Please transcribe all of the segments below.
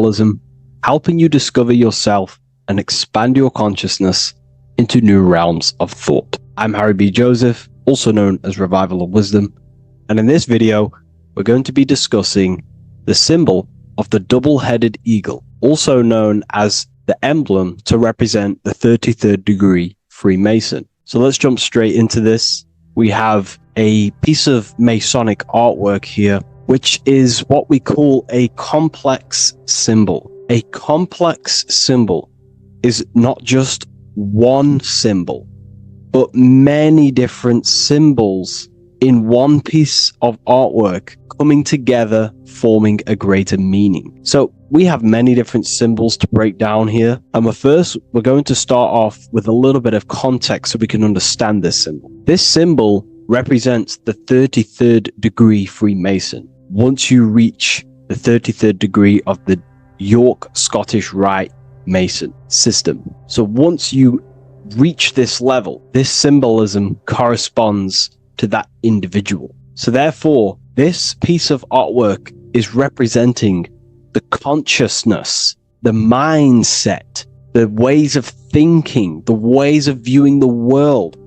symbolism, helping you discover yourself and expand your consciousness into new realms of thought. I'm Harry B. Joseph, also known as Revival of Wisdom, and in this video, we're going to be discussing the symbol of the double-headed eagle, also known as the emblem to represent the 33rd degree Freemason. So let's jump straight into this. We have a piece of Masonic artwork here, which is what we call a complex symbol. A complex symbol is not just one symbol, but many different symbols in one piece of artwork coming together, forming a greater meaning. So we have many different symbols to break down here. And we're going to start off with a little bit of context so we can understand this symbol. This symbol represents the 33rd degree Freemason. Once you reach the 33rd degree of the York Scottish Rite Mason system. So once you reach this level, this symbolism corresponds to that individual. So therefore, this piece of artwork is representing the consciousness, the mindset, the ways of thinking, the ways of viewing the world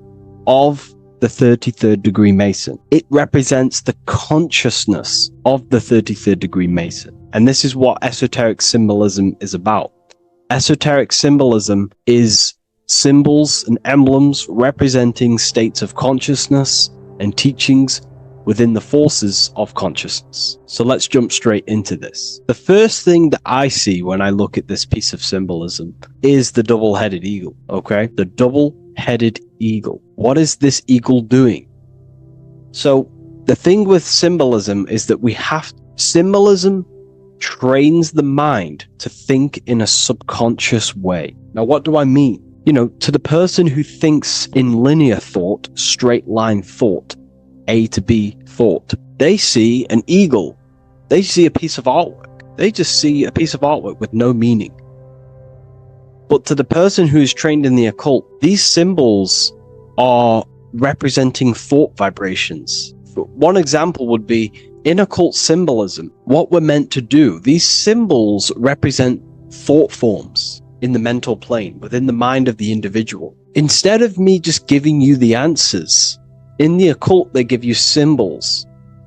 of the 33rd degree Mason. It represents the consciousness of the 33rd degree Mason. And this is what esoteric symbolism is about. Esoteric symbolism is symbols and emblems representing states of consciousness and teachings within the forces of consciousness. So let's jump straight into this. The first thing that I see when I look at this piece of symbolism is the double-headed eagle, okay? The double-headed eagle. What is this eagle doing? So the thing with symbolism is that symbolism trains the mind to think in a subconscious way. Now, what do I mean? To the person who thinks in linear thought, straight line thought, A to B thought, they see an eagle. They see a piece of artwork. They just see a piece of artwork with no meaning. But to the person who is trained in the occult, these symbols are representing thought vibrations. One example would be in occult symbolism, what we're meant to do. These symbols represent thought forms in the mental plane, within the mind of the individual. Instead of me just giving you the answers, in the occult, they give you symbols.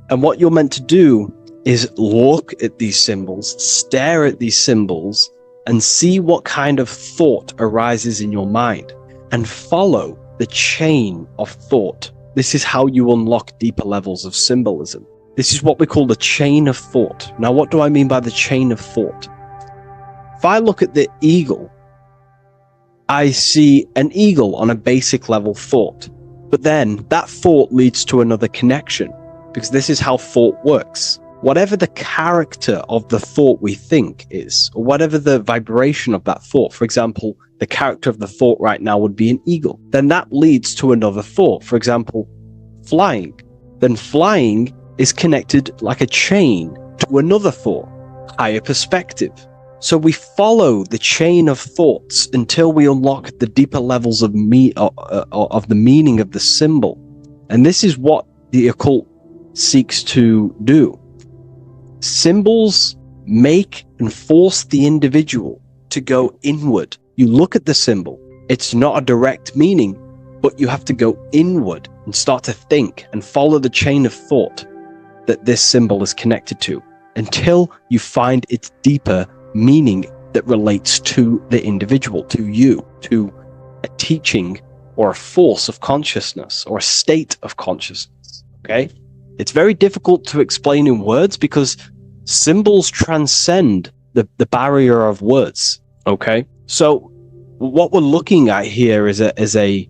And what you're meant to do is look at these symbols, stare at these symbols, and see what kind of thought arises in your mind, and follow the chain of thought. This is how you unlock deeper levels of symbolism. This is what we call the chain of thought. Now, what do I mean by the chain of thought? If I look at the eagle, I see an eagle on a basic level thought. But then that thought leads to another connection, because this is how thought works. Whatever the character of the thought we think is, or whatever the vibration of that thought, for example, the character of the thought right now would be an eagle, then that leads to another thought. For example, flying. Then flying is connected like a chain to another thought, higher perspective. So we follow the chain of thoughts until we unlock the deeper levels of the meaning of the symbol. And this is what the occult seeks to do. Symbols make and force the individual to go inward. You look at the symbol, it's not a direct meaning, but you have to go inward and start to think and follow the chain of thought that this symbol is connected to until you find its deeper meaning that relates to the individual, to you, to a teaching or a force of consciousness or a state of consciousness. Okay? It's very difficult to explain in words because symbols transcend the barrier of words. Okay? So what we're looking at here is a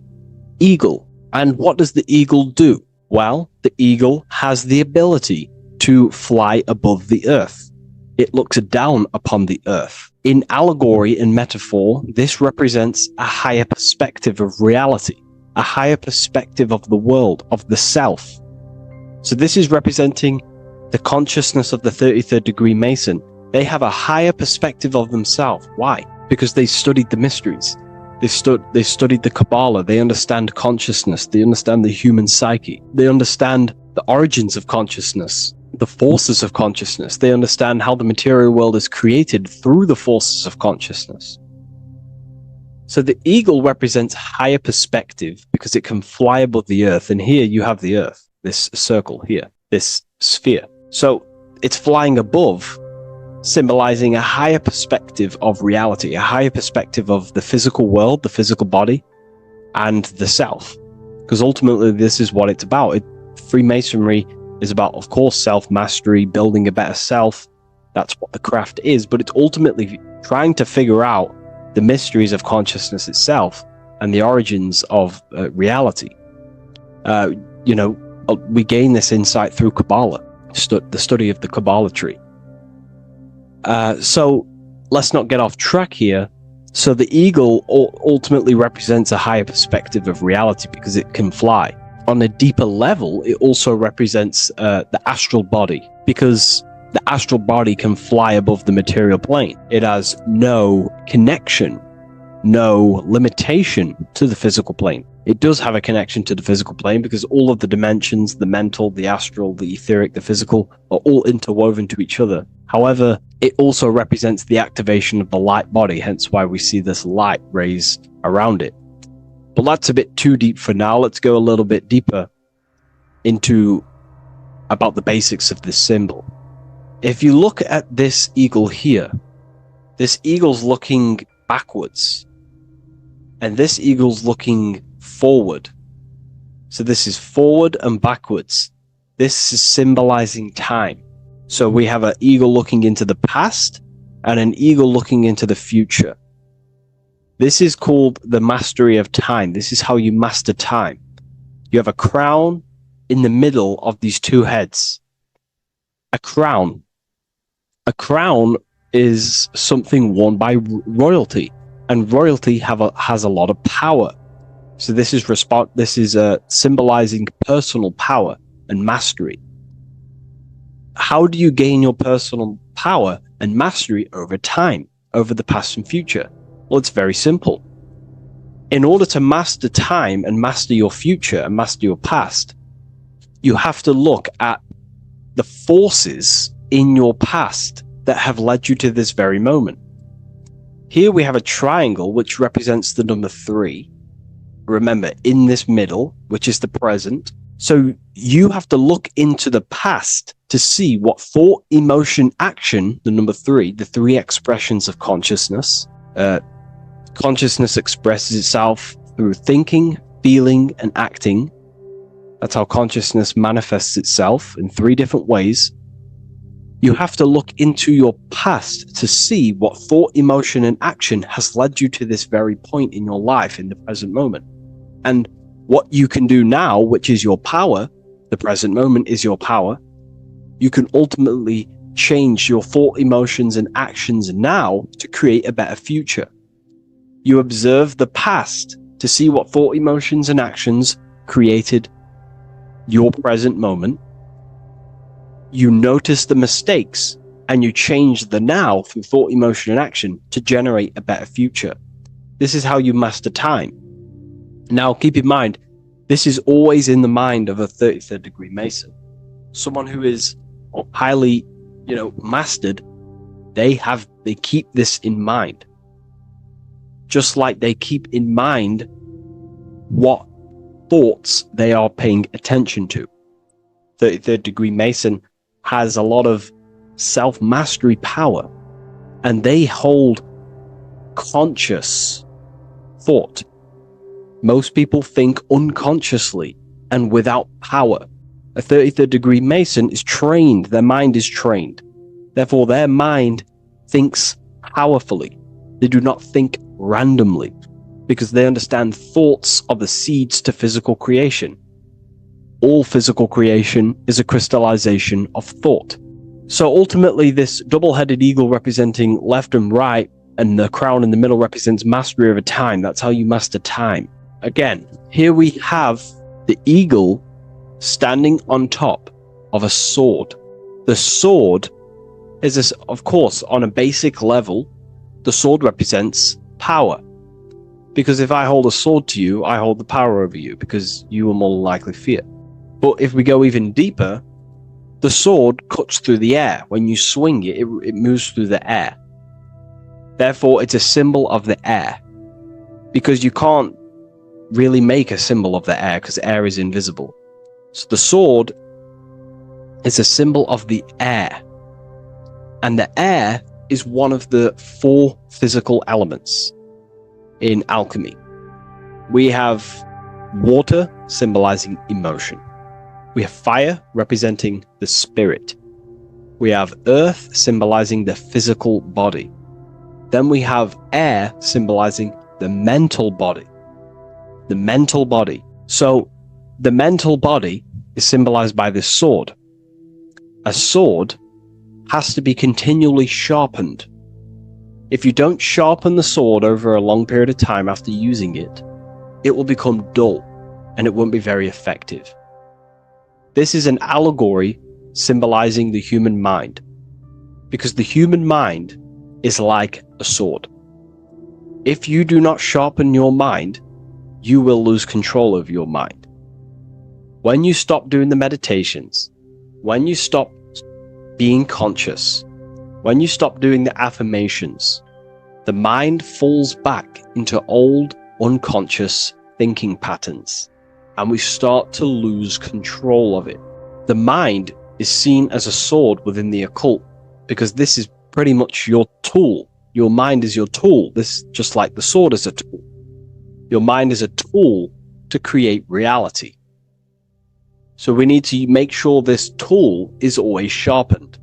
eagle. And what does the eagle do? Well, the eagle has the ability to fly above the earth. It looks down upon the earth. In allegory and metaphor, this represents a higher perspective of reality, a higher perspective of the world, of the self. So this is representing the consciousness of the 33rd degree Mason. They have a higher perspective of themselves. Why? Because they studied the mysteries. They studied the Kabbalah. They understand consciousness. They understand the human psyche. They understand the origins of consciousness. the forces of consciousness. They understand how the material world is created through the forces of consciousness. So the eagle represents higher perspective because it can fly above the earth. And here you have the earth, this circle here, this sphere. So it's flying above, symbolizing a higher perspective of reality, a higher perspective of the physical world, the physical body, and the self. Because ultimately this is what it's about. Freemasonry is about, of course, self-mastery, building a better self. That's what the craft is, but it's ultimately trying to figure out the mysteries of consciousness itself and the origins of reality. We gain this insight through Kabbalah, the study of the Kabbalah tree. So let's not get off track here. So the eagle ultimately represents a higher perspective of reality because it can fly. On a deeper level, it also represents the astral body, because the astral body can fly above the material plane. It has no connection, no limitation to the physical plane. It does have a connection to the physical plane because all of the dimensions, the mental, the astral, the etheric, the physical, are all interwoven to each other. However, it also represents the activation of the light body, hence why we see this light rays around it. But that's a bit too deep for now. Let's go a little bit deeper into about the basics of this symbol. If you look at this eagle here, this eagle's looking backwards, and this eagle's looking forward. So this is forward and backwards. This is symbolizing time. So we have an eagle looking into the past and an eagle looking into the future. This is called the mastery of time. This is how you master time. You have a crown in the middle of these two heads. A crown. A crown is something worn by royalty, and royalty has a lot of power. So this is symbolizing personal power and mastery. How do you gain your personal power and mastery over time, over the past and future? Well, it's very simple. In order to master time and master your future and master your past, you have to look at the forces in your past that have led you to this very moment. Here we have a triangle which represents the number 3. Remember, in this middle, which is the present. So you have to look into the past to see what thought, emotion, action, the number 3, the 3 expressions of consciousness. Consciousness expresses itself through thinking, feeling, and acting. That's how consciousness manifests itself in 3 different ways. You have to look into your past to see what thought, emotion, and action has led you to this very point in your life in the present moment. And what you can do now, which is your power, the present moment is your power, you can ultimately change your thought, emotions, and actions now to create a better future. You observe the past to see what thought, emotions, and actions created your present moment. You notice the mistakes and you change the now through thought, emotion, and action to generate a better future. This is how you master time. Now, keep in mind, this is always in the mind of a 33rd degree Mason. Someone who is highly, mastered, they keep this in mind. Just like they keep in mind what thoughts they are paying attention to. 33rd degree Mason has a lot of self-mastery power, and they hold conscious thought. Most people think unconsciously and without power. A 33rd degree Mason is trained, their mind is trained. Therefore, their mind thinks powerfully. They do not think randomly because they understand thoughts are the seeds to physical creation. All physical creation is a crystallization of thought. So ultimately, this double-headed eagle representing left and right, and the crown in the middle represents mastery over time. That's how you master time. Again, here we have the eagle standing on top of a sword. The sword is, of course, on a basic level, the sword represents power. Because if I hold a sword to you, I hold the power over you because you will more likely fear. But if we go even deeper, The sword cuts through the air. When you swing it, it moves through the air. Therefore, it's a symbol of the air. Because you can't really make a symbol of the air because air is invisible. So the sword is a symbol of the air. And the air is one of the 4 physical elements in alchemy. We have water symbolizing emotion. We have fire representing the spirit. We have earth symbolizing the physical body. Then we have air symbolizing the mental body. The mental body. So the mental body is symbolized by this sword. A sword has to be continually sharpened. If you don't sharpen the sword over a long period of time after using it, it will become dull and it won't be very effective. This is an allegory symbolizing the human mind, because the human mind is like a sword. If you do not sharpen your mind, you will lose control of your mind. When you stop doing the meditations, when you stop being conscious, when you stop doing the affirmations, the mind falls back into old, unconscious thinking patterns, and we start to lose control of it. The mind is seen as a sword within the occult, because this is pretty much your tool. Your mind is your tool. This, just like the sword is a tool. Your mind is a tool to create reality. So we need to make sure this tool is always sharpened,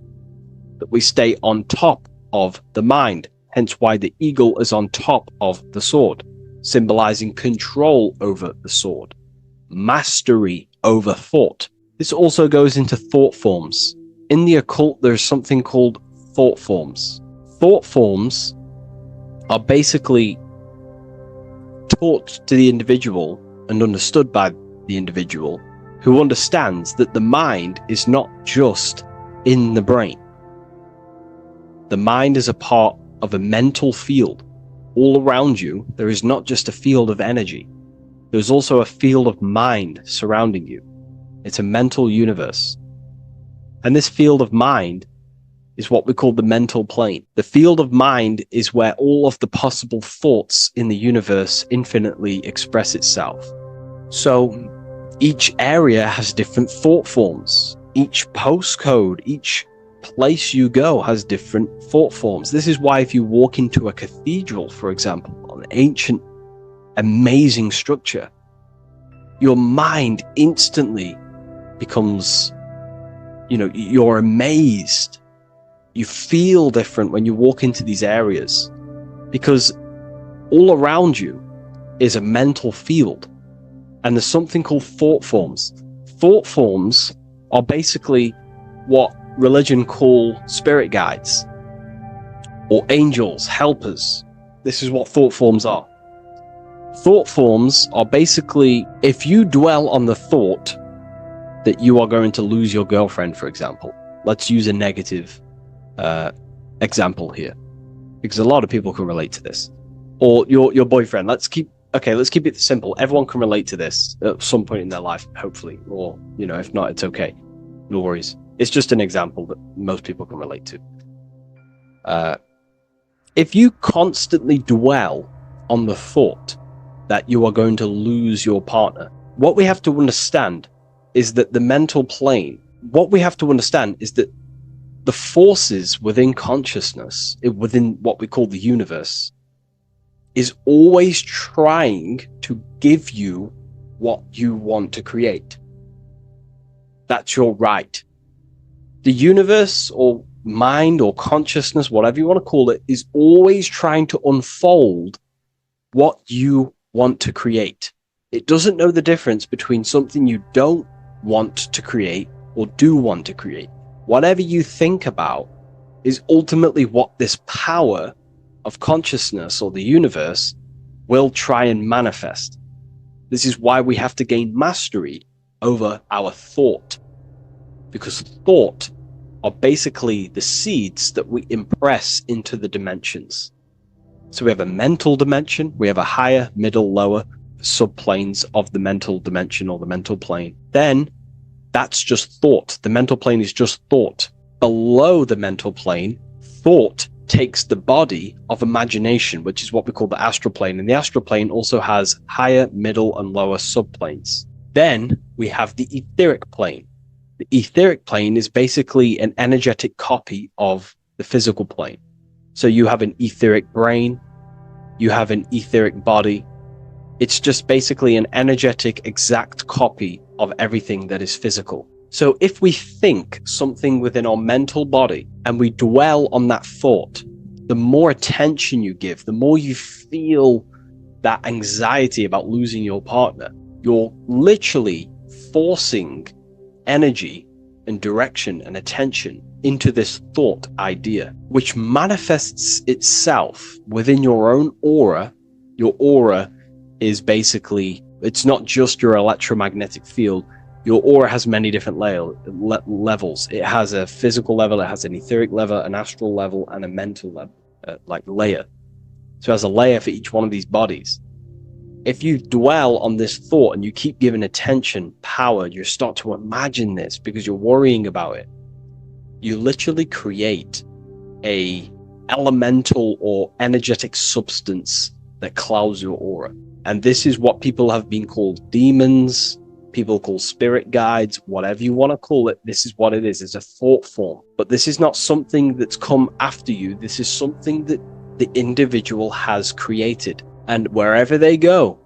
that we stay on top of the mind, hence why the eagle is on top of the sword, symbolizing control over the sword, mastery over thought. This also goes into thought forms. In the occult, there's something called thought forms. Thought forms are basically taught to the individual and understood by the individual, who understands that the mind is not just in the brain. The mind is a part of a mental field. All around you, there is not just a field of energy. There's also a field of mind surrounding you. It's a mental universe. And this field of mind is what we call the mental plane. The field of mind is where all of the possible thoughts in the universe infinitely express itself. So each area has different thought forms. Each postcode, each place you go has different thought forms. This is why if you walk into a cathedral, for example, an ancient, amazing structure, your mind instantly becomes, you're amazed. You feel different when you walk into these areas, because all around you is a mental field. And there's something called thought forms. Thought forms are basically what religion call spirit guides or angels, helpers. This is what thought forms are. Thought forms are basically, if you dwell on the thought that you are going to lose your girlfriend, for example, let's use a negative example here, because a lot of people can relate to this, or your boyfriend. Let's keep it simple. Everyone can relate to this at some point in their life, hopefully, or if not, it's okay, no worries. It's just an example that most people can relate to. If you constantly dwell on the thought that you are going to lose your partner, what we have to understand is that the mental plane, what we have to understand is that the forces within consciousness, within what we call the universe, is always trying to give you what you want to create. That's your right. The universe, or mind, or consciousness, whatever you want to call it, is always trying to unfold what you want to create. It doesn't know the difference between something you don't want to create or do want to create. Whatever you think about is ultimately what this power of consciousness or the universe will try and manifest. This is why we have to gain mastery over our thought, because thought are basically the seeds that we impress into the dimensions. So we have a mental dimension, we have a higher, middle, lower subplanes of the mental dimension or the mental plane. Then That's just thought. The mental plane is just thought. Below the mental plane, thought takes the body of imagination, which is what we call the astral plane. And the astral plane also has higher, middle, and lower subplanes. Then we have the etheric plane. The etheric plane is basically an energetic copy of the physical plane. So you have an etheric brain, you have an etheric body. It's just basically an energetic, exact copy of everything that is physical. So if we think something within our mental body and we dwell on that thought, the more attention you give, the more you feel that anxiety about losing your partner, you're literally forcing energy and direction and attention into this thought idea, which manifests itself within your own aura. Your aura is basically, it's not just your electromagnetic field. Your aura has many different levels. It has a physical level, it has an etheric level, an astral level, and a mental level, layer. So it has a layer for each one of these bodies. If you dwell on this thought and you keep giving attention, power, you start to imagine this because you're worrying about it. You literally create a elemental or energetic substance that clouds your aura. And this is what people have been called demons, people call spirit guides, whatever you want to call it. This is what it is. It's a thought form. But this is not something that's come after you. This is something that the individual has created. And wherever they go,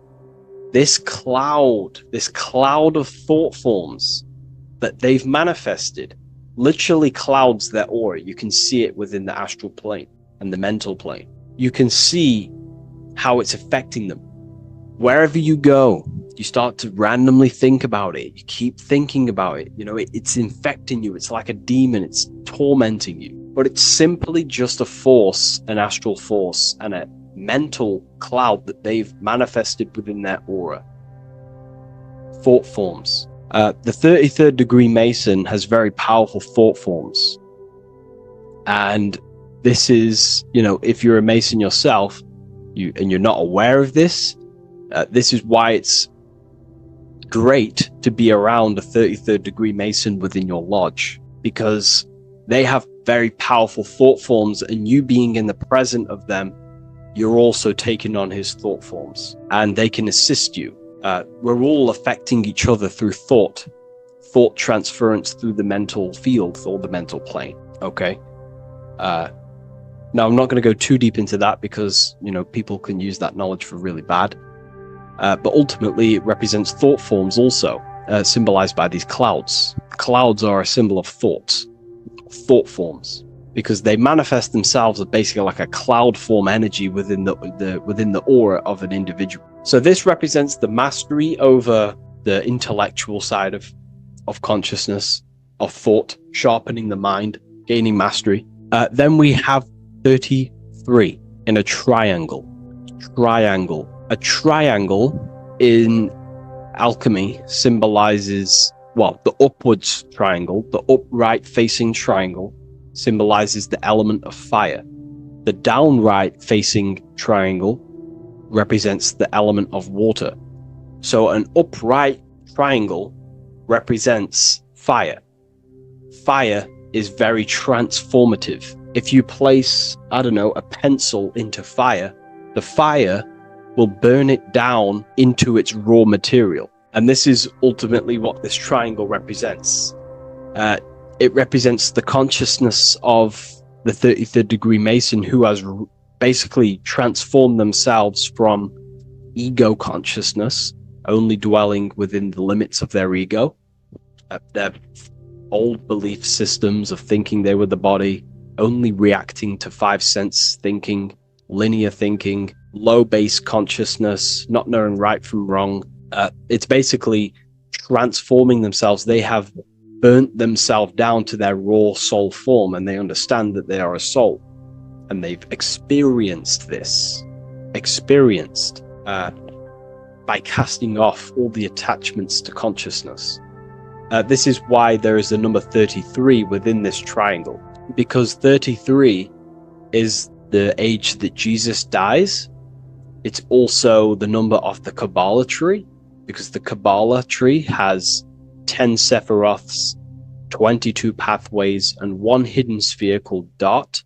this cloud of thought forms that they've manifested literally clouds their aura. You can see it within the astral plane and the mental plane. You can see how it's affecting them. Wherever you go, you start to randomly think about it. You keep thinking about it. You know, it's infecting you. It's like a demon. It's tormenting you. But it's simply just a force, an astral force, and a mental cloud that they've manifested within their aura. Thought forms. The 33rd degree Mason has very powerful thought forms. And this is, you know, if you're a Mason yourself, and you're not aware of this, this is why it's great to be around a 33rd degree Mason within your lodge, because they have very powerful thought forms, and you being in the present of them, you're also taking on his thought forms, and they can assist you. We're all affecting each other through thought transference through the mental field or the mental plane. Okay. Now I'm not going to go too deep into that because, you know, people can use that knowledge for really bad. But ultimately it represents thought forms also, symbolized by these clouds. Clouds are a symbol of thought forms, because they manifest themselves as basically like a cloud form energy within the aura of an individual. So this represents the mastery over the intellectual side of consciousness, of thought, sharpening the mind, gaining mastery. Then we have 33 in a triangle. A triangle in alchemy symbolizes, well, the upwards triangle, the upright facing triangle symbolizes the element of fire. The downright facing triangle represents the element of water. So an upright triangle represents fire. Fire is very transformative. If you place, I don't know, a pencil into fire, the fire will burn it down into its raw material. And this is ultimately what this triangle represents. It represents the consciousness of the 33rd degree Mason, who has basically transformed themselves from ego consciousness, only dwelling within the limits of their ego, their old belief systems of thinking they were the body, only reacting to 5 sense thinking, linear thinking, low base consciousness, not knowing right from wrong. It's basically transforming themselves. They have burnt themselves down to their raw soul form, and they understand that they are a soul, and they've experienced this, by casting off all the attachments to consciousness. This is why there is the number 33 within this triangle, because 33 is the age that Jesus dies. It's also the number of the Kabbalah tree, because the Kabbalah tree has 10 sephiroths, 22 pathways, and one hidden sphere called Dart,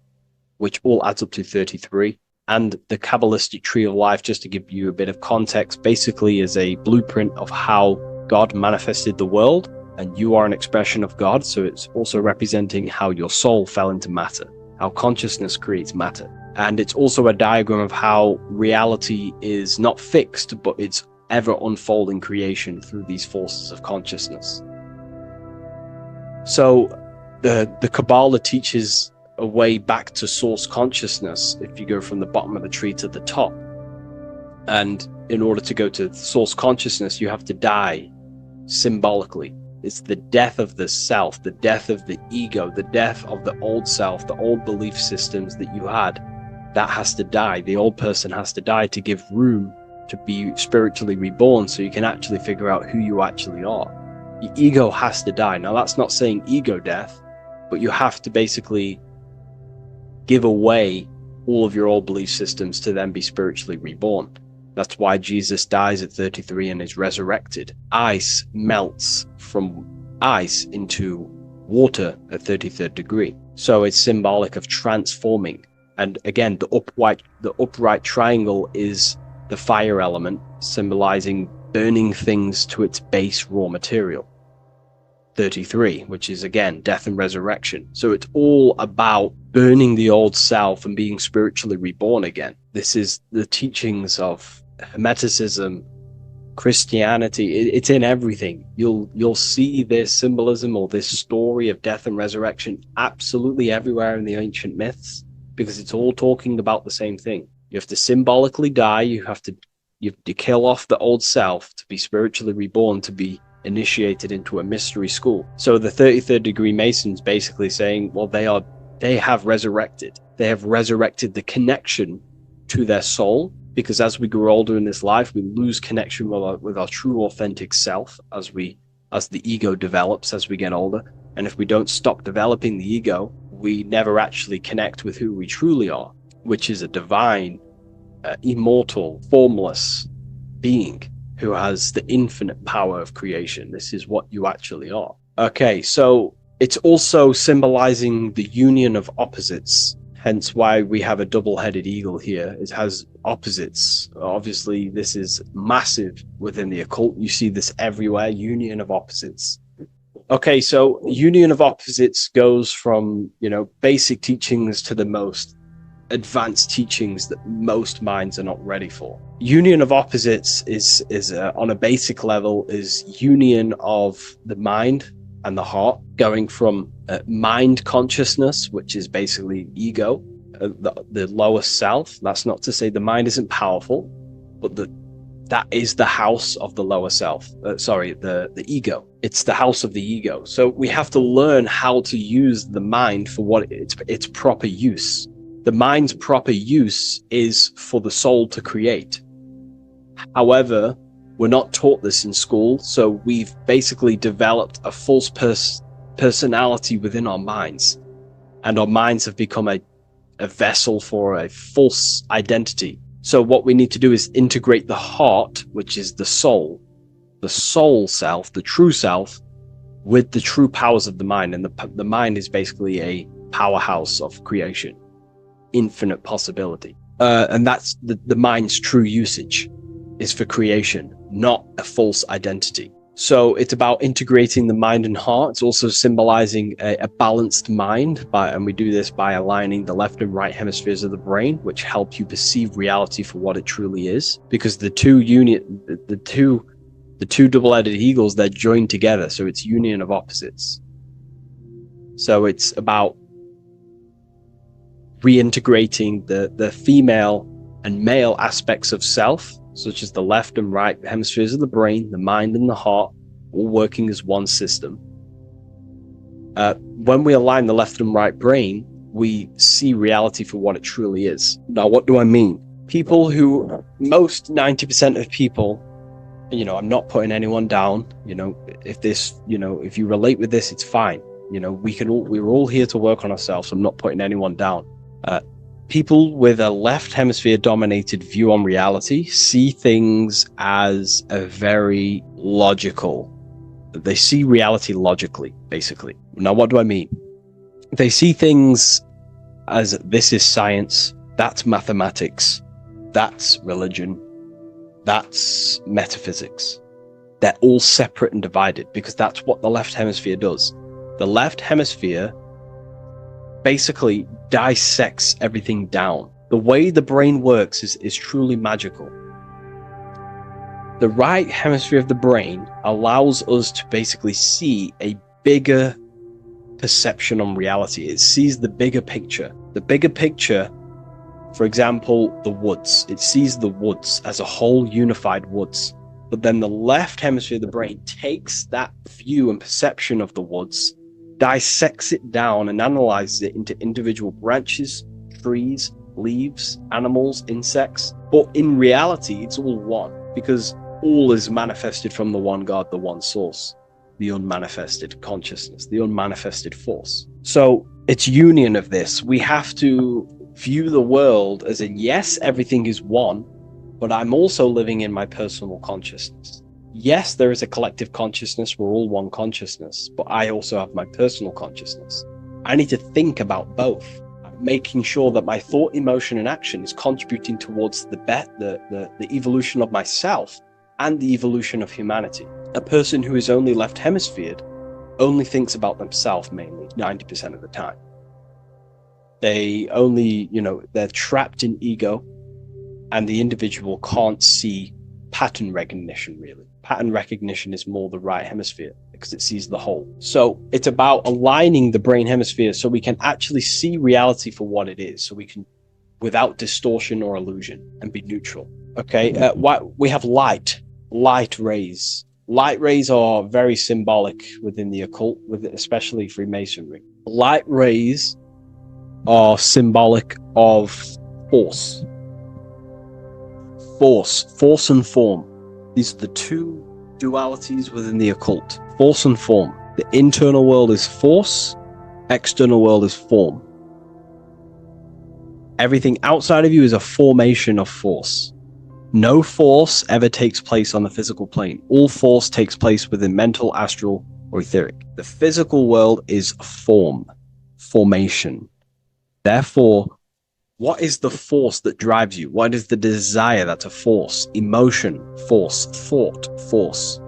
which all adds up to 33. And the Kabbalistic Tree of Life, just to give you a bit of context, basically is a blueprint of how God manifested the world, and you are an expression of God. So it's also representing how your soul fell into matter, how consciousness creates matter. And it's also a diagram of how reality is not fixed, but it's ever unfolding creation through these forces of consciousness. So the Kabbalah teaches a way back to source consciousness if you go from the bottom of the tree to the top. And in order to go to source consciousness, you have to die symbolically. It's the death of the self, the death of the ego, the death of the old self, the old belief systems that you had. That has to die. The old person has to die to give room to be spiritually reborn, so you can actually figure out who you actually are. Your ego has to die. Now, that's not saying ego death, but you have to basically give away all of your old belief systems to then be spiritually reborn. That's why Jesus dies at 33 and is resurrected. Ice melts from ice into water at 33rd degree. So it's symbolic of transforming. And again, the upright triangle is the fire element, symbolizing burning things to its base raw material. 33, which is again death and resurrection. So it's all about burning the old self and being spiritually reborn again. This is the teachings of Hermeticism, Christianity. It's in everything. You'll see this symbolism or this story of death and resurrection absolutely everywhere in the ancient myths, because it's all talking about the same thing. You have to symbolically die. You have to kill off the old self to be spiritually reborn, to be initiated into a mystery school. So the 33rd degree Masons basically saying, well, they have resurrected. They have resurrected the connection to their soul, because as we grow older in this life, we lose connection with our true authentic self as the ego develops as we get older. And if we don't stop developing the ego, we never actually connect with who we truly are, which is a divine, immortal, formless being who has the infinite power of creation. This is what you actually are. Okay, so it's also symbolizing the union of opposites, hence why we have a double-headed eagle here. It has opposites. Obviously, this is massive within the occult. You see this everywhere, union of opposites. Okay, so union of opposites goes from, basic teachings to the most advanced teachings that most minds are not ready for. Union of opposites is on a basic level is union of the mind and the heart, going from mind consciousness, which is basically ego, the lower self. That's not to say the mind isn't powerful, but that is the house of the lower self. The ego. It's the house of the ego. So we have to learn how to use the mind for what its proper use. The mind's proper use is for the soul to create. However, we're not taught this in school, so we've basically developed a false personality within our minds, and our minds have become a vessel for a false identity. So what we need to do is integrate the heart, which is the soul self, the true self, with the true powers of the mind. And the mind is basically a powerhouse of creation, infinite possibility. And that's the mind's true usage is for creation, not a false identity. So it's about integrating the mind and heart. It's also symbolizing a balanced mind, and we do this by aligning the left and right hemispheres of the brain, which help you perceive reality for what it truly is. Because the two double-headed eagles, they're joined together, so it's union of opposites. So it's about reintegrating the female and male aspects of self, such as the left and right hemispheres of the brain, the mind and the heart, all working as one system. When we align the left and right brain, we see reality for what it truly is. Now, what do I mean? Most 90% of people, I'm not putting anyone down, if you relate with this, it's fine. We're all here to work on ourselves. So I'm not putting anyone down. People with a left hemisphere dominated view on reality see things as a very logical They see reality logically, basically. Now, what do I mean? They see things as this is science, that's mathematics, that's religion, that's metaphysics. They're all separate and divided because that's what the left hemisphere does. The left hemisphere basically dissects everything down. The way the brain works is truly magical. The right hemisphere of the brain allows us to basically see a bigger perception on reality. It sees the bigger picture. The bigger picture, for example, the woods. It sees the woods as a whole unified woods. But then the left hemisphere of the brain takes that view and perception of the woods, dissects it down and analyzes it into individual branches, trees, leaves, animals, insects. But in reality, it's all one, because all is manifested from the one God, the one source, the unmanifested consciousness, the unmanifested force. So it's union of this. We have to view the world as in, yes, everything is one, but I'm also living in my personal consciousness. Yes, there is a collective consciousness. We're all one consciousness, but I also have my personal consciousness. I need to think about both, making sure that my thought, emotion, and action is contributing towards the evolution of myself and the evolution of humanity. A person who is only left hemisphered only thinks about themselves mainly, 90% of the time. They only, they're trapped in ego, and the individual can't see pattern recognition, really. Pattern recognition is more the right hemisphere because it sees the whole. So it's about aligning the brain hemisphere so we can actually see reality for what it is, so we can, without distortion or illusion, and be neutral. Okay, we have light rays. Light rays are very symbolic within the occult, especially Freemasonry. Light rays are symbolic of force and form. These are the two dualities within the occult: force and form. The internal world is force, external world is form. Everything outside of you is a formation of force. No force ever takes place on the physical plane. All force takes place within mental, astral, or etheric. The physical world is formation. Therefore, what is the force that drives you? What is the desire that's a force? Emotion, force, thought, force.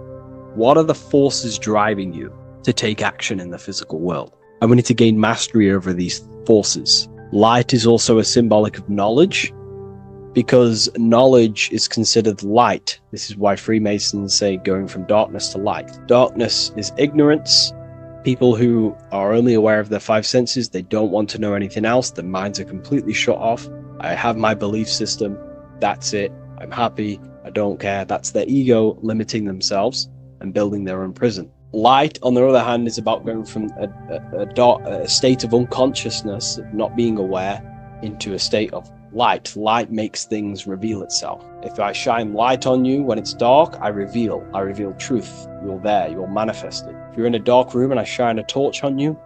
What are the forces driving you to take action in the physical world? And we need to gain mastery over these forces. Light is also a symbolic of knowledge, because knowledge is considered light. This is why Freemasons say going from darkness to light. Darkness is ignorance. People who are only aware of their five senses, they don't want to know anything else. Their minds are completely shut off. I have my belief system. That's it. I'm happy. I don't care. That's their ego limiting themselves and building their own prison. Light, on the other hand, is about going from a state of unconsciousness, not being aware, into a state of light. Light makes things reveal itself. If I shine light on you when it's dark, I reveal truth. You're there, you're manifested. If you're in a dark room and I shine a torch on you,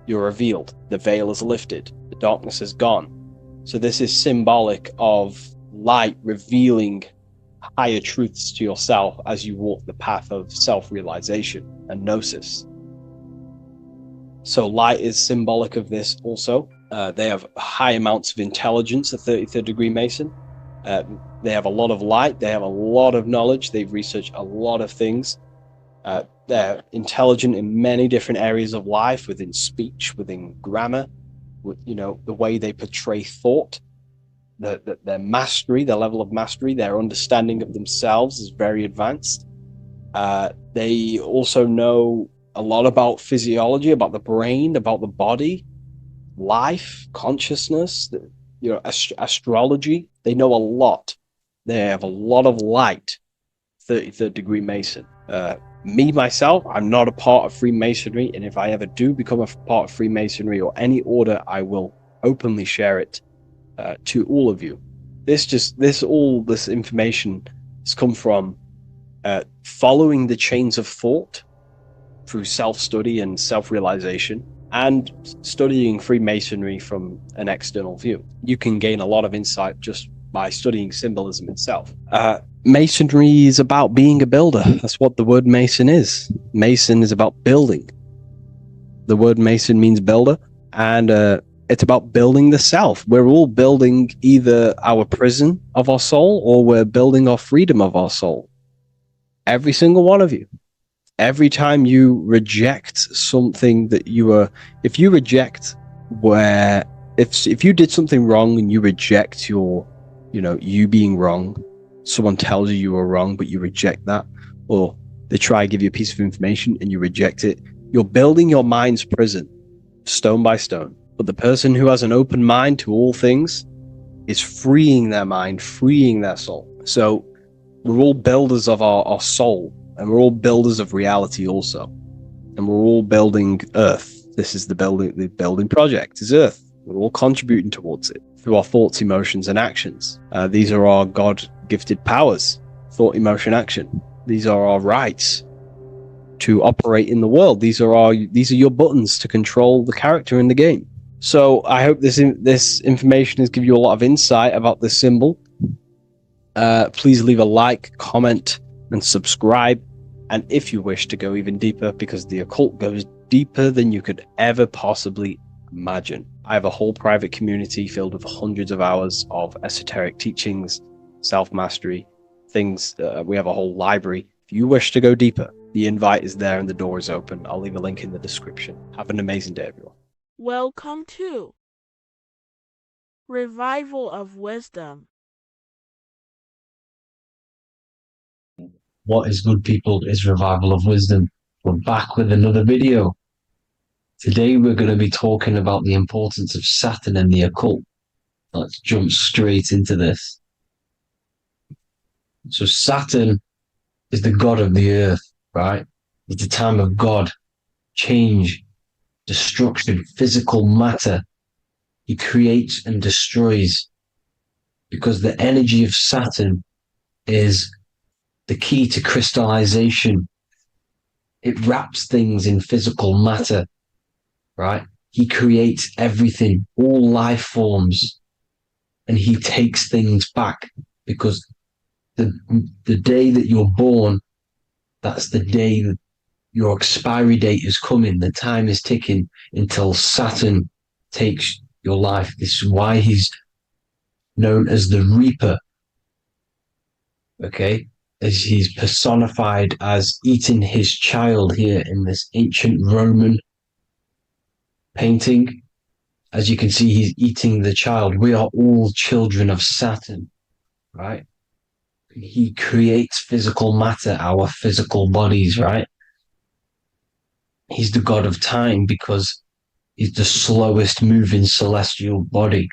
you're revealed. The veil is lifted. The darkness is gone. So this is symbolic of light revealing higher truths to yourself as you walk the path of self-realization and gnosis. So light is symbolic of this also. They have high amounts of intelligence, a 33rd degree Mason. They have a lot of light. They have a lot of knowledge. They've researched a lot of things. They're intelligent in many different areas of life, within speech, within grammar, the way they portray thought, their mastery, their level of mastery, their understanding of themselves is very advanced. They also know a lot about physiology, about the brain, about the body, life, consciousness, astrology. They know a lot. They have a lot of light. 33rd degree Mason. Me, myself, I'm not a part of Freemasonry, and if I ever do become a part of Freemasonry or any order, I will openly share it to all of you. This information has come from following the chains of thought through self-study and self-realization, and studying Freemasonry from an external view. You can gain a lot of insight just by studying symbolism itself. Masonry is about being a builder. That's what the word Mason is. Mason is about building. The word Mason means builder, and it's about building the self. We're all building either our prison of our soul, or we're building our freedom of our soul. Every single one of you. Every time you reject something that if you reject if you did something wrong and you reject you being wrong, someone tells you were wrong, but you reject that, or they try to give you a piece of information and you reject it, you're building your mind's prison, stone by stone. But the person who has an open mind to all things is freeing their mind, freeing their soul. So we're all builders of our soul, and we're all builders of reality also. And we're all building Earth. This is the building project is Earth. We're all contributing towards it through our thoughts, emotions, and actions. These are our God-gifted powers: thought, emotion, action. These are our rights to operate in the world. These are your buttons to control the character in the game. So I hope this information has given you a lot of insight about this symbol. Please leave a like, comment, and subscribe. And if you wish to go even deeper, because the occult goes deeper than you could ever possibly imagine, I have a whole private community filled with hundreds of hours of esoteric teachings, self-mastery, things. We have a whole library. If you wish to go deeper, the invite is there and the door is open. I'll leave a link in the description. Have an amazing day, everyone. Welcome to Revival of Wisdom. What is good, people? It's Revival of Wisdom. We're back with another video. Today we're going to be talking about the importance of Saturn and the occult. Let's jump straight into this. So Saturn is the god of the earth, right? It's the time of God, change, destruction, physical matter. He creates and destroys, because the energy of Saturn is the key to crystallization. It wraps things in physical matter, right? He creates everything, all life forms, and he takes things back, because the day that you're born, that's the day that your expiry date is coming. The time is ticking until Saturn takes your life. This is why he's known as the Reaper. Okay? As he's personified as eating his child here in this ancient Roman painting. As you can see, he's eating the child. We are all children of Saturn, right? He creates physical matter, our physical bodies, right? He's the god of time because he's the slowest moving celestial body.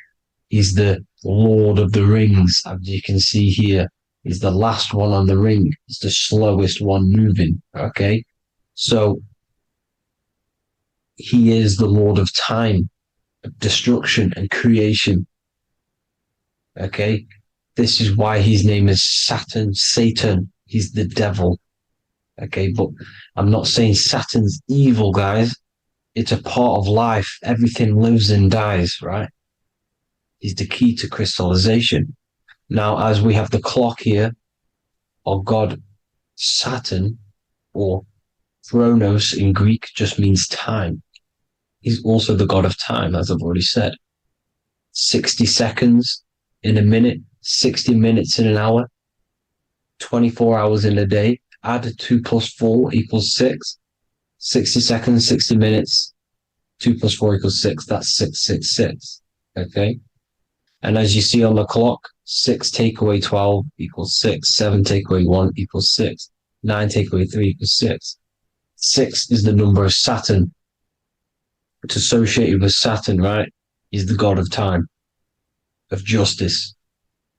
He's the Lord of the Rings, as you can see here. He's the last one on the ring. He's the slowest one moving, okay? So he is the Lord of time, destruction, and creation, okay? This is why his name is Saturn, Satan. He's the devil, okay? But I'm not saying Saturn's evil, guys. It's a part of life. Everything lives and dies, right? He's the key to crystallization. Now, as we have the clock here, our god Saturn, or Chronos in Greek, just means time. He's also the god of time, as I've already said. 60 seconds in a minute, 60 minutes in an hour, 24 hours in a day. Add 2 plus 4 equals 6. 60 seconds, 60 minutes, 2 plus 4 equals 6. That's 666. Okay? And as you see on the clock, 6 take away 12 equals 6. 7 take away 1 equals 6. 9 take away 3 equals 6. 6 is the number of Saturn. It's associated with Saturn, right? He's the god of time, of justice.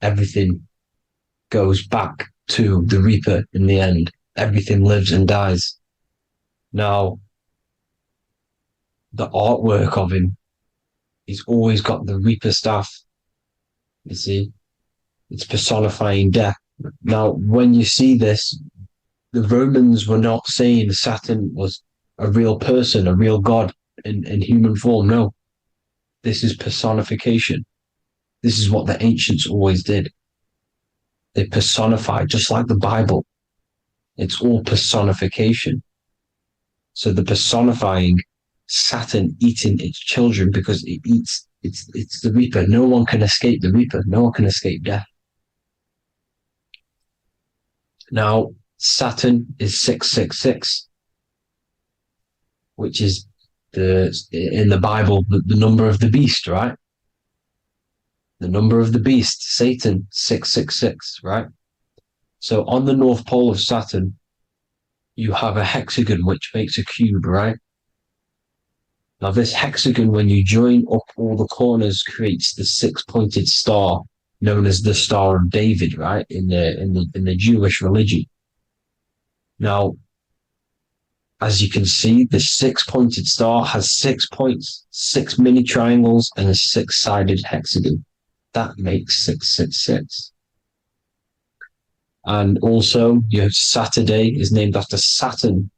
Everything goes back to the Reaper in the end. Everything lives and dies. Now, the artwork of him, he's always got the Reaper staff. You see, it's personifying death. Now, when you see this, the Romans were not saying Saturn was a real person, a real god in human form. No, this is personification. This is what the ancients always did. They personified, just like the Bible. It's all personification. So the personifying Saturn eating its children because it eats, it's the Reaper. No one can escape the Reaper. No one can escape death. Now, Saturn is 666, which is in the Bible, the number of the beast, right? The number of the beast, Satan, 666, right? So on the North Pole of Saturn, you have a hexagon which makes a cube, right? Now this hexagon, when you join up all the corners, creates the six-pointed star known as the Star of David, right? In the Jewish religion. Now, as you can see, the six-pointed star has 6 points, 6 mini triangles, and a six-sided hexagon. That makes 666. And also, you have Saturday is named after Saturn,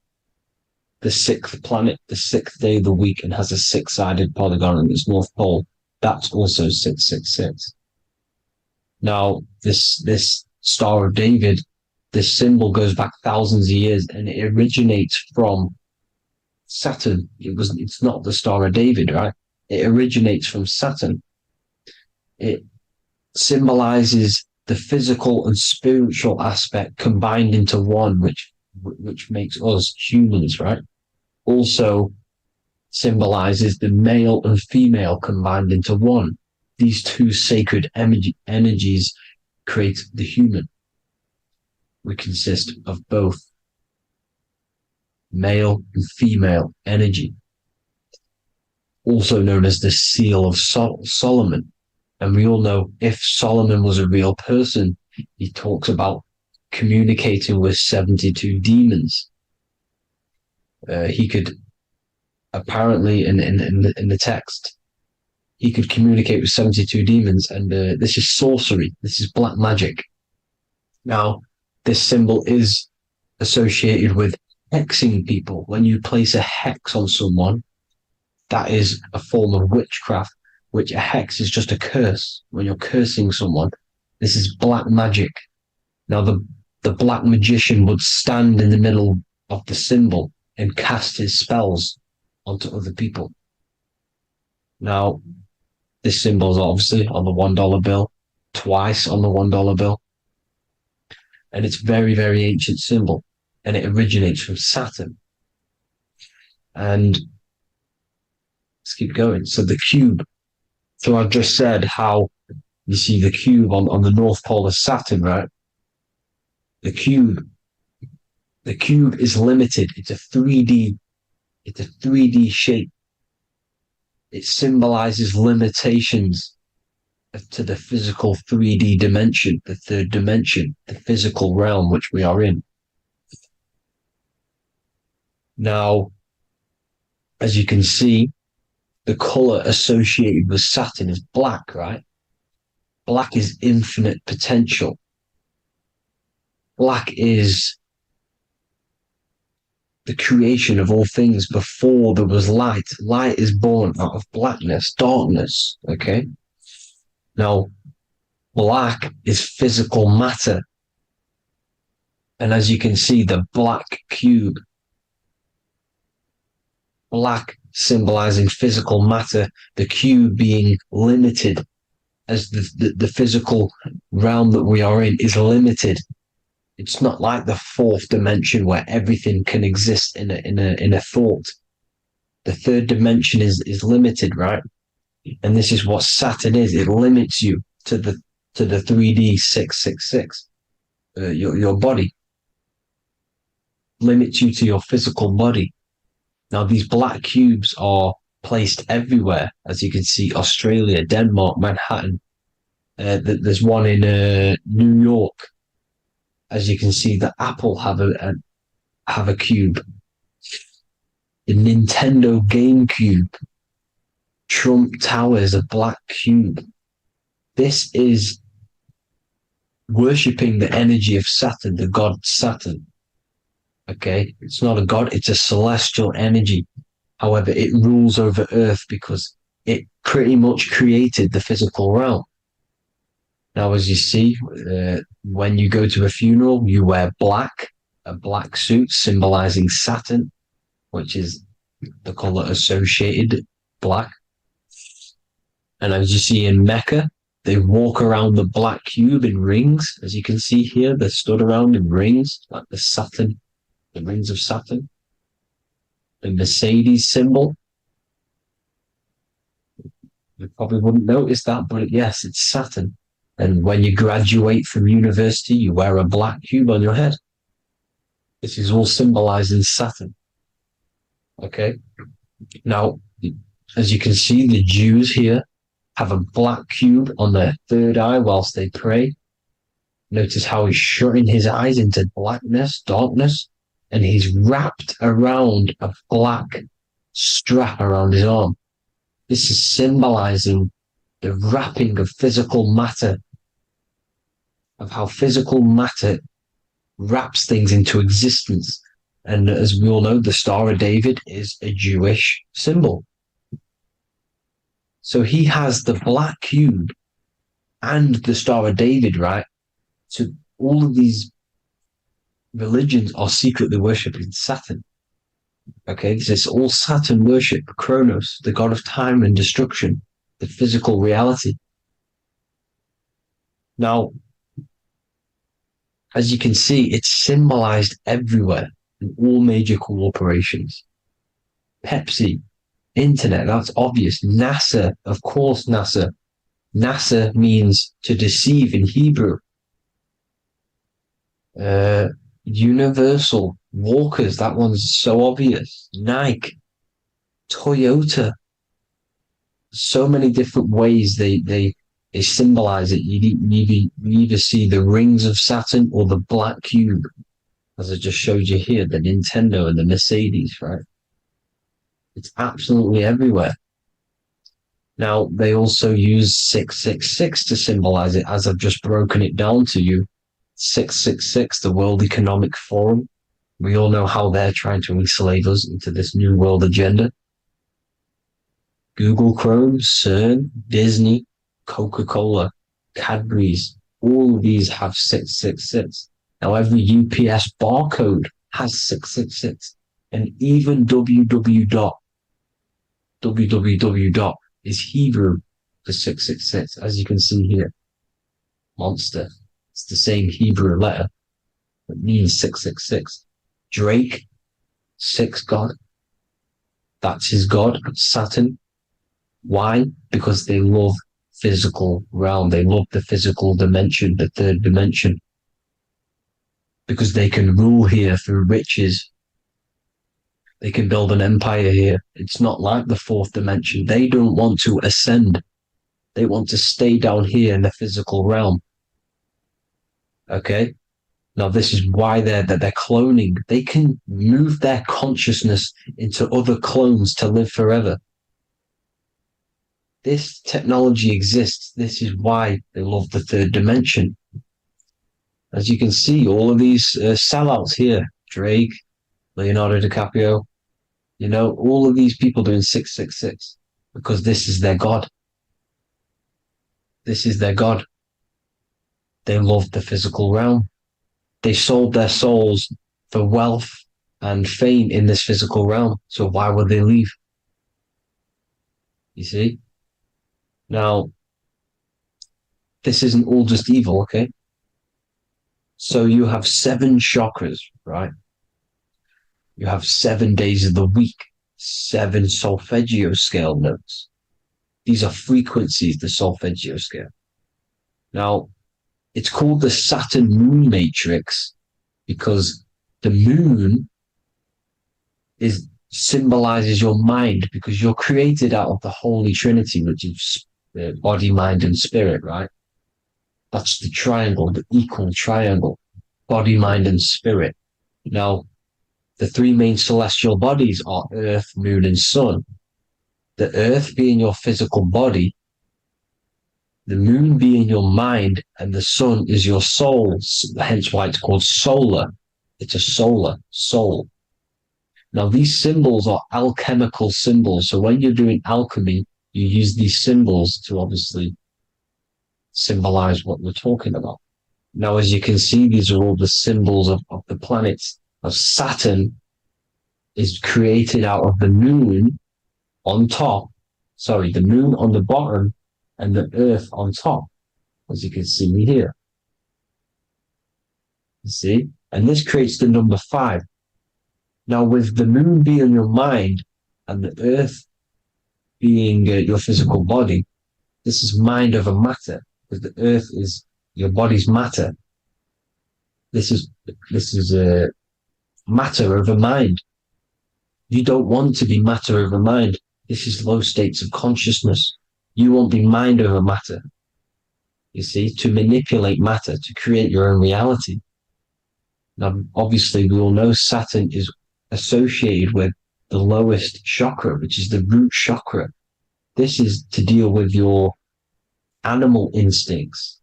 the sixth planet, the sixth day of the week, and has a six-sided polygon on its north pole. That's also 666. Now, this Star of David, this symbol goes back thousands of years, and it originates from Saturn. It's not the Star of David, right? It originates from Saturn. It symbolizes the physical and spiritual aspect combined into one, which makes us humans, right? Also symbolizes the male and female combined into one. These two sacred energies create the human. We consist of both male and female energy, also known as the Seal of Solomon. And we all know if Solomon was a real person, he talks about communicating with 72 demons. He could apparently, in the text, he could communicate with 72 demons, and this is sorcery. This is black magic. Now, this symbol is associated with hexing people. When you place a hex on someone, that is a form of witchcraft, which a hex is just a curse. When you're cursing someone, this is black magic. Now, the black magician would stand in the middle of the symbol and cast his spells onto other people. Now, this symbol is obviously on the $1 bill, twice on the $1 bill. And it's very, very ancient symbol. And it originates from Saturn. And let's keep going. So the cube. So I've just said how you see the cube on the North Pole of Saturn, right? The cube is limited. It's a 3D shape. It symbolizes limitations to the physical 3D dimension, the third dimension, the physical realm which we are in. Now, as you can see, the color associated with Saturn is black, right? Black is infinite potential. Black is the creation of all things before there was light. Light is born out of blackness, darkness, okay? Now, black is physical matter. And as you can see, the black cube, black symbolizing physical matter, the cube being limited, as the physical realm that we are in is limited. It's not like the fourth dimension where everything can exist in a thought. The third dimension is limited, right? And this is what Saturn is. It limits you to the 3D 666. Your body limits you to your physical body. Now, these black cubes are placed everywhere. As you can see, Australia, Denmark, Manhattan. There's one in New York. As you can see, the Apple have a cube. The Nintendo GameCube. Trump Tower is a black cube. This is worshipping the energy of Saturn, the god Saturn. Okay, it's not a god, it's a celestial energy. However, it rules over Earth because it pretty much created the physical realm. Now, as you see, when you go to a funeral, you wear black, a black suit symbolizing Saturn. which is the color associated black. And as you see in Mecca, they walk around the black cube in rings. As you can see here, they're stood around in rings, like the rings of Saturn. The Mercedes symbol. You probably wouldn't notice that, but yes, it's Saturn. And when you graduate from university, you wear a black cube on your head. This is all symbolizing Saturn. Okay. Now, as you can see, the Jews here have a black cube on their third eye whilst they pray. Notice how he's shutting his eyes into blackness, darkness, and he's wrapped around a black strap around his arm. This is symbolizing the wrapping of physical matter, of how physical matter wraps things into existence. And as we all know, the Star of David is a Jewish symbol. So he has the black cube and the Star of David, right? So all of these religions are secretly worshipping Saturn. Okay, this is all Saturn worship, Kronos, the god of time and destruction, the physical reality. Now, as you can see, it's symbolized everywhere in all major corporations. Pepsi, internet, that's obvious. NASA, of course, NASA. NASA means to deceive in Hebrew. Universal, Walkers, that one's so obvious. Nike, Toyota. So many different ways they symbolize it. You either see the rings of Saturn or the black cube, as I just showed you here, the Nintendo and the Mercedes, right? It's absolutely everywhere. Now, they also use 666 to symbolize it, as I've just broken it down to you. 666, the World Economic Forum. We all know how they're trying to enslave us into this new world agenda. Google Chrome, CERN, Disney, Coca-Cola, Cadbury's, all of these have 666. Now, every UPS barcode has 666. And even www. Is Hebrew for 666, as you can see here. Monster. It's the same Hebrew letter that means 666. Drake, 6 God. That's his God, Saturn. Why? Because they love physical realm. They love the physical dimension, the third dimension. Because they can rule here through riches. They can build an empire here. It's not like the fourth dimension. They don't want to ascend. They want to stay down here in the physical realm. Okay? Now, this is why they're cloning. They can move their consciousness into other clones to live forever. This technology exists. This is why they love the third dimension. As you can see, all of these sellouts here, Drake, Leonardo DiCaprio, you know, all of these people doing 666 because this is their God. This is their God. They love the physical realm. They sold their souls for wealth and fame in this physical realm. So why would they leave? You see? Now, this isn't all just evil, okay? So you have 7 chakras, right? You have 7 days of the week, 7 solfeggio scale notes. These are frequencies, the solfeggio scale. Now, it's called the Saturn Moon Matrix because the moon symbolizes your mind because you're created out of the Holy Trinity, which is body, mind, and spirit, right? That's the triangle, the equal triangle, body, mind, and spirit. Now, the 3 main celestial bodies are Earth, Moon, and Sun. The Earth being your physical body, the Moon being your mind, and the Sun is your soul, hence why it's called solar. It's a solar soul. Now, these symbols are alchemical symbols. So when you're doing alchemy, you use these symbols to obviously symbolize what we're talking about. Now, as you can see, these are all the symbols of the planets. Of Saturn is created out of the moon on top, the moon on the bottom and the earth on top, as you can see here. You see? And this creates the number 5. Now, with the moon being your mind and the earth being your physical body, this is mind over matter, because the earth is your body's matter. This is matter over mind. You don't want to be matter over mind. This is low states of consciousness. You won't be mind over matter. You see, to manipulate matter, to create your own reality. Now, obviously, we all know Saturn is associated with the lowest chakra, which is the root chakra. This is to deal with your animal instincts.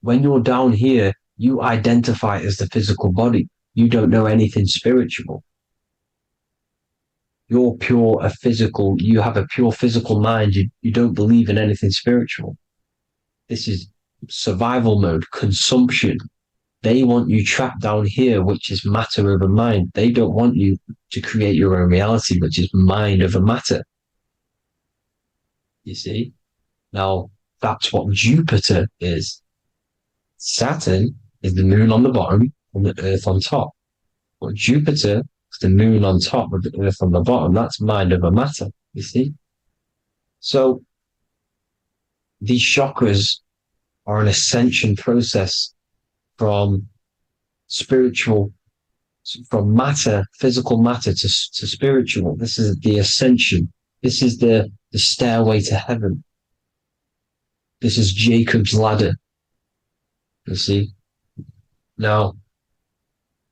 When you're down here, you identify as the physical body. You don't know anything spiritual. You're you have a pure physical mind. You don't believe in anything spiritual. This is survival mode, consumption. They want you trapped down here, which is matter over mind. They don't want you to create your own reality, which is mind over matter. You see? Now, that's what Jupiter is. Saturn is the moon on the bottom and the earth on top. But Jupiter is the moon on top with the earth on the bottom. That's mind over matter, you see? So, these chakras are an ascension process from matter, physical matter to spiritual. This is the ascension. This is the stairway to heaven. This is Jacob's ladder. You see? Now,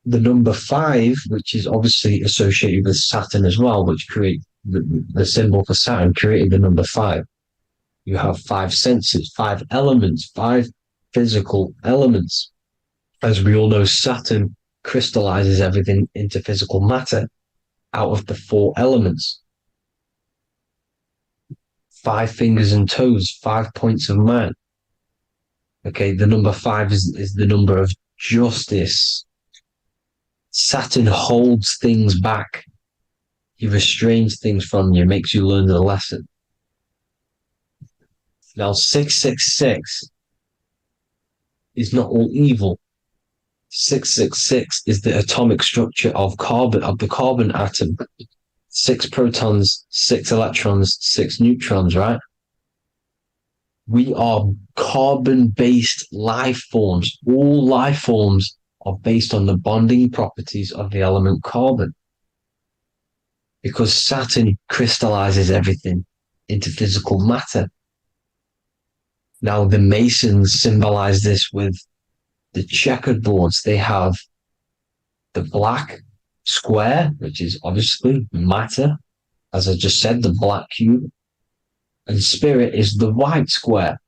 the number 5, which is obviously associated with Saturn as well, which create the symbol for Saturn, created the number 5. You have 5 senses, 5 elements, 5 physical elements. As we all know, Saturn crystallizes everything into physical matter out of the 4 elements. 5 fingers and toes, 5 points of man. Okay, the number 5 is the number of justice. Saturn holds things back. He restrains things from you, makes you learn the lesson. Now, 666 is not all evil. 666 is the atomic structure of the carbon atom. 6 protons, 6 electrons, 6 neutrons, right? We are carbon-based life forms. All life forms are based on the bonding properties of the element carbon. Because Saturn crystallizes everything into physical matter. Now, the Masons symbolize this with the checkered boards. They have the black square, which is obviously matter. As I just said, the black cube. And spirit is the white square.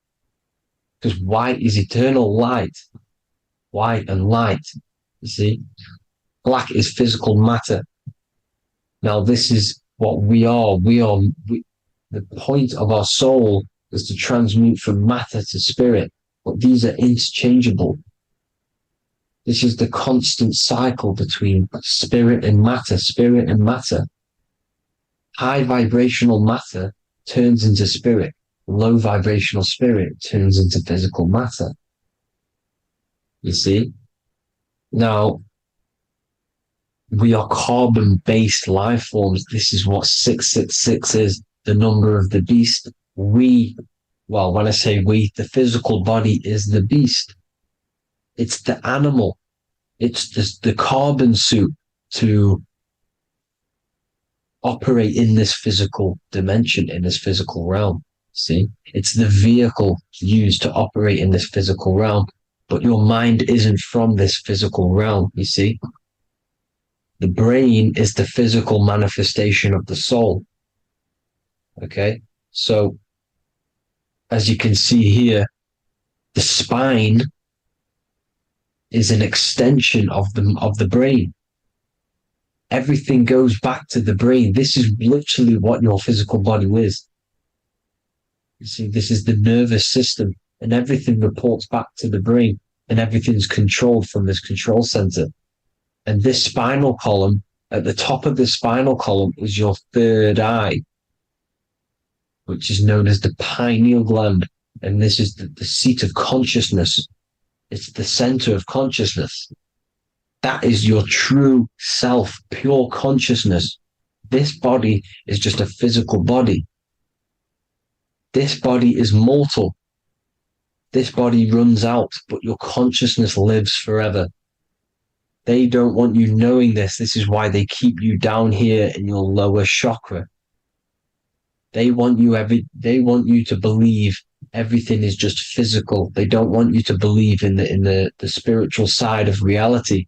Because white is eternal light. White and light. You see? Black is physical matter. Now, this is what we are. The point of our soul is to transmute from matter to spirit. But these are interchangeable. This is the constant cycle between spirit and matter, spirit and matter. High vibrational matter turns into spirit. Low vibrational spirit turns into physical matter. You see? Now, we are carbon-based life forms. This is what 666 is, the number of the beast. When I say we, the physical body is the beast. It's the animal. It's the carbon suit to operate in this physical dimension, in this physical realm. See? It's the vehicle used to operate in this physical realm. But your mind isn't from this physical realm, you see? The brain is the physical manifestation of the soul. Okay? So, as you can see here, the spine is an extension of the brain. Everything goes back to the brain. This is literally what your physical body is. You see, this is the nervous system, and everything reports back to the brain, and everything's controlled from this control center. And this spinal column, at the top of the spinal column is your third eye, which is known as the pineal gland. And this is the seat of consciousness. It's the center of consciousness. That is your true self, pure consciousness. This body is just a physical body. This body is mortal. This body runs out, but your consciousness lives forever. They don't want you knowing this. This is why they keep you down here in your lower chakra. They want you to believe everything is just physical. They don't want you to believe in the spiritual side of reality.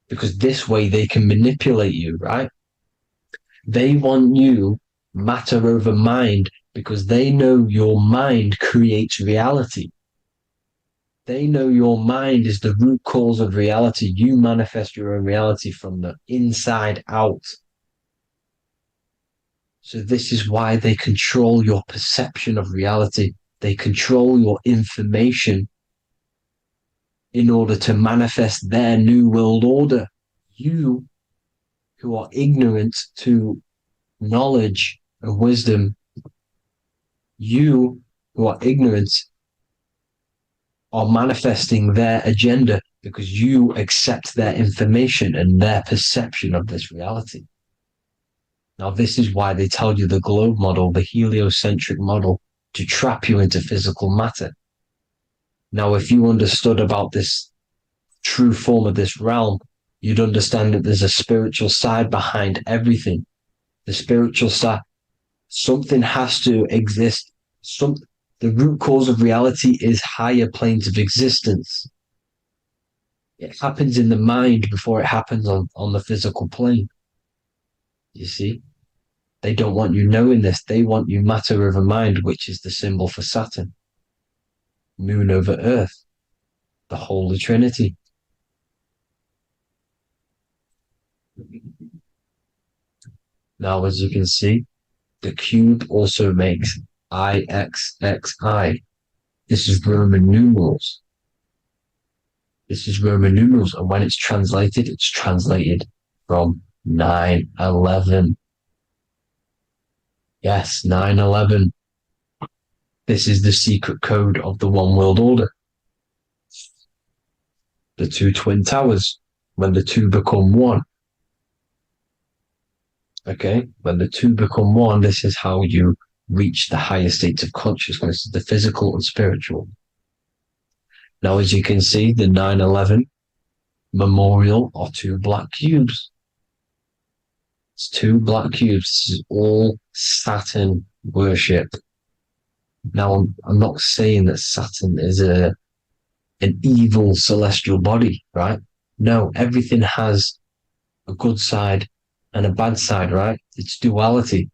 Because this way they can manipulate you, right? They want you matter over mind because they know your mind creates reality. They know your mind is the root cause of reality. You manifest your own reality from the inside out. So this is why they control your perception of reality. They control your information in order to manifest their new world order. You, who are ignorant to knowledge and wisdom, you who are ignorant are manifesting their agenda because you accept their information and their perception of this reality. Now, this is why they tell you the globe model, the heliocentric model, to trap you into physical matter. Now, if you understood about this true form of this realm, you'd understand that there's a spiritual side behind everything. The spiritual side, something has to exist. The root cause of reality is higher planes of existence. It happens in the mind before it happens on the physical plane. You see? They don't want you knowing this. They want you matter over mind, which is the symbol for Saturn. Moon over Earth. The Holy Trinity. Now, as you can see, the cube also makes IXXI. This is Roman numerals. This is Roman numerals, and when it's translated from 9/11. Yes, 9/11. This is the secret code of the One World Order. The two twin towers, when the two become one. Okay, when the two become one, this is how you reach the higher states of consciousness, the physical and spiritual. Now, as you can see, the 9/11 memorial are two black cubes. It's two black cubes. This is all Saturn worship. Now, I'm not saying that Saturn is an evil celestial body, right? No, everything has a good side and a bad side, right? It's duality.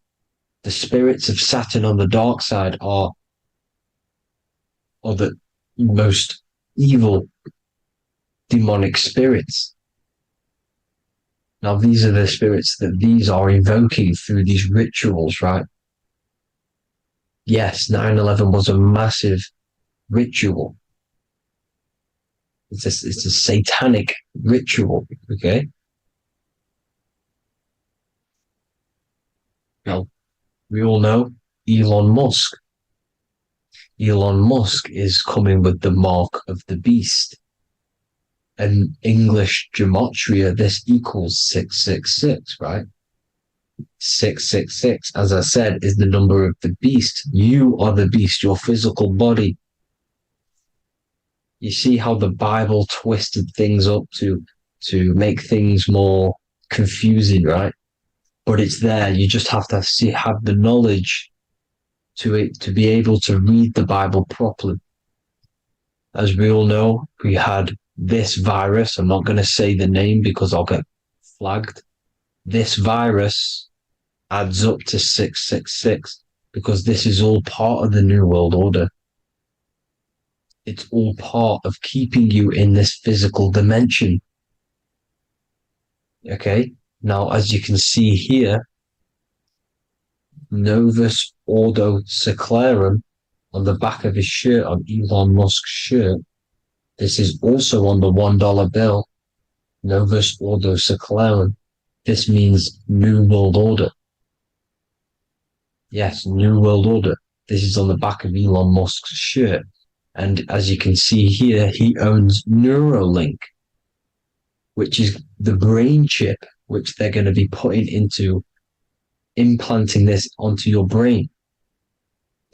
The spirits of Saturn on the dark side are the most evil demonic spirits. Now, these are the spirits that these are invoking through these rituals, right? Yes, 9/11 was a massive ritual. It's a satanic ritual, okay? Now, we all know Elon Musk. Elon Musk is coming with the mark of the beast. And English gematria, this equals 666, right? 666, as I said, is the number of the beast. You are the beast, your physical body. You see how the Bible twisted things up to make things more confusing, right? But it's there. You just have to have the knowledge to be able to read the Bible properly. As we all know, we had this virus. I'm not going to say the name because I'll get flagged. This virus adds up to 666 because this is all part of the New World Order. It's all part of keeping you in this physical dimension. Okay? Now, as you can see here, Novus Ordo Secularum on the back of his shirt, on Elon Musk's shirt, this is also on the $1 bill. Novus Ordo Seclorum. This means New World Order. Yes, New World Order. This is on the back of Elon Musk's shirt. And as you can see here, he owns Neuralink, which is the brain chip which they're going to be putting into implanting this onto your brain.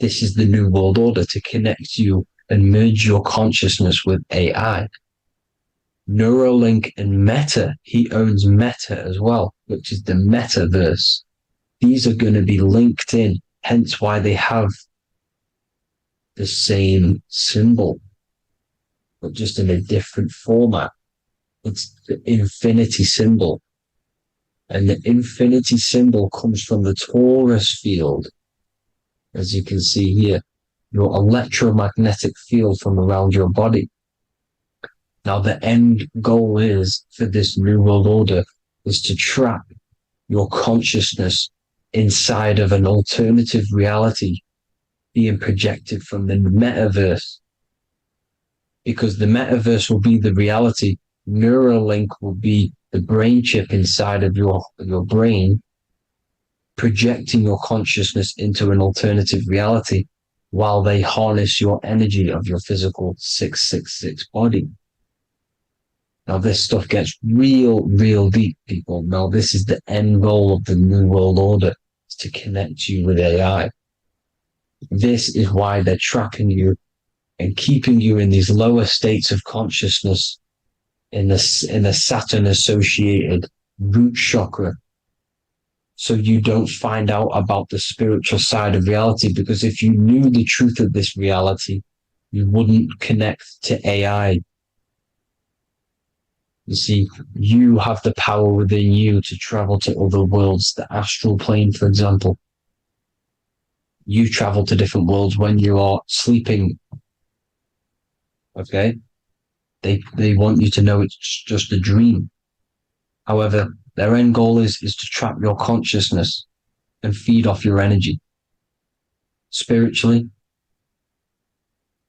This is the New World Order to connect you and merge your consciousness with AI. Neuralink and Meta, he owns Meta as well, which is the metaverse. These are going to be linked in, hence why they have the same symbol, but just in a different format. It's the infinity symbol. And the infinity symbol comes from the torus field, as you can see here, your electromagnetic field from around your body. Now, the end goal is for this New World Order is to trap your consciousness inside of an alternative reality being projected from the metaverse. Because the metaverse will be the reality, Neuralink will be the brain chip inside of your brain, projecting your consciousness into an alternative reality while they harness your energy of your physical 666 body. Now, this stuff gets real deep, people. Now, this is the end goal of the New World Order, is to connect you with AI. This is why they're trapping you and keeping you in these lower states of consciousness in the Saturn-associated root chakra, so you don't find out about the spiritual side of reality. Because if you knew the truth of this reality, you wouldn't connect to AI. You see, you have the power within you to travel to other worlds, the astral plane, for example. You travel to different worlds when you are sleeping. Okay? They want you to know it's just a dream. However, their end goal is to trap your consciousness and feed off your energy, spiritually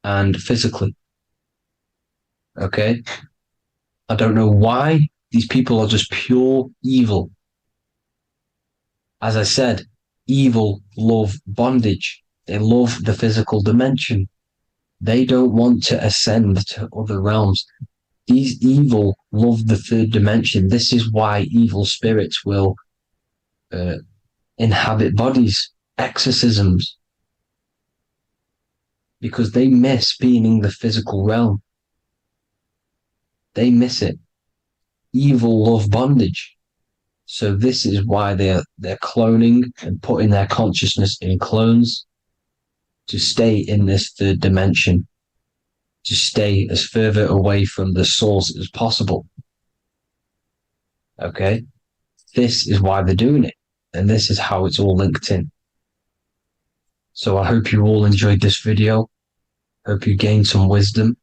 and physically. Okay? I don't know why these people are just pure evil. As I said, evil love bondage. They love the physical dimension. They don't want to ascend to other realms. These evil love the third dimension. This is why evil spirits will inhabit bodies, exorcisms, because they miss being in the physical realm. They miss it. Evil love bondage. So this is why they're cloning and putting their consciousness in clones to stay in this third dimension, to stay as further away from the source as possible. Okay? This is why they're doing it. And this is how it's all linked in. So I hope you all enjoyed this video. Hope you gained some wisdom.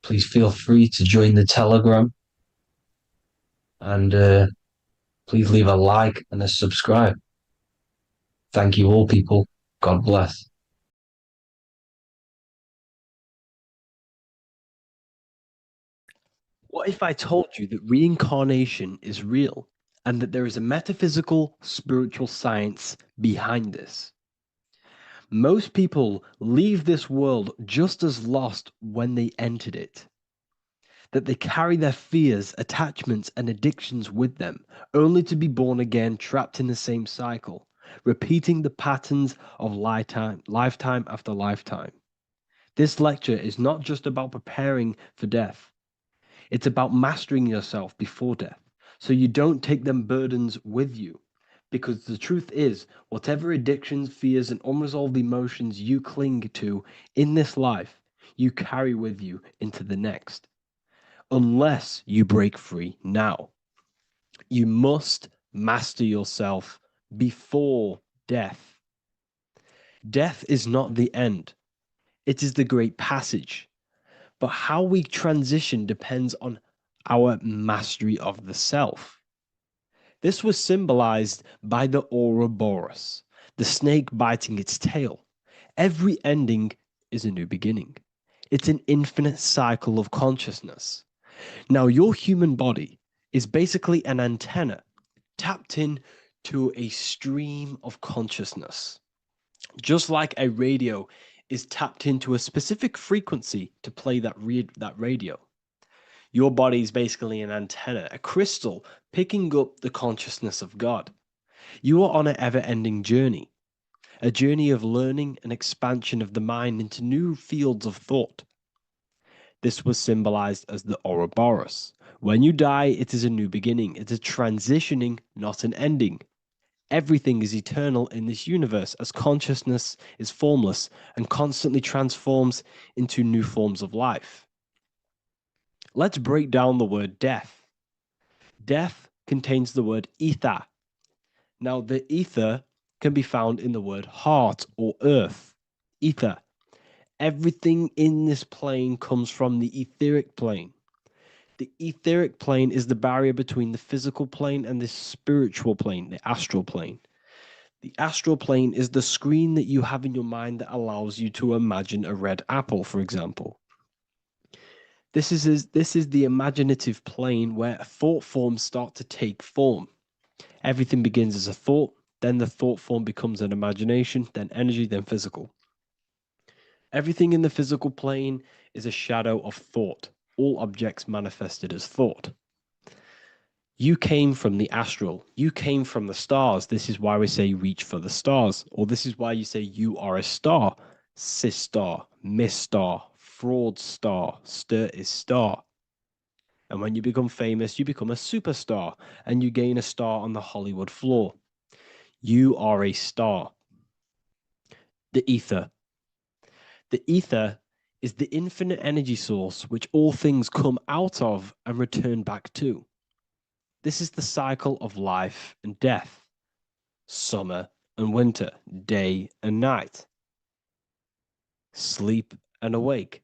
Please feel free to join the Telegram. And please leave a like and a subscribe. Thank you all, people. God bless. What if I told you that reincarnation is real and that there is a metaphysical, spiritual science behind this? Most people leave this world just as lost when they entered it. That they carry their fears, attachments, and addictions with them, only to be born again, trapped in the same cycle, repeating the patterns of lifetime after lifetime. This lecture is not just about preparing for death. It's about mastering yourself before death, so you don't take them burdens with you. Because the truth is, whatever addictions, fears, and unresolved emotions you cling to in this life, you carry with you into the next. Unless you break free now. You must master yourself before death. Death is not the end. It is the great passage. But how we transition depends on our mastery of the self. This was symbolized by the Ouroboros, the snake biting its tail. Every ending is a new beginning. It's an infinite cycle of consciousness. Now, your human body is basically an antenna tapped in to a stream of consciousness. Just like a radio is tapped into a specific frequency to play that radio. Your body is basically an antenna, a crystal picking up the consciousness of God. You are on an ever-ending journey, a journey of learning and expansion of the mind into new fields of thought. This was symbolized as the Ouroboros. When you die, it is a new beginning. It's a transitioning, not an ending. Everything is eternal in this universe as consciousness is formless and constantly transforms into new forms of life. Let's break down the word death. Death contains the word ether. Now, the ether can be found in the word heart or earth. Ether. Everything in this plane comes from the etheric plane. The etheric plane is the barrier between the physical plane and the spiritual plane, the astral plane. The astral plane is the screen that you have in your mind that allows you to imagine a red apple, for example. This is the imaginative plane where thought forms start to take form. Everything begins as a thought, then the thought form becomes an imagination, then energy, then physical. Everything in the physical plane is a shadow of thought. All objects manifested as thought. You came from the astral. You came from the stars. This is why we say reach for the stars. Or this is why you say you are a star. Cis star, miss star, fraud star, stir is star. And when you become famous, you become a superstar and you gain a star on the Hollywood floor. You are a star. The ether. The ether is the infinite energy source which all things come out of and return back to. This is the cycle of life and death, summer and winter, day and night, sleep and awake.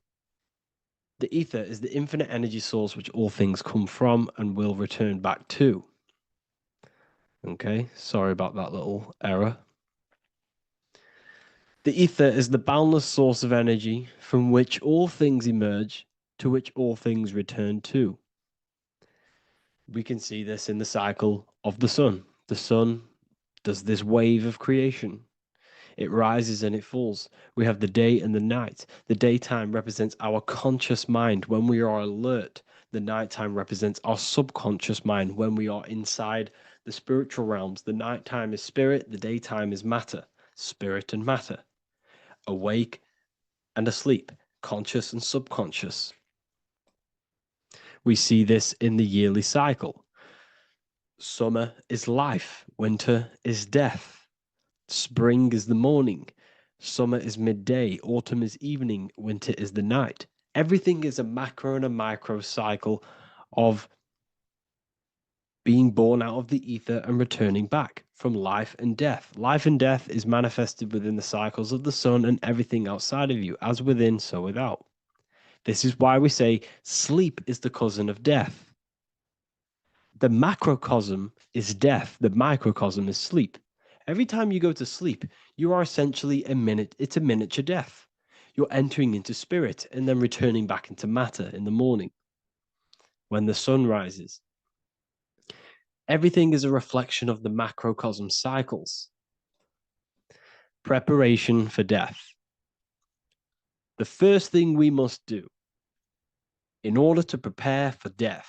The ether is the infinite energy source which all things come from and will return back to. Okay, sorry about that little error. The ether is the boundless source of energy from which all things emerge, to which all things return to. We can see this in the cycle of the sun. The sun does this wave of creation. It rises and it falls. We have the day and the night. The daytime represents our conscious mind when we are alert. The nighttime represents our subconscious mind when we are inside the spiritual realms. The nighttime is spirit, the daytime is matter, spirit and matter. Awake and asleep, conscious and subconscious. We see this in the yearly cycle. Summer is life, winter is death. Spring is the morning, summer is midday, autumn is evening, winter is the night. Everything is a macro and a micro cycle of being born out of the ether and returning back from life and death. Life and death is manifested within the cycles of the sun and everything outside of you, as within, so without. This is why we say sleep is the cousin of death. The macrocosm is death, the microcosm is sleep. Every time you go to sleep, you are essentially it's a miniature death. You're entering into spirit and then returning back into matter in the morning when the sun rises. Everything is a reflection of the macrocosm cycles. Preparation for death. The first thing we must do in order to prepare for death,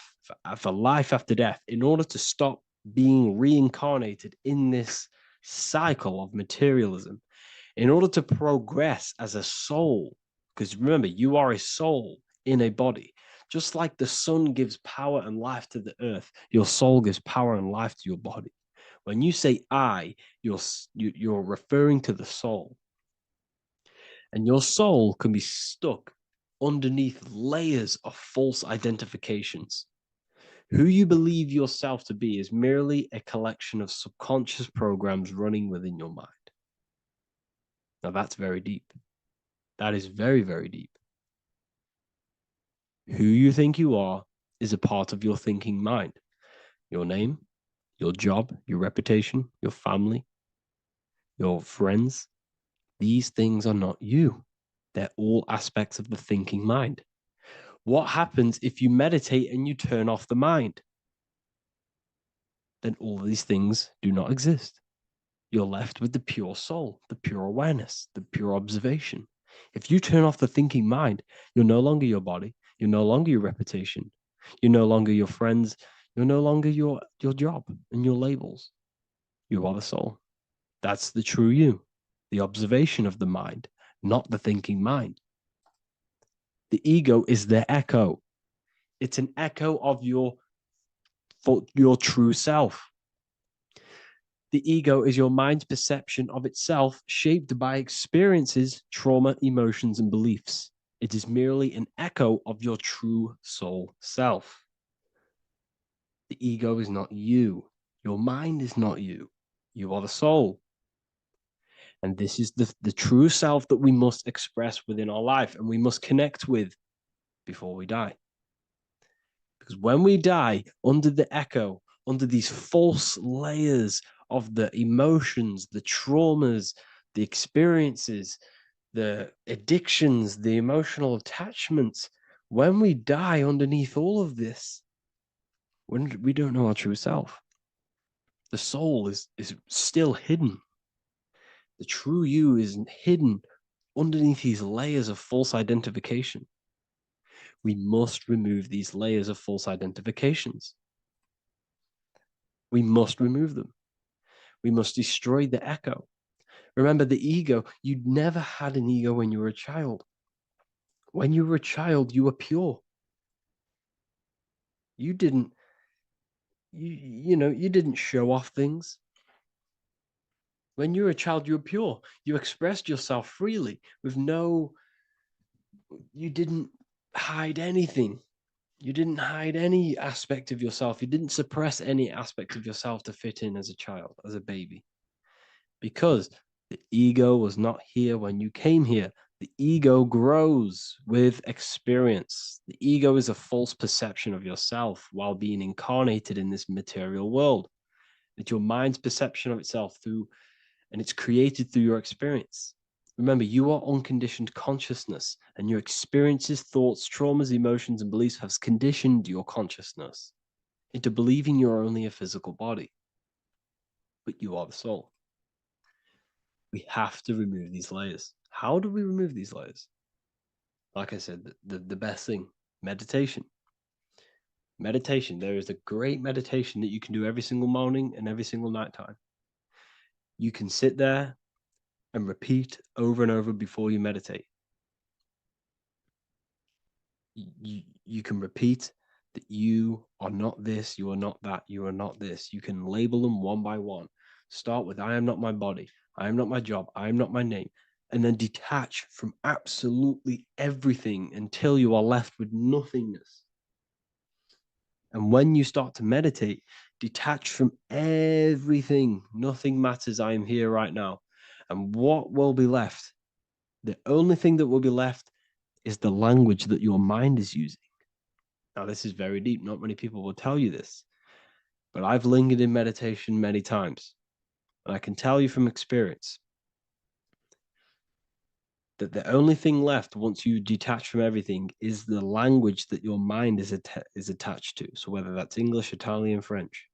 for life after death, in order to stop being reincarnated in this cycle of materialism, in order to progress as a soul, because remember, you are a soul in a body. Just like the sun gives power and life to the earth, your soul gives power and life to your body. When you say I, you're referring to the soul. And your soul can be stuck underneath layers of false identifications. Who you believe yourself to be is merely a collection of subconscious programs running within your mind. Now that's very deep. That is very, very deep. Who you think you are is a part of your thinking mind. Your name, your job, your reputation, your family, your friends. These things are not you. They're all aspects of the thinking mind. What happens if you meditate and you turn off the mind? Then all these things do not exist. You're left with the pure soul, the pure awareness, the pure observation. If you turn off the thinking mind, you're no longer your body, you're no longer your reputation, you're no longer your friends, you're no longer your job and your labels. You are the soul. That's the true you, the observation of the mind, not the thinking mind. The ego is the echo. It's an echo of your true self. The ego is your mind's perception of itself, shaped by experiences, trauma, emotions, and beliefs. It is merely an echo of your true soul self. The ego is not you. Your mind is not you. You are the soul. And this is the true self that we must express within our life and we must connect with before we die. Because when we die under the echo, under these false layers of the emotions, the traumas, the experiences, the addictions, the emotional attachments, when we die underneath all of this, when we don't know our true self, the soul is still hidden. The true you is hidden underneath these layers of false identification. We must remove these layers of false identifications. We must remove them. We must destroy the echo. Remember, the ego, you never had an ego when you were a child. When you were a child, you were pure. You didn't, you didn't show off things. When you were a child, you were pure. You expressed yourself freely with you didn't hide anything. You didn't hide any aspect of yourself. You didn't suppress any aspect of yourself to fit in as a child, as a baby. Because the ego was not here when you came here. The ego grows with experience. The ego is a false perception of yourself while being incarnated in this material world. It's your mind's perception of itself and it's created through your experience. Remember, you are unconditioned consciousness, and your experiences, thoughts, traumas, emotions, and beliefs have conditioned your consciousness into believing you're only a physical body, but you are the soul. We have to remove these layers. How do we remove these layers? Like I said, the best thing, meditation. Meditation. There is a great meditation that you can do every single morning and every single night time. You can sit there and repeat over and over before you meditate. You can repeat that you are not this, you are not that, you are not this. You can label them one by one. Start with, I am not my body, I am not my job, I am not my name, and then detach from absolutely everything until you are left with nothingness. And when you start to meditate, detach from everything. Nothing matters. I am here right now. And what will be left? The only thing that will be left is the language that your mind is using. Now, this is very deep. Not many people will tell you this, but I've lingered in meditation many times. And I can tell you from experience that the only thing left once you detach from everything is the language that your mind is attached to. So whether that's English, Italian, French.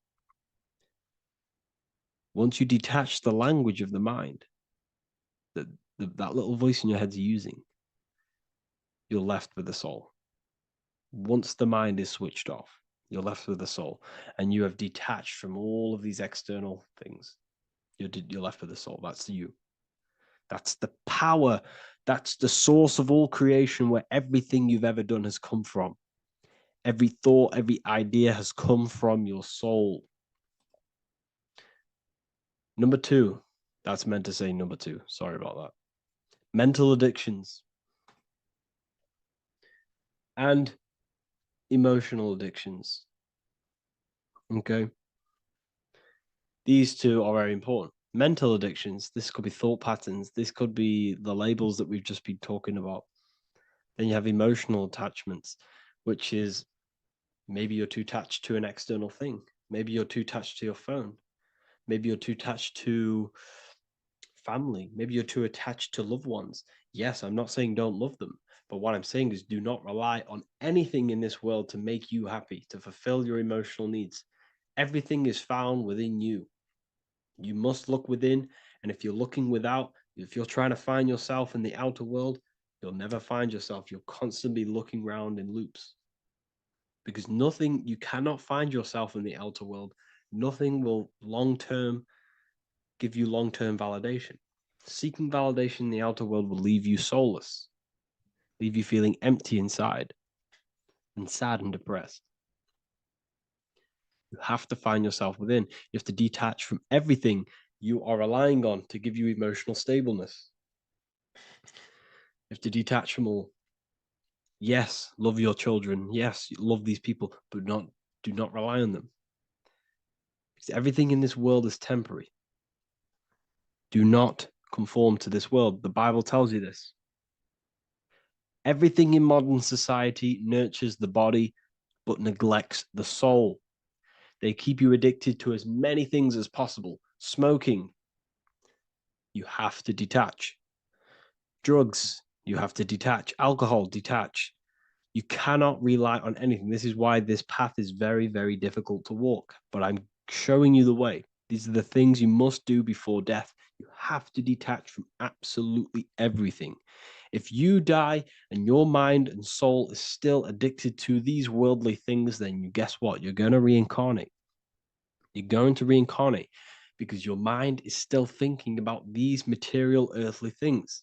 Once you detach the language of the mind that that little voice in your head's using, you're left with the soul. Once the mind is switched off, you're left with the soul, and you have detached from all of these external things. You're left with the soul. That's you. That's the power. That's the source of all creation, where everything you've ever done has come from. Every thought, every idea has come from your soul. Number two, that's meant to say number two. Sorry about that. Mental addictions and emotional addictions. Okay. These two are very important. Mental addictions, this could be thought patterns. This could be the labels that we've just been talking about. Then you have emotional attachments, which is maybe you're too attached to an external thing. Maybe you're too attached to your phone. Maybe you're too attached to family. Maybe you're too attached to loved ones. Yes, I'm not saying don't love them, But what I'm saying is, do not rely on anything in this world to make you happy, to fulfill your emotional needs. Everything is found within you. You must look within. And if you're looking without, if you're trying to find yourself in the outer world, you'll never find yourself. You'll constantly be looking around in loops. Because nothing, you cannot find yourself in the outer world. Nothing will give you long-term validation. Seeking validation in the outer world will leave you soulless, leave you feeling empty inside and sad and depressed. You have to find yourself within. You have to detach from everything you are relying on to give you emotional stableness. You have to detach from all. Yes, love your children. Yes, love these people, but do not rely on them. Because everything in this world is temporary. Do not conform to this world. The Bible tells you this. Everything in modern society nurtures the body, but neglects the soul. They keep you addicted to as many things as possible. Smoking, you have to detach. Drugs, you have to detach. Alcohol, detach. You cannot rely on anything. This is why this path is very, very difficult to walk. But I'm showing you the way. These are the things you must do before death. You have to detach from absolutely everything. If you die and your mind and soul is still addicted to these worldly things, then guess what? You're going to reincarnate. You're going to reincarnate because your mind is still thinking about these material earthly things.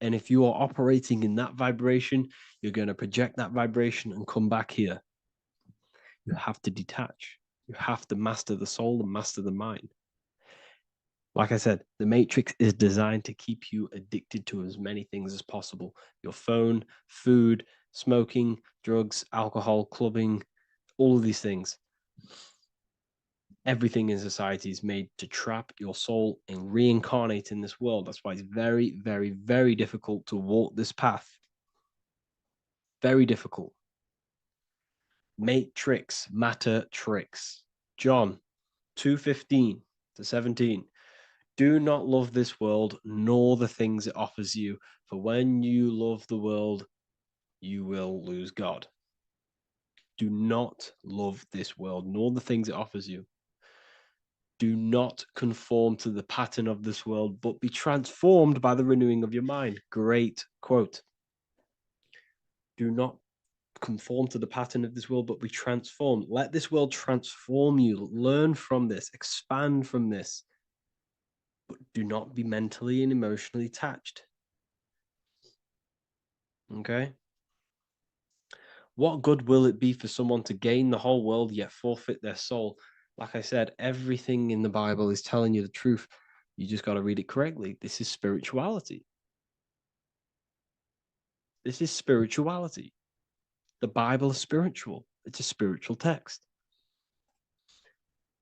And if you are operating in that vibration, you're going to project that vibration and come back here. You have to detach. You have to master the soul and master the mind. Like I said, the matrix is designed to keep you addicted to as many things as possible. Your phone, food, smoking, drugs, alcohol, clubbing, all of these things. Everything in society is made to trap your soul and reincarnate in this world. That's why it's very, very, very difficult to walk this path. Very difficult. Matrix, matter tricks. John 2:15 to 17. Do not love this world, nor the things it offers you. For when you love the world, you will lose God. Do not love this world, nor the things it offers you. Do not conform to the pattern of this world, but be transformed by the renewing of your mind. Great quote. Do not conform to the pattern of this world, but be transformed. Let this world transform you. Learn from this, expand from this, but do not be mentally and emotionally attached. Okay? What good will it be for someone to gain the whole world yet forfeit their soul? Like I said, everything in the Bible is telling you the truth. You just got to read it correctly. This is spirituality. This is spirituality. The Bible is spiritual. It's a spiritual text.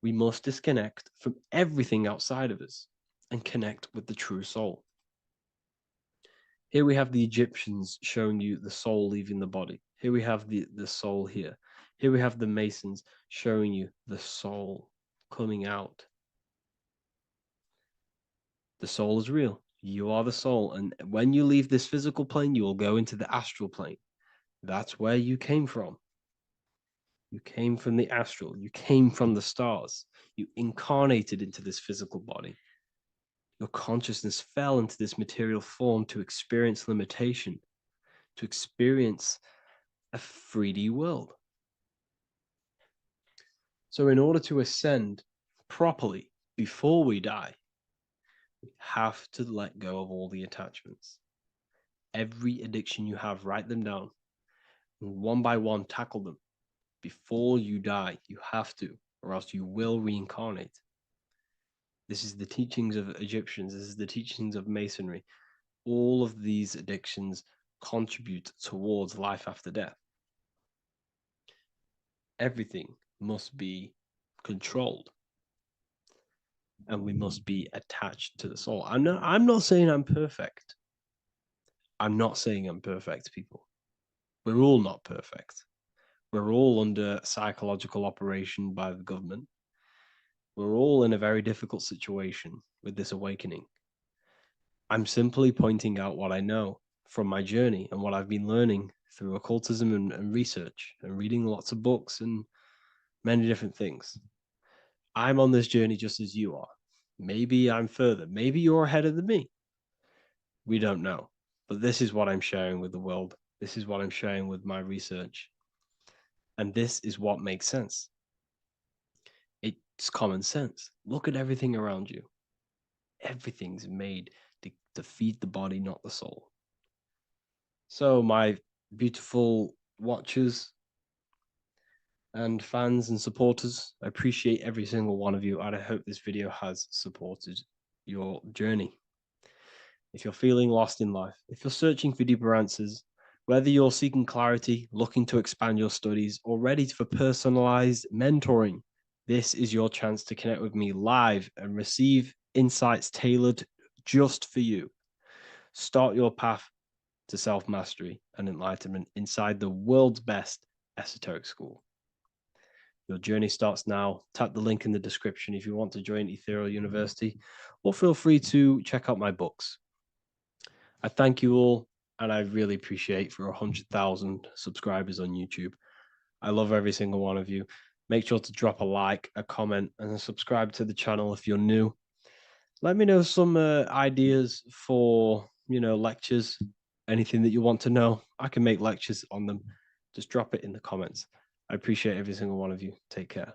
We must disconnect from everything outside of us and connect with the true soul. Here we have the Egyptians showing you the soul leaving the body. Here we have the soul here. Here we have the Masons showing you the soul coming out. The soul is real. You are the soul. And when you leave this physical plane, you will go into the astral plane. That's where you came from. You came from the astral. You came from the stars. You incarnated into this physical body. Your consciousness fell into this material form to experience limitation, to experience a 3D world. So in order to ascend properly before we die, we have to let go of all the attachments. Every addiction you have, write them down. And one by one, tackle them. Before you die, you have to, or else you will reincarnate. This is the teachings of Egyptians. This is the teachings of Masonry. All of these addictions contribute towards life after death. Everything must be controlled. And we must be attached to the soul. I'm not saying I'm perfect. I'm not saying I'm perfect, people. We're all not perfect. We're all under psychological operation by the government. We're all in a very difficult situation with this awakening. I'm simply pointing out what I know from my journey and what I've been learning through occultism and research and reading lots of books and many different things. I'm on this journey just as you are. Maybe I'm further. Maybe you're ahead of me. We don't know. But this is what I'm sharing with the world. This is what I'm sharing with my research. And this is what makes sense. It's common sense. Look at everything around you. Everything's made to feed the body, not the soul. So, my beautiful watchers and fans and supporters, I appreciate every single one of you, and I hope this video has supported your journey. If you're feeling lost in life, if you're searching for deeper answers, whether you're seeking clarity, looking to expand your studies, or ready for personalized mentoring, this is your chance to connect with me live and receive insights tailored just for you. Start your path to self-mastery and enlightenment inside the world's best esoteric school. Your journey starts now. Tap the link in the description if you want to join Ethereal University, or feel free to check out my books. I thank you all, and I really appreciate for 100,000 subscribers on YouTube. I love every single one of you. Make sure to drop a like, a comment, and subscribe to the channel if you're new. Let me know some ideas for, lectures, anything that you want to know. I can make lectures on them. Just drop it in the comments. I appreciate every single one of you. Take care.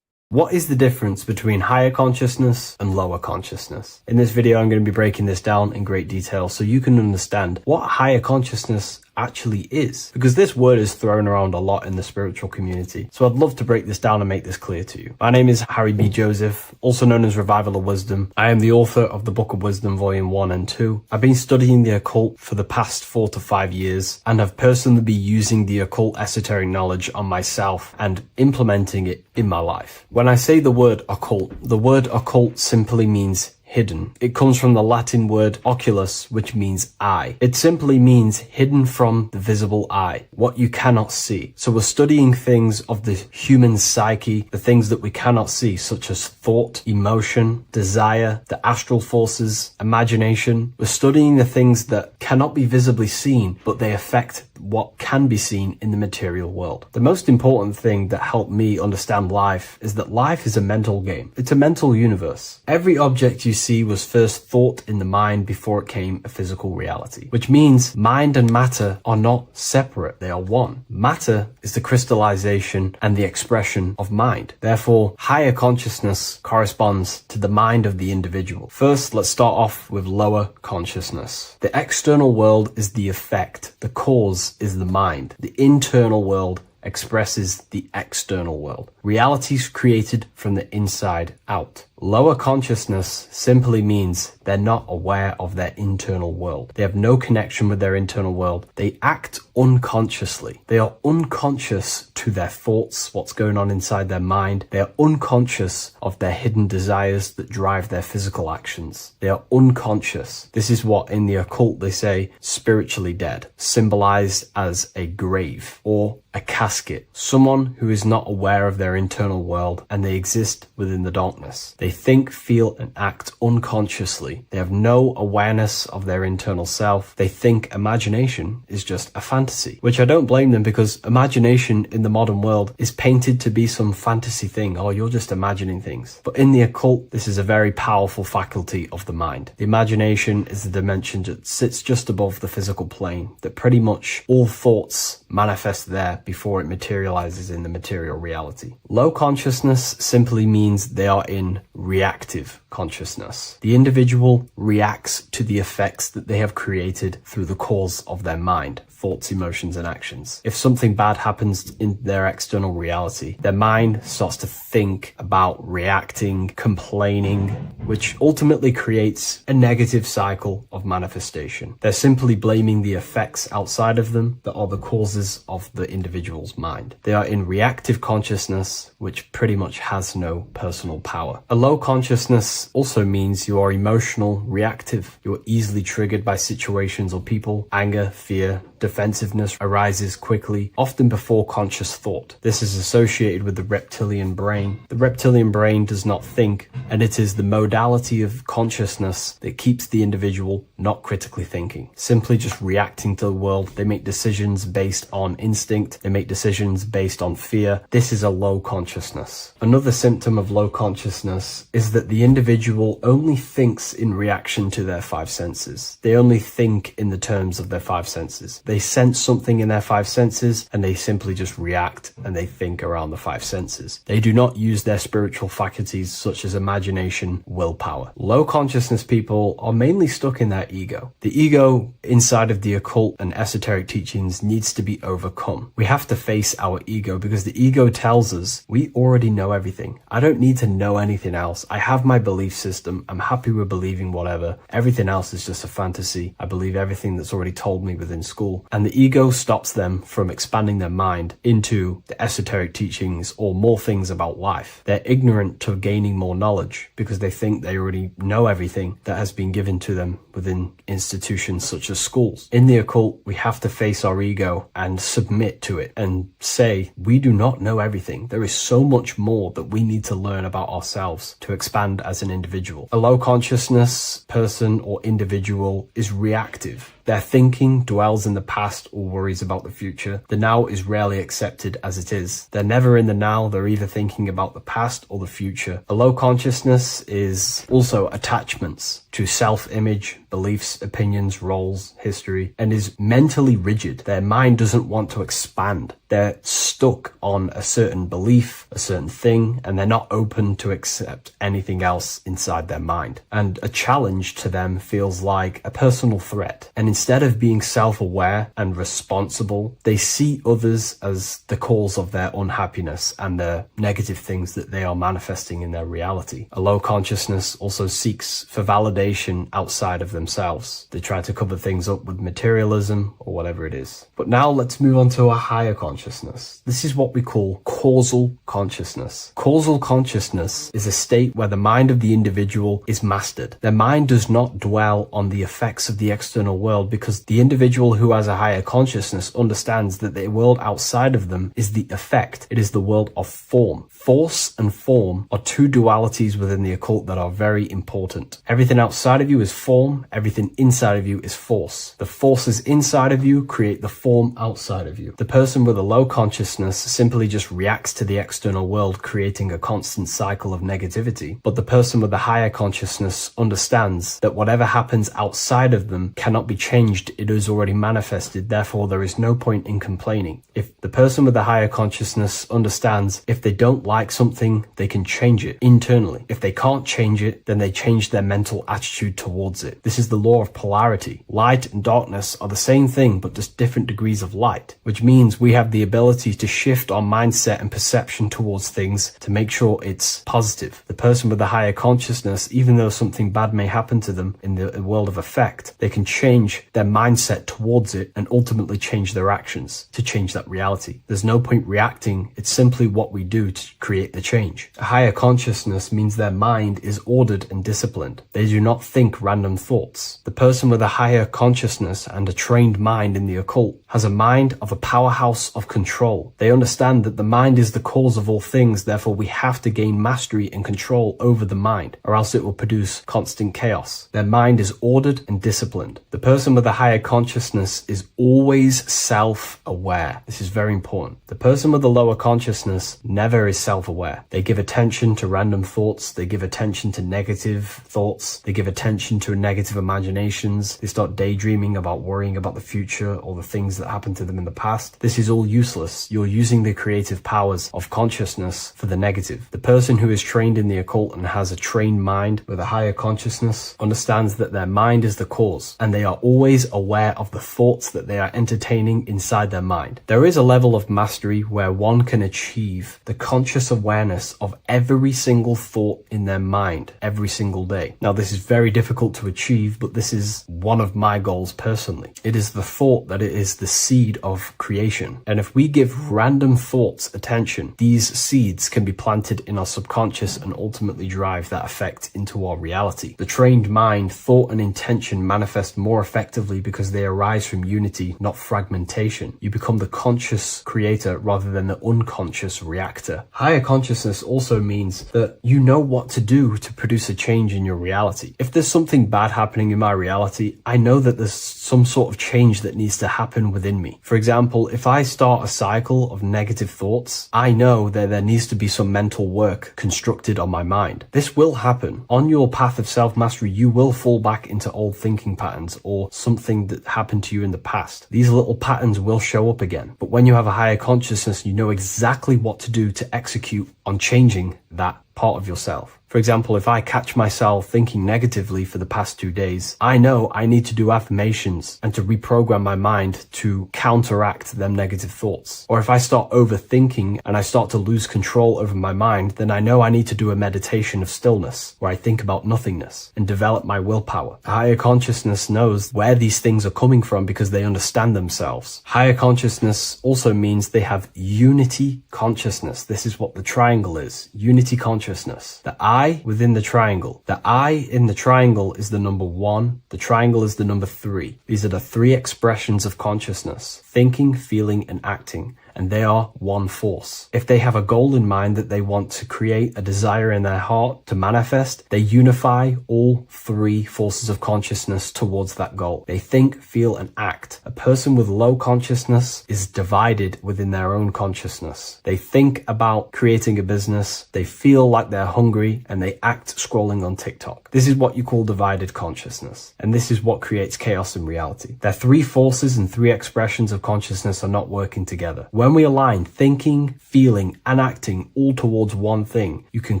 What is the difference between higher consciousness and lower consciousness? In this video, I'm going to be breaking this down in great detail so you can understand what higher consciousness actually is, because this word is thrown around a lot in the spiritual community. So I'd love to break this down and make this clear to you. My name is Harry B. Joseph, also known as Revival of Wisdom. I am the author of the Book of Wisdom, Volume 1 and 2. I've been studying the occult for the past 4 to 5 years and have personally been using the occult esoteric knowledge on myself and implementing it in my life. When I say the word occult simply means hidden. It comes from the Latin word oculus, which means eye. It simply means hidden from the visible eye, what you cannot see. So we're studying things of the human psyche, the things that we cannot see, such as thought, emotion, desire, the astral forces, imagination. We're studying the things that cannot be visibly seen, but they affect what can be seen in the material world. The most important thing that helped me understand life is that life is a mental game. It's a mental universe. Every object you see was first thought in the mind before it came a physical reality, which means mind and matter are not separate. They are one. Matter is the crystallization and the expression of mind. Therefore, higher consciousness corresponds to the mind of the individual. First, let's start off with lower consciousness. The external world is the effect. The cause is the mind. The internal world expresses the external world. Reality is created from the inside out. Lower consciousness simply means they're not aware of their internal world. They have no connection with their internal world. They act unconsciously. They are unconscious to their thoughts, what's going on inside their mind. They are unconscious of their hidden desires that drive their physical actions. They are unconscious. This is what in the occult they say spiritually dead, symbolized as a grave or a casket. Someone who is not aware of their internal world and they exist within the darkness. They think, feel, and act unconsciously. They have no awareness of their internal self. They think imagination is just a fantasy, which I don't blame them, because imagination in the modern world is painted to be some fantasy thing. Oh, you're just imagining things. But in the occult, this is a very powerful faculty of the mind. The imagination is the dimension that sits just above the physical plane, that pretty much all thoughts manifest there before it materializes in the material reality. Low consciousness simply means they are in reactive consciousness. The individual reacts to the effects that they have created through the cause of their mind, thoughts, emotions, and actions. If something bad happens in their external reality, their mind starts to think about reacting, complaining, which ultimately creates a negative cycle of manifestation. They're simply blaming the effects outside of them that are the causes of the individual's mind. They are in reactive consciousness, which pretty much has no personal power. A low consciousness consciousness also means you are emotional, reactive. You're easily triggered by situations or people. Anger, fear, defensiveness arises quickly, often before conscious thought. This is associated with the reptilian brain. The reptilian brain does not think, and it is the modality of consciousness that keeps the individual not critically thinking, simply just reacting to the world. They make decisions based on instinct. They make decisions based on fear. This is a low consciousness. Another symptom of low consciousness is that the individual only thinks in reaction to their five senses. They only think in the terms of their five senses. They sense something in their five senses and they simply just react and they think around the five senses. They do not use their spiritual faculties such as imagination, willpower. Low consciousness people are mainly stuck in their ego. The ego inside of the occult and esoteric teachings needs to be overcome. We have to face our ego because the ego tells us we already know everything. I don't need to know anything else. I have my belief system. I'm happy with believing whatever. Everything else is just a fantasy. I believe everything that's already told me within school. And the ego stops them from expanding their mind into the esoteric teachings or more things about life. They're ignorant to gaining more knowledge because they think they already know everything that has been given to them within institutions such as schools. In the occult, we have to face our ego and submit to it and say, we do not know everything. There is so much more that we need to learn about ourselves to expand as an individual. A low consciousness person or individual is reactive. Their thinking dwells in the past or worries about the future. The now is rarely accepted as it is. They're never in the now. They're either thinking about the past or the future. A low consciousness is also attachments to self-image, beliefs, opinions, roles, history, and is mentally rigid. Their mind doesn't want to expand. They're stuck on a certain belief, a certain thing, and they're not open to accept anything else inside their mind. And a challenge to them feels like a personal threat. And instead of being self-aware and responsible, they see others as the cause of their unhappiness and the negative things that they are manifesting in their reality. A low consciousness also seeks for validation outside of themselves. They try to cover things up with materialism or whatever it is. But now let's move on to a higher consciousness. This is what we call causal consciousness. Causal consciousness is a state where the mind of the individual is mastered. Their mind does not dwell on the effects of the external world because the individual who has a higher consciousness understands that the world outside of them is the effect. It is the world of form. Force and form are two dualities within the occult that are very important. Everything outside of you is form, everything inside of you is force. The forces inside of you create the form outside of you. The person with a low consciousness simply just reacts to the external world, creating a constant cycle of negativity. But the person with a higher consciousness understands that whatever happens outside of them cannot be changed. It is already manifested, therefore there is no point in complaining. If the person with a higher consciousness understands if they don't like something, they can change it internally. If they can't change it, then they change their mental attitude towards it. This is the law of polarity. Light and darkness are the same thing, but just different degrees of light, which means we have the ability to shift our mindset and perception towards things to make sure it's positive. The person with a higher consciousness, even though something bad may happen to them in the world of effect, they can change their mindset towards it and ultimately change their actions to change that reality. There's no point reacting. It's simply what we do to create the change. A higher consciousness means their mind is ordered and disciplined. They do not think random thoughts. The person with a higher consciousness and a trained mind in the occult has a mind of a powerhouse of control. They understand that the mind is the cause of all things, therefore we have to gain mastery and control over the mind, or else it will produce constant chaos. Their mind is ordered and disciplined. The person with a higher consciousness is always self-aware. This is very important. The person with a lower consciousness never is self-aware. They give attention to random thoughts. They give attention to negative thoughts. They give attention to negative imaginations. They start daydreaming about worrying about the future or the things that happened to them in the past. This is all useless. You're using the creative powers of consciousness for the negative. The person who is trained in the occult and has a trained mind with a higher consciousness understands that their mind is the cause, and they are always aware of the thoughts that they are entertaining inside their mind. There is a level of mastery where one can achieve the conscious awareness of every single thought in their mind every single day. Now, this is very difficult to achieve, but this is one of my goals personally. It is the thought that it is the seed of creation. And if we give random thoughts attention, these seeds can be planted in our subconscious and ultimately drive that effect into our reality. The trained mind, thought and intention manifest more effectively because they arise from unity, not fragmentation. You become the conscious creator rather than the unconscious reactor. Higher consciousness also means that you know what to do to produce a change in your reality. If there's something bad happening in my reality, I know that there's some sort of change that needs to happen within me. For example, if I start a cycle of negative thoughts, I know that there needs to be some mental work constructed on my mind. This will happen. On your path of self-mastery, you will fall back into old thinking patterns or something that happened to you in the past. These little patterns will show up again. But when you have a higher consciousness, you know exactly what to do to execute on changing that part of yourself. For example, if I catch myself thinking negatively for the past 2 days, I know I need to do affirmations and to reprogram my mind to counteract them negative thoughts. Or if I start overthinking and I start to lose control over my mind, then I know I need to do a meditation of stillness where I think about nothingness and develop my willpower. Higher consciousness knows where these things are coming from because they understand themselves. Higher consciousness also means they have unity consciousness. This is what the triangle is. Unity consciousness. The I within the triangle. The I in the triangle is the number 1. The triangle is the number 3. These are the 3 expressions of consciousness: thinking, feeling, and acting. And they are one force. If they have a goal in mind that they want to create, a desire in their heart to manifest, they unify all 3 forces of consciousness towards that goal. They think, feel, and act. A person with low consciousness is divided within their own consciousness. They think about creating a business, they feel like they're hungry, and they act scrolling on TikTok. This is what you call divided consciousness. And this is what creates chaos in reality. Their 3 forces and 3 expressions of consciousness are not working together. When we align thinking, feeling, and acting all towards one thing, you can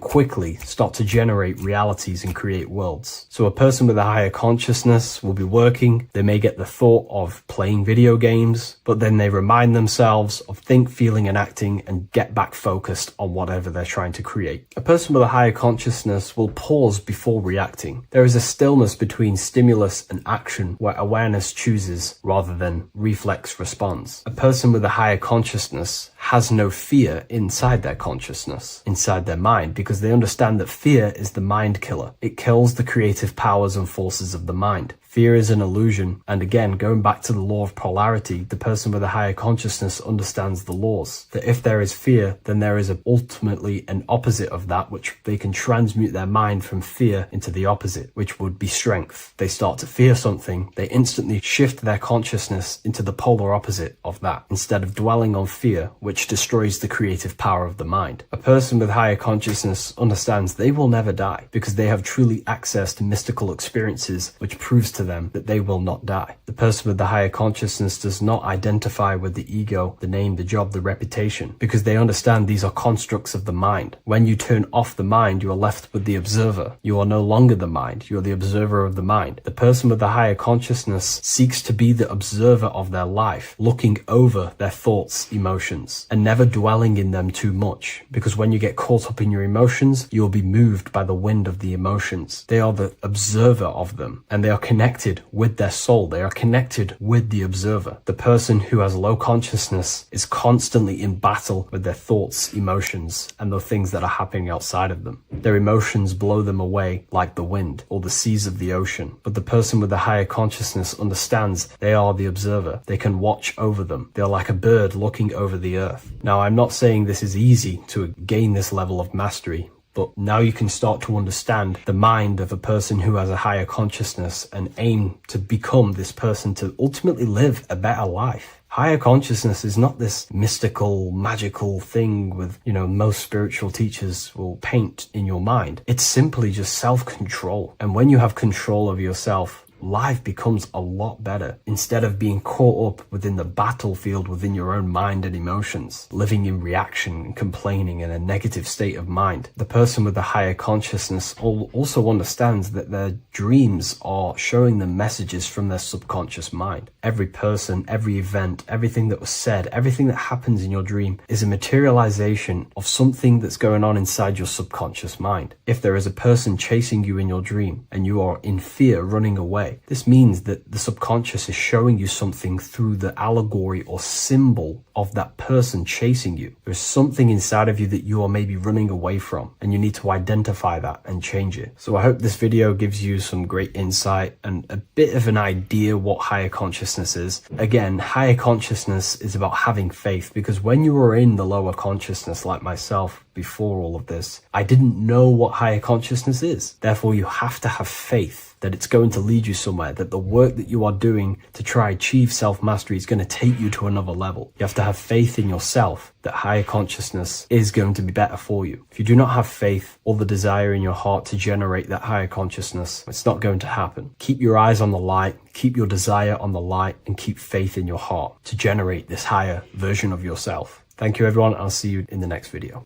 quickly start to generate realities and create worlds. So a person with a higher consciousness will be working. They may get the thought of playing video games, but then they remind themselves of think, feeling, and acting and get back focused on whatever they're trying to create. A person with a higher consciousness will pause before reacting. There is a stillness between stimulus and action where awareness chooses rather than reflex responds. A person with a higher consciousness has no fear inside their consciousness, inside their mind, because they understand that fear is the mind killer. It kills the creative powers and forces of the mind. Fear is an illusion. And again, going back to the law of polarity, the person with a higher consciousness understands the laws. That if there is fear, then there is ultimately an opposite of that, which they can transmute their mind from fear into the opposite, which would be strength. They start to fear something, they instantly shift their consciousness into the polar opposite of that, instead of dwelling on fear, which destroys the creative power of the mind. A person with higher consciousness understands they will never die because they have truly access to mystical experiences, which proves to them that they will not die. The person with the higher consciousness does not identify with the ego, the name, the job, the reputation, because they understand these are constructs of the mind. When you turn off the mind, you are left with the observer. You are no longer the mind, you are the observer of the mind. The person with the higher consciousness seeks to be the observer of their life, looking over their thoughts, emotions, and never dwelling in them too much, because when you get caught up in your emotions, you will be moved by the wind of the emotions. They are the observer of them, and they are connected with their soul. They are connected with the observer. The person who has low consciousness is constantly in battle with their thoughts, emotions, and the things that are happening outside of them. Their emotions blow them away like the wind or the seas of the ocean. But the person with the higher consciousness understands they are the observer. They can watch over them. They are like a bird looking over the earth. Now, I'm not saying this is easy to gain this level of mastery, but now you can start to understand the mind of a person who has a higher consciousness and aim to become this person to ultimately live a better life. Higher consciousness is not this mystical, magical thing with, most spiritual teachers will paint in your mind. It's simply just self-control. And when you have control of yourself, life becomes a lot better. Instead of being caught up within the battlefield within your own mind and emotions, living in reaction and complaining in a negative state of mind, the person with the higher consciousness also understands that their dreams are showing them messages from their subconscious mind. Every person, every event, everything that was said, everything that happens in your dream is a materialization of something that's going on inside your subconscious mind. If there is a person chasing you in your dream and you are in fear running away, this means that the subconscious is showing you something through the allegory or symbol of that person chasing you. There's something inside of you that you are maybe running away from, and you need to identify that and change it. So I hope this video gives you some great insight and a bit of an idea what higher consciousness is. Again, higher consciousness is about having faith, because when you were in the lower consciousness like myself before all of this, I didn't know what higher consciousness is. Therefore, you have to have faith that it's going to lead you somewhere, that the work that you are doing to try achieve self-mastery is going to take you to another level. You have to have faith in yourself that higher consciousness is going to be better for you. If you do not have faith or the desire in your heart to generate that higher consciousness, it's not going to happen. Keep your eyes on the light, keep your desire on the light, and keep faith in your heart to generate this higher version of yourself. Thank you, everyone. I'll see you in the next video.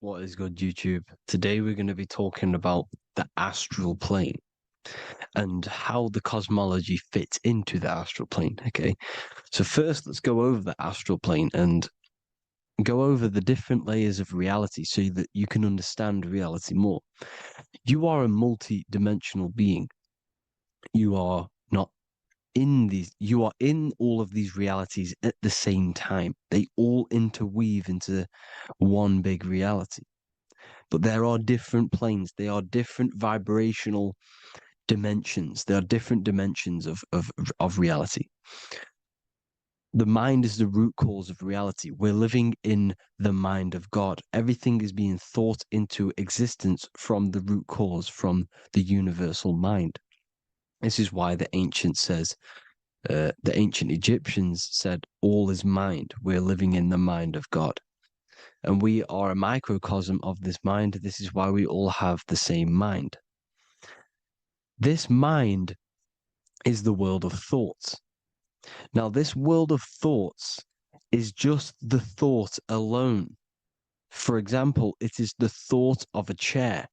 What is good, YouTube? Today we're going to be talking about the astral plane and how the cosmology fits into the astral plane. Okay, so first let's go over the astral plane and go over the different layers of reality so that you can understand reality more. You are a multi-dimensional being. You are not in these, you are in all of these realities at the same time. They all interweave into one big reality. But there are different planes. They are different vibrational dimensions. There are different dimensions of reality. The mind is the root cause of reality. We're living in the mind of God. Everything is being thought into existence from the root cause, from the universal mind. This is why the ancient Egyptians said, all is mind. We're living in the mind of God. And we are a microcosm of this mind. This is why we all have the same mind. This mind is the world of thoughts. Now, this world of thoughts is just the thought alone. For example, it is the thought of a chair.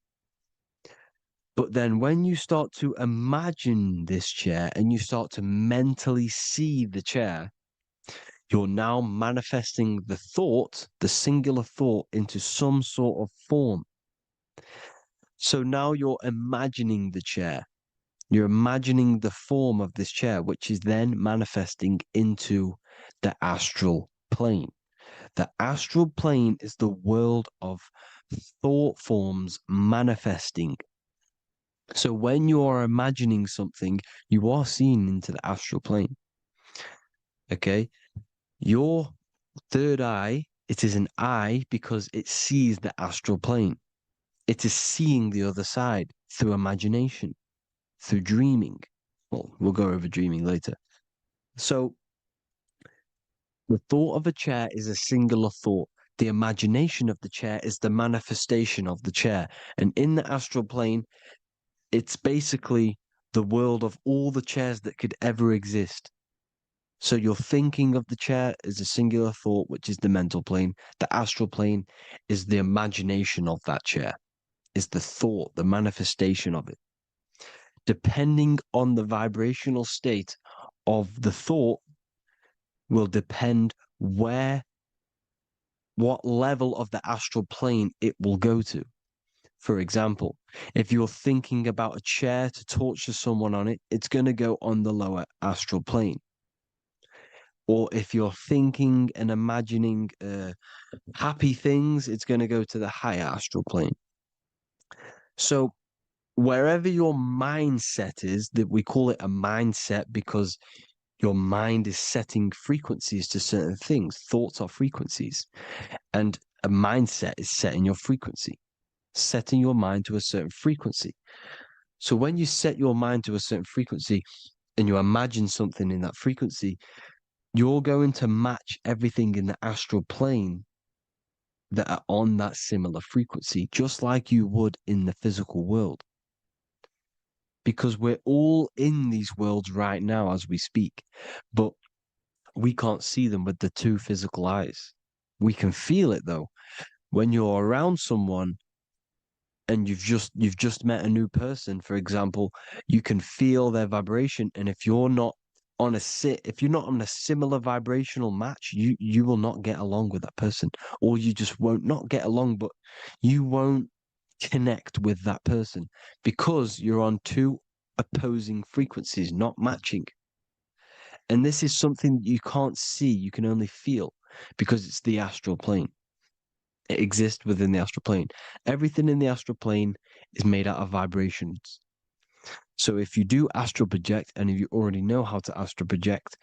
But then when you start to imagine this chair and you start to mentally see the chair, you're now manifesting the thought, the singular thought, into some sort of form. So now you're imagining the chair. You're imagining the form of this chair, which is then manifesting into the astral plane. The astral plane is the world of thought forms manifesting. So when you are imagining something, you are seeing into the astral plane. Okay? Your third eye, it is an eye because it sees the astral plane. It is seeing the other side through imagination, through dreaming. Well, we'll go over dreaming later. So the thought of a chair is a singular thought. The imagination of the chair is the manifestation of the chair. And in the astral plane, it's basically the world of all the chairs that could ever exist. So you're thinking of the chair as a singular thought, which is the mental plane. The astral plane is the imagination of that chair, is the thought, the manifestation of it. Depending on the vibrational state of the thought will depend what level of the astral plane it will go to. For example, if you're thinking about a chair to torture someone on it, it's going to go on the lower astral plane. Or if you're thinking and imagining happy things, it's going to go to the higher astral plane. So wherever your mindset is, that we call it a mindset because your mind is setting frequencies to certain things. Thoughts are frequencies. And a mindset is setting your frequency. setting your mind to a certain frequency. So when you set your mind to a certain frequency and you imagine something in that frequency, you're going to match everything in the astral plane that are on that similar frequency, just like you would in the physical world. Because we're all in these worlds right now as we speak, but we can't see them with the two physical eyes. We can feel it though. When you're around someone and you've just met a new person, for example, you can feel their vibration. And if you're not on a similar vibrational match, you will not get along with that person, or you just won't not get along, but you won't connect with that person because you're on two opposing frequencies, not matching. And this is something you can't see, you can only feel because it's the astral plane. It exists within the astral plane. Everything in the astral plane is made out of vibrations. So if you do astral project, and if you already know how to astral project,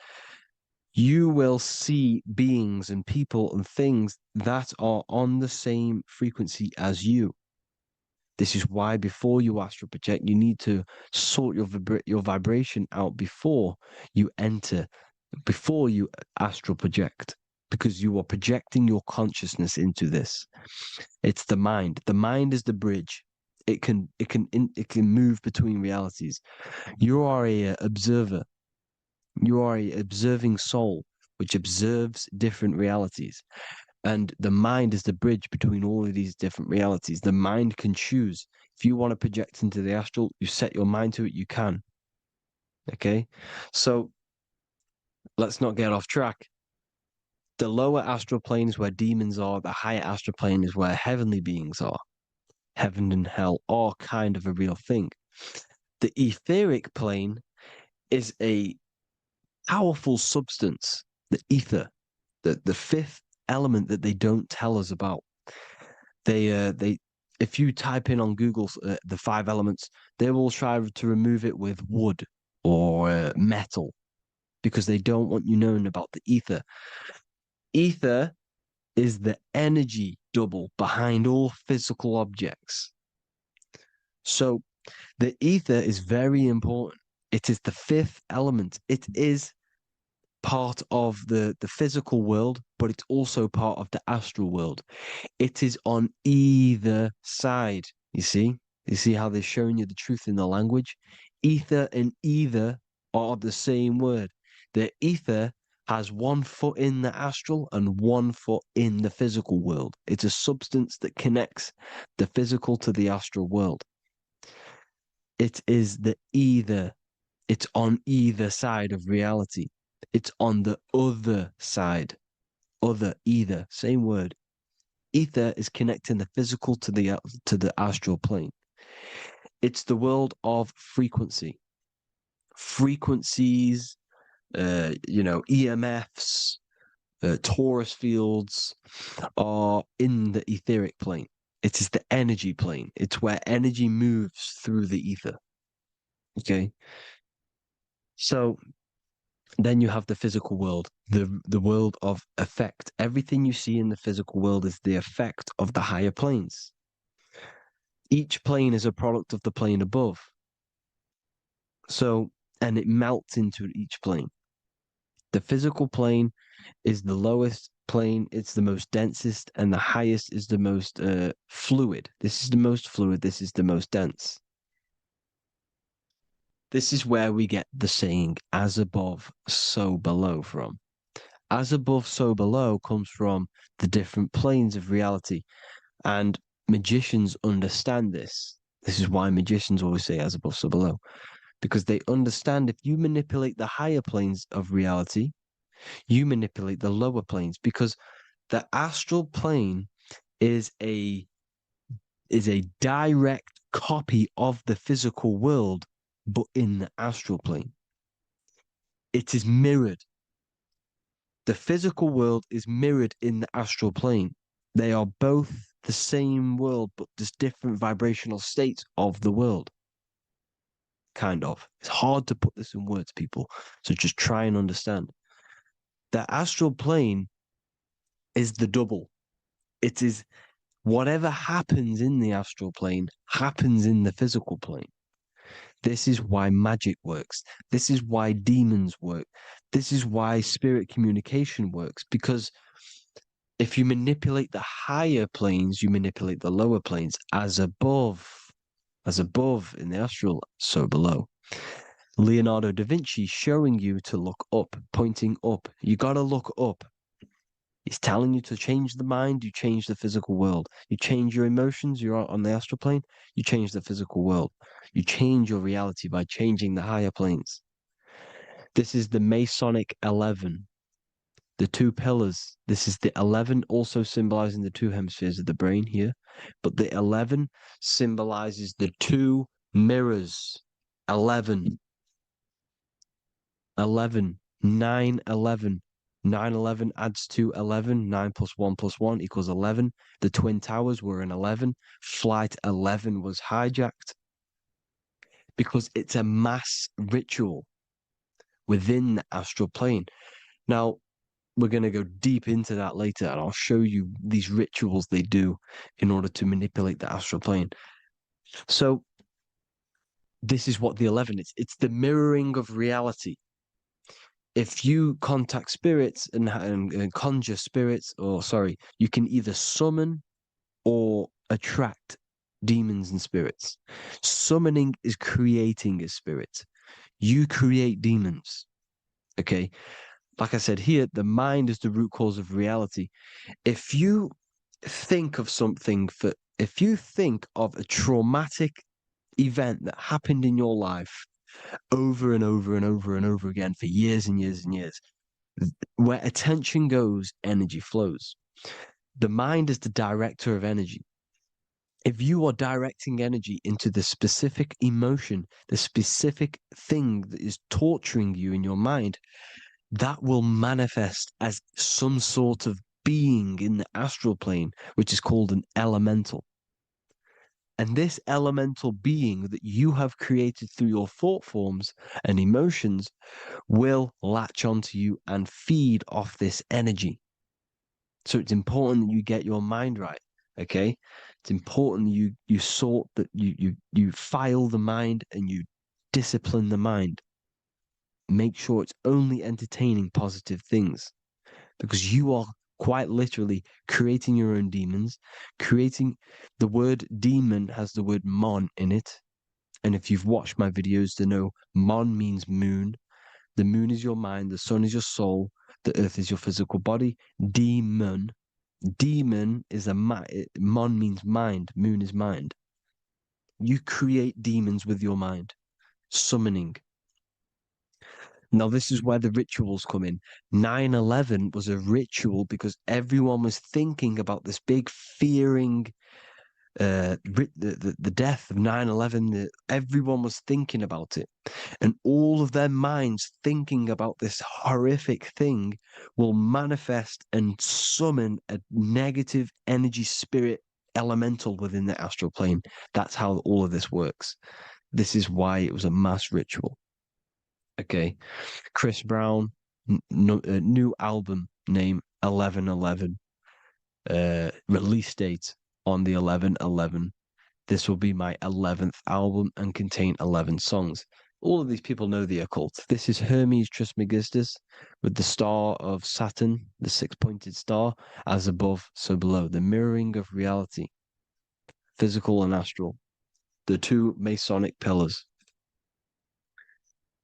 you will see beings and people and things that are on the same frequency as you. This is why before you astral project, you need to sort your vibration out before you astral project, because you are projecting your consciousness into this. It's the mind. The mind is the bridge. It can move between realities. You are a observer. You are a observing soul which observes different realities. And the mind is the bridge between all of these different realities. The mind can choose. If you want to project into the astral, you set your mind to it, you can. Okay? So let's not get off track. The lower astral plane is where demons are. The higher astral plane is where heavenly beings are. Heaven and hell are kind of a real thing. The etheric plane is a powerful substance, the ether, the fifth element that they don't tell us about. If you type in on Google the five elements, they will try to remove it with wood or metal because they don't want you knowing about the ether. Ether is the energy double behind all physical objects. So the ether is very important. It is the fifth element. It is part of the physical world, but it's also part of the astral world. It is on either side. You see how they're showing you the truth in the language? Ether and either are the same word. The ether has 1 foot in the astral and 1 foot in the physical world. It's a substance that connects the physical to the astral world. It is the either. It's on either side of reality. It's on the other side. Other, either, same word. Ether is connecting the physical to the astral plane. It's the world of frequency. Frequencies, EMFs, torus fields are in the etheric plane. It is the energy plane. It's where energy moves through the ether. Okay. So then you have the physical world, the world of effect. Everything you see in the physical world is the effect of the higher planes. Each plane is a product of the plane above. So, and it melts into each plane. The physical plane is the lowest plane, it's the most densest, and the highest is the most fluid. This is the most fluid, this is the most dense. This is where we get the saying, as above, so below from. As above, so below comes from the different planes of reality. And magicians understand this. This is why magicians always say as above, so below. Because they understand if you manipulate the higher planes of reality, you manipulate the lower planes. Because the astral plane is a direct copy of the physical world, but in the astral plane. It is mirrored. The physical world is mirrored in the astral plane. They are both the same world, but there's different vibrational states of the world. Kind of. It's hard to put this in words, people. So just try and understand. The astral plane is the double. It is Whatever happens in the astral plane happens in the physical plane. This is why magic works. This is why demons work. This is why spirit communication works. Because if you manipulate the higher planes, you manipulate the lower planes. As above in the astral, so below. Leonardo da Vinci showing you to look up, pointing up. You got to look up. He's telling you to change the mind, you change the physical world. You change your emotions, you're on the astral plane, you change the physical world. You change your reality by changing the higher planes. This is the Masonic 11, the two pillars. This is the 11 also symbolizing the two hemispheres of the brain here. But the 11 symbolizes the two mirrors. 11. 11. 9, 11. 9, 11 adds to 11. 9 plus 1 plus 1 equals 11. The Twin Towers were in 11. Flight 11 was hijacked because it's a mass ritual within the astral plane. Now, we're going to go deep into that later, and I'll show you these rituals they do in order to manipulate the astral plane. So, this is what the 11 is. It's the mirroring of reality. If you contact spirits and conjure spirits, you can either summon or attract demons and spirits. Summoning is creating a spirit. You create demons. Okay. Like I said here, the mind is the root cause of reality. If you think of if you think of a traumatic event that happened in your life over and over and over and over again for years and years and years, where attention goes, energy flows. The mind is the director of energy. If you are directing energy into the specific emotion, the specific thing that is torturing you in your mind, that will manifest as some sort of being in the astral plane, which is called an elemental. And this elemental being that you have created through your thought forms and emotions will latch onto you and feed off this energy. So it's important that you get your mind right. Okay. It's important you sort that you file the mind and you discipline the mind. Make sure it's only entertaining positive things, because you are quite literally creating your own demons. Creating the word demon has the word mon in it. And if you've watched my videos to know, mon means moon. The moon is your mind, the sun is your soul, the earth is your physical body. Demon is mon means mind, moon is mind. You create demons with your mind. Summoning. Now, this is where the rituals come in. 9/11 was a ritual because everyone was thinking about this big fearing, the death of 9/11. Everyone was thinking about it. And all of their minds thinking about this horrific thing will manifest and summon a negative energy spirit elemental within the astral plane. That's how all of this works. This is why it was a mass ritual. Okay. Chris Brown, new album name 11/11. Release date on the 11/11. This will be my 11th album and contain 11 songs. All of these people know the occult. This is Hermes Trismegistus with the star of Saturn, the six-pointed star, as above, so below. The mirroring of reality, physical and astral. The two Masonic pillars.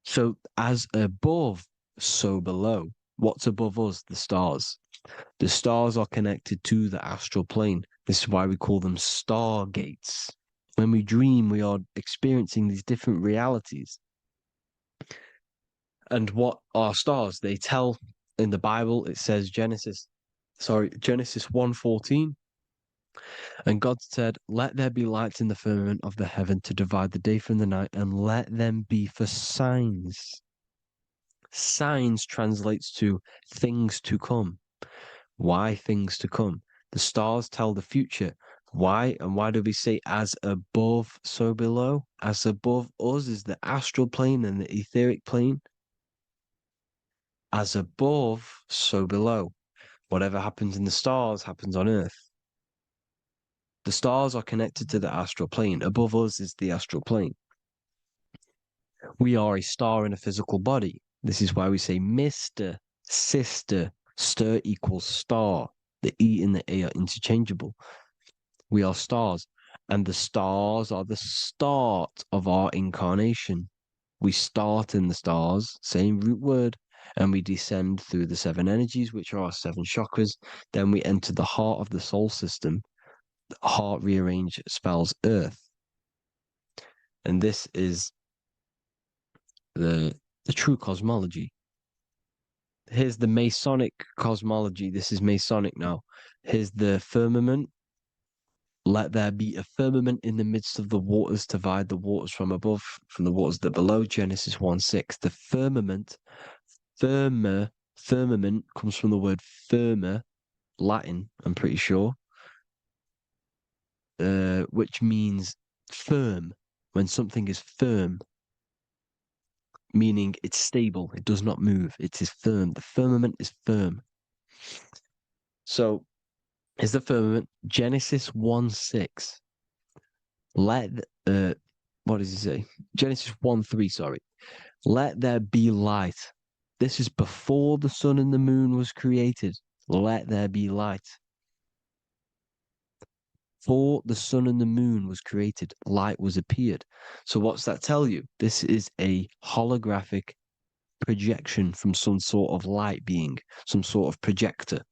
So as above, so below. What's above us? The stars. The stars are connected to the astral plane. This is why we call them stargates. When we dream, we are experiencing these different realities. And what are stars? They tell in the Bible, it says Genesis 1:14. And God said, "Let there be lights in the firmament of the heaven to divide the day from the night, and let them be for signs." Signs translates to things to come. Why things to come? The stars tell the future. Why? And why do we say as above, so below? As above us is the astral plane and the etheric plane. As above, so below. Whatever happens in the stars happens on earth. The stars are connected to the astral plane. Above us is the astral plane. We are a star in a physical body. This is why we say Mr., sister, stir equals star. The E and the A are interchangeable. We are stars, and the stars are the start of our incarnation. We start in the stars, same root word, and we descend through the 7 energies, which are our 7 chakras. Then we enter the heart of the soul system. The heart rearranged spells earth. And this is the true cosmology. Here's the Masonic cosmology. This is Masonic now. Here's the firmament. Let there be a firmament in the midst of the waters to divide the waters from above, from the waters that below. Genesis 1:6. The firmament, firmament comes from the word firma, Latin, I'm pretty sure, which means firm. When something is firm, meaning it's stable, it does not move, it is firm. The firmament is firm. So, is the firmament Genesis 1:6. What does he say? Genesis 1:3, sorry. Let there be light. This is before the sun and the moon was created. Let there be light. Before the sun and the moon was created, light was appeared. So what's that tell you? This is a holographic projection from some sort of light being, some sort of projector.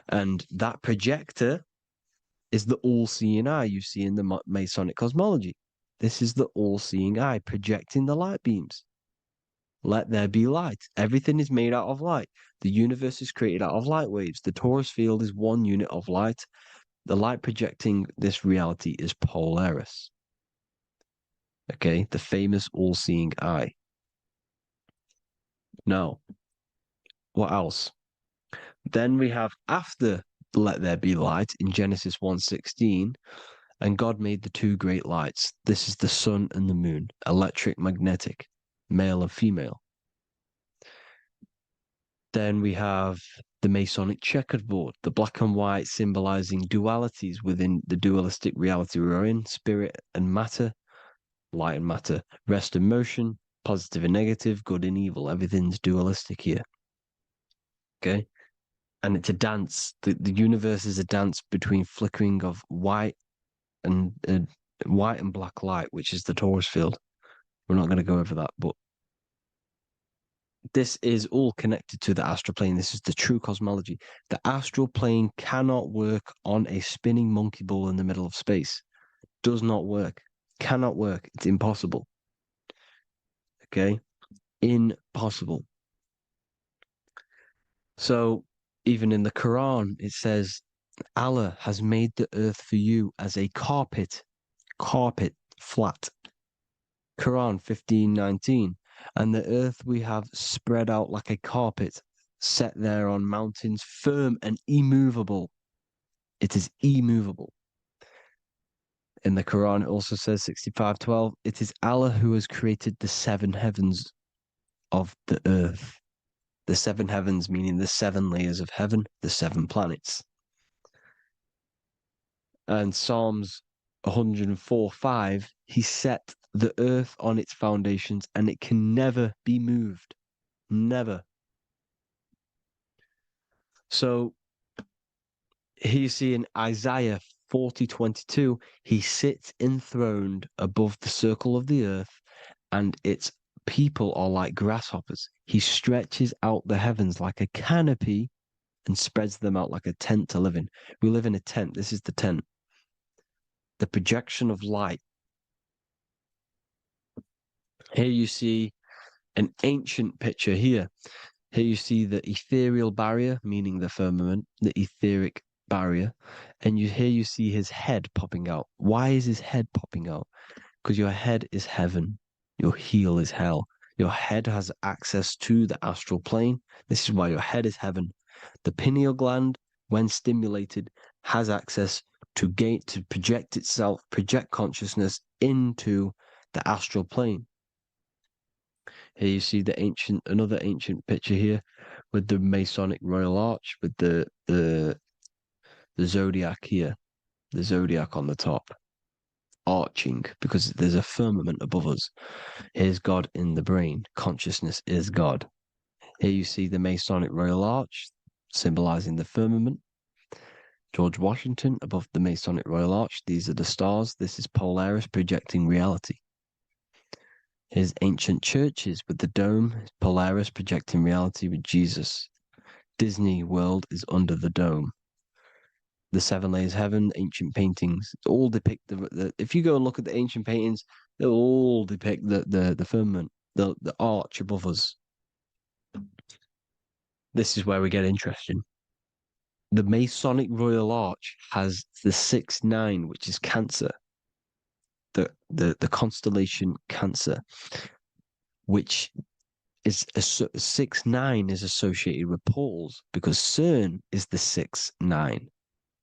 And that projector is the all-seeing eye you see in the Masonic cosmology. This is the all-seeing eye projecting the light beams. Let there be light. Everything is made out of light. The universe is created out of light waves. The torus field is one unit of light. The light projecting this reality is Polaris. Okay, the famous all-seeing eye. Now, what else? Then we have after let there be light in Genesis 1:16, and God made the 2 great lights. This is the sun and the moon, electric, magnetic, male and female. Then we have the Masonic checkerboard, the black and white symbolizing dualities within the dualistic reality we're in, spirit and matter, light and matter, rest and motion, positive and negative, good and evil. Everything's dualistic here. Okay? And it's a dance. The universe is a dance between flickering of white and black light, which is the torus field. We're not going to go over that, but this is all connected to the astral plane. This is the true cosmology. The astral plane cannot work on a spinning monkey ball in the middle of space. Does not work. Cannot work. It's impossible. Okay? Impossible. So, even in the Quran, it says, Allah has made the earth for you as a carpet, flat. Quran 15:19. And the earth we have spread out like a carpet, set there on mountains, firm and immovable. It is immovable. In the Quran, it also says 65:12, it is Allah who has created the 7 heavens of the earth. The 7 heavens, meaning the 7 layers of heaven, the 7 planets. And Psalms 104:5, he set the earth on its foundations and it can never be moved. Never. So here you see in Isaiah 40:22, he sits enthroned above the circle of the earth and its people are like grasshoppers. He stretches out the heavens like a canopy and spreads them out like a tent to live in. We live in a tent. This is the tent. The projection of light. Here you see an ancient picture here. Here you see the ethereal barrier, meaning the firmament, the etheric barrier. And here you see his head popping out. Why is his head popping out? Because your head is heaven. Your heel is hell. Your head has access to the astral plane. This is why your head is heaven. The pineal gland, when stimulated, has access to project itself, project consciousness into the astral plane. Here you see another ancient picture here with the Masonic Royal Arch, with the zodiac here. the zodiac on the top, arching, because there's a firmament above us. Here's God in the brain. Consciousness is God. Here you see the Masonic Royal Arch, symbolizing the firmament. George Washington above the Masonic Royal Arch. These are the stars. This is Polaris projecting reality. Here's ancient churches with the dome. Polaris projecting reality with Jesus. Disney World is under the dome. The seven layers heaven, ancient paintings, all depict the if you go and look at the ancient paintings, they'll all depict the firmament, the arch above us. This is where we get interesting. The Masonic Royal Arch has the 6-9, which is Cancer. The constellation Cancer, which is 6-9 is associated with portals because CERN is the 6-9.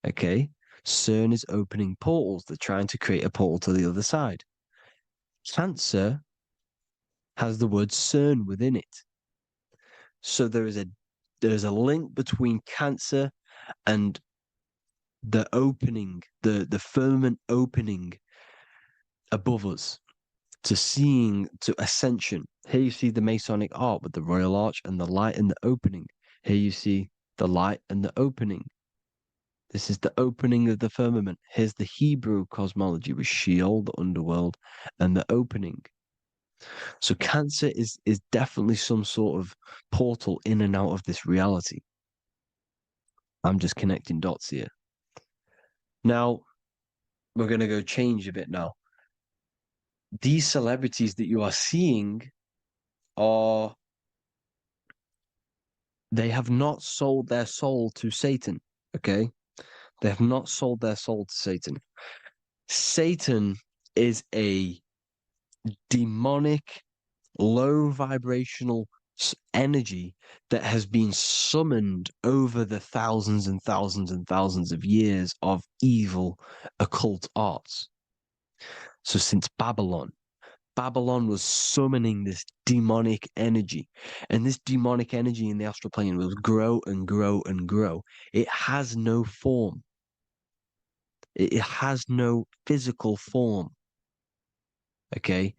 Okay, CERN is opening portals. They're trying to create a portal to the other side. Cancer has the word CERN within it, so there's a link between Cancer and the opening, the firmament opening above us to ascension. Here you see the Masonic art with the Royal Arch and the light and the opening. Here you see the light and the opening. This is the opening of the firmament. Here's the Hebrew cosmology with Sheol, the underworld, and the opening. So Cancer is definitely some sort of portal in and out of this reality. I'm just connecting dots here. Now, we're going to go change a bit now. These celebrities that you are seeing they have not sold their soul to Satan, okay? They have not sold their soul to Satan. Satan is a demonic, low vibrational energy that has been summoned over the thousands and thousands and thousands of years of evil occult arts. So since Babylon was summoning this demonic energy, and this demonic energy in the astral plane will grow and grow and grow. It has no form. It has no physical form. Okay?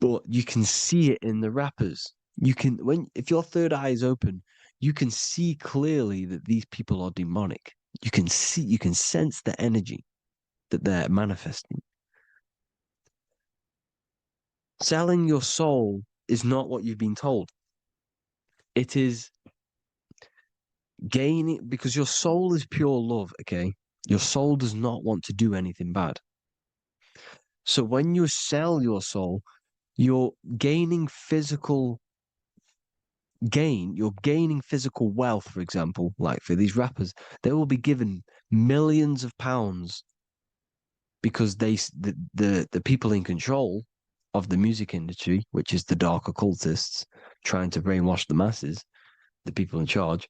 But you can see it in the rappers. If your third eye is open, you can see clearly that these people are demonic. You can sense the energy that they're manifesting. Selling your soul is not what you've been told. It is gaining, because your soul is pure love, okay? Your soul does not want to do anything bad. So when you sell your soul, you're gaining physical gain. You're gaining physical wealth, for example, like for these rappers, they will be given millions of pounds because the people in control of the music industry, which is the dark occultists trying to brainwash the masses, the people in charge,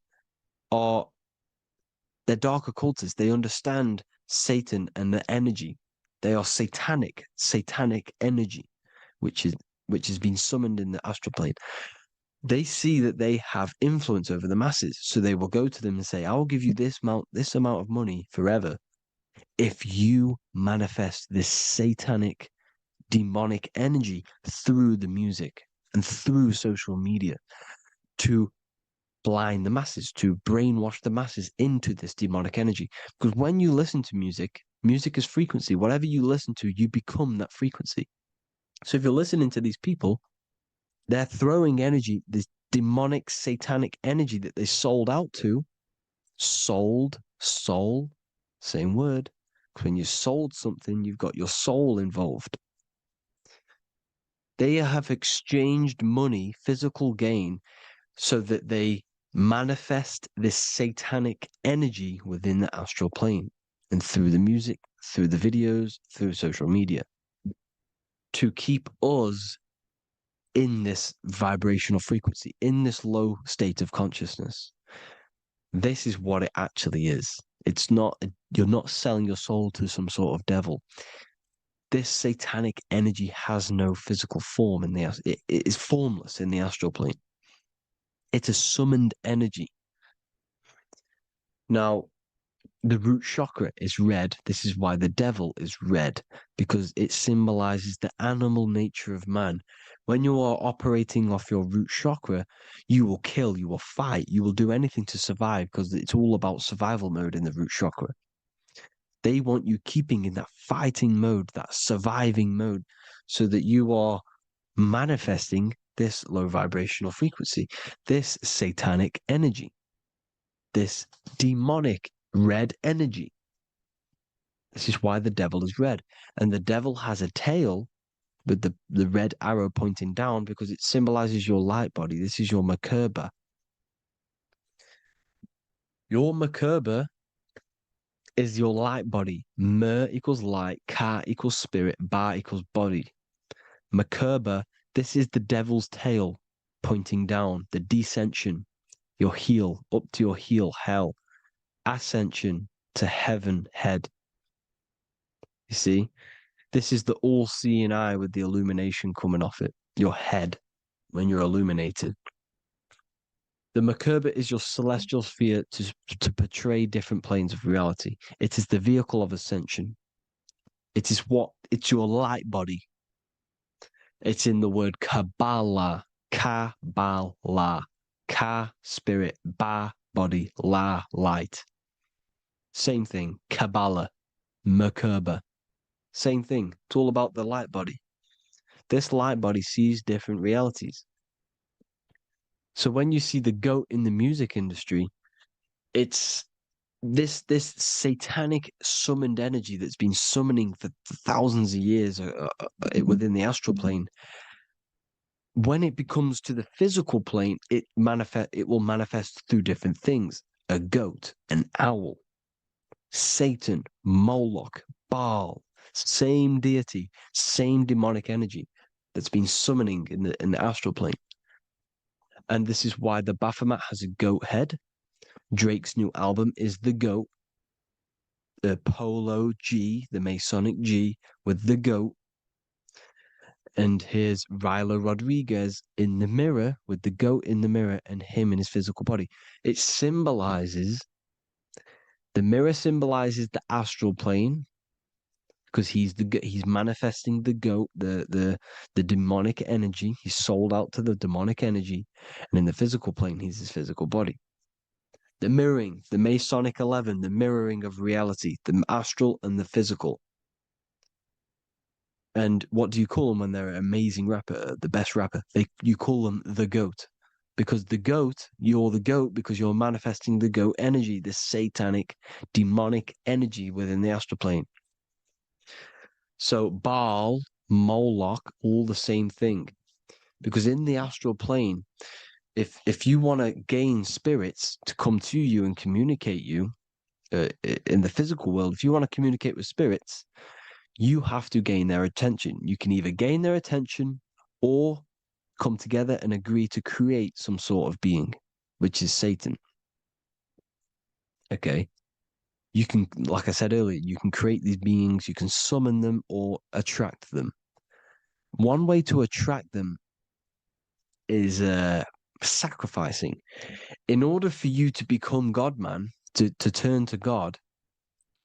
they're dark occultists. They understand Satan and the energy. They are satanic energy, which has been summoned in the astral plane. They see that they have influence over the masses, so they will go to them and say, "I will give you this amount of money forever if you manifest this satanic, demonic energy through the music and through social media to blind the masses, to brainwash the masses into this demonic energy." Because when you listen to music, music is frequency. Whatever you listen to, you become that frequency. So if you're listening to these people, they're throwing energy, this demonic, satanic energy that they sold out to. Soul, same word. When you sold something, you've got your soul involved. They have exchanged money, physical gain, so that they manifest this satanic energy within the astral plane and through the music, through the videos, through social media to keep us in this vibrational frequency, in this low state of consciousness. This is what it actually is. It's not, you're not selling your soul to some sort of devil. This satanic energy has no physical form it is formless in the astral plane. It's a summoned energy. Now, The root chakra is red. This is why the devil is red, because it symbolizes the animal nature of man. When you are operating off your root chakra, you will kill, you will fight, you will do anything to survive, because it's all about survival mode in the root chakra. They want you keeping in that fighting mode, that surviving mode, so that you are manifesting this low vibrational frequency, this satanic energy, this demonic red energy. This is why the devil is red. And the devil has a tail with the red arrow pointing down, because it symbolizes your light body. This is your Merkaba. Your Merkaba is your light body. Mer equals light, Ka equals spirit, Ba equals body. Merkaba, this is the devil's tail pointing down, the descension, your heel, up to your heel, hell. Ascension to heaven, head. You see, this is the all-seeing eye with the illumination coming off it, your head, when you're illuminated. The Merkaba is your celestial sphere to portray different planes of reality. It is the vehicle of ascension. It's your light body. It's in the word Kabbalah, Kabbalah, Ka, spirit, Ba, body, La, light. Same thing, Kabbalah, Merkaba. Same thing. It's all about the light body. This light body sees different realities. So when you see the goat in the music industry, it's this satanic summoned energy that's been summoning for thousands of years within the astral plane. When it becomes to the physical plane, it will manifest through different things. A goat, an owl, Satan, Moloch, Baal, same deity, same demonic energy that's been summoning in the astral plane. And this is why the Baphomet has a goat head. Drake's new album is the goat. The Polo G, the Masonic G, with the goat. And here's Rylo Rodriguez in the mirror with the goat in the mirror and him in his physical body. It symbolizes, the mirror symbolizes the astral plane, because he's manifesting the goat, the demonic energy. He's sold out to the demonic energy, and in the physical plane, he's his physical body. The mirroring, the Masonic 11, the mirroring of reality, the astral and the physical. And what do you call them when they're an amazing rapper, the best rapper? You call them the goat, because you're the goat because you're manifesting the goat energy, this satanic, demonic energy within the astral plane. So Baal, Moloch, all the same thing. Because in the astral plane, if you want to gain spirits to come to you and communicate you in the physical world, if you want to communicate with spirits, you have to gain their attention. You can either gain their attention or come together and agree to create some sort of being, which is Satan. Okay. You can, like I said earlier, you can create these beings, you can summon them or attract them. One way to attract them is sacrificing. In order for you to become God, man, to turn to God,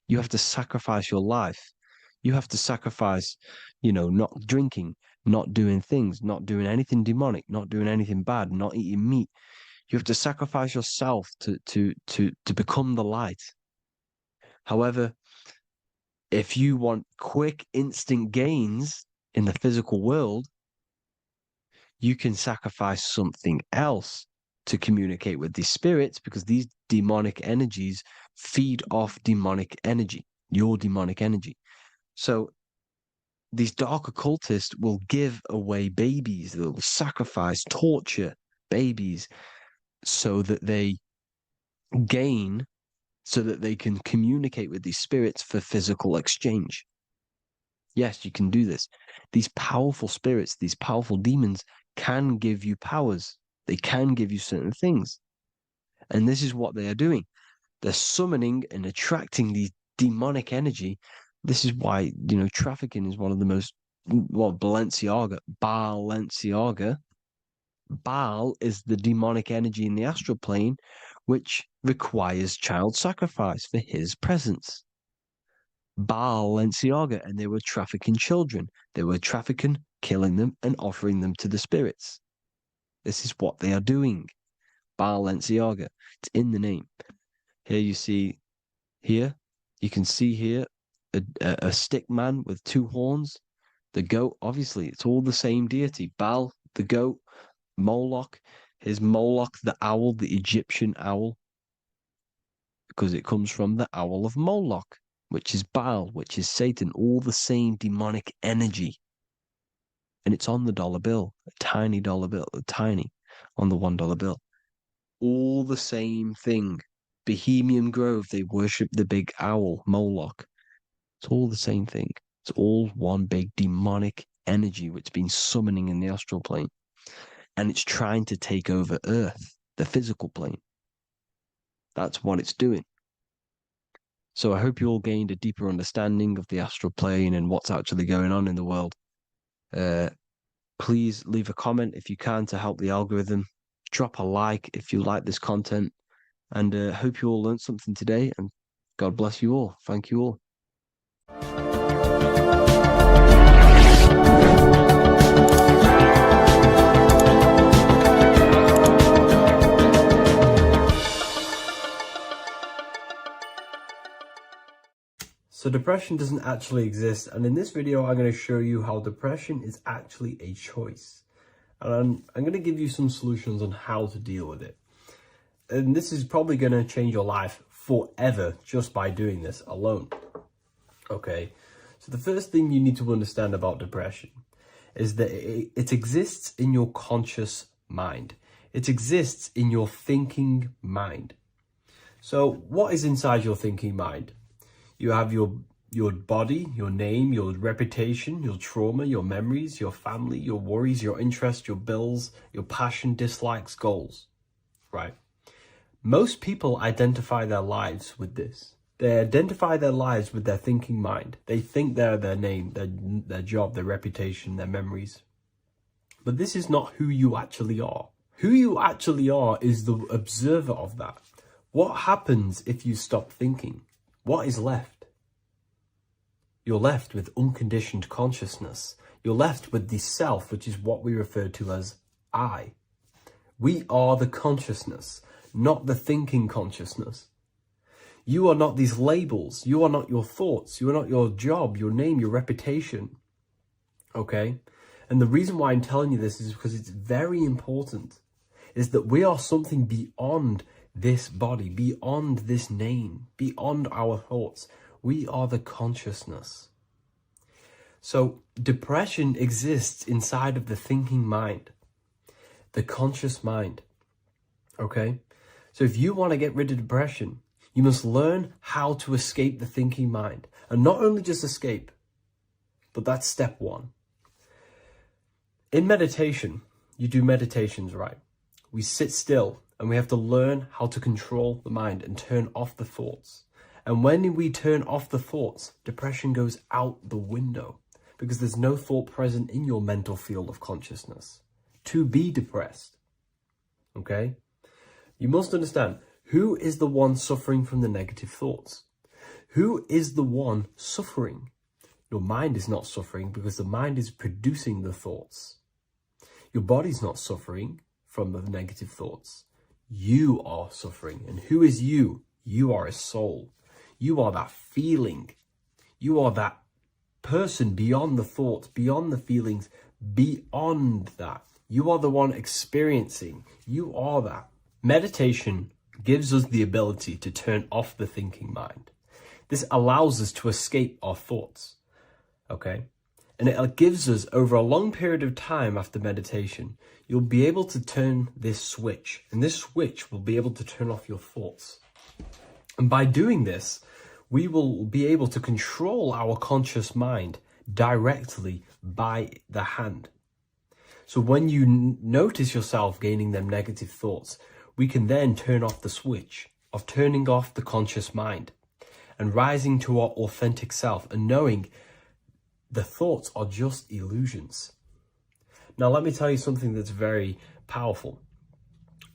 you have to sacrifice your life. You have to sacrifice, not drinking, not doing things, not doing anything demonic, not doing anything bad, not eating meat. You have to sacrifice yourself to become the light. However, if you want quick, instant gains in the physical world, you can sacrifice something else to communicate with these spirits, because these demonic energies feed off demonic energy, your demonic energy. So these dark occultists will give away babies, they'll sacrifice, torture babies so that they gain, so that they can communicate with these spirits for physical exchange. Yes, you can do this. These powerful spirits, these powerful demons can give you powers. They can give you certain things. And this is what they are doing. They're summoning and attracting these demonic energy. This is why, trafficking is one of the most, Balenciaga. Baal is the demonic energy in the astral plane, which requires child sacrifice for his presence. Balenciaga, and they were trafficking children. They were trafficking, killing them, and offering them to the spirits. This is what they are doing. Balenciaga. It's in the name. Here you see, here, you can see here a stick man with two horns. The goat, obviously, it's all the same deity. Baal, the goat, Moloch, his Moloch, the owl, the Egyptian owl, because it comes from the owl of Moloch, which is Baal, which is Satan, all the same demonic energy. And it's on the dollar bill, a tiny dollar bill, tiny, on the $1 bill. All the same thing. Bohemian Grove, they worship the big owl, Moloch. It's all the same thing. It's all one big demonic energy which has been summoning in the astral plane. And it's trying to take over Earth, the physical plane. That's what it's doing. So I hope you all gained a deeper understanding of the astral plane and what's actually going on in the world. Please leave a comment if you can to help the algorithm. Drop a like if you like this content. And hope you all learned something today. And God bless you all. Thank you all. So depression doesn't actually exist, and in this video I'm going to show you how depression is actually a choice. And I'm going to give you some solutions on how to deal with it. And this is probably going to change your life forever just by doing this alone. Okay, so the first thing you need to understand about depression is that it exists in your conscious mind. It exists in your thinking mind. So what is inside your thinking mind? You have your body, your name, your reputation, your trauma, your memories, your family, your worries, your interests, your bills, your passion, dislikes, goals, right? Most people identify their lives with this. They identify their lives with their thinking mind. They think they're their name, their job, their reputation, their memories. But this is not who you actually are. Who you actually are is the observer of that. What happens if you stop thinking? What is left? You're left with unconditioned consciousness. You're left with the self, which is what we refer to as I. We are the consciousness, not the thinking consciousness. You are not these labels. You are not your thoughts. You are not your job, your name, your reputation. Okay? And the reason why I'm telling you this is because it's very important, is that we are something beyond this body, beyond this name, beyond our thoughts. We are the consciousness. So depression exists inside of the thinking mind, the conscious mind. Okay? So if you want to get rid of depression, you must learn how to escape the thinking mind. And not only just escape, but that's step one. In meditation, you do meditations, right? We sit still and we have to learn how to control the mind and turn off the thoughts. And when we turn off the thoughts, depression goes out the window because there's no thought present in your mental field of consciousness to be depressed. Okay? You must understand, who is the one suffering from the negative thoughts? Who is the one suffering? Your mind is not suffering because the mind is producing the thoughts. Your body's not suffering from the negative thoughts. You are suffering. And who is you? You are a soul. You are that feeling. You are that person beyond the thoughts, beyond the feelings, beyond that. You are the one experiencing. You are that. Meditation gives us the ability to turn off the thinking mind. This allows us to escape our thoughts. Okay? And it gives us, over a long period of time after meditation, you'll be able to turn this switch. And this switch will be able to turn off your thoughts. And by doing this, we will be able to control our conscious mind directly by the hand. So when you notice yourself gaining them negative thoughts, we can then turn off the switch of turning off the conscious mind and rising to our authentic self and knowing the thoughts are just illusions. Now, let me tell you something that's very powerful.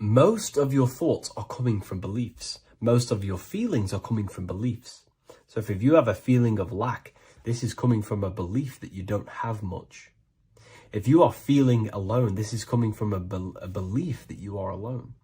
most of your thoughts are coming from beliefs. Most of your feelings are coming from beliefs. So if you have a feeling of lack, this is coming from a belief that you don't have much. If you are feeling alone, this is coming from a belief that you are alone.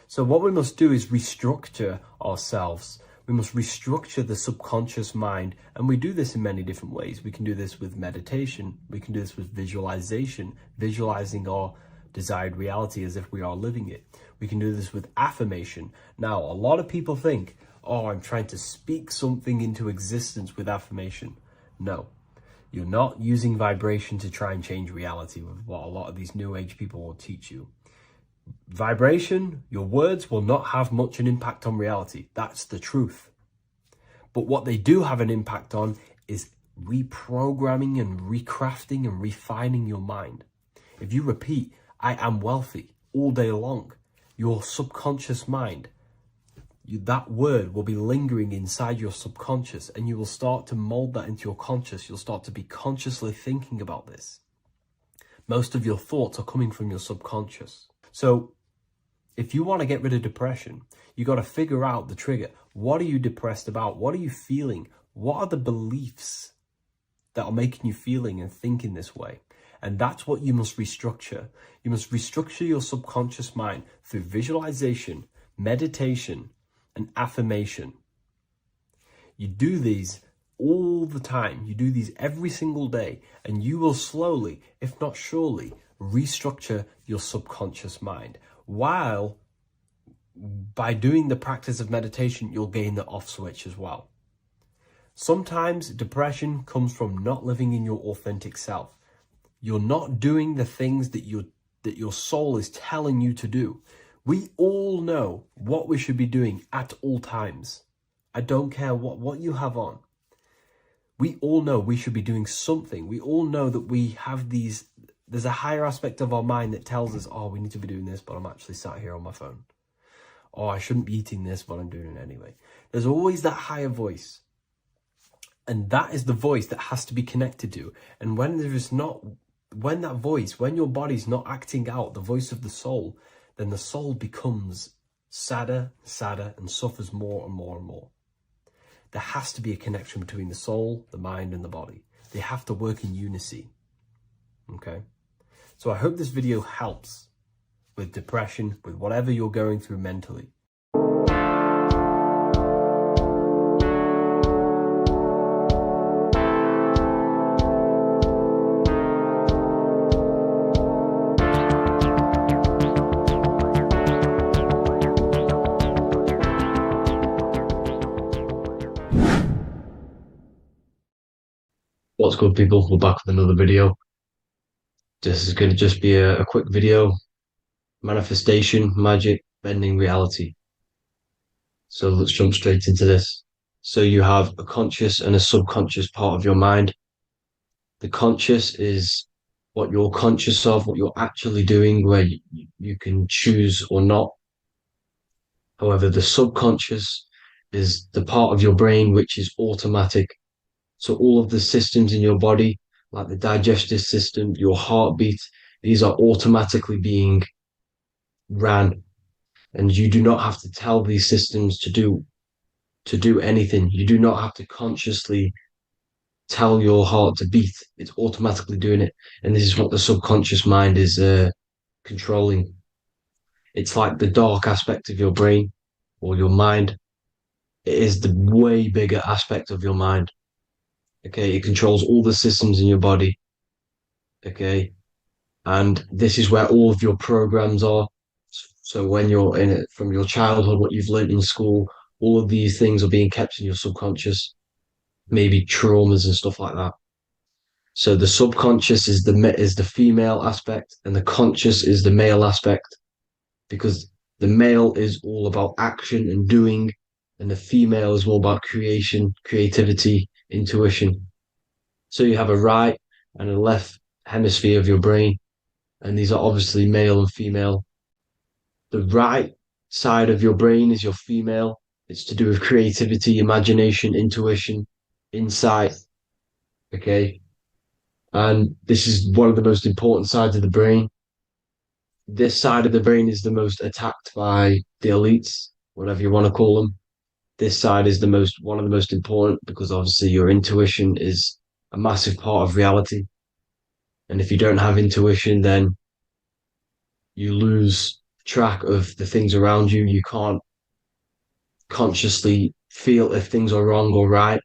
So what we must do is restructure ourselves. We must restructure the subconscious mind. And we do this in many different ways. We can do this with meditation. We can do this with visualization, visualizing our desired reality as if we are living it. We can do this with affirmation. Now, a lot of people think, oh, I'm trying to speak something into existence with affirmation. No, you're not using vibration to try and change reality with what a lot of these new age people will teach you. Vibration, your words will not have much an impact on reality. That's the truth. But what they do have an impact on is reprogramming and recrafting and refining your mind. If you repeat, I am wealthy all day long, your subconscious mind, that word will be lingering inside your subconscious, and you will start to mold that into your conscious. You'll start to be consciously thinking about this. Most of your thoughts are coming from your subconscious. So if you want to get rid of depression, you got to figure out the trigger. What are you depressed about? What are you feeling? What are the beliefs that are making you feeling and thinking this way? And that's what you must restructure. You must restructure your subconscious mind through visualization, meditation, and affirmation. You do these all the time. You do these every single day, and you will slowly, if not surely, restructure your subconscious mind. While by doing the practice of meditation, you'll gain the off switch as well. Sometimes depression comes from not living in your authentic self. You're not doing the things that your soul is telling you to do. We all know what we should be doing at all times. I don't care what you have on. We all know we should be doing something. We all know that we have there's a higher aspect of our mind that tells us, oh, we need to be doing this, but I'm actually sat here on my phone. Oh, I shouldn't be eating this, but I'm doing it anyway. There's always that higher voice. And that is the voice that has to be connected to. And when your body's not acting out the voice of the soul, then the soul becomes sadder, and suffers more and more and more. There has to be a connection between the soul, the mind, and the body. They have to work in unison. Okay? So I hope this video helps with depression, with whatever you're going through mentally. What's good, people? We're back with another video. This is going to just be a quick video. Manifestation, magic, bending reality. So let's jump straight into this. So you have a conscious and a subconscious part of your mind. The conscious is what you're conscious of, what you're actually doing, where you can choose or not. However, the subconscious is the part of your brain which is automatic. So all of the systems in your body, like the digestive system, your heartbeat, these are automatically being ran. And you do not have to tell these systems to do anything. You do not have to consciously tell your heart to beat. It's automatically doing it. And this is what the subconscious mind is controlling. It's like the dark aspect of your brain or your mind. It is the way bigger aspect of your mind. Okay, it controls all the systems in your body. Okay, and this is where all of your programs are. So when you're in it from your childhood, what you've learned in school, all of these things are being kept in your subconscious, maybe traumas and stuff like that. So the subconscious is the female aspect, and the conscious is the male aspect, because the male is all about action and doing, and the female is more about creation, creativity, intuition. So you have a right and a left hemisphere of your brain, and these are obviously male and female. The right side of your brain is your female. It's to do with creativity, imagination, intuition, insight. Okay. And this is one of the most important sides of the brain. this side of the brain is the most attacked by the elites, whatever you want to call them. This side is one of the most important because obviously your intuition is a massive part of reality. And if you don't have intuition, then you lose track of the things around you. You can't consciously feel if things are wrong or right.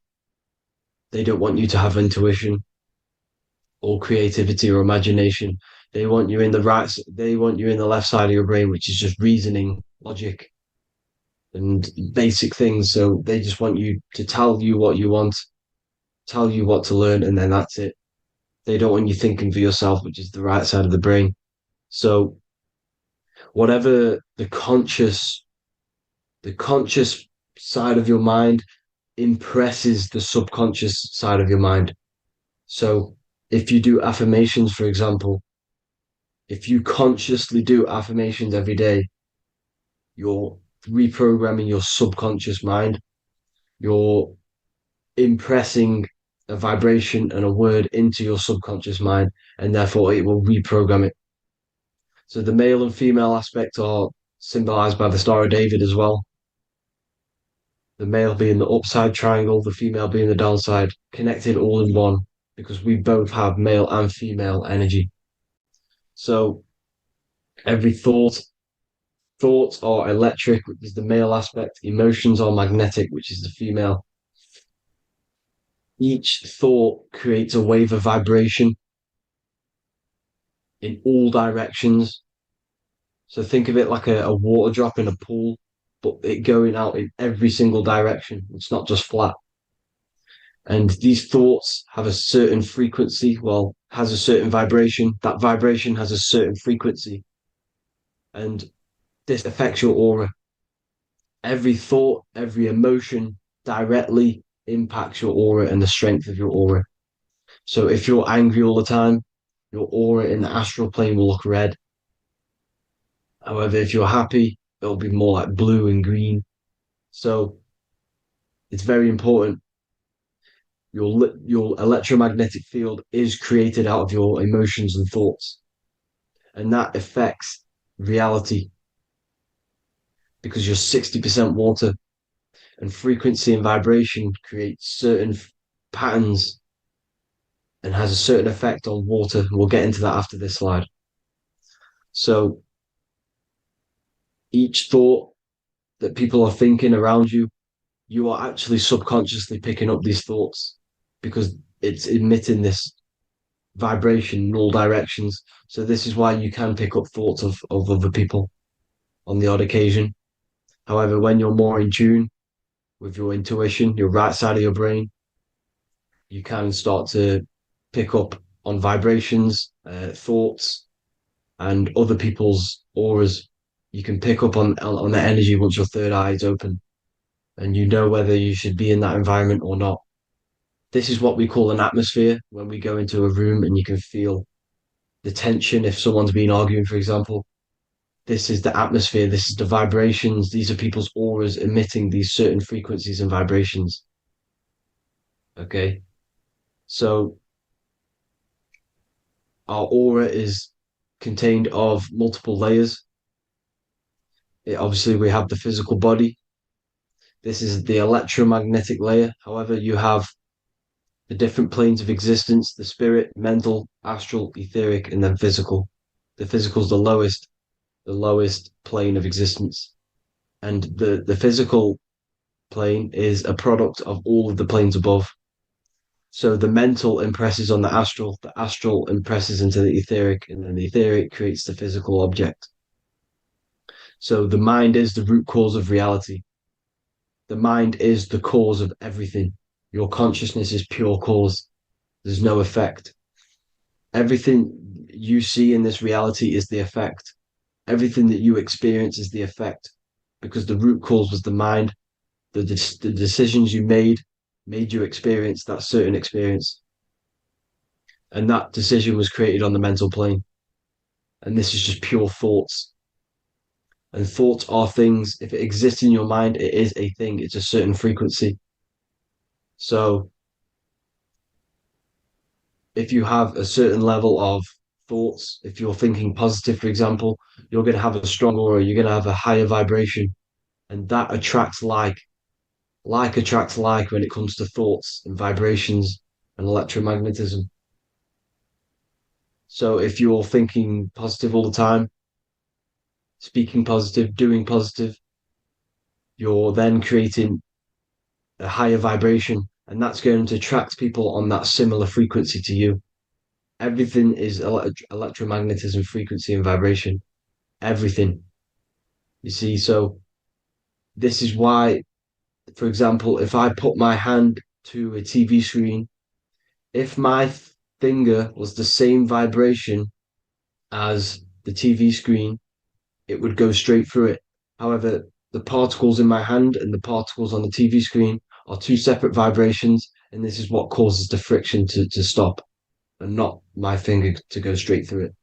They don't want you to have intuition or creativity or imagination. They want you in the left side of your brain, which is just reasoning, logic, and basic things. So they just want you to tell you what you want, tell you what to learn, and then that's it. They don't want you thinking for yourself, which is the right side of the brain. So whatever the conscious side of your mind impresses the subconscious side of your mind. So if you do affirmations, for example, if you consciously do affirmations every day, you're reprogramming your subconscious mind. You're impressing a vibration and a word into your subconscious mind, and therefore it will reprogram it. So the male and female aspect are symbolized by the Star of David as well. The male being the upside triangle, the female being the downside, connected all in one because we both have male and female energy. So every thoughts are electric, which is the male aspect. Emotions are magnetic, which is the female. Each thought creates a wave of vibration in all directions. So think of it like a water drop in a pool, but it going out in every single direction. It's not just flat. And these thoughts have a certain frequency, well, has a certain vibration. That vibration has a certain frequency. And this affects your aura. Every thought, every emotion directly impacts your aura and the strength of your aura. So if you're angry all the time, your aura in the astral plane will look red. However, if you're happy, it'll be more like blue and green. So it's very important. Your electromagnetic field is created out of your emotions and thoughts, and that affects reality because you're 60% water, and frequency and vibration create certain patterns and has a certain effect on water. We'll get into that after this slide. So each thought that people are thinking around you, you are actually subconsciously picking up these thoughts because it's emitting this vibration in all directions. So this is why you can pick up thoughts of other people on the odd occasion. However, when you're more in tune with your intuition, your right side of your brain, you can start to pick up on vibrations, thoughts, and other people's auras. You can pick up on the energy once your third eye is open, and you know whether you should be in that environment or not. This is what we call an atmosphere when we go into a room and you can feel the tension if someone's been arguing, for example. This is the atmosphere, this is the vibrations, these are people's auras emitting these certain frequencies and vibrations. Okay. So our aura is contained of multiple layers. Obviously, we have the physical body. This is the electromagnetic layer. However, you have the different planes of existence, the spirit, mental, astral, etheric, and then physical. The physical is the lowest plane of existence. And the physical plane is a product of all of the planes above. So the mental impresses on the astral impresses into the etheric, and then the etheric creates the physical object. So the mind is the root cause of reality. The mind is the cause of everything. Your consciousness is pure cause. There's no effect. Everything you see in this reality is the effect. Everything that you experience is the effect because the root cause was the mind. The decisions you made you experience that certain experience. And that decision was created on the mental plane. And this is just pure thoughts. And thoughts are things. If it exists in your mind, it is a thing. It's a certain frequency. So if you have a certain level of thoughts. If you're thinking positive, for example, you're going to have a strong aura, you're going to have a higher vibration, and that attracts like. Like attracts like when it comes to thoughts and vibrations and electromagnetism. So if you're thinking positive all the time, speaking positive, doing positive, you're then creating a higher vibration, and that's going to attract people on that similar frequency to you. Everything is electromagnetism, frequency, and vibration. Everything. You see, so this is why, for example, if I put my hand to a TV screen, if my finger was the same vibration as the TV screen, it would go straight through it. However, the particles in my hand and the particles on the TV screen are two separate vibrations, and this is what causes the friction to stop and not my finger to go straight through it.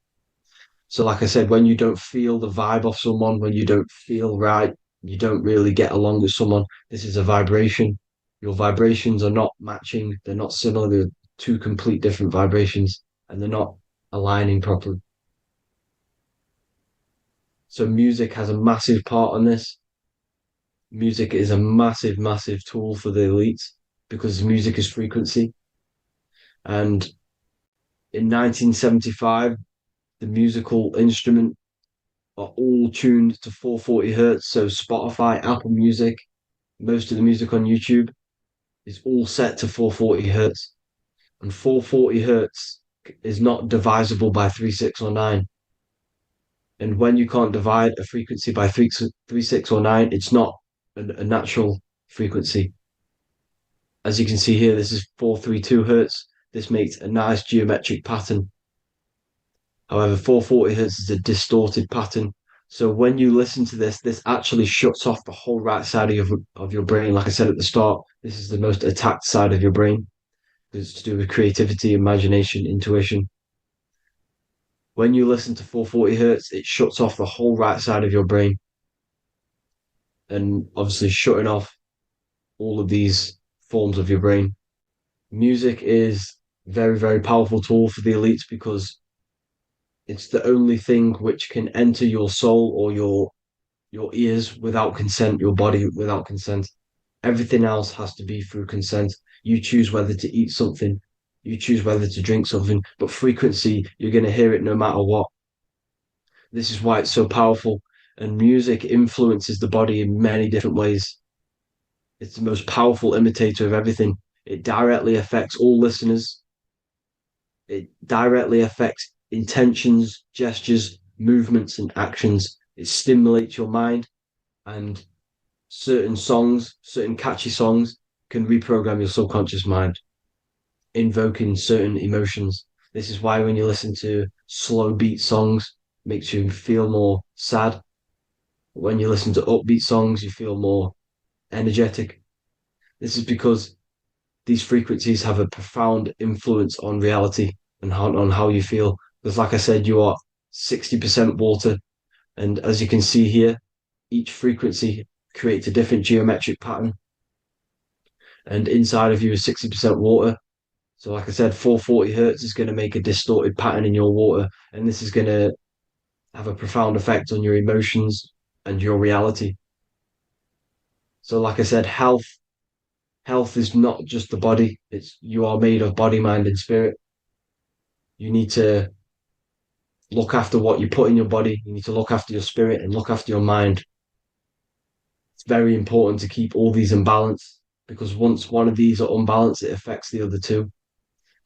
So, like I said, when you don't feel the vibe of someone, when you don't feel right, you don't really get along with someone, this is a vibration. Your vibrations are not matching, they're not similar, they're two complete different vibrations, and they're not aligning properly. So music has a massive part on this. Music is a massive, massive tool for the elites because music is frequency. And in 1975, the musical instrument are all tuned to 440 hertz. So Spotify, Apple Music, most of the music on YouTube is all set to 440 hertz. And 440 hertz is not divisible by 3, 6, or 9. And when you can't divide a frequency by 3, 6, or 9, it's not a natural frequency. As you can see here, this is 432 hertz. This makes a nice geometric pattern. However, 440 hertz is a distorted pattern. So when you listen to this, this actually shuts off the whole right side of your brain. Like I said at the start, this is the most attacked side of your brain. It's to do with creativity, imagination, intuition. When you listen to 440 hertz, it shuts off the whole right side of your brain. And obviously shutting off all of these forms of your brain. Music is very, very powerful tool for the elites because it's the only thing which can enter your soul or your ears without consent, your body without consent. Everything else has to be through consent. You choose whether to eat something, you choose whether to drink something, but frequency, you're going to hear it no matter what. This is why it's so powerful. And music influences the body in many different ways. It's the most powerful imitator of everything. It directly affects all listeners. It directly affects intentions, gestures, movements, and actions. It stimulates your mind, and certain songs, certain catchy songs, can reprogram your subconscious mind, invoking certain emotions. This is why when you listen to slow beat songs, it makes you feel more sad. When you listen to upbeat songs, you feel more energetic. This is because these frequencies have a profound influence on reality and on how you feel. Because, like I said, you are 60% water. And as you can see here, each frequency creates a different geometric pattern. And inside of you is 60% water. So, like I said, 440 hertz is going to make a distorted pattern in your water. And this is going to have a profound effect on your emotions and your reality. So, like I said, health is not just the body. It's you are made of body, mind, and spirit. You need to look after what you put in your body. You need to look after your spirit and look after your mind. It's very important to keep all these in balance because once one of these are unbalanced, it affects the other two.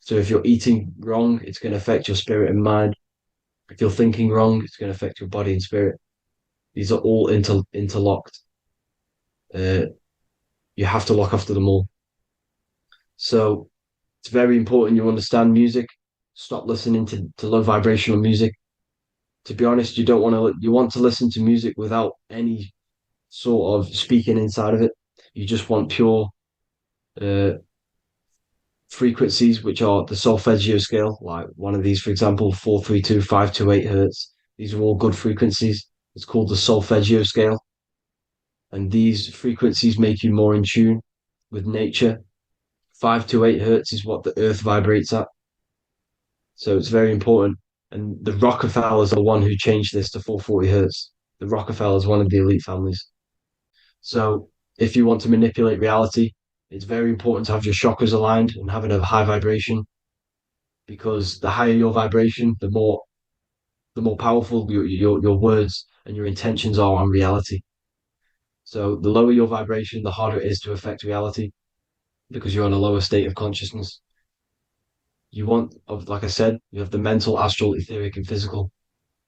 So if you're eating wrong, it's going to affect your spirit and mind. If you're thinking wrong, it's going to affect your body and spirit. These are all interlocked. You have to look after them all. So it's very important you understand music. Stop listening to low vibrational music. To be honest, you want to listen to music without any sort of speaking inside of it. You just want pure frequencies, which are the solfeggio scale, like one of these, for example, 432, 528 hertz. These are all good frequencies. It's called the solfeggio scale. And these frequencies make you more in tune with nature. 5 to 8 hertz is what the earth vibrates at. So it's very important. And the Rockefellers are the one who changed this to 440 hertz. The Rockefellers, one of the elite families. So if you want to manipulate reality, it's very important to have your chakras aligned and having a high vibration, because the higher your vibration, the more powerful your words and your intentions are on reality. So the lower your vibration, the harder it is to affect reality, because you're on a lower state of consciousness. You want, like I said, you have the mental, astral, etheric, and physical.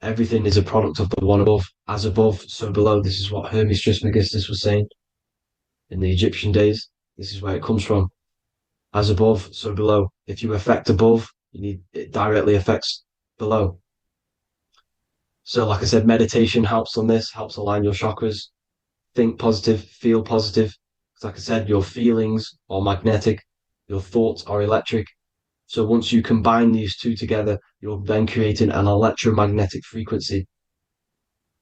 Everything is a product of the one above. As above, so below. This is what Hermes Trismegistus was saying in the Egyptian days. This is where it comes from. As above, so below. If you affect above, it directly affects below. So, like I said, meditation helps on this, helps align your chakras. Think positive, feel positive. Like I said, your feelings are magnetic, your thoughts are electric. So once you combine these two together, you're then creating an electromagnetic frequency,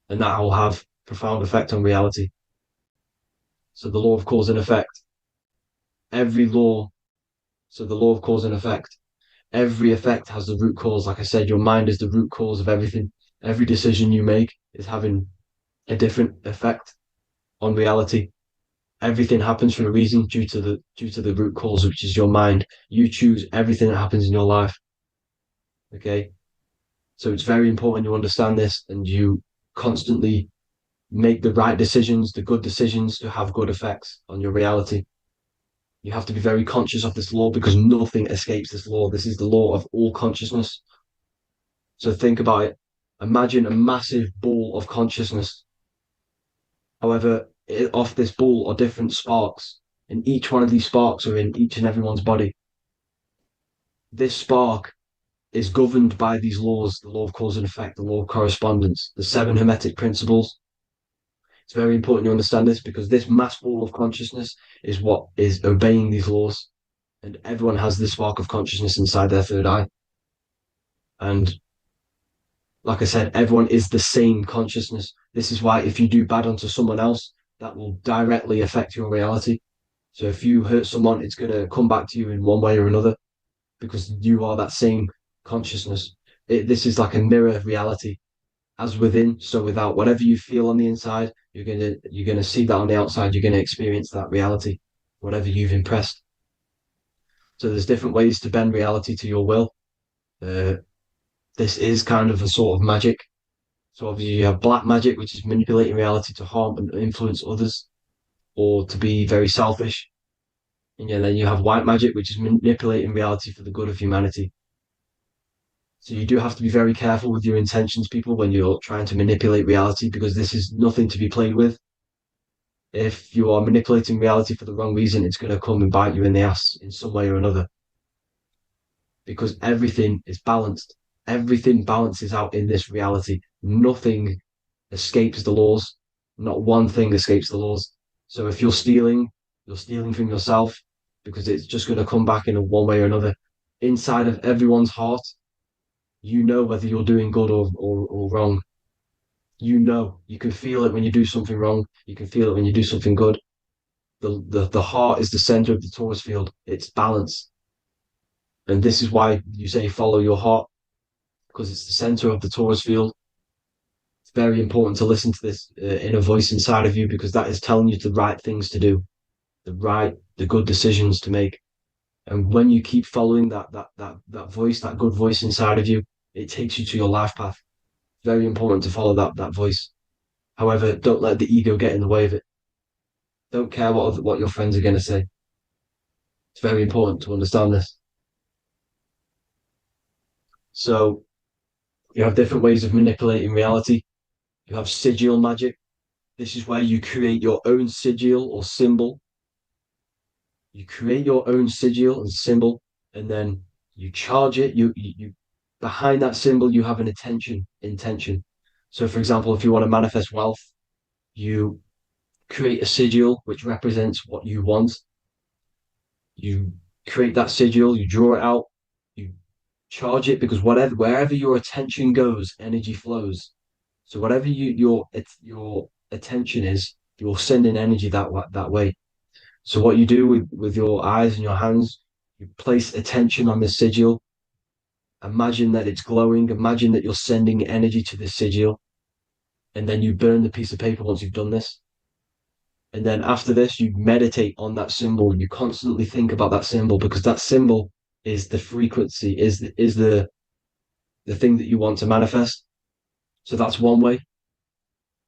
and that will have profound effect on reality. So the law of cause and effect. Every law, so the law of cause and effect. Every effect has the root cause. Like I said, your mind is the root cause of everything. Every decision you make is having a different effect on reality. Everything happens for a reason due to the root cause, which is your mind. You choose everything that happens in your life. Okay. So it's very important you understand this and you constantly make the right decisions, the good decisions to have good effects on your reality. You have to be very conscious of this law because nothing escapes this law. This is the law of all consciousness. So think about it. Imagine a massive ball of consciousness. However, off this ball are different sparks, and each one of these sparks are in each and everyone's body. This spark is governed by these laws, the law of cause and effect, the law of correspondence, the seven hermetic principles. It's very important you understand this because this mass ball of consciousness is what is obeying these laws. And everyone has this spark of consciousness inside their third eye. And like I said, everyone is the same consciousness. This is why if you do bad onto someone else, that will directly affect your reality. So if you hurt someone, it's going to come back to you in one way or another because you are that same consciousness. This is like a mirror reality. As within, so without. Whatever you feel on the inside, you're gonna see that on the outside. You're gonna experience that reality, whatever you've impressed. So there's different ways to bend reality to your will. This is kind of a sort of magic. So obviously you have black magic, which is manipulating reality to harm and influence others, or to be very selfish. And yeah, then you have white magic, which is manipulating reality for the good of humanity. So you do have to be very careful with your intentions, people, when you're trying to manipulate reality, because this is nothing to be played with. If you are manipulating reality for the wrong reason, it's going to come and bite you in the ass in some way or another. Because everything is balanced. Everything balances out in this reality. Nothing escapes the laws. Not one thing escapes the laws. So if you're stealing from yourself because it's just going to come back in one way or another. Inside of everyone's heart, you know whether you're doing good or wrong. You can feel it when you do something wrong. You can feel it when you do something good. The heart is the center of the torus field. It's balance. And this is why you say follow your heart, because it's the center of the torus field. It's very important to listen to this inner voice inside of you, because that is telling you the right things to do, the good decisions to make. And when you keep following that voice, that good voice inside of you, it takes you to your life path. Very important to follow that voice. However, don't let the ego get in the way of it. Don't care what your friends are going to say. It's very important to understand this. So you have different ways of manipulating reality. You have sigil magic. This is where you create your own sigil or symbol. You create your own sigil and symbol, and then you charge it. You behind that symbol, you have an intention. So, for example, if you want to manifest wealth, you create a sigil which represents what you want. You create that sigil, you draw it out, you charge it, because wherever your attention goes, energy flows. So whatever your attention is, you're sending energy that way. So what you do with your eyes and your hands, you place attention on the sigil, Imagine that it's glowing. Imagine that you're sending energy to the sigil. And then you burn the piece of paper once you've done this. And then after this, you meditate on that symbol. You constantly think about that symbol, because that symbol is the frequency, is the thing that you want to manifest. So that's one way.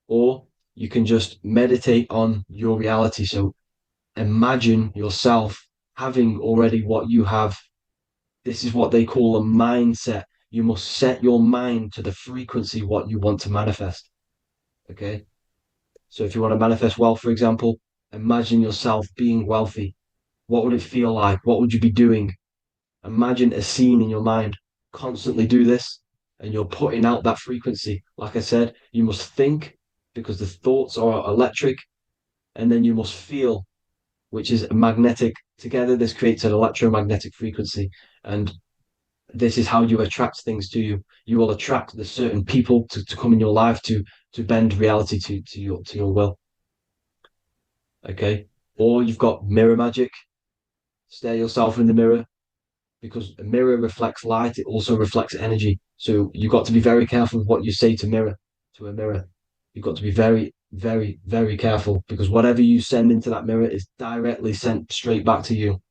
Or you can just meditate on your reality. So imagine yourself having already what you have. This is what they call a mindset. You must set your mind to the frequency what you want to manifest. Okay. So if you want to manifest wealth, for example, imagine yourself being wealthy. What would it feel like? What would you be doing? Imagine a scene in your mind. Constantly do this, and you're putting out that frequency. Like I said, you must think, because the thoughts are electric, and then you must feel, which is magnetic. Together, this creates an electromagnetic frequency. And this is how you attract things to you. You will attract the certain people to come in your life to bend reality to your will. Okay. Or you've got mirror magic. Stare yourself in the mirror, because a mirror reflects light. It also reflects energy. So you've got to be very careful with what you say to a mirror. You've got to be very, very, very careful, because whatever you send into that mirror is directly sent straight back to you.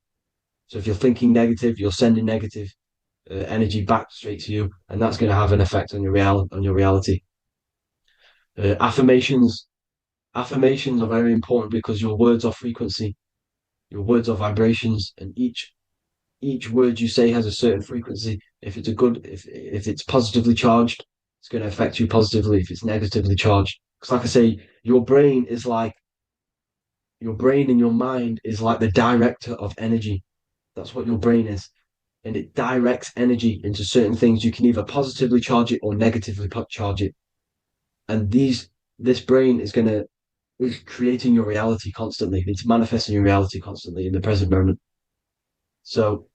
So if you're thinking negative, you're sending negative energy back straight to you, and that's going to have an effect on your reality. Affirmations are very important, because your words are frequency, your words are vibrations, and each word you say has a certain frequency. If it's positively charged, it's going to affect you positively. If it's negatively charged, because like I say, your brain and your mind is like the director of energy. That's what your brain is. And it directs energy into certain things. You can either positively charge it or negatively charge it. And this brain is creating your reality constantly. It's manifesting your reality constantly in the present moment. So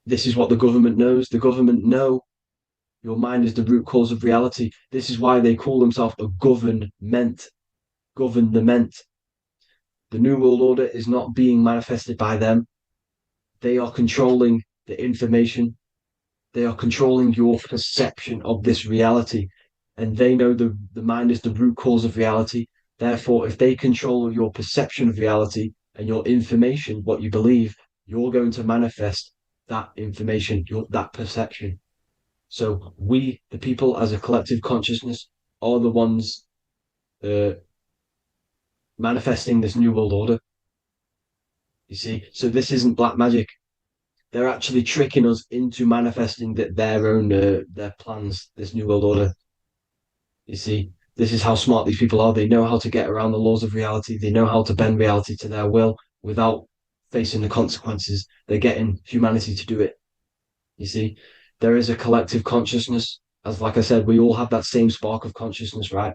this is what the government knows. The government know your mind is the root cause of reality. This is why they call themselves a government. Government. The New World Order is not being manifested by them. They are controlling the information. They are controlling your perception of this reality. And they know the mind is the root cause of reality. Therefore, if they control your perception of reality and your information, what you believe, you're going to manifest that information, that perception. So we, the people as a collective consciousness, are the ones manifesting this new world order. You see, so this isn't black magic. They're actually tricking us into manifesting their own their plans, this new world order. You see, this is how smart these people are. They know how to get around the laws of reality. They know how to bend reality to their will without facing the consequences. They're getting humanity to do it. You see, there is a collective consciousness. As like I said, we all have that same spark of consciousness, right?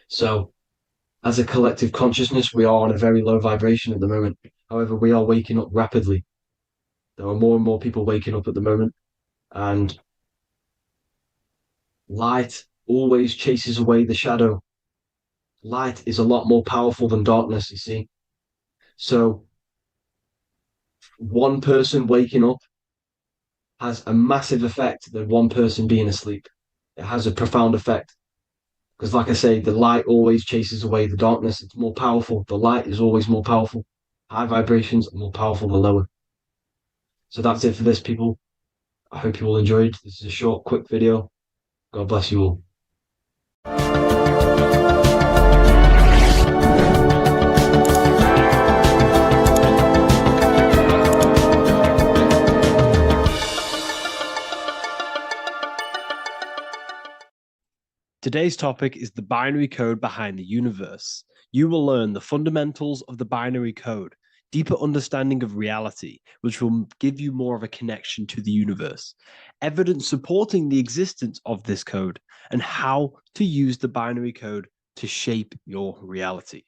So as a collective consciousness, we are on a very low vibration at the moment. However, we are waking up rapidly. There are more and more people waking up at the moment, and light always chases away the shadow. Light is a lot more powerful than darkness, you see. So one person waking up has a massive effect than one person being asleep. It has a profound effect. Because like I say, the light always chases away the darkness. It's more powerful. The light is always more powerful. High vibrations are more powerful than lower. So that's it for this, people. I hope you all enjoyed. This is a short, quick video. God bless you all. Today's topic is the binary code behind the universe. You will learn the fundamentals of the binary code, deeper understanding of reality, which will give you more of a connection to the universe, evidence supporting the existence of this code, and how to use the binary code to shape your reality.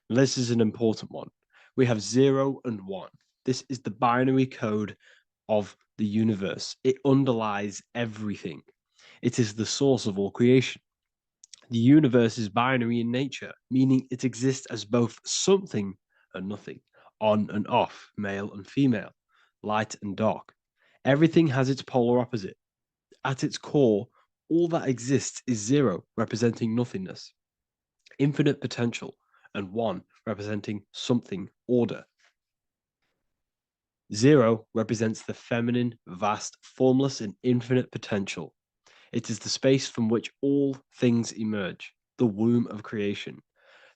This is an important one. We have 0 and 1. This is the binary code of the universe. It underlies everything. It is the source of all creation. The universe is binary in nature, meaning it exists as both something and nothing, on and off, male and female, light and dark. Everything has its polar opposite. At its core, all that exists is 0, representing nothingness, infinite potential, and 1, representing something, order. 0 represents the feminine, vast, formless, and infinite potential. It is the space from which all things emerge, the womb of creation,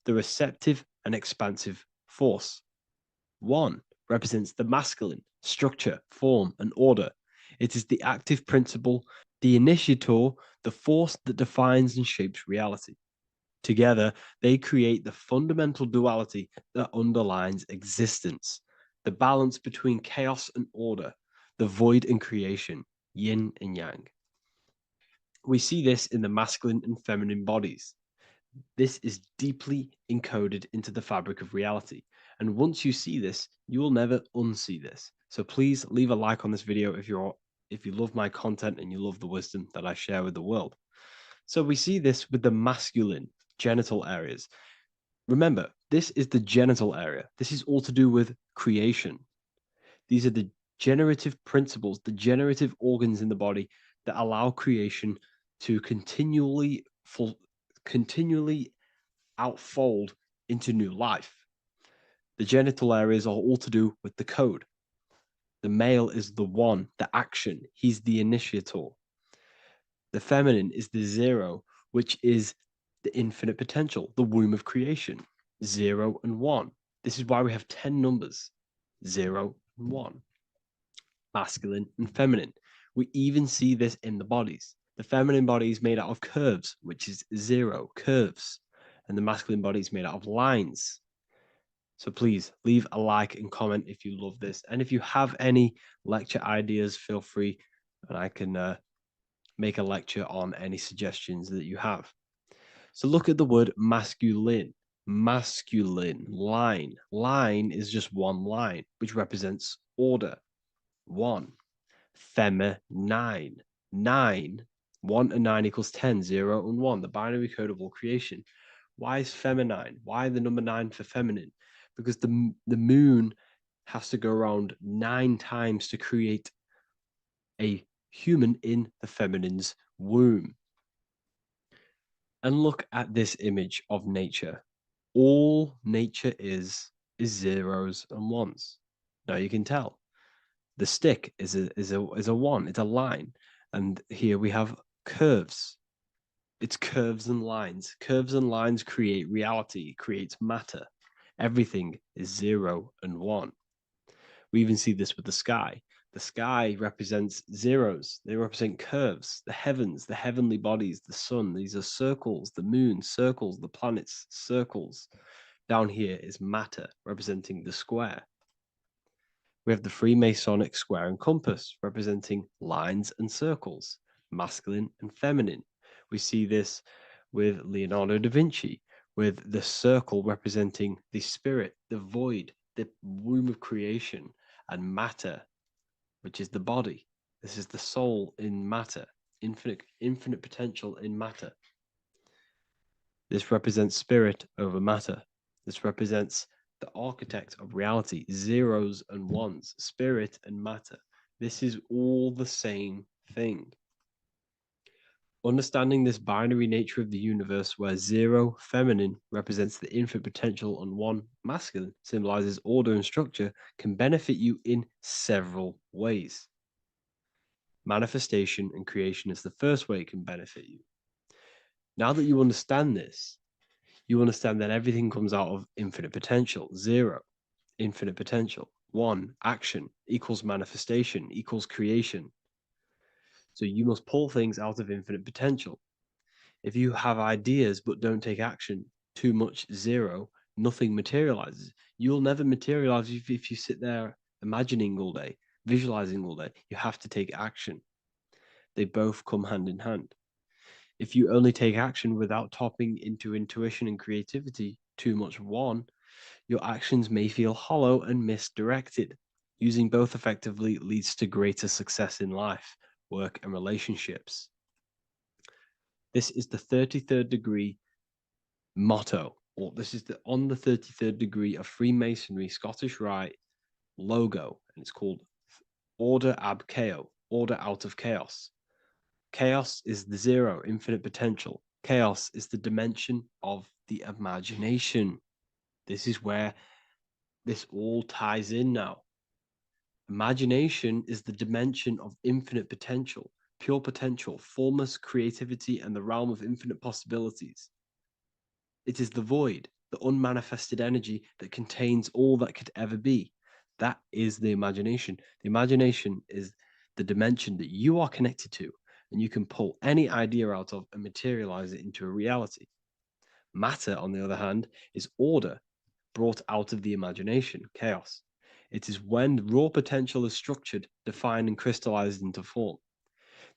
the receptive and expansive force. 1 represents the masculine, structure, form, and order. It is the active principle, the initiator, the force that defines and shapes reality. Together, they create the fundamental duality that underlines existence, the balance between chaos and order, the void and creation, yin and yang. We see this in the masculine and feminine bodies. This is deeply encoded into the fabric of reality. And once you see this, you will never unsee this. So please leave a like on this video if you love my content and you love the wisdom that I share with the world. So we see this with the masculine genital areas. Remember, this is the genital area. This is all to do with creation. These are the generative principles, the generative organs in the body that allow creation to continually outfold into new life. The genital areas are all to do with the code. The male is the one, the action. He's the initiator. The feminine is the 0, which is the infinite potential, the womb of creation. 0 and 1. This is why we have 10 numbers. 0 and 1. Masculine and feminine. We even see this in the bodies. The feminine body is made out of curves, which is 0, curves. And the masculine body is made out of lines. So please leave a like and comment if you love this. And if you have any lecture ideas, feel free and I can make a lecture on any suggestions that you have. So look at the word masculine. Masculine, line. Line is just one line, which represents order. 1. Feminine. 9. 1 and 9 equals 10. 0 and 1. The binary code of all creation. Why is feminine? Why the number 9 for feminine? Because the moon has to go around 9 times to create a human in the feminine's womb. And look at this image of nature. All nature is zeros and ones. Now you can tell. The stick is a 1. It's a line, and here we have curves. It's curves and lines. Curves and lines create reality, creates matter. Everything is 0 and 1. We even see this with the sky. The sky represents zeros. They represent curves, the heavens, the heavenly bodies, the sun. These are circles, the moon, circles, the planets, circles. Down here is matter, representing the square. We have the Freemasonic square and compass, representing lines and circles, masculine and feminine. We see this with Leonardo da Vinci, with the circle representing the spirit, the void, the womb of creation, and matter, which is the body. This is the soul in matter, infinite potential in matter. This represents spirit over matter. This represents the architect of reality, zeros and ones, spirit and matter. This is all the same thing. Understanding this binary nature of the universe, where 0 feminine represents the infinite potential and 1 masculine symbolizes order and structure, can benefit you in several ways. Manifestation and creation is the first way it can benefit you. Now that you understand this, you understand that everything comes out of infinite potential. 0, infinite potential. 1, action equals manifestation equals creation. So you must pull things out of infinite potential. If you have ideas but don't take action, too much 0, nothing materializes. You'll never materialize if you sit there imagining all day, visualizing all day. You have to take action. They both come hand in hand. If you only take action without tapping into intuition and creativity, too much 1, your actions may feel hollow and misdirected. Using both effectively leads to greater success in life, work, and relationships. This is the 33rd degree motto, or this is on the 33rd degree of Freemasonry Scottish Rite logo, and it's called Order ab chaos, order out of chaos. Chaos is the zero, infinite potential. Chaos is the dimension of the imagination. This is where this all ties in now. Imagination is the dimension of infinite potential, pure potential, formless creativity, and the realm of infinite possibilities. It is the void, the unmanifested energy that contains all that could ever be. That is the imagination. The imagination is the dimension that you are connected to, and you can pull any idea out of and materialize it into a reality. Matter, on the other hand, is order brought out of the imagination, chaos. It is when raw potential is structured, defined, and crystallized into form.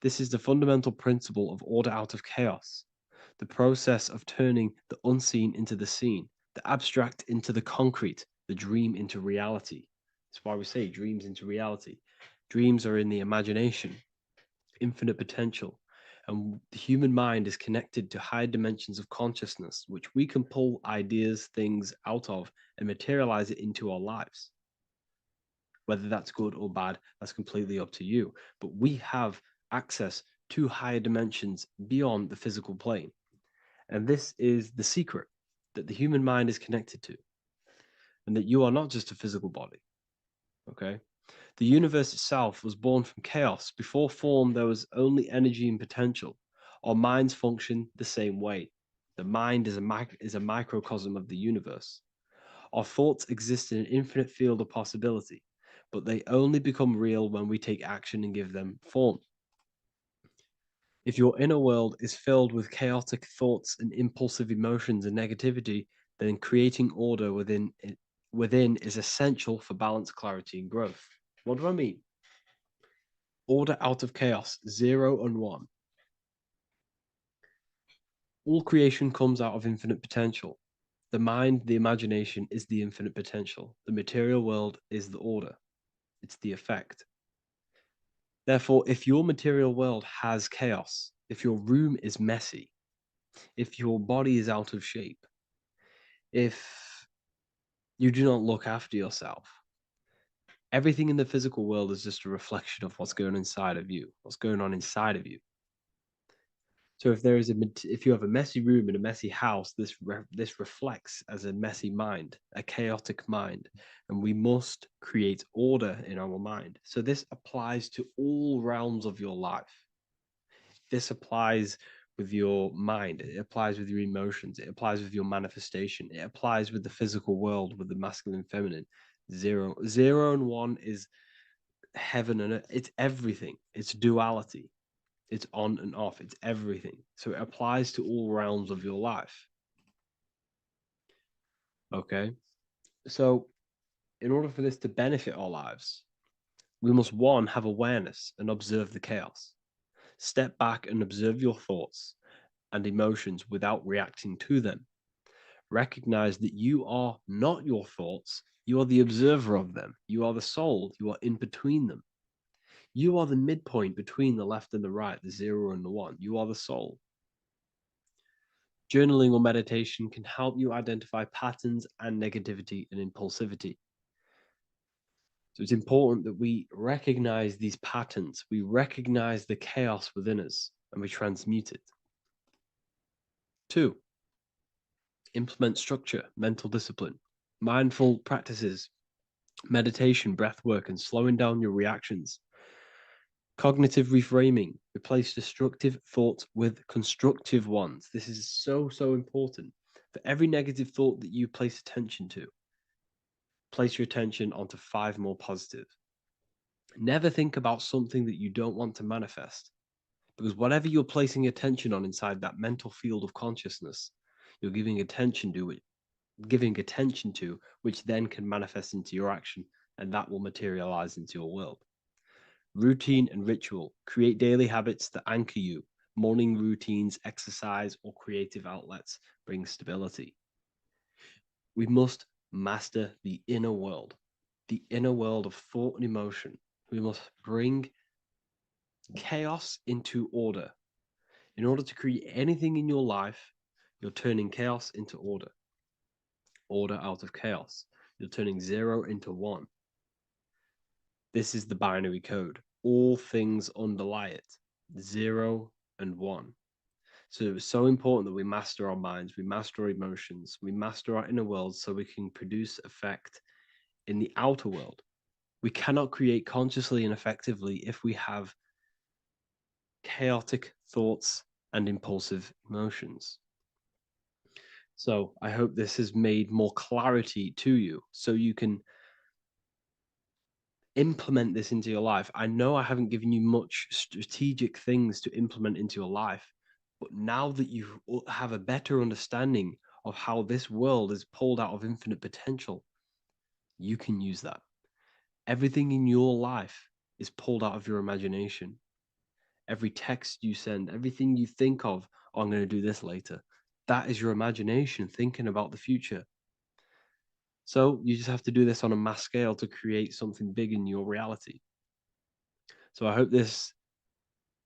This is the fundamental principle of order out of chaos, the process of turning the unseen into the seen, the abstract into the concrete, the dream into reality. That's why we say dreams into reality. Dreams are in the imagination, infinite potential, and the human mind is connected to high dimensions of consciousness, which we can pull ideas, things out of, and materialize it into our lives. Whether that's good or bad, that's completely up to you. But we have access to higher dimensions beyond the physical plane. And this is the secret that the human mind is connected to, and that you are not just a physical body. Okay? The universe itself was born from chaos. Before form, there was only energy and potential. Our minds function the same way. The mind is a microcosm of the universe. Our thoughts exist in an infinite field of possibility, but they only become real when we take action and give them form. If your inner world is filled with chaotic thoughts and impulsive emotions and negativity, then creating order within is essential for balance, clarity, and growth. What do I mean? Order out of chaos, 0 and 1. All creation comes out of infinite potential. The mind, the imagination, is the infinite potential. The material world is the order. It's the effect. Therefore, if your material world has chaos, if your room is messy, if your body is out of shape, if you do not look after yourself, everything in the physical world is just a reflection of what's going on inside of you, what's going on inside of you. So if you have a messy room in a messy house, this reflects as a messy mind, a chaotic mind, and we must create order in our mind. So this applies to all realms of your life. This applies with your mind, it applies with your emotions, it applies with your manifestation, it applies with the physical world, with the masculine, feminine. Zero and 1 is heaven and earth. It's everything. It's duality. It's on and off. It's everything. So it applies to all realms of your life. Okay. So in order for this to benefit our lives, we must, one, have awareness and observe the chaos. Step back and observe your thoughts and emotions without reacting to them. Recognize that you are not your thoughts. You are the observer of them. You are the soul. You are in between them. You are the midpoint between the left and the right, the 0 and the 1. You are the soul. Journaling or meditation can help you identify patterns and negativity and impulsivity. So it's important that we recognize these patterns, we recognize the chaos within us, and we transmute it. 2, implement structure, mental discipline, mindful practices, meditation, breath work, and slowing down your reactions. Cognitive reframing, replace destructive thoughts with constructive ones. This is so important. For every negative thought that you place attention to, place your attention onto 5 more positive. Never think about something that you don't want to manifest, because whatever you're placing attention on inside that mental field of consciousness, you're giving attention to it, which then can manifest into your action, and that will materialize into your world. Routine and ritual. Create daily habits that anchor you. Morning routines, exercise, or creative outlets bring stability. We must master the inner world of thought and emotion. We must bring chaos into order. In order to create anything in your life, you're turning chaos into order. Order out of chaos. You're turning 0 into 1. This is the binary code. All things underlie it, 0 and 1. So it's so important that we master our minds, we master our emotions, we master our inner world so we can produce effect in the outer world. We cannot create consciously and effectively if we have chaotic thoughts and impulsive emotions. So I hope this has made more clarity to you so you can implement this into your life. I know I haven't given you much strategic things to implement into your life, but now that you have a better understanding of how this world is pulled out of infinite potential, you can use that. Everything in your life is pulled out of your imagination. Every text you send, everything you think of, oh, I'm going to do this later, that is your imagination thinking about the future. So you just have to do this on a mass scale to create something big in your reality. So I hope this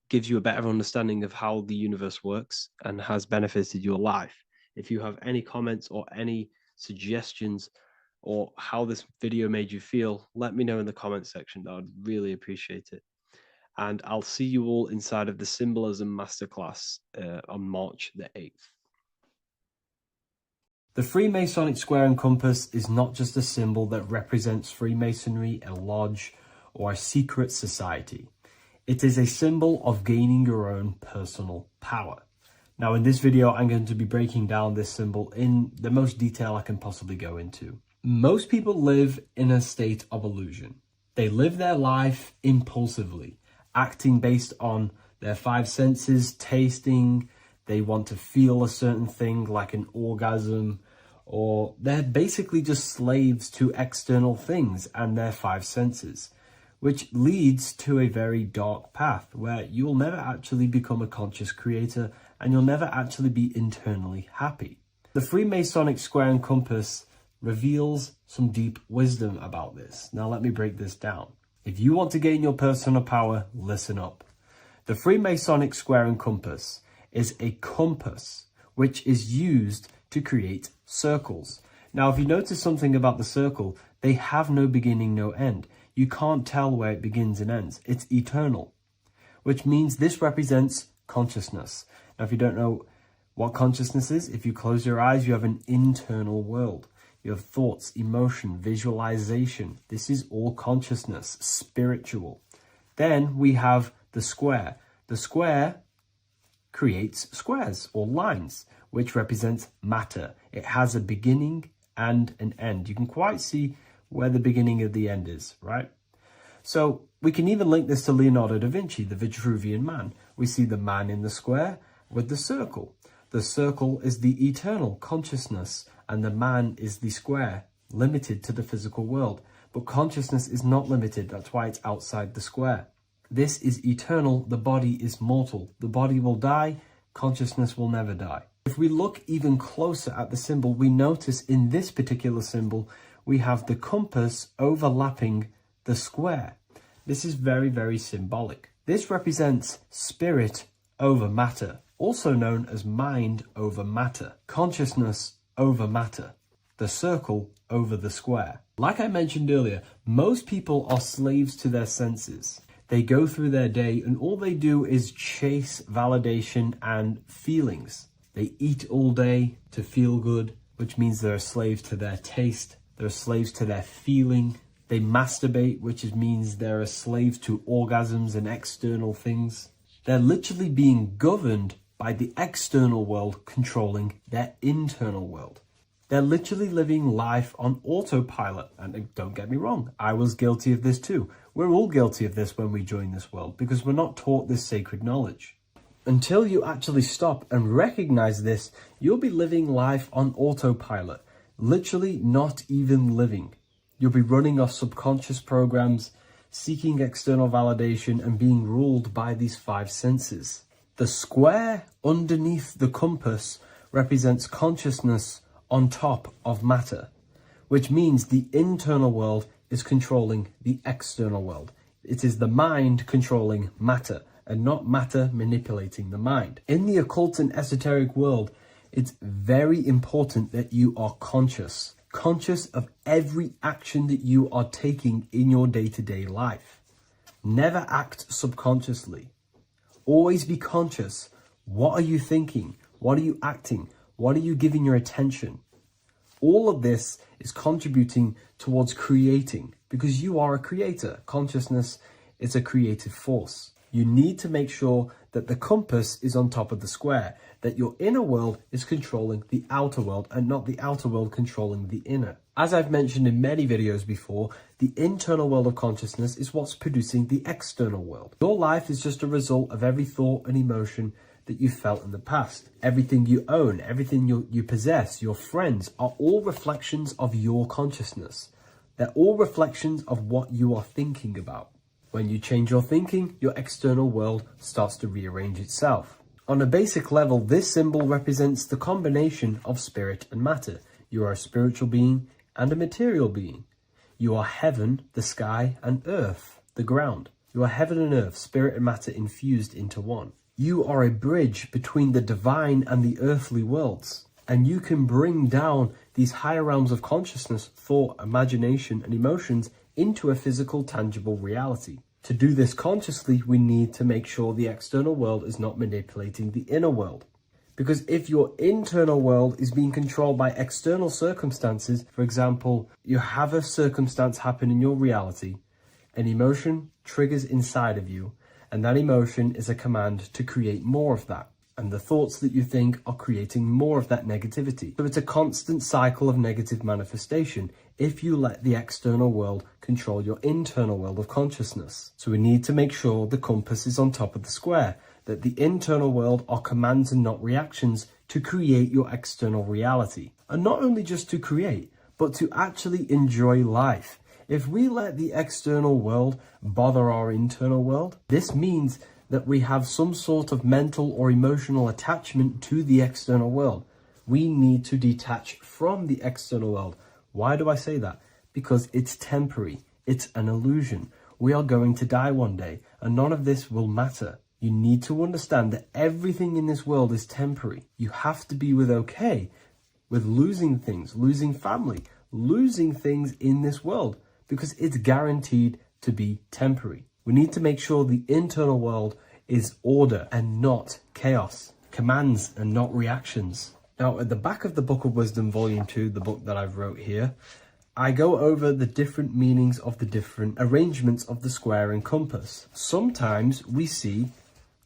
gives you a better understanding of how the universe works and has benefited your life. If you have any comments or any suggestions or how this video made you feel, let me know in the comment section. I would really appreciate it. And I'll see you all inside of the Symbolism Masterclass on March the 8th. The Freemasonic square and compass is not just a symbol that represents Freemasonry, a lodge, or a secret society. It is a symbol of gaining your own personal power. Now in this video, I'm going to be breaking down this symbol in the most detail I can possibly go into. Most people live in a state of illusion. They live their life impulsively, acting based on their five senses, tasting. They want to feel a certain thing like an orgasm, or they're basically just slaves to external things and their five senses, which leads to a very dark path where you'll never actually become a conscious creator and you'll never actually be internally happy. The Freemasonic square and compass reveals some deep wisdom about this. Now let me break this down. If you want to gain your personal power, listen up. The Freemasonic square and compass is a compass which is used to create circles. Now, if you notice something about the circle, they have no beginning, no end. You can't tell where it begins and ends. It's eternal, which means this represents consciousness. Now, if you don't know what consciousness is, if you close your eyes, you have an internal world. You have thoughts, emotion, visualization. This is all consciousness, spiritual. Then we have the square. The square creates squares or lines, which represents matter. It has a beginning and an end. You can quite see where the beginning of the end is, right? So we can even link this to Leonardo da Vinci, the Vitruvian Man. We see the man in the square with the circle. The circle is the eternal consciousness, and the man is the square, limited to the physical world. But consciousness is not limited. That's why it's outside the square. This is eternal. The body is mortal. The body will die. Consciousness will never die. If we look even closer at the symbol, we notice in this particular symbol, we have the compass overlapping the square. This is very, very symbolic. This represents spirit over matter, also known as mind over matter, consciousness over matter, the circle over the square. Like I mentioned earlier, most people are slaves to their senses. They go through their day and all they do is chase validation and feelings. They eat all day to feel good, which means they're slaves to their taste. They're slaves to their feeling. They masturbate, which means they're a slave to orgasms and external things. They're literally being governed by the external world controlling their internal world. They're literally living life on autopilot. And don't get me wrong, I was guilty of this too. We're all guilty of this when we join this world because we're not taught this sacred knowledge. Until you actually stop and recognize this, you'll be living life on autopilot, literally not even living. You'll be running off subconscious programs, seeking external validation and being ruled by these five senses. The square underneath the compass represents consciousness on top of matter, which means the internal world is controlling the external world. It is the mind controlling matter and not matter manipulating the mind. In the occult and esoteric world, it's very important that you are conscious. conscious of every action that you are taking in your day-to-day life. Never act subconsciously. Always be conscious. What are you thinking? What are you acting? What are you giving your attention? All of this is contributing towards creating, because you are a creator. Consciousness is a creative force. You need to make sure that the compass is on top of the square, that your inner world is controlling the outer world and not the outer world controlling the inner. As I've mentioned in many videos before, the internal world of consciousness is what's producing the external world. Your life is just a result of every thought and emotion that you felt in the past. Everything you own, everything you possess, your friends, are all reflections of your consciousness. They're all reflections of what you are thinking about. When you change your thinking, your external world starts to rearrange itself. On a basic level, this symbol represents the combination of spirit and matter. You are a spiritual being and a material being. You are heaven, the sky, and earth, the ground. You are heaven and earth, spirit and matter infused into one. You are a bridge between the divine and the earthly worlds. And you can bring down these higher realms of consciousness, thought, imagination, and emotions into a physical, tangible reality. To do this consciously, we need to make sure the external world is not manipulating the inner world. Because if your internal world is being controlled by external circumstances, for example, you have a circumstance happen in your reality, an emotion triggers inside of you, and that emotion is a command to create more of that. And the thoughts that you think are creating more of that negativity. So it's a constant cycle of negative manifestation if you let the external world control your internal world of consciousness. So we need to make sure the compass is on top of the square, that the internal world are commands and not reactions to create your external reality. And not only just to create, but to actually enjoy life. If we let the external world bother our internal world, this means that we have some sort of mental or emotional attachment to the external world. We need to detach from the external world. Why do I say that? Because it's temporary. It's an illusion. We are going to die one day, and none of this will matter. You need to understand that everything in this world is temporary. You have to be okay with losing things, losing family, losing things in this world, because it's guaranteed to be temporary. We need to make sure the internal world is order and not chaos, commands and not reactions. Now, at the back of the Book of Wisdom, Volume 2, the book that I've wrote here, I go over the different meanings of the different arrangements of the square and compass. Sometimes we see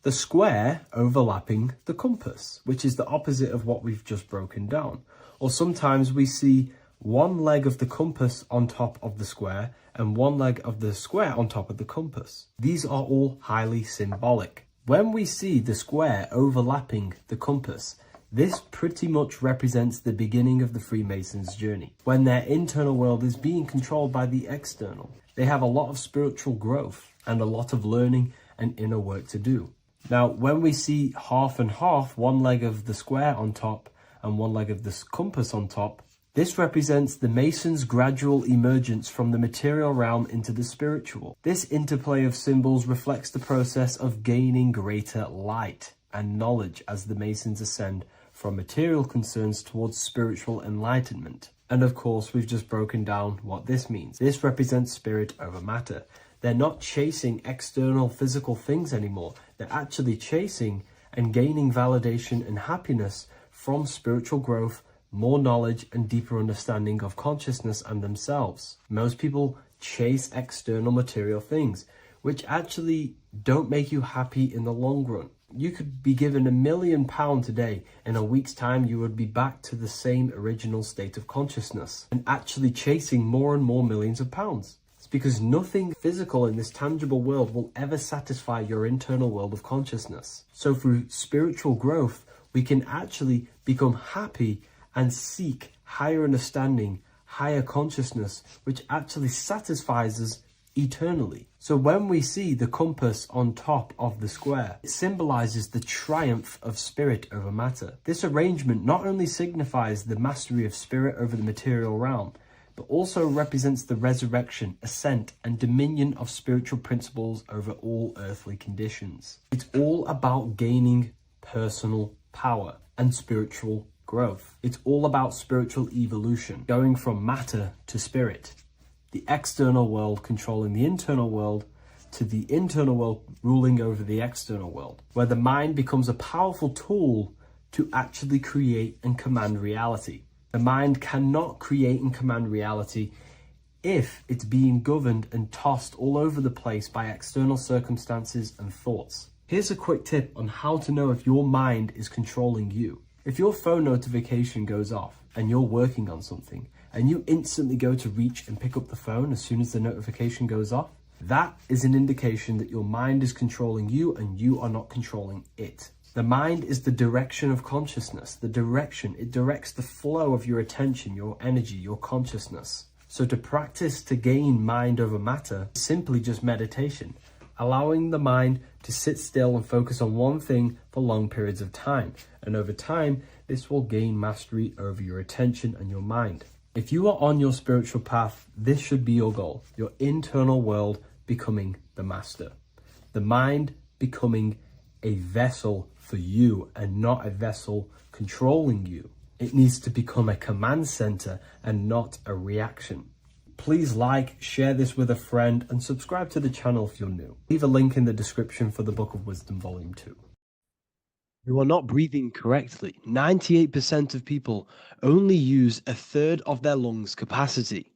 the square overlapping the compass, which is the opposite of what we've just broken down. Or sometimes we see one leg of the compass on top of the square and one leg of the square on top of the compass. These are all highly symbolic. When we see the square overlapping the compass, this pretty much represents the beginning of the Freemasons' journey, when their internal world is being controlled by the external. They have a lot of spiritual growth and a lot of learning and inner work to do. Now, when we see half and half, one leg of the square on top and one leg of the compass on top, this represents the Masons' gradual emergence from the material realm into the spiritual. This interplay of symbols reflects the process of gaining greater light and knowledge as the Masons ascend from material concerns towards spiritual enlightenment. And of course, we've just broken down what this means. This represents spirit over matter. They're not chasing external physical things anymore. They're actually chasing and gaining validation and happiness from spiritual growth, more knowledge and deeper understanding of consciousness and themselves. Most people chase external material things, which actually don't make you happy in the long run. You could be given £1 million today. In a week's time, you would be back to the same original state of consciousness and actually chasing more and more millions of pounds. It's because nothing physical in this tangible world will ever satisfy your internal world of consciousness. So through spiritual growth, we can actually become happy and seek higher understanding, higher consciousness, which actually satisfies us eternally. So when we see the compass on top of the square, it symbolizes the triumph of spirit over matter. This arrangement not only signifies the mastery of spirit over the material realm, but also represents the resurrection, ascent, and dominion of spiritual principles over all earthly conditions. It's all about gaining personal power and spiritual growth. It's all about spiritual evolution, going from matter to spirit. The external world controlling the internal world, to the internal world ruling over the external world, where the mind becomes a powerful tool to actually create and command reality. The mind cannot create and command reality if it's being governed and tossed all over the place by external circumstances and thoughts. Here's a quick tip on how to know if your mind is controlling you. If your phone notification goes off and you're working on something and you instantly go to reach and pick up the phone as soon as the notification goes off, that is an indication that your mind is controlling you and you are not controlling it. The mind is the direction of consciousness. The direction, it directs the flow of your attention, your energy, your consciousness. So to practice to gain mind over matter is simply just meditation, allowing the mind to sit still and focus on one thing for long periods of time. And over time, this will gain mastery over your attention and your mind. If you are on your spiritual path, this should be your goal, your internal world becoming the master. The mind becoming a vessel for you and not a vessel controlling you. It needs to become a command center and not a reaction. Please like, share this with a friend, and subscribe to the channel if you're new. Leave a link in the description for the Book of Wisdom Volume 2. You are not breathing correctly. 98% of people only use a third of their lungs capacity,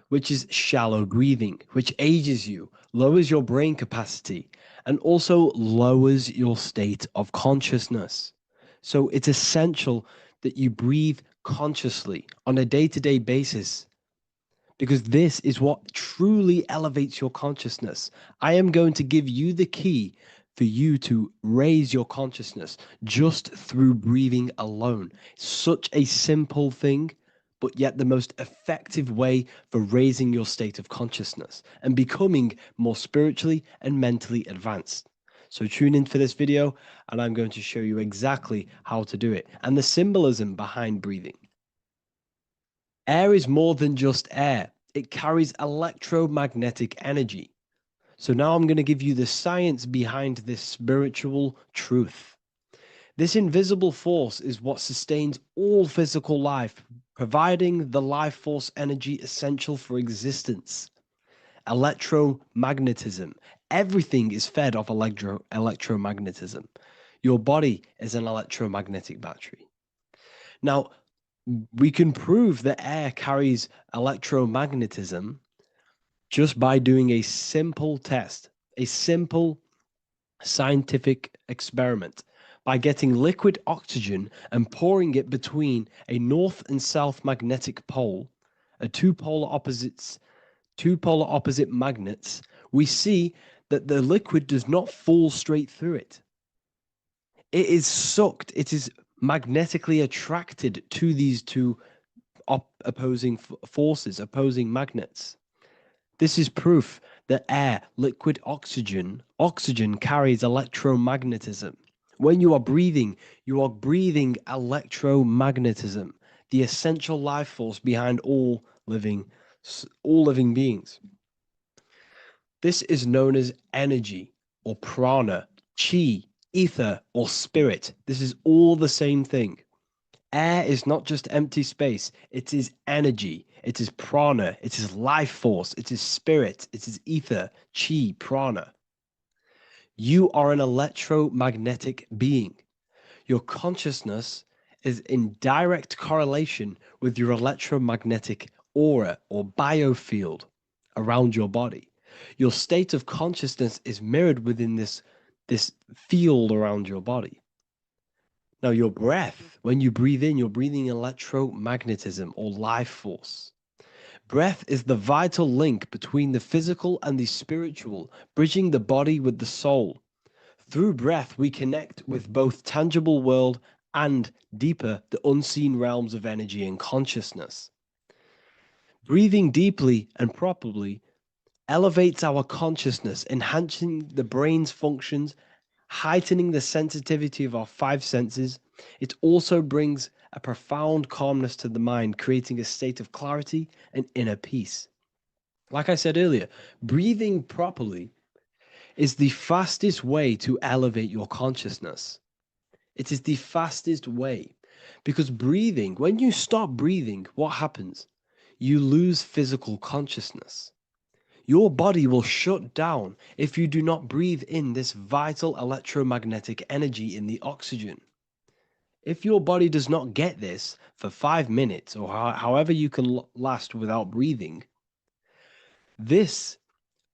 which is shallow breathing, which ages you, lowers your brain capacity, and also lowers your state of consciousness. So it's essential that you breathe consciously on a day-to-day basis, because this is what truly elevates your consciousness. I am going to give you the key for you to raise your consciousness just through breathing alone. Such a simple thing, but yet the most effective way for raising your state of consciousness and becoming more spiritually and mentally advanced. So tune in for this video and I'm going to show you exactly how to do it and the symbolism behind breathing. Air is more than just air. It carries electromagnetic energy. So now I'm going to give you the science behind this spiritual truth. This invisible force is what sustains all physical life, providing the life force energy essential for existence. Electromagnetism. Everything is fed off electromagnetism. Your body is an electromagnetic battery. Now, we can prove that air carries electromagnetism just by doing a simple test, a simple scientific experiment, by getting liquid oxygen and pouring it between a north and south magnetic pole, two polar opposite magnets. We see that the liquid does not fall straight through it. It is sucked, it is magnetically attracted to these two opposing forces, opposing magnets. This is proof that air, liquid oxygen carries electromagnetism. When you are breathing electromagnetism, the essential life force behind all living beings. This is known as energy or prana, chi, ether, or spirit. This is all the same thing. Air is not just empty space. It is energy. It is prana. It is life force. It is spirit. It is ether, chi, prana. You are an electromagnetic being. Your consciousness is in direct correlation with your electromagnetic aura or biofield around your body. Your state of consciousness is mirrored within this field around your body. Now, your breath, when you breathe in, you're breathing electromagnetism or life force. Breath is the vital link between the physical and the spiritual, bridging the body with the soul. Through breath, we connect with both tangible world and deeper, the unseen realms of energy and consciousness. Breathing deeply and properly elevates our consciousness, enhancing the brain's functions, heightening the sensitivity of our five senses. It also brings a profound calmness to the mind, creating a state of clarity and inner peace. Like I said earlier, breathing properly is the fastest way to elevate your consciousness. It is the fastest way. Because breathing, when you stop breathing, what happens? You lose physical consciousness. Your body will shut down if you do not breathe in this vital electromagnetic energy in the oxygen. If your body does not get this for 5 minutes or however you can last without breathing, this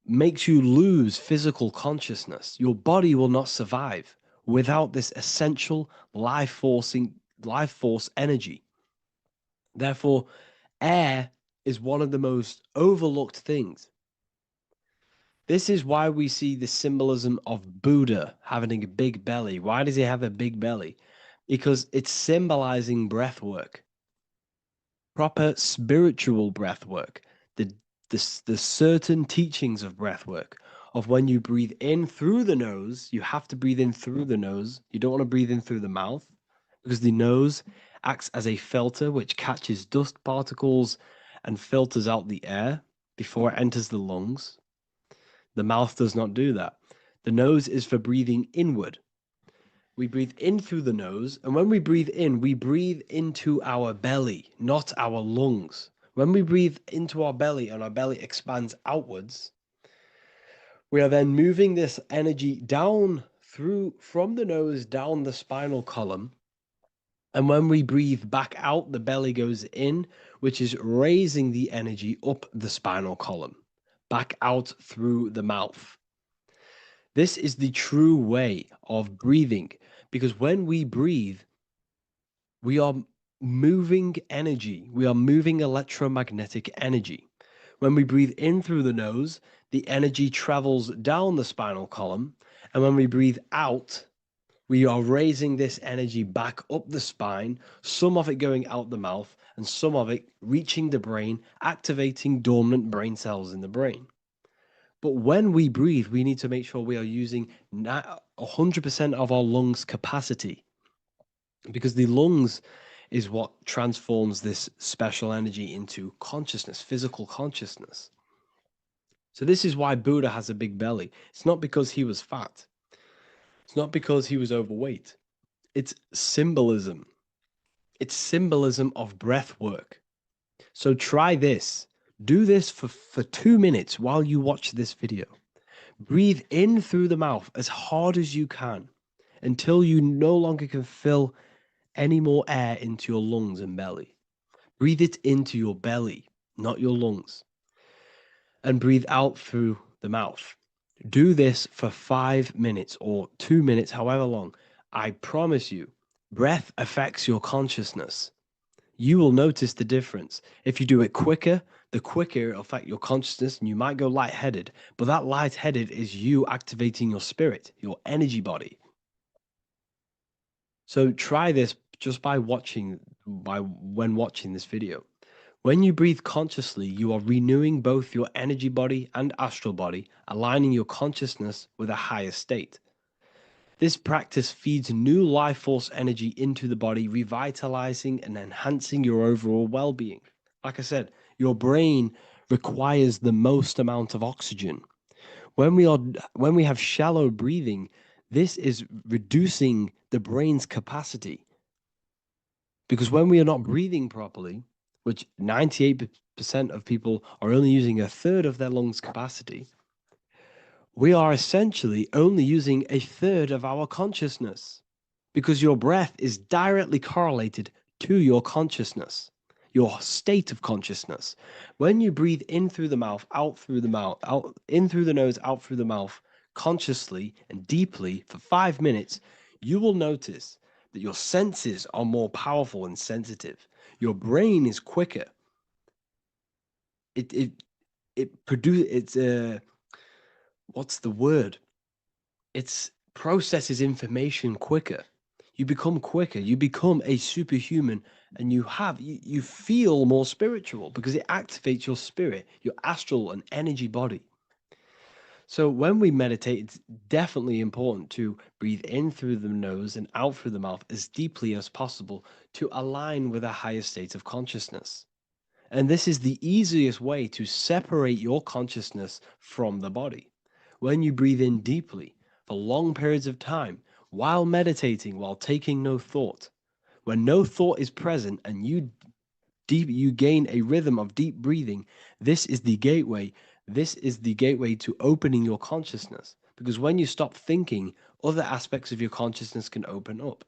makes you lose physical consciousness. Your body will not survive without this essential life force energy. Therefore, air is one of the most overlooked things. This is why we see the symbolism of Buddha having a big belly. Why does he have a big belly? Because it's symbolizing breath work, proper spiritual breath work, the certain teachings of breath work, of when you breathe in through the nose, you have to breathe in through the nose. You don't want to breathe in through the mouth because the nose acts as a filter which catches dust particles and filters out the air before it enters the lungs. The mouth does not do that. The nose is for breathing inward. We breathe in through the nose, and when we breathe in, we breathe into our belly, not our lungs. When we breathe into our belly and our belly expands outwards, we are then moving this energy down from the nose down the spinal column. And when we breathe back out, the belly goes in, which is raising the energy up the spinal column, back out through the mouth. This is the true way of breathing, because when we breathe, we are moving energy. We are moving electromagnetic energy. When we breathe in through the nose, the energy travels down the spinal column. And when we breathe out, we are raising this energy back up the spine, some of it going out the mouth, and some of it reaching the brain, activating dormant brain cells in the brain. But when we breathe, we need to make sure we are using 100% of our lungs' capacity, because the lungs is what transforms this special energy into consciousness, physical consciousness. So this is why Buddha has a big belly. It's not because he was fat. It's not because he was overweight. It's symbolism. It's symbolism of breath work. So try this. Do this for 2 minutes while you watch this video. Breathe in through the mouth as hard as you can until you no longer can fill any more air into your lungs and belly. Breathe it into your belly, not your lungs. And breathe out through the mouth. Do this for 5 minutes or 2 minutes, however long. I promise you, breath affects your consciousness. You will notice the difference. If you do it quicker, the quicker it'll affect your consciousness, and you might go lightheaded. But that lightheaded is you activating your spirit, your energy body. So try this just when watching this video. When you breathe consciously, you are renewing both your energy body and astral body, aligning your consciousness with a higher state. This practice feeds new life force energy into the body, revitalizing and enhancing your overall well-being. Like I said, your brain requires the most amount of oxygen. When we have shallow breathing, this is reducing the brain's capacity. Because when we are not breathing properly, which 98% of people are only using a third of their lungs' capacity, we are essentially only using a third of our consciousness, because your breath is directly correlated to your consciousness, your state of consciousness. When you breathe in through the mouth, out through the mouth, out in through the nose, out through the mouth, consciously and deeply for 5 minutes, you will notice that your senses are more powerful and sensitive. Your brain is quicker. What's the word? It processes information quicker. You become quicker. You become a superhuman, and you feel more spiritual because it activates your spirit, your astral and energy body. So when we meditate, it's definitely important to breathe in through the nose and out through the mouth as deeply as possible to align with a higher state of consciousness. And this is the easiest way to separate your consciousness from the body. When you breathe in deeply for long periods of time, while meditating, while taking no thought, When no thought is present and you gain a rhythm of deep breathing, this is the gateway. This is the gateway to opening your consciousness. Because when you stop thinking, other aspects of your consciousness can open up.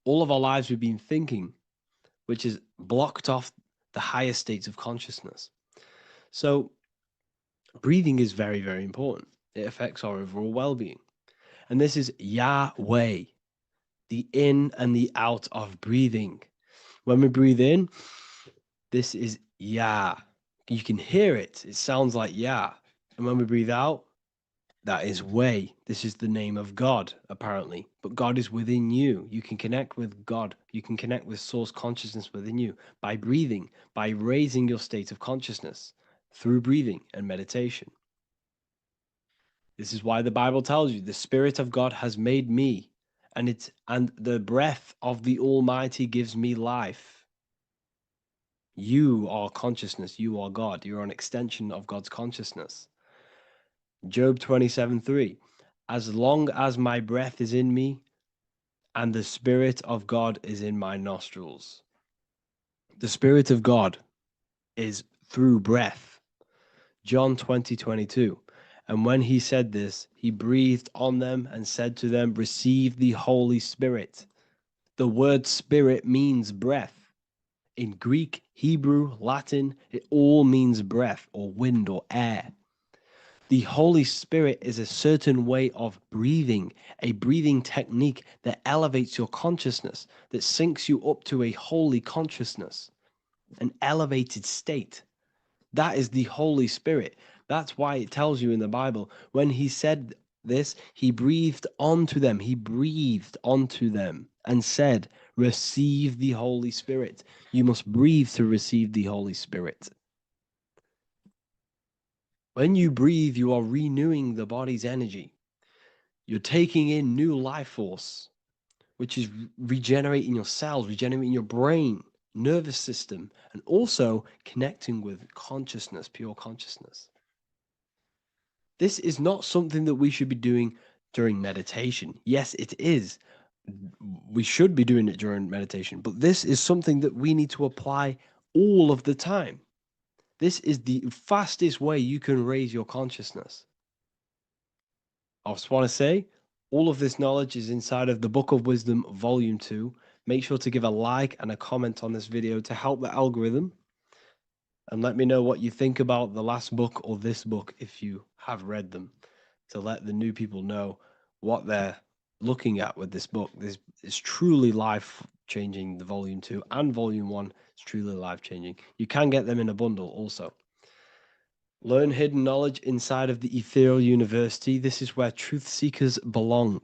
All of our lives we've been thinking, which is blocked off the higher states of consciousness. So breathing is very, very important. It affects our overall well-being. And this is Yahweh, the in and the out of breathing. When we breathe in, this is Yah. You can hear it. It sounds like Yah. And when we breathe out, that is Way. This is the name of God, apparently. But God is within you. You can connect with God. You can connect with source consciousness within you by breathing, by raising your state of consciousness through breathing and meditation. This is why the Bible tells you the Spirit of God has made me, and the breath of the Almighty gives me life. You are consciousness. You are God. You're an extension of God's consciousness. Job 27:3. As long as my breath is in me and the Spirit of God is in my nostrils. The Spirit of God is through breath. John 20:22. And when he said this, he breathed on them and said to them, receive the Holy Spirit. The word spirit means breath. In Greek, Hebrew, Latin, it all means breath or wind or air. The Holy Spirit is a certain way of breathing, a breathing technique that elevates your consciousness, that syncs you up to a holy consciousness, an elevated state. That is the Holy Spirit. That's why it tells you in the Bible, when he said this, he breathed onto them. He breathed onto them and said, receive the Holy Spirit. You must breathe to receive the Holy Spirit. When you breathe, you are renewing the body's energy. You're taking in new life force, which is regenerating your cells, regenerating your brain, nervous system, and also connecting with consciousness, pure consciousness. This is not something that we should be doing during meditation. Yes, it is. We should be doing it during meditation, but this is something that we need to apply all of the time. This is the fastest way you can raise your consciousness. I just want to say, all of this knowledge is inside of the Book of Wisdom, Volume 2. Make sure to give a like and a comment on this video to help the algorithm. And let me know what you think about the last book or this book if you have read them, to let the new people know what they're looking at with this book. This is truly life-changing, the Volume 2 and Volume 1 is truly life-changing. You can get them in a bundle also. Learn hidden knowledge inside of the Ethereal University. This is where truth seekers belong.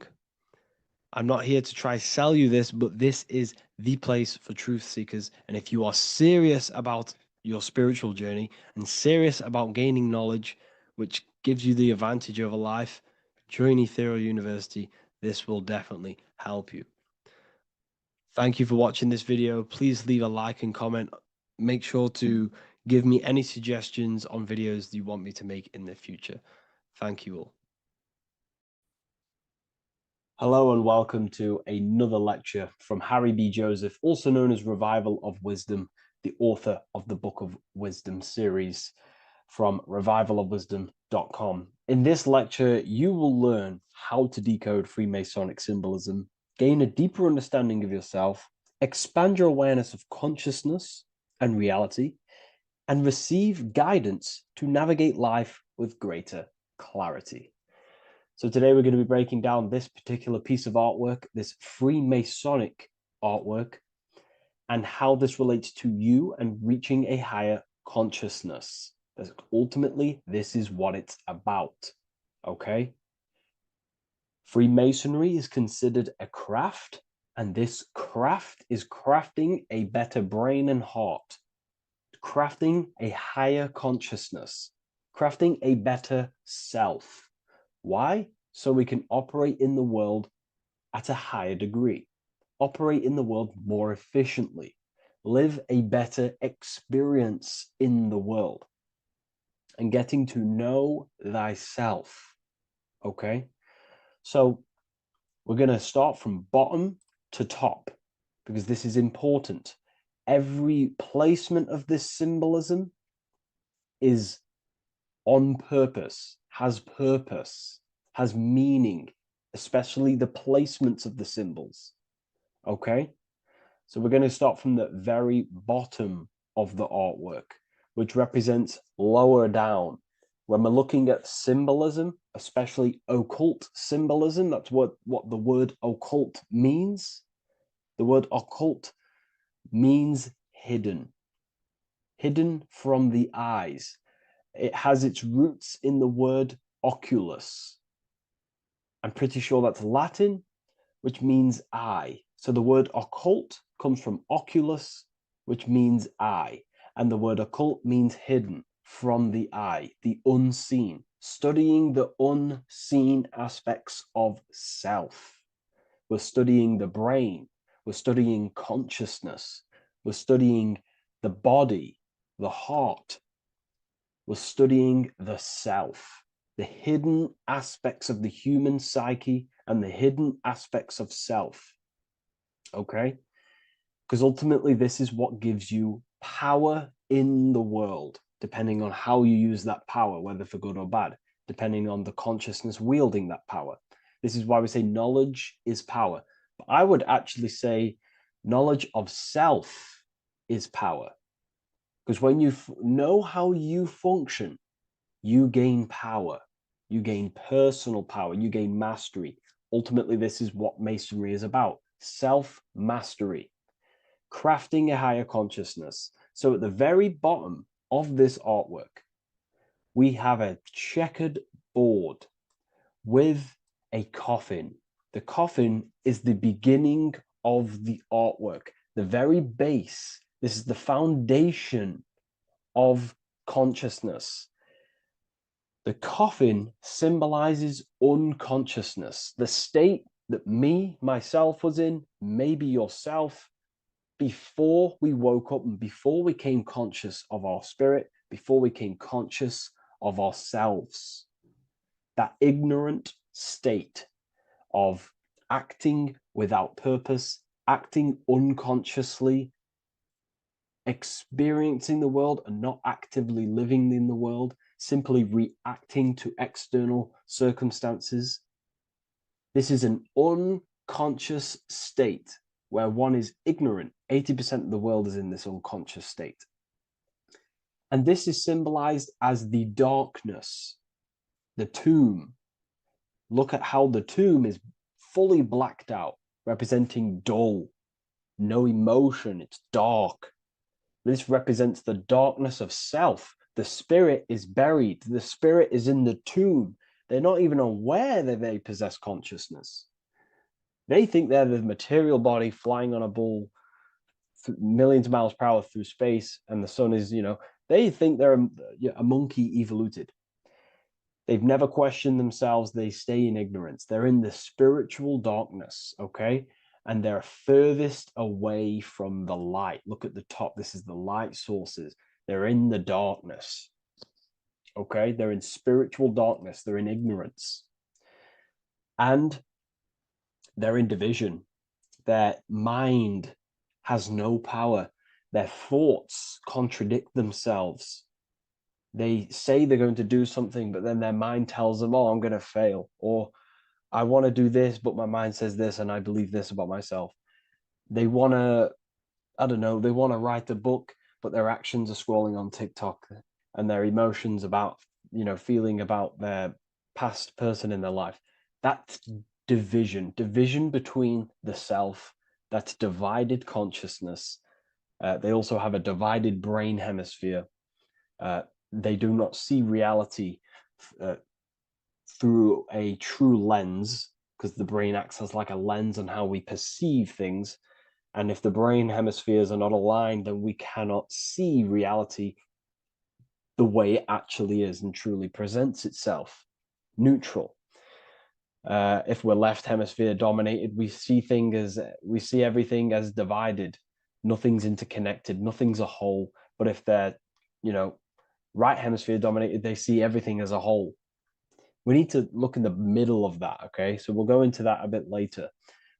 I'm not here to try sell you this, but this is the place for truth seekers. And if you are serious about your spiritual journey and serious about gaining knowledge, which gives you the advantage over life, join Ethereal University. This will definitely help you. Thank you for watching this video. Please leave a like and comment. Make sure to give me any suggestions on videos you want me to make in the future. Thank you all. Hello and welcome to another lecture from Harry B. Joseph, also known as Revival of Wisdom, the author of the Book of Wisdom series from revivalofwisdom.com. In this lecture, you will learn how to decode Freemasonic symbolism, gain a deeper understanding of yourself, expand your awareness of consciousness and reality, and receive guidance to navigate life with greater clarity. So today we're going to be breaking down this particular piece of artwork, this Freemasonic artwork, and how this relates to you and reaching a higher consciousness. Because ultimately, this is what it's about, okay? Freemasonry is considered a craft, and this craft is crafting a better brain and heart, crafting a higher consciousness, crafting a better self. Why? So we can operate in the world at a higher degree, operate in the world more efficiently, live a better experience in the world, and getting to know thyself. Okay? So we're going to start from bottom to top. because this is important. Every placement of this symbolism is on purpose, has meaning, especially the placements of the symbols. Okay? So we're going to start from the very bottom of the artwork, which represents lower down. When we're looking at symbolism, especially occult symbolism, that's what the word occult means. The word occult means hidden, hidden from the eyes. It has its roots in the word oculus. I'm pretty sure that's Latin, which means eye. So the word occult comes from oculus, which means eye. And the word occult means hidden, from the eye, the unseen, studying the unseen aspects of self. We're studying the brain, we're studying consciousness, we're studying the body, the heart, we're studying the self, the hidden aspects of the human psyche and the hidden aspects of self. Okay? Because ultimately, this is what gives you power in the world, depending on how you use that power, whether for good or bad, depending on the consciousness wielding that power. This is why we say knowledge is power. But I would actually say knowledge of self is power. Because when you know how you function, you gain power. You gain personal power. You gain mastery. Ultimately, this is what Masonry is about. Self-mastery. Crafting a higher consciousness. So at the very bottom of this artwork, we have a checkered board with a coffin. The coffin is the beginning of the artwork, the very base. This is the foundation of consciousness. The coffin symbolizes unconsciousness, the state that myself was in, maybe yourself, before we woke up and before we came conscious of our spirit, before we came conscious of ourselves. That ignorant state of acting without purpose, acting unconsciously, experiencing the world and not actively living in the world, simply reacting to external circumstances. This is an unconscious state where one is ignorant. 80% of the world is in this unconscious state. And this is symbolized as the darkness, the tomb. Look at how the tomb is fully blacked out, representing dull, no emotion, it's dark. This represents the darkness of self. The spirit is buried. The spirit is in the tomb. They're not even aware that they possess consciousness. They think they're the material body flying on a ball millions of miles per hour through space, and the sun is, they think they're a monkey evoluted. They've never questioned themselves. They stay in ignorance. They're in the spiritual darkness, okay? And they're furthest away from the light. Look at the top. This is the light sources. They're in the darkness, okay? They're in spiritual darkness. They're in ignorance. And they're in division. Their mind has no power. Their thoughts contradict themselves. They say they're going to do something, but then their mind tells them, oh, I'm going to fail. Or I want to do this, but my mind says this, and I believe this about myself. They want to, they want to write a book, but their actions are scrolling on TikTok, and their emotions about, feeling about their past person in their life. That's division between the self. That's divided consciousness. They also have a divided brain hemisphere. They do not see reality through a true lens, because the brain acts as like a lens on how we perceive things. And if the brain hemispheres are not aligned, then we cannot see reality the way it actually is and truly presents itself, neutral. If we're left hemisphere dominated, we see everything as divided. Nothing's interconnected, nothing's a whole. But if they're, right hemisphere dominated, they see everything as a whole. We need to look in the middle of that, okay? So we'll go into that a bit later.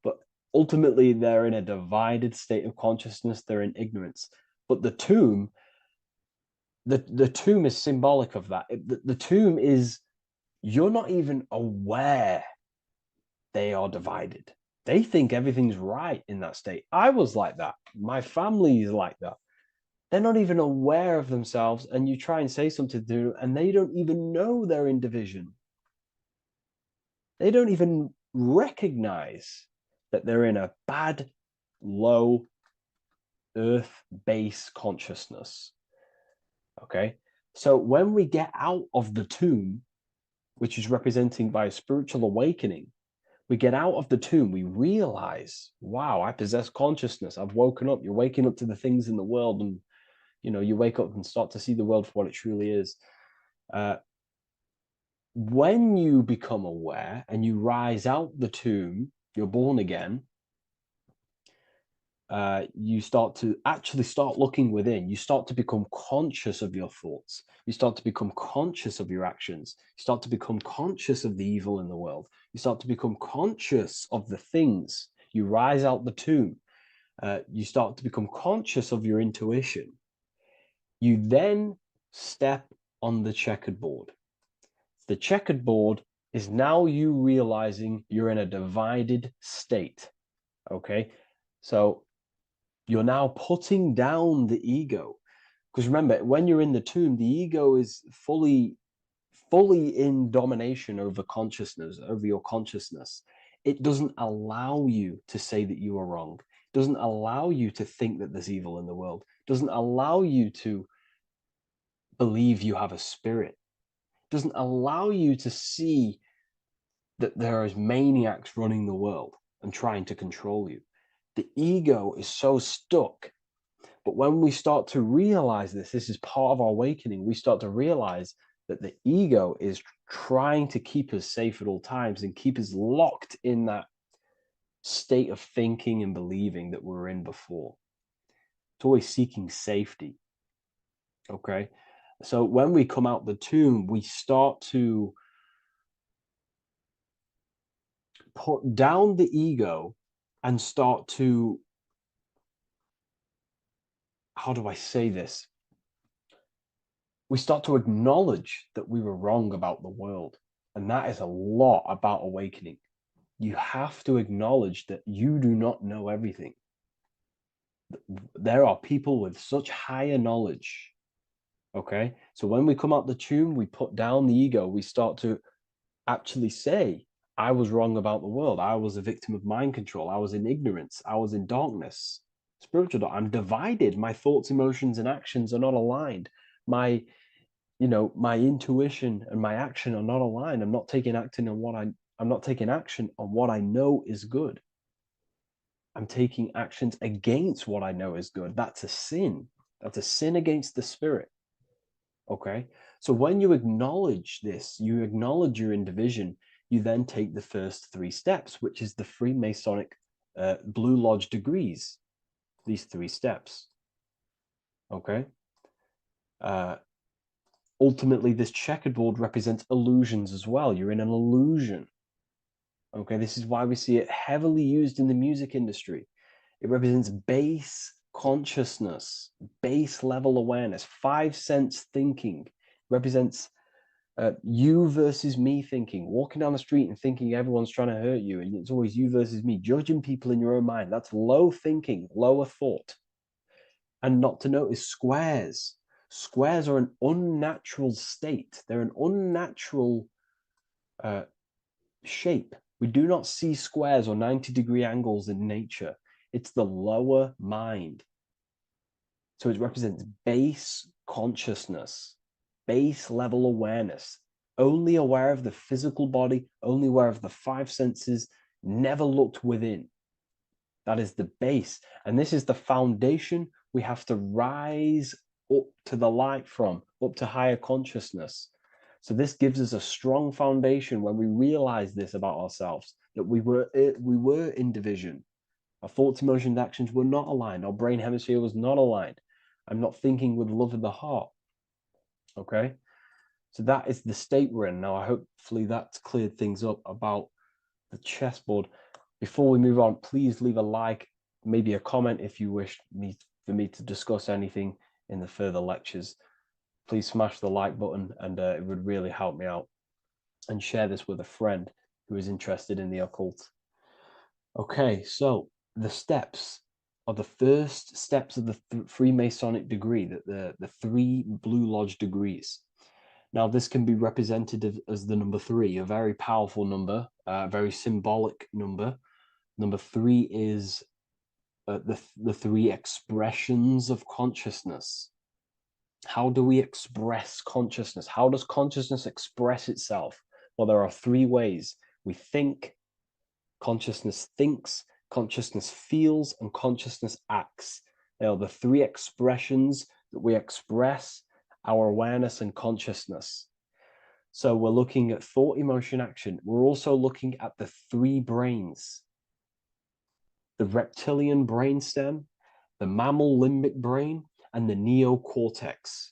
But ultimately they're in a divided state of consciousness. They're in ignorance. But the tomb is symbolic of that. The tomb is, you're not even aware they are divided. They think everything's right in that state. I was like that. My family is like that. They're not even aware of themselves, and you try and say something to them, and they don't even know they're in division. They don't even recognize that they're in a bad, low, earth base consciousness. Okay? So when we get out of the tomb, which is representing by a spiritual awakening, we get out of the tomb, we realize, wow, I possess consciousness. I've woken up. You're waking up to the things in the world, and you wake up and start to see the world for what it truly is. When you become aware and you rise out the tomb, you're born again. You start looking within. You start to become conscious of your thoughts. You start to become conscious of your actions. You start to become conscious of the evil in the world. You start to become conscious of the things. You rise out the tomb. You start to become conscious of your intuition. You then step on the checkered board. The checkered board is now you realizing you're in a divided state. Okay, so you're now putting down the ego, because remember, when you're in the tomb, the ego is fully in domination over consciousness, over your consciousness. It doesn't allow you to say that you are wrong. It doesn't allow you to think that there's evil in the world. It doesn't allow you to believe you have a spirit. It doesn't allow you to see that there is maniacs running the world and trying to control you. The ego is so stuck. But when we start to realize this is part of our awakening, we start to realize that the ego is trying to keep us safe at all times and keep us locked in that state of thinking and believing that we were in before. It's always seeking safety. Okay? So when we come out the tomb, we start to put down the ego and start to, how do I say this? We start to acknowledge that we were wrong about the world. And that is a lot about awakening. You have to acknowledge that you do not know everything. There are people with such higher knowledge. Okay? So when we come out the tomb, we put down the ego. We start to actually say, I was wrong about the world. I was a victim of mind control. I was in ignorance. I was in darkness. Spiritual, I'm divided. My thoughts, emotions, and actions are not aligned. My intuition and my action are not aligned. I'm not taking action on what I know is good. I'm taking actions against what I know is good. That's a sin. That's a sin against the spirit. Okay? So when you acknowledge this, you acknowledge you're in division, you then take the first 3 steps, which is the Freemasonic Blue Lodge degrees. These 3 steps. Okay? Ultimately, this checkerboard represents illusions as well. You're in an illusion. Okay, this is why we see it heavily used in the music industry. It represents base consciousness, base level awareness, 5 sense thinking. It represents you versus me thinking, walking down the street and thinking everyone's trying to hurt you, and it's always you versus me, judging people in your own mind. That's low thinking, lower thought. And not to notice squares. Squares are an unnatural state. They're an unnatural shape. We do not see squares or 90-degree angles in nature. It's the lower mind. So it represents base consciousness, base level awareness, only aware of the physical body, only aware of the 5 senses, never looked within. That is the base. And this is the foundation we have to rise up to the light from, up to higher consciousness. So this gives us a strong foundation when we realize this about ourselves, that we were in division. Our thoughts, emotions, actions were not aligned. Our brain hemisphere was not aligned. I'm not thinking with love of the heart. Okay? So that is the state we're in. Now, hopefully that's cleared things up about the chessboard. Before we move on, please leave a like, maybe a comment if you wish for me to discuss anything in the further lectures. Please smash the like button, and it would really help me out. And share this with a friend who is interested in the occult. Okay, so the steps are the first steps of the Freemasonic degree, the 3 Blue Lodge degrees. Now, this can be represented as the number 3, a very powerful number, a very symbolic number. Number 3 is the 3 expressions of consciousness. How do we express consciousness? How does consciousness express itself? Well, there are 3 ways. We think, consciousness thinks, consciousness feels, and consciousness acts. They are the 3 expressions that we express our awareness and consciousness. So we're looking at thought, emotion, action. We're also looking at the 3 brains: the reptilian brainstem, the mammal limbic brain, and the neocortex.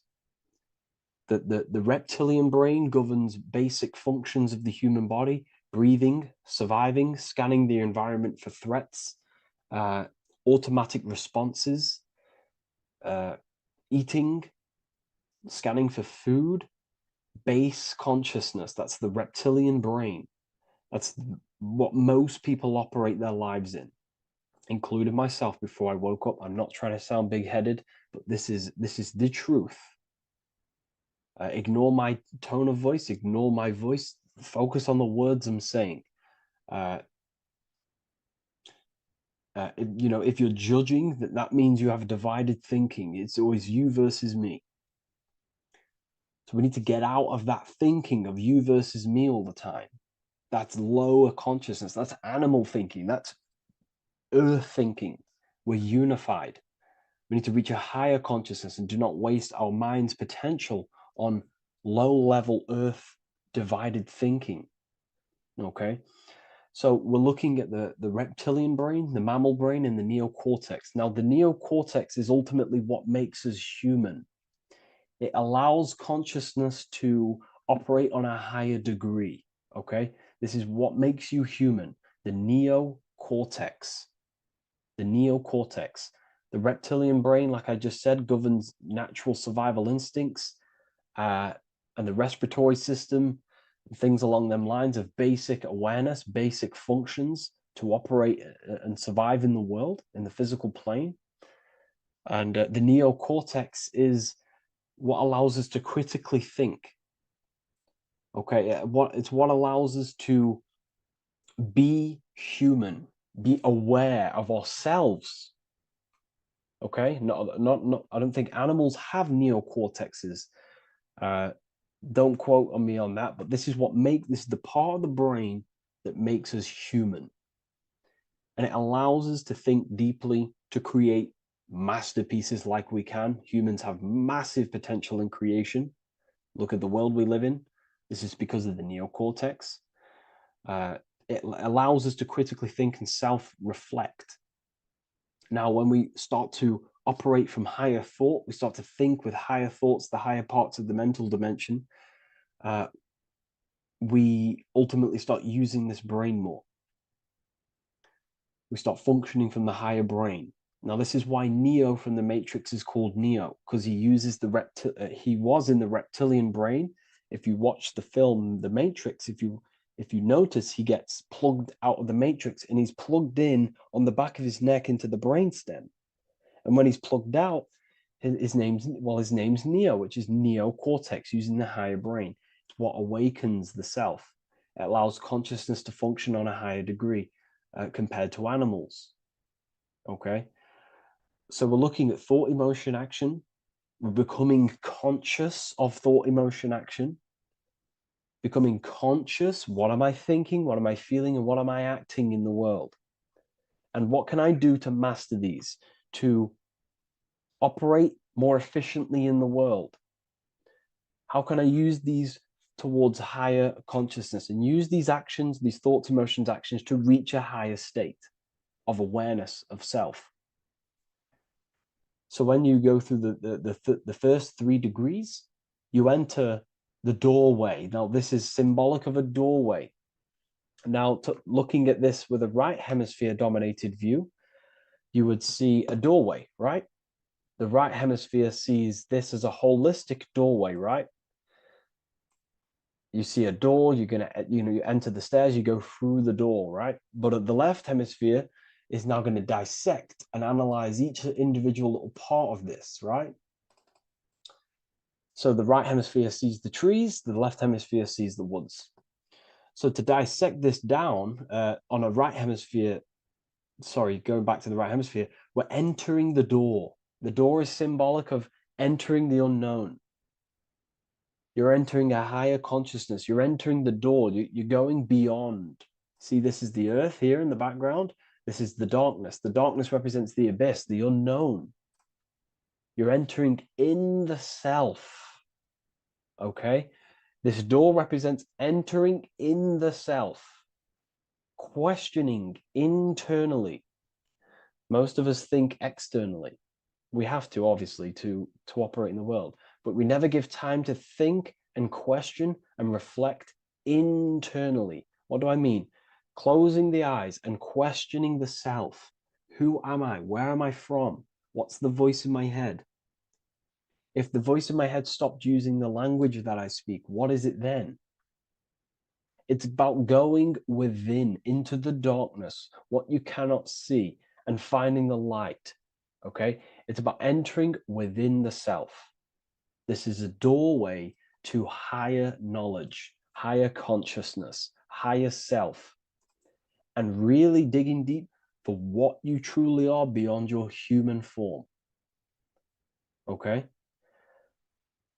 The reptilian brain governs basic functions of the human body: breathing, surviving, scanning the environment for threats, automatic responses, eating, scanning for food, base consciousness. That's the reptilian brain. That's what most people operate their lives in, including myself before I woke up. I'm not trying to sound big-headed, but this is the truth. Ignore my tone of voice, ignore my voice, focus on the words I'm saying. If you're judging, that means you have divided thinking. It's always you versus me. So we need to get out of that thinking of you versus me all the time. That's lower consciousness. That's animal thinking. That's earth thinking. We're unified. We need to reach a higher consciousness and do not waste our mind's potential on low-level earth divided thinking. Okay? So we're looking at the reptilian brain, the mammal brain, and the neocortex. Now, the neocortex is ultimately what makes us human. It allows consciousness to operate on a higher degree, okay? This is what makes you human, the neocortex. The neocortex. The reptilian brain, like I just said, governs natural survival instincts and the respiratory system, things along them lines of basic awareness, basic functions to operate and survive in the world, in the physical plane. And the neocortex is what allows us to critically think. Okay, it's what allows us to be human, be aware of ourselves. Okay, not. I don't think animals have neocortexes. Don't quote on me on that, but this is the part of the brain that makes us human. And it allows us to think deeply, to create masterpieces like we can. Humans have massive potential in creation. Look at the world we live in. This is because of the neocortex. It allows us to critically think and self-reflect. Now, when we start to operate from higher thought, we start to think with higher thoughts, the higher parts of the mental dimension, we ultimately start using this brain more. We start functioning from the higher brain. Now, this is why Neo from the Matrix is called Neo, because he uses he was in the reptilian brain. If you watch the film The Matrix, if you notice, he gets plugged out of the Matrix and he's plugged in on the back of his neck into the brainstem. And when he's plugged out, his name's Neo, which is neocortex, using the higher brain. It's what awakens the self. It allows consciousness to function on a higher degree compared to animals. Okay? So we're looking at thought, emotion, action. We're becoming conscious of thought, emotion, action. Becoming conscious, what am I thinking, what am I feeling, and what am I acting in the world? And what can I do to master these, to operate more efficiently in the world? How can I use these towards higher consciousness and use these actions, these thoughts, emotions, actions to reach a higher state of awareness of self? So when you go through the first 3 degrees, you enter the doorway. Now, this is symbolic of a doorway. Now, looking at this with a right hemisphere dominated view, you would see a doorway, right? The right hemisphere sees this as a holistic doorway, right? You see a door, you're gonna, you enter the stairs, you go through the door, right? But the left hemisphere is now going to dissect and analyze each individual little part of this, right? So the right hemisphere sees the trees, the left hemisphere sees the woods. So to dissect this down on a right hemisphere, sorry, going back to the right hemisphere, we're entering the door. The door is symbolic of entering the unknown. You're entering a higher consciousness. You're entering the door. You're going beyond. See, this is the earth here in the background. This is the darkness. The darkness represents the abyss, the unknown. You're entering in the self. Okay? This door represents entering in the self, questioning internally. Most of us think externally. We have to, obviously, to operate in the world, but we never give time to think and question and reflect internally. What do I mean? Closing the eyes and questioning the self. Who am I? Where am I from? What's the voice in my head? If the voice in my head stopped using the language that I speak, what is it then? It's about going within, into the darkness, what you cannot see, and finding the light. Okay? It's about entering within the self. This is a doorway to higher knowledge, higher consciousness, higher self, and really digging deep for what you truly are beyond your human form. Okay?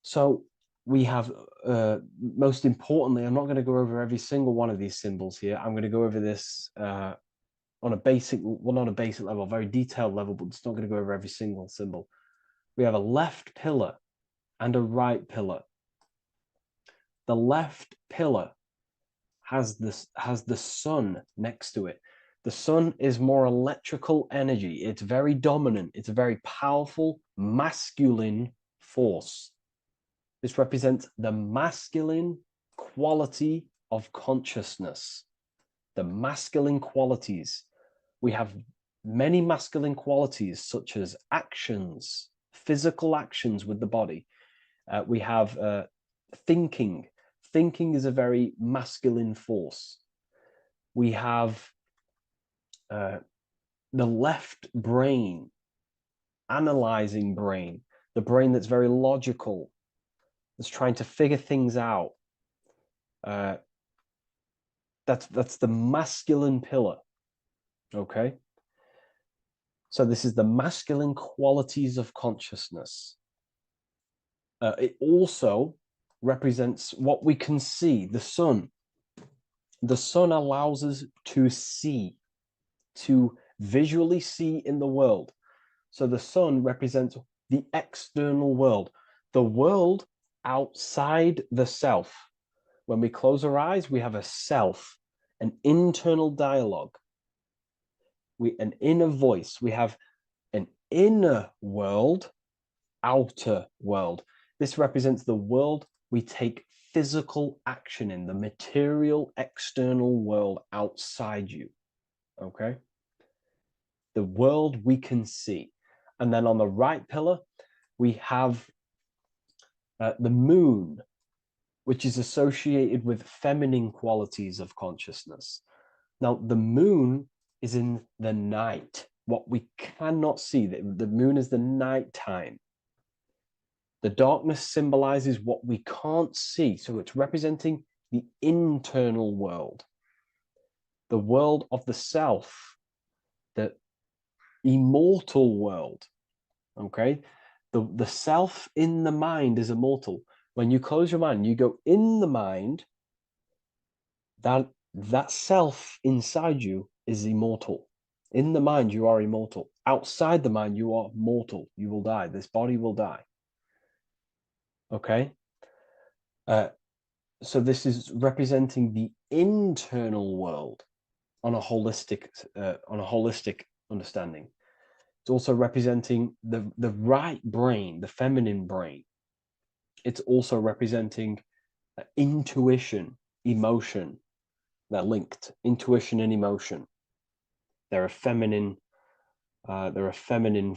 So we have, most importantly, I'm not going to go over every single one of these symbols here. I'm going to go over this on a basic, well, not a basic level, a very detailed level, but it's not going to go over every single symbol. We have a left pillar and a right pillar. The left pillar has the sun next to it. The sun is more electrical energy. It's very dominant. It's a very powerful masculine force. This represents the masculine quality of consciousness. The masculine qualities. We have many masculine qualities, such as actions, physical actions with the body. We have thinking. Thinking is a very masculine force. We have the left brain, analyzing brain, the brain that's very logical, that's trying to figure things out. That's the masculine pillar. Okay. So this is the masculine qualities of consciousness. It also represents what we can see, the sun. The sun allows us to see, to visually see in the world. So the sun represents the external world, the world outside the self. When we close our eyes, we have a self, an internal dialogue, an inner voice. We have an inner world, outer world. This represents the world we take physical action in, the material external world outside you. Okay? The world we can see. And then on the right pillar, we have the moon, which is associated with feminine qualities of consciousness. Now, the moon is in the night, what we cannot see. The moon is the nighttime. The darkness symbolizes what we can't see. So it's representing the internal world, the world of the self, the immortal world. Okay? The self in the mind is immortal. When you close your mind, you go in the mind, that self inside you is immortal. In the mind, you are immortal. Outside the mind, you are mortal. You will die. This body will die. Okay? So this is representing the internal world on a holistic understanding. It's also representing the right brain, the feminine brain. It's also representing intuition, emotion. They're linked. Intuition and emotion. They're a feminine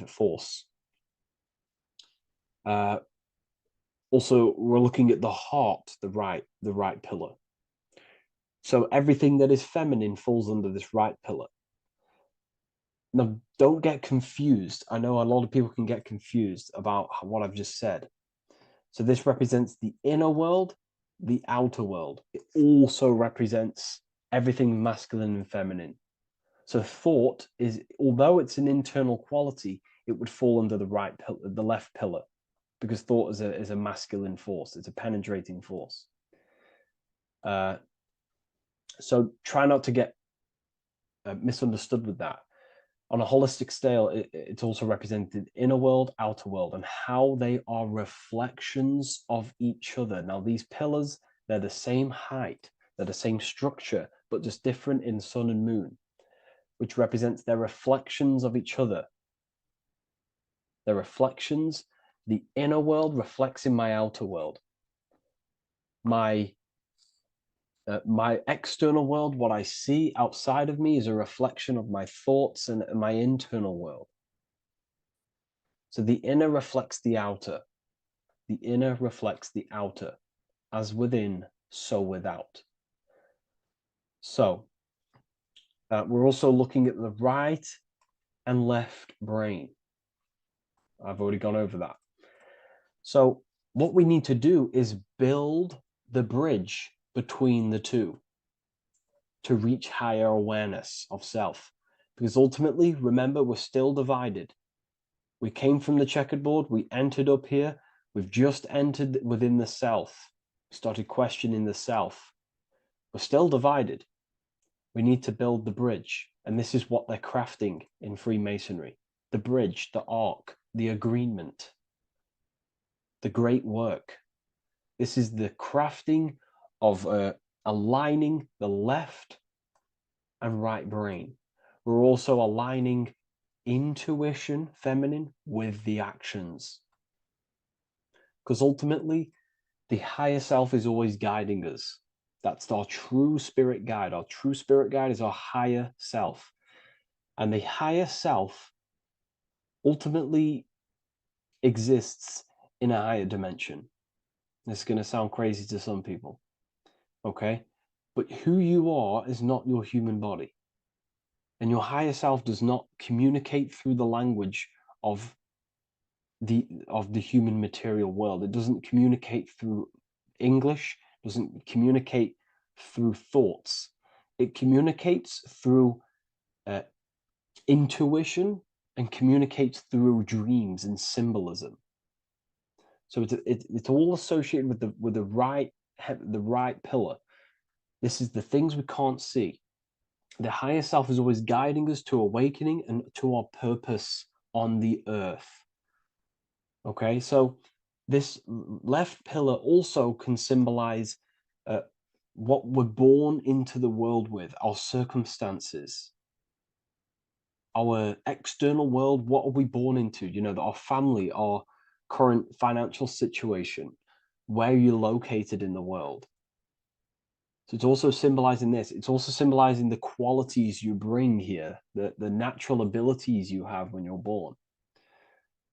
force. Also, we're looking at the heart, the right pillar. So everything that is feminine falls under this right pillar. Now, don't get confused. I know a lot of people can get confused about what I've just said. So this represents the inner world, the outer world. It also represents everything masculine and feminine. So thought is, although it's an internal quality, it would fall under the left pillar, because thought is a masculine force. It's a penetrating force. So try not to get misunderstood with that. On a holistic scale, it's also represented inner world, outer world, and how they are reflections of each other. Now, these pillars, they're the same height, they're the same structure, but just different in sun and moon, which represents their reflections of each other. Their reflections, the inner world reflects in my outer world. My external world, what I see outside of me, is a reflection of my thoughts and my internal world. So the inner reflects the outer. The inner reflects the outer. As within, so without. So we're also looking at the right and left brain. I've already gone over that. So what we need to do is build the bridge between the two to reach higher awareness of self. Because ultimately, remember, we're still divided. We came from the checkerboard, we entered up here, we've just entered within the self, started questioning the self. We're still divided. We need to build the bridge. And this is what they're crafting in Freemasonry. The bridge, the arc, the agreement, the great work. This is the crafting of aligning the left and right brain. We're also aligning intuition, feminine, with the actions. Because ultimately, the higher self is always guiding us. That's our true spirit guide. Our true spirit guide is our higher self. And the higher self ultimately exists in a higher dimension. This is going to sound crazy to some people, okay? But who you are is not your human body. And your higher self does not communicate through the language of the human material world. It doesn't communicate through English, doesn't communicate through thoughts. It communicates through intuition and communicates through dreams and symbolism. So it's all associated with the right pillar. This is the things we can't see. The higher self is always guiding us to awakening and to our purpose on the earth. Okay, so this left pillar also can symbolize what we're born into the world with, our circumstances, our external world. What are we born into? You know, our family, our current financial situation, where you're located in the world. So it's also symbolizing this. It's also symbolizing the qualities you bring here, the natural abilities you have when you're born,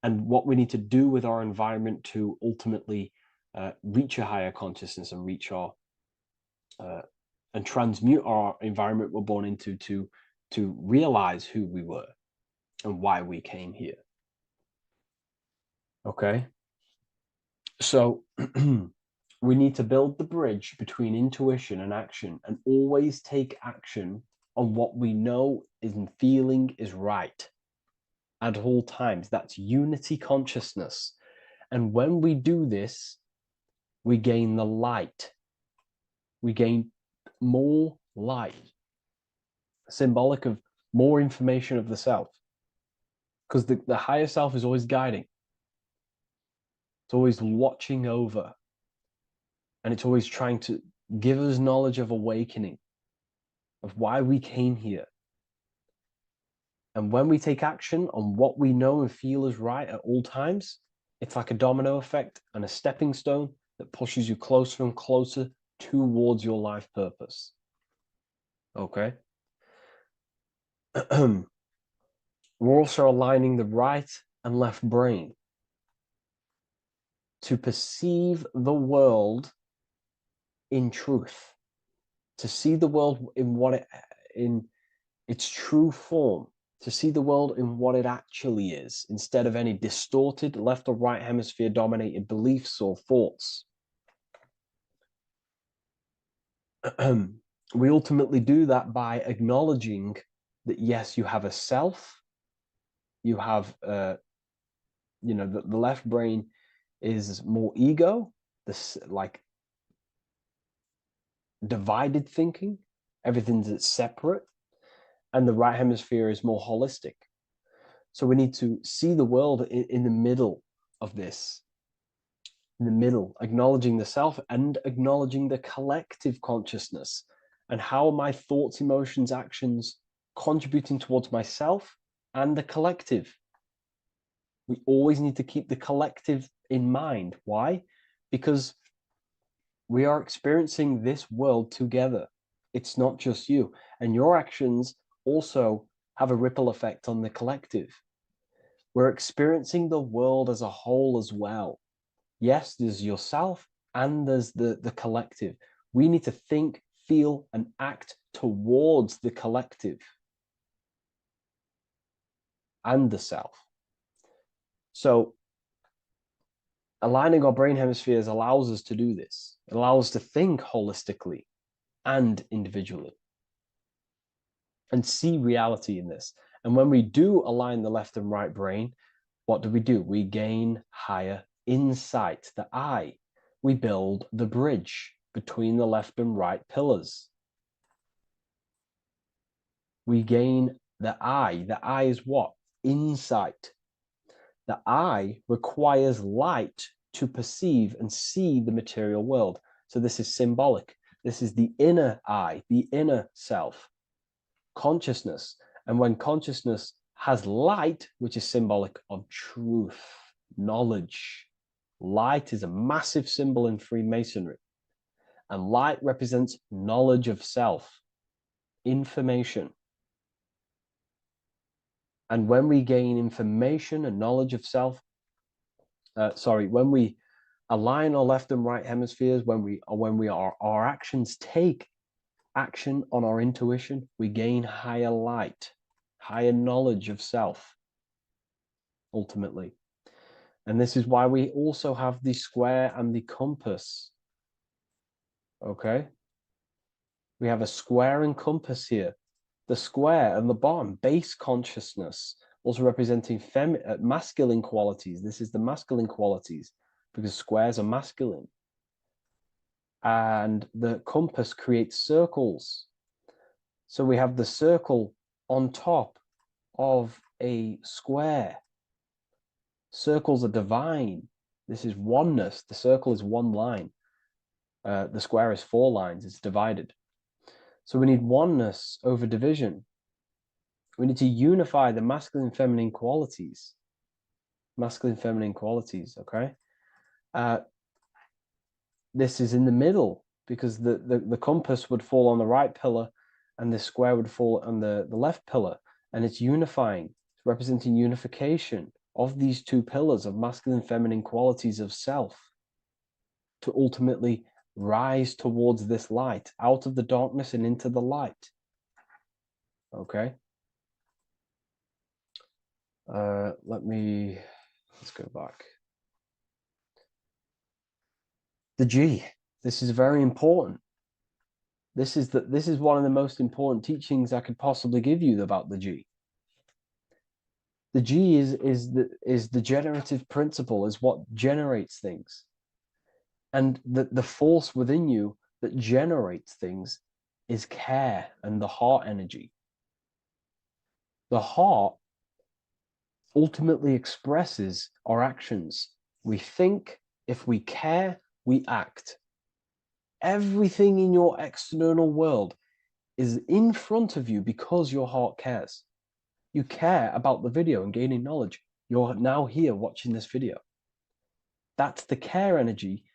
and what we need to do with our environment to ultimately reach a higher consciousness and reach our and transmute our environment we're born into to realize who we were and why we came here. Okay, so we need to build the bridge between intuition and action, and always take action on what we know and feeling is right at all times. That's unity consciousness. And when we do this, we gain the light. We gain more light, symbolic of more information of the self. Because the higher self is always guiding. It's always watching over. And it's always trying to give us knowledge of awakening, of why we came here. And when we take action on what we know and feel is right at all times, it's like a domino effect and a stepping stone that pushes you closer and closer towards your life purpose. Okay. We're also aligning the right and left brain to perceive the world in truth, to see the world in its true form, to see the world in what it actually is, instead of any distorted left or right hemisphere dominated beliefs or thoughts. We ultimately do that by acknowledging that, yes, you have a self, you have, the left brain is more ego, this like divided thinking, everything's separate, and the right hemisphere is more holistic. So we need to see the world in the middle of this, in the middle, acknowledging the self and acknowledging the collective consciousness, and how my thoughts, emotions, actions contributing towards myself and the collective. We always need to keep the collective in mind. Why? Because we are experiencing this world together. It's not just you. And your actions also have a ripple effect on the collective. We're experiencing the world as a whole as well. Yes, there's yourself and there's the collective. We need to think, feel, and act towards the collective and the self. So aligning our brain hemispheres allows us to do this. It allows us to think holistically and individually and see reality in this. And when we do align the left and right brain, what do? We gain higher insight, the eye. We build the bridge between the left and right pillars. We gain the eye. The eye is what? Insight. The eye requires light to perceive and see the material world. So this is symbolic. This is the inner eye, the inner self, consciousness. And when consciousness has light, which is symbolic of truth, knowledge, light is a massive symbol in Freemasonry. And light represents knowledge of self, information. And when we gain information and knowledge of self, when we align our left and right hemispheres, our actions take action on our intuition, we gain higher light, higher knowledge of self, ultimately. And this is why we also have the square and the compass. Okay? We have a square and compass here. The square and the bottom, base consciousness, also representing masculine qualities. This is the masculine qualities because squares are masculine. And the compass creates circles. So we have the circle on top of a square. Circles are divine. This is oneness. The circle is one line. The square is 4 lines. It's divided. So we need oneness over division. We need to unify the masculine and feminine qualities. Masculine, feminine qualities, okay? This is in the middle because the compass would fall on the right pillar and the square would fall on the left pillar. And it's unifying. It's representing unification of these 2 pillars of masculine and feminine qualities of self to ultimately rise towards this light, out of the darkness and into the light. Okay? Let's go back. The G. This is very important. This is one of the most important teachings I could possibly give you about the G. The G is the generative principle, is what generates things. And the force within you that generates things is care and the heart energy. The heart ultimately expresses our actions. We think, if we care, we act. Everything in your external world is in front of you because your heart cares. You care about the video and gaining knowledge. You're now here watching this video. That's the care energy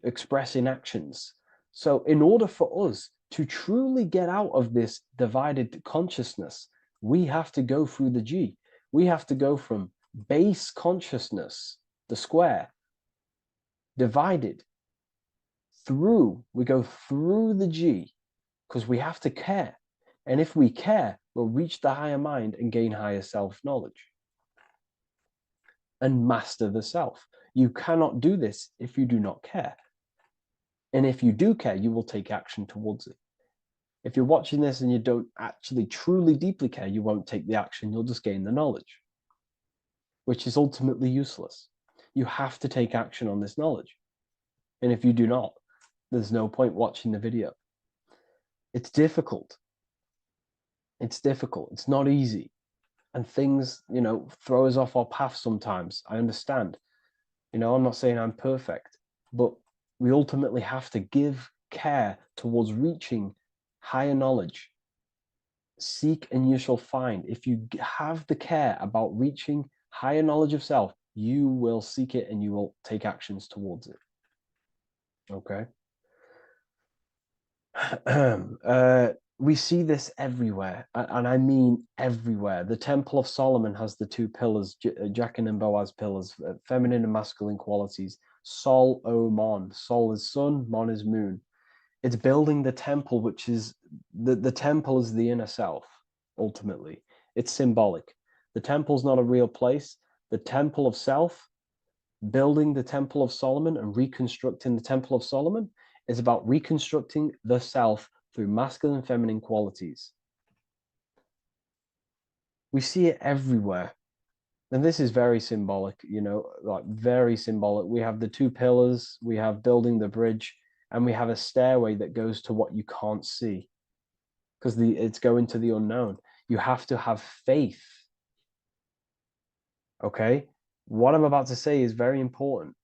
expressing actions. So in order for us To truly get out of this divided consciousness, we have to go through the G. We have to go from base consciousness, the square, divided, through, we go through the G, because we have to care. And if we care, we'll reach the higher mind and gain higher self-knowledge and master the self. You cannot do this if you do not care. And if you do care, you will take action towards it. If you're watching this and you don't actually truly deeply care, you won't take the action, you'll just gain the knowledge, which is ultimately useless. You have to take action on this knowledge. And if you do not, there's no point watching the video. It's difficult. It's difficult. It's not easy. And things, you know, throw us off our path sometimes. I understand. You know, I'm not saying I'm perfect, but we ultimately have to give care towards reaching higher knowledge. Seek and you shall find. If you have the care about reaching higher knowledge of self, you will seek it and you will take actions towards it. Okay. We see this everywhere, and I mean everywhere. The Temple of Solomon has the two pillars, Jachin and Boaz pillars, feminine and masculine qualities. Sol, O, Mon. Sol is sun, Mon is moon. It's building the temple, which is, the temple is the inner self, ultimately. It's symbolic. The temple's not a real place. The temple of self, building the Temple of Solomon and reconstructing the Temple of Solomon, is about reconstructing the self through masculine and feminine qualities. We see it everywhere. And this is very symbolic, you know, like very symbolic. We have the two pillars, we have building the bridge, and we have a stairway that goes to what you can't see, because it's going to the unknown. You have to have faith. Okay? What I'm about to say is very important.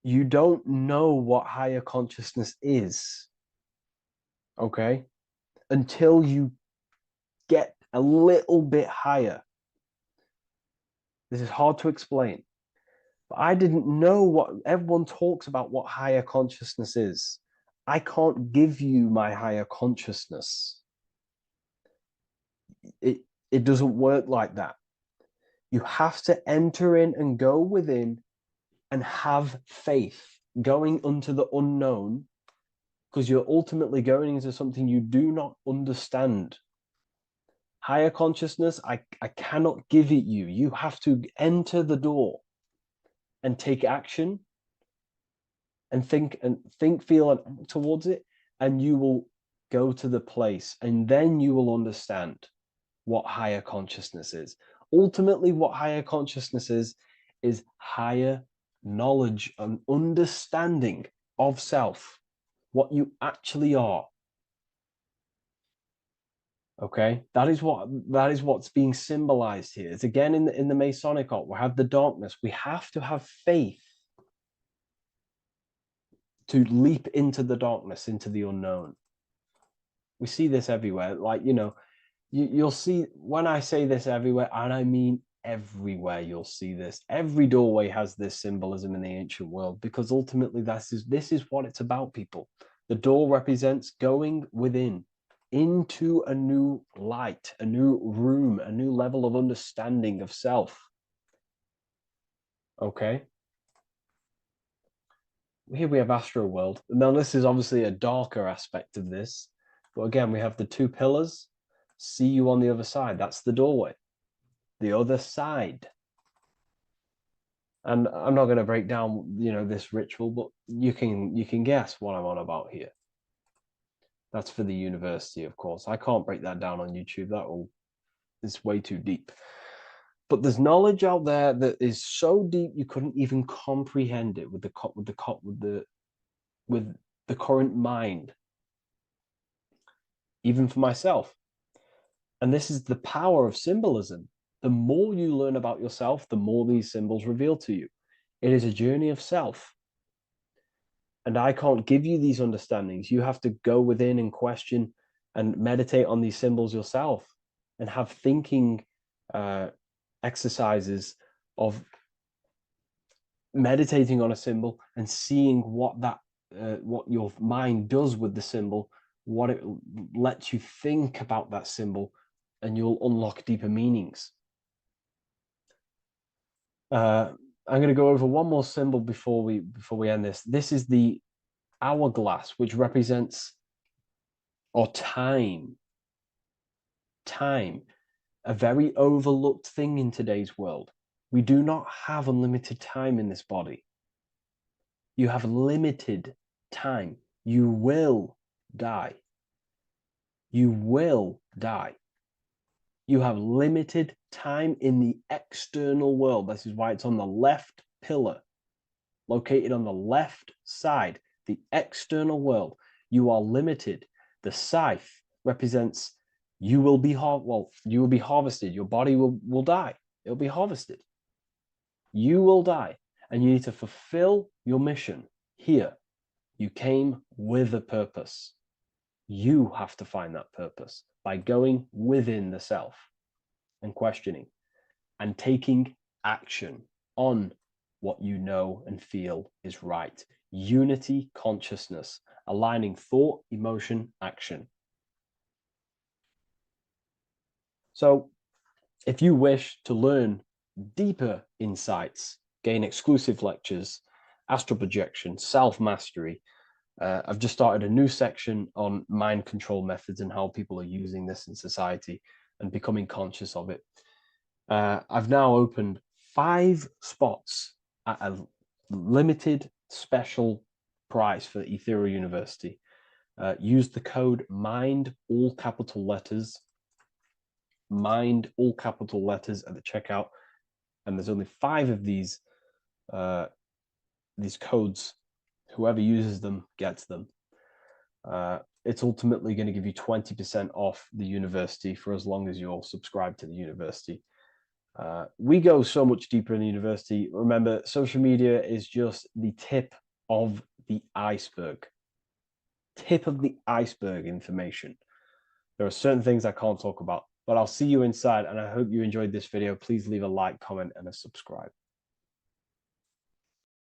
You don't know what higher consciousness is, okay, until you get a little bit higher. This is hard to explain, but I didn't know what everyone talks about, what higher consciousness is. I can't give you my higher consciousness. It doesn't work like that. You have to enter in and go within and have faith, going into the unknown, because you're ultimately going into something you do not understand. Higher consciousness, I cannot give it you. You have to enter the door and take action and think, feel, and act towards it, and you will go to the place, and then you will understand what higher consciousness is. Ultimately, what higher consciousness is higher knowledge and understanding of self, what you actually are. Okay, that is what's being symbolized here. It's again in the Masonic art. We have the darkness. We have to have faith to leap into the darkness, into the unknown. We see this everywhere. Like, you know, you'll see, when I say this everywhere, and I mean everywhere, you'll see this. Every doorway has this symbolism in the ancient world, because ultimately this is what it's about, people. The door represents going within, into a new light, a new room, a new level of understanding of self. Okay. Here we have Astro World. Now this is obviously a darker aspect of this, but again, we have the two pillars. See you on the other side. That's the doorway. The other side. And I'm not going to break down, you know, this ritual, but you can guess what I'm on about here. That's for the university, of course. I can't break that down on YouTube. It's way too deep. But there's knowledge out there that is so deep you couldn't even comprehend it with the current mind, even for myself. And this is the power of symbolism. The more you learn about yourself, the more these symbols reveal to you. It is a journey of self. And I can't give you these understandings. You have to go within and question and meditate on these symbols yourself, and have thinking exercises of meditating on a symbol and seeing what that what your mind does with the symbol, what it lets you think about that symbol, and you'll unlock deeper meanings. I'm going to go over one more symbol before we end this. This is the hourglass, which represents time, a very overlooked thing in today's world. We do not have unlimited time in this body. You have limited time. You will die. You will die. You have limited time in the external world. This is why it's on the left pillar, located on the left side, the external world. You are limited. The scythe represents you will be harvested. Your body will die. It'll be harvested. You will die, and you need to fulfill your mission here. You came with a purpose. You have to find that purpose by going within the self and questioning and taking action on what you know and feel is right. Unity consciousness, aligning thought, emotion, action. So if you wish to learn deeper insights, gain exclusive lectures, astral projection, self-mastery, I've just started a new section on mind control methods and how people are using this in society and becoming conscious of it. I've now opened 5 spots at a limited special price for Ethereal University. Use the code MIND, all capital letters, MIND, all capital letters at the checkout. And there's only 5 of these codes. Whoever uses them gets them. It's ultimately going to give you 20% off the university for as long as you're subscribed to the university. We go so much deeper in the university. Remember, social media is just the tip of the iceberg. Tip of the iceberg information. There are certain things I can't talk about, but I'll see you inside, and I hope you enjoyed this video. Please leave a like, comment, and a subscribe.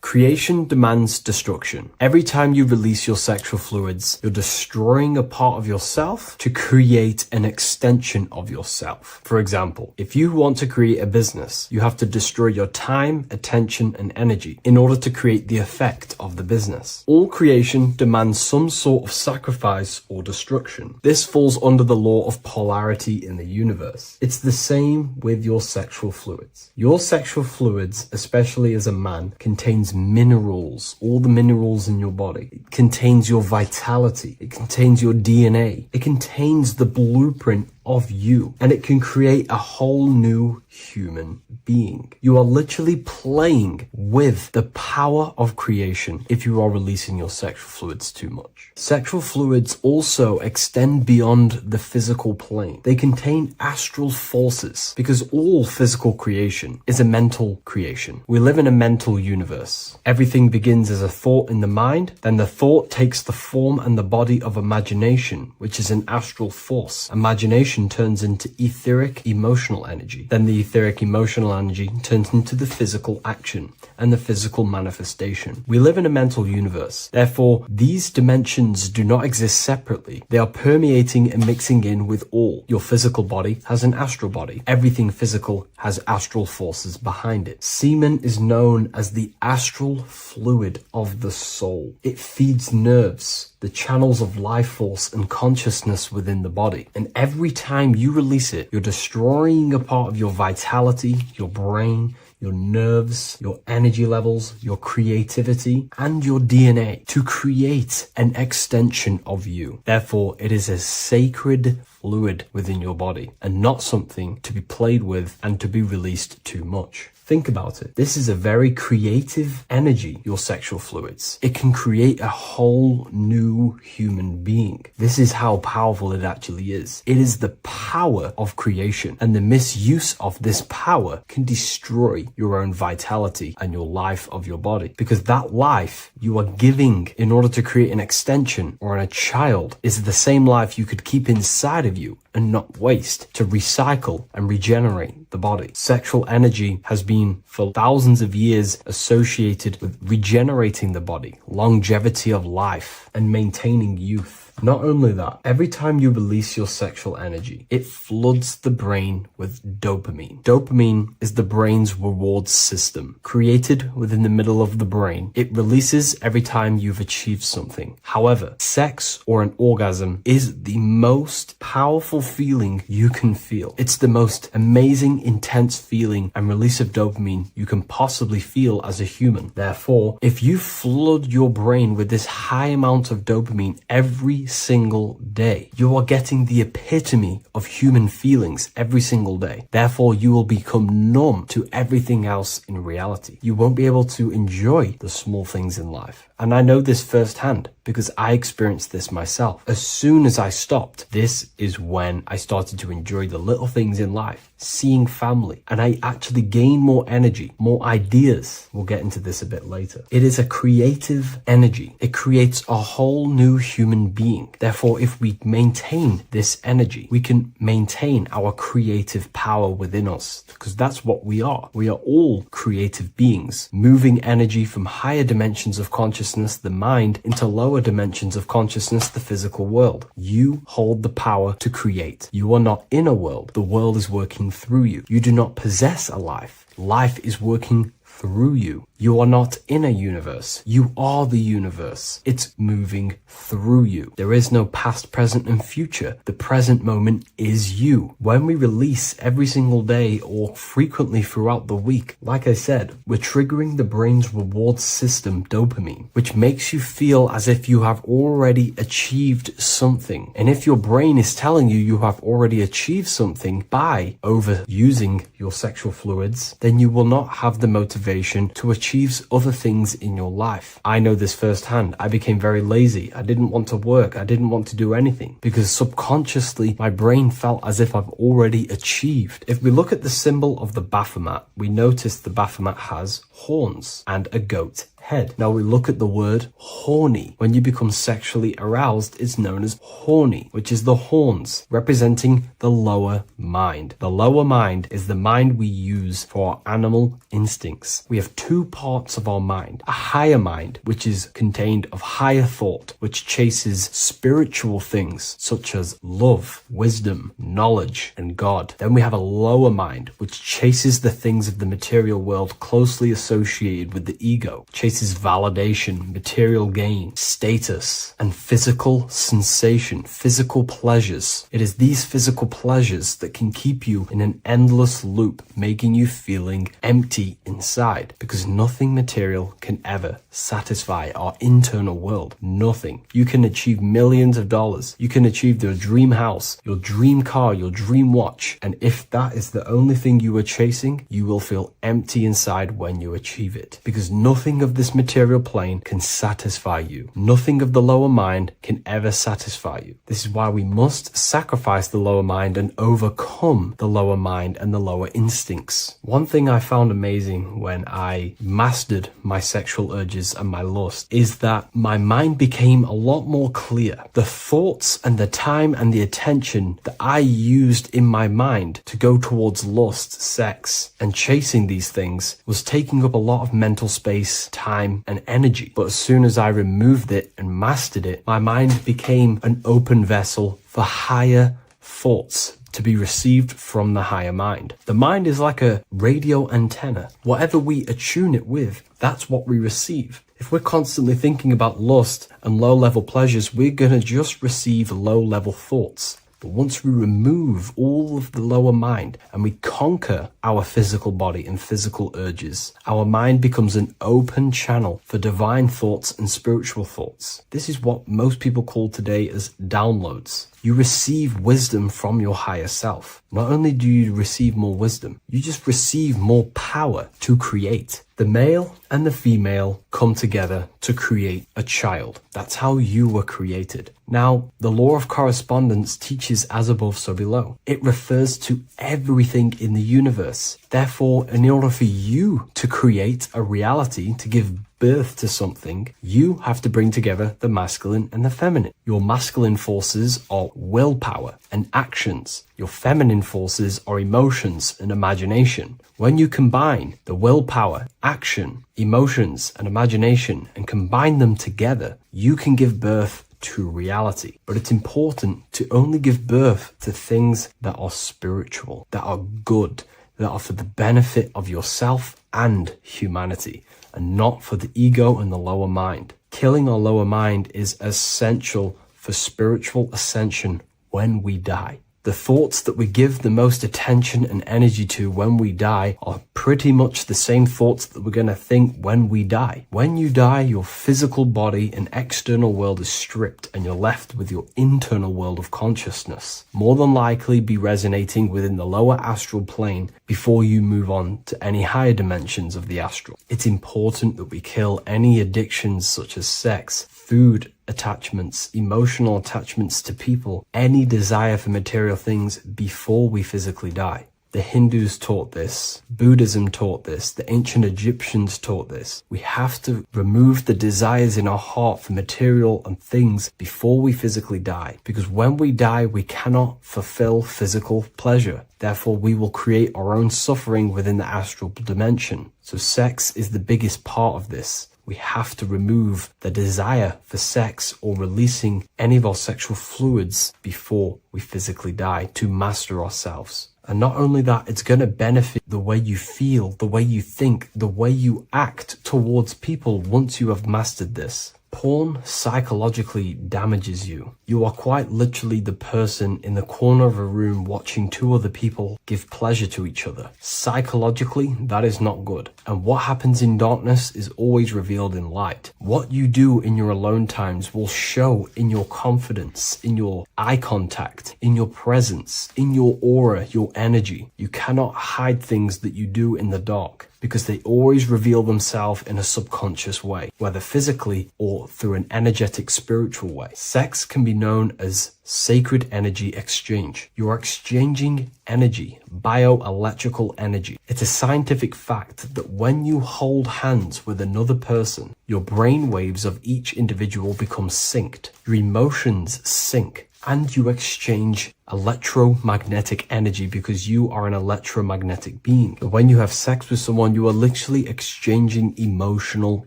Creation demands destruction. Every time you release your sexual fluids, you're destroying a part of yourself to create an extension of yourself. For example, if you want to create a business, you have to destroy your time, attention, and energy in order to create the effect of the business. All creation demands some sort of sacrifice or destruction. This falls under the law of polarity in the universe. It's the same with your sexual fluids. Your sexual fluids, especially as a man, contains minerals, all the minerals in your body. It contains your vitality. It contains your DNA. It contains the blueprint of you, and it can create a whole new human being. You are literally playing with the power of creation if you are releasing your sexual fluids too much. Sexual fluids also extend beyond the physical plane. They contain astral forces because all physical creation is a mental creation. We live in a mental universe. Everything begins as a thought in the mind, then the thought takes the form and the body of imagination, which is an astral force. Imagination turns into etheric emotional energy. Then the etheric emotional energy turns into the physical action and the physical manifestation. We live in a mental universe. Therefore, these dimensions do not exist separately. They are permeating and mixing in with all. Your physical body has an astral body. Everything physical has astral forces behind it. Semen is known as the astral fluid of the soul. It feeds nerves, the channels of life force and consciousness within the body. And every time you release it, you're destroying a part of your vitality, your brain, your nerves, your energy levels, your creativity, and your DNA to create an extension of you. Therefore, it is a sacred fluid within your body and not something to be played with and to be released too much. Think about it. This is a very creative energy, your sexual fluids. It can create a whole new human being. This is how powerful it actually is. It is the power of creation, and the misuse of this power can destroy your own vitality and your life of your body, because that life you are giving in order to create an extension or a child is the same life you could keep inside of you and not waste to recycle and regenerate the body. Sexual energy has been for thousands of years associated with regenerating the body, longevity of life, and maintaining youth. Not only that, every time you release your sexual energy, it floods the brain with dopamine. Dopamine is the brain's reward system, created within the middle of the brain. It releases every time you've achieved something. However, sex or an orgasm is the most powerful feeling you can feel. It's the most amazing, intense feeling and release of dopamine you can possibly feel as a human. Therefore, if you flood your brain with this high amount of dopamine every single day, you are getting the epitome of human feelings every single day. Therefore, you will become numb to everything else in reality. You won't be able to enjoy the small things in life. And I know this firsthand because I experienced this myself. As soon as I stopped, this is when I started to enjoy the little things in life, seeing family, and I actually gained more energy, more ideas. We'll get into this a bit later. It is a creative energy. It creates a whole new human being. Therefore, if we maintain this energy, we can maintain our creative power within us, because that's what we are. We are all creative beings, moving energy from higher dimensions of consciousness, the mind, into lower dimensions of consciousness, the physical world. You hold the power to create. You are not in a world. The world is working through you. You do not possess a life. Life is working through you. You are not in a universe. You are the universe. It's moving through you. There is no past, present, and future. The present moment is you. When we release every single day or frequently throughout the week, like I said, we're triggering the brain's reward system, dopamine, which makes you feel as if you have already achieved something. And if your brain is telling you you have already achieved something by overusing your sexual fluids, then you will not have the motivation to achieve other things in your life. I know this firsthand. I became very lazy. I didn't want to work. I didn't want to do anything because subconsciously my brain felt as if I've already achieved. If we look at the symbol of the Baphomet, we notice the Baphomet has horns and a goat head. Now we look at the word horny. When you become sexually aroused, it's known as horny, which is the horns, representing the lower mind. The lower mind is the mind we use for our animal instincts. We have two parts of our mind. A higher mind, which is contained of higher thought, which chases spiritual things such as love, wisdom, knowledge, and God. Then we have a lower mind, which chases the things of the material world closely associated with the ego, chases validation, material gain, status, and physical sensation, physical pleasures. It is these physical pleasures that can keep you in an endless loop, making you feeling empty inside, because nothing material can ever satisfy our internal world. Nothing. You can achieve millions of dollars. You can achieve your dream house, your dream car, your dream watch. And if that is the only thing you are chasing, you will feel empty inside when you achieve it, because nothing of this material plane can satisfy you. Nothing of the lower mind can ever satisfy you. This is why we must sacrifice the lower mind and overcome the lower mind and the lower instincts. One thing I found amazing when I mastered my sexual urges and my lust is that my mind became a lot more clear. The thoughts and the time and the attention that I used in my mind to go towards lust, sex, and chasing these things was taking up a lot of mental space, time, and energy. But as soon as I removed it and mastered it, my mind became an open vessel for higher thoughts to be received from the higher mind. The mind is like a radio antenna. Whatever we attune it with, that's what we receive. If we're constantly thinking about lust and low-level pleasures, we're going to just receive low-level thoughts. But once we remove all of the lower mind and we conquer our physical body and physical urges, our mind becomes an open channel for divine thoughts and spiritual thoughts. This is what most people call today as downloads. You receive wisdom from your higher self. Not only do you receive more wisdom, you just receive more power to create. The male and the female come together to create a child. That's how you were created. Now, the law of correspondence teaches as above, so below. It refers to everything in the universe. Therefore, in order for you to create a reality, to give birth to something, you have to bring together the masculine and the feminine. Your masculine forces are willpower and actions. Your feminine forces are emotions and imagination. When you combine the willpower, action, emotions, and imagination and combine them together, you can give birth to reality. But it's important to only give birth to things that are spiritual, that are good, that are for the benefit of yourself and humanity, and not for the ego and the lower mind. Killing our lower mind is essential for spiritual ascension when we die. The thoughts that we give the most attention and energy to when we die are pretty much the same thoughts that we're going to think when we die. When you die, your physical body and external world is stripped and you're left with your internal world of consciousness, more than likely be resonating within the lower astral plane before you move on to any higher dimensions of the astral. It's important that we kill any addictions such as sex, food, attachments, emotional attachments to people, any desire for material things before we physically die. The Hindus taught this, Buddhism taught this, the ancient Egyptians taught this. We have to remove the desires in our heart for material and things before we physically die, because when we die, we cannot fulfill physical pleasure. Therefore, we will create our own suffering within the astral dimension. So sex is the biggest part of this. We have to remove the desire for sex or releasing any of our sexual fluids before we physically die to master ourselves. And not only that, it's going to benefit the way you feel, the way you think, the way you act towards people once you have mastered this. Porn psychologically damages you. You are quite literally the person in the corner of a room watching two other people give pleasure to each other. Psychologically, that is not good. And what happens in darkness is always revealed in light. What you do in your alone times will show in your confidence, in your eye contact, in your presence, in your aura, your energy. You cannot hide things that you do in the dark, because they always reveal themselves in a subconscious way, whether physically or through an energetic spiritual way. Sex can be known as sacred energy exchange. You are exchanging energy, bioelectrical energy. It's a scientific fact that when you hold hands with another person, your brain waves of each individual become synced. Your emotions sync. And you exchange electromagnetic energy because you are an electromagnetic being. When you have sex with someone, you are literally exchanging emotional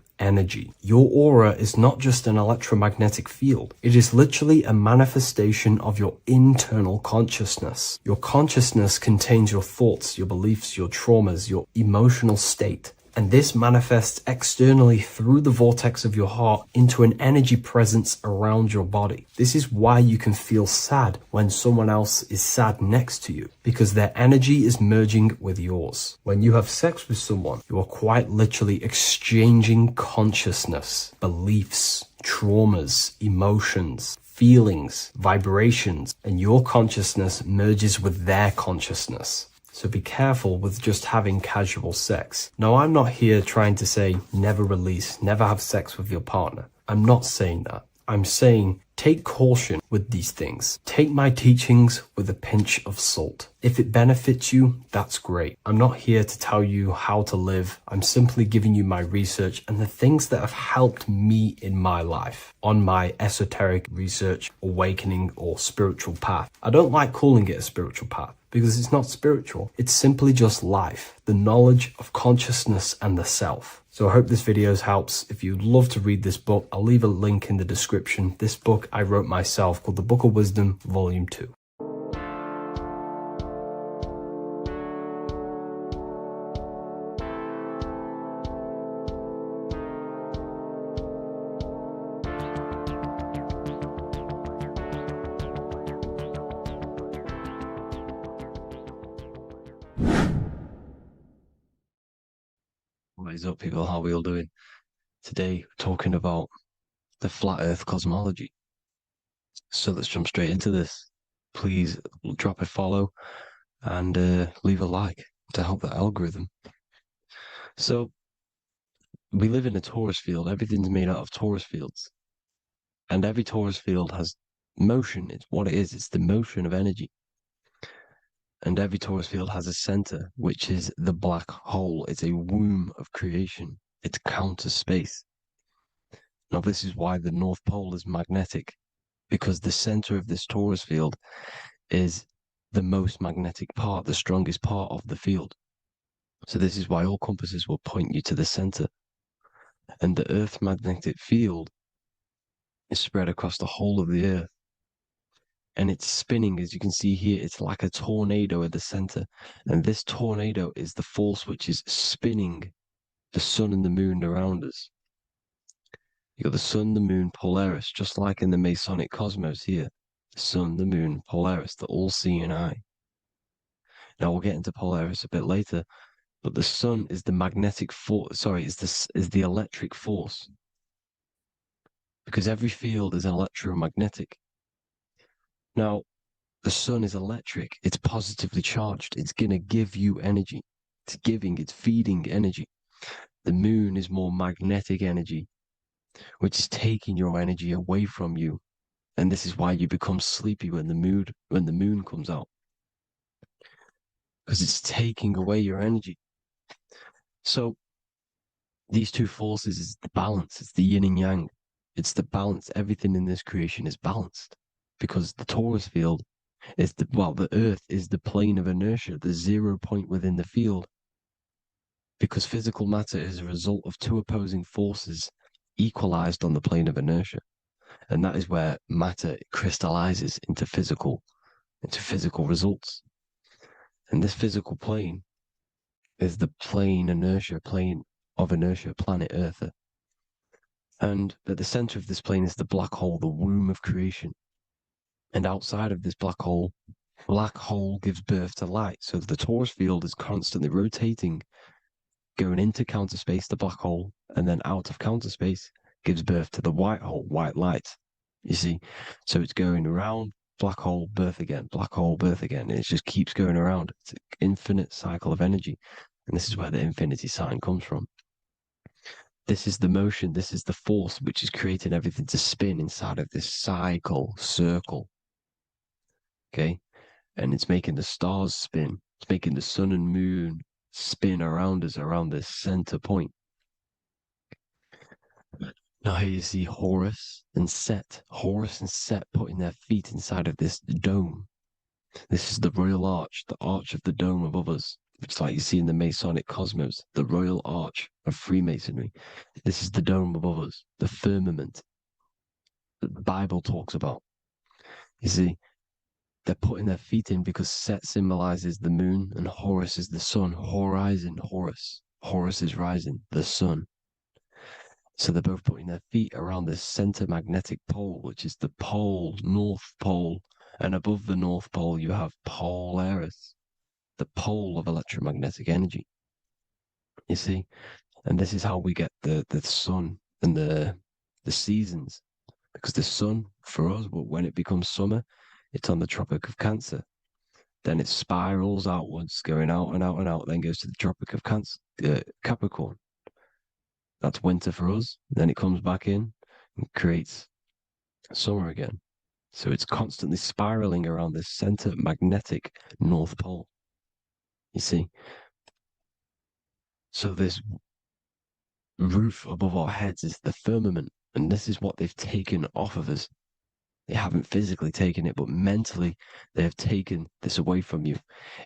energy. Your aura is not just an electromagnetic field. It is literally a manifestation of your internal consciousness. Your consciousness contains your thoughts, your beliefs, your traumas, your emotional state. And this manifests externally through the vortex of your heart into an energy presence around your body. This is why you can feel sad when someone else is sad next to you, because their energy is merging with yours. When you have sex with someone, you are quite literally exchanging consciousness, beliefs, traumas, emotions, feelings, vibrations, and your consciousness merges with their consciousness. So be careful with just having casual sex. Now, I'm not here trying to say never release, never have sex with your partner. I'm not saying that. I'm saying take caution with these things. Take my teachings with a pinch of salt. If it benefits you, that's great. I'm not here to tell you how to live. I'm simply giving you my research and the things that have helped me in my life on my esoteric research, awakening, or spiritual path. I don't like calling it a spiritual path, because it's not spiritual. It's simply just life, the knowledge of consciousness and the self. So I hope this video helps. If you'd love to read this book, I'll leave a link in the description. This book I wrote myself called The Book of Wisdom, Volume 2. What is up, people? How are we all doing? Today, we're talking about the flat earth cosmology. So let's jump straight into this. Please drop a follow and leave a like to help the algorithm. So we live in a torus field. Everything's made out of torus fields. And every torus field has motion. It's what it is. It's the motion of energy. And every torus field has a center, which is the black hole. It's a womb of creation. It counters space. Now, this is why the North Pole is magnetic, because the center of this torus field is the most magnetic part, the strongest part of the field. So this is why all compasses will point you to the center. And the Earth's magnetic field is spread across the whole of the Earth. And it's spinning, as you can see here, it's like a tornado at the center. And this tornado is the force which is spinning the sun and the moon around us. You got the sun, the moon, Polaris, just like in the Masonic cosmos here. The sun, the moon, Polaris, the all-seeing eye. Now we'll get into Polaris a bit later, but the sun is the magnetic force. Sorry, is the electric force, because every field is electromagnetic. Now, the sun is electric. It's positively charged. It's gonna give you energy. It's feeding energy. The moon is more magnetic energy, which is taking your energy away from you. And this is why you become sleepy when the moon comes out, because it's taking away your energy. So these two forces is the balance. It's the yin and yang. It's the balance. Everything in this creation is balanced, because the torus field is the Earth is the plane of inertia, the 0 point within the field, because physical matter is a result of two opposing forces equalized on the plane of inertia. And that is where matter crystallizes into physical results. And this physical plane is the plane of inertia, planet Earth. And at the center of this plane is the black hole, the womb of creation. And outside of this black hole gives birth to light. So the torus field is constantly rotating, going into counter space, the black hole, and then out of counter space gives birth to the white hole, white light. You see? So it's going around, black hole, birth again, black hole, birth again. And it just keeps going around. It's an infinite cycle of energy. And this is where the infinity sign comes from. This is the motion, this is the force which is creating everything to spin inside of this circle. Okay? And it's making the stars spin. It's making the sun and moon spin around us, around this center point. Now here you see Horus and Set. Horus and Set putting their feet inside of this dome. This is the royal arch, the arch of the dome above us, which is like you see in the Masonic cosmos, the royal arch of Freemasonry. This is the dome above us, the firmament that the Bible talks about. You see, they're putting their feet in because Set symbolizes the moon and Horus is the sun. Horizon, Horus. Horus is rising, the sun. So they're both putting their feet around this center magnetic pole, which is the pole, North Pole. And above the North Pole, you have Polaris, the pole of electromagnetic energy. You see? And this is how we get the sun and the seasons. Because the sun, for us, when it becomes summer, it's on the Tropic of Cancer. Then it spirals outwards, going out and out and out, then goes to the Tropic of Capricorn. That's winter for us. Then it comes back in and creates summer again. So it's constantly spiraling around this center magnetic North Pole. You see? So this roof above our heads is the firmament. And this is what they've taken off of us. They haven't physically taken it, but mentally they have taken this away from you.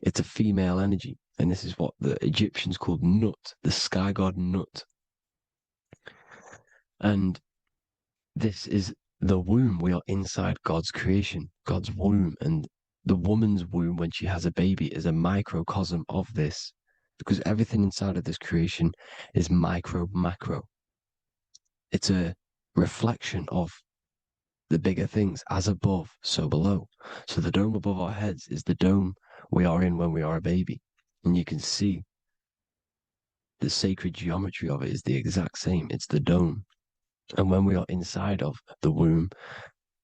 It's a female energy. And this is what the Egyptians called Nut, the sky god Nut. And this is the womb. We are inside God's creation, God's womb. And the woman's womb, when she has a baby, is a microcosm of this, because everything inside of this creation is macro. It's a reflection of the bigger things, as above, so below. So the dome above our heads is the dome we are in when we are a baby. And you can see the sacred geometry of it is the exact same. It's the dome. And when we are inside of the womb,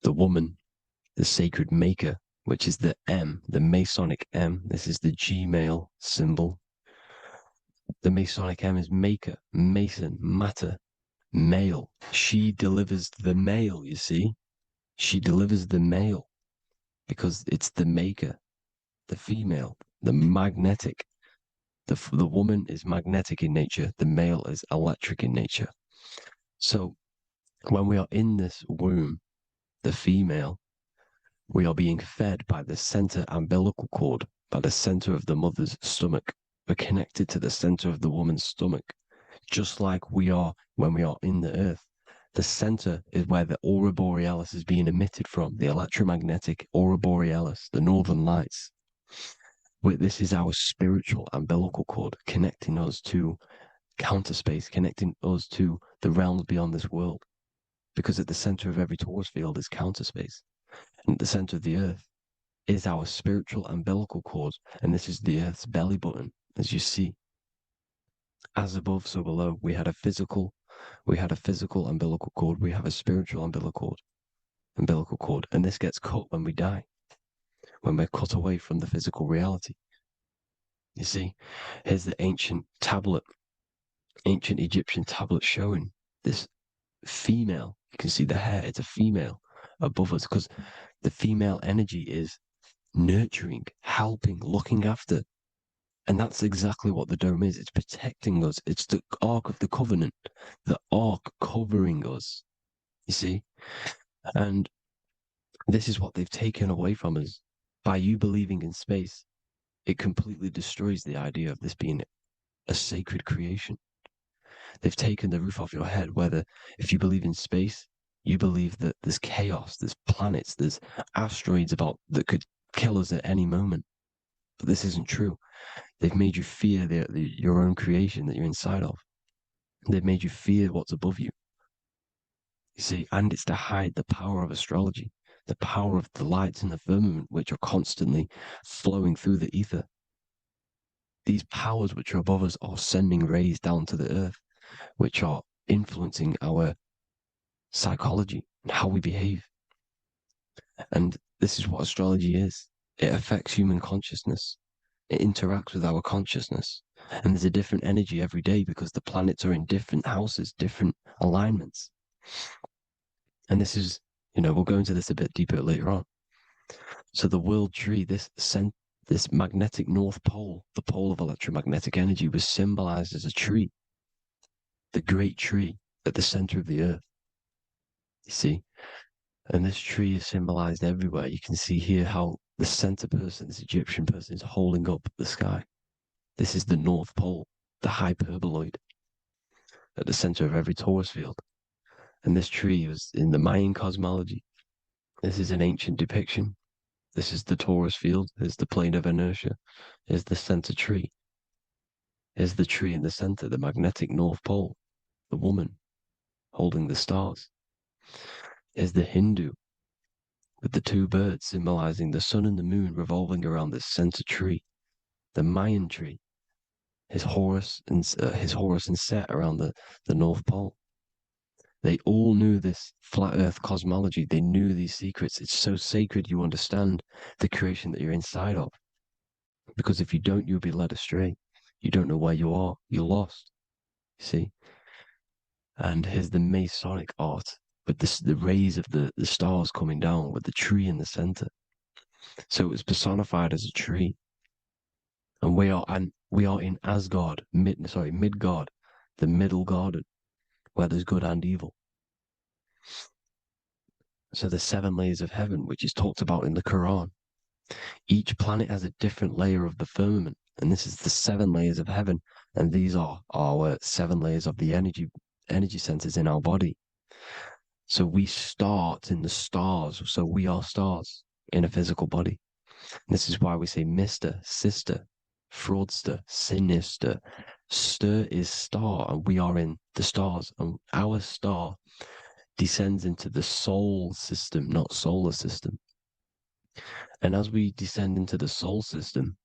the woman, the sacred maker, which is the M, the Masonic M, this is the Gmail symbol. The Masonic M is maker, mason, matter, male. She delivers the male, you see. She delivers the male because it's the maker, the female, the magnetic. The woman is magnetic in nature. The male is electric in nature. So when we are in this womb, the female, we are being fed by the center umbilical cord, by the center of the mother's stomach. We're connected to the center of the woman's stomach, just like we are when we are in the earth. The center is where the aurora borealis is being emitted from, the electromagnetic aurora borealis, the northern lights. This is our spiritual umbilical cord, connecting us to counter space, connecting us to the realms beyond this world. Because at the center of every torus field is counter space. And at the center of the earth is our spiritual umbilical cord, and this is the earth's belly button, as you see. As above, so below. We had a physical umbilical cord. We have a spiritual umbilical cord, and this gets cut when we die, when we're cut away from the physical reality. You see, here's the ancient Egyptian tablet showing this female. You can see the hair, it's a female above us, because the female energy is nurturing, helping, looking after. And that's exactly what the dome is. It's protecting us. It's the Ark of the Covenant, the Ark covering us, you see? And this is what they've taken away from us. By you believing in space, it completely destroys the idea of this being a sacred creation. They've taken the roof off your head, if you believe in space, you believe that there's chaos, there's planets, there's asteroids that could kill us at any moment. But this isn't true. They've made you fear your own creation that you're inside of. They've made you fear what's above you. You see, and it's to hide the power of astrology, the power of the lights in the firmament, which are constantly flowing through the ether. These powers which are above us are sending rays down to the earth, which are influencing our psychology and how we behave. And this is what astrology is. It affects human consciousness. It interacts with our consciousness. And there's a different energy every day because the planets are in different houses, different alignments. And this is, we'll go into this a bit deeper later on. So the world tree, this magnetic north pole, the pole of electromagnetic energy, was symbolized as a tree, the great tree at the center of the earth. You see? And this tree is symbolized everywhere. You can see here how the center person, this Egyptian person, is holding up the sky. This is the North Pole, the hyperboloid, at the center of every torus field. And this tree was in the Mayan cosmology. This is an ancient depiction. This is the torus field. There's the plane of inertia. Here's the center tree. Here's the tree in the center, the magnetic North Pole, the woman holding the stars. Here's the Hindu with the two birds symbolizing the sun and the moon revolving around this center tree. The Mayan tree, his Horus and Set around the North Pole. They all knew this flat earth cosmology. They knew these secrets. It's so sacred you understand the creation that you're inside of. Because if you don't, you'll be led astray. You don't know where you are. You're lost. See? And here's the Masonic art with the rays of the stars coming down with the tree in the center. So it was personified as a tree. And we are in Asgard, Midgard, the middle garden, where there's good and evil. So the 7 layers of heaven, which is talked about in the Quran. Each planet has a different layer of the firmament, and this is the 7 layers of heaven, and these are our 7 layers of the energy centers in our body. So we start in the stars, so we are stars in a physical body. And this is why we say Mr., Sister, Fraudster, Sinister. Stir is star, and we are in the stars, and our star descends into the soul system, not solar system. And as we descend into the soul system,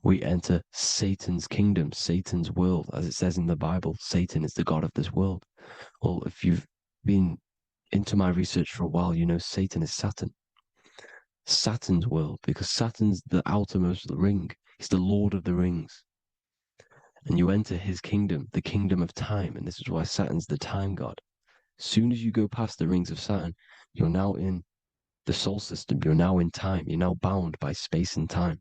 we enter Satan's kingdom, Satan's world. As it says in the Bible, Satan is the god of this world. Well, if you've been into my research for a while, you know Satan is Saturn. Saturn's world, because Saturn's the outermost ring. He's the Lord of the Rings. And you enter his kingdom, the kingdom of time. And this is why Saturn's the time god. As soon as you go past the rings of Saturn, you're now in the soul system. You're now in time. You're now bound by space and time.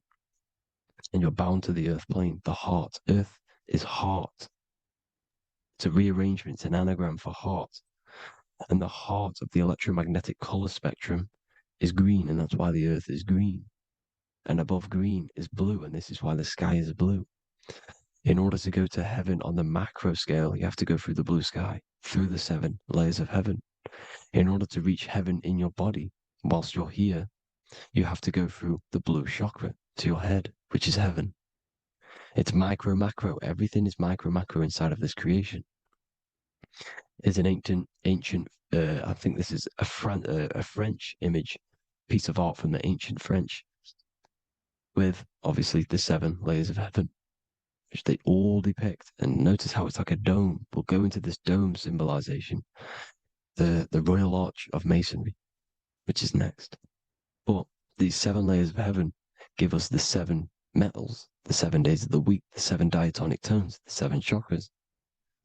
and you're bound to the earth plane, the heart. Earth is heart. It's a rearrangement, it's an anagram for heart. And the heart of the electromagnetic color spectrum is green, and that's why the earth is green. And above green is blue, and this is why the sky is blue. In order to go to heaven on the macro scale, you have to go through the blue sky, through the 7 layers of heaven. In order to reach heaven in your body, whilst you're here, you have to go through the blue chakra to your head, which is heaven. It's micro, macro. Everything is micro, macro inside of this creation. It's an ancient, I think this is a French image, piece of art from the ancient French, with obviously the 7 layers of heaven, which they all depict. And notice how it's like a dome. We'll go into this dome symbolization, the Royal Arch of Masonry, which is next. But these 7 layers of heaven give us the 7 metals, the 7 days of the week, the 7 diatonic tones, the 7 chakras,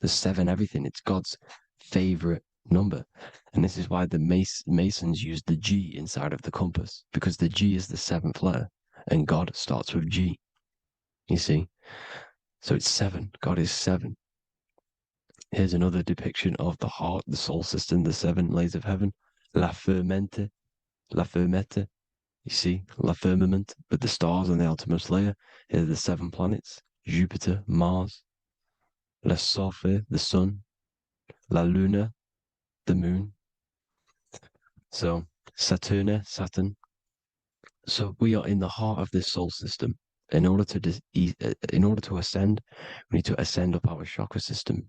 the 7 everything. It's God's favorite number. And this is why the Masons use the G inside of the compass, because the G is the 7th letter, and God starts with G. You see? So it's 7. God is 7. Here's another depiction of the heart, the soul system, the 7 layers of heaven. La fermenta. You see, la firmament, with the stars on the outermost layer. Here are the 7 planets: Jupiter, Mars, la soleil, the sun, la luna, the moon. So Saturn. So we are in the heart of this soul system. In order to ascend, we need to ascend up our chakra system,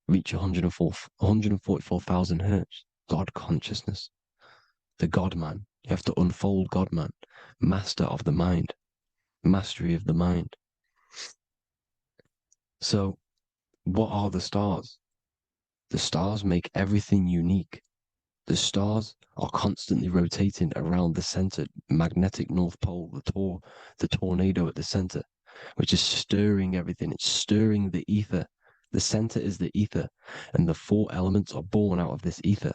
reach 144,000 hertz, God consciousness, the God man. You have to unfold God man, master of the mind, mastery of the mind. So what are the stars? The stars make everything unique. The stars are constantly rotating around the center, magnetic North Pole, the tornado at the center, which is stirring everything. It's stirring the ether. The center is the ether, and the 4 elements are born out of this ether.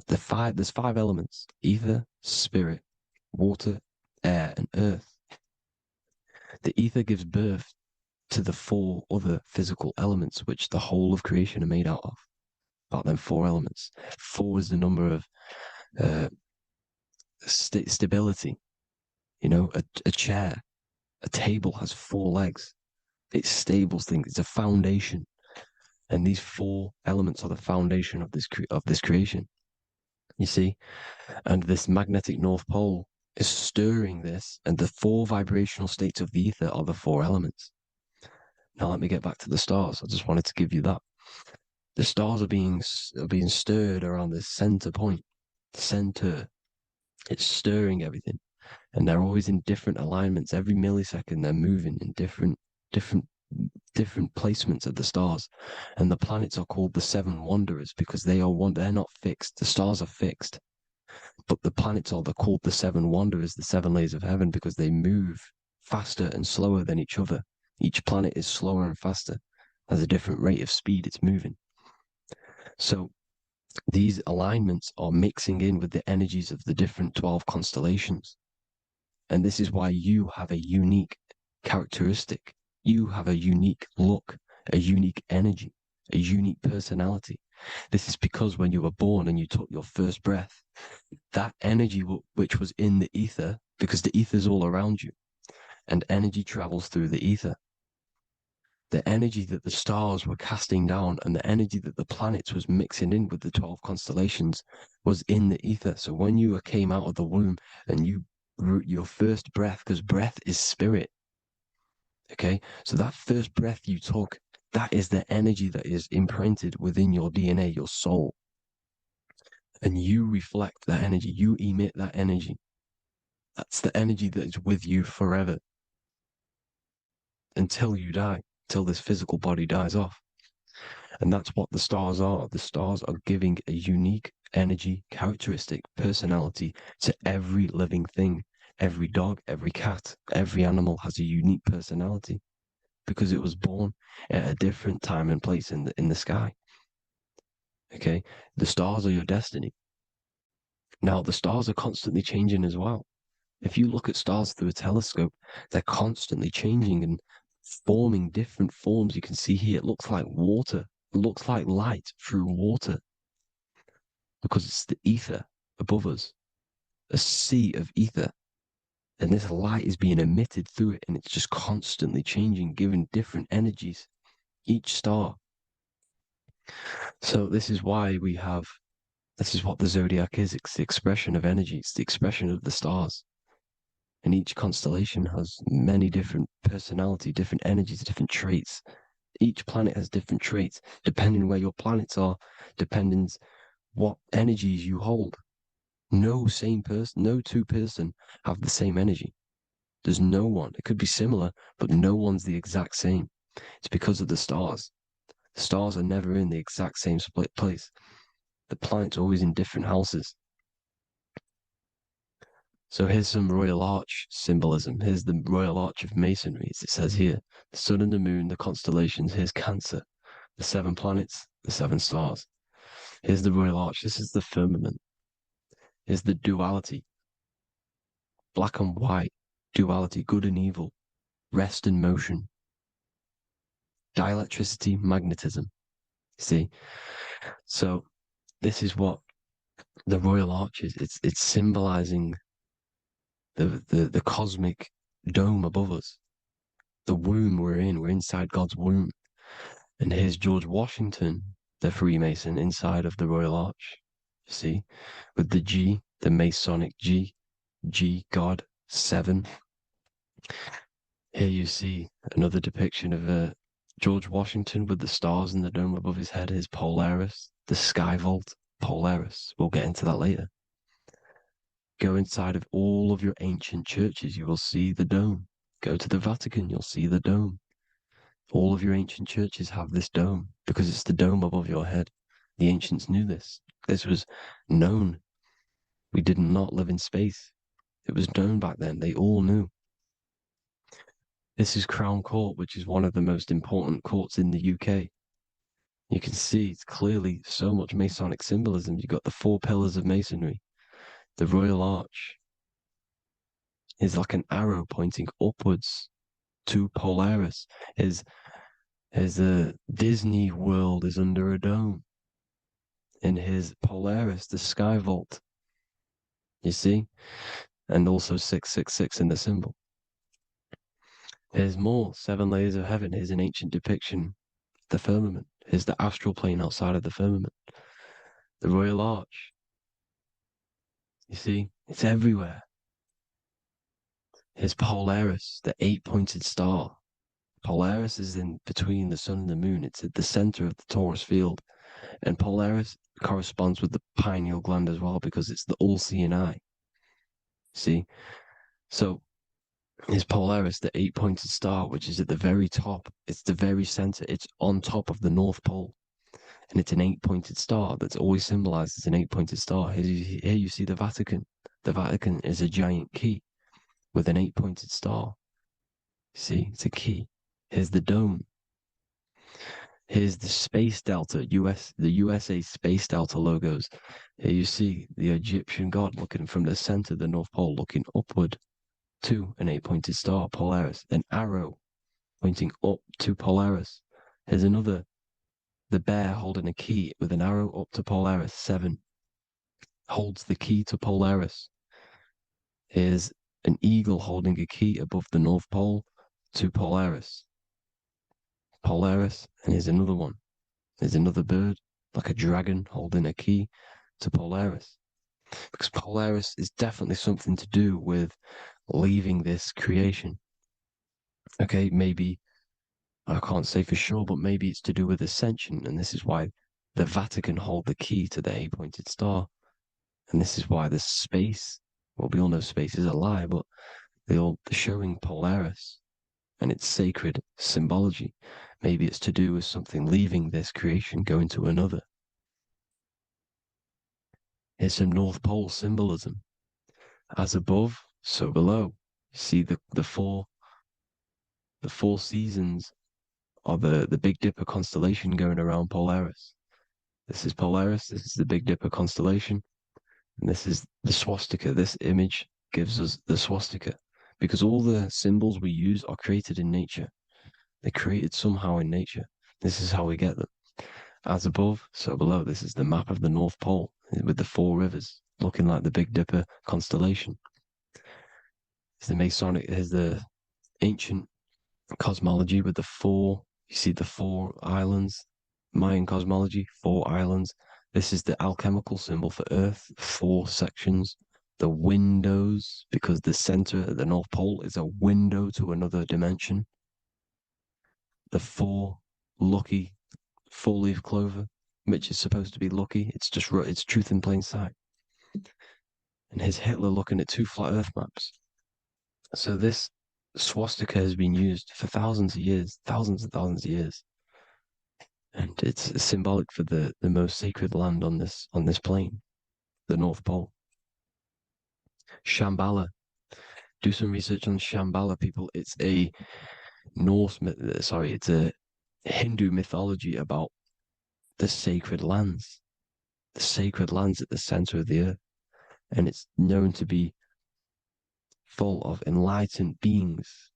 There's 5 elements: ether, spirit, water, air, and earth. The ether gives birth to the 4 other physical elements, which the whole of creation are made out of. About them 4 elements. 4 is the number of stability. You know, a chair, a table has 4 legs. It's stable thing. It's a foundation, and these 4 elements are the foundation of this creation. You see, and this magnetic North Pole is stirring this, and the 4 vibrational states of the ether are the 4 elements. Now let me get back to the stars. I just wanted to give you that. The stars are being stirred around this center point. Center. It's stirring everything, and they're always in different alignments. Every millisecond, they're moving in different placements of the stars. And the planets are called the 7 wanderers because they're not fixed. The stars are fixed, but the planets are called the 7 wanderers, the 7 layers of heaven, because they move faster and slower than each other. Each planet is slower and faster, has a different rate of speed it's moving. So these alignments are mixing in with the energies of the different 12 constellations. And this is why you have a unique characteristic. You have a unique look, a unique energy, a unique personality. This is because when you were born and you took your first breath, that energy which was in the ether, because the ether is all around you, and energy travels through the ether. The energy that the stars were casting down and the energy that the planets was mixing in with the 12 constellations was in the ether. So when you came out of the womb and your first breath, because breath is spirit, okay? So that first breath you took, that is the energy that is imprinted within your DNA, your soul. And you reflect that energy, you emit that energy. That's the energy that is with you forever until you die, till this physical body dies off. And that's what the stars are. The stars are giving a unique energy, characteristic, personality to every living thing. Every dog, every cat, every animal has a unique personality because it was born at a different time and place in the sky. Okay? The stars are your destiny. Now, the stars are constantly changing as well. If you look at stars through a telescope, they're constantly changing and forming different forms. You can see here, it looks like water. It looks like light through water because it's the ether above us, a sea of ether. And this light is being emitted through it, and it's just constantly changing, giving different energies, each star. So this is why this is what the zodiac is. It's the expression of energy. It's the expression of the stars. And each constellation has many different personality, different energies, different traits. Each planet has different traits, depending where your planets are, depending what energies you hold. No two person have the same energy. There's no one. It could be similar, but no one's the exact same. It's because of the stars. The stars are never in the exact same split place. The planets are always in different houses. So here's some Royal Arch symbolism. Here's the Royal Arch of Masonry, as it says here. The sun and the moon, the constellations. Here's Cancer, the 7 planets, the 7 stars. Here's the Royal Arch. This is the firmament. Here's the duality. Black and white, duality, good and evil, rest and motion, dielectricity, magnetism. See? So this is what the Royal Arch is. It's symbolizing the cosmic dome above us. The womb we're in. We're inside God's womb. And here's George Washington, the Freemason, inside of the Royal Arch. You see? With the G, the Masonic G, God, 7. Here you see another depiction of George Washington with the stars in the dome above his head, his Polaris, the sky vault, Polaris. We'll get into that later. Go inside of all of your ancient churches, you will see the dome. Go to the Vatican, you'll see the dome. All of your ancient churches have this dome because it's the dome above your head. The ancients knew this. This was known. We did not live in space. It was known back then. They all knew. This is Crown Court, which is one of the most important courts in the UK. You can see it's clearly so much Masonic symbolism. You've got the 4 pillars of Masonry. The Royal Arch is like an arrow pointing upwards to Polaris. His Disney World is under a dome. In his Polaris, the sky vault. You see? And also 666 in the symbol. Here's more 7 layers of heaven. Here's an ancient depiction. The firmament. Here's the astral plane outside of the firmament. The Royal Arch. You see? It's everywhere. Here's Polaris, the 8-pointed star. Polaris is in between the sun and the moon. It's at the center of the Taurus field. And Polaris corresponds with the pineal gland as well because it's the all-seeing eye. See? So is Polaris, the 8-pointed star, which is at the very top. It's the very center. It's on top of the North Pole. And it's an 8-pointed star that's always symbolized as an 8-pointed star. Here you see the Vatican. The Vatican is a giant key with an 8-pointed star. See, it's a key. Here's the dome. Here's the Space Delta, the USA Space Delta logos. Here you see the Egyptian god looking from the center of the North Pole, looking upward to an 8-pointed star, Polaris. An arrow pointing up to Polaris. Here's another, the bear holding a key with an arrow up to Polaris, 7. Holds the key to Polaris. Here's an eagle holding a key above the North Pole to Polaris. Polaris, and here's another one. There's another bird, like a dragon, holding a key to Polaris. Because Polaris is definitely something to do with leaving this creation. Okay, maybe, I can't say for sure, but maybe it's to do with ascension, and this is why the Vatican hold the key to the 8-pointed star. And this is why the space, well, we all know space is a lie, but they're showing Polaris and its sacred symbology. Maybe it's to do with something leaving this creation, going to another. Here's some North Pole symbolism. As above, so below. You see the four seasons of the Big Dipper constellation going around Polaris. This is Polaris, this is the Big Dipper constellation, and this is the swastika, this image gives us the swastika, because all the symbols we use are created in nature. They're created somehow in nature. This is how we get them. As above, so below. This is the map of the North Pole with the 4 rivers, looking like the Big Dipper constellation. It's the Masonic, here's the ancient cosmology with the 4, you see the 4 islands, Mayan cosmology, 4 islands. This is the alchemical symbol for Earth, 4 sections. The windows, because the center at the North Pole is a window to another dimension. The 4 lucky 4-leaf clover, which is supposed to be lucky. It's just it's truth in plain sight. And here's Hitler looking at 2 flat Earth maps. So this swastika has been used for thousands of years, thousands and thousands of years, and it's symbolic for the most sacred land on this plane, the North Pole. Shambhala. Do some research on Shambhala, people. It's a it's a Hindu mythology about the sacred lands at the center of the earth, and it's known to be full of enlightened beings,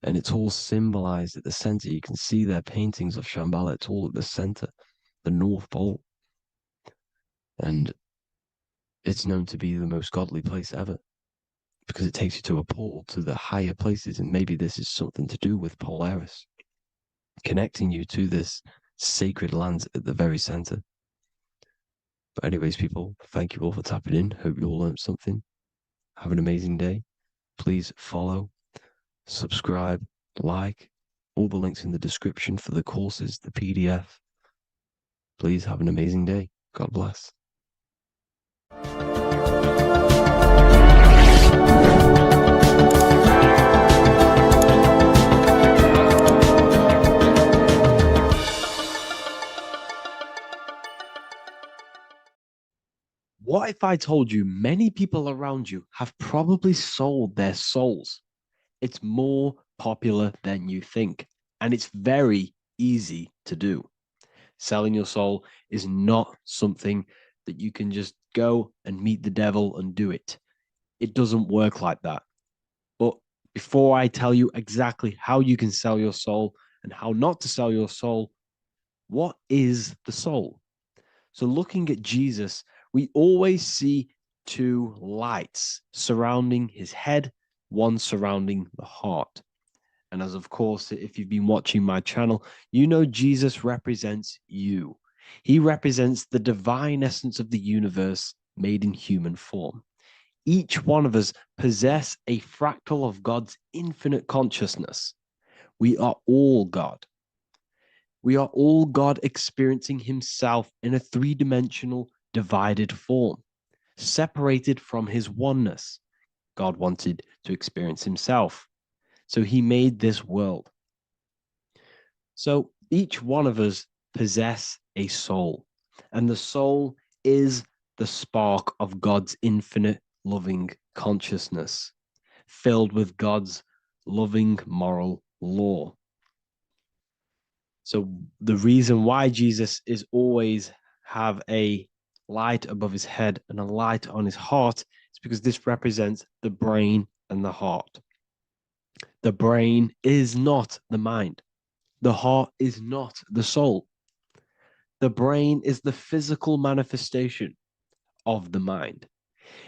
and it's all symbolized at the center. You can see their paintings of Shambhala. It's all at the center, the North Pole, and it's known to be the most godly place ever, because it takes you to a portal to the higher places. And maybe this is something to do with Polaris, connecting you to this sacred land at the very center. But anyways, people, thank you all for tapping in. Hope you all learned something. Have an amazing day. Please follow, subscribe, like, all the links in the description for the courses, the PDF. Please have an amazing day. God bless. What if I told you many people around you have probably sold their souls? It's more popular than you think, and it's very easy to do. Selling your soul is not something that you can just go and meet the devil and do it. It doesn't work like that. But before I tell you exactly how you can sell your soul and how not to sell your soul, what is the soul? So looking at Jesus, we always see 2 lights surrounding his head, one surrounding the heart. And as of course, if you've been watching my channel, you know Jesus represents you. He represents the divine essence of the universe made in human form. Each one of us possess a fractal of God's infinite consciousness. We are all God. We are all God experiencing himself in a 3-dimensional divided form, separated from his oneness. God wanted to experience himself, so he made this world. So each one of us possess a soul, and the soul is the spark of God's infinite loving consciousness, filled with God's loving moral law. So the reason why Jesus is always have a light above his head and a light on his heart is because this represents the brain and the heart. The brain is not the mind. The heart is not the soul. The brain is the physical manifestation of the mind.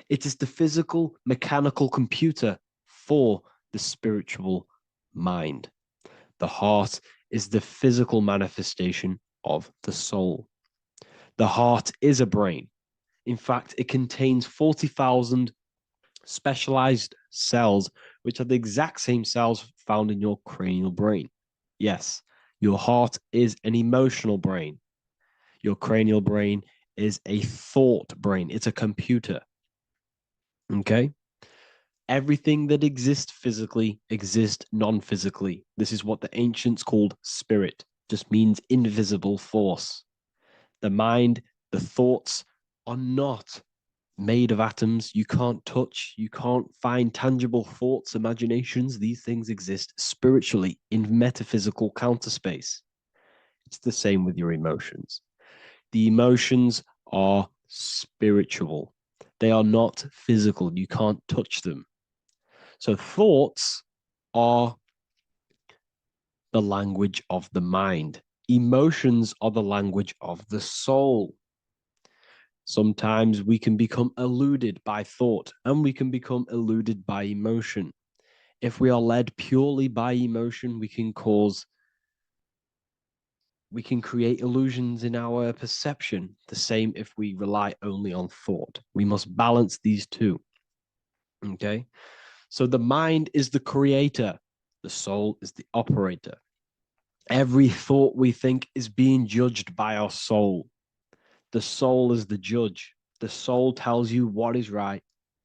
It is the physical mechanical computer for the spiritual mind. The heart is the physical manifestation of the soul. The heart is a brain. In fact, it contains 40,000 specialized cells, which are the exact same cells found in your cranial brain. Yes, your heart is an emotional brain. Your cranial brain is a thought brain. It's a computer. Okay? Everything that exists physically exists non-physically. This is what the ancients called spirit, just means invisible force. The mind, the thoughts are not made of atoms. You can't touch, you can't find tangible thoughts, imaginations. These things exist spiritually in metaphysical counter space. It's the same with your emotions. The emotions are spiritual. They are not physical. You can't touch them. So thoughts are the language of the mind. Emotions are the language of the soul. Sometimes we can become eluded by thought and we can become eluded by emotion. If we are led purely by emotion, we can create illusions in our perception. The same if we rely only on thought. We must balance these two. Okay? So the mind is the creator. The soul is the operator. Every thought we think is being judged by our soul. The soul is the judge. The soul tells you what is right,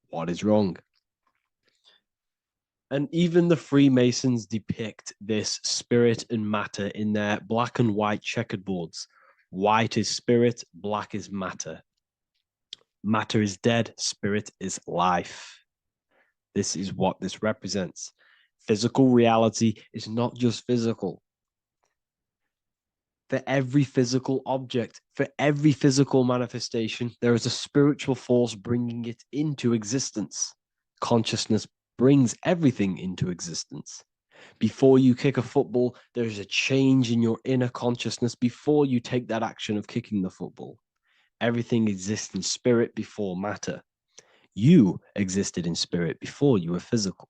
what is wrong. And even the Freemasons depict this spirit and matter in their black and white checkered boards. White is spirit, black is matter. Matter is dead, spirit is life. This is what this represents. Physical reality is not just physical. For every physical object, for every physical manifestation, there is a spiritual force bringing it into existence. Consciousness brings everything into existence. Before you kick a football, there is a change in your inner consciousness before you take that action of kicking the football. Everything exists in spirit before matter. You existed in spirit before you were physical.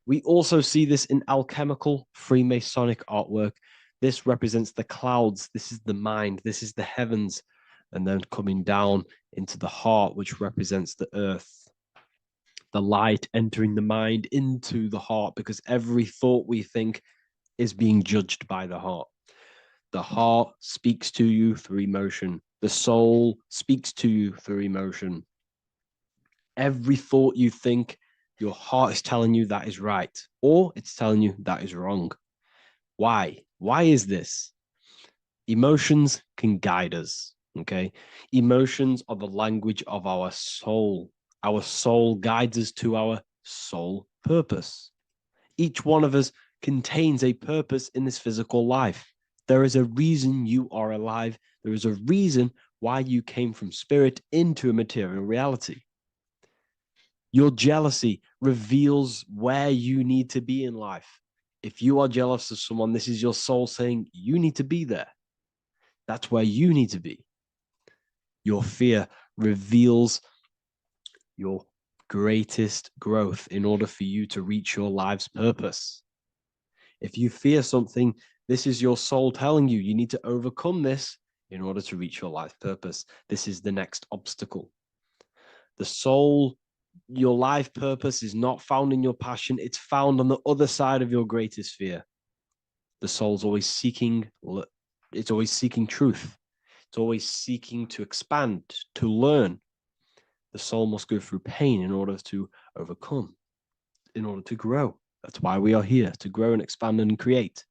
We also see this in alchemical Freemasonic artwork. This represents the clouds. This is the mind. This is the heavens. And then coming down into the heart, which represents the earth. The light entering the mind into the heart, because every thought we think is being judged by the heart. The heart speaks to you through emotion. The soul speaks to you through emotion. Every thought you think, your heart is telling you that is right, or it's telling you that is wrong. Why? Why is this? Emotions can guide us, okay? Emotions are the language of our soul. Our soul guides us to our soul purpose. Each one of us contains a purpose in this physical life. There is a reason you are alive. There is a reason why you came from spirit into a material reality. Your jealousy reveals where you need to be in life. If you are jealous of someone, this is your soul saying you need to be there. That's where you need to be. Your fear reveals your greatest growth in order for you to reach your life's purpose. If you fear something, this is your soul telling you you need to overcome this in order to reach your life purpose. This is the next obstacle. The soul, your life purpose is not found in your passion. It's found on the other side of your greatest fear. The soul's always seeking, it's always seeking truth. It's always seeking to expand, to learn. The soul must go through pain in order to overcome, in order to grow. That's why we are here, to grow and expand and create.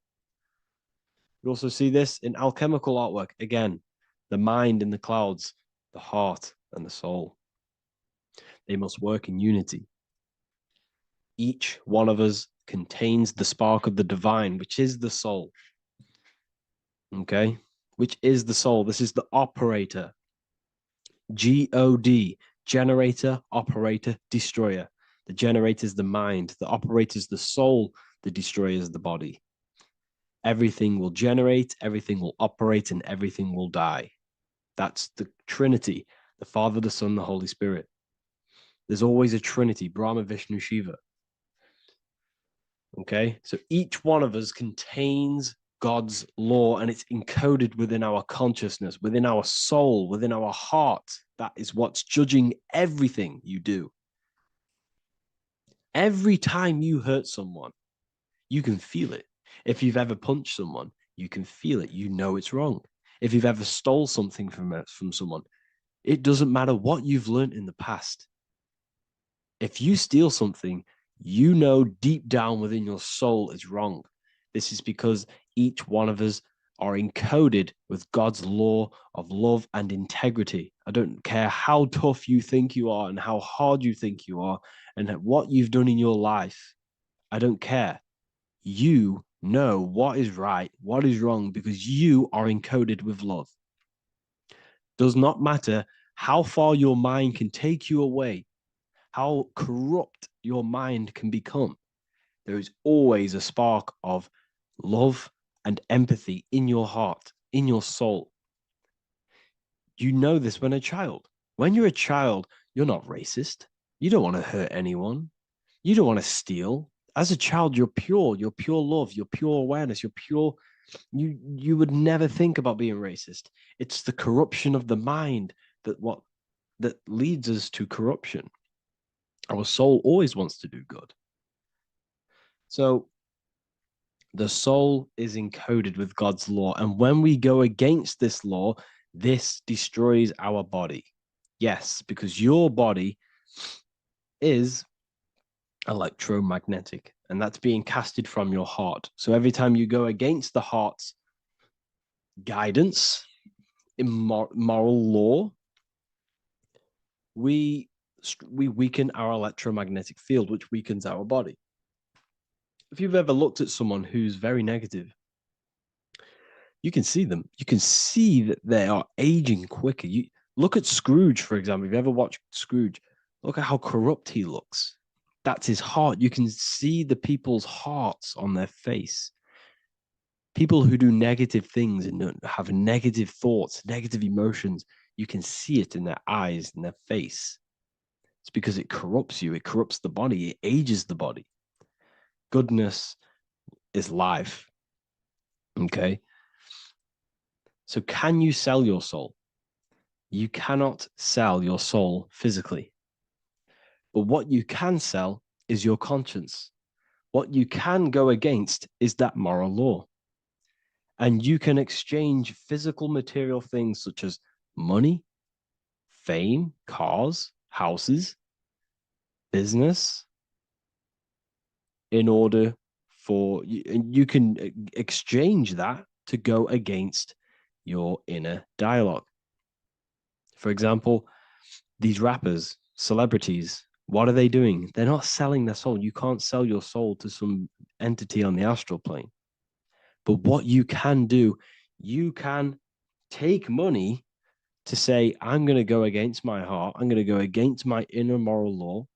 We also see this in alchemical artwork. Again, the mind in the clouds, the heart and the soul. They must work in unity. Each one of us contains the spark of the divine, which is the soul. Okay? Which is the soul. This is the operator. G-O-D, generator, operator, destroyer. The generator is the mind. The operator is the soul. The destroyer is the body. Everything will generate, everything will operate, and everything will die. That's the Trinity, the Father, the Son, the Holy Spirit. There's always a Trinity, Brahma, Vishnu, Shiva. Okay, so each one of us contains God's law, and it's encoded within our consciousness, within our soul, within our heart. That is what's judging everything you do. Every time you hurt someone, you can feel it. If you've ever punched someone, you can feel it. You know it's wrong. If you've ever stole something from someone, it doesn't matter what you've learned in the past. If you steal something, you know deep down within your soul it's wrong. This is because each one of us are encoded with God's law of love and integrity. I don't care how tough you think you are and how hard you think you are and what you've done in your life. I don't care. You know what is right, what is wrong, because you are encoded with love. Does not matter how far your mind can take you away, how corrupt your mind can become. There is always a spark of love and empathy in your heart, in your soul. You know this when a child. When you're a child, you're not racist. You don't want to hurt anyone. You don't want to steal. As a child, you're pure love, you're pure awareness, you're pure. You would never think about being racist. It's the corruption of the mind that leads us to corruption. Our soul always wants to do good. So the soul is encoded with God's law. And when we go against this law, this destroys our body. Yes, because your body is electromagnetic, and that's being casted from your heart. So every time you go against the heart's guidance in moral law, we weaken our electromagnetic field, which weakens our body. If you've ever looked at someone who's very negative, you can see them. You can see that they are aging quicker. You look at Scrooge, for example. If you ever watched Scrooge, look at how corrupt he looks. That's his heart. You can see the people's hearts on their face. People who do negative things and have negative thoughts, negative emotions, you can see it in their eyes, in their face. It's because it corrupts you. It corrupts the body. It ages the body. Goodness is life. Okay? So can you sell your soul? You cannot sell your soul physically. But what you can sell is your conscience. What you can go against is that moral law. And you can exchange physical material things such as money, fame, cars, houses, business, in order for you can exchange that to go against your inner dialogue. For example, these rappers, celebrities, what are they doing? They're not selling their soul. You can't sell your soul to some entity on the astral plane. But what you can do, you can take money to say, I'm going to go against my heart. I'm going to go against my inner moral law.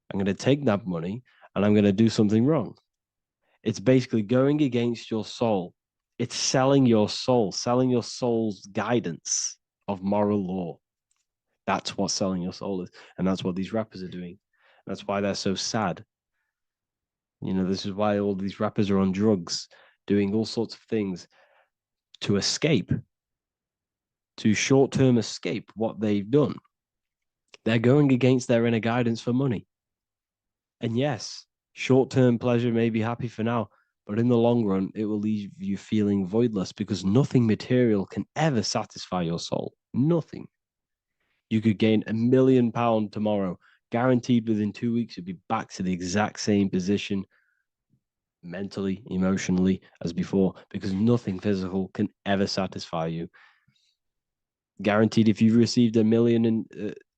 I'm going to take that money and I'm going to do something wrong. It's basically going against your soul. It's selling your soul's guidance of moral law. That's what selling your soul is. And that's what these rappers are doing. That's why they're so sad. You know, this is why all these rappers are on drugs, doing all sorts of things to escape, to short-term escape what they've done. They're going against their inner guidance for money. And yes, short-term pleasure may be happy for now, but in the long run, it will leave you feeling voidless because nothing material can ever satisfy your soul. Nothing. You could gain £1 million tomorrow, guaranteed within 2 weeks, you'll be back to the exact same position mentally, emotionally as before, because nothing physical can ever satisfy you. Guaranteed, if you received $1 million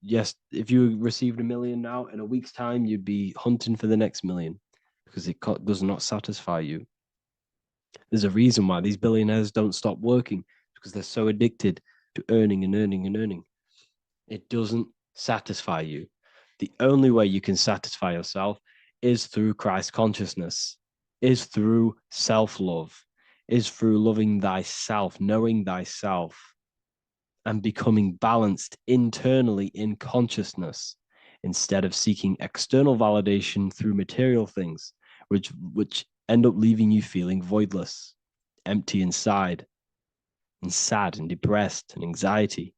if you received $1 million now, in a week's time, you'd be hunting for the next million because it does not satisfy you. There's a reason why these billionaires don't stop working, because they're so addicted to earning and earning and earning. It doesn't satisfy you. The only way you can satisfy yourself is through Christ consciousness, is through self-love, is through loving thyself, knowing thyself, and becoming balanced internally in consciousness instead of seeking external validation through material things, which end up leaving you feeling voidless, empty inside, and sad and depressed and anxiety.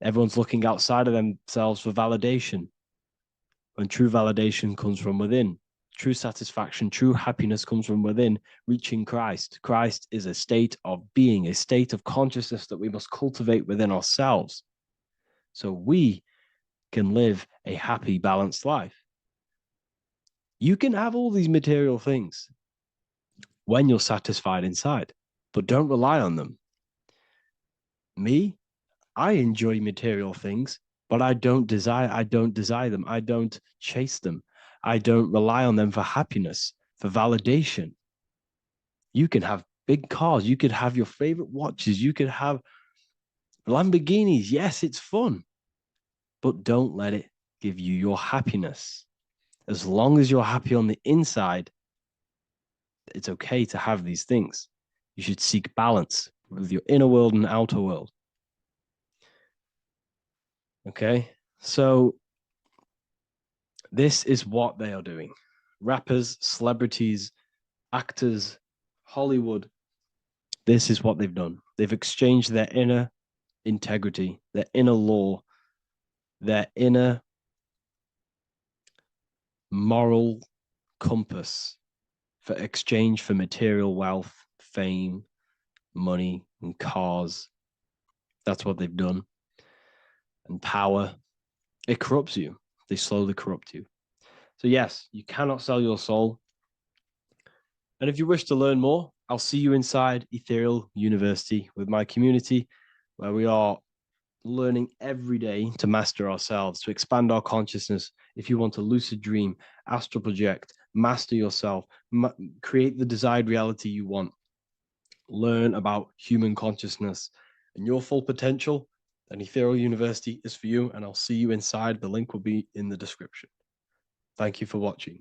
Everyone's looking outside of themselves for validation, when true validation comes from within. True satisfaction, true happiness comes from within, reaching Christ. Christ is a state of being, a state of consciousness that we must cultivate within ourselves so we can live a happy, balanced life. You can have all these material things when you're satisfied inside, but don't rely on them. Me, I enjoy material things, but I don't desire them. I don't chase them. I don't rely on them for happiness, for validation. You can have big cars. You could have your favorite watches. You could have Lamborghinis, yes, it's fun, but don't let it give you your happiness. As long as you're happy on the inside, it's okay to have these things. You should seek balance with your inner world and outer world. Okay, so this is what they are doing. Rappers, celebrities, actors, Hollywood, this is what they've done. They've exchanged their inner integrity, their inner law, their inner moral compass for exchange for material wealth, fame, money, and cars. That's what they've done. And power, it corrupts you. They slowly corrupt you. So yes, you cannot sell your soul. And if you wish to learn more, I'll see you inside Ethereal University with my community, where we are learning every day to master ourselves, to expand our consciousness. If you want to lucid dream, astral project, master yourself, create the desired reality you want, learn about human consciousness and your full potential, then Ethereal University is for you, and I'll see you inside. The link will be in the description. Thank you for watching.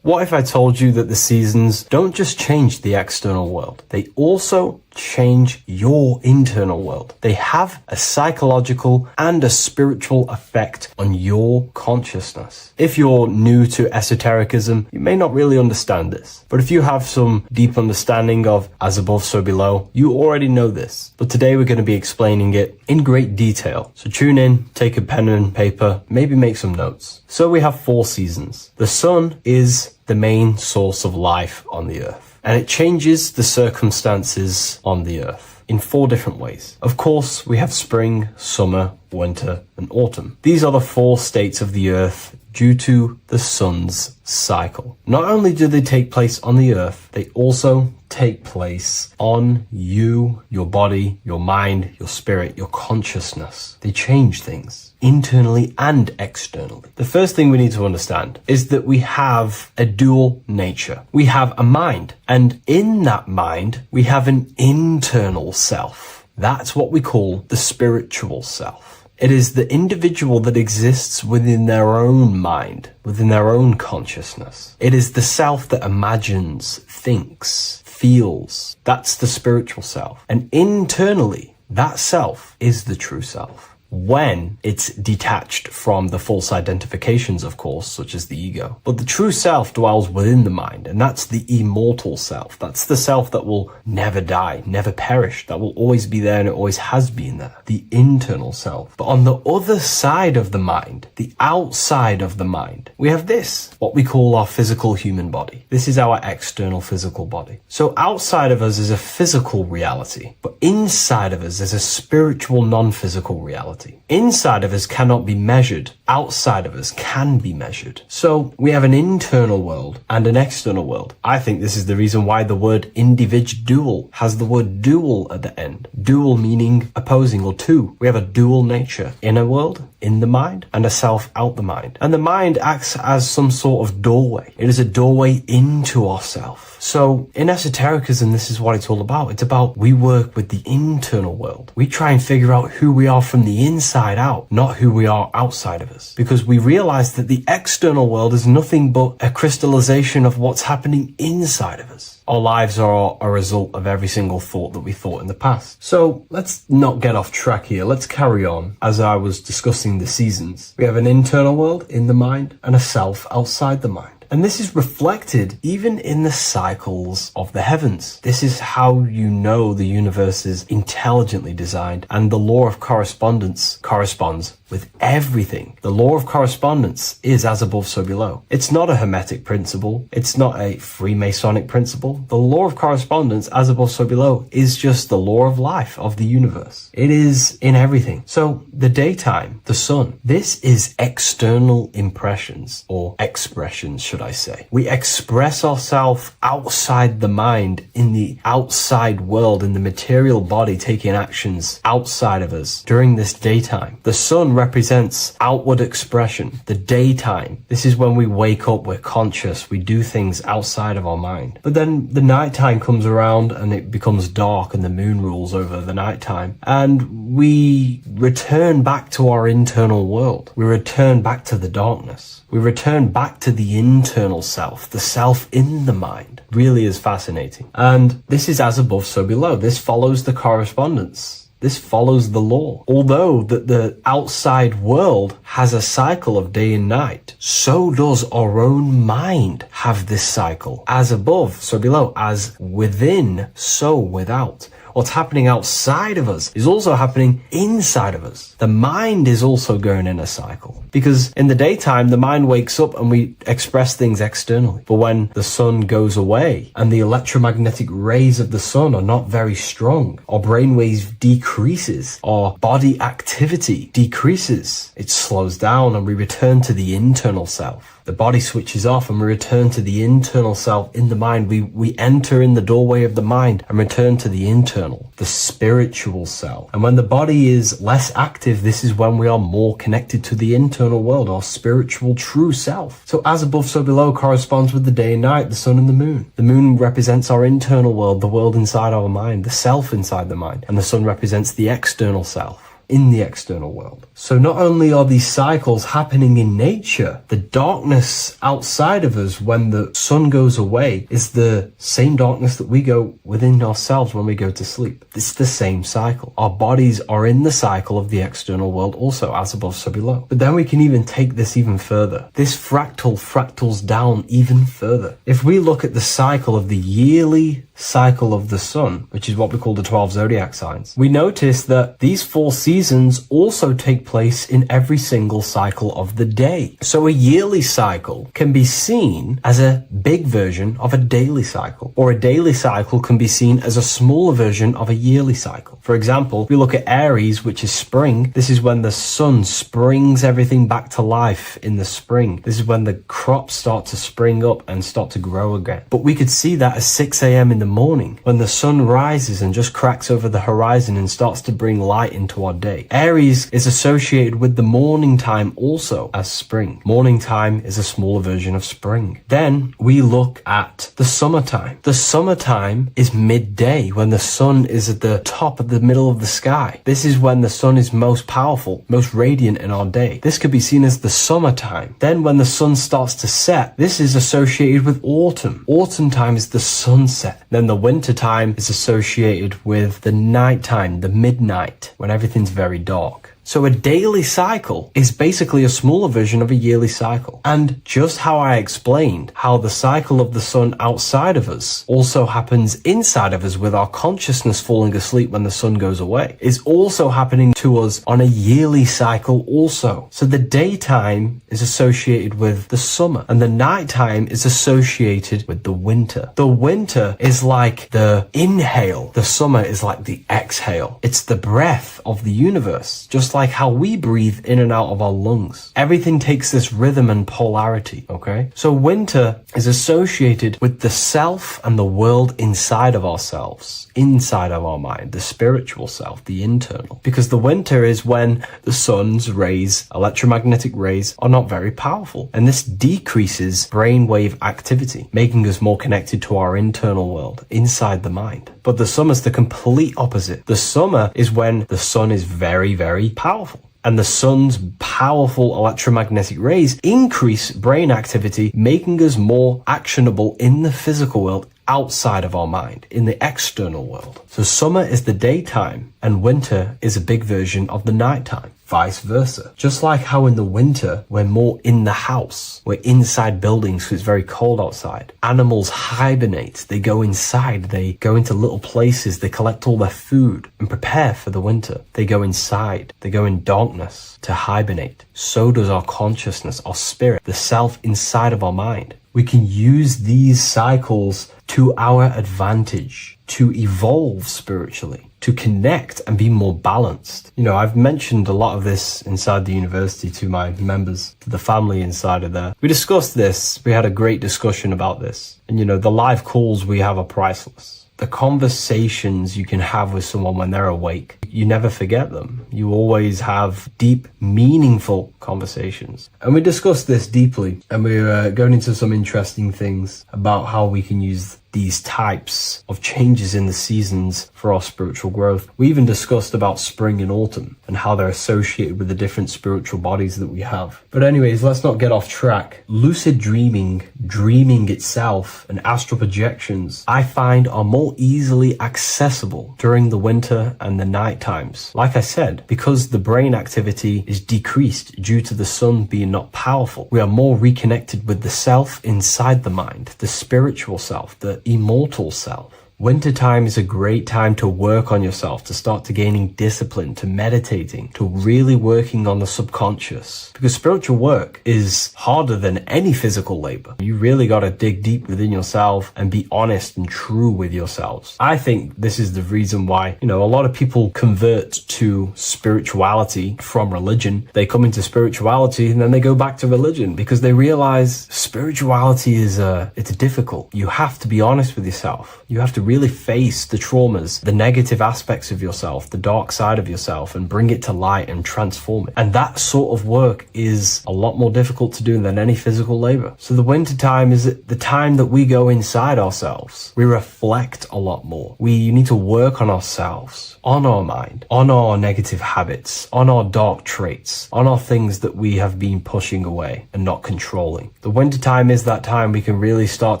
What if I told you that the seasons don't just change the external world, they also change your internal world? They have a psychological and a spiritual effect on your consciousness. If you're new to esotericism, you may not really understand this. But if you have some deep understanding of as above, so below, you already know this. But today we're going to be explaining it in great detail. So tune in, take a pen and paper, maybe make some notes. So we have 4 seasons. The sun is the main source of life on the earth, and it changes the circumstances on the earth in 4 different ways. Of course, we have spring, summer, winter, and autumn. These are the 4 states of the earth due to the sun's cycle. Not only do they take place on the earth, they also take place on you, your body, your mind, your spirit, your consciousness. They change things internally and externally. The first thing we need to understand is that we have a dual nature. We have a mind, and in that mind, we have an internal self. That's what we call the spiritual self. It is the individual that exists within their own mind, within their own consciousness. It is the self that imagines, thinks, feels. That's the spiritual self. And internally, that self is the true self. When it's detached from the false identifications, of course, such as the ego. But the true self dwells within the mind, and that's the immortal self. That's the self that will never die, never perish, that will always be there, and it always has been there. The internal self. But on the other side of the mind, the outside of the mind, we have this, what we call our physical human body. This is our external physical body. So outside of us is a physical reality, but inside of us is a spiritual non-physical reality. Inside of us cannot be measured. Outside of us can be measured. So we have an internal world and an external world. I think this is the reason why the word individual has the word dual at the end. Dual meaning opposing or two. We have a dual nature. Inner world, in the mind, and a self out the mind. And the mind acts as some sort of doorway. It is a doorway into ourself. So in esotericism, this is what it's all about. It's about we work with the internal world. We try and figure out who we are from the inside out, not who we are outside of us. Because we realize that the external world is nothing but a crystallization of what's happening inside of us. Our lives are a result of every single thought that we thought in the past. So let's not get off track here. Let's carry on. As I was discussing the seasons, we have an internal world in the mind and a self outside the mind. And this is reflected even in the cycles of the heavens. This is how you know the universe is intelligently designed, and the law of correspondence corresponds with everything. The law of correspondence is as above, so below. It's not a Hermetic principle. It's not a Freemasonic principle. The law of correspondence, as above, so below, is just the law of life of the universe. It is in everything. So the daytime, the sun, this is external impressions or expressions, should I say. We express ourselves outside the mind, in the outside world, in the material body, taking actions outside of us during this daytime. The sun represents outward expression, the daytime. This is when we wake up, we're conscious, we do things outside of our mind. But then the nighttime comes around and it becomes dark and the moon rules over the nighttime. And we return back to our internal world. We return back to the darkness. We return back to the internal self, the self in the mind. Really is fascinating. And this is as above, so below. This follows the correspondence. This follows the law. Although that the outside world has a cycle of day and night, so does our own mind have this cycle. As above, so below. As within, so without. What's happening outside of us is also happening inside of us. The mind is also going in a cycle. Because in the daytime, the mind wakes up and we express things externally. But when the sun goes away and the electromagnetic rays of the sun are not very strong, our brainwave decreases, our body activity decreases. It slows down and we return to the internal self. The body switches off and we return to the internal self in the mind. We enter in the doorway of the mind and return to the internal, the spiritual self. And when the body is less active, this is when we are more connected to the internal world, our spiritual true self. So as above, so below corresponds with the day and night, the sun and the moon. The moon represents our internal world, the world inside our mind, the self inside the mind. And the sun represents the external self in the external world. So not only are these cycles happening in nature, the darkness outside of us when the sun goes away is the same darkness that we go within ourselves when we go to sleep. It's the same cycle. Our bodies are in the cycle of the external world also, as above, so below. But then we can even take this even further. This fractals down even further. If we look at the cycle of the yearly cycle of the sun, which is what we call the 12 zodiac signs, we notice that these 4 seasons also take place in every single cycle of the day. So a yearly cycle can be seen as a big version of a daily cycle, or a daily cycle can be seen as a smaller version of a yearly cycle. For example, if we look at Aries, which is spring, this is when the sun springs everything back to life in the spring. This is when the crops start to spring up and start to grow again. But we could see that at 6 a.m. in the morning, when the sun rises and just cracks over the horizon and starts to bring light into our day. Aries is associated with the morning time also as spring. Morning time is a smaller version of spring. Then we look at the summertime. The summertime is midday, when the sun is at the top of the middle of the sky. This is when the sun is most powerful, most radiant in our day. This could be seen as the summertime. Then when the sun starts to set, this is associated with autumn. Autumn time is the sunset. Then the winter time is associated with the nighttime, the midnight, when everything's very dark. So a daily cycle is basically a smaller version of a yearly cycle. And just how I explained how the cycle of the sun outside of us also happens inside of us with our consciousness falling asleep when the sun goes away, is also happening to us on a yearly cycle also. So the daytime is associated with the summer and the nighttime is associated with the winter. The winter is like the inhale. The summer is like the exhale. It's the breath of the universe, just like how we breathe in and out of our lungs. Everything takes this rhythm and polarity, okay? So winter is associated with the self and the world inside of ourselves, inside of our mind, the spiritual self, the internal. Because the winter is when the sun's rays, electromagnetic rays, are not very powerful. And this decreases brainwave activity, making us more connected to our internal world, inside the mind. But the summer's the complete opposite. The summer is when the sun is very, very powerful. And the sun's powerful electromagnetic rays increase brain activity, making us more actionable in the physical world outside of our mind, in the external world. So summer is the daytime and winter is a big version of the nighttime. Vice versa. Just like how in the winter, we're more in the house. We're inside buildings because it's very cold outside. Animals hibernate. They go inside. They go into little places. They collect all their food and prepare for the winter. They go inside. They go in darkness to hibernate. So does our consciousness, our spirit, the self inside of our mind. We can use these cycles to our advantage, to evolve spiritually, to connect and be more balanced. You know, I've mentioned a lot of this inside the university to my members, to the family inside of there. We discussed this. We had a great discussion about this. And, you know, the live calls we have are priceless. The conversations you can have with someone when they're awake, you never forget them. You always have deep, meaningful conversations. And we discussed this deeply, and we were going into some interesting things about how we can use these types of changes in the seasons for our spiritual growth. We even discussed about spring and autumn and how they're associated with the different spiritual bodies that we have. But anyways, let's not get off track. Lucid dreaming, dreaming itself, and astral projections, I find are more easily accessible during the winter and the night times. Like I said, because the brain activity is decreased due to the sun being not powerful, we are more reconnected with the self inside the mind, the spiritual self, the immortal self. Wintertime is a great time to work on yourself, to start to gaining discipline, to meditating, to really working on the subconscious. Because spiritual work is harder than any physical labor. You really got to dig deep within yourself and be honest and true with yourselves. I think this is the reason why, you know, a lot of people convert to spirituality from religion. They come into spirituality and then they go back to religion because they realize spirituality is it's difficult. You have to be honest with yourself. You have to really face the traumas, the negative aspects of yourself, the dark side of yourself, and bring it to light and transform it. And that sort of work is a lot more difficult to do than any physical labor. So the winter time is the time that we go inside ourselves. We reflect a lot more. We need to work on ourselves, on our mind, on our negative habits, on our dark traits, on our things that we have been pushing away and not controlling. The winter time is that time we can really start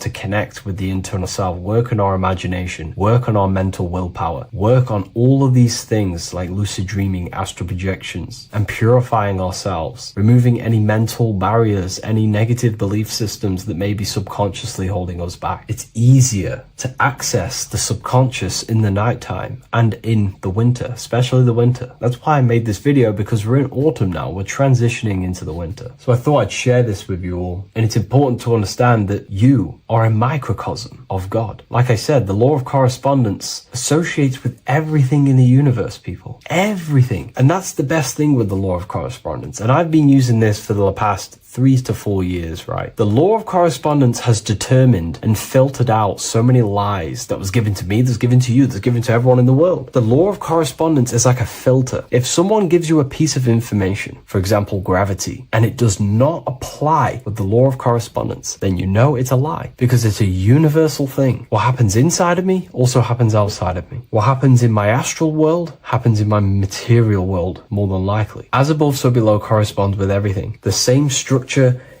to connect with the internal self, work on our imagination, work on our mental willpower, work on all of these things like lucid dreaming, astral projections, and purifying ourselves, removing any mental barriers, any negative belief systems that may be subconsciously holding us back. It's easier to access the subconscious in the nighttime and in the winter, especially the winter. That's why I made this video, because we're in autumn now. We're transitioning into the winter. So I thought I'd share this with you all. And it's important to understand that you are a microcosm of God. Like I said, the law of correspondence associates with everything in the universe, people. Everything. And that's the best thing with the law of correspondence. And I've been using this for the past 3 to 4 years, right? The law of correspondence has determined and filtered out so many lies that was given to me, that's given to you, that's given to everyone in the world. The law of correspondence is like a filter. If someone gives you a piece of information, for example, gravity, and it does not apply with the law of correspondence, then you know it's a lie, because it's a universal thing. What happens inside of me also happens outside of me. What happens in my astral world happens in my material world, more than likely. As above, so below corresponds with everything. The same structure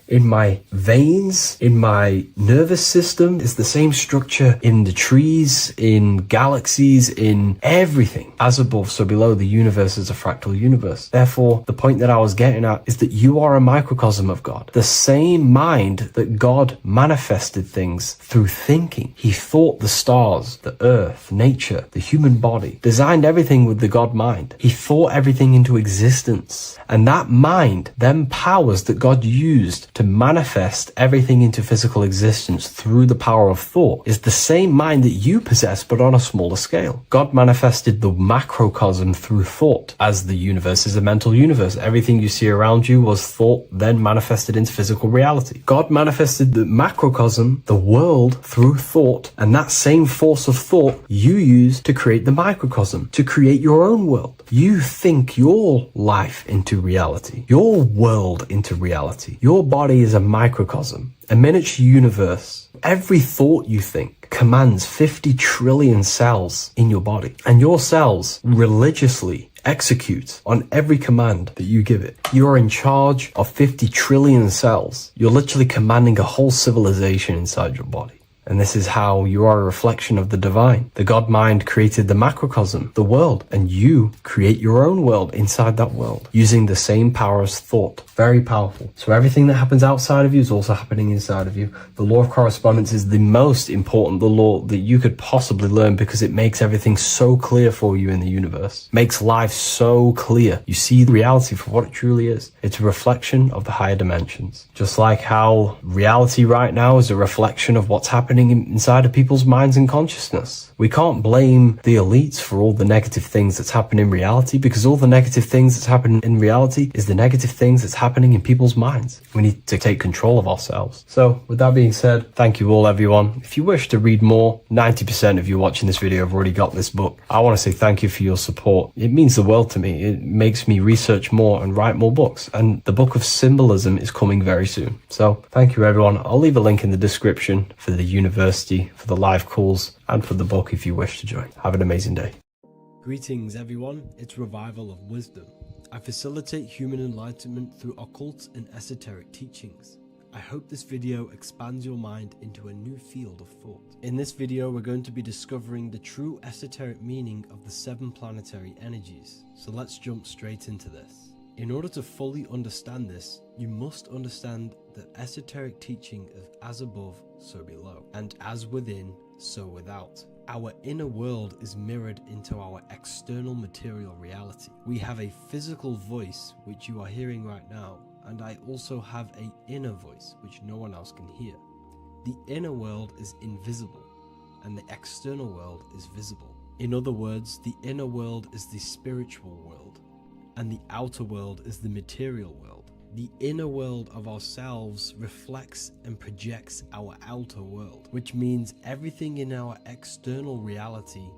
in my veins, in my nervous system, is the same structure in the trees, in galaxies, in everything. As above, so below, the universe is a fractal universe. Therefore, the point that I was getting at is that you are a microcosm of God. The same mind that God manifested things through thinking. He thought the stars, the earth, nature, the human body, designed everything with the God mind. He thought everything into existence. And that mind then powers that God used to manifest everything into physical existence through the power of thought is the same mind that you possess, but on a smaller scale. God manifested the macrocosm through thought, as the universe is a mental universe. Everything you see around you was thought, then manifested into physical reality. God manifested the macrocosm, the world, through thought, and that same force of thought you use to create the microcosm, to create your own world. You think your life into reality, your world into reality. Your body is a microcosm, a miniature universe. Every thought you think commands 50 trillion cells in your body, and your cells religiously execute on every command that you give it. You're in charge of 50 trillion cells. You're literally commanding a whole civilization inside your body. And this is how you are a reflection of the divine. The God mind created the macrocosm, the world, and you create your own world inside that world using the same power as thought. Very powerful. So everything that happens outside of you is also happening inside of you. The law of correspondence is the most important, the law that you could possibly learn, because it makes everything so clear for you in the universe. Makes life so clear. You see reality for what it truly is. It's a reflection of the higher dimensions. Just like how reality right now is a reflection of what's happening happening inside of people's minds and consciousness. We can't blame the elites for all the negative things that's happening in reality, because all the negative things that's happening in reality is the negative things that's happening in people's minds. We need to take control of ourselves. So with that being said, thank you all, everyone. If you wish to read more, 90% of you watching this video have already got this book. I want to say thank you for your support. It means the world to me. It makes me research more and write more books. And the book of symbolism is coming very soon. So thank you, everyone. I'll leave a link in the description for the university, for the live calls, and for the book if you wish to join. Have an amazing day. Greetings, everyone. It's Revival of Wisdom. I facilitate human enlightenment through occult and esoteric teachings. I hope this video expands your mind into a new field of thought. In this video, we're going to be discovering the true esoteric meaning of the 7 planetary energies. So let's jump straight into this. In order to fully understand this, you must understand that esoteric teaching is as above, so below, and as within, so without. Our inner world is mirrored into our external material reality. We have a physical voice, which you are hearing right now, and I also have an inner voice, which no one else can hear. The inner world is invisible, and the external world is visible. In other words, the inner world is the spiritual world, and the outer world is the material world. The inner world of ourselves reflects and projects our outer world, which means everything in our external reality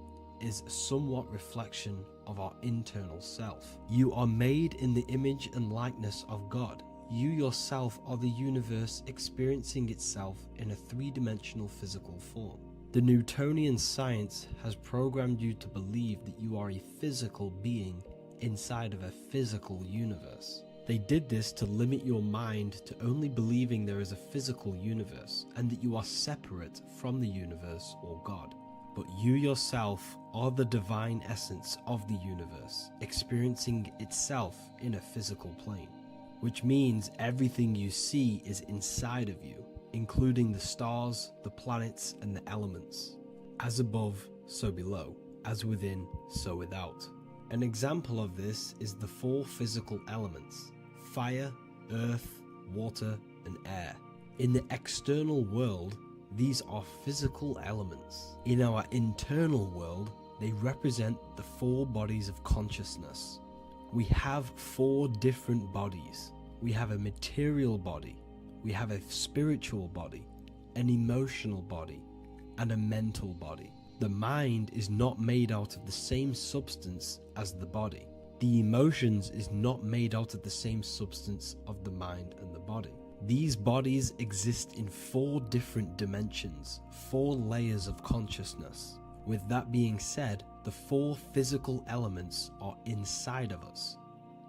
is a somewhat reflection of our internal self. You are made in the image and likeness of God. You yourself are the universe experiencing itself in a 3-dimensional physical form. The Newtonian science has programmed you to believe that you are a physical being inside of a physical universe. They did this to limit your mind to only believing there is a physical universe and that you are separate from the universe or God. But you yourself are the divine essence of the universe, experiencing itself in a physical plane, which means everything you see is inside of you, including the stars, the planets, and the elements. As above, so below. As within, so without. An example of this is the 4 physical elements: fire, earth, water, and air. In the external world, these are physical elements. In our internal world, they represent the 4 bodies of consciousness. We have 4 different bodies. We have a material body, we have a spiritual body, an emotional body, and a mental body. The mind is not made out of the same substance as the body. The emotions is not made out of the same substance of the mind and the body. These bodies exist in 4 different dimensions, 4 layers of consciousness. With that being said, the 4 physical elements are inside of us.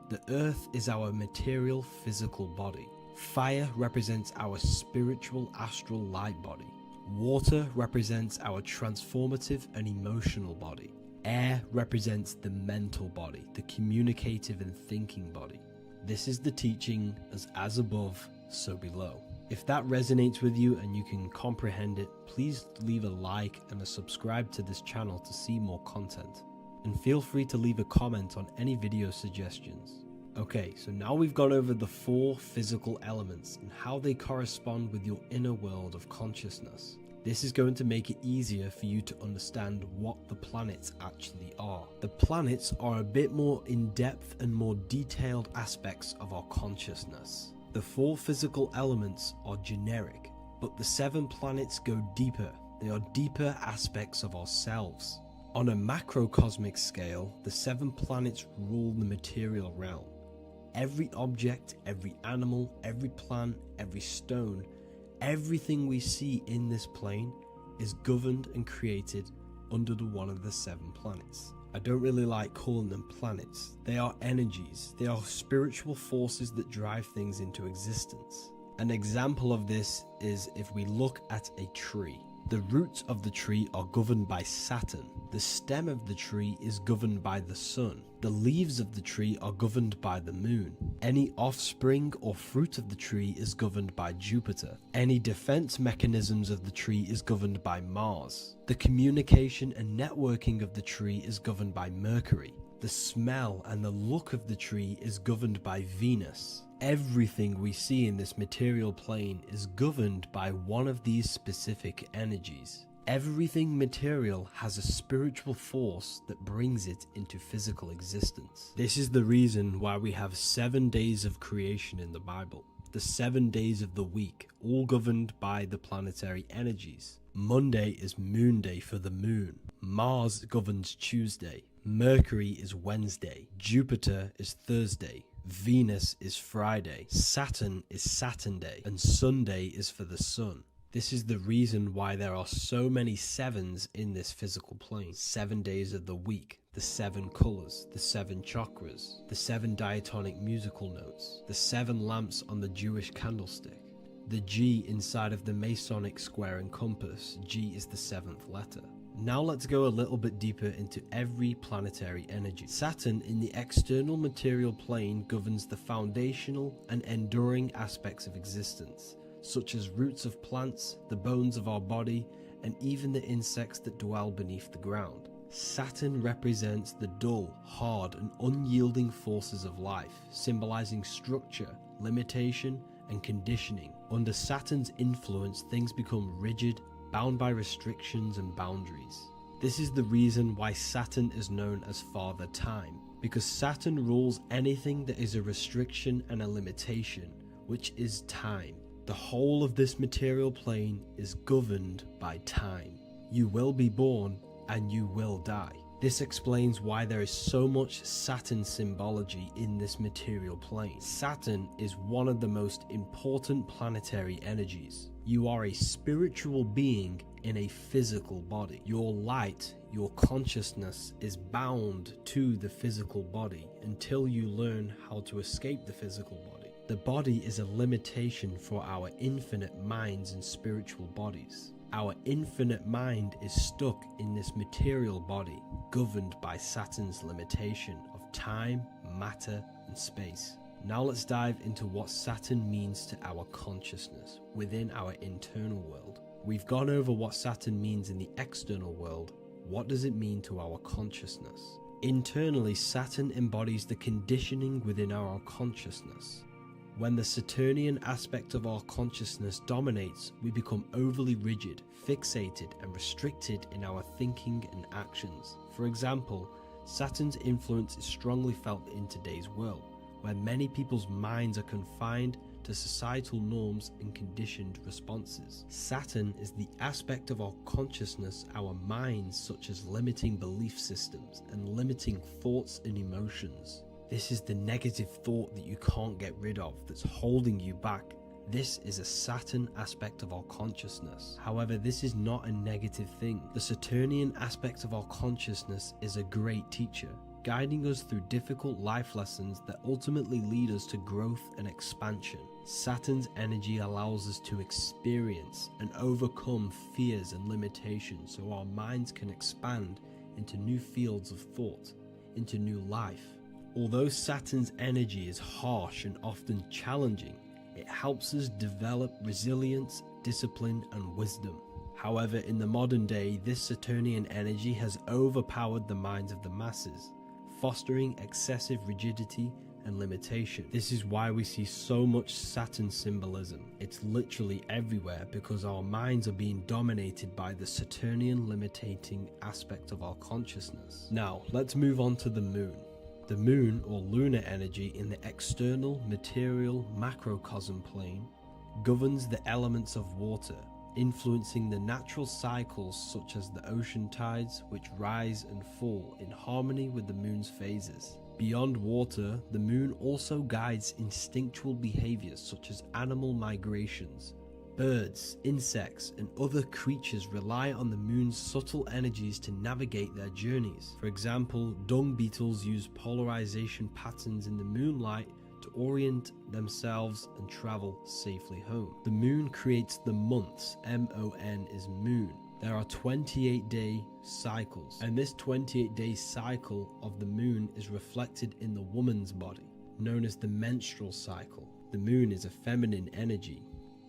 The earth is our material physical body. Fire represents our spiritual astral light body. Water represents our transformative and emotional body. Air represents the mental body, the communicative and thinking body. This is the teaching as above, so below. If that resonates with you and you can comprehend it, please leave a like and a subscribe to this channel to see more content. And feel free to leave a comment on any video suggestions. Okay, so now we've gone over the 4 physical elements and how they correspond with your inner world of consciousness. This is going to make it easier for you to understand what the planets actually are. The planets are a bit more in-depth and more detailed aspects of our consciousness. The 4 physical elements are generic, but the 7 planets go deeper. They are deeper aspects of ourselves. On a macrocosmic scale, the 7 planets rule the material realm. Every object, every animal, every plant, every stone, everything we see in this plane is governed and created under one of the 7 planets. I don't really like calling them planets. They are energies. They are spiritual forces that drive things into existence. An example of this is if we look at a tree. The roots of the tree are governed by Saturn. The stem of the tree is governed by the sun. The leaves of the tree are governed by the moon. Any offspring or fruit of the tree is governed by Jupiter. Any defense mechanisms of the tree is governed by Mars. The communication and networking of the tree is governed by Mercury. The smell and the look of the tree is governed by Venus. Everything we see in this material plane is governed by one of these specific energies. Everything material has a spiritual force that brings it into physical existence. This is the reason why we have 7 days of creation in the Bible. The 7 days of the week, all governed by the planetary energies. Monday is Moon Day for the moon. Mars governs Tuesday. Mercury is Wednesday. Jupiter is Thursday. Venus is Friday. Saturn is Saturn Day. And Sunday is for the sun. This is the reason why there are so many sevens in this physical plane. 7 days of the week, the 7 colors, the 7 chakras, the 7 diatonic musical notes, the 7 lamps on the Jewish candlestick. The G inside of the Masonic square and compass, G is the 7th letter. Now let's go a little bit deeper into every planetary energy. Saturn in the external material plane governs the foundational and enduring aspects of existence, such as roots of plants, the bones of our body, and even the insects that dwell beneath the ground. Saturn represents the dull, hard, and unyielding forces of life, symbolizing structure, limitation, and conditioning. Under Saturn's influence, things become rigid, bound by restrictions and boundaries. This is the reason why Saturn is known as Father Time, because Saturn rules anything that is a restriction and a limitation, which is time. The whole of this material plane is governed by time. You will be born and you will die. This explains why there is so much Saturn symbology in this material plane. Saturn is one of the most important planetary energies. You are a spiritual being in a physical body. Your light, your consciousness is bound to the physical body until you learn how to escape the physical body. The body is a limitation for our infinite minds and spiritual bodies. Our infinite mind is stuck in this material body, governed by Saturn's limitation of time, matter, and space. Now let's dive into what Saturn means to our consciousness within our internal world. We've gone over what Saturn means in the external world. What does it mean to our consciousness? Internally, Saturn embodies the conditioning within our consciousness. When the Saturnian aspect of our consciousness dominates, we become overly rigid, fixated, and restricted in our thinking and actions. For example, Saturn's influence is strongly felt in today's world, where many people's minds are confined to societal norms and conditioned responses. Saturn is the aspect of our consciousness, our minds, such as limiting belief systems and limiting thoughts and emotions. This is the negative thought that you can't get rid of that's holding you back. This is a Saturn aspect of our consciousness. However, this is not a negative thing. The Saturnian aspect of our consciousness is a great teacher, guiding us through difficult life lessons that ultimately lead us to growth and expansion. Saturn's energy allows us to experience and overcome fears and limitations so our minds can expand into new fields of thought, into new life. Although Saturn's energy is harsh and often challenging, it helps us develop resilience, discipline, and wisdom. However, in the modern day, this Saturnian energy has overpowered the minds of the masses, fostering excessive rigidity and limitation. This is why we see so much Saturn symbolism. It's literally everywhere because our minds are being dominated by the Saturnian limiting aspect of our consciousness. Now, let's move on to the moon. The moon, or lunar energy, in the external material macrocosm plane governs the elements of water, influencing the natural cycles such as the ocean tides, which rise and fall in harmony with the moon's phases. Beyond water, the moon also guides instinctual behaviors such as animal migrations. Birds, insects, and other creatures rely on the moon's subtle energies to navigate their journeys. For example, dung beetles use polarization patterns in the moonlight to orient themselves and travel safely home. The moon creates the months. M-O-N is moon. There are 28-day cycles, and this 28-day cycle of the moon is reflected in the woman's body, known as the menstrual cycle. The moon is a feminine energy,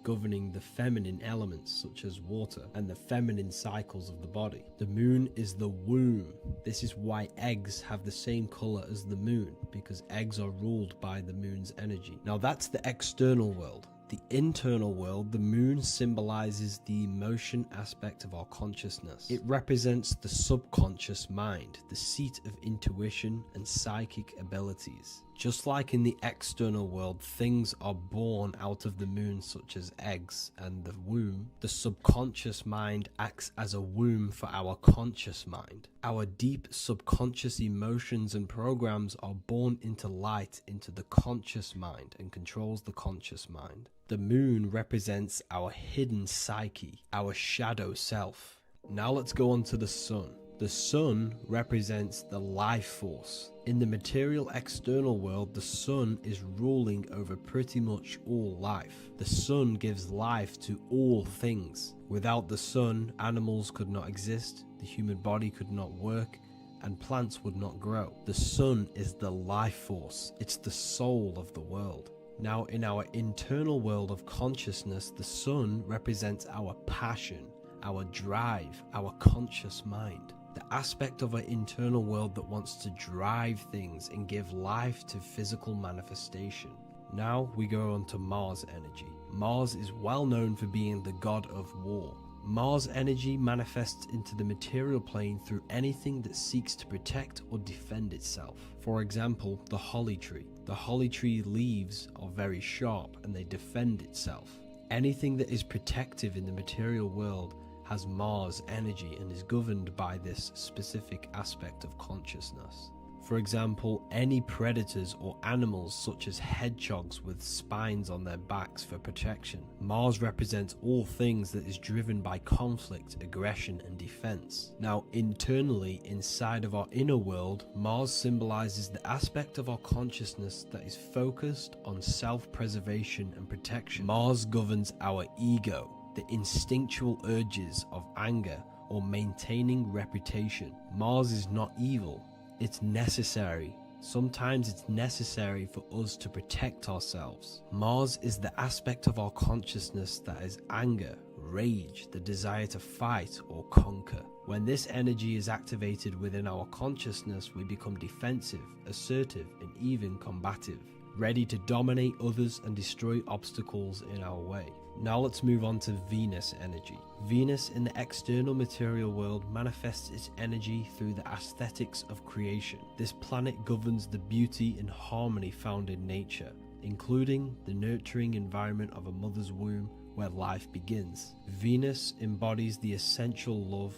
governing the feminine elements such as water and the feminine cycles of the body. The moon is the womb. This is why eggs have the same color as the moon, because eggs are ruled by the moon's energy. Now that's the external world. The internal world, the moon symbolizes the emotion aspect of our consciousness. It represents the subconscious mind, the seat of intuition and psychic abilities. Just like in the external world, things are born out of the moon, such as eggs and the womb. The subconscious mind acts as a womb for our conscious mind. Our deep subconscious emotions and programs are born into light into the conscious mind and controls the conscious mind. The moon represents our hidden psyche, our shadow self. Now let's go on to the sun. The sun represents the life force. In the material external world, the sun is ruling over pretty much all life. The sun gives life to all things. Without the sun, animals could not exist, the human body could not work, and plants would not grow. The sun is the life force. It's the soul of the world. Now, in our internal world of consciousness, the sun represents our passion, our drive, our conscious mind. The aspect of our internal world that wants to drive things and give life to physical manifestation. Now we go on to Mars energy. Mars is well known for being the god of war. Mars energy manifests into the material plane through anything that seeks to protect or defend itself. For example, the holly tree. The holly tree leaves are very sharp and they defend itself. Anything that is protective in the material world has Mars energy and is governed by this specific aspect of consciousness. For example, any predators or animals such as hedgehogs with spines on their backs for protection. Mars represents all things that is driven by conflict, aggression and defense. Now internally, inside of our inner world, Mars symbolizes the aspect of our consciousness that is focused on self-preservation and protection. Mars governs our ego, the instinctual urges of anger or maintaining reputation. Mars is not evil, it's necessary. Sometimes it's necessary for us to protect ourselves. Mars is the aspect of our consciousness that is anger, rage, the desire to fight or conquer. When this energy is activated within our consciousness, we become defensive, assertive, and even combative, ready to dominate others and destroy obstacles in our way. Now let's move on to Venus energy. Venus in the external material world manifests its energy through the aesthetics of creation. This planet governs the beauty and harmony found in nature, including the nurturing environment of a mother's womb where life begins. Venus embodies the essential love,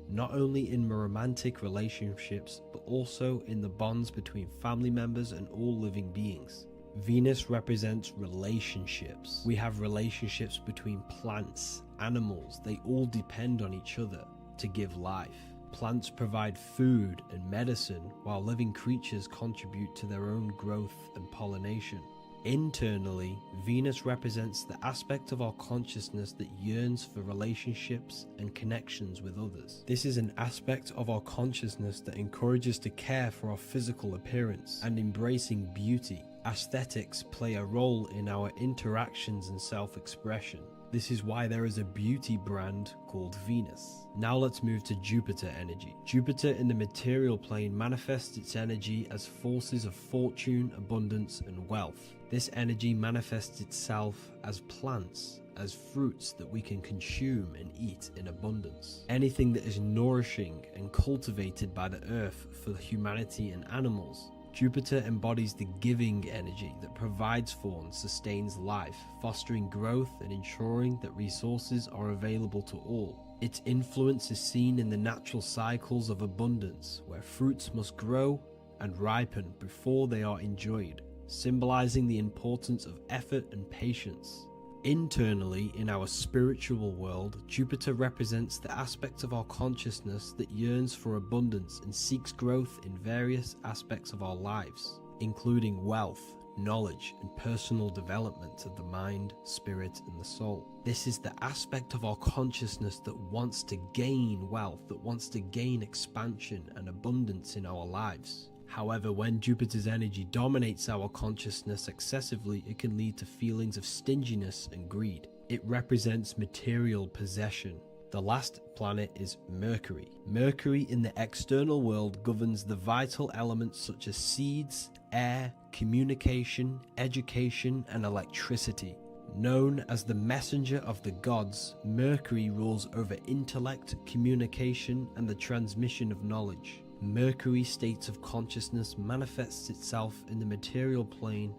not only in romantic relationships, but also in the bonds between family members and all living beings. Venus represents relationships. We have relationships between plants, animals. They all depend on each other to give life. Plants provide food and medicine, while living creatures contribute to their own growth and pollination. Internally, Venus represents the aspect of our consciousness that yearns for relationships and connections with others. This is an aspect of our consciousness that encourages to care for our physical appearance and embracing beauty. Aesthetics play a role in our interactions and self-expression. This is why there is a beauty brand called Venus. Now let's move to Jupiter energy. Jupiter in the material plane manifests its energy as forces of fortune, abundance, and wealth. This energy manifests itself as plants, as fruits that we can consume and eat in abundance. Anything that is nourishing and cultivated by the earth for humanity and animals. Jupiter embodies the giving energy that provides for and sustains life, fostering growth and ensuring that resources are available to all. Its influence is seen in the natural cycles of abundance, where fruits must grow and ripen before they are enjoyed, symbolizing the importance of effort and patience. Internally, in our spiritual world, Jupiter represents the aspect of our consciousness that yearns for abundance and seeks growth in various aspects of our lives, including wealth, knowledge, and personal development of the mind, spirit, and the soul. This is the aspect of our consciousness that wants to gain wealth, that wants to gain expansion and abundance in our lives. However, when Jupiter's energy dominates our consciousness excessively, it can lead to feelings of stinginess and greed. It represents material possession. The last planet is Mercury. Mercury in the external world governs the vital elements such as seeds, air, communication, education, and electricity. Known as the messenger of the gods, Mercury rules over intellect, communication, and the transmission of knowledge. Mercury's states of consciousness manifests itself in the material plane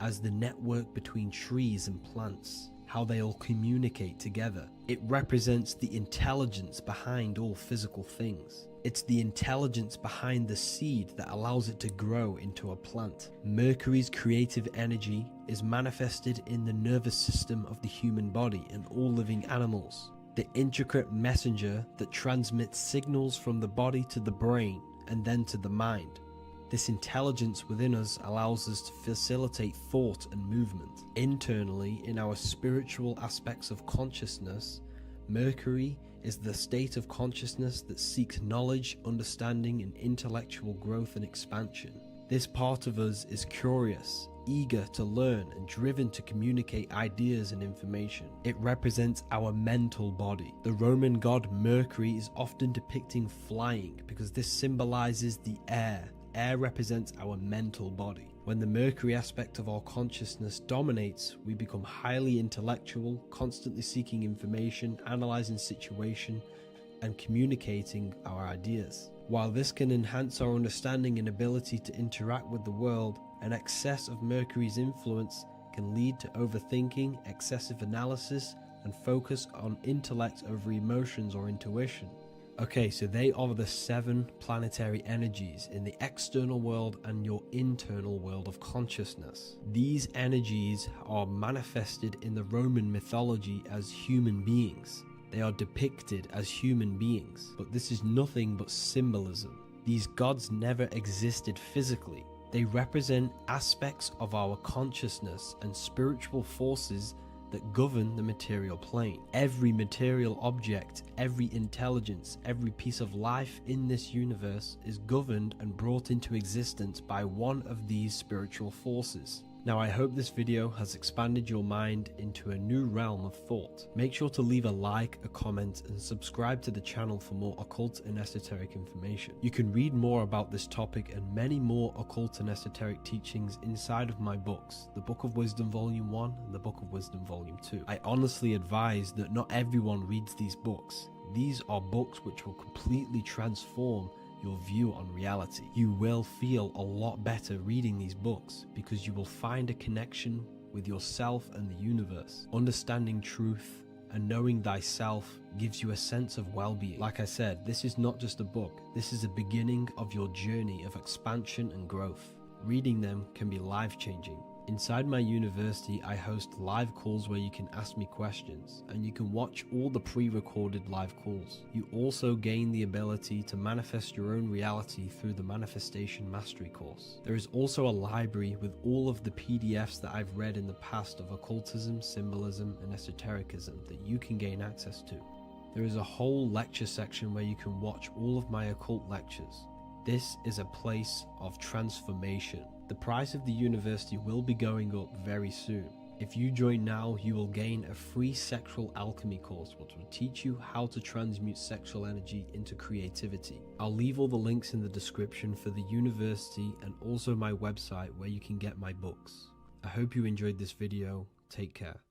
as the network between trees and plants, how they all communicate together. It represents the intelligence behind all physical things. It's the intelligence behind the seed that allows it to grow into a plant. Mercury's creative energy is manifested in the nervous system of the human body and all living animals, the intricate messenger that transmits signals from the body to the brain and then to the mind. This intelligence within us allows us to facilitate thought and movement. Internally, in our spiritual aspects of consciousness, Mercury is the state of consciousness that seeks knowledge, understanding, and intellectual growth and expansion. This part of us is curious, eager to learn, and driven to communicate ideas and information. It represents our mental body. The Roman god Mercury is often depicting flying because this symbolizes the air. Air represents our mental body. When the Mercury aspect of our consciousness dominates, we become highly intellectual, constantly seeking information, analyzing situation, and communicating our ideas. While this can enhance our understanding and ability to interact with the world, an excess of Mercury's influence can lead to overthinking, excessive analysis, and focus on intellect over emotions or intuition. Okay, so they are the 7 planetary energies in the external world and your internal world of consciousness. These energies are manifested in the Roman mythology as human beings. They are depicted as human beings, but this is nothing but symbolism. These gods never existed physically. They represent aspects of our consciousness and spiritual forces that govern the material plane. Every material object, every intelligence, every piece of life in this universe is governed and brought into existence by one of these spiritual forces. Now, I hope this video has expanded your mind into a new realm of thought. Make sure to leave a like, a comment, and subscribe to the channel for more occult and esoteric information. You can read more about this topic and many more occult and esoteric teachings inside of my books, the Book of Wisdom Volume 1 and the Book of Wisdom Volume 2. I honestly advise that not everyone reads these books. These are books which will completely transform your view on reality. You will feel a lot better reading these books because you will find a connection with yourself and the universe. Understanding truth and knowing thyself gives you a sense of well-being. Like I said, this is not just a book. This is a beginning of your journey of expansion and growth. Reading them can be life-changing. Inside my university, I host live calls where you can ask me questions, and you can watch all the pre-recorded live calls. You also gain the ability to manifest your own reality through the Manifestation Mastery course. There is also a library with all of the PDFs that I've read in the past of occultism, symbolism, and esotericism that you can gain access to. There is a whole lecture section where you can watch all of my occult lectures. This is a place of transformation. The price of the university will be going up very soon. If you join now, you will gain a free sexual alchemy course which will teach you how to transmute sexual energy into creativity. I'll leave all the links in the description for the university and also my website where you can get my books. I hope you enjoyed this video. Take care.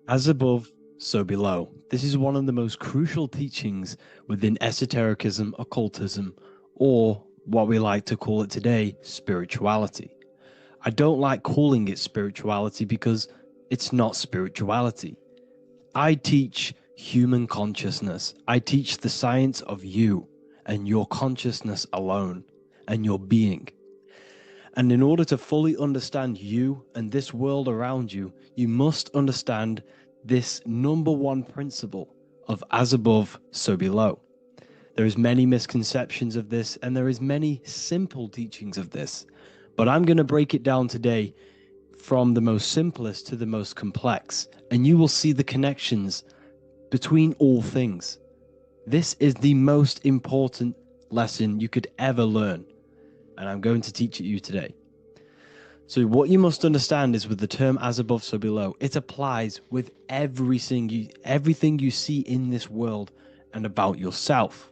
As above, so below. This is one of the most crucial teachings within esotericism, occultism, or what we like to call it today, spirituality. I don't like calling it spirituality because it's not spirituality. I teach human consciousness. I teach the science of you and your consciousness alone and your being. And in order to fully understand you and this world around you, you must understand this number one principle of as above, so below. There is many misconceptions of this, and there is many simple teachings of this, but I'm going to break it down today from the most simplest to the most complex, and you will see the connections between all things. This is the most important lesson you could ever learn, and I'm going to teach it you today. So what you must understand is with the term as above, so below, it applies with everything you see in this world and about yourself.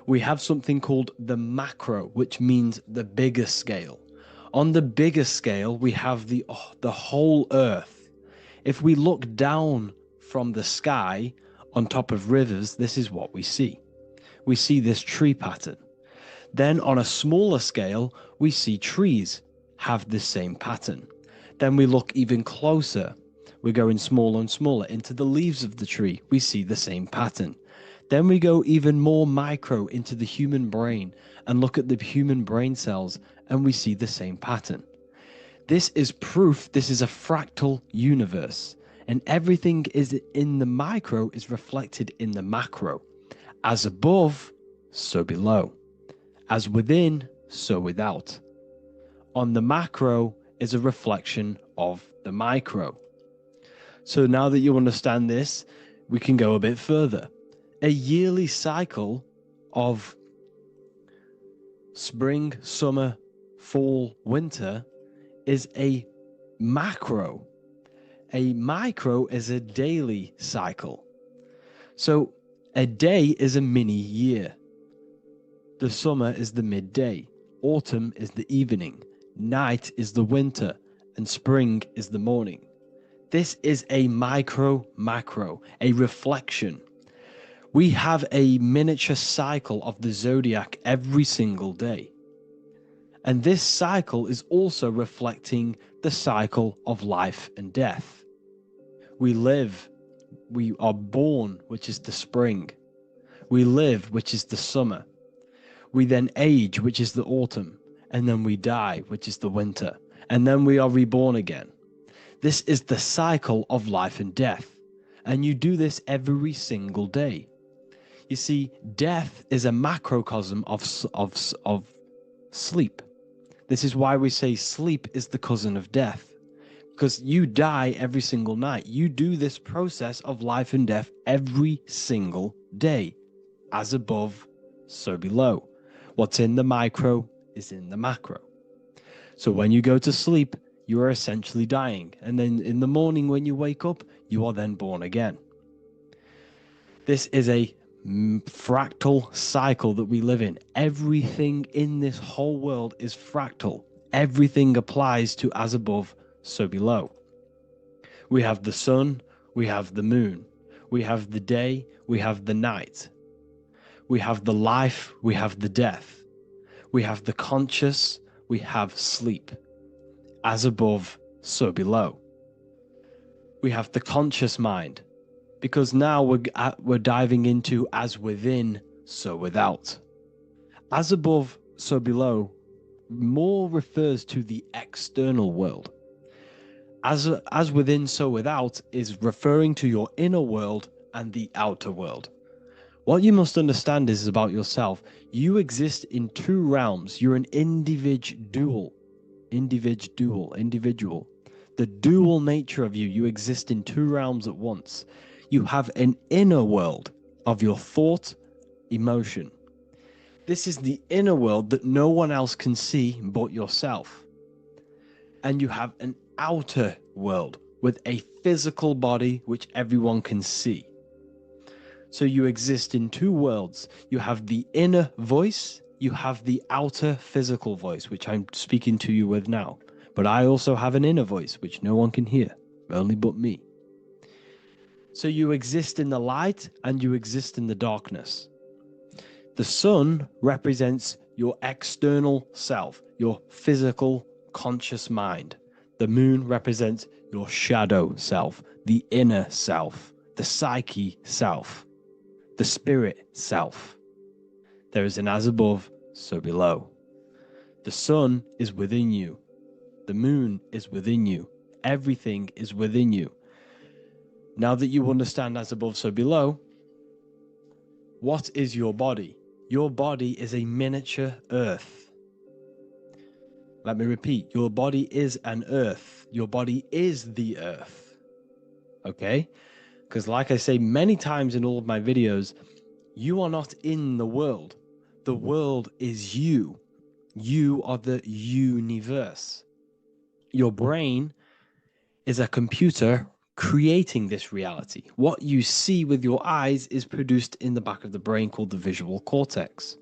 We have something called the macro, which means the bigger scale. On the bigger scale, we have the whole earth. If we look down from the sky on top of rivers, this is what we see. We see this tree pattern. Then on a smaller scale, we see trees have the same pattern. Then we look even closer. We're going smaller and smaller into the leaves of the tree. We see the same pattern. Then we go even more micro into the human brain and look at the human brain cells, and we see the same pattern. This is proof this is a fractal universe, and everything is in the micro is reflected in the macro. As above, so below. As within, so without. On the macro is a reflection of the micro. So now that you understand this, we can go a bit further. A yearly cycle of spring, summer, fall, winter is a macro. A micro is a daily cycle. So a day is a mini year. The summer is the midday. Autumn is the evening. Night is the winter, and spring is the morning. This is a macro, a reflection. We have a miniature cycle of the zodiac every single day. And this cycle is also reflecting the cycle of life and death. We live, we are born, which is the spring. We live, which is the summer. We then age, which is the autumn. And then we die, which is the winter, and then we are reborn again. This is the cycle of life and death, and you do this every single day. You see, death is a macrocosm of sleep. This is why we say sleep is the cousin of death, because you die every single night. You do this process of life and death every single day. As above, so below. What's in the micro is in the macro. So when you go to sleep, you are essentially dying. And then in the morning when you wake up, you are then born again. This is a fractal cycle that we live in. Everything in this whole world is fractal. Everything applies to as above, so below. We have the sun, we have the moon, we have the day, we have the night. We have the life, we have the death. We have the conscious, we have sleep. As above, so below. We have the conscious mind, because now we're diving into as within, so without. As above, so below more refers to the external world. As within, so without is referring to your inner world and the outer world. What you must understand is about yourself. You exist in two realms. You're an individual. The dual nature of you. You exist in two realms at once. You have an inner world of your thought, emotion. This is the inner world that no one else can see but yourself. And you have an outer world with a physical body which everyone can see. So you exist in two worlds. You have the inner voice, you have the outer physical voice, which I'm speaking to you with now. But I also have an inner voice, which no one can hear, only but me. So you exist in the light and you exist in the darkness. The sun represents your external self, your physical, conscious mind. The moon represents your shadow self, the inner self, the psyche self, the spirit self. There is an as above, so below. The sun is within you. The moon is within you. Everything is within you. Now that you understand as above, so below, what is your body? Your body is a miniature earth. Let me repeat, your body is an earth. Your body is the earth. Okay? Because like I say many times in all of my videos, you are not in the world. The world is you. You are the universe. Your brain is a computer creating this reality. What you see with your eyes is produced in the back of the brain called the visual cortex.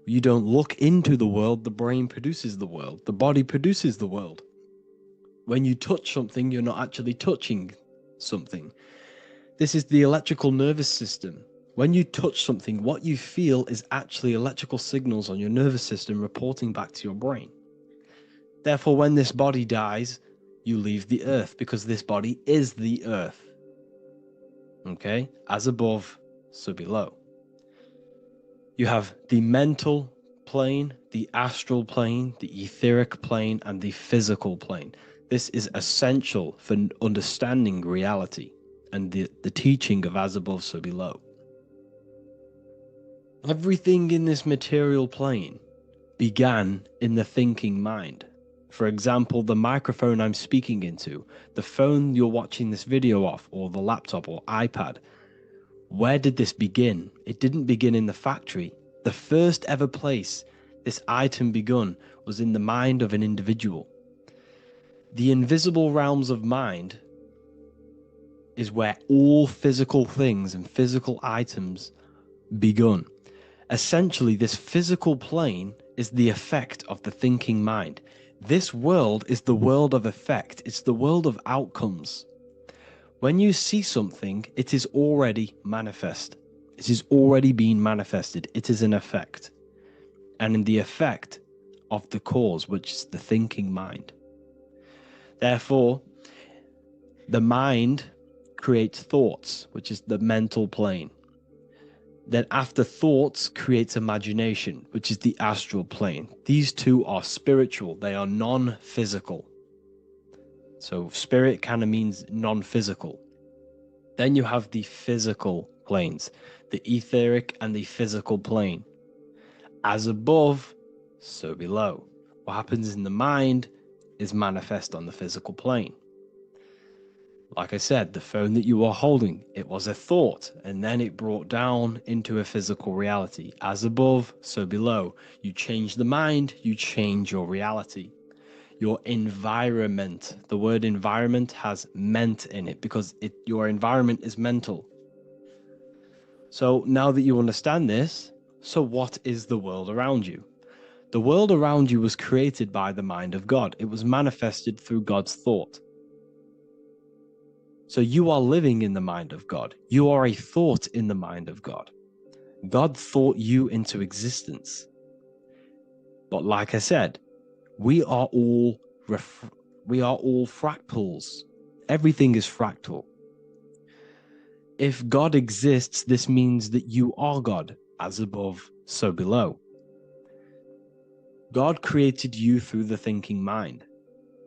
You don't look into the world, the brain produces the world. The body produces the world. When you touch something, you're not actually touching something. This is the electrical nervous system. When you touch something, what you feel is actually electrical signals on your nervous system reporting back to your brain. Therefore, when this body dies, you leave the earth because this body is the earth. Okay? As above, so below. You have the mental plane, the astral plane, the etheric plane, and the physical plane. This is essential for understanding reality and the teaching of as above, so below. Everything in this material plane began in the thinking mind. For example, the microphone I'm speaking into, the phone you're watching this video off, or the laptop or iPad. Where did this begin? It didn't begin in the factory. The first ever place this item begun was in the mind of an individual. The invisible realms of mind is where all physical things and physical items begun. Essentially, this physical plane is the effect of the thinking mind. This world is the world of effect. It's the world of outcomes. When you see something, it is already manifest. It is already being manifested. It is an effect. And in the effect of the cause, which is the thinking mind. Therefore, the mind creates thoughts, which is the mental plane. Then after thoughts creates imagination, which is the astral plane. These two are spiritual. They are non-physical. So spirit kind of means non-physical. Then you have the physical planes, the etheric and the physical plane. As above, so below. What happens in the mind is manifest on the physical plane. Like I said, the phone that you are holding, it was a thought, and then it brought down into a physical reality. As above, so below. You change the mind, you change your reality. Your environment, the word environment has ment in it because your environment is mental. So now that you understand this, so what is the world around you? The world around you was created by the mind of God. It was manifested through God's thought. So you are living in the mind of God. You are a thought in the mind of God. God thought you into existence. But like I said, we are all fractals. Everything is fractal. If God exists, this means that you are God, as above, so below. God created you through the thinking mind,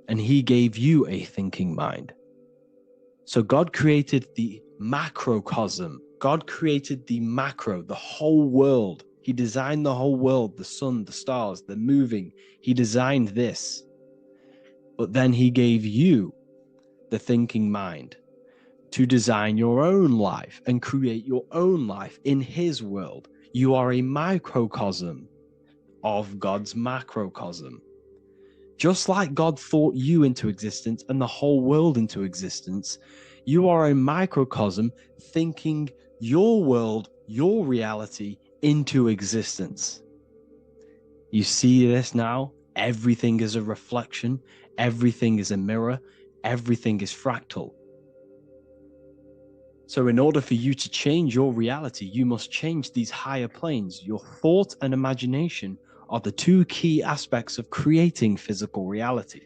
and he gave you a thinking mind. So God created the macrocosm. God created the macro, the whole world. He designed the whole world, the sun, the stars, the moving. He designed this. But then he gave you the thinking mind to design your own life and create your own life in his world. You are a microcosm of God's macrocosm. Just like God thought you into existence and the whole world into existence, you are a microcosm thinking your world, your reality into existence. You see this now? Everything is a reflection. Everything is a mirror. Everything is fractal. So in order for you to change your reality, you must change these higher planes. Your thought and imagination are the two key aspects of creating physical reality.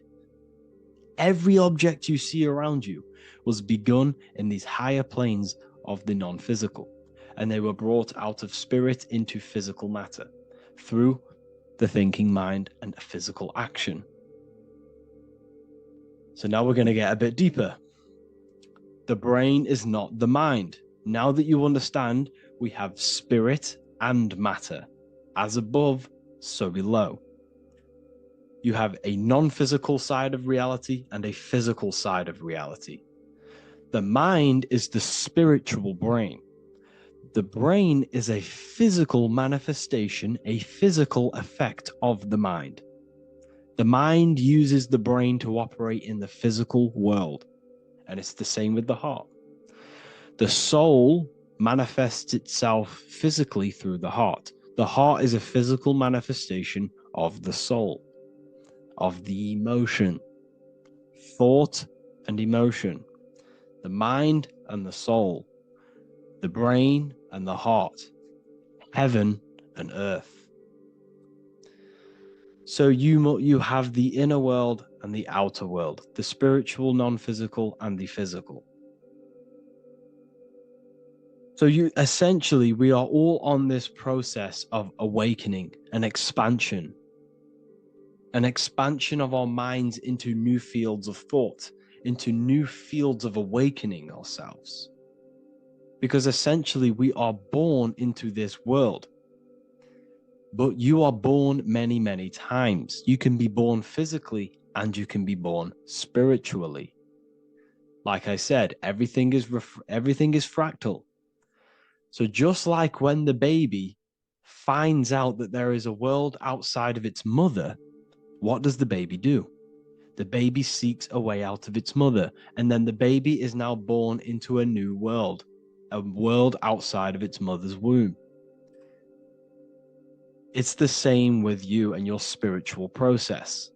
Every object you see around you was begun in these higher planes of the non-physical, and they were brought out of spirit into physical matter through the thinking mind and physical action. So now we're going to get a bit deeper. The brain is not the mind. Now that you understand, we have spirit and matter. As above, so below. You have a non-physical side of reality and a physical side of reality. The mind is the spiritual brain. The brain is a physical manifestation, a physical effect of the mind. The mind uses the brain to operate in the physical world, and it's the same with the heart. The soul manifests itself physically through the heart. The heart is a physical manifestation of the soul, of the emotion, thought and emotion, the mind and the soul, the brain and the heart, heaven and earth. So you have the inner world and the outer world, the spiritual, non-physical, and the physical. So we are all on this process of awakening, an expansion of our minds into new fields of thought, into new fields of awakening ourselves. Because essentially we are born into this world, but you are born many, many times. You can be born physically and you can be born spiritually. Like I said, everything is fractal. So just like when the baby finds out that there is a world outside of its mother, what does the baby do? The baby seeks a way out of its mother, and then the baby is now born into a new world, a world outside of its mother's womb. It's the same with you and your spiritual process.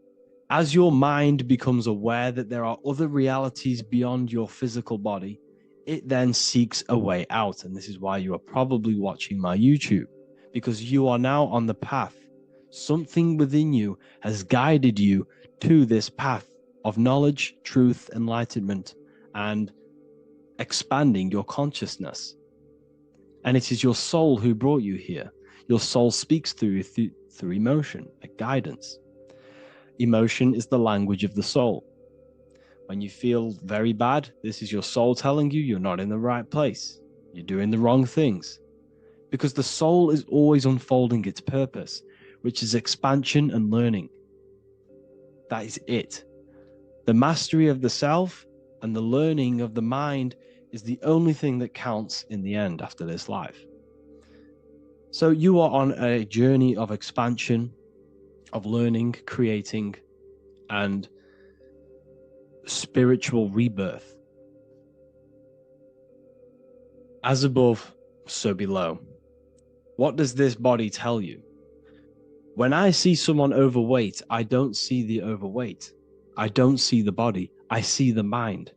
As your mind becomes aware that there are other realities beyond your physical body, it then seeks a way out. And this is why you are probably watching my YouTube, because you are now on the path. Something within you has guided you to this path of knowledge, truth, enlightenment, and expanding your consciousness. And it is your soul who brought you here. Your soul speaks through emotion, like guidance. Emotion is the language of the soul. When you feel very bad, this is your soul telling you you're not in the right place. You're doing the wrong things. Because the soul is always unfolding its purpose, which is expansion and learning. That is it. The mastery of the self and the learning of the mind is the only thing that counts in the end after this life. So you are on a journey of expansion, of learning, creating, and spiritual rebirth. As above, so below. What does this body tell you? When I see someone overweight, I don't see the overweight. I don't see the body. I see the mind.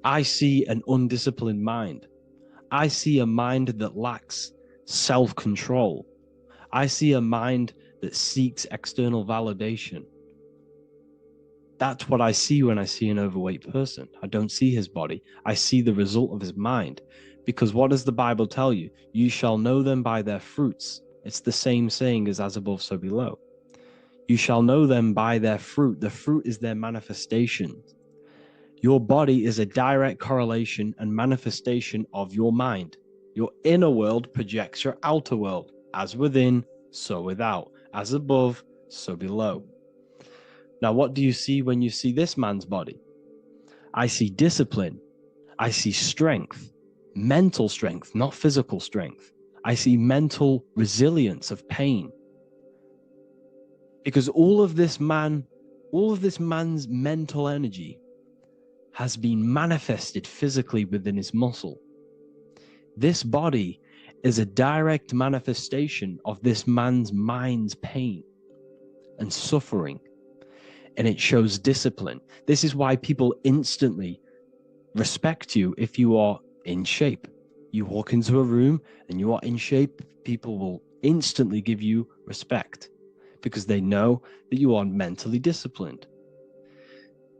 I see an undisciplined mind. I see a mind that lacks self-control. I see a mind that seeks external validation. That's what I see when I see an overweight person. I don't see his body. I see the result of his mind. Because what does the Bible tell you? You shall know them by their fruits. It's the same saying as above, so below. You shall know them by their fruit. The fruit is their manifestation. Your body is a direct correlation and manifestation of your mind. Your inner world projects your outer world. As within, so without. As above, so below. Now, what do you see when you see this man's body? I see discipline. I see strength, mental strength, not physical strength. I see mental resilience of pain. Because all of this man's mental energy has been manifested physically within his muscle. This body is a direct manifestation of this man's mind's pain and suffering. And it shows discipline. This is why people instantly respect you if you are in shape. You walk into a room and you are in shape, people will instantly give you respect because they know that you are mentally disciplined.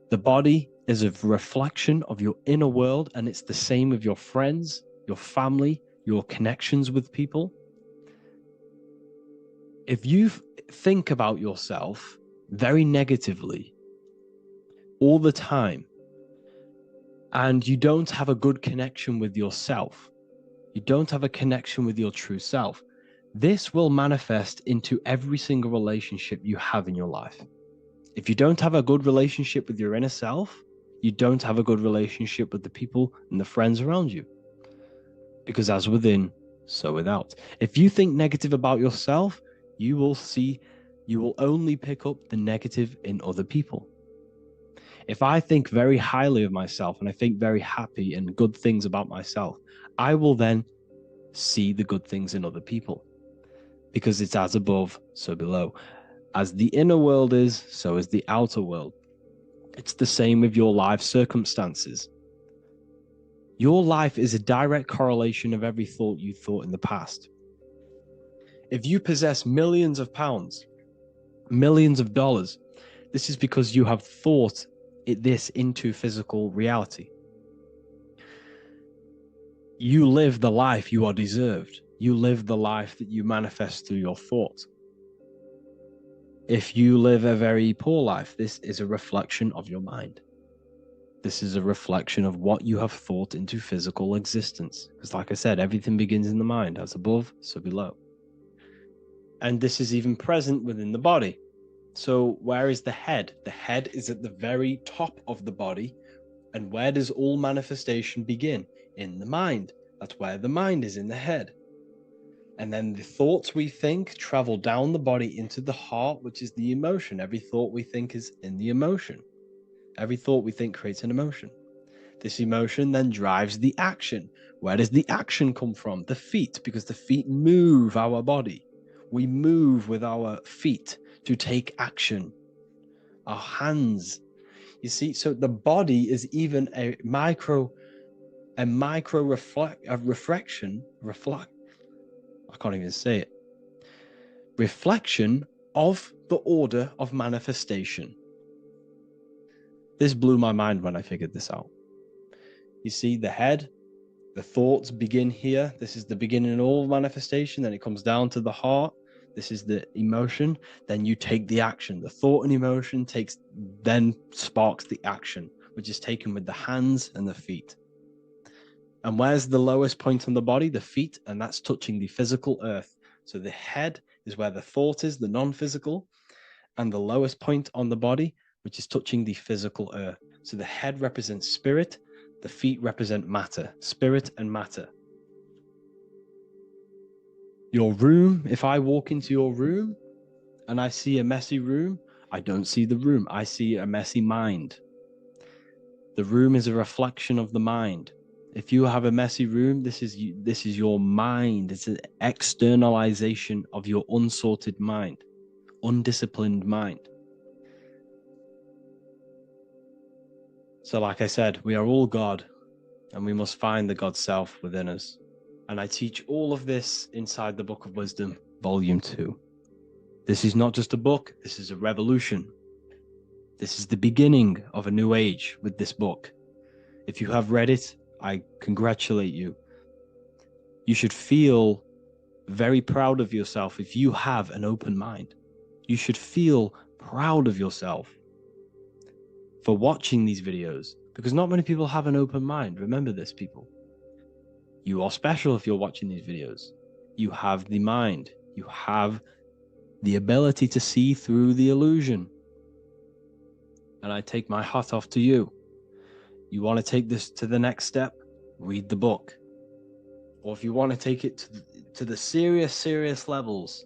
The body is a reflection of your inner world, and it's the same with your friends, your family, your connections with people. If you think about yourself very negatively all the time, and you don't have a good connection with yourself, you don't have a connection with your true self, this will manifest into every single relationship you have in your life. If you don't have a good relationship with your inner self, you don't have a good relationship with the people and the friends around you. Because as within, so without. If you think negative about yourself, you will you will only pick up the negative in other people. If I think very highly of myself and I think very happy and good things about myself, I will then see the good things in other people, because it's as above, so below. As the inner world is, so is the outer world. It's the same with your life circumstances. Your life is a direct correlation of every thought you thought in the past. If you possess millions of pounds, millions of dollars, this is because you have thought this into physical reality. You live the life you are deserved. You live the life that you manifest through your thought. If you live a very poor life, this is a reflection of your mind. This is a reflection of what you have thought into physical existence. Because like I said, everything begins in the mind, as above, so below. And this is even present within the body. So where is the head? The head is at the very top of the body. And where does all manifestation begin? In the mind. That's where the mind is, in the head. And then the thoughts we think travel down the body into the heart, which is the emotion. Every thought we think is in the emotion. Every thought we think creates an emotion. This emotion then drives the action. Where does the action come from? The feet, because the feet move our body. We move with our feet to take action. Our hands. You see, so the body is even a micro reflection. I can't even say it. Reflection of the order of manifestation. This blew my mind when I figured this out. You see, the head, the thoughts begin here. This is the beginning of all manifestation. Then it comes down to the heart. This is the emotion. Then you take the action. The thought and emotion then sparks the action, which is taken with the hands and the feet. And where's the lowest point on the body? The feet, and that's touching the physical earth. So the head is where the thought is, the non-physical, and the lowest point on the body, which is touching the physical earth. So the head represents spirit, the feet represent matter, spirit and matter. Your room, if I walk into your room and I see a messy room, I don't see the room, I see a messy mind. The room is a reflection of the mind. If you have a messy room, this is your mind. It's an externalization of your unsorted mind, undisciplined mind. So like I said, we are all God, and we must find the God self within us. And I teach all of this inside the Book of Wisdom, Volume 2. This is not just a book, this is a revolution. This is the beginning of a new age with this book. If you have read it, I congratulate you. You should feel very proud of yourself if you have an open mind. You should feel proud of yourself for watching these videos, because not many people have an open mind. Remember this, people. You are special if you're watching these videos. You have the mind. You have the ability to see through the illusion. And I take my hat off to you. You want to take this to the next step? Read the book. Or if you want to take it to the serious levels,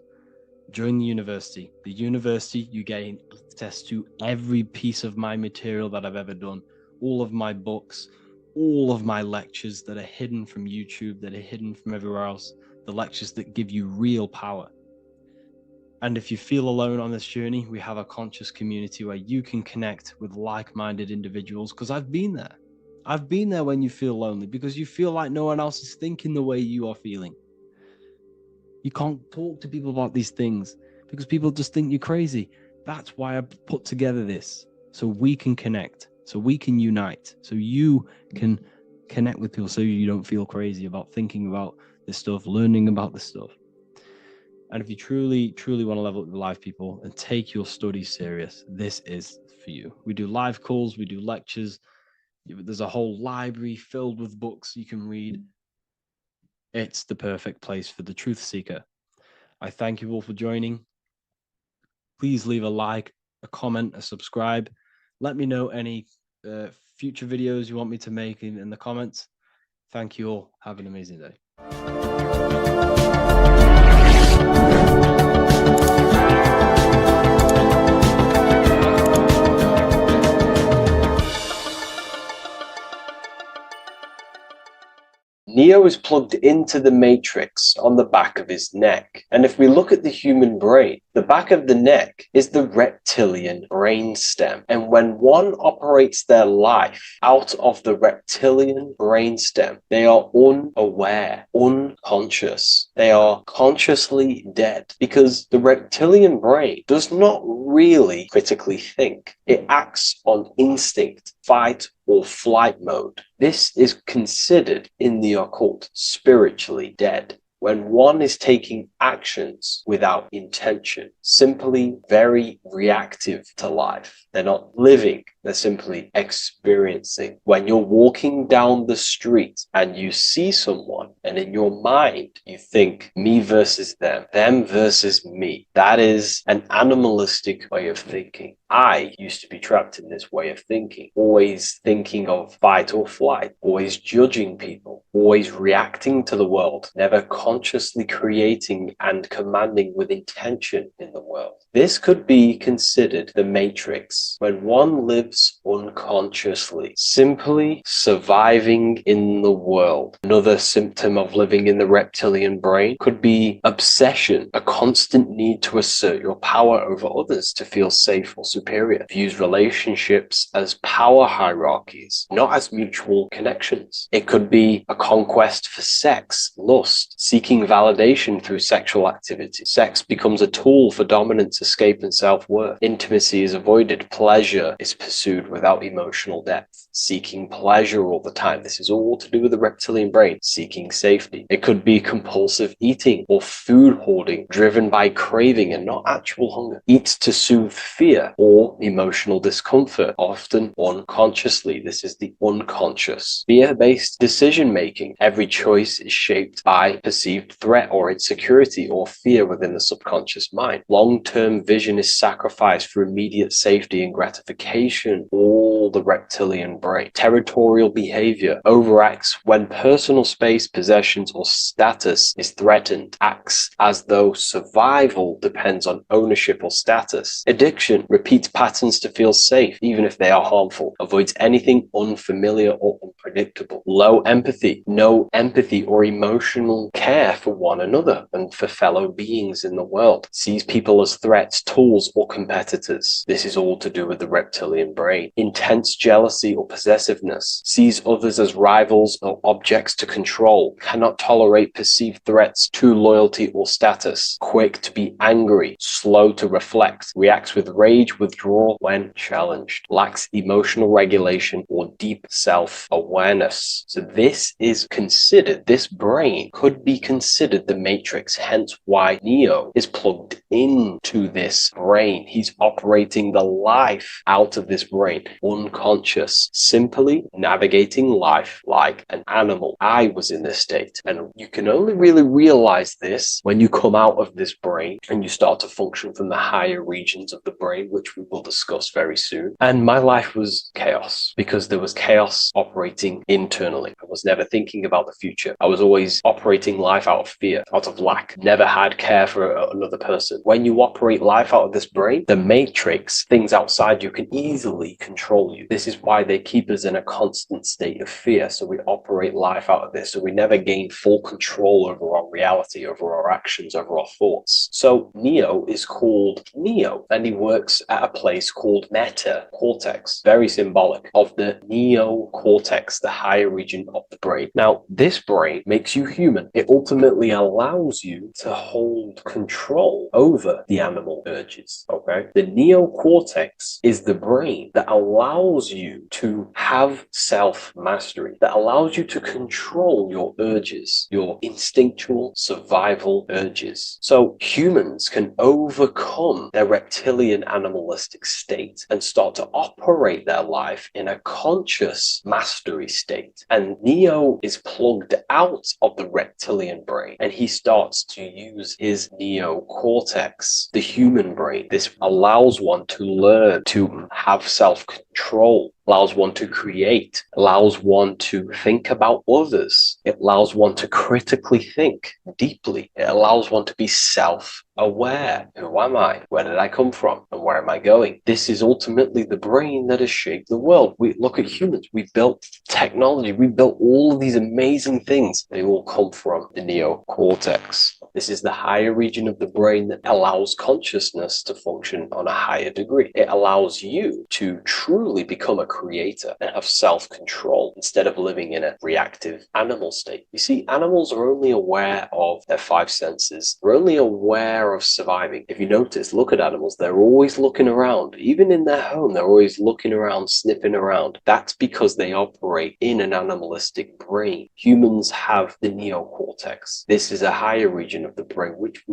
join the university. The university, you gain access to every piece of my material that I've ever done. All of my books, all of my lectures that are hidden from YouTube, that are hidden from everywhere else. The lectures that give you real power. And if you feel alone on this journey, we have a conscious community where you can connect with like-minded individuals, because I've been there. I've been there when you feel lonely, because you feel like no one else is thinking the way you are feeling. You can't talk to people about these things because people just think you're crazy. That's why I put together this, so we can connect, so we can unite, so you can connect with people, so you don't feel crazy about thinking about this stuff, learning about this stuff. And if you truly want to level up your life, people, and take your studies serious, this is for you. We do live calls, we do lectures. There's a whole library filled with books you can read. It's the perfect place for the truth seeker. I thank you all for joining. Please leave a like, a comment, a subscribe. Let me know any future videos you want me to make in the comments. Thank you all. Have an amazing day. Neo is plugged into the matrix on the back of his neck. And if we look at the human brain, the back of the neck is the reptilian brainstem. And when one operates their life out of the reptilian brainstem, they are unaware, unconscious. They are consciously dead because the reptilian brain does not really critically think. It acts on instinct, fight or flight mode. This is considered in the occult spiritually dead. When one is taking actions without intention, simply very reactive to life. They're not living, they're simply experiencing. When you're walking down the street and you see someone, and in your mind you think me versus them versus me, that is an animalistic way of thinking. I used to be trapped in this way of thinking, always thinking of fight or flight, always judging people, always reacting to the world, never consciously creating and commanding with intention in the world. This could be considered the matrix when one lives unconsciously, simply surviving in the world. Another symptom of living in the reptilian brain could be obsession, a constant need to assert your power over others to feel safe or superior. Views relationships as power hierarchies, not as mutual connections. It could be a conquest for sex, lust, seeking validation through sexual activity. Sex becomes a tool for dominance, escape, and self-worth. Intimacy is avoided. Pleasure is pursued without emotional depth. Seeking pleasure all the time. This is all to do with the reptilian brain. Seeking safety. It could be compulsive eating or food hoarding, driven by craving and not actual hunger. Eats to soothe fear or emotional discomfort, often unconsciously. This is the unconscious. Fear-based decision-making. Every choice is shaped by perceived threat or insecurity or fear within the subconscious mind. Long-term vision is sacrificed for immediate safety and gratification. All the reptilian brain. Territorial behavior overacts when personal space, possessions, or status is threatened. Acts as though survival depends on ownership or status. Addiction repeats patterns to feel safe, even if they are harmful. Avoids anything unfamiliar or unpredictable. Low empathy. No empathy or emotional care for one another and for fellow beings in the world. Sees people as threats, tools, or competitors. This is all to do with the reptilian brain. Intense jealousy or possessiveness. Sees others as rivals or objects to control. Cannot tolerate perceived threats to loyalty or status. Quick to be angry. Slow to reflect. Reacts with rage, withdrawal when challenged. Lacks emotional regulation or deep self-awareness. So this brain could be considered the matrix, hence why Neo is plugged into this brain. He's operating the life out of this brain, unconscious, simply navigating life like an animal. I was in this state, and you can only really realize this when you come out of this brain and you start to function from the higher regions of the brain, which we will discuss very soon. And my life was chaos because there was chaos operating internally. I was never thinking about the future. I was always operating life out of fear, out of lack. Never had care for another person. When you operate life out of this brain, the matrix, things outside you, can easily control you. This is why they keep us in a constant state of fear. So we operate life out of this. So we never gain full control over our reality, over our actions, over our thoughts. So Neo is called Neo, and he works at a place called meta cortex, very symbolic of the neocortex, the higher region of the brain. Now, this brain makes you human. It ultimately allows you to hold control over the animal urges, okay? The neocortex is the brain that allows you to have self-mastery, that allows you to control your urges, your instinctual survival urges. So humans can overcome their reptilian animalistic state and start to operate their life in a conscious mastery state. And Neo is plugged out of the reptilian brain, and he starts to use his neocortex, the human brain. This allows one to learn to have self-control, allows one to create, allows one to think about others. It allows one to critically think deeply. It allows one to be self aware. Who am I? Where did I come from? And where am I going? This is ultimately the brain that has shaped the world. We look at humans. We built technology. We built all of these amazing things. They all come from the neocortex. This is the higher region of the brain that allows consciousness to function on a higher degree. It allows you to truly become a creator and have self-control instead of living in a reactive animal state. You see, animals are only aware of their five senses. They're only aware of surviving. If you notice, look at animals, they're always looking around. Even in their home, they're always looking around, sniffing around. That's because they operate in an animalistic brain. Humans have the neocortex. This is a higher region of the brain, which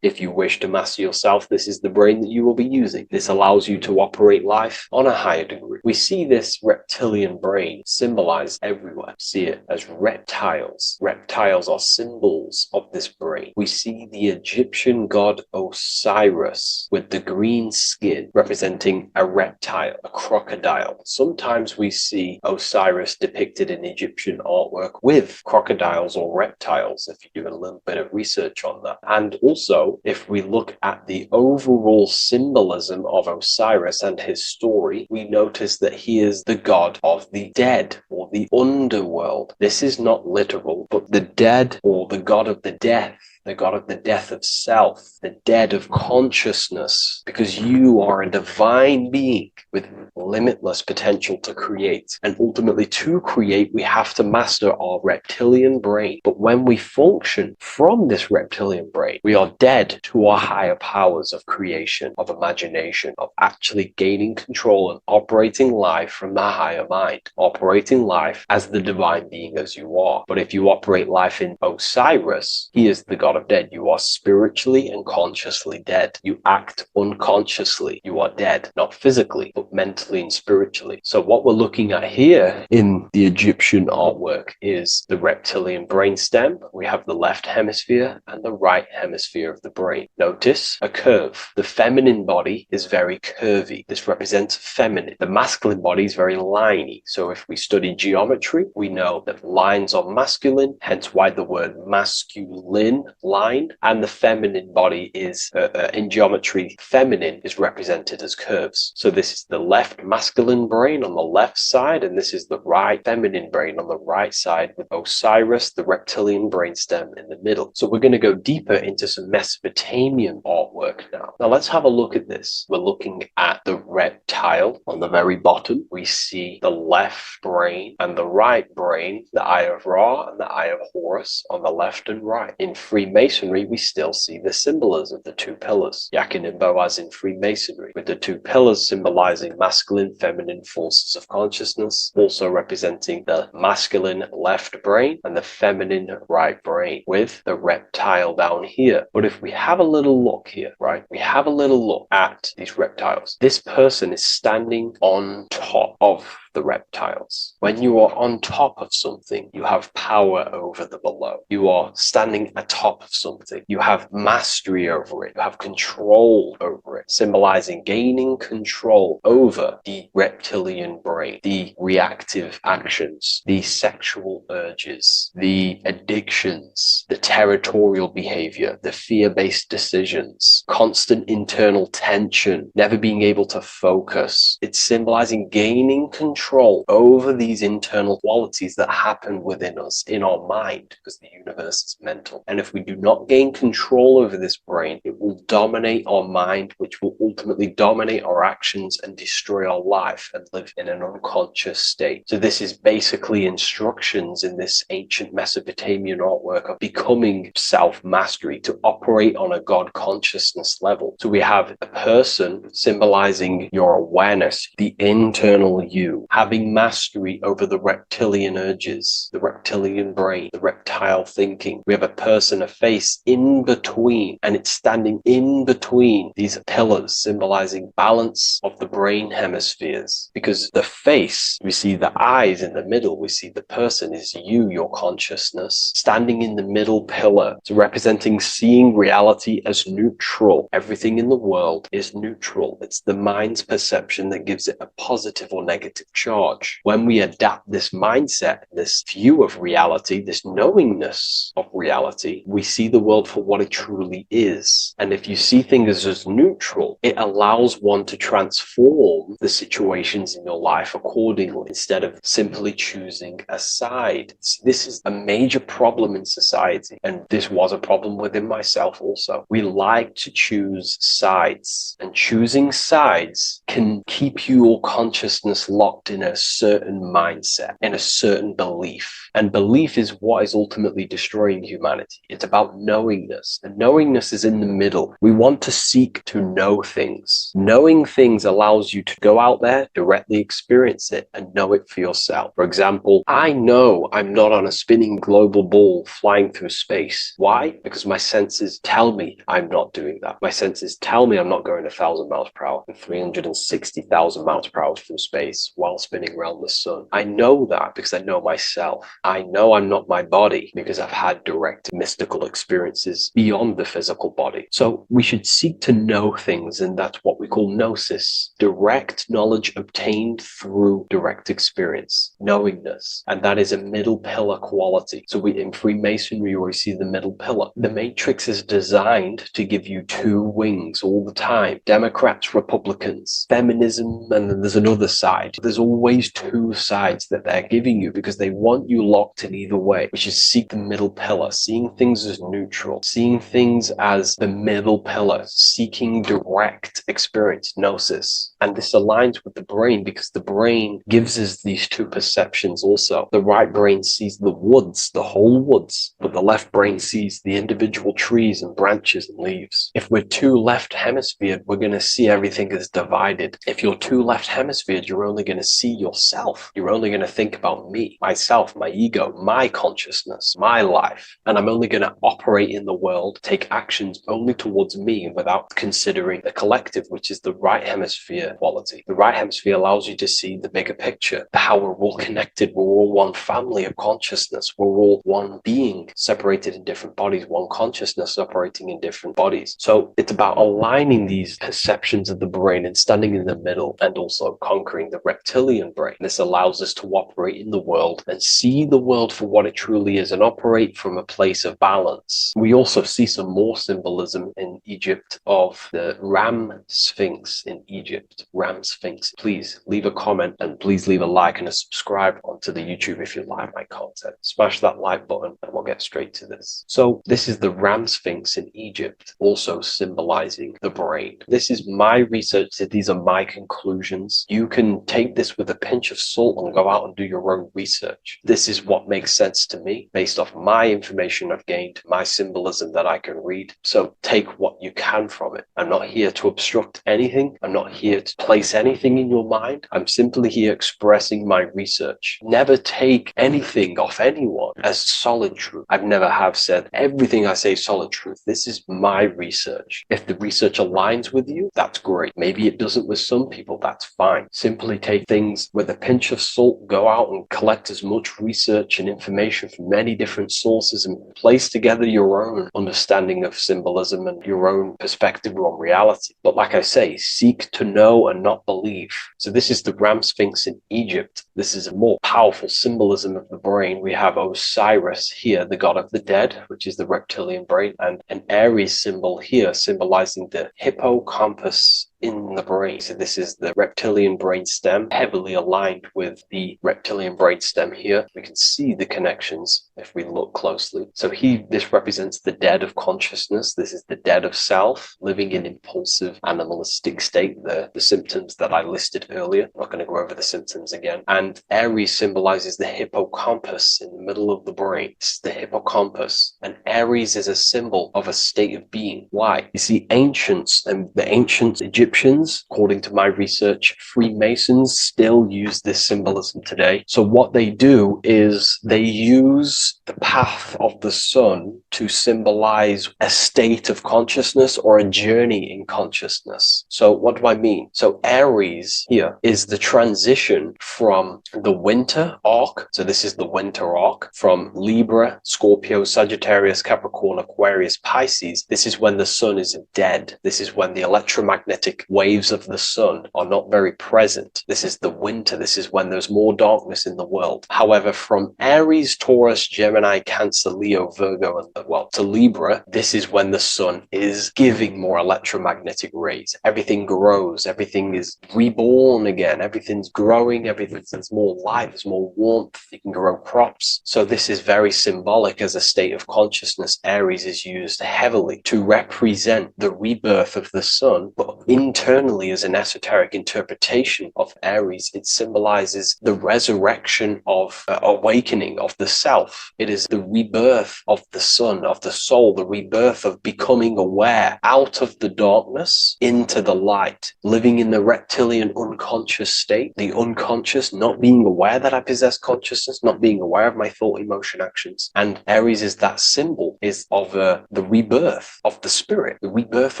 if you wish to master yourself, this is the brain that you will be using. This allows you to operate life on a higher degree. We see this reptilian brain symbolized everywhere. See it as reptiles. Reptiles are symbols of this brain. We see the Egyptian god Osiris with the green skin representing a reptile, a crocodile. Sometimes we see Osiris depicted in Egyptian artwork with crocodiles or reptiles, if you do a little bit of research on that. And also, if we look at the overall symbolism of Osiris and his story, we notice that he is the god of the dead or the underworld. This is not literal, but the dead or the god of the death, the god of the death of self, the dead of consciousness, because you are a divine being with limitless potential to create. And ultimately, to create, we have to master our reptilian brain. But when we function from this reptilian brain, we are dead to our higher powers of creation, of imagination, of actually gaining control and operating life from the higher mind, operating life as the divine being as you are. But if you operate life in Osiris, he is the god of dead. You are spiritually and consciously dead. You act unconsciously. You are dead, not physically, but mentally and spiritually. So what we're looking at here in the Egyptian artwork is the reptilian brainstem. We have the left hemisphere and the right hemisphere of the brain. Notice a curve. The feminine body is very curvy. This represents feminine. The masculine body is very liney. So if we study geometry, we know that lines are masculine, hence why the word masculine, line, and the feminine body is, in geometry, feminine is represented as curves. So this is the left masculine brain on the left side, and this is the right feminine brain on the right side, with Osiris, the reptilian brainstem, in the middle. So we're going to go deeper into some Mesopotamian artwork now. Now let's have a look at this. We're looking at the reptile on the very bottom. We see the left brain and the right brain, the Eye of Ra and the Eye of Horus on the left and right. In Freemasonry, we still see the symbolism of the two pillars, Yakin and Boaz in Freemasonry, with the two pillars symbolizing masculine, feminine forces of consciousness, also representing the masculine left brain and the feminine right brain, with the reptile down here. But if we have a little look here, right, we have a little look at these reptiles. This person is standing on top of the reptiles. When you are on top of something, you have power over the below. You are standing atop of something. You have mastery over it. You have control over it, symbolizing gaining control over the reptilian brain, the reactive actions, the sexual urges, the addictions, the territorial behavior, the fear-based decisions, constant internal tension, never being able to focus. It's symbolizing gaining control over these internal qualities that happen within us, in our mind, because the universe is mental. And if we do not gain control over this brain, it will dominate our mind, which will ultimately dominate our actions and destroy our life and live in an unconscious state. So this is basically instructions in this ancient Mesopotamian artwork of becoming self-mastery, to operate on a God consciousness level. So we have a person symbolizing your awareness, the internal you, having mastery over the reptilian urges, the reptilian brain, the reptile thinking. We have a person, a face in between, and it's standing in between these pillars, symbolizing balance of the brain hemispheres. Because the face, we see the eyes in the middle, we see the person is you, your consciousness, standing in the middle pillar, so representing seeing reality as neutral. Everything in the world is neutral. It's the mind's perception that gives it a positive or negative choice. charge. When we adapt this mindset, this view of reality, this knowingness of reality, we see the world for what it truly is. And if you see things as neutral, it allows one to transform the situations in your life accordingly instead of simply choosing a side. This is a major problem in society, and this was a problem within myself also. We like to choose sides, and choosing sides can keep your consciousness locked in a certain mindset, in a certain belief. And belief is what is ultimately destroying humanity. It's about knowingness, and knowingness is in the middle. We want to seek to know things. Knowing things allows you to go out there, directly experience it, and know it for yourself. For example, I know I'm not on a spinning global ball flying through space. Why? Because my senses tell me I'm not doing that. My senses tell me I'm not going 1,000 miles per hour and 360,000 miles per hour through space while spinning around the sun. I know that because I know myself. I know I'm not my body because I've had direct mystical experiences beyond the physical body. So we should seek to know things, and that's what we call gnosis, direct knowledge obtained through direct experience, knowingness. And that is a middle pillar quality. So in Freemasonry, we see the middle pillar. The matrix is designed to give you two wings all the time. Democrats, Republicans, feminism, and then there's another side. There's always two sides that they're giving you because they want you locked in either way, which is seek the middle pillar, seeing things as neutral, seeing things as the middle pillar, seeking direct experience, gnosis. And this aligns with the brain because the brain gives us these two perceptions also. The right brain sees the woods, the whole woods, but the left brain sees the individual trees and branches and leaves. If we're too left hemisphered, we're going to see everything as divided. If you're too left hemisphered, you're only going to see yourself. You're only going to think about me, myself, my ego, my consciousness, my life. And I'm only going to operate in the world, take actions only towards me without considering the collective, which is the right hemisphere quality. The right hemisphere allows you to see the bigger picture, how we're all connected, we're all one family of consciousness, we're all one being separated in different bodies, one consciousness operating in different bodies. So it's about aligning these perceptions of the brain and standing in the middle, and also conquering the reptilian brain. This allows us to operate in the world and see the world for what it truly is and operate from a place of balance. We also see some more symbolism in Egypt of the ram sphinx in Egypt. Ram sphinx. Please leave a comment, and please leave a like and a subscribe onto the YouTube if you like my content. Smash that like button and we'll get straight to this. So this is the ram sphinx in Egypt, also symbolizing the brain. This is my research. These are my conclusions. You can take this with a pinch of salt and go out and do your own research. This is what makes sense to me based off my information I've gained, my symbolism that I can read. So take what you can from it. I'm not here to obstruct anything. I'm not here to place anything in your mind. I'm simply here expressing my research. Never take anything off anyone as solid truth. I've never have said everything I say is solid truth. This is my research. If the research aligns with you, that's great. Maybe it doesn't with some people, that's fine. Simply take things with a pinch of salt, go out and collect as much research and information from many different sources and place together your own understanding of symbolism and your own perspective on reality. But like I say, seek to know and not believe. So this is the ram sphinx in Egypt. This is a more powerful symbolism of the brain. We have Osiris here, the god of the dead, which is the reptilian brain, and an Aries symbol here symbolizing the hippocampus in the brain. So this is the reptilian brain stem, heavily aligned with the reptilian brain stem here. We can see the connections if we look closely. So this represents the dead of consciousness. This is the dead of self, living in impulsive animalistic state, the symptoms that I listed earlier. I'm not going to go over the symptoms again. And Aries symbolizes the hippocampus in the middle of the brain. It's the hippocampus. And Aries is a symbol of a state of being. Why? You see, ancients and the ancient Egyptians, according to my research, Freemasons still use this symbolism today. So what they do is they use the path of the sun to symbolize a state of consciousness or a journey in consciousness. So what do I mean? So Aries here is the transition from the winter arc. So this is the winter arc from Libra, Scorpio, Sagittarius, Capricorn, Aquarius, Pisces. This is when the sun is dead. This is when the electromagnetic electromagnetic waves of the sun are not very present. This is the winter. This is when there's more darkness in the world. However, from Aries, Taurus, Gemini, Cancer, Leo, Virgo, and to Libra, this is when the sun is giving more electromagnetic rays. Everything grows. Everything is reborn again. Everything's growing. There's more light. There's more warmth. You can grow crops. So this is very symbolic as a state of consciousness. Aries is used heavily to represent the rebirth of the sun, but internally as an esoteric interpretation of Aries, it symbolizes the resurrection of awakening of the self. It is the rebirth of the sun, of the soul, the rebirth of becoming aware out of the darkness into the light, living in the reptilian unconscious state, the unconscious, not being aware that I possess consciousness, not being aware of my thought, emotion, actions. And Aries is that symbol of the rebirth of the spirit, the rebirth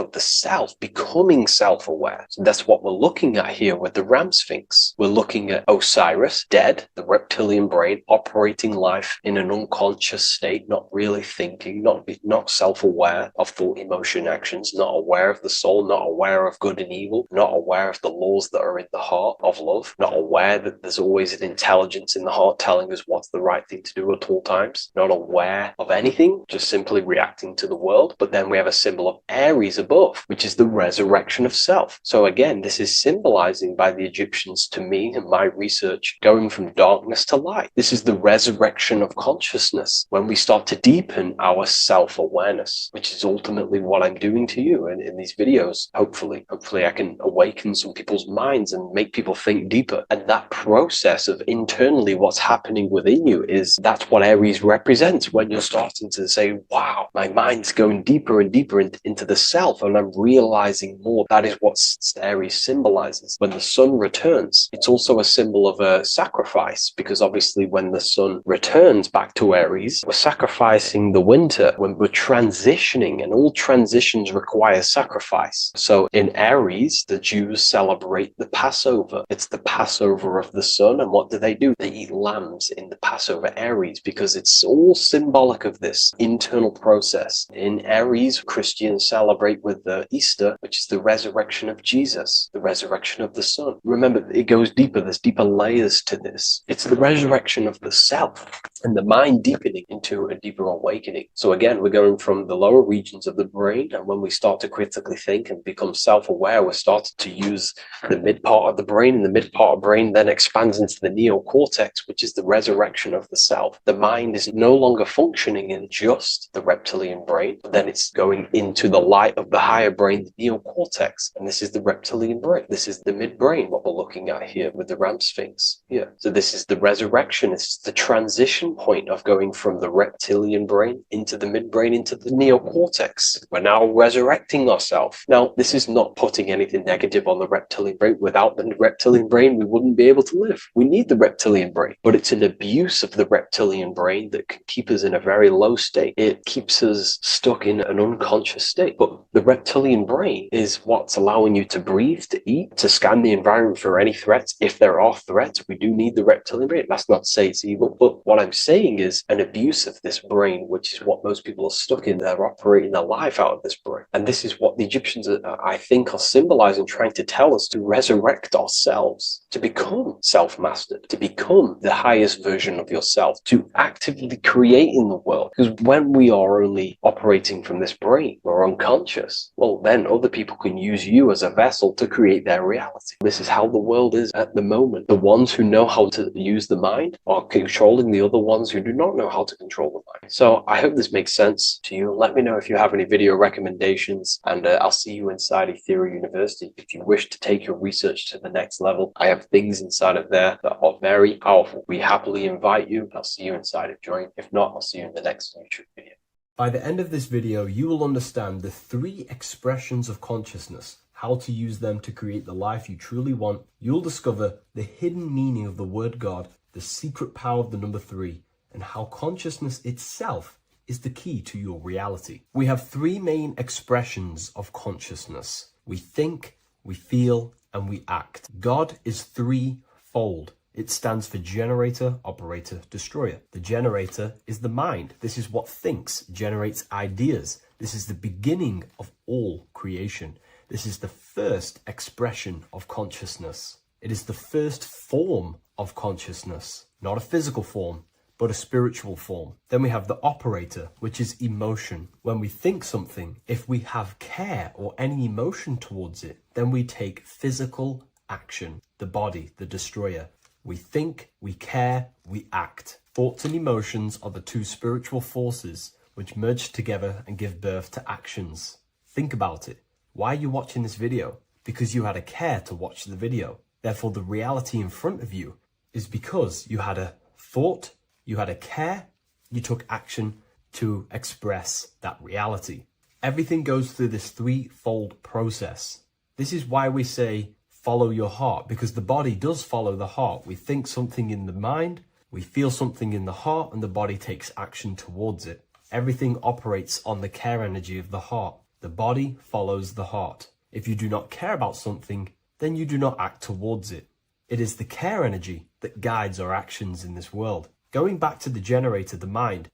of the self, becoming self-aware. So that's what we're looking at here with the Ram Sphinx. We're looking at Osiris, dead, the reptilian brain, operating life in an unconscious state, not really thinking, not self-aware of thought, emotion, actions, not aware of the soul, not aware of good and evil, not aware of the laws that are in the heart of love, not aware that there's always an intelligence in the heart telling us what's the right thing to do at all times, not aware of anything, just simply reacting to the world. But then we have a symbol of Aries above, which is the resurrection of self. So again, this is symbolizing by the Egyptians, to me and my research, going from darkness to light. This is the resurrection of consciousness when we start to deepen our self-awareness, which is ultimately what I'm doing to you in these videos. Hopefully I can awaken some people's minds and make people think deeper. And that process of internally what's happening within you that's what Aries represents when you're starting to say, wow, my mind's going deeper and deeper into the self, and I'm realizing more. That is what Aries symbolizes. When the sun returns, it's also a symbol of a sacrifice, because obviously when the sun returns back to Aries, we're sacrificing the winter, when we're transitioning, and all transitions require sacrifice. So in Aries, the Jews celebrate the Passover. It's the Passover of the sun, and what do? They eat lambs in the Passover Aries, because it's all symbolic of this internal process. In Aries, Christians celebrate with Easter, which is the resurrection of Jesus, the resurrection of the sun. Remember, it goes deeper. There's deeper layers to this. It's the resurrection of the self and the mind deepening into a deeper awakening. So again, we're going from the lower regions of the brain, and when we start to critically think and become self-aware, we're starting to use the mid part of the brain, and the mid part of the brain then expands into the neocortex, which is the resurrection of the self. The mind is no longer functioning in just the reptilian brain, but then it's going into the light of the higher brain, the neocortex, and this is the reptilian brain. This is the midbrain, what we're looking at here with the Ram Sphinx. Yeah. So this is the resurrection. It's the transition point of going from the reptilian brain into the midbrain, into the neocortex. We're now resurrecting ourselves. Now, this is not putting anything negative on the reptilian brain. Without the reptilian brain, we wouldn't be able to live. We need the reptilian brain, but it's an abuse of the reptilian brain that can keep us in a very low state. It keeps us stuck in an unconscious state. But the reptilian brain is what's allowing you to breathe, to eat, to scan the environment for any threats. If there are threats, we do need the reptilian brain. That's not to say it's evil, but what I'm saying is an abuse of this brain, which is what most people are stuck in. They're operating their life out of this brain. And this is what the Egyptians, I think, are symbolizing, trying to tell us, to resurrect ourselves, to become self-mastered, to become the highest version of yourself, to actively create in the world. Because when we are only operating from this brain, we're unconscious, well, then other people can use you as a vessel to create their reality. This is how the world is at the moment. The ones who know how to use the mind are controlling the other ones who do not know how to control the mind. So I hope this makes sense to you. Let me know if you have any video recommendations, and I'll see you inside Ethereal University. If you wish to take your research to the next level, I have things inside of there that are very powerful. We happily invite you. I'll see you inside of Join. If not, I'll see you in the next YouTube video. By the end of this video, you will understand the 3 expressions of consciousness, how to use them to create the life you truly want. You'll discover the hidden meaning of the word God, the secret power of the number 3, and how consciousness itself is the key to your reality. We have 3 main expressions of consciousness. We think, we feel, and we act. God is 3-fold. It stands for generator, operator, destroyer. The generator is the mind. This is what thinks, generates ideas. This is the beginning of all creation. This is the first expression of consciousness. It is the first form of consciousness, not a physical form, but a spiritual form. Then we have the operator, which is emotion. When we think something, if we have care or any emotion towards it, then we take physical action. The body, the destroyer. We think, we care, we act. Thoughts and emotions are the two spiritual forces which merge together and give birth to actions. Think about it. Why are you watching this video? Because you had a care to watch the video. Therefore, the reality in front of you is because you had a thought, you had a care, you took action to express that reality. Everything goes through this threefold process. This is why we say follow your heart, because the body does follow the heart. We think something in the mind, we feel something in the heart, and the body takes action towards it. Everything operates on the care energy of the heart. The body follows the heart. If you do not care about something, then you do not act towards it. It is the care energy that guides our actions in this world. Going back to the generator, the mind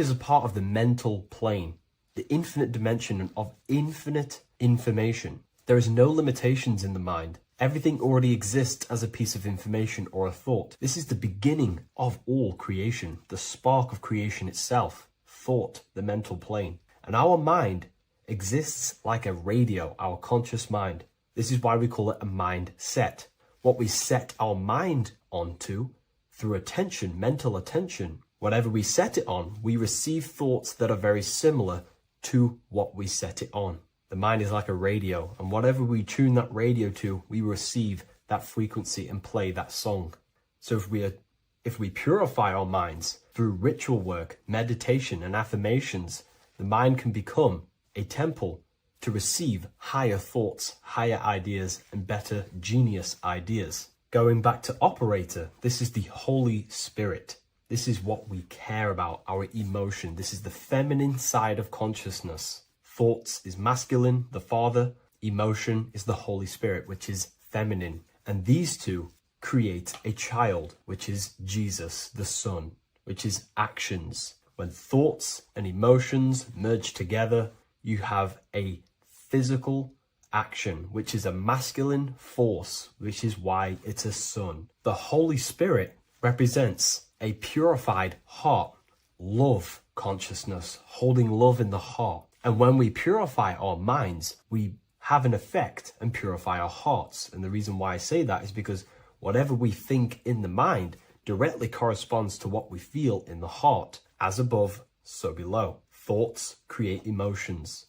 is a part of the mental plane, the infinite dimension of infinite information. There is no limitations in the mind. Everything already exists as a piece of information or a thought. This is the beginning of all creation, the spark of creation itself, thought, the mental plane. And our mind exists like a radio, our conscious mind. This is why we call it a mindset. What we set our mind onto through attention, mental attention, whatever we set it on, we receive thoughts that are very similar to what we set it on. The mind is like a radio, and whatever we tune that radio to, we receive that frequency and play that song. So if we purify our minds through ritual work, meditation, and affirmations, the mind can become a temple to receive higher thoughts, higher ideas, and better genius ideas. Going back to operator, this is the Holy Spirit. This is what we care about, our emotion. This is the feminine side of consciousness. Thoughts is masculine, the Father. Emotion is the Holy Spirit, which is feminine. And these two create a child, which is Jesus, the Son, which is actions. When thoughts and emotions merge together, you have a physical action, which is a masculine force, which is why it's a son. The Holy Spirit represents a purified heart, love consciousness, holding love in the heart. And when we purify our minds, we have an effect and purify our hearts. And the reason why I say that is because whatever we think in the mind directly corresponds to what we feel in the heart. As above, so below. Thoughts create emotions.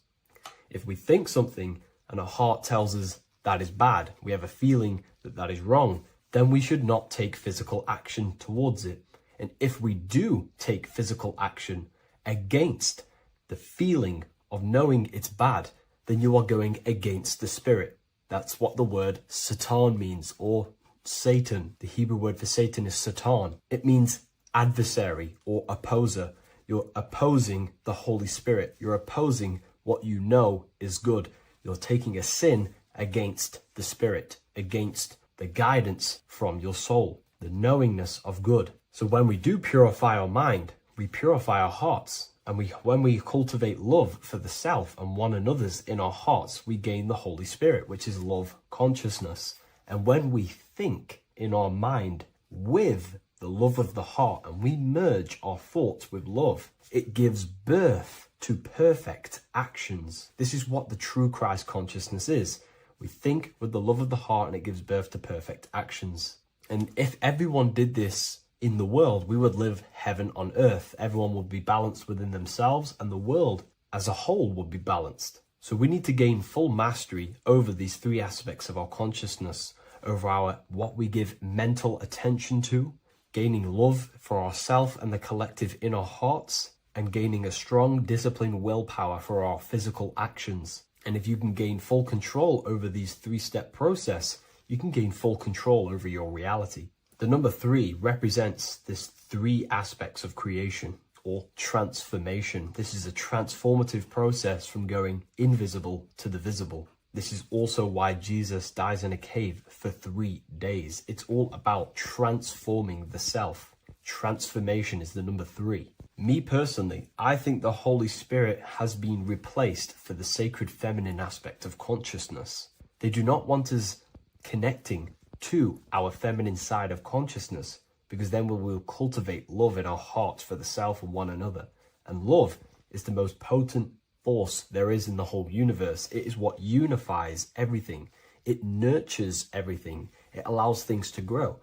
If we think something and our heart tells us that is bad, we have a feeling that that is wrong, then we should not take physical action towards it. And if we do take physical action against the feeling of knowing it's bad, then you are going against the spirit. That's what the word Satan means, or Satan. The Hebrew word for Satan is Satan. It means adversary or opposer. You're opposing the Holy Spirit. You're opposing what you know is good. You're taking a sin against the Spirit, against the guidance from your soul, the knowingness of good. So when we do purify our mind, we purify our hearts. And when we cultivate love for the self and one another's in our hearts, we gain the Holy Spirit, which is love consciousness. And when we think in our mind with the love of the heart and we merge our thoughts with love, it gives birth to perfect actions. This is what the true Christ consciousness is. We think with the love of the heart and it gives birth to perfect actions. And if everyone did this in the world, we would live heaven on earth. Everyone would be balanced within themselves and the world as a whole would be balanced. So we need to gain full mastery over these three aspects of our consciousness, over our what we give mental attention to, gaining love for ourselves and the collective in our hearts, and gaining a strong disciplined willpower for our physical actions. And if you can gain full control over these three-step process, you can gain full control over your reality. The number 3 represents this 3 aspects of creation or transformation. This is a transformative process from going invisible to the visible. This is also why Jesus dies in a cave for 3 days. It's all about transforming the self. Transformation is the number 3. Me personally, I think the Holy Spirit has been replaced for the sacred feminine aspect of consciousness. They do not want us connecting to our feminine side of consciousness, because then we will cultivate love in our hearts for the self and one another. And love is the most potent force there is in the whole universe. It is what unifies everything. It nurtures everything. It allows things to grow.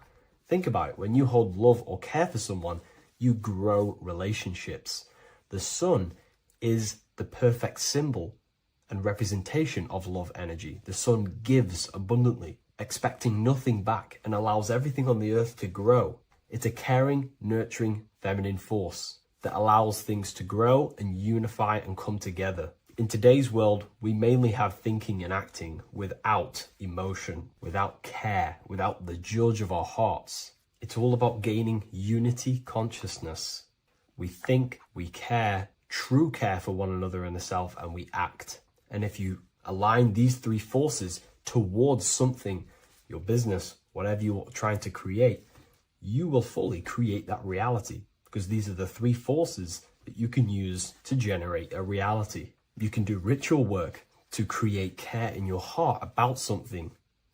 Think about it. When you hold love or care for someone, you grow relationships. The sun is the perfect symbol and representation of love energy. The sun gives abundantly, expecting nothing back, and allows everything on the earth to grow. It's a caring, nurturing, feminine force that allows things to grow and unify and come together. In today's world, we mainly have thinking and acting without emotion, without care, without the judge of our hearts. It's all about gaining unity consciousness. We think, we care, true care for one another and the self, and we act. And if you align these three forces towards something, your business, whatever you're trying to create, you will fully create that reality, because these are the three forces that you can use to generate a reality. You can do ritual work to create care in your heart about something,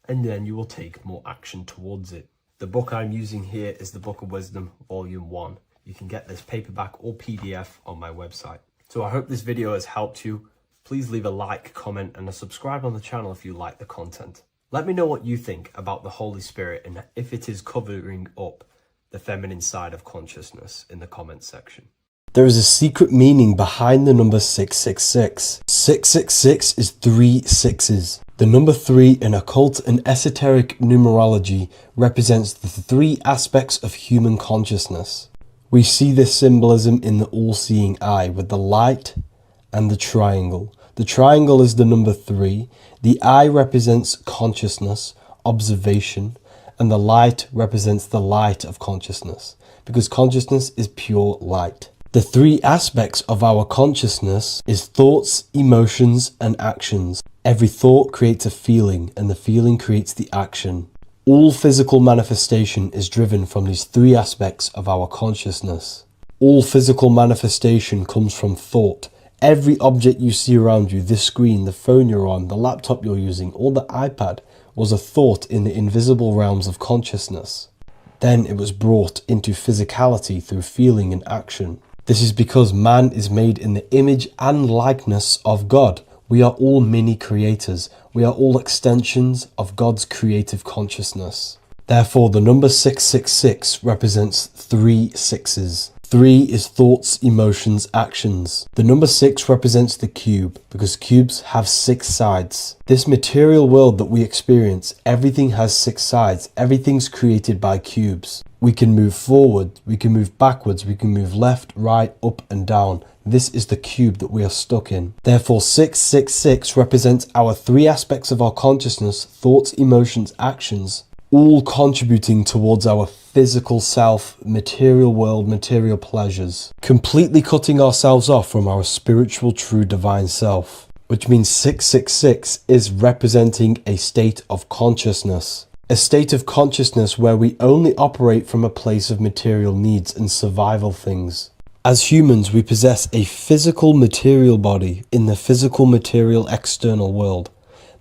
and then you will take more action towards it. The book I'm using here is the Book of Wisdom, Volume 1. You can get this paperback or PDF on my website. So I hope this video has helped you. Please leave a like, comment, and a subscribe on the channel if you like the content. Let me know what you think about the Holy Spirit and if it is covering up the feminine side of consciousness in the comments section. There is a secret meaning behind the number 666. 666 is 3 sixes. The number 3 in occult and esoteric numerology represents the 3 aspects of human consciousness. We see this symbolism in the all-seeing eye with the light and the triangle. The triangle is the number 3. The eye represents consciousness, observation, and the light represents the light of consciousness, because consciousness is pure light. The 3 aspects of our consciousness is thoughts, emotions, and actions. Every thought creates a feeling, and the feeling creates the action. All physical manifestation is driven from these 3 aspects of our consciousness. All physical manifestation comes from thought. Every object you see around you, this screen, the phone you're on, the laptop you're using, or the iPad, was a thought in the invisible realms of consciousness. Then it was brought into physicality through feeling and action. This is because man is made in the image and likeness of God. We are all mini creators. We are all extensions of God's creative consciousness. Therefore, the number 666 represents 3 sixes. 3 is thoughts, emotions, actions. The number 6 represents the cube, because cubes have 6 sides. This material world that we experience, everything has 6 sides. Everything's created by cubes. We can move forward, we can move backwards, we can move left, right, up and down. This is the cube that we are stuck in. Therefore, 666 represents our 3 aspects of our consciousness, thoughts, emotions, actions, all contributing towards our physical self, material world, material pleasures, completely cutting ourselves off from our spiritual, true, divine self, which means 666 is representing a state of consciousness. A state of consciousness where we only operate from a place of material needs and survival things. As humans, we possess a physical material body in the physical material external world,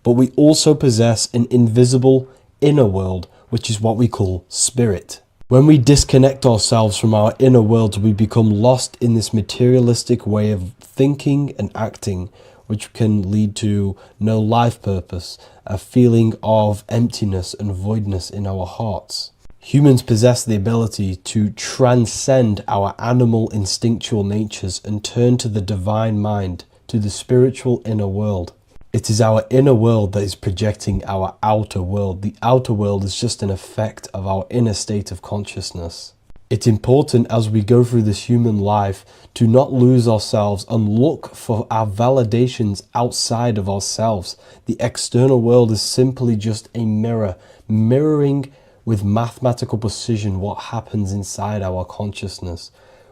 but we also possess an invisible inner world, which is what we call spirit. When we disconnect ourselves from our inner world, we become lost in this materialistic way of thinking and acting, which can lead to no life purpose, a feeling of emptiness and voidness in our hearts. Humans possess the ability to transcend our animal instinctual natures and turn to the divine mind, to the spiritual inner world. It is our inner world that is projecting our outer world. The outer world is just an effect of our inner state of consciousness. It's important as we go through this human life to not lose ourselves and look for our validations outside of ourselves. The external world is simply just a mirror, mirroring with mathematical precision what happens inside our consciousness.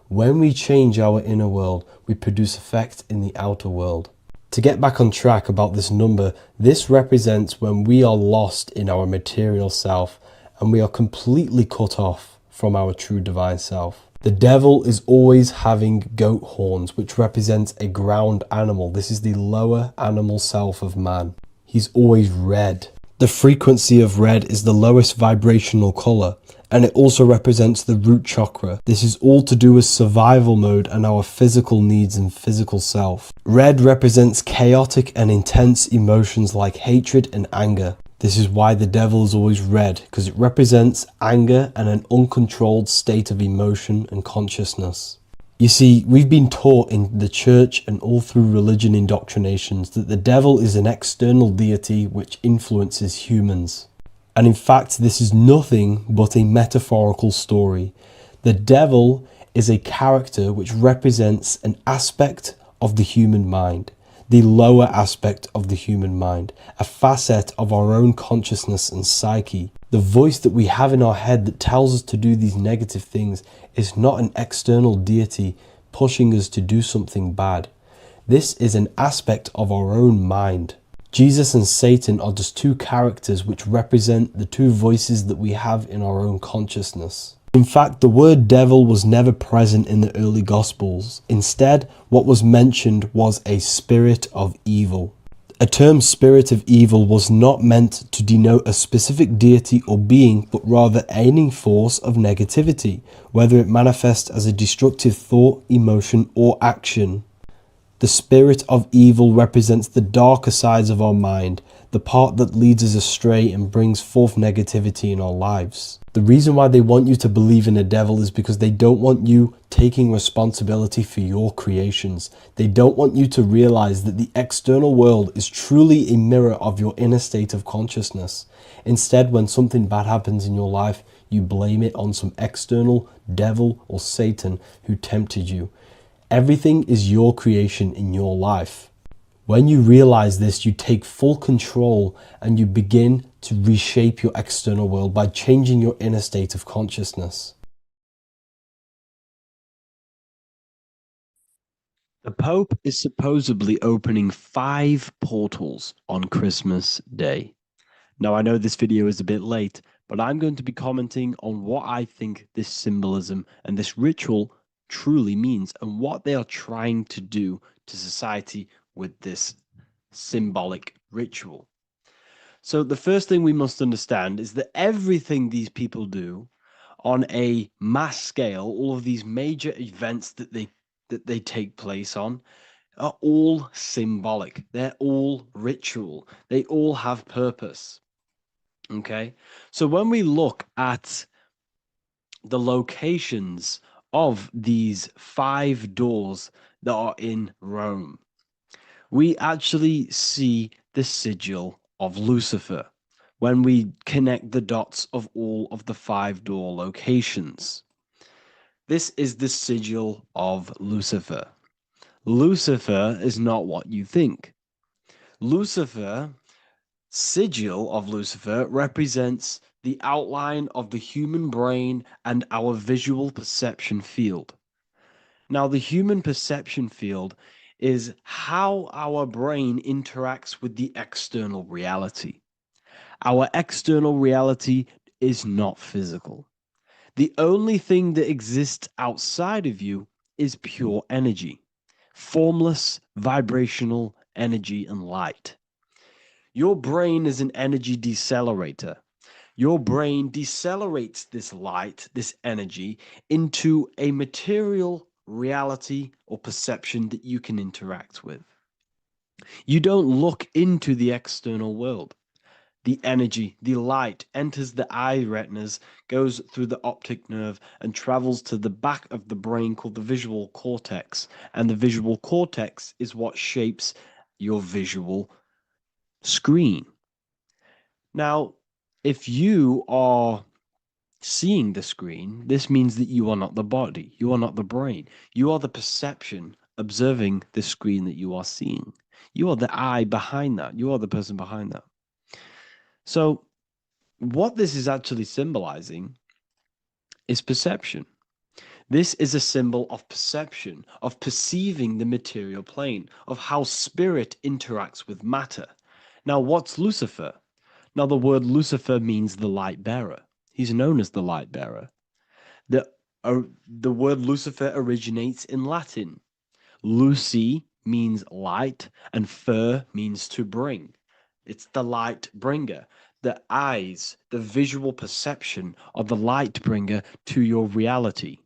When we change our inner world, we produce effect in the outer world. To get back on track about this number, this represents when we are lost in our material self and we are completely cut off from our true divine self. The devil is always having goat horns, which represents a ground animal. This is the lower animal self of man. He's always red. The frequency of red is the lowest vibrational color, and it also represents the root chakra. This is all to do with survival mode and our physical needs and physical self. Red represents chaotic and intense emotions like hatred and anger. This is why the devil is always red, because it represents anger and an uncontrolled state of emotion and consciousness. You see, we've been taught in the church and all through religion indoctrinations that the devil is an external deity which influences humans. And in fact, this is nothing but a metaphorical story. The devil is a character which represents an aspect of the human mind, the lower aspect of the human mind, a facet of our own consciousness and psyche. The voice that we have in our head that tells us to do these negative things is not an external deity pushing us to do something bad. This is an aspect of our own mind. Jesus and Satan are just two characters which represent the two voices that we have in our own consciousness. In fact, the word devil was never present in the early Gospels. Instead, what was mentioned was a spirit of evil. A term spirit of evil was not meant to denote a specific deity or being, but rather any force of negativity, whether it manifests as a destructive thought, emotion, or action. The spirit of evil represents the darker sides of our mind, the part that leads us astray and brings forth negativity in our lives. The reason why they want you to believe in a devil is because they don't want you taking responsibility for your creations. They don't want you to realize that the external world is truly a mirror of your inner state of consciousness. Instead, when something bad happens in your life, you blame it on some external devil or Satan who tempted you. Everything is your creation in your life. When you realize this, you take full control and you begin to reshape your external world by changing your inner state of consciousness. The Pope is supposedly opening 5 portals on Christmas Day. Now, I know this video is a bit late, but I'm going to be commenting on what I think this symbolism and this ritual truly means and what they are trying to do to society with this symbolic ritual. So the first thing we must understand is that everything these people do on a mass scale, all of these major events that they take place on, are all symbolic. They're all ritual. They all have purpose. Okay? So when we look at the locations of these 5 doors that are in Rome, we actually see the sigil of Lucifer when we connect the dots of all of the 5 door locations. This is the sigil of Lucifer. Lucifer is not what you think. Sigil of Lucifer represents the outline of the human brain and our visual perception field. Now, the human perception field is how our brain interacts with the external reality. Our external reality is not physical. The only thing that exists outside of you is pure energy, formless, vibrational energy and light. Your brain is an energy decelerator. Your brain decelerates this light, this energy, into a material reality or perception that you can interact with. You don't look into the external world. The energy, the light, enters the eye retinas, goes through the optic nerve, and travels to the back of the brain called the visual cortex. And the visual cortex is what shapes your visual screen. Now, if you are seeing the screen, this means that you are not the body, you are not the brain, you are the perception observing the screen that you are seeing. You are the eye behind that, you are the person behind that. So, what this is actually symbolizing is perception. This is a symbol of perception, of perceiving the material plane, of how spirit interacts with matter. Now, what's Lucifer? Now, the word Lucifer means the light bearer. He's known as the light bearer. The word Lucifer originates in Latin. Luci means light, and fer means to bring. It's the light bringer, the eyes, the visual perception of the light bringer to your reality.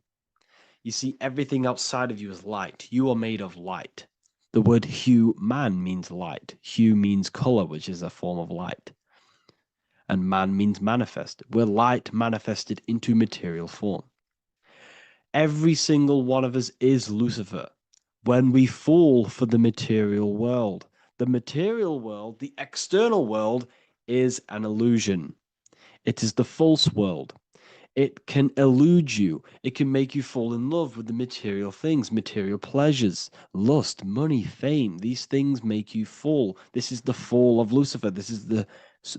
You see, everything outside of you is light. You are made of light. The word hue man means light. Hue means color, which is a form of light. And man means manifest. We're light manifested into material form. Every single one of us is Lucifer. When we fall for the material world, the external world, is an illusion. It is the false world. It can elude you. It can make you fall in love with the material things, material pleasures, lust, money, fame. These things make you fall. This is the fall of Lucifer. This is the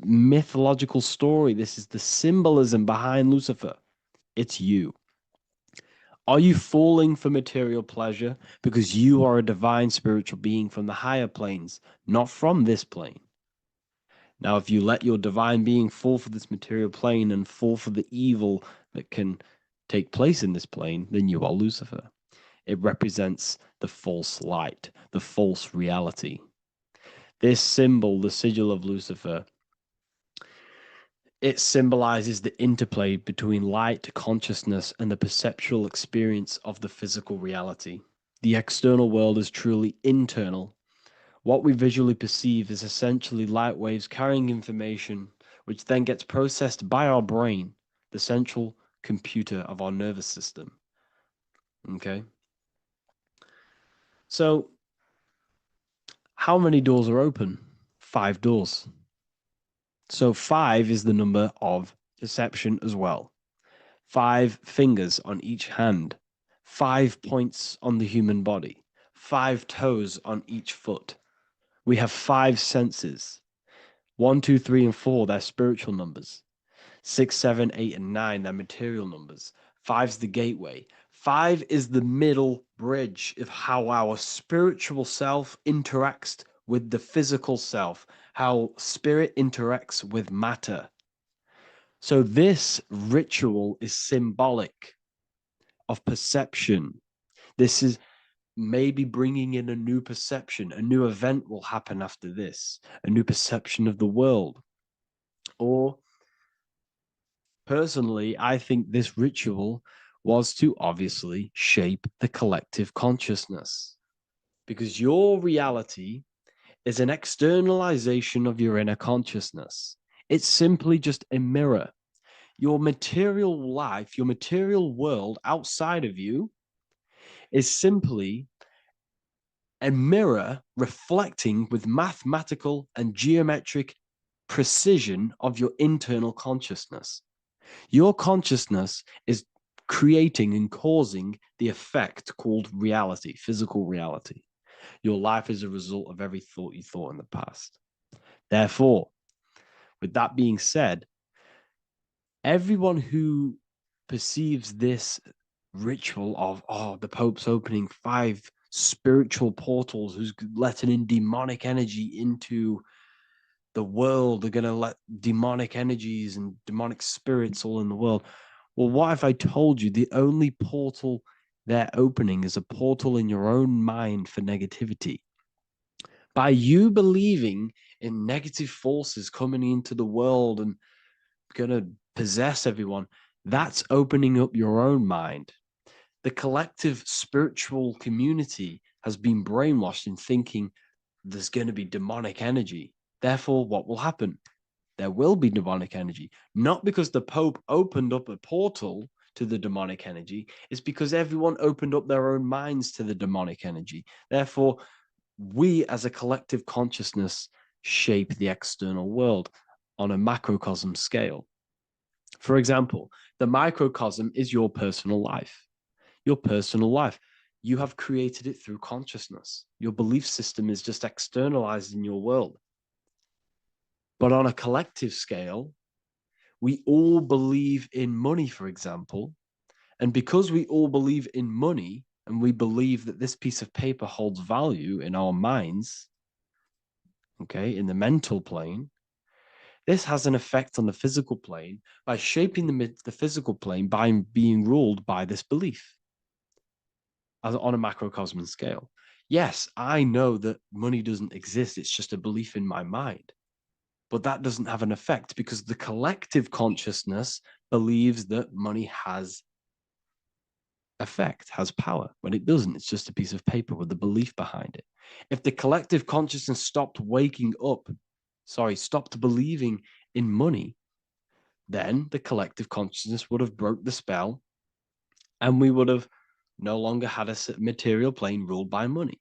mythological story. This is the symbolism behind Lucifer. It's you. Are you falling for material pleasure because you are a divine spiritual being from the higher planes, not from this plane? Now, if you let your divine being fall for this material plane and fall for the evil that can take place in this plane, then you are Lucifer. It represents the false light, the false reality. This symbol, the sigil of Lucifer, it symbolizes the interplay between light, consciousness, and the perceptual experience of the physical reality. The external world is truly internal. What we visually perceive is essentially light waves carrying information, which then gets processed by our brain, the central computer of our nervous system. Okay? So, how many doors are open? 5 doors. So 5 is the number of perception as well. 5 fingers on each hand, 5 points on the human body, 5 toes on each foot. We have 5 senses. 1, 2, 3, and 4, they're spiritual numbers. 6, 7, 8, and 9, they're material numbers. 5's the gateway. 5 is the middle bridge of how our spiritual self interacts with the physical self, how spirit interacts with matter. So this ritual is symbolic of perception. This is maybe bringing in a new perception. A new event will happen after this, a new perception of the world. Or personally, I think this ritual was to obviously shape the collective consciousness, because your reality is an externalization of your inner consciousness. It's simply just a mirror. Your material life, your material world outside of you is simply a mirror reflecting with mathematical and geometric precision of your internal consciousness. Your consciousness is creating and causing the effect called reality, physical reality. Your life is a result of every thought you thought in the past. Therefore, with that being said, everyone who perceives this ritual of, the Pope's opening 5 spiritual portals, who's letting in demonic energy into the world, they're going to let demonic energies and demonic spirits all in the world. Well, what if I told you the only portal they're opening is a portal in your own mind for negativity? By you believing in negative forces coming into the world and going to possess everyone, that's opening up your own mind. The collective spiritual community has been brainwashed in thinking there's going to be demonic energy. Therefore, what will happen? There will be demonic energy. Not because the Pope opened up a portal to the demonic energy, it's because everyone opened up their own minds to the demonic energy. Therefore, we as a collective consciousness shape the external world on a macrocosm scale. For example, the microcosm is your personal life. Your personal life. You have created it through consciousness. Your belief system is just externalized in your world. But on a collective scale, we all believe in money, for example. And because we all believe in money and we believe that this piece of paper holds value in our minds, okay, in the mental plane, This has an effect on the physical plane by shaping the physical plane by being ruled by this belief on a macrocosm scale. Yes, I know that money doesn't exist. It's just a belief in my mind. But that doesn't have an effect because the collective consciousness believes that money has effect, has power. When it doesn't, it's just a piece of paper with a belief behind it. If the collective consciousness stopped stopped believing in money, then the collective consciousness would have broke the spell and we would have no longer had a material plane ruled by money.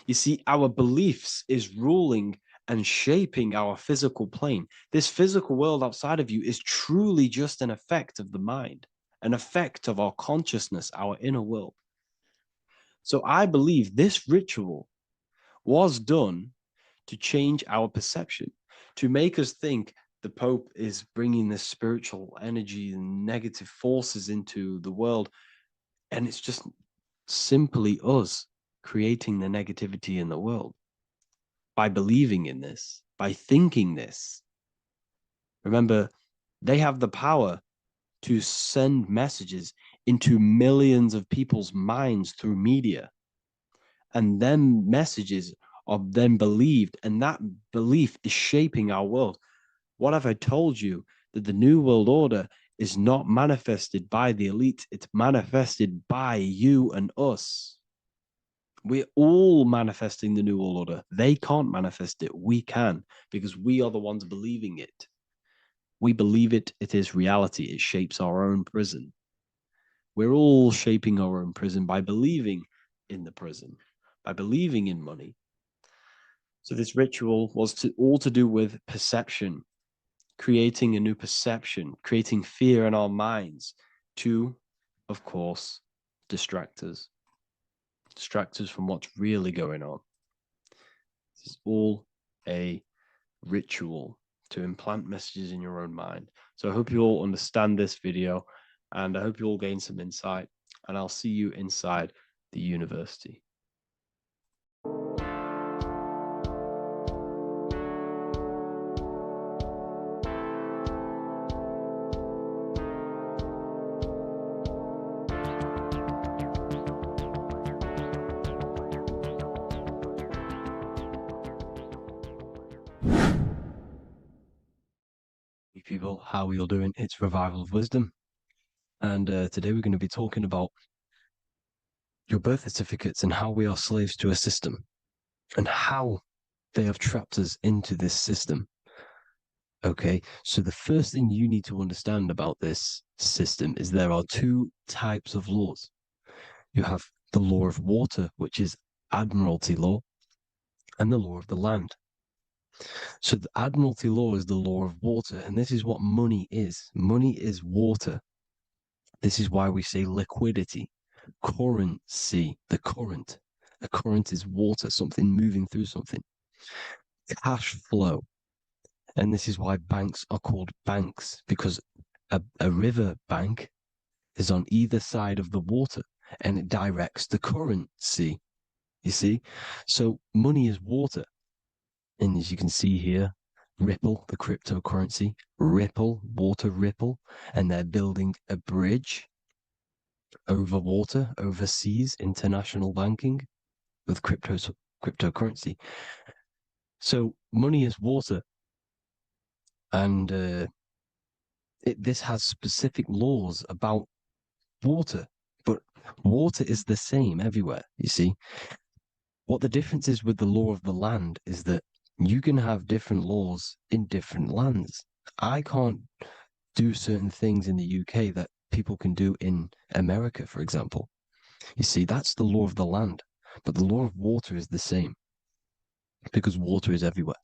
You see, our beliefs is ruling and shaping our physical plane. This physical world outside of you is truly just an effect of the mind, an effect of our consciousness, our inner world. So I believe this ritual was done to change our perception, to make us think the Pope is bringing this spiritual energy and negative forces into the world. And it's just simply us creating the negativity in the world by believing in this, by thinking this. Remember, they have the power to send messages into millions of people's minds through media. And then messages are then believed, and that belief is shaping our world. What have I told you? That the New World Order is not manifested by the elite, it's manifested by you and us. We're all manifesting the New World Order. They can't manifest it. We can, because we are the ones believing it. We believe it. It is reality. It shapes our own prison. We're all shaping our own prison by believing in the prison, by believing in money. So this ritual was all to do with perception, creating a new perception, creating fear in our minds to, of course, distract us from what's really going on. This is all a ritual to implant messages in your own mind. So I hope you all understand this video, and I hope you all gain some insight, and I'll see you inside the university. People, how are you all doing? It's Revival of Wisdom, and today we're going to be talking about your birth certificates and how we are slaves to a system and how they have trapped us into this system. Okay, so the first thing you need to understand about this system is there are two types of laws. You have the law of water, which is Admiralty law, and the law of the land. So the Admiralty law is the law of water, and this is what money is. Money is water. This is why we say liquidity, currency, the current. A current is water, something moving through something. Cash flow. And this is why banks are called banks, because a river bank is on either side of the water, and it directs the currency. You see? So money is water. And as you can see here, Ripple, the cryptocurrency, Ripple, water Ripple, and they're building a bridge over water, overseas, international banking with cryptocurrency. So money is water, and this has specific laws about water, but water is the same everywhere, you see. What the difference is with the law of the land is that you can have different laws in different lands. I can't do certain things in the UK that people can do in America, for example. You see, that's the law of the land, but the law of water is the same because water is everywhere.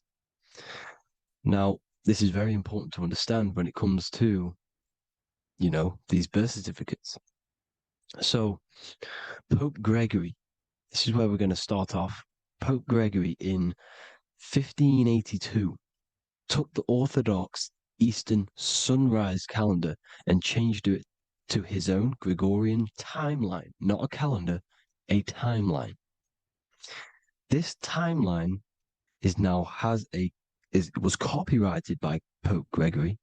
Now, this is very important to understand when it comes to, these birth certificates. So, Pope Gregory, this is where we're going to start off. Pope Gregory in 1582 took the Orthodox Eastern sunrise calendar and changed it to his own Gregorian timeline, not a calendar, a timeline. This timeline is it was copyrighted by Pope Gregory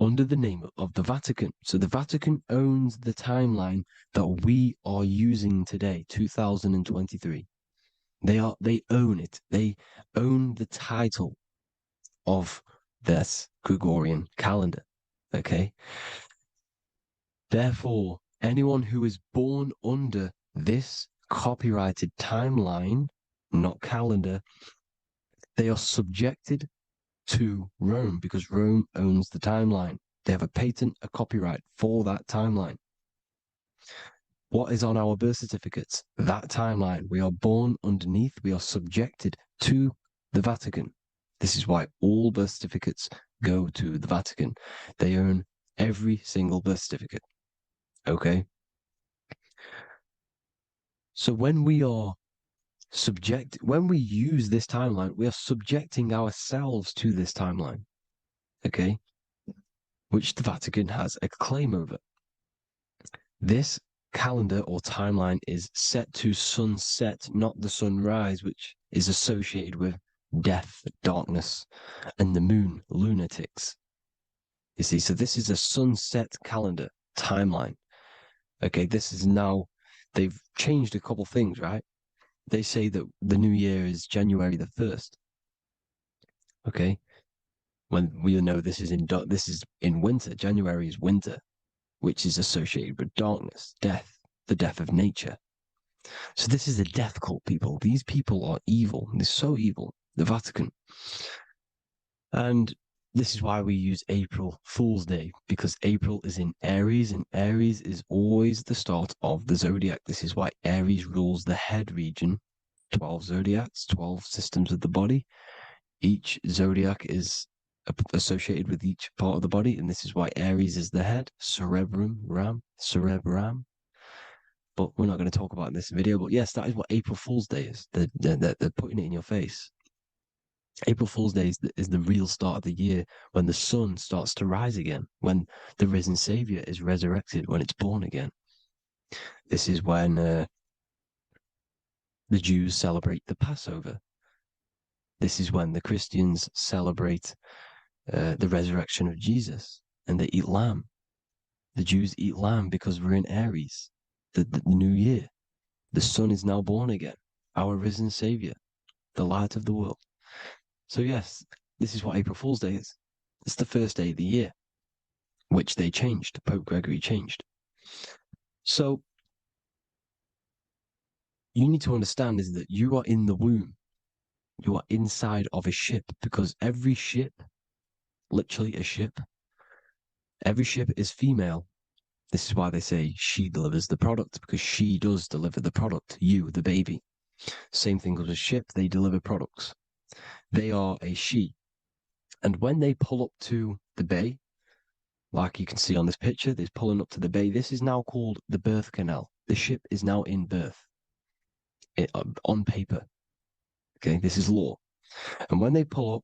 under the name of the Vatican. So the Vatican owns the timeline that we are using today, 2023. They own it. They own the title of this Gregorian calendar. Okay. Therefore, anyone who is born under this copyrighted timeline, not calendar, they are subjected to Rome because Rome owns the timeline. They have a patent, a copyright for that timeline. What is on our birth certificates? That timeline. We are born underneath, we are subjected to the Vatican. This is why all birth certificates go to the Vatican. They own every single birth certificate. Okay? So when we use this timeline, we are subjecting ourselves to this timeline. Okay? Which the Vatican has a claim over. This calendar or timeline is set to sunset, not the sunrise, which is associated with death, darkness, and the moon, lunatics. You see, so this is a sunset calendar timeline. Okay, this is now, they've changed a couple things, right? They say that the new year is January the 1st. Okay, when we know this is in winter. January is winter, which is associated with darkness, death, the death of nature. So this is a death cult, people. These people are evil. They're so evil. The Vatican. And this is why we use April Fool's Day, because April is in Aries, and Aries is always the start of the zodiac. This is why Aries rules the head region. 12 zodiacs, 12 systems of the body. Each zodiac is associated with each part of the body, and this is why Aries is the head, cerebrum. But we're not going to talk about in this video. But yes, that is what April Fool's Day is. They're putting it in your face. April Fool's Day is the real start of the year, when the sun starts to rise again, when the risen Savior is resurrected, when it's born again. This is when the Jews celebrate the Passover. This is when the Christians celebrate the resurrection of Jesus, and they eat lamb. The Jews eat lamb because we're in Aries, the new year. The sun is now born again, our risen Savior, the light of the world. So yes, this is what April Fool's Day is. It's the first day of the year, which they changed. Pope Gregory changed. So you need to understand is that you are in the womb. You are inside of a ship, because every ship, literally a ship, every ship is female. This is why they say she delivers the product, because she does deliver the product, you, the baby. Same thing with a ship, they deliver products. They are a she. And when they pull up to the bay, like you can see on this picture, they're pulling up to the bay. This is now called the birth canal. The ship is now in birth on paper. Okay, this is law. And when they pull up,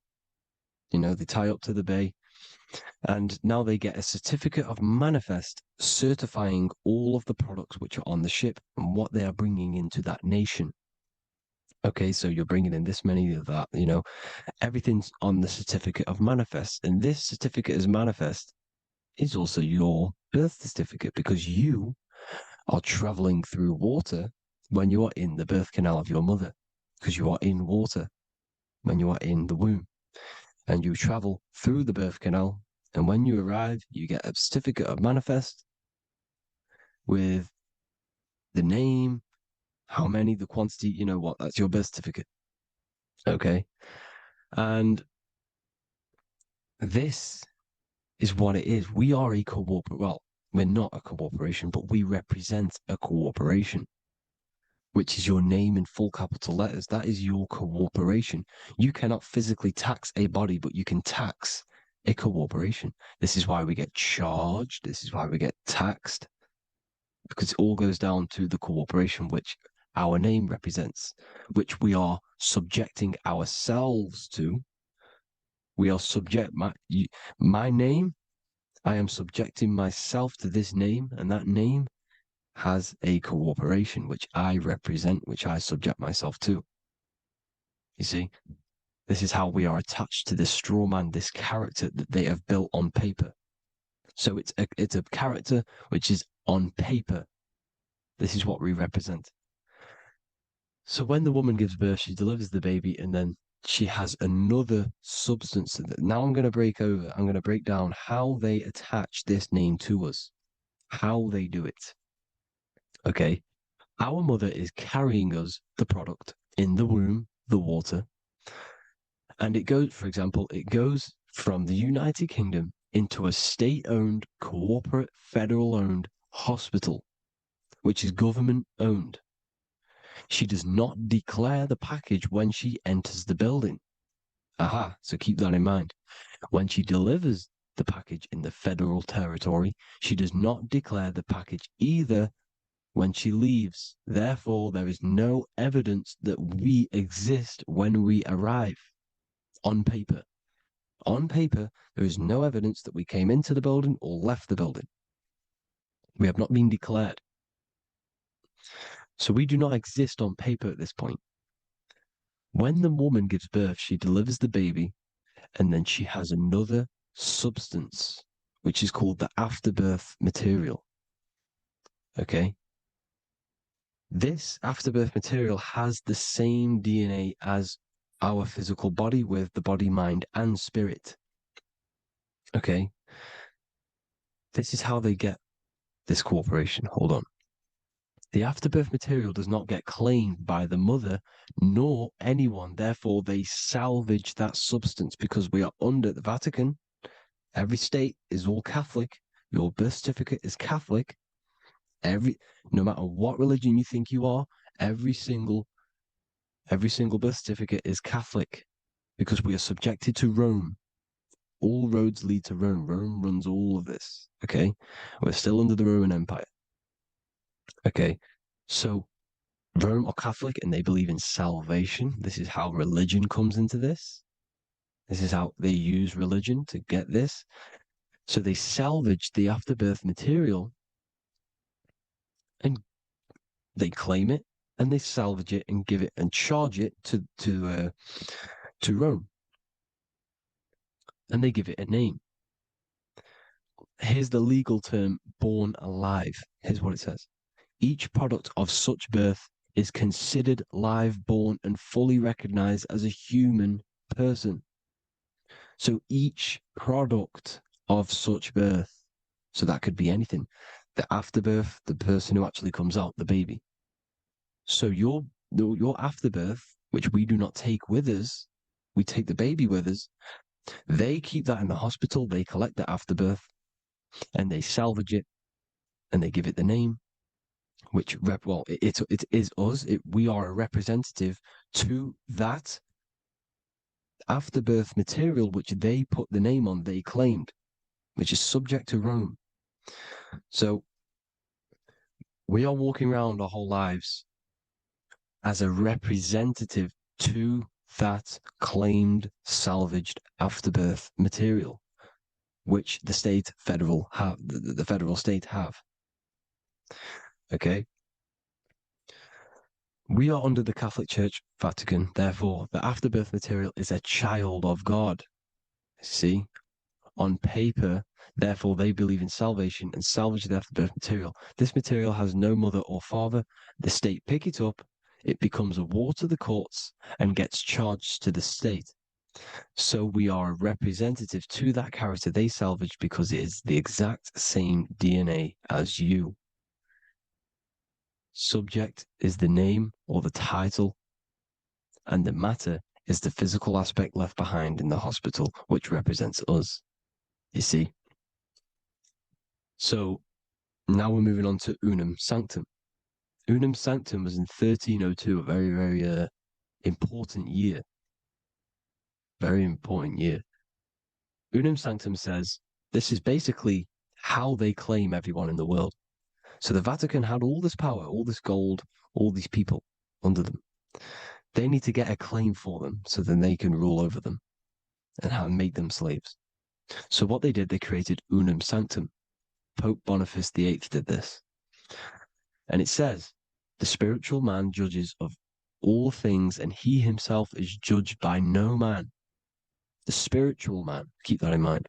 they tie up to the bay, and now they get a certificate of manifest certifying all of the products which are on the ship and what they are bringing into that nation. Okay, so you're bringing in this many of that, everything's on the certificate of manifest. And this certificate of manifest is also your birth certificate, because you are traveling through water when you are in the birth canal of your mother, because you are in water when you are in the womb. And you travel through the birth canal, and when you arrive, you get a certificate of manifest with the name, how many, the quantity, that's your birth certificate. Okay. And this is what it is. We are a we're not a corporation, but we represent a corporation, which is your name in full capital letters. That is your corporation. You cannot physically tax a body, but you can tax a corporation. This is why we get charged. This is why we get taxed, because it all goes down to the corporation, which our name represents, which we are subjecting ourselves to. We are my name, I am subjecting myself to this name, and that name has a corporation which I represent, which I subject myself to. You see? This is how we are attached to this straw man, this character that they have built on paper. So it's a character which is on paper. This is what we represent. So when the woman gives birth, she delivers the baby, and then she has another substance. Now I'm going to break down how they attach this name to us, how they do it. Okay. Our mother is carrying us the product in the womb, the water. And it goes, for example, it goes from the United Kingdom into a state-owned, corporate, federal-owned hospital, which is government-owned. She does not declare the package when she enters the building. Aha, so keep that in mind. When she delivers the package in the federal territory, she does not declare the package either when she leaves. Therefore, there is no evidence that we exist when we arrive. On paper. On paper, there is no evidence that we came into the building or left the building. We have not been declared. So we do not exist on paper at this point. When the woman gives birth, she delivers the baby, and then she has another substance, which is called the afterbirth material. Okay? This afterbirth material has the same DNA as our physical body, with the body, mind, and spirit. Okay? This is how they get this corporation. Hold on. The afterbirth material does not get claimed by the mother nor anyone. Therefore, they salvage that substance because we are under the Vatican. Every state is all Catholic. Your birth certificate is Catholic. No matter what religion you think you are, every single birth certificate is Catholic because we are subjected to Rome. All roads lead to Rome. Rome runs all of this. Okay? We're still under the Roman Empire. Okay, so Rome are Catholic and they believe in salvation. This is how religion comes into this. This is how they use religion to get this. So they salvage the afterbirth material and they claim it and they salvage it and give it and charge it to Rome. And they give it a name. Here's the legal term, born alive. Here's what it says. Each product of such birth is considered live, born, and fully recognized as a human person. So each product of such birth, so that could be anything, the afterbirth, the person who actually comes out, the baby. So your afterbirth, which we do not take with us, we take the baby with us, they keep that in the hospital, they collect the afterbirth, and they salvage it, and they give it the name, which it is us. We are a representative to that afterbirth material, which they put the name on, they claimed, which is subject to Rome. So we are walking around our whole lives as a representative to that claimed salvaged afterbirth material, which the federal state have. Okay. We are under the Catholic Church, Vatican. Therefore, the afterbirth material is a child of God. See, on paper, therefore, they believe in salvation and salvage the afterbirth material. This material has no mother or father. The state pick it up. It becomes a war to the courts and gets charged to the state. So we are a representative to that character they salvaged because it is the exact same DNA as you. Subject is the name or the title, and the matter is the physical aspect left behind in the hospital, which represents us. You see? So now we're moving on to Unum Sanctum. Unum Sanctum was in 1302, a very, very important year. Very important year. Unum Sanctum says this is basically how they claim everyone in the world. So the Vatican had all this power, all this gold, all these people under them. They need to get a claim for them so then they can rule over them and make them slaves. So what they did, they created Unum Sanctum. Pope Boniface VIII did this. And it says, the spiritual man judges of all things, and he himself is judged by no man. The spiritual man, keep that in mind,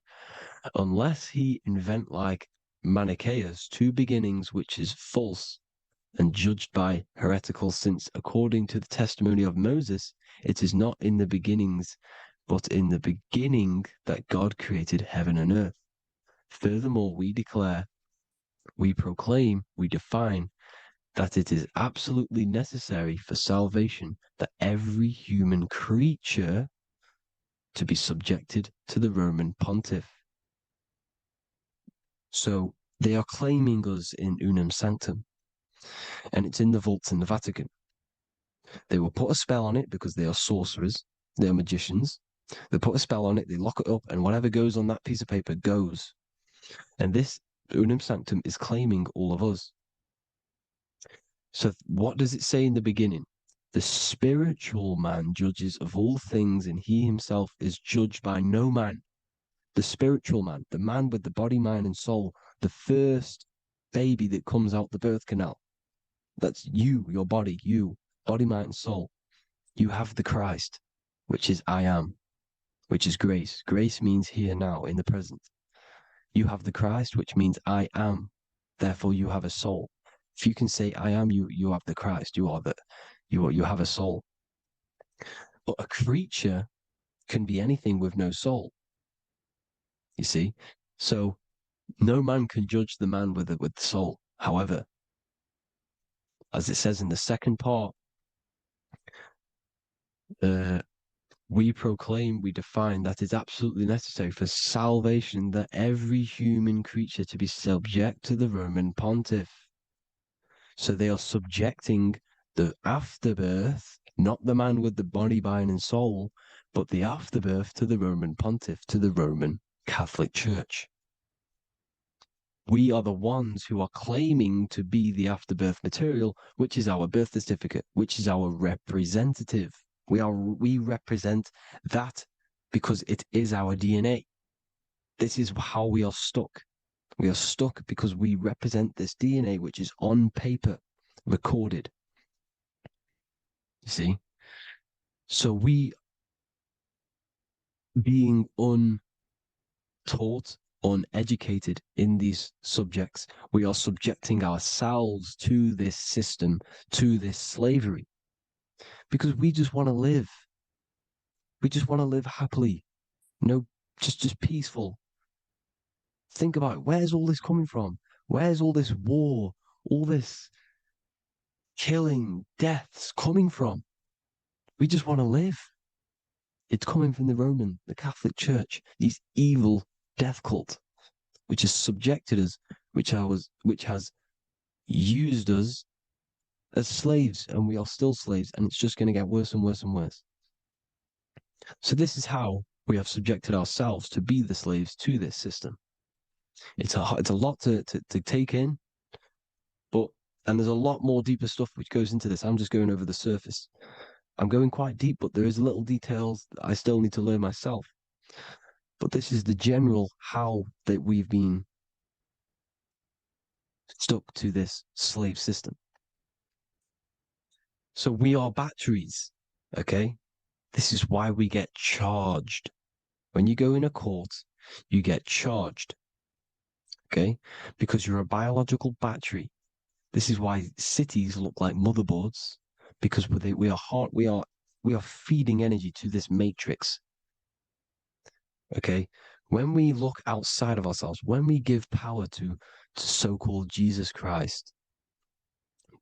unless he invent like Manichaeus two beginnings, which is false and judged by heretical, since according to the testimony of Moses, it is not in the beginnings, but in the beginning that God created heaven and earth. Furthermore, we declare, we proclaim, we define that it is absolutely necessary for salvation that every human creature to be subjected to the Roman pontiff. So they are claiming us in unum sanctum, and it's in the vaults in the Vatican. They will put a spell on it because they are sorcerers, they are magicians. They put a spell on it, they lock it up, and whatever goes on that piece of paper goes. And this unum sanctum is claiming all of us. So what does it say in the beginning? The spiritual man judges of all things, and he himself is judged by no man. The spiritual man, the man with the body, mind, and soul, the first baby that comes out the birth canal. That's you, your body, you, body, mind, and soul. You have the Christ, which is I am, which is grace. Grace means here, now, in the present. You have the Christ, which means I am. Therefore, you have a soul. If you can say I am, you have the Christ. You have a soul. But a creature can be anything with no soul. You see, so no man can judge the man with the soul. However, as it says in the second part, we proclaim, we define that it's absolutely necessary for salvation that every human creature to be subject to the Roman pontiff. So they are subjecting the afterbirth, not the man with the body, mind, and soul, but the afterbirth to the Roman pontiff, to the Roman Catholic Church. We are the ones who are claiming to be the afterbirth material, which is our birth certificate, which is our representative. We represent that because it is our DNA. This is how we are stuck. We are stuck because we represent this DNA, which is on paper, recorded. You see? So we, being untaught, uneducated in these subjects, we are subjecting ourselves to this system, to this slavery, because we just want to live. We just want to live happily, just peaceful. Think about it. Where's all this coming from? Where's all this war, all this killing, deaths coming from? We just want to live. It's coming from the Catholic Church, these evil death cult, which has subjected us, which has used us as slaves, and we are still slaves, and it's just going to get worse and worse and worse. So this is how we have subjected ourselves to be the slaves to this system. It's a lot to take in, and there's a lot more deeper stuff which goes into this. I'm just going over the surface. I'm going quite deep, but there is little details that I still need to learn myself. But this is the general how that we've been stuck to this slave system. So we are batteries, okay? This is why we get charged. When you go in a court, you get charged, okay? Because you're a biological battery. This is why cities look like motherboards, because we are feeding energy to this matrix. Okay, when we look outside of ourselves, when we give power to so-called Jesus Christ,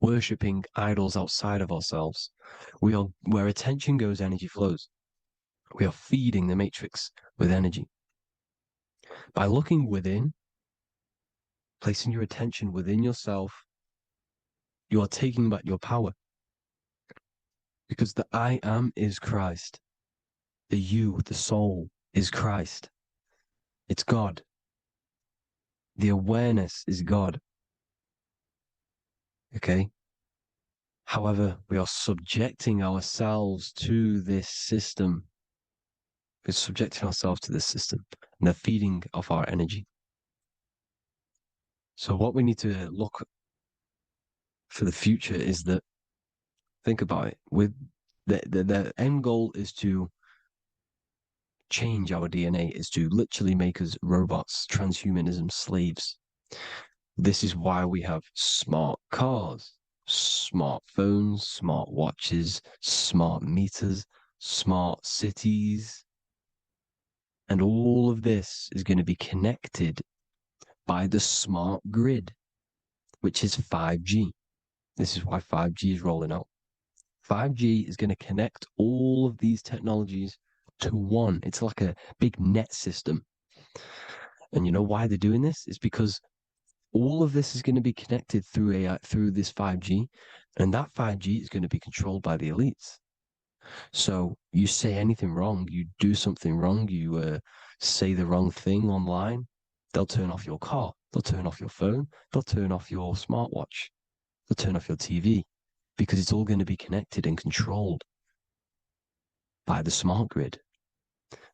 worshipping idols outside of ourselves, where attention goes, energy flows. We are feeding the matrix with energy. By looking within, placing your attention within yourself, you are taking back your power. Because the I am is Christ. The you, the soul, is Christ. It's God. The awareness is God. Okay? However, we are subjecting ourselves to this system. We're subjecting ourselves to this system, and the feeding of our energy. So what we need to look for the future is that Think about it. With the end goal is to change our DNA, is to literally make us robots, transhumanism slaves. This is why we have smart cars, smartphones, smart watches, smart meters, smart cities. And all of this is going to be connected by the smart grid, which is 5G. This is why 5G is rolling out. 5G is going to connect all of these technologies to one. It's like a big net system. And you know why they're doing this? It's because all of this is going to be connected through AI, through this 5G, and that 5G is going to be controlled by the elites. So you say anything wrong, you do something wrong, you say the wrong thing online, they'll turn off your car, they'll turn off your phone, they'll turn off your smartwatch, they'll turn off your TV, because it's all going to be connected and controlled by the smart grid.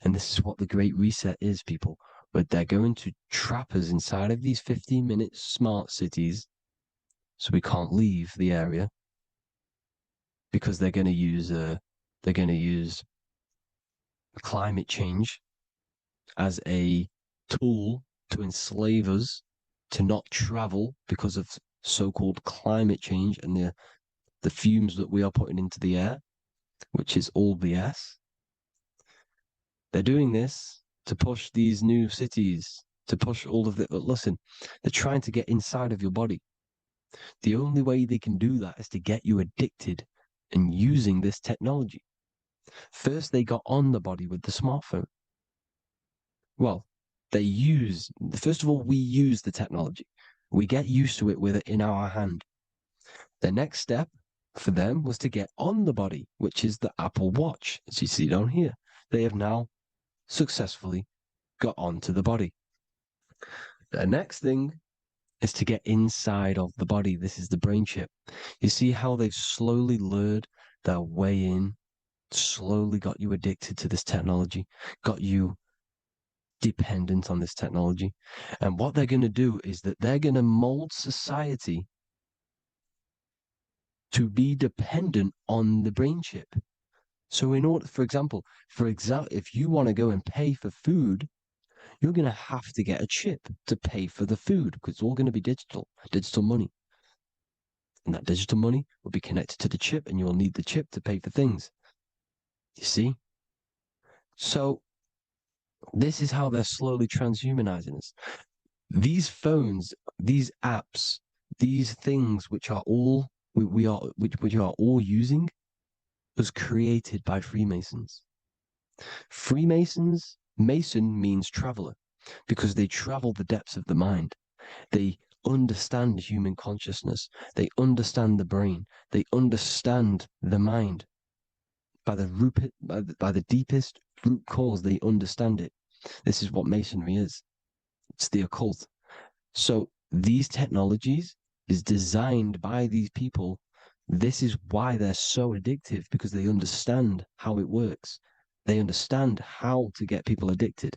And this is what the Great Reset is, people. But they're going to trap us inside of these 15-minute smart cities so we can't leave the area, because they're going to use climate change as a tool to enslave us to not travel because of so-called climate change and the fumes that we are putting into the air, which is all BS. They're doing this to push these new cities, to push all of it. But listen, they're trying to get inside of your body. The only way they can do that is to get you addicted and using this technology. First, they got on the body with the smartphone. Well, first of all, we use the technology. We get used to it with it in our hand. The next step for them was to get on the body, which is the Apple Watch, as you see down here. They have now successfully got onto the body. The next thing is to get inside of the body. This is the brain chip. You see how they've slowly lured their way in, slowly got you addicted to this technology, got you dependent on this technology. And what they're going to do is that they're going to mold society to be dependent on the brain chip. So in order, for example, if you want to go and pay for food, you're going to have to get a chip to pay for the food, because it's all going to be digital money. And that digital money will be connected to the chip, and you'll need the chip to pay for things. You see? So this is how they're slowly transhumanizing us. These phones, these apps, these things which are all we are all using was created by Freemasons. Mason means traveler, because they travel the depths of the mind. They understand human consciousness. They understand the brain. They understand the mind. By the deepest root cause, they understand it. This is what Masonry is. It's the occult. So these technologies is designed by these people. This is why they're so addictive, because they understand how it works. They understand how to get people addicted,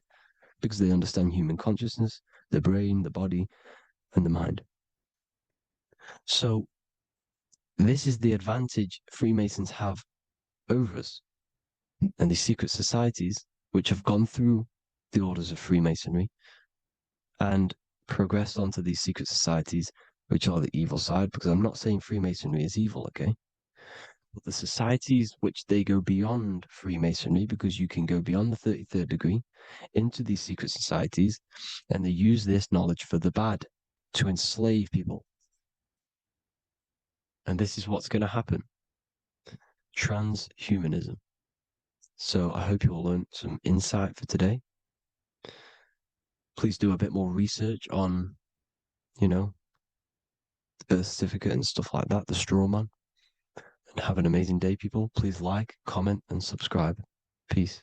because they understand human consciousness, the brain, the body, and the mind. So this is the advantage Freemasons have over us. And these secret societies, which have gone through the orders of Freemasonry and progressed onto these secret societies, which are the evil side, because I'm not saying Freemasonry is evil, okay? But the societies which they go beyond Freemasonry, because you can go beyond the 33rd degree into these secret societies, and they use this knowledge for the bad, to enslave people. And this is what's going to happen. Transhumanism. So I hope you all learned some insight for today. Please do a bit more research on, the birth certificate and stuff like that, the straw man. And have an amazing day, people. Please like, comment, and subscribe. Peace.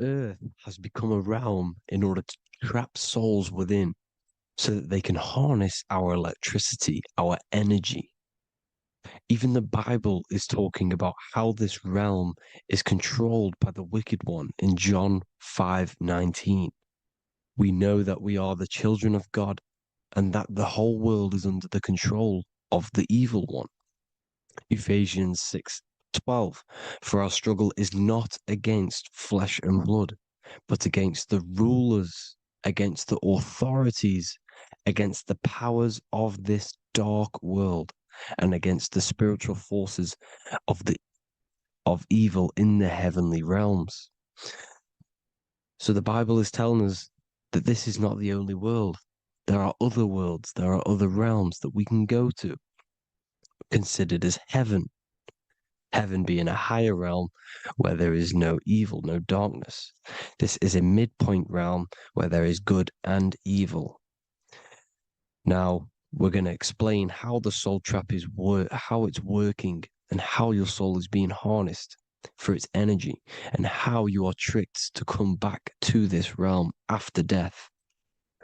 earth has become a realm in order to trap souls within so that they can harness our electricity, our energy. Even the Bible is talking about how this realm is controlled by the wicked one in John 5:19. We know that we are the children of God and that the whole world is under the control of the evil one. Ephesians 6:12. For our struggle is not against flesh and blood, but against the rulers, against the authorities, against the powers of this dark world, and against the spiritual forces of evil in the heavenly realms. So the Bible is telling us that this is not the only world. There are other worlds, there are other realms that we can go to, considered as heaven. Heaven being a higher realm where there is no evil, no darkness. This is a midpoint realm where there is good and evil. Now, we're going to explain how the soul trap is how it's working and how your soul is being harnessed for its energy and how you are tricked to come back to this realm after death.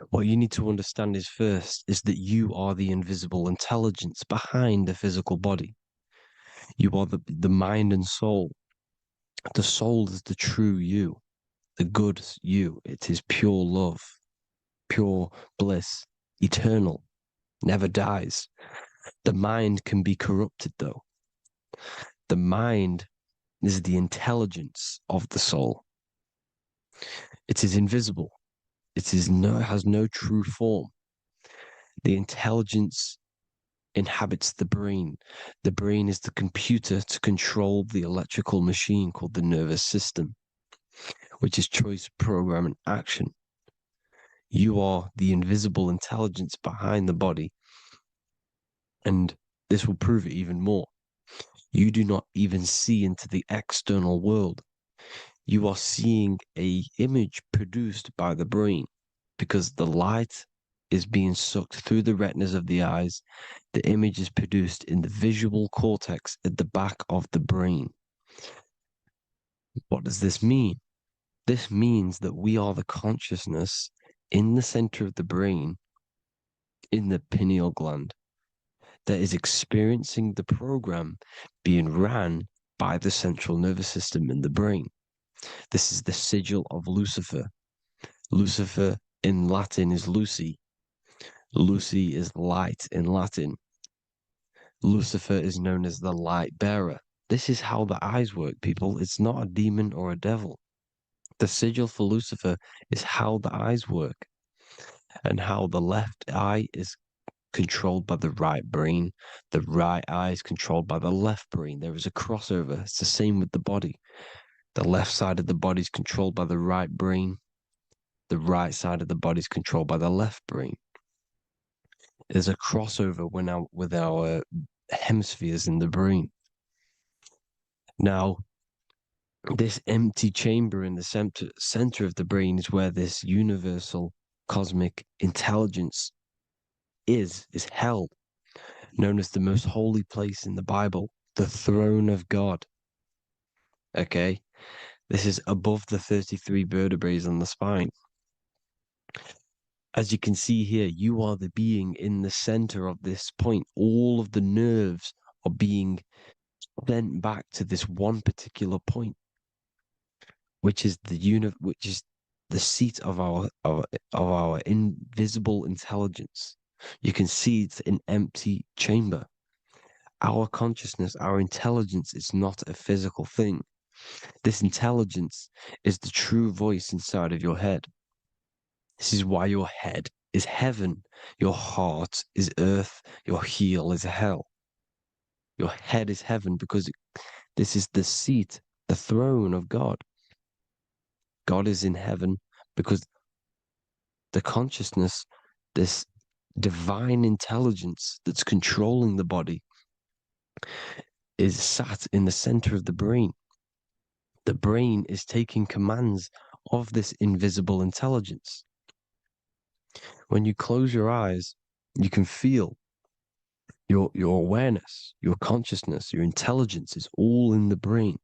What you need to understand is first is that you are the invisible intelligence behind the physical body. You are the mind and soul. The soul is the true you, the good you. It is pure love, pure bliss, eternal, never dies. The mind can be corrupted though. The mind is the intelligence of the soul. It is invisible. It has no true form. The intelligence inhabits the brain. The brain is the computer to control the electrical machine called the nervous system, which is choice, program, and action. You are the invisible intelligence behind the body, and this will prove it even more. You do not even see into the external world. You are seeing an image produced by the brain because the light is being sucked through the retinas of the eyes. The image is produced in the visual cortex at the back of the brain. What does this mean? This means that we are the consciousness in the center of the brain, in the pineal gland, that is experiencing the program being ran by the central nervous system in the brain. This is the sigil of Lucifer. Lucifer in Latin is Lucy. Lucy is light in Latin. Lucifer is known as the light bearer. This is how the eyes work, people. It's not a demon or a devil. The sigil for Lucifer is how the eyes work and how the left eye is controlled by the right brain. The right eye is controlled by the left brain. There is a crossover. It's the same with the body. The left side of the body is controlled by the right brain. The right side of the body is controlled by the left brain. There's a crossover with our hemispheres in the brain. Now, this empty chamber in the center of the brain is where this universal cosmic intelligence is held, known as the most holy place in the Bible, the throne of God. Okay, this is above the 33 vertebrae on the spine. As you can see here, you are the being in the center of this point. All of the nerves are being sent back to this one particular point, which is the seat of our invisible intelligence. You can see it's an empty chamber. Our consciousness, our intelligence is not a physical thing. This intelligence is the true voice inside of your head. This is why your head is heaven, your heart is earth, your heel is hell. Your head is heaven because this is the seat, the throne of God. God is in heaven because the consciousness, this divine intelligence that's controlling the body, is sat in the center of the brain. The brain is taking commands of this invisible intelligence. When you close your eyes, you can feel your awareness, your consciousness, your intelligence is all in the brain.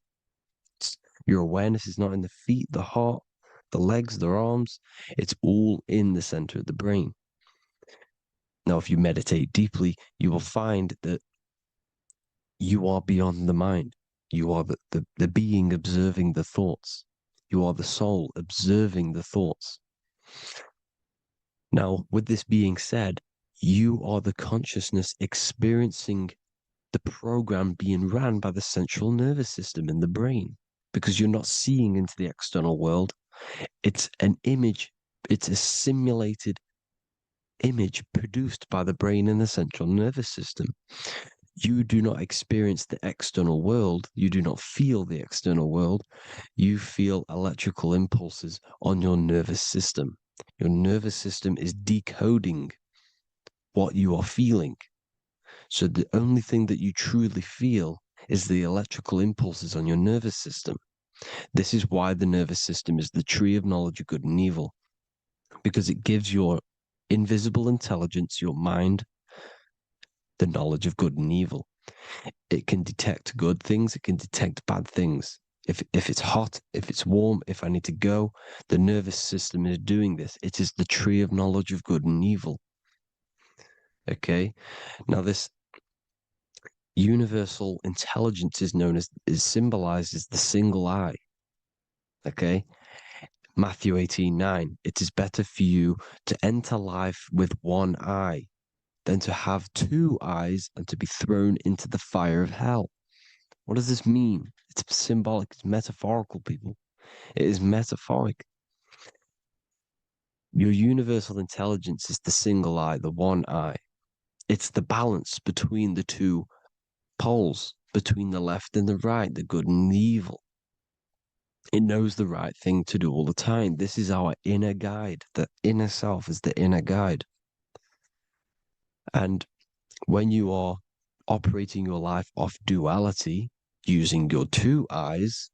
Your awareness is not in the feet, the heart, the legs, the arms. It's all in the center of the brain. Now, if you meditate deeply, you will find that you are beyond the mind. You are the being observing the thoughts. You are the soul observing the thoughts. Now, with this being said, you are the consciousness experiencing the program being ran by the central nervous system in the brain, because you're not seeing into the external world. It's an image, it's a simulated image produced by the brain and the central nervous system. You do not experience the external world. You do not feel the external world. You feel electrical impulses on your nervous system. Your nervous system is decoding what you are feeling. So the only thing that you truly feel is the electrical impulses on your nervous system. This is why the nervous system is the tree of knowledge of good and evil, because it gives your invisible intelligence, your mind, the knowledge of good and evil. It can detect good things, it can detect bad things. If it's hot, if it's warm, if I need to go, the nervous system is doing this. It is the tree of knowledge of good and evil. Okay? Now this universal intelligence is symbolized as the single eye. Okay? Matthew 18:9. It is better for you to enter life with one eye than to have two eyes and to be thrown into the fire of hell. What does this mean? It's symbolic, it's metaphorical, people. It is metaphoric. Your universal intelligence is the single eye, the one eye. It's the balance between the two poles, between the left and the right, the good and the evil. It knows the right thing to do all the time. This is our inner guide. The inner self is the inner guide. And when you are operating your life off duality, using your two eyes,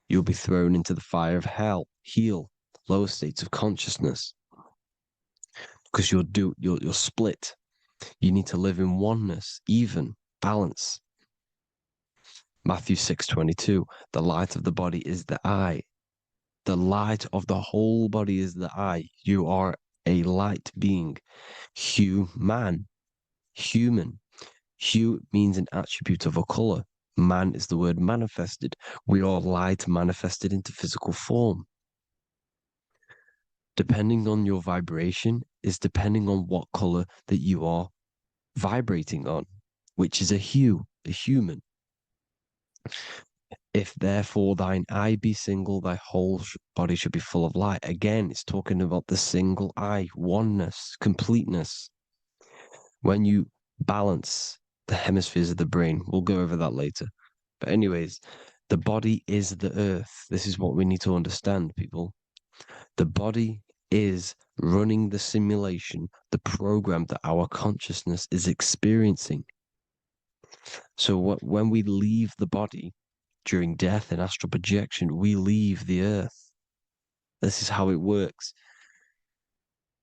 you'll be thrown into the fire of hell, lower states of consciousness. Because you're split. You need to live in oneness, even, balance. Matthew 6:22, the light of the body is the eye. The light of the whole body is the eye. You are a light being. Human. Hue means an attribute of a color. Man is the word manifested. We are light manifested into physical form. Depending on your vibration is depending on what color that you are vibrating on, which is a hue, a human. If therefore thine eye be single, thy whole body should be full of light. Again, it's talking about the single eye, oneness, completeness. When you balance the hemispheres of the brain, we'll go over that later. But anyways, the body is the earth. This is what we need to understand, people. The body is running the simulation, the program that our consciousness is experiencing. So when we leave the body, during death and astral projection, we leave the earth. This is how it works.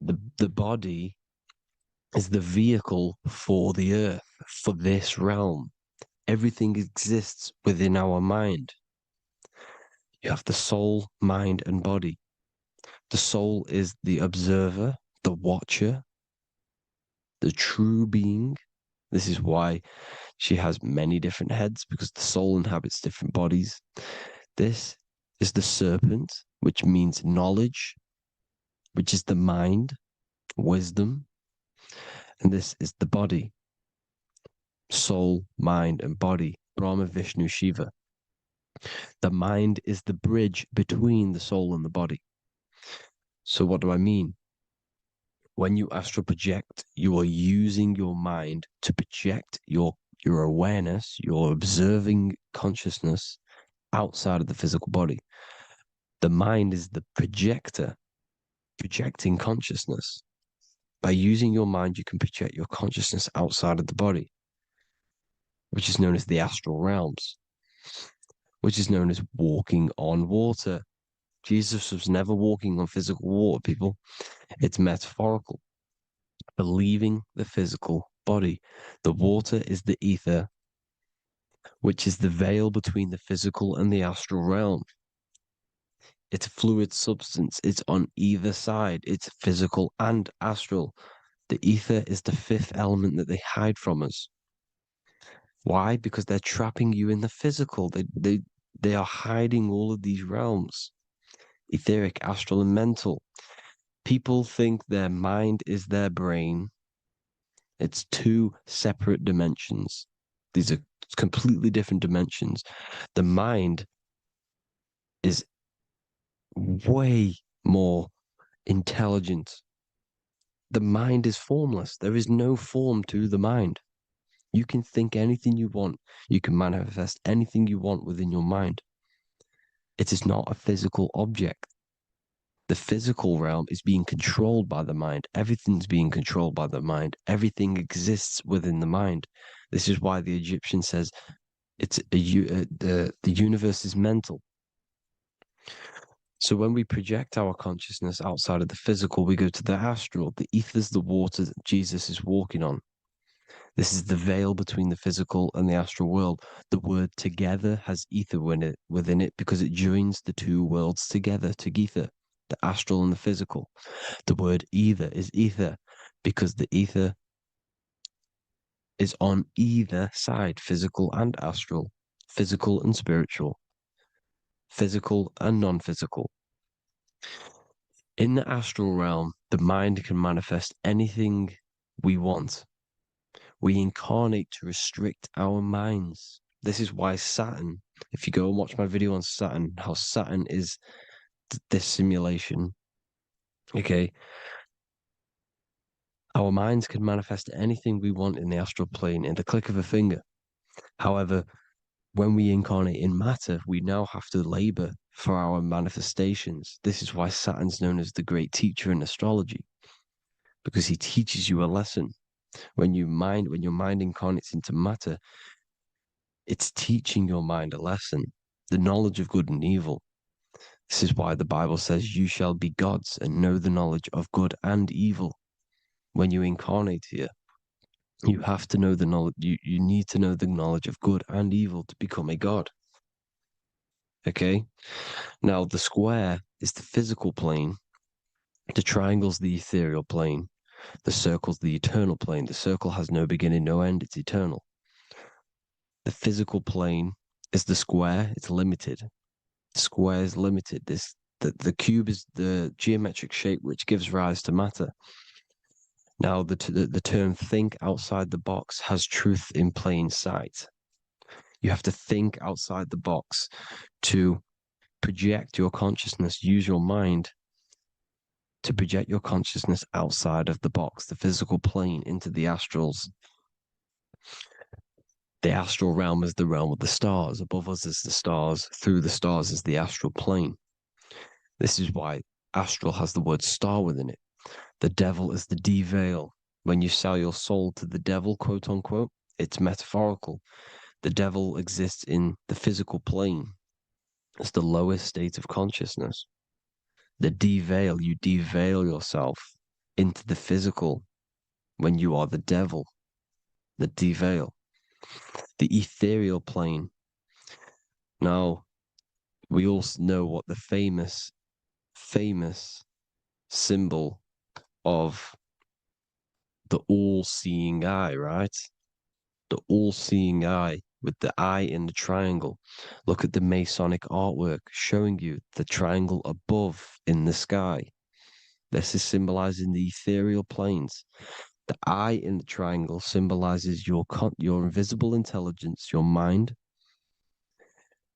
The body is the vehicle for the earth, for this realm. Everything exists within our mind. You have the soul, mind, and body. The soul is the observer, the watcher, the true being. This is why she has many different heads, because the soul inhabits different bodies. This is the serpent, which means knowledge, which is the mind, wisdom. And this is the body, soul, mind, and body, Brahma, Vishnu, Shiva. The mind is the bridge between the soul and the body. So what do I mean? When you astral project, you are using your mind to project your awareness, your observing consciousness outside of the physical body. The mind is the projector, projecting consciousness. By using your mind, you can project your consciousness outside of the body, which is known as the astral realms, which is known as walking on water. Jesus was never walking on physical water, people. It's metaphorical. Believing the physical body. The water is the ether. which is the veil between the physical and the astral realm. It's a fluid substance. It's on either side. It's physical and astral. The ether is the fifth element that they hide from us. Why? Because they're trapping you in the physical. They are hiding all of these realms. Etheric, astral, and mental. People think their mind is their brain. It's two separate dimensions. These are completely different dimensions. The mind is way more intelligent. The mind is formless. There is no form to the mind. You can think anything you want. You can manifest anything you want within your mind. It is not a physical object. The physical realm is being controlled by the mind. Everything's being controlled by the mind. Everything exists within the mind. This is why the Egyptian says the universe is mental. So when we project our consciousness outside of the physical, we go to the astral. The ether is the water that Jesus is walking on. This is the veil between the physical and the astral world. The word together has ether within it because it joins the two worlds together, together, the astral and the physical. The word either is ether because the ether is on either side, physical and astral, physical and spiritual, physical and non-physical. In the astral realm, the mind can manifest anything we want. We incarnate to restrict our minds. This is why Saturn, if you go and watch my video on Saturn, how Saturn is this simulation, okay? Our minds can manifest anything we want in the astral plane in the click of a finger. However, when we incarnate in matter, we now have to labor for our manifestations. This is why Saturn's known as the great teacher in astrology, because he teaches you a lesson. When your mind incarnates into matter, it's teaching your mind a lesson, the knowledge of good and evil. This is why the Bible says you shall be gods and know the knowledge of good and evil. When you incarnate here, you have to know the knowledge. You need to know the knowledge of good and evil to become a god. Okay? Now, the square is the physical plane. The triangle's the ethereal plane. The circle's the eternal plane. The circle has no beginning, no end. It's eternal. The physical plane is the square. It's limited. The square is limited. The cube is the geometric shape which gives rise to matter. Now, the term think outside the box has truth in plain sight. You have to think outside the box to project your consciousness, use your mind to project your consciousness outside of the box, the physical plane, into the astrals. The astral realm is the realm of the stars. Above us is the stars. Through the stars is the astral plane. This is why astral has the word star within it. The devil is the de-veil. When you sell your soul to the devil, quote unquote, it's metaphorical. The devil exists in the physical plane. It's the lowest state of consciousness. The de-veil, you de-veil yourself into the physical when you are the devil. The de-veil. The ethereal plane. Now, we all know what the famous symbol of the all-seeing eye, right? The all-seeing eye with the eye in the triangle. Look at the Masonic artwork showing you the triangle above in the sky. This is symbolizing the ethereal planes. The eye in the triangle symbolizes your invisible intelligence, your mind,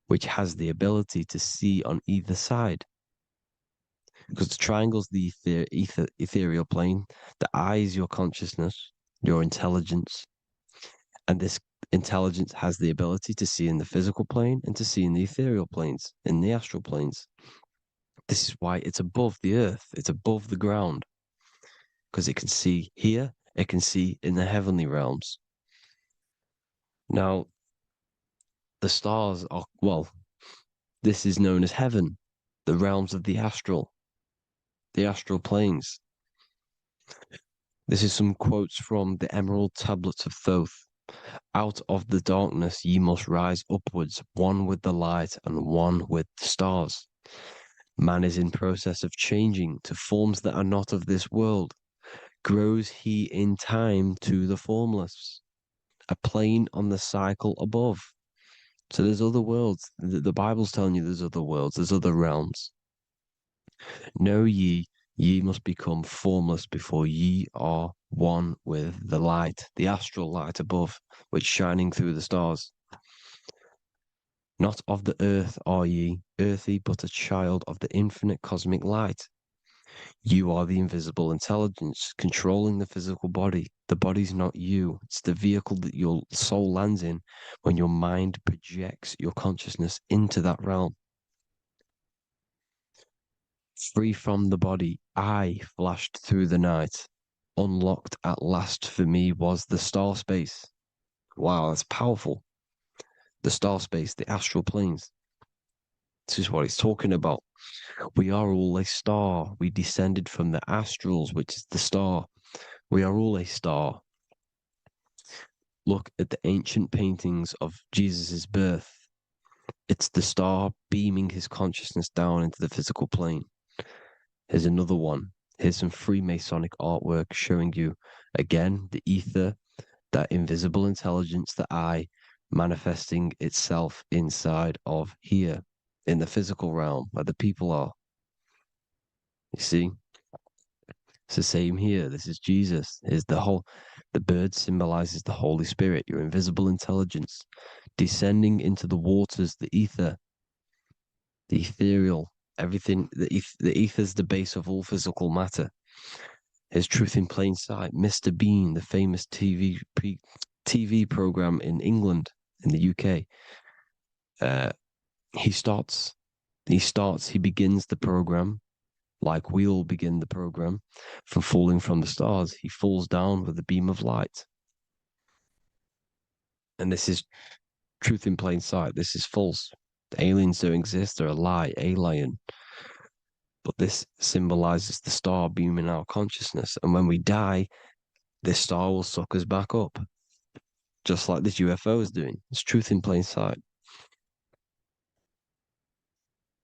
which has the ability to see on either side. Because the triangle's the ethereal plane. The eye is your consciousness, your intelligence. And this intelligence has the ability to see in the physical plane and to see in the ethereal planes, in the astral planes. This is why it's above the earth. It's above the ground. Because it can see here, it can see in the heavenly realms. Now, the stars are, well, this is known as heaven, the realms of the astral planes. This is some quotes from the Emerald Tablets of Thoth. Out of the darkness ye must rise upwards, one with the light and one with the stars. Man is in process of changing to forms that are not of this world. Grows he in time to the formless, a plane on the cycle above. So there's other worlds. The Bible's telling you there's other worlds, there's other realms. Know ye, ye must become formless before ye are one with the light, the astral light above, which shining through the stars. Not of the earth are ye, earthy, but a child of the infinite cosmic light. You are the invisible intelligence controlling the physical body. The body's not you. It's the vehicle that your soul lands in when your mind projects your consciousness into that realm. Free from the body, I flashed through the night. Unlocked at last for me was the star space. Wow, that's powerful. The star space, the astral planes. This is what he's talking about. We are all a star. We descended from the astrals, which is the star. We are all a star. Look at the ancient paintings of Jesus' birth. It's the star beaming his consciousness down into the physical plane. Here's another one. Here's some Freemasonic artwork showing you, again, the ether, that invisible intelligence, the I, manifesting itself inside of here, in the physical realm, where the people are. You see? It's the same here. This is Jesus. Here's the bird symbolizes the Holy Spirit, your invisible intelligence, descending into the waters, the ether, the ethereal, everything. The ether's the base of all physical matter. Here's Truth in Plain Sight. Mr. Bean, the famous TV program in England, in the UK. He begins the program like we all begin the program from falling from the stars. He falls down with a beam of light. And this is truth in plain sight. This is false. The aliens don't exist. They're a lie, alien. But this symbolizes the star beaming our consciousness. And when we die, this star will suck us back up. Just like this UFO is doing. It's truth in plain sight.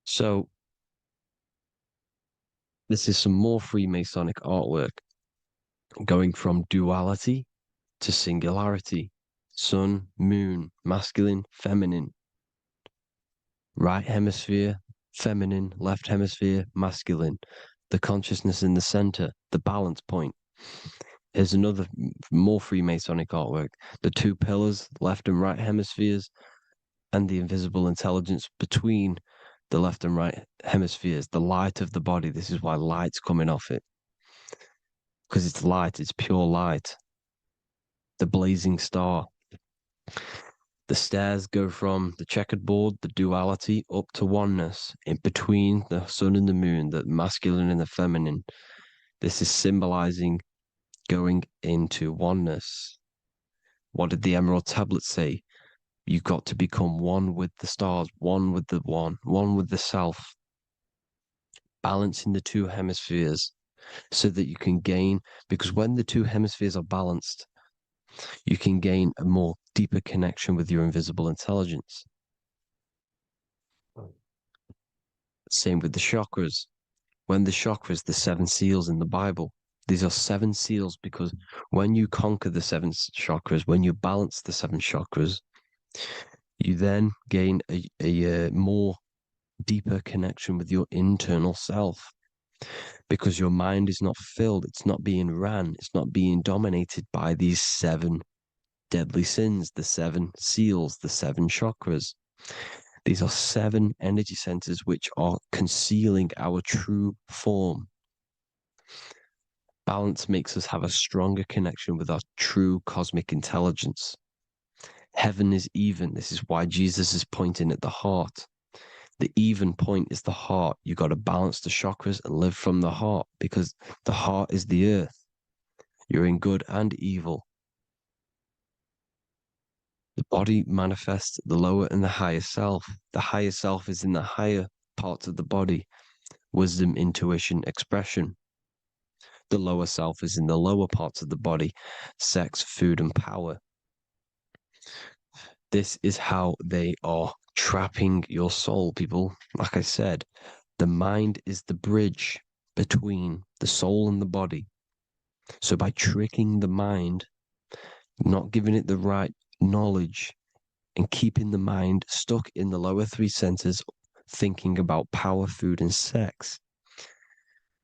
So, this is some more Freemasonic artwork. Going from duality to singularity. Sun, moon, masculine, feminine. Right hemisphere, feminine, left hemisphere, masculine. The consciousness in the center, the balance point. Here's another more Freemasonic artwork. The two pillars, left and right hemispheres, and the invisible intelligence between the left and right hemispheres, the light of the body. This is why light's coming off it. Because it's light, it's pure light. The blazing star. The stairs go from the checkered board, the duality, up to oneness, in between the sun and the moon, the masculine and the feminine. This is symbolizing going into oneness. What did the Emerald Tablet say? You've got to become one with the stars, one with the one with the self. Balancing the two hemispheres so that you can gain, because when the two hemispheres are balanced, you can gain a more deeper connection with your invisible intelligence. Same with the chakras. When the chakras, the 7 seals in the Bible, these are 7 seals because when you conquer the 7 chakras, when you balance the 7 chakras, you then gain a more deeper connection with your internal self. Because your mind is not filled, it's not being ran, it's not being dominated by these 7 deadly sins, the 7 seals, the 7 chakras. These are 7 energy centers which are concealing our true form. Balance makes us have a stronger connection with our true cosmic intelligence. Heaven is even. This is why Jesus is pointing at the heart. The even point is the heart. You got to balance the chakras and live from the heart because the heart is the earth. You're in good and evil. The body manifests the lower and the higher self. The higher self is in the higher parts of the body. Wisdom, intuition, expression. The lower self is in the lower parts of the body. Sex, food, and power. This is how they are trapping your soul, people. Like I said, the mind is the bridge between the soul and the body. So by tricking the mind, not giving it the right knowledge, and keeping the mind stuck in the lower three senses, thinking about power, food, and sex,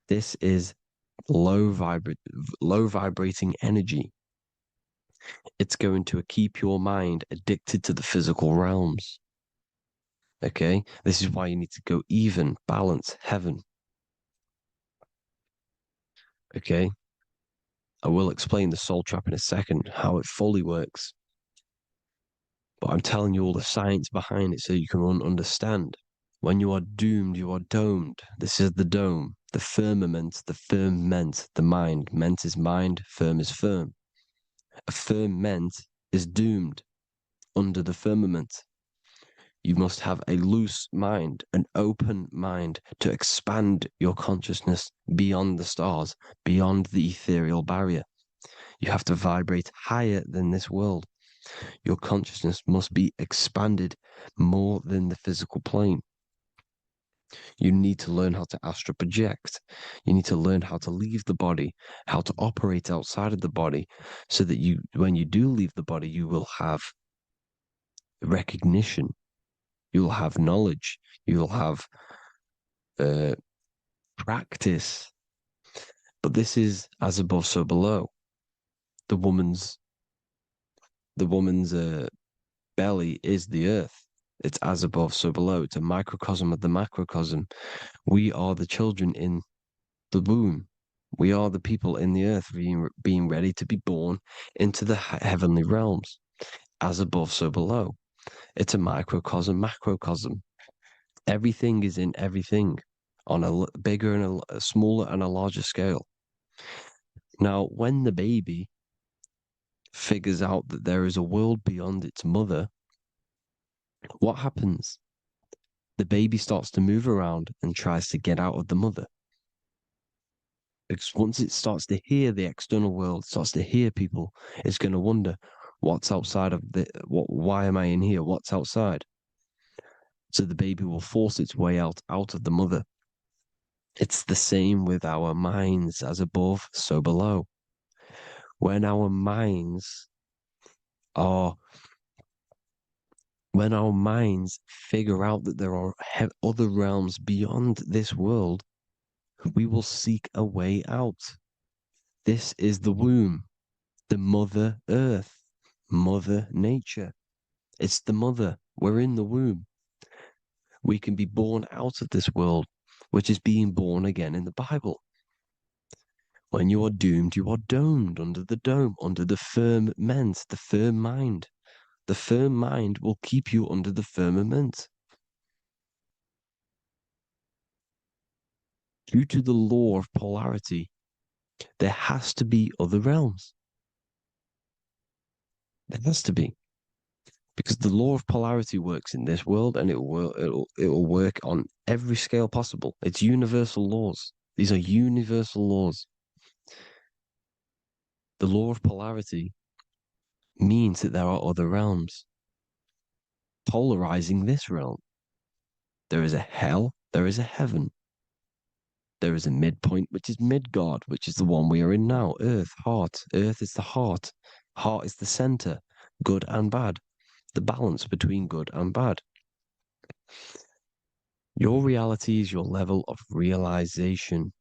this is low vibrating energy. It's going to keep your mind addicted to the physical realms. Okay, this is why you need to go even, balance, heaven. Okay, I will explain the soul trap in a second, how it fully works. But I'm telling you all the science behind it so you can understand. When you are doomed, you are domed. This is the dome, the firmament, the firmament, the mind. Ment is mind, firm is firm. A firmament is doomed under the firmament. You must have a loose mind, an open mind to expand your consciousness beyond the stars, beyond the ethereal barrier. You have to vibrate higher than this world. Your consciousness must be expanded more than the physical plane. You need to learn how to astral project. You need to learn how to leave the body, how to operate outside of the body, so that you, when you do leave the body, you will have recognition. You'll have knowledge. You'll have practice. But this is as above, so below. The woman's belly is the earth. It's as above, so below. It's a microcosm of the macrocosm. We are the children in the womb. We are the people in the earth being ready to be born into the heavenly realms. As above, so below. It's a microcosm, macrocosm. Everything is in everything on a bigger and a smaller and a larger scale. Now, when the baby figures out that there is a world beyond its mother, what happens? The baby starts to move around and tries to get out of the mother. Because once it starts to hear the external world, starts to hear people, it's going to wonder, what's outside of why am I in here? What's outside? So the baby will force its way out of the mother. It's the same with our minds, as above, so below. When our minds figure out that there are other realms beyond this world, we will seek a way out. This is the womb, the mother earth, mother nature. It's the mother. We're in the womb. We can be born out of this world, which is being born again in the Bible. When you are doomed, you are domed under the dome, under the firmament, the firm mind. The firm mind will keep you under the firmament. Due to the law of polarity, there has to be other realms. There has to be. Because the law of polarity works in this world, and it will work on every scale possible. It's universal laws. These are universal laws. The law of polarity means that there are other realms polarizing this realm. There is a hell, there is a heaven. There is a midpoint, which is Midgard, which is the one we are in now. Earth, heart. Earth is the heart. Heart is the center, good and bad. The balance between good and bad. Your reality is your level of realization.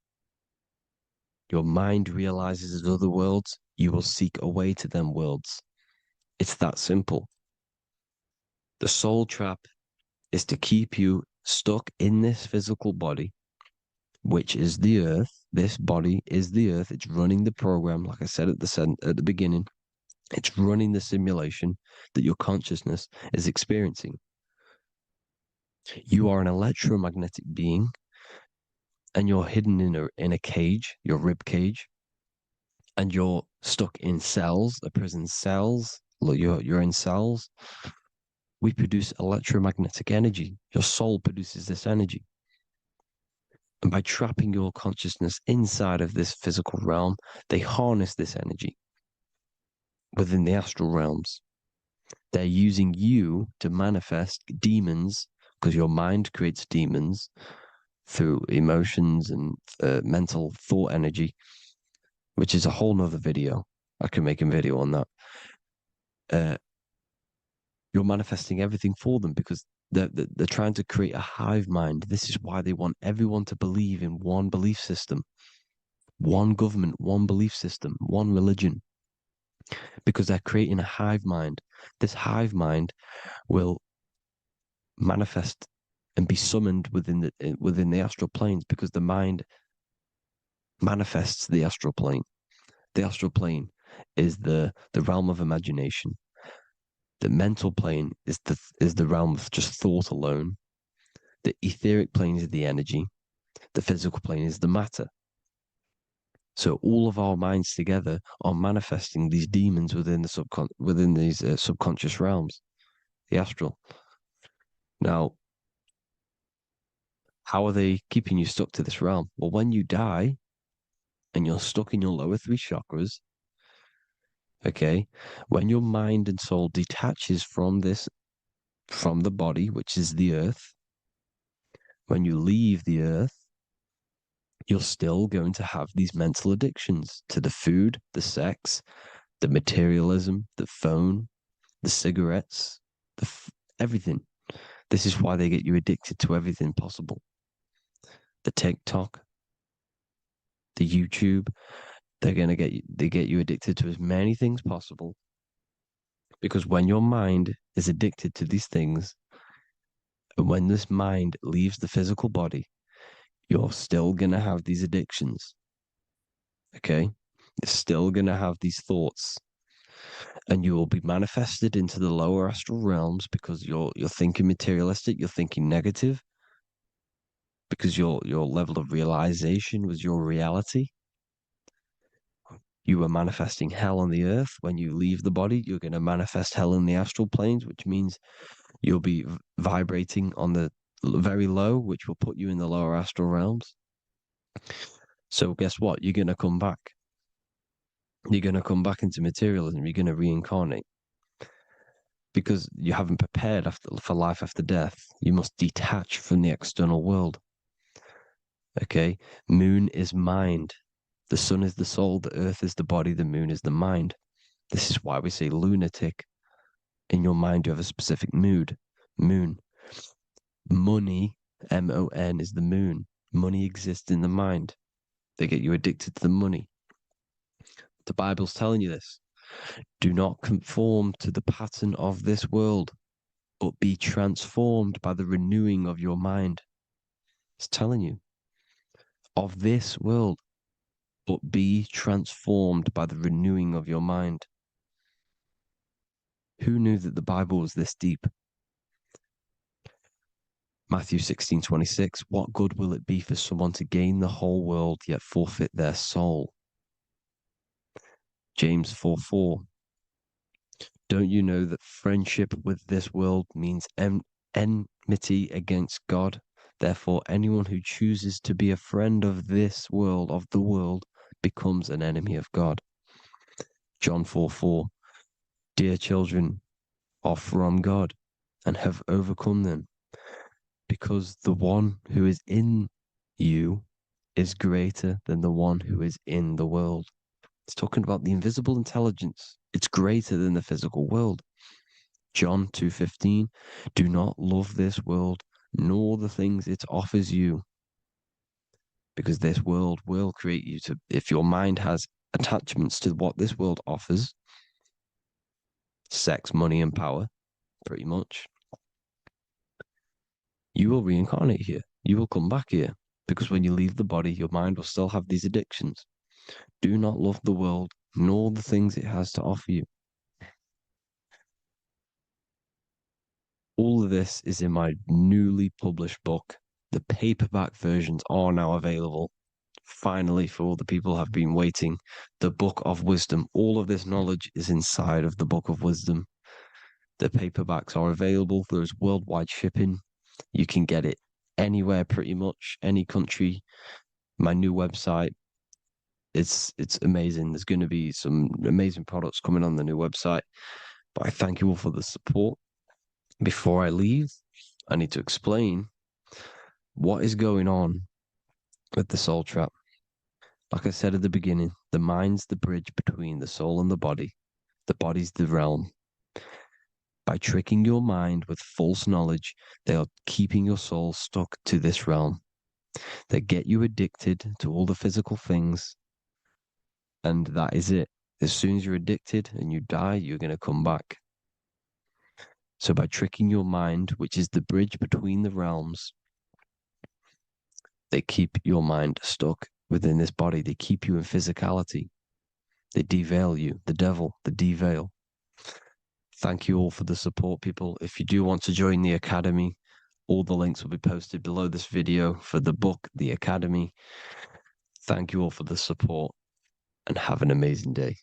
Your mind realizes other worlds, you will seek a way to them worlds. It's that simple. The soul trap is to keep you stuck in this physical body, which is the earth. This body is the earth. It's running the program, like I said at the beginning. It's running the simulation that your consciousness is experiencing. You are an electromagnetic being, and you're hidden in a cage, your rib cage, and you're stuck in cells, a prison cells. Look, you're in cells. We produce electromagnetic energy. Your soul produces this energy. And by trapping your consciousness inside of this physical realm, they harness this energy within the astral realms. They're using you to manifest demons, because your mind creates demons through emotions and mental thought energy, which is a whole nother video. I can make a video on that. You're manifesting everything for them because they're trying to create a hive mind. This is why they want everyone to believe in one belief system, one government, one belief system, one religion, because they're creating a hive mind. This hive mind will manifest and be summoned within the astral planes, because the mind manifests the astral plane. The astral plane is the realm of imagination. The mental plane is the realm of just thought alone. The etheric plane is the energy. The physical plane is the matter. So all of our minds together are manifesting these demons within these subconscious realms, the astral. Now, how are they keeping you stuck to this realm? Well, when you die and you're stuck in your lower three chakras, okay, when your mind and soul detaches from the body, which is the earth, when you leave the earth, you're still going to have these mental addictions to the food, the sex, the materialism, the phone, the cigarettes, everything. This is why they get you addicted to everything possible. The TikTok, the YouTube, they get you addicted to as many things possible. Because when your mind is addicted to these things, and when this mind leaves the physical body, you're still going to have these addictions. Okay? You're still going to have these thoughts. And you will be manifested into the lower astral realms because you're thinking materialistic, you're thinking negative, because your level of realization was your reality. You were manifesting hell on the earth. When you leave the body, you're going to manifest hell in the astral planes, which means you'll be vibrating on the very low, which will put you in the lower astral realms. So guess what? You're going to come back. You're going to come back into materialism. You're going to reincarnate. Because you haven't prepared for life after death. You must detach from the external world. Okay? Moon is mind. The sun is the soul. The earth is the body. The moon is the mind. This is why we say lunatic. In your mind, you have a specific mood. Moon. Money, M-O-N, is the moon. Money exists in the mind. They get you addicted to the money. The Bible's telling you this. Do not conform to the pattern of this world, but be transformed by the renewing of your mind. It's telling you. Of this world, but be transformed by the renewing of your mind. Who knew that the Bible was this deep? Matthew 16:26, what good will it be for someone to gain the whole world yet forfeit their soul? James 4:4, don't you know that friendship with this world means enmity against God? Therefore, anyone who chooses to be a friend of this world, of the world, becomes an enemy of God. John 4:4, dear children are from God and have overcome them, because the one who is in you is greater than the one who is in the world. It's talking about the invisible intelligence. It's greater than the physical world. John 2:15, do not love this world, nor the things it offers you. Because this world will create you to, if your mind has attachments to what this world offers, sex, money, and power, pretty much, you will reincarnate here. You will come back here. Because when you leave the body, your mind will still have these addictions. Do not love the world, nor the things it has to offer you. All of this is in my newly published book. The paperback versions are now available. Finally, for all the people who have been waiting, the Book of Wisdom. All of this knowledge is inside of the Book of Wisdom. The paperbacks are available. There's worldwide shipping. You can get it anywhere, pretty much, any country. My new website, it's amazing. There's going to be some amazing products coming on the new website. But I thank you all for the support. Before I leave, I need to explain what is going on with the soul trap. Like I said at the beginning, the mind's the bridge between the soul and the body's the realm. By tricking your mind with false knowledge, they are keeping your soul stuck to this realm. They get you addicted to all the physical things, and that is it. As soon as you're addicted and you die, you're going to come back. So by tricking your mind, which is the bridge between the realms, they keep your mind stuck within this body. They keep you in physicality. They deveil you, the devil, the deveil. Thank you all for the support, people. If you do want to join the Academy, all the links will be posted below this video for the book, The Academy. Thank you all for the support and have an amazing day.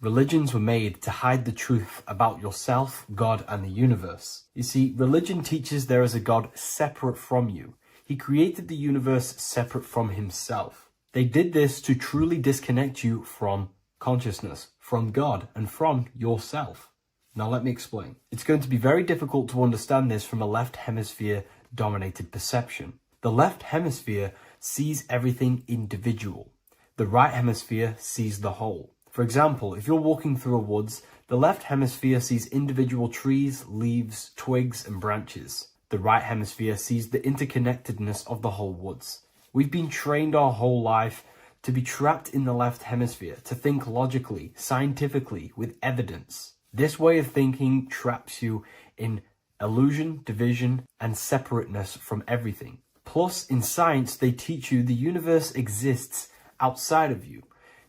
Religions were made to hide the truth about yourself, God, and the universe. You see, religion teaches there is a God separate from you. He created the universe separate from himself. They did this to truly disconnect you from consciousness, from God, and from yourself. Now let me explain. It's going to be very difficult to understand this from a left hemisphere dominated perception. The left hemisphere sees everything individual. The right hemisphere sees the whole. For example, if you're walking through a woods, the left hemisphere sees individual trees, leaves, twigs, and branches. The right hemisphere sees the interconnectedness of the whole woods. We've been trained our whole life to be trapped in the left hemisphere, to think logically, scientifically, with evidence. This way of thinking traps you in illusion, division, and separateness from everything. Plus, in science, they teach you the universe exists outside of you.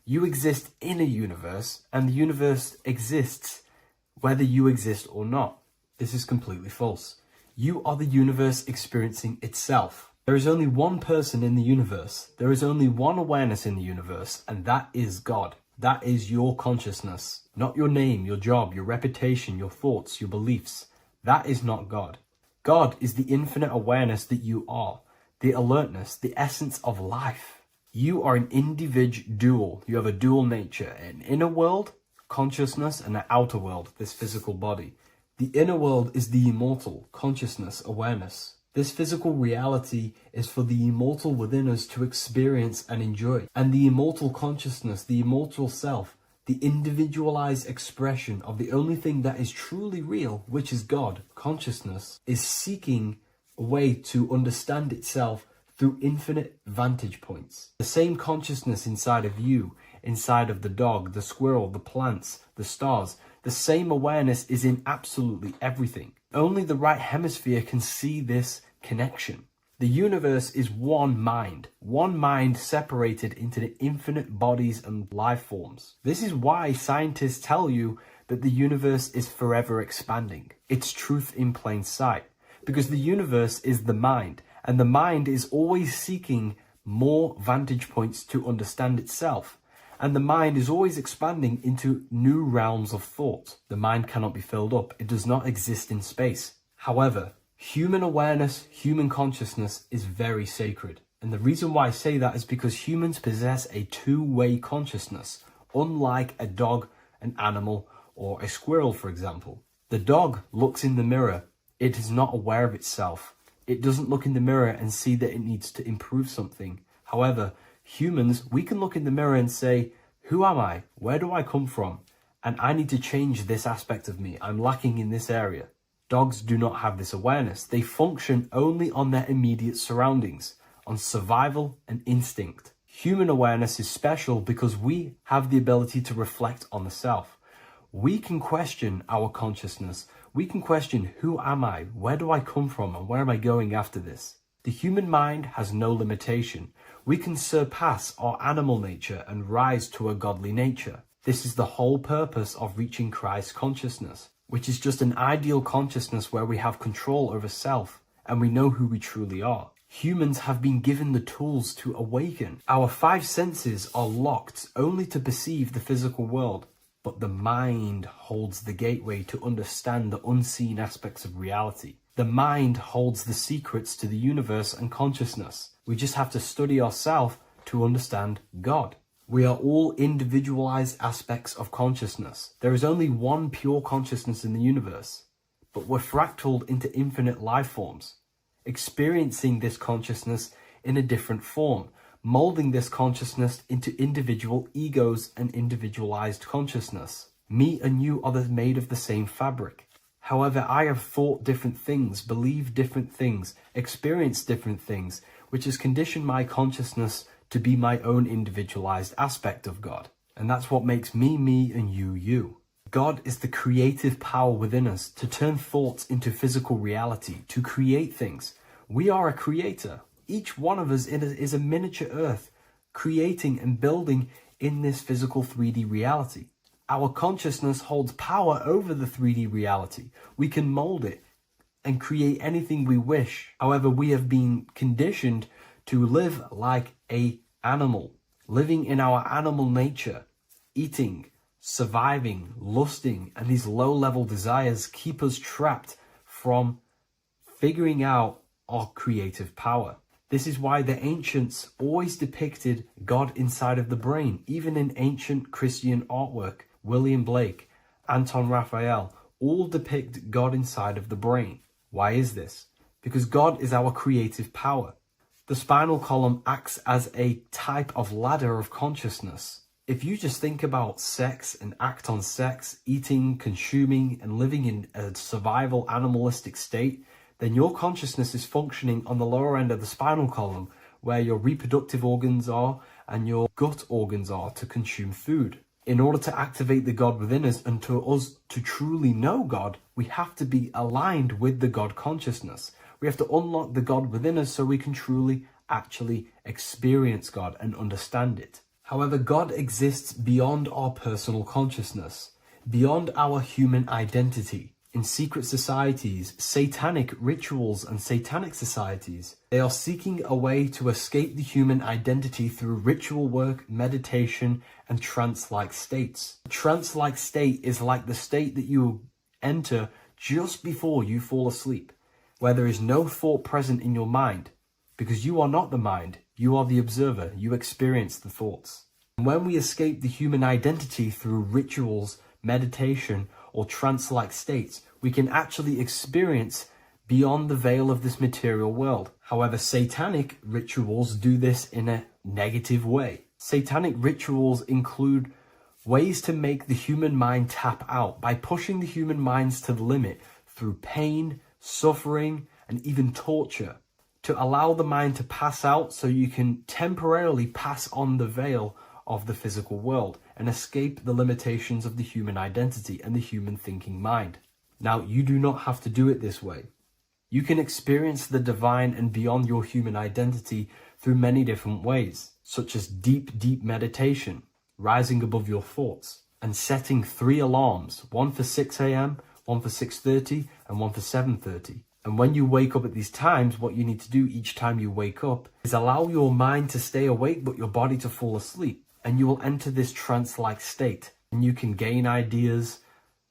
You exist in a universe, and the universe exists whether you exist or not. This is completely false. You are the universe experiencing itself. There is only one person in the universe. There is only one awareness in the universe, and that is God. That is your consciousness. Not your name, your job, your reputation, your thoughts, your beliefs. That is not God. God is the infinite awareness that you are, the alertness, the essence of life. You are an individual. You have a dual nature, an inner world, consciousness, and an outer world, this physical body. The inner world is the immortal, consciousness, awareness. This physical reality is for the immortal within us to experience and enjoy. And the immortal consciousness, the immortal self, the individualized expression of the only thing that is truly real, which is God, consciousness, is seeking a way to understand itself through infinite vantage points. The same consciousness inside of you, inside of the dog, the squirrel, the plants, the stars, the same awareness is in absolutely everything. Only the right hemisphere can see this connection. The universe is one mind separated into the infinite bodies and life forms. This is why scientists tell you that the universe is forever expanding. It's truth in plain sight, because the universe is the mind, and the mind is always seeking more vantage points to understand itself. And the mind is always expanding into new realms of thought. The mind cannot be filled up. It does not exist in space. However, human awareness, human consciousness is very sacred. And the reason why I say that is because humans possess a two-way consciousness, unlike a dog, an animal, or a squirrel, for example. The dog looks in the mirror. It is not aware of itself. It doesn't look in the mirror and see that it needs to improve something. However, humans, we can look in the mirror and say, who am I? Where do I come from? And I need to change this aspect of me. I'm lacking in this area. Dogs do not have this awareness. They function only on their immediate surroundings, on survival and instinct. Human awareness is special because we have the ability to reflect on the self. We can question our consciousness. We can question, who am I? Where do I come from? And where am I going after this? The human mind has no limitation. We can surpass our animal nature and rise to a godly nature. This is the whole purpose of reaching Christ's consciousness, which is just an ideal consciousness where we have control over self and we know who we truly are. Humans have been given the tools to awaken. Our five senses are locked only to perceive the physical world. but the mind holds the gateway to understand the unseen aspects of reality. The mind holds the secrets to the universe and consciousness. We just have to study ourselves to understand God. We are all individualized aspects of consciousness. There is only one pure consciousness in the universe, but we're fractaled into infinite life forms, experiencing this consciousness in a different form, molding this consciousness into individual egos and individualized consciousness. Me and you are made of the same fabric. However, I have thought different things, believed different things, experienced different things, which has conditioned my consciousness to be my own individualized aspect of God. And that's what makes me, me, and you, you. God is the creative power within us to turn thoughts into physical reality, to create things. We are a creator. Each one of us is a miniature earth, creating and building in this physical 3D reality. Our consciousness holds power over the 3D reality. We can mold it and create anything we wish. However, we have been conditioned to live like an animal, living in our animal nature, eating, surviving, lusting, and these low-level desires keep us trapped from figuring out our creative power. This is why the ancients always depicted God inside of the brain. Even in ancient Christian artwork, William Blake, Anton Raphael, all depict God inside of the brain. Why is this? Because God is our creative power. The spinal column acts as a type of ladder of consciousness. If you just think about sex and act on sex, eating, consuming, and living in a survival animalistic state, then your consciousness is functioning on the lower end of the spinal column, where your reproductive organs are and your gut organs are to consume food. In order to activate the God within us and to us to truly know God, we have to be aligned with the God consciousness. We have to unlock the God within us so we can truly actually experience God and understand it. However, God exists beyond our personal consciousness, beyond our human identity. In secret societies, satanic rituals and satanic societies, they are seeking a way to escape the human identity through ritual work, meditation, and trance-like states. A trance-like state is like the state that you enter just before you fall asleep, where there is no thought present in your mind, because you are not the mind, you are the observer, you experience the thoughts. And when we escape the human identity through rituals, meditation, or trance-like states, we can actually experience beyond the veil of this material world. However, satanic rituals do this in a negative way. Satanic rituals include ways to make the human mind tap out by pushing the human minds to the limit through pain, suffering, and even torture, to allow the mind to pass out so you can temporarily pass on the veil of the physical world and escape the limitations of the human identity and the human thinking mind. Now, you do not have to do it this way. You can experience the divine and beyond your human identity through many different ways, such as deep, deep meditation, rising above your thoughts, and setting 3 alarms, one for 6 a.m., one for 6:30, and one for 7:30. And when you wake up at these times, what you need to do each time you wake up is allow your mind to stay awake but your body to fall asleep. And you will enter this trance-like state. And you can gain ideas,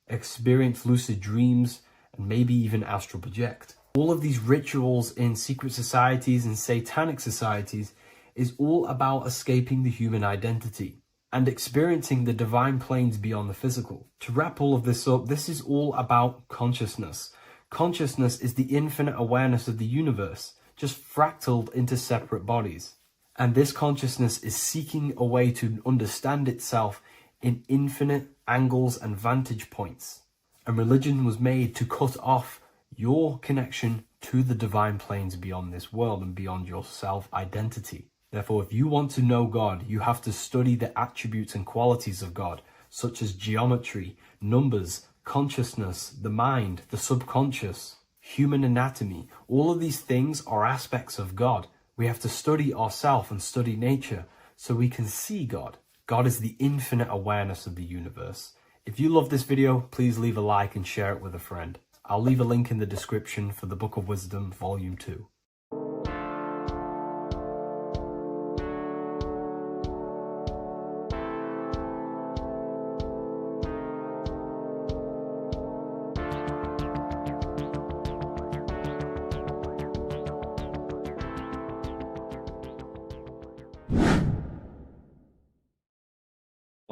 experience lucid dreams, and maybe even astral project. All of these rituals in secret societies and satanic societies is all about escaping the human identity and experiencing the divine planes beyond the physical. To wrap all of this up, this is all about consciousness. Consciousness is the infinite awareness of the universe, just fractaled into separate bodies. And this consciousness is seeking a way to understand itself in infinite angles and vantage points. And religion was made to cut off your connection to the divine planes beyond this world and beyond your self-identity. Therefore, if you want to know God, you have to study the attributes and qualities of God, such as geometry, numbers, consciousness, the mind, the subconscious, human anatomy. All of these things are aspects of God. We have to study ourselves and study nature so we can see God. God is the infinite awareness of the universe. If you love this video, please leave a like and share it with a friend. I'll leave a link in the description for the Book of Wisdom, Volume 2.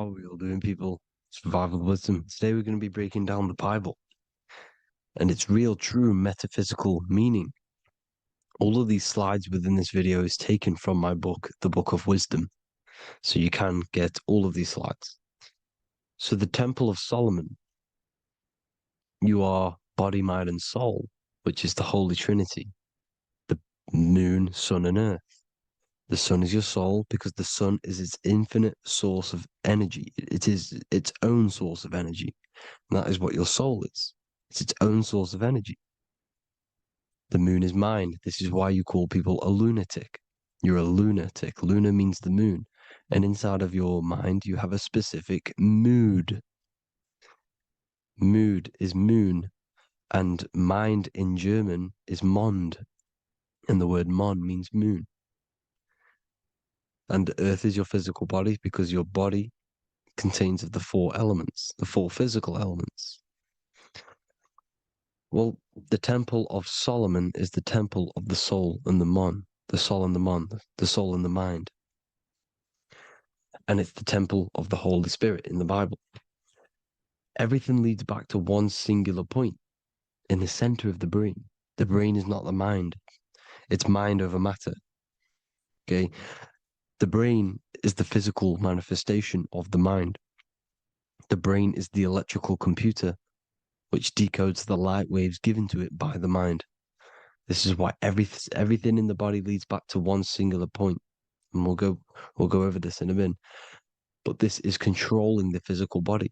How are we all doing, people? Survival wisdom. Today we're going to be breaking down the Bible and its real, true metaphysical meaning. All of these slides within this video is taken from my book, The Book of Wisdom, so you can get all of these slides. So the Temple of Solomon, you are body, mind, and soul, which is the Holy Trinity, the moon, sun, and earth. The sun is your soul because the sun is its infinite source of energy. It is its own source of energy. And that is what your soul is. It's its own source of energy. The moon is mind. This is why you call people a lunatic. You're a lunatic. Luna means the moon. And inside of your mind, you have a specific mood. Mood is moon. And mind in German is Mond. And the word Mon means moon. And earth is your physical body because your body contains of the four elements, the four physical elements. Well, the Temple of Solomon is the temple of the soul and the mon, the soul and the mon, the soul and the mind. And it's the temple of the Holy Spirit in the Bible. Everything leads back to one singular point in the center of the brain. The brain is not the mind. It's mind over matter. Okay? The brain is the physical manifestation of the mind. The brain is the electrical computer which decodes the light waves given to it by the mind. This is why everything in the body leads back to one singular point. And we'll go over this in a minute. But this is controlling the physical body.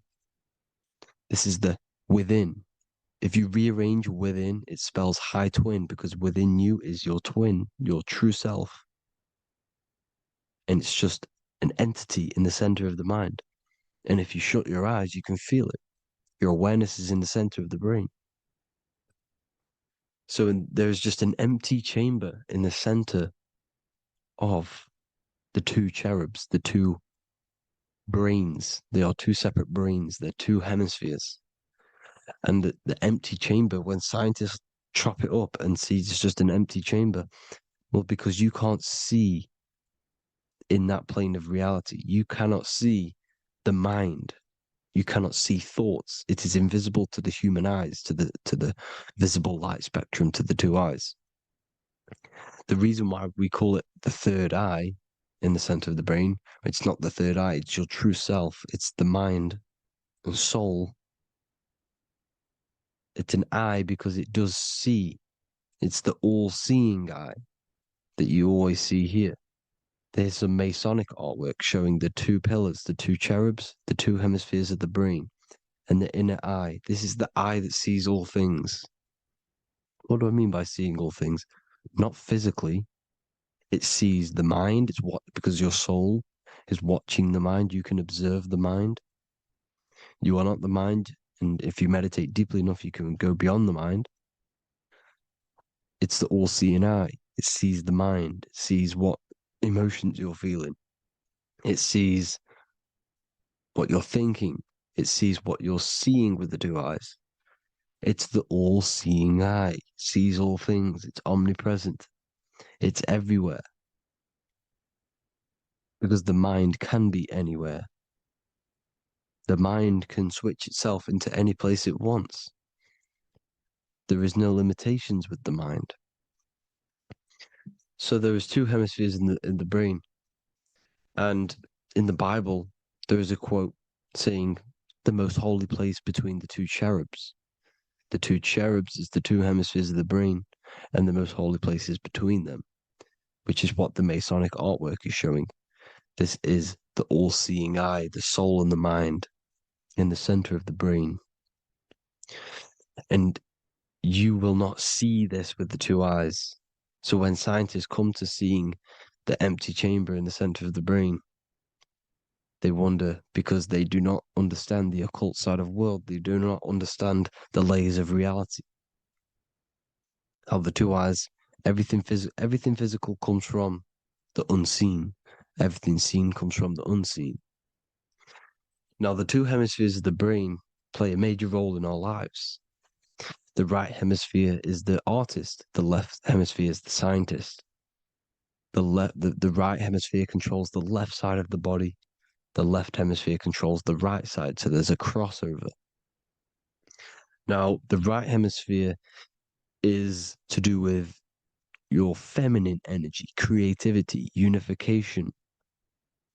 This is the within. If you rearrange within, it spells high twin because within you is your twin, your true self. And it's just an entity in the center of the mind. And if you shut your eyes, you can feel it. Your awareness is in the center of the brain. So there's just an empty chamber in the center of the two cherubs, the two brains. They are two separate brains. They're two hemispheres. And the empty chamber, when scientists chop it up and see it's just an empty chamber, well, because you can't see in that plane of reality. You cannot see the mind. You cannot see thoughts. It is invisible to the human eyes, to the visible light spectrum, to the two eyes. The reason why we call it the third eye in the center of the brain, it's not the third eye, it's your true self. It's the mind and soul. It's an eye because it does see. It's the all-seeing eye that you always see here. There's some Masonic artwork showing the two pillars, the two cherubs, the two hemispheres of the brain, and the inner eye. This is the eye that sees all things. What do I mean by seeing all things? Not physically. It sees the mind. It's what, because your soul is watching the mind. You can observe the mind. You are not the mind. And if you meditate deeply enough, you can go beyond the mind. It's the all-seeing eye. It sees the mind. It sees what emotions you're feeling. It sees what you're thinking. It sees what you're seeing with the two eyes. It's the all-seeing eye. It sees all things. It's omnipresent. It's everywhere. Because the mind can be anywhere. The mind can switch itself into any place it wants. There is no limitations with the mind. So there is two hemispheres in the brain. And in the Bible, there is a quote saying, the most holy place between the two cherubs. The two cherubs is the two hemispheres of the brain, and the most holy place is between them, which is what the Masonic artwork is showing. This is the all-seeing eye, the soul and the mind in the center of the brain. And you will not see this with the two eyes. So when scientists come to seeing the empty chamber in the center of the brain, they wonder because they do not understand the occult side of the world. They do not understand the layers of reality. How the two eyes, everything physical comes from the unseen. Everything seen comes from the unseen. Now, the two hemispheres of the brain play a major role in our lives. The right hemisphere is the artist. The left hemisphere is the scientist. The right hemisphere controls the left side of the body. the left hemisphere controls the right side, so there's a crossover. Now, the right hemisphere is to do with your feminine energy, creativity, unification,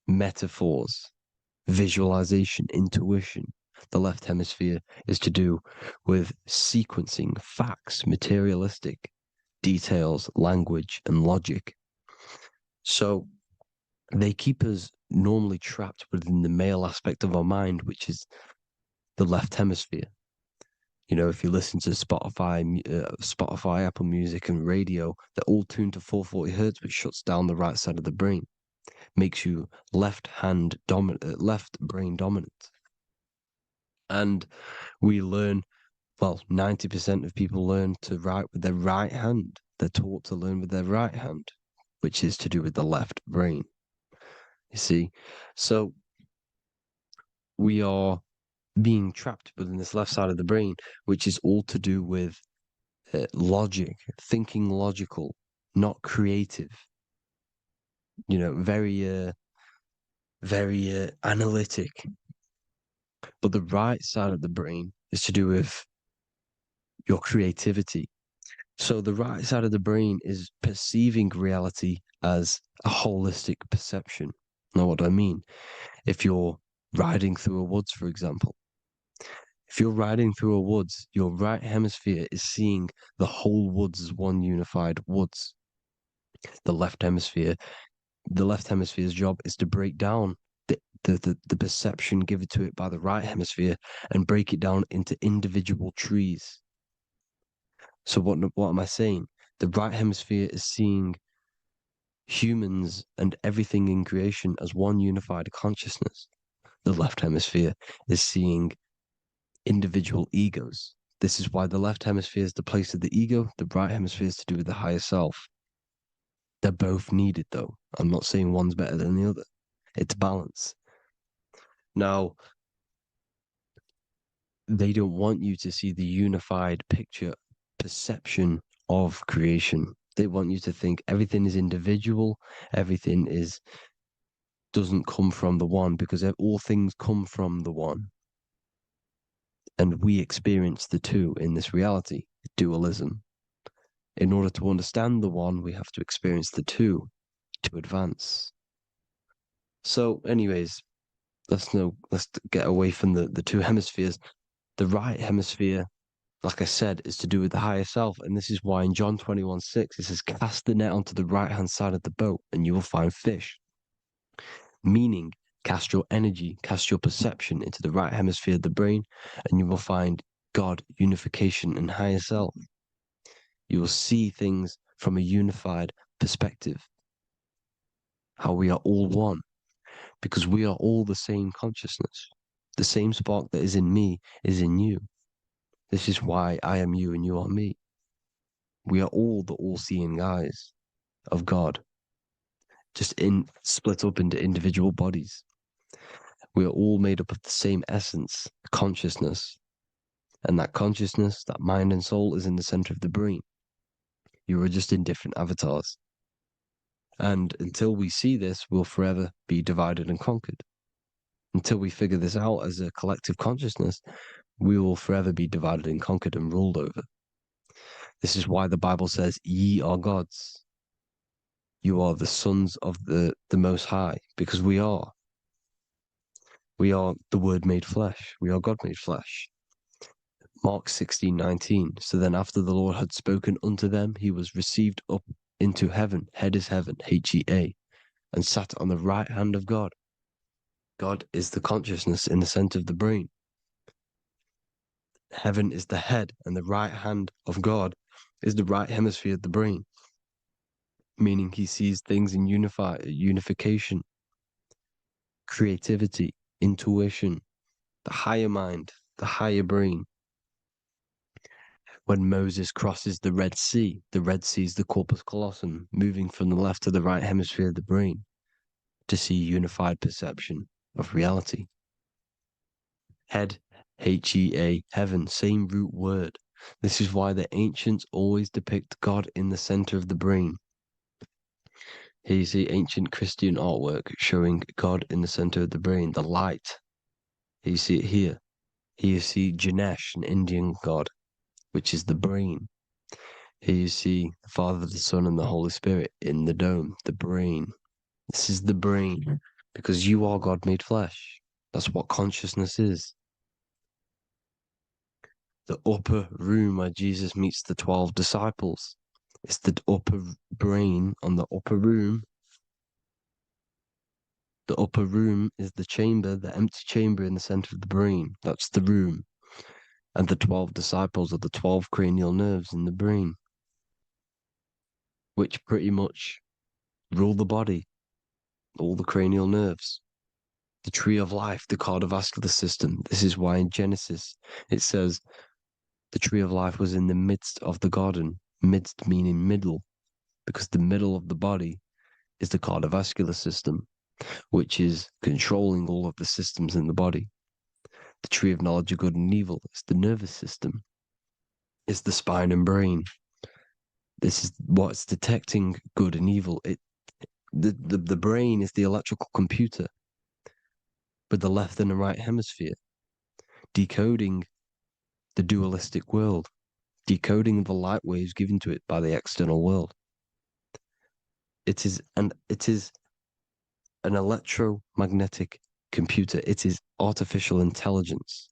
metaphors, visualization, intuition. The left hemisphere is to do with sequencing, facts, materialistic details, language, and logic. So they keep us normally trapped within the male aspect of our mind, which is the left hemisphere. You know, if you listen to Spotify, Apple Music, and radio, they're all tuned to 440 hertz, which shuts down the right side of the brain, makes you left brain dominant. And we learn, well, 90% of people learn to write with their right hand. They're taught to learn with their right hand, which is to do with the left brain. You see, so we are being trapped within this left side of the brain, which is all to do with logic, thinking logical, not creative. You know, very analytic. But the right side of the brain is to do with your creativity. So the right side of the brain is perceiving reality as a holistic perception. Now, what do I mean? If you're riding through a woods, for example, if you're riding through a woods, your right hemisphere is seeing the whole woods as one unified woods. The left hemisphere's job is to break down the perception given to it by the right hemisphere and break it down into individual trees. So what am I saying? The right hemisphere is seeing humans and everything in creation as one unified consciousness. The left hemisphere is seeing individual egos. This is why the left hemisphere is the place of the ego, the right hemisphere is to do with the higher self. They're both needed, though. I'm not saying one's better than the other. It's balance. Now, they don't want you to see the unified picture, perception of creation. They want you to think everything is individual, everything doesn't come from the one, because all things come from the one. And we experience the two in this reality, dualism. In order to understand the one, we have to experience the two to advance. So, anyways, let's get away from the two hemispheres. The right hemisphere, like I said, is to do with the higher self. And this is why in John 21:6, it says, cast the net onto the right-hand side of the boat and you will find fish. Meaning, cast your energy, cast your perception into the right hemisphere of the brain, and you will find God, unification, and higher self. You will see things from a unified perspective. How we are all one, because we are all the same consciousness. The same spark that is in me is in you. This is why I am you and you are me. We are all the all-seeing eyes of God, just split up into individual bodies. We are all made up of the same essence, consciousness. And that consciousness, that mind and soul, is in the center of the brain. You are just in different avatars. And until we see this, we'll forever be divided and conquered. Until we figure this out as a collective consciousness, we will forever be divided and conquered and ruled over. This is why the Bible says, ye are gods. You are the sons of the Most High, because we are. We are the Word made flesh. We are God made flesh. Mark 16:19. So then after the Lord had spoken unto them, he was received up into heaven, head is heaven, H-E-A, and sat on the right hand of God. God is the consciousness in the center of the brain. Heaven is the head, and the right hand of God is the right hemisphere of the brain, meaning he sees things in unification, creativity, intuition, the higher mind, the higher brain. When Moses crosses the Red Sea is the corpus callosum, moving from the left to the right hemisphere of the brain to see unified perception of reality. Head, H-E-A, heaven, same root word. This is why the ancients always depict God in the center of the brain. Here you see ancient Christian artwork showing God in the center of the brain, the light. Here you see it here. Here you see Ganesh, an Indian god, which is the brain. Here you see the Father, the Son, and the Holy Spirit in the dome, the brain. This is the brain, because you are God made flesh. That's what consciousness is. The upper room where Jesus meets the 12 disciples. It's the upper brain on the upper room. The upper room is the chamber, the empty chamber in the center of the brain. That's the room. And the 12 disciples are the 12 cranial nerves in the brain, which pretty much rule the body, all the cranial nerves. The tree of life, the cardiovascular system. This is why in Genesis it says the tree of life was in the midst of the garden. Midst meaning middle, because the middle of the body is the cardiovascular system, which is controlling all of the systems in the body. The tree of knowledge of good and evil is the nervous system. It's the spine and brain. This is what's detecting good and evil. The brain is the electrical computer with the left and the right hemisphere, decoding the dualistic world, decoding the light waves given to it by the external world. It is an electromagnetic computer. It is artificial intelligence.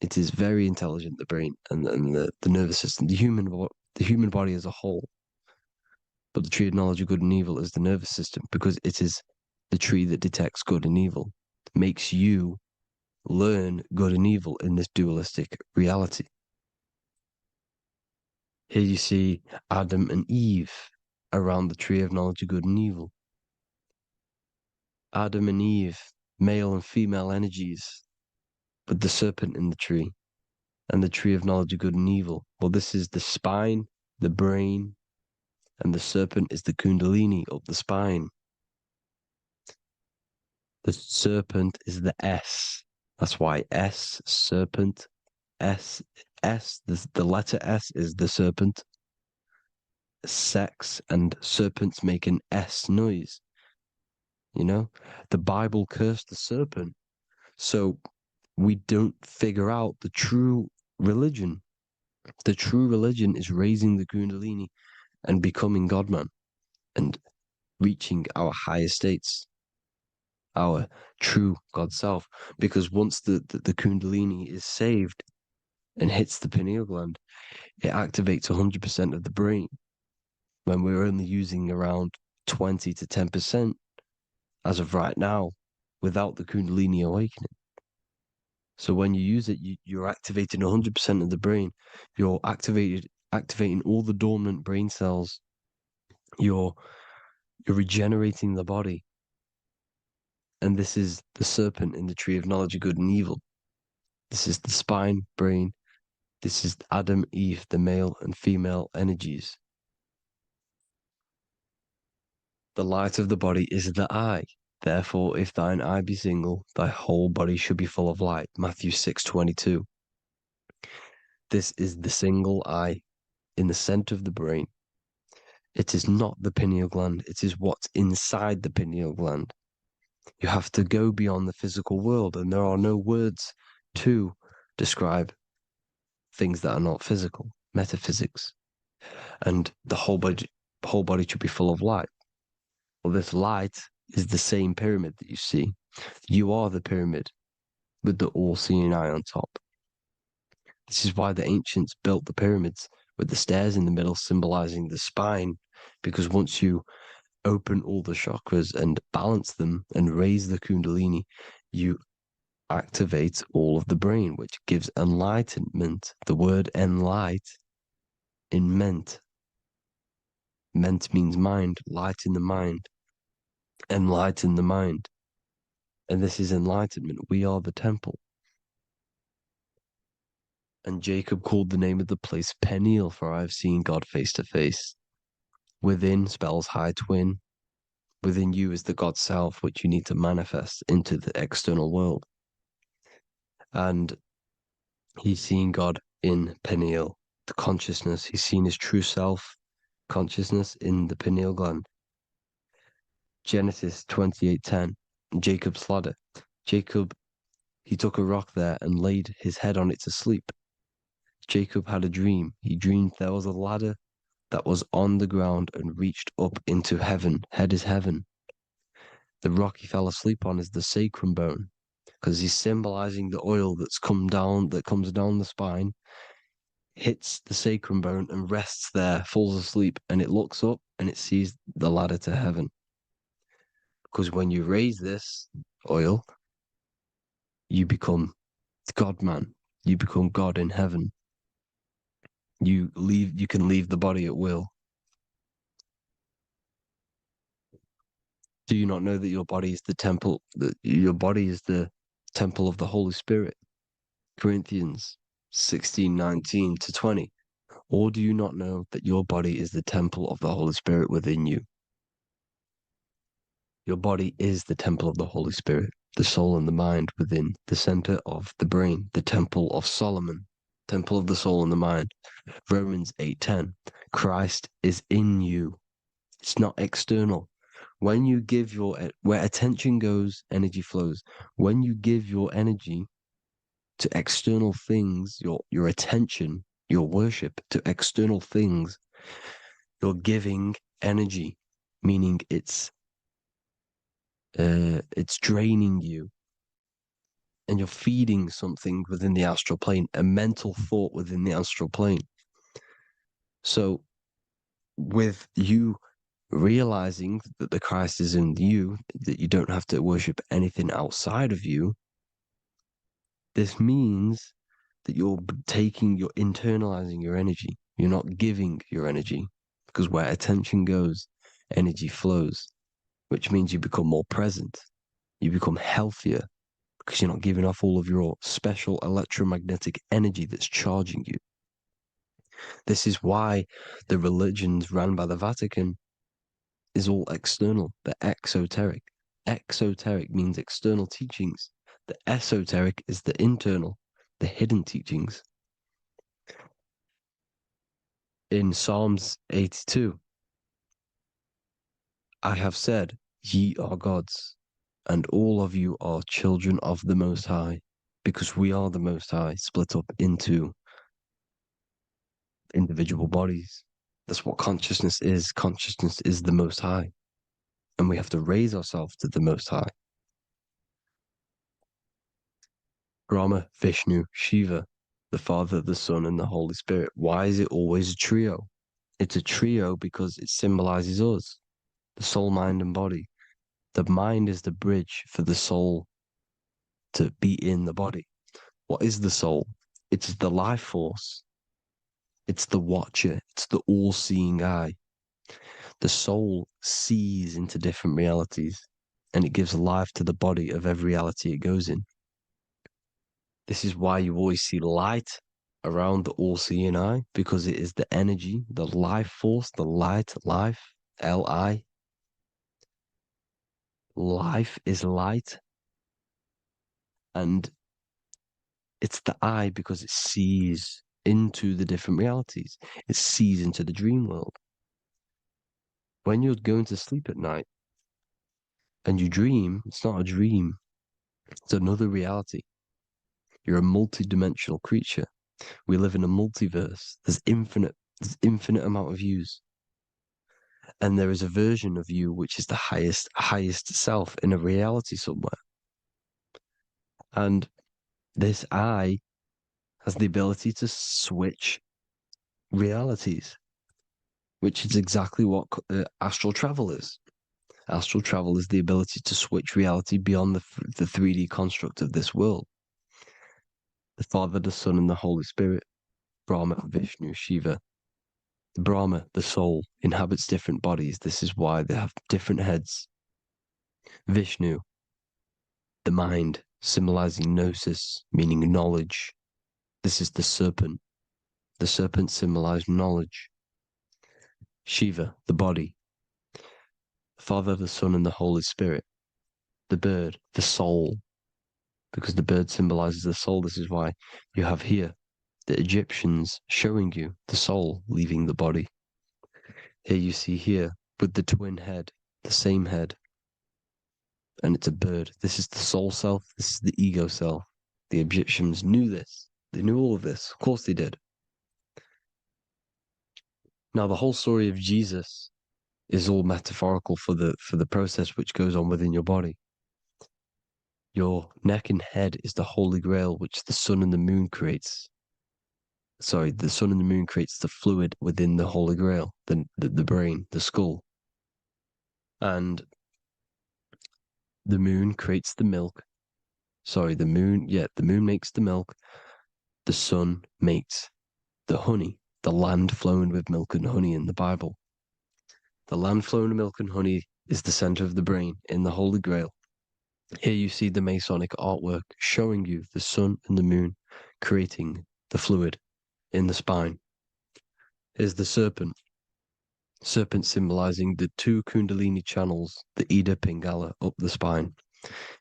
It is very intelligent, the brain and the nervous system, the human body as a whole. But the tree of knowledge of good and evil is the nervous system, because it is the tree that detects good and evil, makes you learn good and evil in this dualistic reality. Here you see Adam and Eve around the tree of knowledge of good and evil. Adam and Eve, male and female energies, with the serpent in the tree, and the tree of knowledge of good and evil. Well, this is the spine, the brain, and the serpent is the kundalini up the spine. The serpent is the S. That's why S, serpent, S, the letter S is the serpent. Sex and serpents make an S noise. You know, the Bible cursed the serpent. So we don't figure out the true religion. The true religion is raising the kundalini and becoming God-man and reaching our higher states, our true God self. Because once the kundalini is saved and hits the pineal gland, it activates 100% of the brain, when we're only using around 20 to 10% as of right now without the kundalini awakening. So when you use it, you're activating 100% of the brain. You're activating all the dormant brain cells. You're regenerating the body. And this is the serpent in the tree of knowledge of good and evil. This is the spine, brain. This is Adam, Eve, the male and female energies. The light of the body is the eye. Therefore, if thine eye be single, thy whole body should be full of light. Matthew 6:22. This is the single eye in the center of the brain. It is not the pineal gland. It is what's inside the pineal gland. You have to go beyond the physical world, and there are no words to describe things that are not physical, metaphysics. And the whole body should be full of light. Well, this light is the same pyramid that you see. You are the pyramid with the all-seeing eye on top. This is why the ancients built the pyramids with the stairs in the middle symbolizing the spine, because once you open all the chakras and balance them and raise the kundalini, you activate all of the brain, which gives enlightenment. The word enlight in ment. Ment means mind, light in the mind. Enlighten the mind. And this is enlightenment. We are the temple. And Jacob called the name of the place Peniel, for I have seen God face to face. Within spells high twin. Within you is the God self, which you need to manifest into the external world. And he's seen God in Peniel, the consciousness. He's seen his true self, consciousness, in the pineal gland. Genesis 28:10, Jacob's ladder. Jacob, he took a rock there and laid his head on it to sleep. Jacob had a dream. He dreamed there was a ladder that was on the ground and reached up into heaven. Head is heaven. The rock he fell asleep on is the sacrum bone, because he's symbolizing the oil that comes down the spine, hits the sacrum bone and rests there, falls asleep, and it looks up and it sees the ladder to heaven. Because when you raise this oil, you become God-man. You become God in heaven. You can leave the body at will. Do you not know that your body is the temple, that your body is the temple of the Holy Spirit? Corinthians 16:19-20. Or do you not know that your body is the temple of the Holy Spirit within you? Your body is the temple of the Holy Spirit, the soul and the mind within, the center of the brain, the temple of Solomon, temple of the soul and the mind. Romans 8:10. Christ is in you. It's not external. When you give where attention goes, energy flows. When you give your energy to external things, your attention, your worship to external things, you're giving energy, meaning it's draining you, and you're feeding something within the astral plane, a mental thought within the astral plane. So with you realizing that the Christ is in you, that you don't have to worship anything outside of you, this means that you're internalizing your energy. You're not giving your energy, because where attention goes, energy flows, which means you become more present. You become healthier because you're not giving off all of your special electromagnetic energy that's charging you. This is why the religions run by the Vatican is all external. They're exoteric. Exoteric means external teachings. The esoteric is the internal, the hidden teachings. In Psalms 82, I have said, ye are gods, and all of you are children of the Most High, because we are the Most High, split up into individual bodies. That's what consciousness is. Consciousness is the Most High, and we have to raise ourselves to the Most High. Brahma, Vishnu, Shiva, the Father, the Son, and the Holy Spirit. Why is it always a trio? It's a trio because it symbolizes us, the soul, mind, and body. The mind is the bridge for the soul to be in the body. What is the soul? It's the life force. It's the watcher. It's the all-seeing eye. The soul sees into different realities, and it gives life to the body of every reality it goes in. This is why you always see light around the all-seeing eye, because it is the energy, the life force, the light, life, L-I. Life is light, and it's the eye because it sees into the different realities. It sees into the dream world. When you're going to sleep at night and you dream, it's not a dream. It's another reality. You're a multi-dimensional creature. We live in a multiverse. There's infinite amount of yous. And there is a version of you which is the highest self in a reality somewhere. And this I has the ability to switch realities, which is exactly what astral travel is. Astral travel is the ability to switch reality beyond the 3D construct of this world. The Father, the Son, and the Holy Spirit, Brahma, Vishnu, Shiva. The Brahma, the soul, inhabits different bodies. This is why they have different heads. Vishnu, the mind, symbolizing gnosis, meaning knowledge. This is the serpent. The serpent symbolized knowledge. Shiva, the body. Father, the Son, and the Holy Spirit. The bird, the soul, because the bird symbolizes the soul. This is why you have here the Egyptians showing you the soul leaving the body. Here you see here with the twin head, the same head, and it's a bird. This is the soul self. This is the ego self. The Egyptians knew this. They knew all of this. Of course they did. Now, the whole story of Jesus is all metaphorical for the process which goes on within your body. Your neck and head is the holy grail which the sun and the moon creates. Sorry, the sun and the moon creates the fluid within the holy grail, the brain, the skull. And the moon creates the milk. Sorry, the moon makes the milk. The sun makes the honey, the land flowing with milk and honey in the Bible. The land flowing with milk and honey is the center of the brain in the Holy Grail. Here you see the Masonic artwork showing you the sun and the moon creating the fluid in the spine. Here's the serpent. Serpent symbolizing the two Kundalini channels, the Ida Pingala up the spine.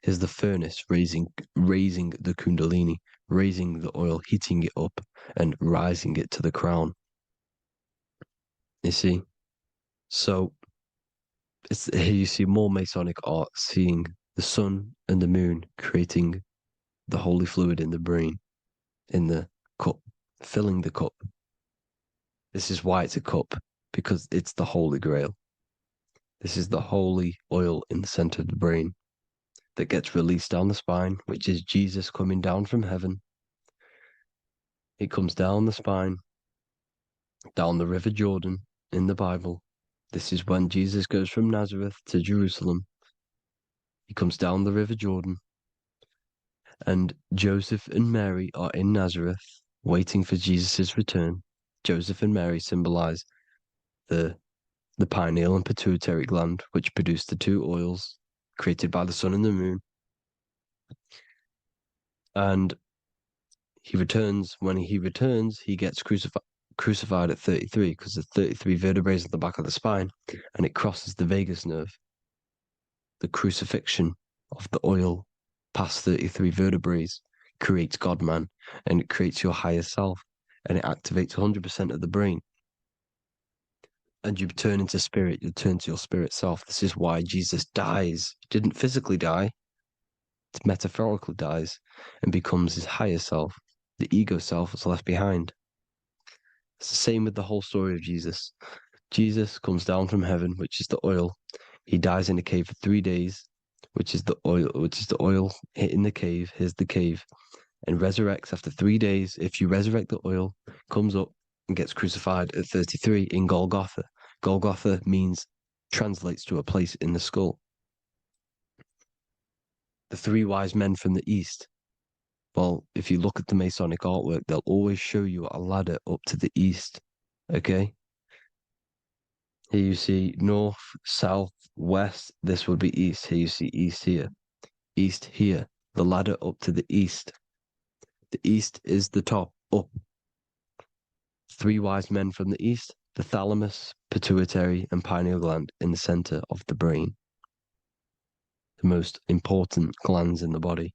Here's the furnace raising the Kundalini, raising the oil, heating it up, and rising it to the crown. You see? So here you see more Masonic art, seeing the sun and the moon creating the holy fluid in the brain, in the cup, filling the cup. This is why it's a cup, because it's the Holy Grail. This is the holy oil in the center of the brain that gets released down the spine, which is Jesus coming down from heaven. It comes down the spine, down the River Jordan in the Bible. This is when Jesus goes from Nazareth to Jerusalem. He comes down the River Jordan, and Joseph and Mary are in Nazareth waiting for Jesus' return. Joseph and Mary symbolize the pineal and pituitary gland, which produce the two oils created by the sun and the moon. And he returns. When he returns, he gets crucified at 33, because there's 33 vertebrae at the back of the spine, and it crosses the vagus nerve. The crucifixion of the oil past 33 vertebrae creates God-man, and it creates your higher self, and it activates 100% of the brain. And you turn into spirit, you turn to your spirit self. This is why Jesus dies. He didn't physically die, it metaphorically dies, and becomes his higher self. The ego self is left behind. It's the same with the whole story of Jesus. Jesus comes down from heaven, which is the oil. He dies in a cave for 3 days, which is the oil hitting the cave. Here's the cave, and resurrects after 3 days. If you resurrect the oil, comes up and gets crucified at 33 in Golgotha. Golgotha translates to a place in the skull. The three wise men from the east. Well, if you look at the Masonic artwork, they'll always show you a ladder up to the east. Okay? Here you see north, south, west. This would be east. Here you see east here. East here. The ladder up to the east. The east is the top, up. Three wise men from the east. The thalamus, pituitary, and pineal gland in the center of the brain. The most important glands in the body.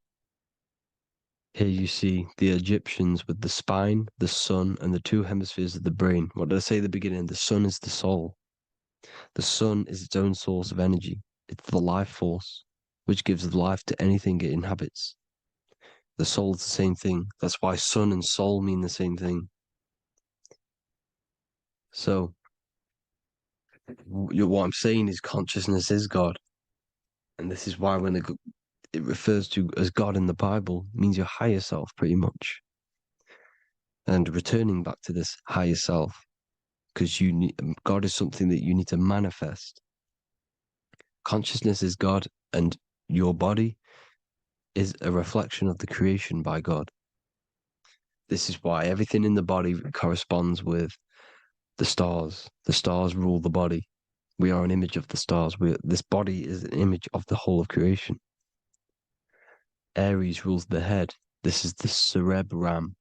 Here you see the Egyptians with the spine, the sun, and the two hemispheres of the brain. What did I say at the beginning? The sun is the soul. The sun is its own source of energy. It's the life force, which gives life to anything it inhabits. The soul is the same thing. That's why sun and soul mean the same thing. So, what I'm saying is consciousness is God. And this is why when it refers to as God in the Bible, means your higher self, pretty much. And returning back to this higher self, because God is something that you need to manifest. Consciousness is God, and your body is a reflection of the creation by God. This is why everything in the body corresponds with the stars. The stars rule the body. We are an image of the stars. This body is an image of the whole of creation. Aries rules the head. This is the cerebrum,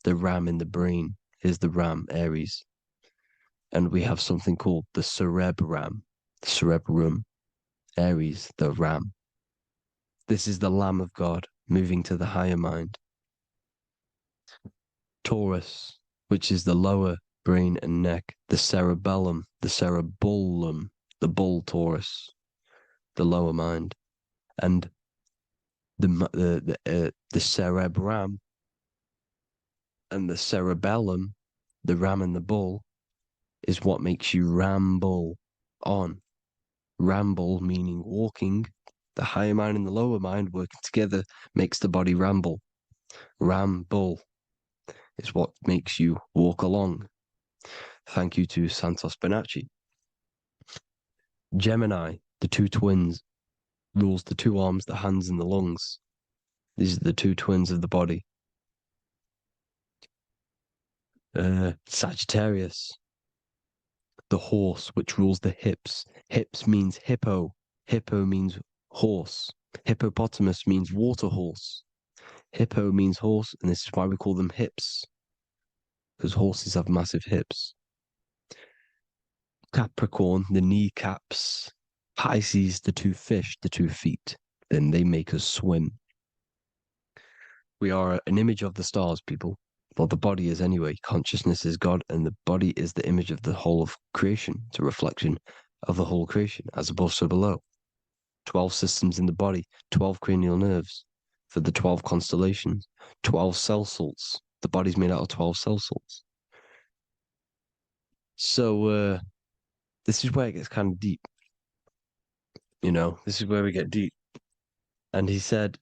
the ram in the brain. Here's the ram, Aries. And we have something called the cerebrum, Aries, the ram. This is the Lamb of God, moving to the higher mind. Taurus, which is the lower brain and neck, the cerebellum, the bull Taurus, the lower mind. And the cerebrum and the cerebellum, the ram and the bull, is what makes you ramble on. Ramble meaning walking. The higher mind and the lower mind working together makes the body ramble. Ramble is what makes you walk along. Thank you to Santos Bonacci. Gemini, the two twins, rules the two arms, the hands, and the lungs. These are the two twins of the body. Sagittarius, the horse, which rules the hips. Hips means hippo. Hippo means horse. Hippopotamus means water horse. Hippo means horse, and this is why we call them hips, because horses have massive hips. Capricorn, the kneecaps. Pisces, the two fish, the 2 feet. Then they make us swim. We are an image of the stars, people. Well, the body is anyway. Consciousness is God, and the body is the image of the whole of creation. It's a reflection of the whole creation, as above, so below. 12 systems in the body, 12 cranial nerves for the 12 constellations, 12 cell salts. The body's made out of 12 cell salts. So, this is where it gets kind of deep. You know, this is where we get deep. And he said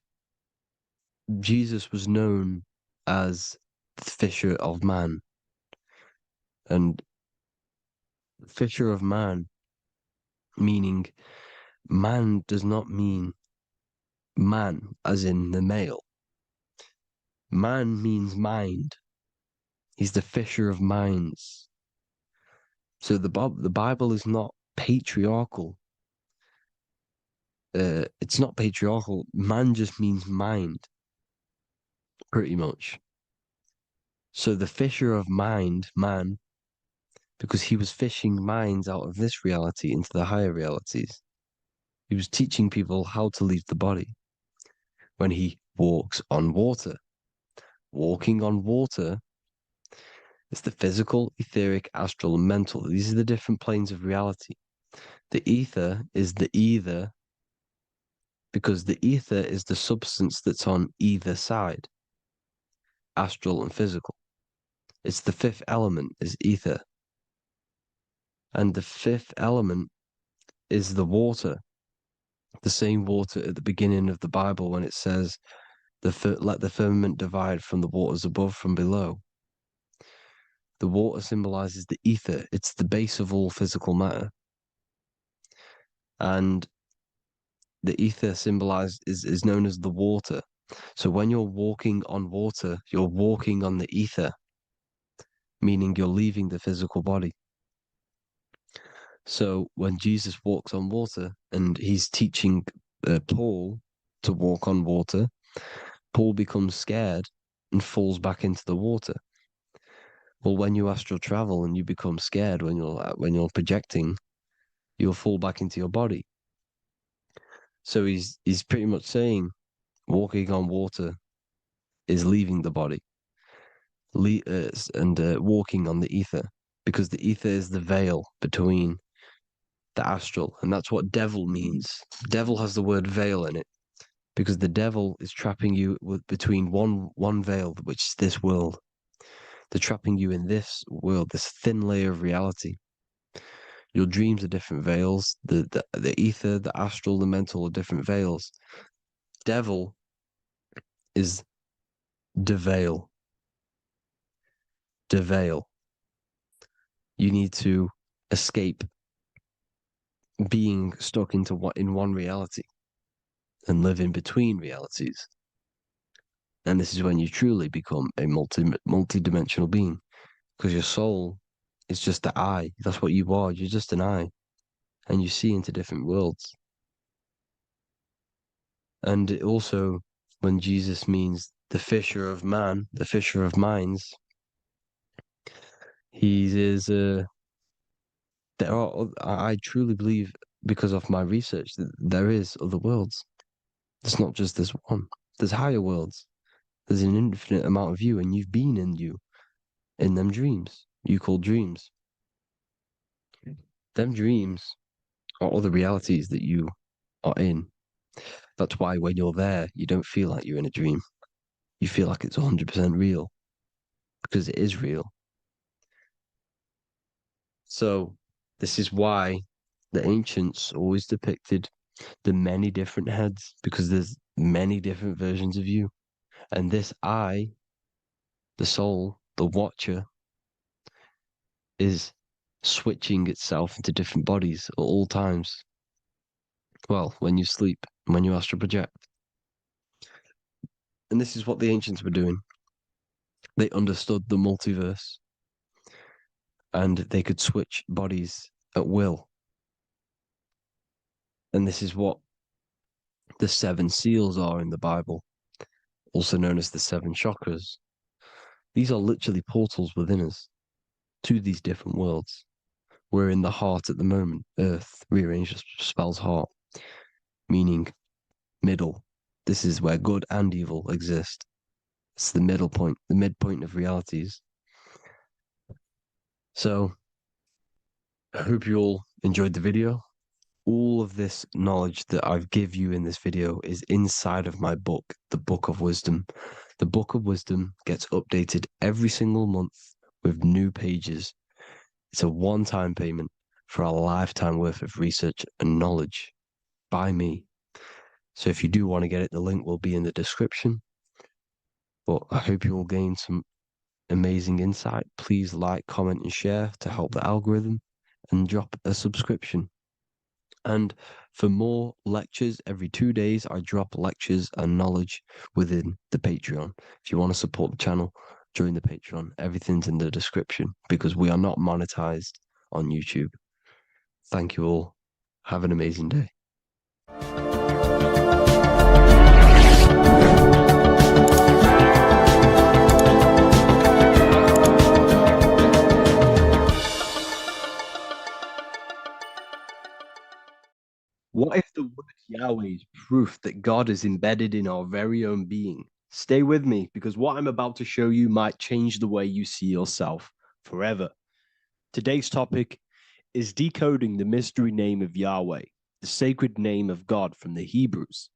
Jesus was known as the fisher of man. And fisher of man, meaning man does not mean man as in the male. Man means mind. He's the fisher of minds. So the Bible is not patriarchal. It's not patriarchal. Man just means mind, pretty much. So the fisher of mind, man, because he was fishing minds out of this reality into the higher realities. He was teaching people how to leave the body when he walks on water. Walking on water is the physical, etheric, astral, and mental. These are the different planes of reality. The ether is the either, because the ether is the substance that's on either side, astral and physical. It's the fifth element, is ether. And the fifth element is the water. The same water at the beginning of the Bible when it says, let the firmament divide from the waters above from below. The water symbolizes the ether. It's the base of all physical matter. And the ether symbolized is known as the water. So when you're walking on water, you're walking on the ether, meaning you're leaving the physical body. So when Jesus walks on water and he's teaching Paul to walk on water, Paul becomes scared and falls back into the water. Well, when you astral travel and you become scared when you're projecting, you'll fall back into your body. So he's pretty much saying walking on water is leaving the body, and walking on the ether, because the ether is the veil between the astral, and that's what devil means. Devil has the word veil in it, because the devil is trapping you between one veil, which is this world. They're trapping you in this world, this thin layer of reality. Your dreams are different veils. The ether, the astral, the mental are different veils. Devil is deveil. Deveil. You need to escape being stuck in one reality and live in between realities. And this is when you truly become a multi-dimensional being, because your soul is just the eye. That's what you are. You're just an eye, and you see into different worlds. And it also, when Jesus means the fisher of man, the fisher of minds, he is I truly believe, because of my research, that there is other worlds. It's not just this one. There's higher worlds. There's an infinite amount of you, and you've been in them dreams you call dreams. Them dreams are other realities that you are in. That's why when you're there, you don't feel like you're in a dream. You feel like it's 100% real, because it is real. So this is why the ancients always depicted the many different heads, because there's many different versions of you. And this I, the soul, the watcher, is switching itself into different bodies at all times. Well, when you sleep, when you astral project. And this is what the ancients were doing. They understood the multiverse, and they could switch bodies at will. And this is what the 7 seals are in the Bible, also known as the 7 chakras. These are literally portals within us to these different worlds. We're in the heart at the moment. Earth, rearranged spells heart, meaning middle. This is where good and evil exist. It's the middle point, the midpoint of realities. So I hope you all enjoyed the video. All of this knowledge that I've give you in this video is inside of my book, the Book of Wisdom. The Book of Wisdom gets updated every single month with new pages. It's a one-time payment for a lifetime worth of research and knowledge by me. So if you do want to get it, the link will be in the description. But I hope you all gain some amazing insight. Please like, comment, and share to help the algorithm, and drop a subscription. And for more lectures, every 2 days, I drop lectures and knowledge within the Patreon. If you want to support the channel, join the Patreon. Everything's in the description, because we are not monetized on YouTube. Thank you all. Have an amazing day. What if the word Yahweh is proof that God is embedded in our very own being? Stay with me, because what I'm about to show you might change the way you see yourself forever. Today's topic is decoding the mystery name of Yahweh, the sacred name of God from the Hebrews.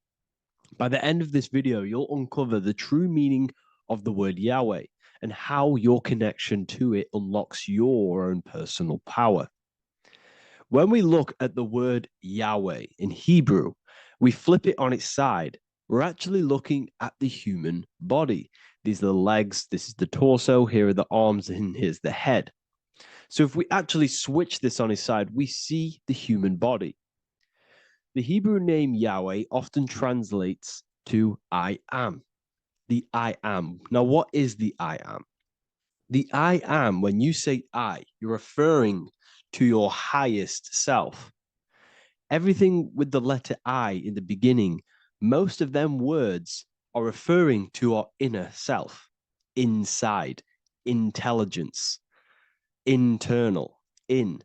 By the end of this video, you'll uncover the true meaning of the word Yahweh and how your connection to it unlocks your own personal power. When we look at the word Yahweh in Hebrew, we flip it on its side. We're actually looking at the human body. These are the legs, this is the torso, here are the arms, and here's the head. So if we actually switch this on its side, we see the human body. The Hebrew name Yahweh often translates to I am, the I am. Now, what is the I am? The I am, when you say I, you're referring to your highest self. Everything with the letter I in the beginning, most of them words are referring to our inner self, inside, intelligence, internal, in.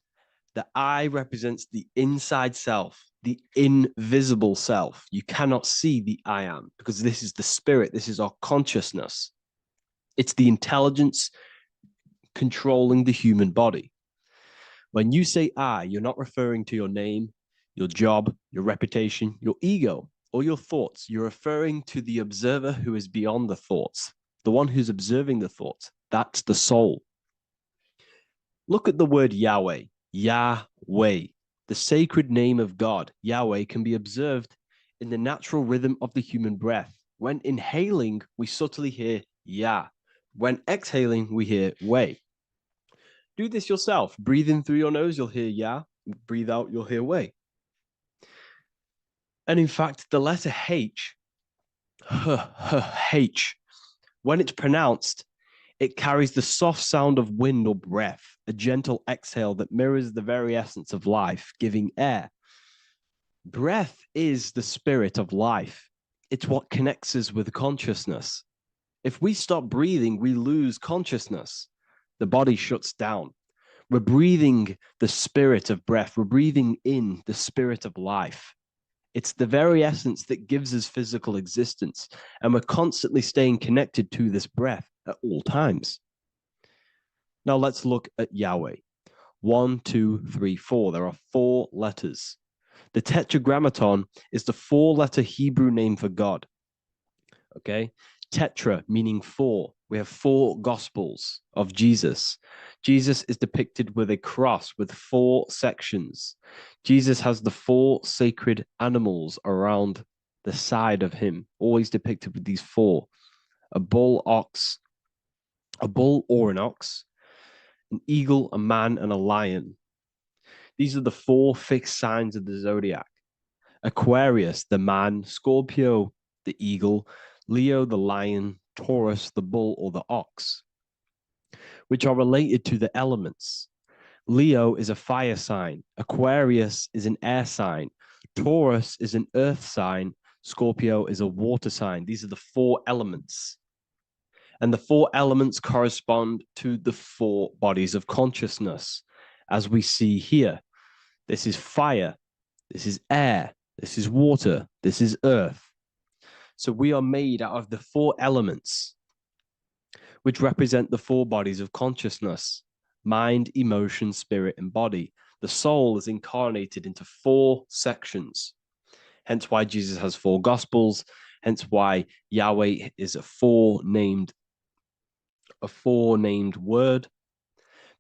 The I represents the inside self, the invisible self. You cannot see the I am, because this is the spirit, this is our consciousness. It's the intelligence controlling the human body. When you say I, you're not referring to your name, your job, your reputation, your ego, or your thoughts. You're referring to the observer who is beyond the thoughts, the one who's observing the thoughts. That's the soul. Look at the word Yahweh, Yahweh, the sacred name of God. Yahweh can be observed in the natural rhythm of the human breath. When inhaling, we subtly hear Yah. When exhaling, we hear Wei. Do this yourself. Breathe in through your nose, you'll hear Yah. Breathe out, you'll hear Wei. And in fact, the letter H, H, when it's pronounced, it carries the soft sound of wind or breath, a gentle exhale that mirrors the very essence of life, giving air. Breath is the spirit of life. It's what connects us with consciousness. If we stop breathing, we lose consciousness. The body shuts down. We're breathing the spirit of breath. We're breathing in the spirit of life. It's the very essence that gives us physical existence, and we're constantly staying connected to this breath at all times. Now let's look at Yahweh. 1, 2, 3, 4. There are 4 letters. The tetragrammaton is the 4-letter Hebrew name for God. Okay. Tetra meaning 4. We have 4 gospels of Jesus. Jesus is depicted with a cross with 4 sections. Jesus has the 4 sacred animals around the side of him, always depicted with these 4. A bull or an ox, an eagle, a man, and a lion. These are the 4 fixed signs of the zodiac. Aquarius, the man, Scorpio, the eagle, Leo, the lion, Taurus, the bull or the ox, which are related to the elements. Leo is a fire sign, Aquarius is an air sign, Taurus is an earth sign, Scorpio is a water sign. These are the 4 elements. And the 4 elements correspond to the 4 bodies of consciousness, as we see here. This is fire, this is air, this is water, this is earth. So we are made out of the 4 elements, which represent the 4 bodies of consciousness: mind, emotion, spirit, and body. The soul is incarnated into 4 sections. Hence why Jesus has 4 gospels. Hence why Yahweh is a 4-named word,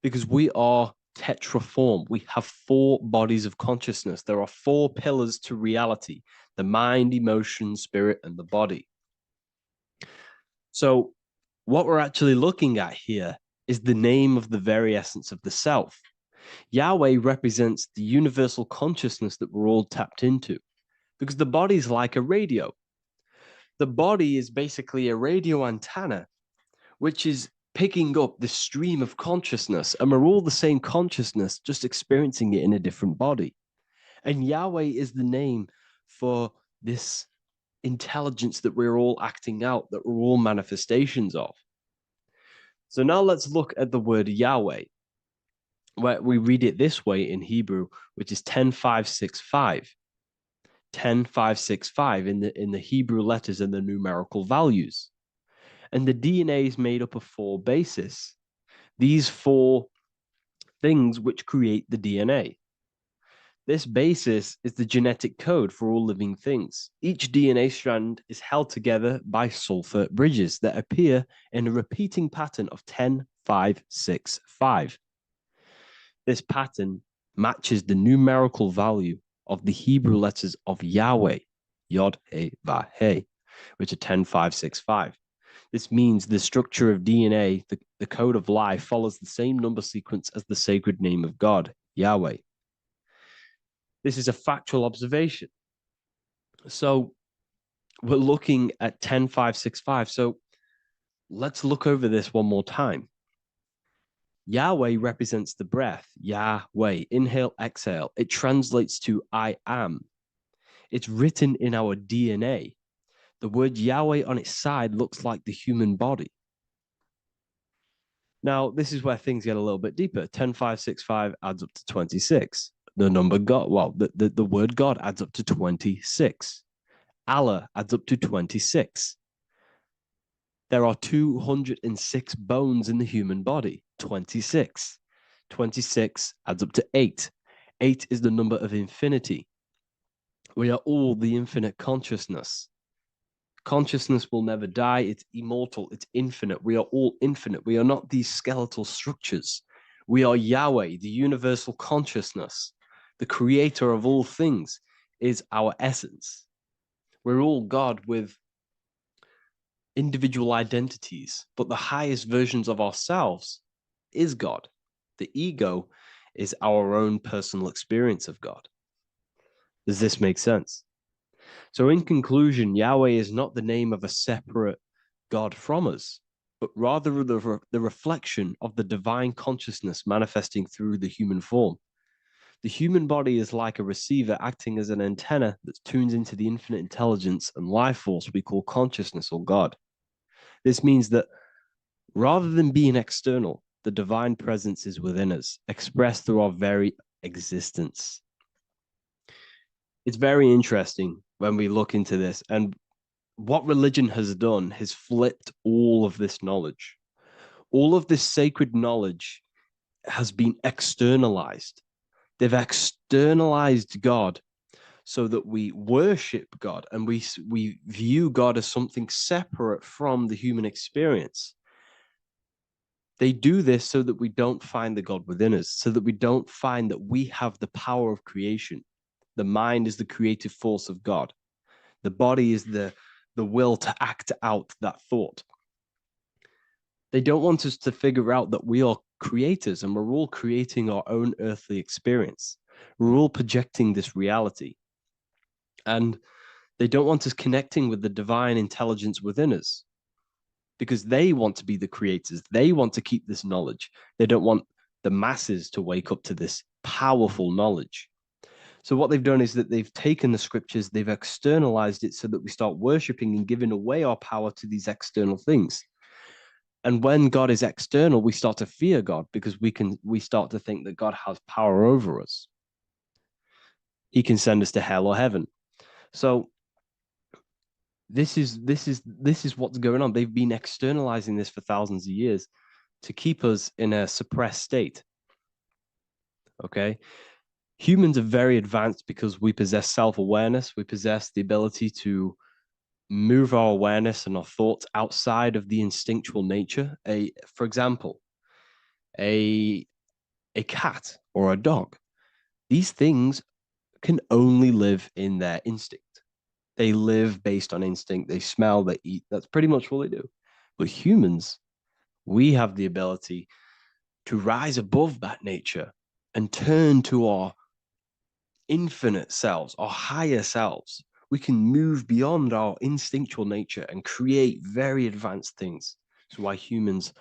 because we are tetraform. We have 4 bodies of consciousness. There are 4 pillars to reality: the mind, emotion, spirit, and the body. So what we're actually looking at here is the name of the very essence of the self. Yahweh represents the universal consciousness that we're all tapped into, because the body is like a radio. The body is basically a radio antenna, which is picking up the stream of consciousness, and we're all the same consciousness, just experiencing it in a different body. And Yahweh is the name for this intelligence that we're all acting out, that we're all manifestations of. So now let's look at the word Yahweh, where we read it this way in Hebrew, which is 10565. 10565 in the Hebrew letters and the numerical values. And the DNA is made up of 4 bases. These 4 things which create the DNA. This basis is the genetic code for all living things. Each DNA strand is held together by sulfur bridges that appear in a repeating pattern of 10565. This pattern matches the numerical value of the Hebrew letters of Yahweh, Yod, He, Vah, He, which are 10565. This means the structure of DNA, the code of life, follows the same number sequence as the sacred name of God, Yahweh. This is a factual observation. So we're looking at 10565. So let's look over this one more time. Yahweh represents the breath, Yahweh, inhale, exhale. It translates to I am. It's written in our DNA. The word Yahweh on its side looks like the human body. Now, this is where things get a little bit deeper. 10565 adds up to 26. The number God, well, the word God adds up to 26. Allah adds up to 26. There are 206 bones in the human body, 26. 26 adds up to 8. 8 is the number of infinity. We are all the infinite consciousness. Consciousness will never die. It's immortal. It's infinite. We are all infinite. We are not these skeletal structures. We are Yahweh, the universal consciousness. The creator of all things is our essence. We're all God with individual identities, but the highest versions of ourselves is God. The ego is our own personal experience of God. Does this make sense? So in conclusion, Yahweh is not the name of a separate God from us, but rather the reflection of the divine consciousness manifesting through the human form. The human body is like a receiver acting as an antenna that tunes into the infinite intelligence and life force we call consciousness or God. This means that rather than being external, the divine presence is within us, expressed through our very existence. It's very interesting when we look into this, and what religion has done has flipped all of this knowledge. All of this sacred knowledge has been externalized. They've externalized God so that we worship God and we view God as something separate from the human experience. They do this so that we don't find the God within us, so that we don't find that we have the power of creation. The mind is the creative force of God. The body is the will to act out that thought. They don't want us to figure out that we are creators and we're all creating our own earthly experience. We're all projecting this reality. And they don't want us connecting with the divine intelligence within us because they want to be the creators. They want to keep this knowledge. They don't want the masses to wake up to this powerful knowledge. So what they've done is that they've taken the scriptures, they've externalized it so that we start worshiping and giving away our power to these external things. And when God is external, we start to fear God because we start to think that God has power over us. He can send us to hell or heaven. So this is what's going on. They've been externalizing this for thousands of years to keep us in a suppressed state. Okay. Humans are very advanced because we possess self-awareness. We possess the ability to move our awareness and our thoughts outside of the instinctual nature. For example, a cat or a dog. These things can only live in their instinct. They live based on instinct. They smell, they eat. That's pretty much what they do. But humans, we have the ability to rise above that nature and turn to our infinite selves, our higher selves. We can move beyond our instinctual nature and create very advanced things. That's why humans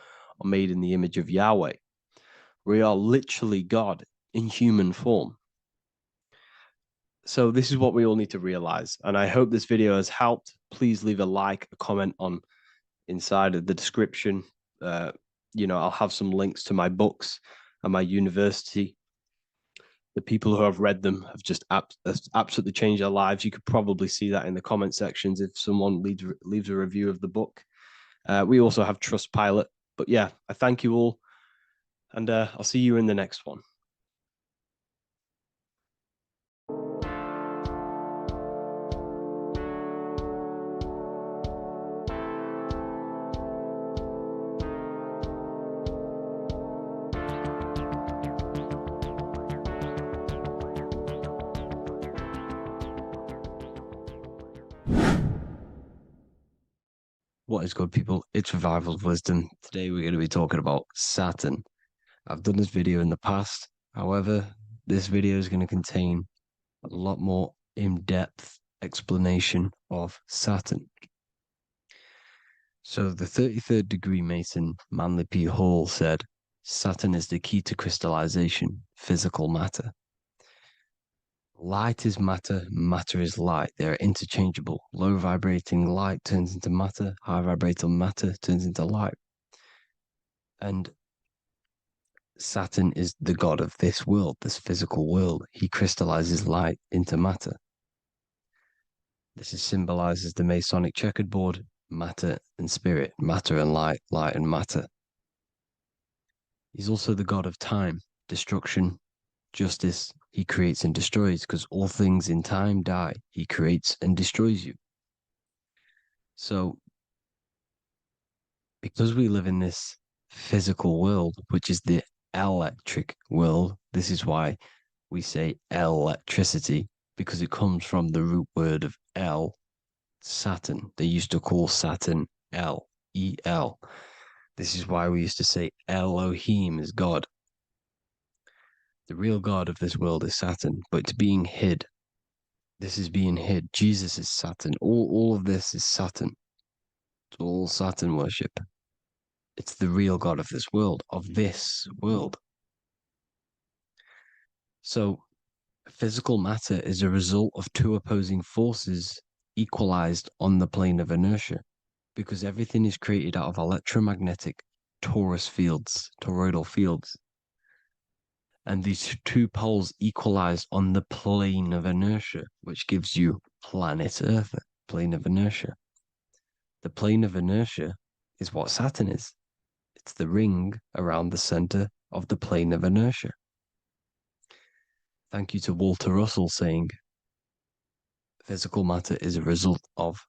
are made in the image of Yahweh. We are literally God in human form. So this is what we all need to realize. And I hope this video has helped. Please leave a like, a comment on inside of the description. I'll have some links to my books and my university. The people who have read them have just absolutely changed their lives. You could probably see that in the comment sections if someone leaves a review of the book. We also have Trustpilot. But yeah, I thank you all. And I'll see you in the next one. What is good, people? It's Revival of Wisdom. Today we're going to be talking about Saturn. I've done this video in the past. However, this video is going to contain a lot more in-depth explanation of Saturn. So the 33rd degree Mason, Manly P. Hall, said, Saturn is the key to crystallization, physical matter. Light is matter, matter is light. They are interchangeable. Low vibrating light turns into matter, high vibrating matter turns into light. And Saturn is the god of this world, this physical world. He crystallizes light into matter. This is symbolized as the Masonic checkerboard, matter and spirit, matter and light, light and matter. He's also the god of time, destruction, justice. He creates and destroys because all things in time die. He creates and destroys you. So, because we live in this physical world, which is the electric world, this is why we say electricity, because it comes from the root word of El, Saturn. They used to call Saturn El, E-L. This is why we used to say Elohim is God. The real God of this world is Saturn, but it's being hid. This is being hid. Jesus is Saturn. All of this is Saturn. It's all Saturn worship. It's the real God of this world, So, physical matter is a result of two opposing forces equalized on the plane of inertia, because everything is created out of electromagnetic toroidal fields. And these two poles equalize on the plane of inertia, which gives you planet Earth, plane of inertia. The plane of inertia is what Saturn is. It's the ring around the center of the plane of inertia. Thank you to Walter Russell saying, Physical matter is a result of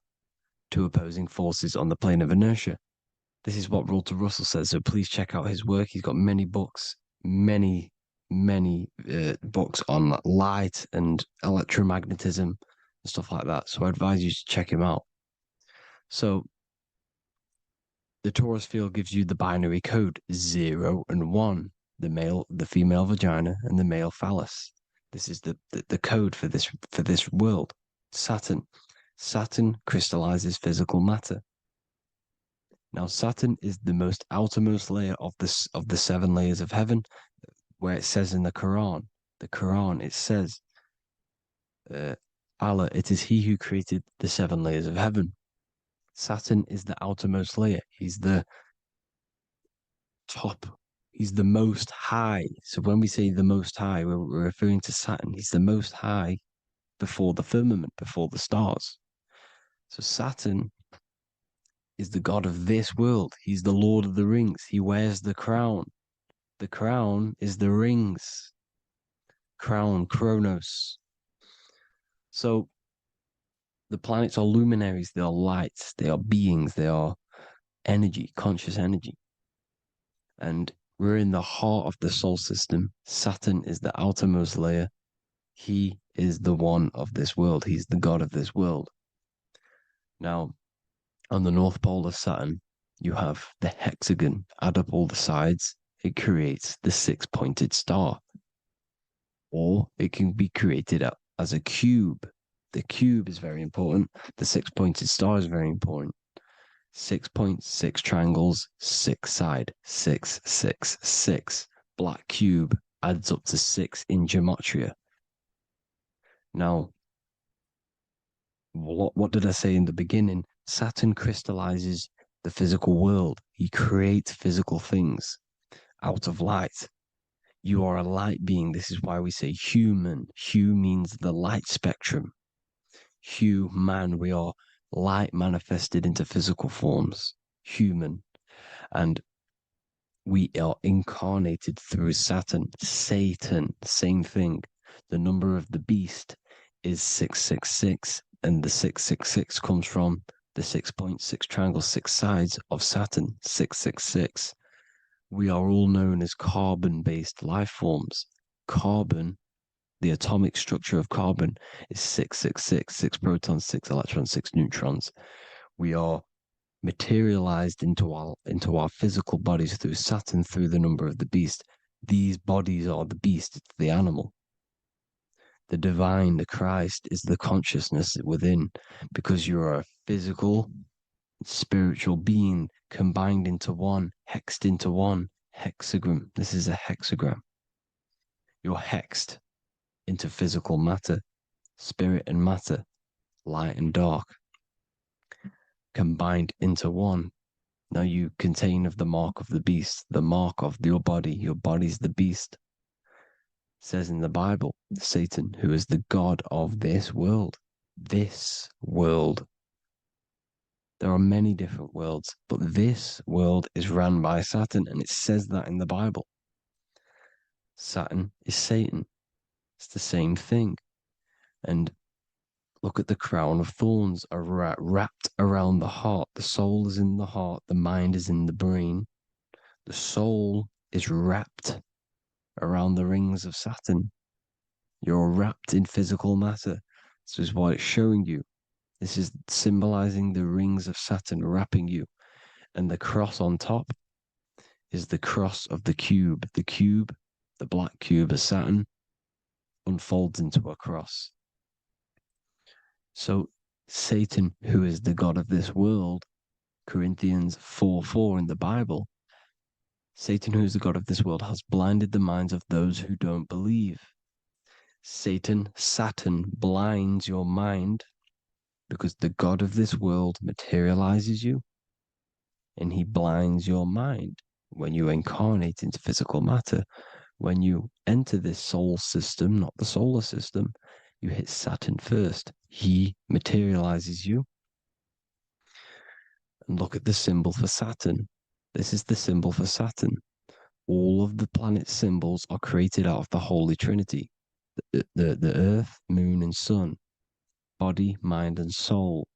two opposing forces on the plane of inertia. This is what Walter Russell says, so please check out his work. He's got many books, many books on light and electromagnetism and stuff like that. So I advise you to check him out. So the torus field gives you the binary code 0 and 1, the female vagina and the male phallus. This is the code for this world. Saturn crystallizes physical matter. Now Saturn is the most outermost layer of the 7 layers of heaven, where it says in the Quran, it says, Allah, it is He who created the 7 layers of heaven. Saturn is the outermost layer. He's the top. He's the most high. So when we say the most high, we're referring to Saturn. He's the most high before the firmament, before the stars. So Saturn is the god of this world. He's the Lord of the Rings. He wears the crown. The crown is the rings. Crown, Chronos. So the planets are luminaries. They are lights. They are beings. They are energy, conscious energy. And we're in the heart of the solar system. Saturn is the outermost layer. He is the one of this world. He's the god of this world. Now, on the North Pole of Saturn, you have the hexagon. Add up all the sides. It creates the 6-pointed star. Or it can be created as a cube. The cube is very important. The 6-pointed star is very important. 6 points, 6 triangles, 6 side, 6, 6, 6. Black cube adds up to 6 in gematria. Now, what did I say in the beginning? Saturn crystallizes the physical world. He creates physical things out of light. You are a light being. This is why we say human. Hue means the light spectrum. Hue, man, we are light manifested into physical forms. Human. And we are incarnated through Saturn. Satan, same thing. The number of the beast is 666, and the 666 comes from the 6.6 triangle, 6 sides of Saturn, 666. We are all known as carbon-based life forms. Carbon, the atomic structure of carbon, is 666, 6 protons, 6 electrons, 6 neutrons. We are materialized into our physical bodies through Saturn, through the number of the beast. These bodies are the beast, it's the animal. The divine, the Christ, is the consciousness within, because you are a physical, spiritual being combined into one, hexed into one. Hexagram. This is a hexagram. You're hexed into physical matter, spirit and matter, light and dark, combined into one. Now you contain of the mark of the beast, the mark of your body. Your body's the beast. It says in the Bible, Satan, who is the god of this world. This world. There are many different worlds, but this world is run by Saturn, and it says that in the Bible. Saturn is Satan. It's the same thing. And look at the crown of thorns wrapped around the heart. The soul is in the heart. The mind is in the brain. The soul is wrapped around the rings of Saturn. You're wrapped in physical matter. This is what it's showing you. This is symbolizing the rings of Saturn wrapping you. And the cross on top is the cross of the cube. The cube, the black cube of Saturn, unfolds into a cross. So Satan, who is the god of this world, Corinthians 4:4 in the Bible, Satan, who is the god of this world, has blinded the minds of those who don't believe. Saturn blinds your mind, because the god of this world materializes you, and he blinds your mind when you incarnate into physical matter. When you enter this soul system, not the solar system, you hit Saturn first. He materializes you. And look at the symbol for Saturn. This is the symbol for Saturn. All of the planet symbols are created out of the Holy Trinity. The Earth, Moon, and Sun. body, mind, and soul.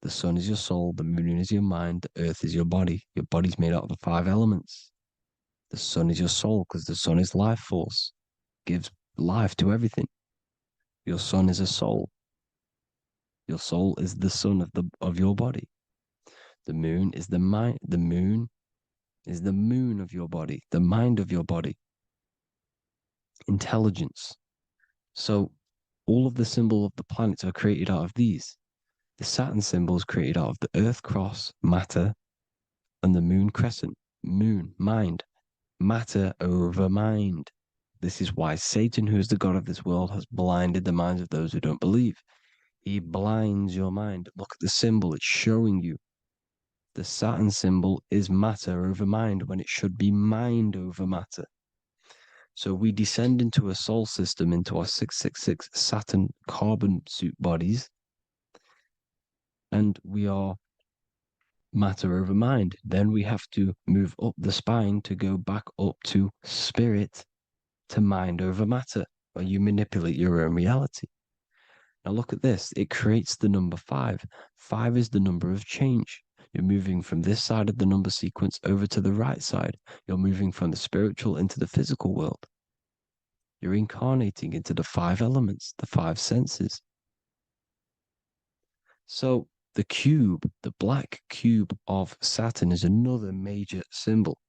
The sun is your soul, the moon is your mind, the earth is your body. Your body's made out of the 5 elements. The sun is your soul because the sun is life force, gives life to everything. Your sun is a soul. Your soul is the sun of your body. The moon is the mind. The moon is the moon of your body, the mind of your body. Intelligence. So all of the symbol of the planets are created out of these. The Saturn symbol is created out of the Earth cross, matter, and the moon crescent, moon, mind, matter over mind. This is why Satan, who is the god of this world, has blinded the minds of those who don't believe. He blinds your mind. Look at the symbol, it's showing you. The Saturn symbol is matter over mind when it should be mind over matter. So we descend into a soul system, into our 666 Saturn carbon suit bodies, and we are matter over mind. Then we have to move up the spine to go back up to spirit, to mind over matter, where you manipulate your own reality. Now look at this. It creates the number 5. 5 is the number of change. You're moving from this side of the number sequence over to the right side. You're moving from the spiritual into the physical world. You're incarnating into the 5 elements, the 5 senses. So the cube, the black cube of Saturn, is another major symbol.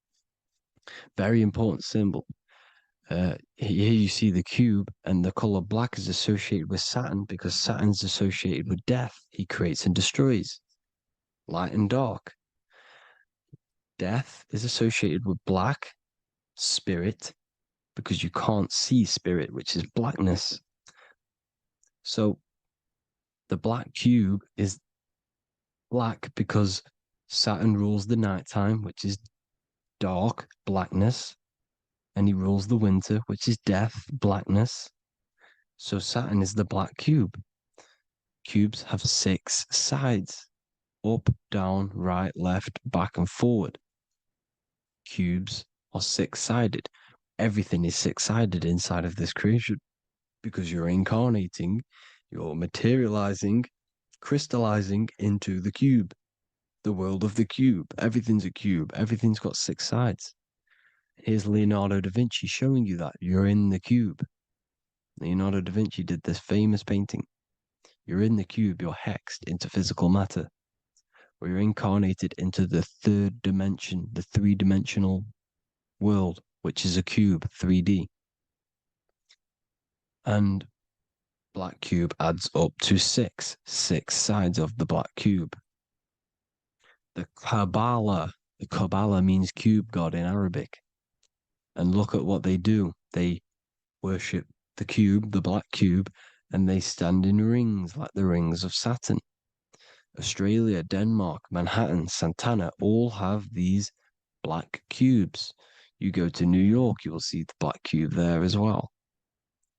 Very important symbol. Here you see the cube, and the color black is associated with Saturn because Saturn's associated with death. He creates and destroys, light and dark. Death is associated with black, spirit, because you can't see spirit, which is blackness. So the black cube is black because Saturn rules the nighttime, which is dark, blackness, and he rules the winter, which is death, blackness. So Saturn is the black cube. Cubes have 6 sides: up, down, right, left, back, and forward. Cubes are 6-sided. Everything is 6-sided inside of this creation because you're incarnating, you're materializing, crystallizing into the cube, the world of the cube. Everything's a cube. Everything's got 6 sides. Here's Leonardo da Vinci showing you that you're in the cube. Leonardo da Vinci did this famous painting. You're in the cube, you're hexed into physical matter, where you're incarnated into the 3rd dimension, the 3-dimensional world, which is a cube, 3D. And black cube adds up to 6 sides of the black cube. The Kabbalah means cube god in Arabic. And look at what they do. They worship the cube, the black cube, and they stand in rings like the rings of Saturn. Australia, Denmark, Manhattan, Santana all have these black cubes. You go to New York, you will see the black cube there as well.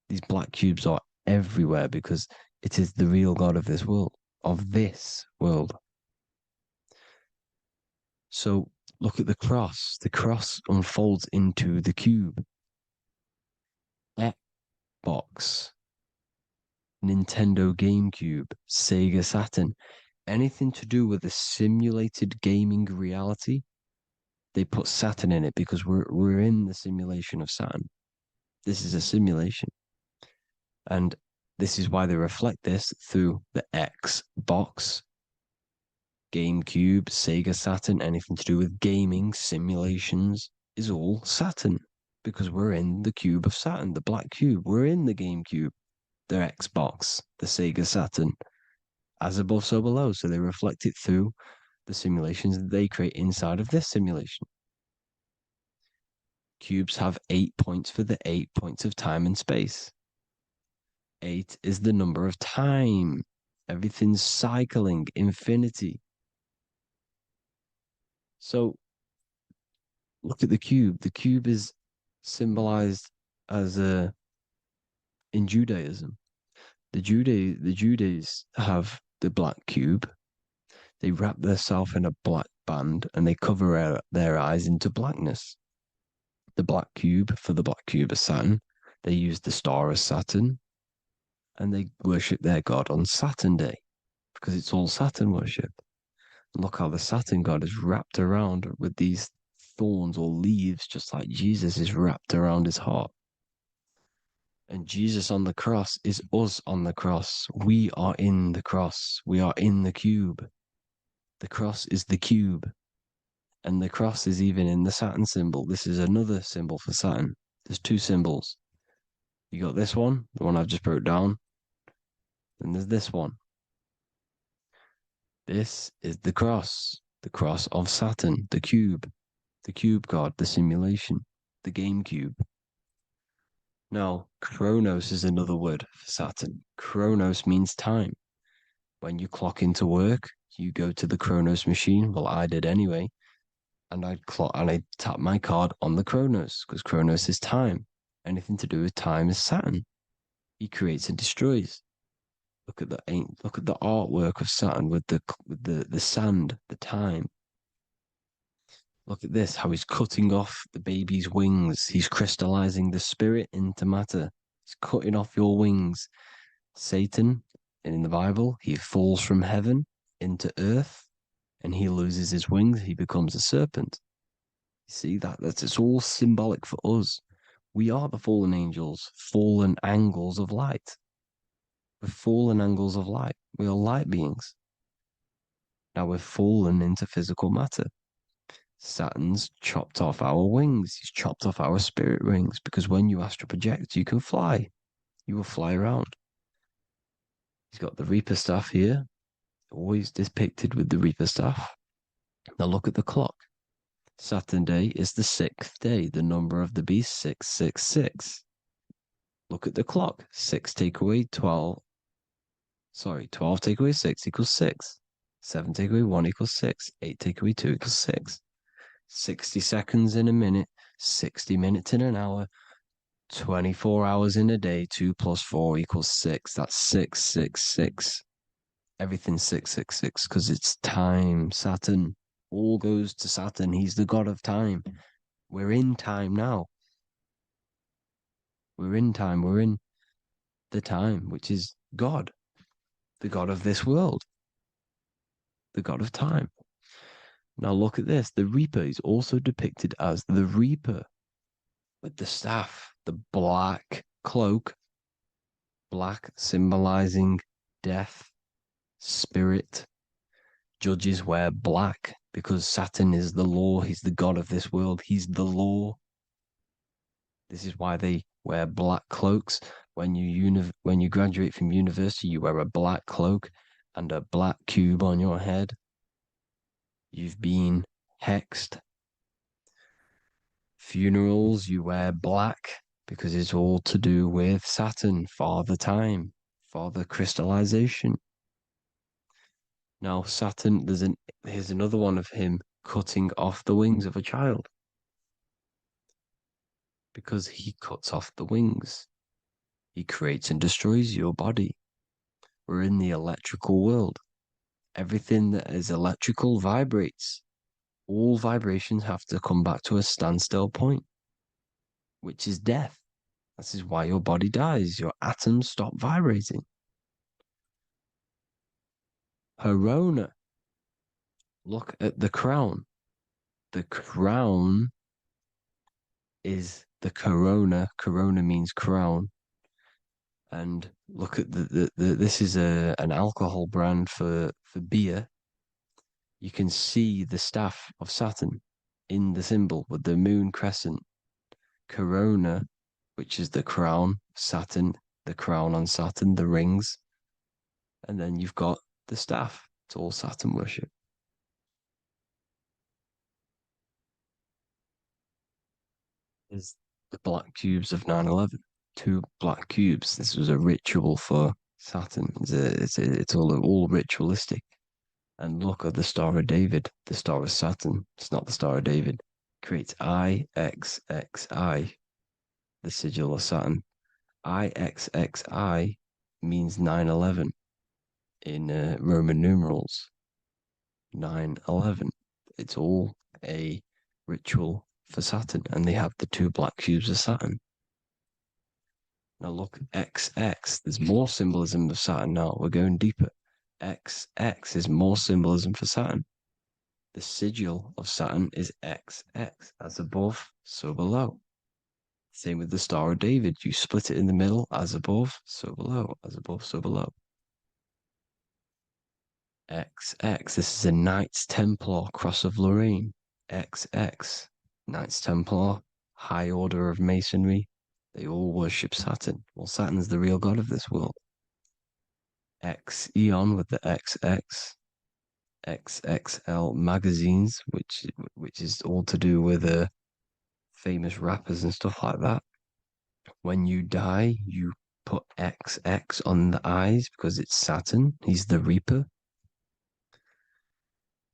These black cubes are everywhere because it is the real God of this world, So look at the cross. The cross unfolds into the cube. Xbox, Nintendo GameCube, Sega Saturn, anything to do with a simulated gaming reality, they put Saturn in it because we're in the simulation of Saturn. This is a simulation. And this is why they reflect this through the Xbox, GameCube, Sega Saturn, anything to do with gaming, simulations, is all Saturn. Because we're in the cube of Saturn, the black cube. We're in the GameCube, the Xbox, the Sega Saturn. As above, so below. So they reflect it through the simulations that they create inside of this simulation. Cubes have 8 points for the 8 points of time and space. 8 is the number of time. Everything's cycling, infinity. So look at the cube. The cube is symbolized as in Judaism. The Judays have the black cube. They wrap themselves in a black band and they cover their eyes into blackness. The black cube, for the black cube of Saturn, they use the star of Saturn. and they worship their god on Saturn Day because it's all Saturn worship. And look how the Saturn god is wrapped around with these thorns or leaves, just like Jesus is wrapped around his heart. And Jesus on the cross is us on the cross. We are in the cross. We are in the cube. The cross is the cube. And the cross is even in the Saturn symbol. This is another symbol for Saturn. There's two symbols. You got this one, the one I've just broke down. Then there's this one. This is the cross of Saturn, the cube god, the simulation, the game cube. Now, Chronos is another word for Saturn. Chronos means time. When you clock into work, you go to the Chronos machine. Well, I did anyway. And I'd tap my card on the Chronos because Chronos is time. Anything to do with time is Saturn. He creates and destroys. Look at the artwork of Saturn with the sand, the time. Look at this, how he's cutting off the baby's wings. He's crystallizing the spirit into matter. He's cutting off your wings. Satan, in the Bible, he falls from heaven into earth and he loses his wings. He becomes a serpent. You see that's it's all symbolic for us. We are the fallen angels, fallen angles of light. We're fallen angles of light. We are light beings. Now we're fallen into physical matter. Saturn's chopped off our wings. He's chopped off our spirit wings because when you astral project, you can fly. You will fly around. He's got the Reaper staff here, always depicted with the Reaper staff. Now look at the clock. Saturn Day is the 6th day, the number of the beast, 666. Look at the clock. 6 take away 12. 12 take away 6 equals 6. 7 take away 1 equals 6. 8 take away 2 equals 6. 60 seconds in a minute, 60 minutes in an hour, 24 hours in a day, 2 plus 4 equals 6. That's 666. Everything's 666 because it's time. Saturn. All goes to Saturn. He's the god of time. We're in time now. We're in time. We're in the time, which is God, the god of this world, the god of time. Now look at this. The Reaper is also depicted as the Reaper with the staff, the black cloak, black symbolizing death, spirit. Judges wear black because Saturn is the law. He's the god of this world. He's the law. This is why they wear black cloaks. When you graduate from university, you wear a black cloak and a black cube on your head. You've been hexed. Funerals, you wear black because it's all to do with Saturn, Father Time, Father Crystallization. Now, Saturn, here's another one of him cutting off the wings of a child because he cuts off the wings. He creates and destroys your body. We're in the electrical world. Everything that is electrical vibrates. All vibrations have to come back to a standstill point, which is death. This is why your body dies. Your atoms stop vibrating. Corona. Look at the crown. The crown is the corona. Corona means crown. And look at this is an alcohol brand for beer. You can see the staff of Saturn in the symbol with the moon crescent. Corona, which is the crown, Saturn, the crown on Saturn, the rings. And then you've got the staff. It's all Saturn worship. Is the black cubes of 9/11. 2 black cubes. This was a ritual for Saturn. It's all ritualistic. And look at the Star of David, the Star of Saturn. It's not the Star of David. Creates IXXI, the sigil of Saturn. IXXI means 9/11 in Roman numerals. 9/11. It's all a ritual for Saturn, and they have the 2 black cubes of Saturn. Now look, XX, there's more symbolism of Saturn now. We're going deeper. XX is more symbolism for Saturn. The sigil of Saturn is XX, as above, so below. Same with the Star of David. You split it in the middle, as above, so below, as above, so below. XX, this is a Knights Templar cross of Lorraine. XX, Knights Templar, high order of Masonry. They all worship Saturn. Well, Saturn's the real god of this world. X Eon with the XX. XXL magazines, which is all to do with famous rappers and stuff like that. When you die, you put XX on the eyes because it's Saturn. He's the Reaper.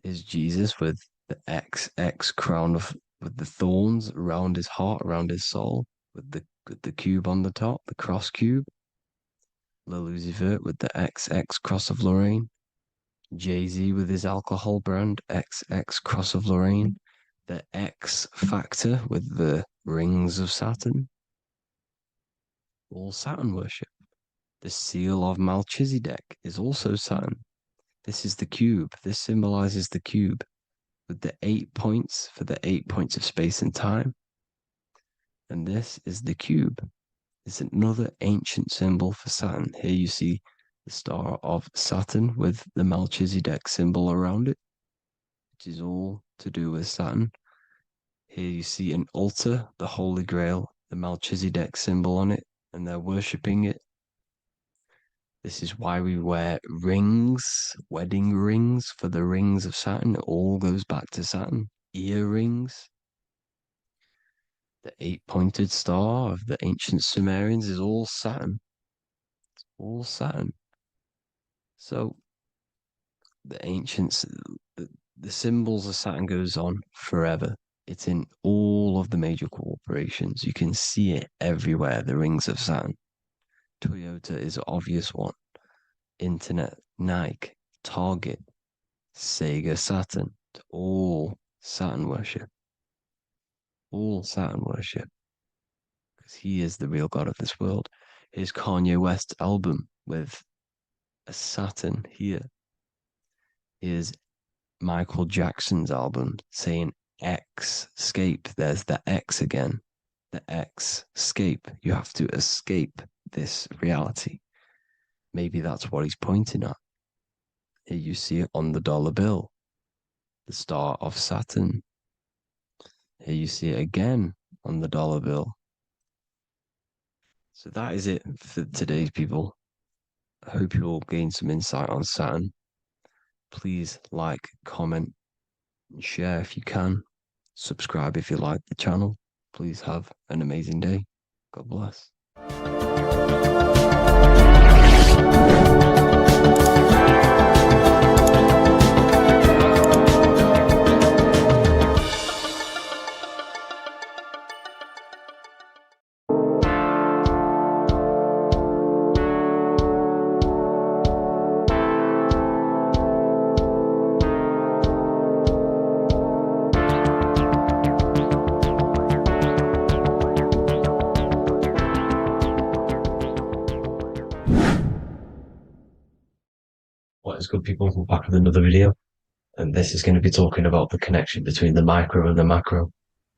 Is Jesus with the XX crown with the thorns around his heart, around his soul, with the cube on the top, the cross cube. Lucifer with the XX cross of Lorraine. Jay-Z with his alcohol brand, XX cross of Lorraine. The X Factor with the rings of Saturn. All Saturn worship. The seal of Melchizedek is also Saturn. This is the cube. This symbolizes the cube with the 8 points for the 8 points of space and time. And this is the cube. It's another ancient symbol for Saturn. Here you see the star of Saturn with the Melchizedek symbol around it, which is all to do with Saturn. Here you see an altar, the Holy Grail, the Melchizedek symbol on it, and they're worshipping it. This is why we wear rings, wedding rings for the rings of Saturn. It all goes back to Saturn. Earrings. The 8-pointed star of the ancient Sumerians is all Saturn. It's all Saturn. So the ancients, the symbols of Saturn goes on forever. It's in all of the major corporations. You can see it everywhere, the rings of Saturn. Toyota is an obvious one. Internet, Nike, Target, Sega, Saturn. It's all Saturn worship. All Saturn worship. Because he is the real god of this world. Here's Kanye West's album with a Saturn here. Here's Michael Jackson's album saying X, escape. There's the X again. The X, escape. You have to escape this reality. Maybe that's what he's pointing at. Here you see it on the dollar bill. The star of Saturn. Here you see it again on the dollar bill. So that is it for today's people. I hope you all gain some insight on Saturn. Please like, comment, and share if you can. Subscribe if you like the channel. Please have an amazing day. God bless. What is good, people? We're back with another video, and this is going to be talking about the connection between the micro and the macro.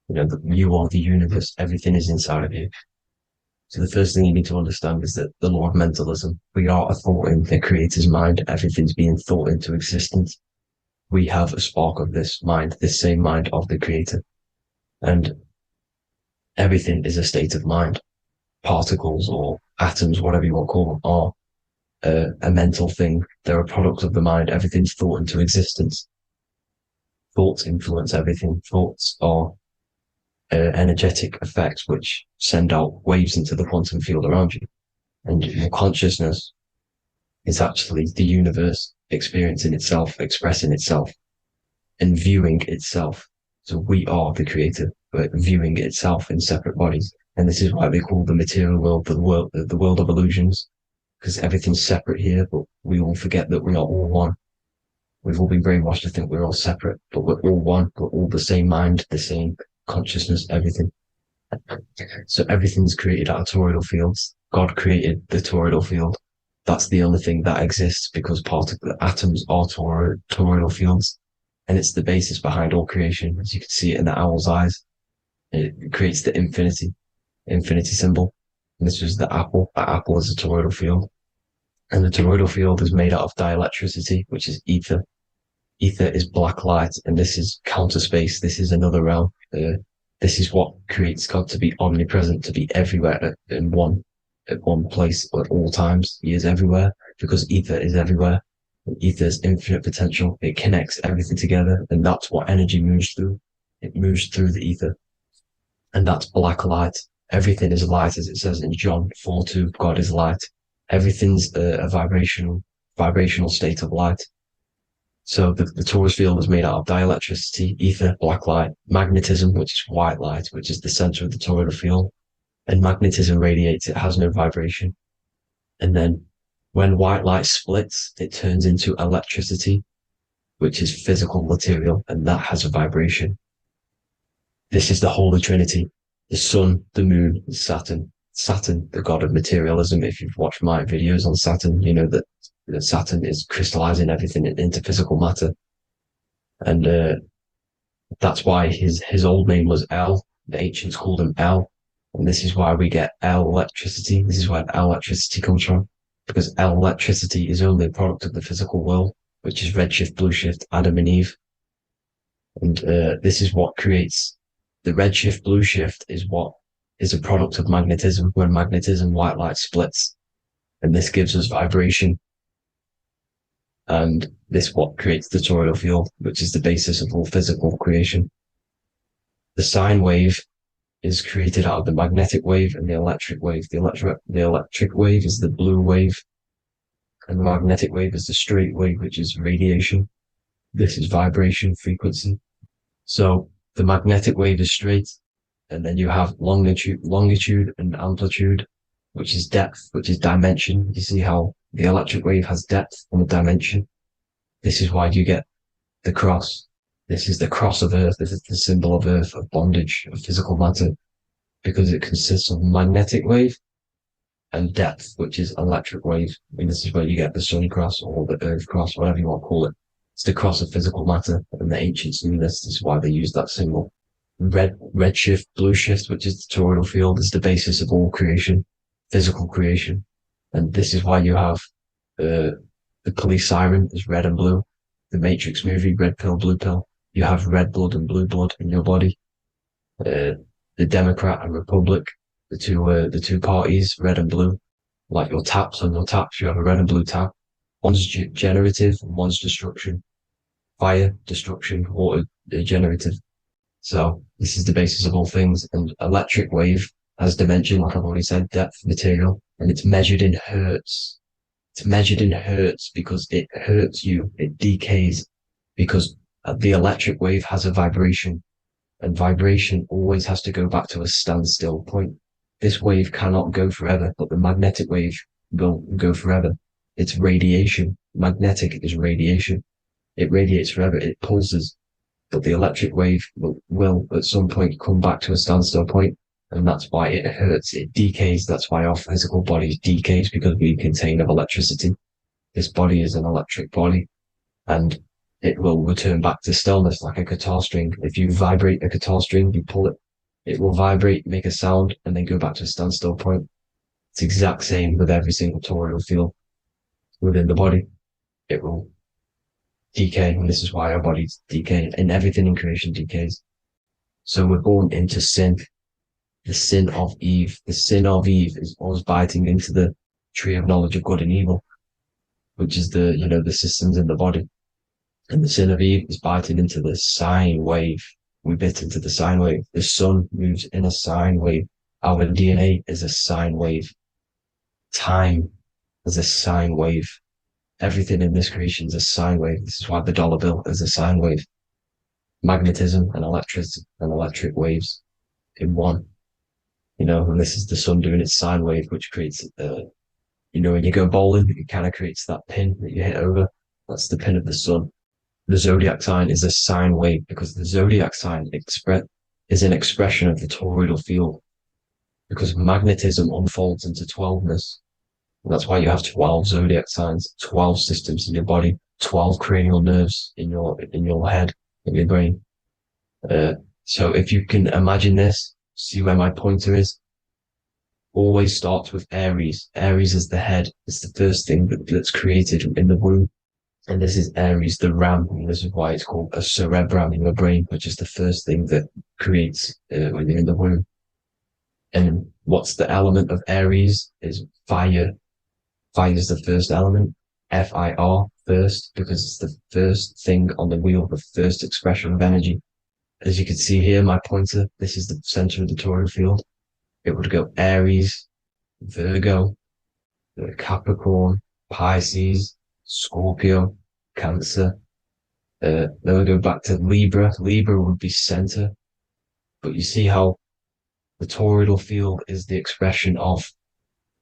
You know, you are the universe, everything is inside of you. So the first thing you need to understand is that the law of mentalism, we are a thought in the creator's mind, everything's being thought into existence. We have a spark of this mind, this same mind of the creator, and everything is a state of mind. Particles or atoms, whatever you want to call them, are a mental thing. They're a product of the mind. Everything's thought into existence. Thoughts influence everything. Thoughts are energetic effects which send out waves into the quantum field around you. And your consciousness is actually the universe experiencing itself, expressing itself, and viewing itself. So we are the creator, but viewing itself in separate bodies. And this is why they call the material world the world of illusions, because everything's separate here, but we all forget that we are all one. We've all been brainwashed to think we're all separate, but we're all one. We're all the same mind, the same consciousness, everything. So everything's created out of toroidal fields. God created the toroidal field. That's the only thing that exists because part of the atoms are toroidal fields. And it's the basis behind all creation, as you can see it in the owl's eyes. It creates the infinity symbol. And this was the apple. That apple is a toroidal field. And the toroidal field is made out of dielectricity, which is ether. Ether is black light, and this is counter space. This is another realm. This is what creates God to be omnipresent, to be everywhere at one place at all times. He is everywhere because ether is everywhere. And ether is infinite potential. It connects everything together, and that's what energy moves through. It moves through the ether, and that's black light. Everything is light, as it says in John 4:2. God is light. Everything's a vibrational state of light. So the torus field is made out of dielectricity, ether, black light, magnetism, which is white light, which is the center of the toroidal field. And magnetism radiates, it has no vibration. And then when white light splits, it turns into electricity, which is physical material, and that has a vibration. This is the Holy Trinity, the sun, the moon, Saturn. Saturn, the god of materialism. If you've watched my videos on Saturn, you know that Saturn is crystallizing everything into physical matter. And that's why his old name was El. The ancients called him El. And this is why we get L electricity. This is where L electricity comes from. Because L electricity is only a product of the physical world, which is redshift, blueshift, Adam and Eve. And this is what creates the redshift, blueshift is a product of magnetism. When magnetism, white light splits, and this gives us vibration. And this what creates the toroidal field, which is the basis of all physical creation. The sine wave is created out of the magnetic wave and the electric wave. The electric wave is the blue wave, and the magnetic wave is the straight wave, which is radiation. This is vibration frequency. So the magnetic wave is straight, and then you have longitude and amplitude, which is depth, which is dimension. You see how the electric wave has depth and a dimension. This is why you get the cross. This is the cross of Earth. This is the symbol of Earth, of bondage, of physical matter, because it consists of magnetic wave and depth, which is electric wave. And this is where you get the sun cross or the Earth cross, whatever you want to call it. It's the cross of physical matter, and the ancients knew this. This is why they used that symbol. Redshift, blueshift, which is the toroidal field, is the basis of all creation, physical creation. And this is why you have the police siren is red and blue. The Matrix movie, red pill, blue pill. You have red blood and blue blood in your body. The Democrat and Republic, the two parties, red and blue. Like your taps on your taps, you have a red and blue tap. One's generative, one's destruction. Fire, destruction, water, generative. So this is the basis of all things. And electric wave has dimension, like I've already said, depth, material, and it's measured in hertz. It's measured in hertz because it hurts you. It decays because the electric wave has a vibration, and vibration always has to go back to a standstill point. This wave cannot go forever, but the magnetic wave will go forever. It's radiation. Magnetic is radiation. It radiates forever. It pulses. But the electric wave will at some point come back to a standstill point, and that's why it hurts. It decays. That's why our physical body decays, because we contain of electricity. This body is an electric body, and it will return back to stillness like a guitar string. If you vibrate a guitar string, you pull it, it will vibrate, make a sound, and then go back to a standstill point. It's the exact same with every single toroidal field within the body. It will decay, and this is why our bodies decay, and everything in creation decays. So we're born into sin. The sin of Eve. The sin of Eve is us biting into the tree of knowledge of good and evil, which is the systems in the body. And the sin of Eve is biting into the sine wave. We bit into the sine wave. The sun moves in a sine wave. Our DNA is a sine wave. Time is a sine wave. Everything in this creation is a sine wave. This is why the dollar bill is a sine wave. Magnetism and electric waves in one. And this is the sun doing its sine wave, which creates, when you go bowling, it kind of creates that pin that you hit over. That's the pin of the sun. The zodiac sign is a sine wave because the zodiac sign is an expression of the toroidal field. because magnetism unfolds into 12ness. And that's why you have 12 zodiac signs, 12 systems in your body, 12 cranial nerves in your head, in your brain. So if you can imagine this, see where my pointer is, always starts with Aries. Aries is the head. It's the first thing that's created in the womb. And this is Aries, the ram. And this is why it's called a cerebrum in your brain, which is the first thing that creates when you're in the womb. And what's the element of Aries is fire. Fire is the first element. Fire, first, because it's the first thing on the wheel, the first expression of energy. As you can see here, my pointer, this is the center of the toroidal field. It would go Aries, Virgo, Capricorn, Pisces, Scorpio, Cancer. Then we go back to Libra. Libra would be center. But you see how the toroidal field is the expression of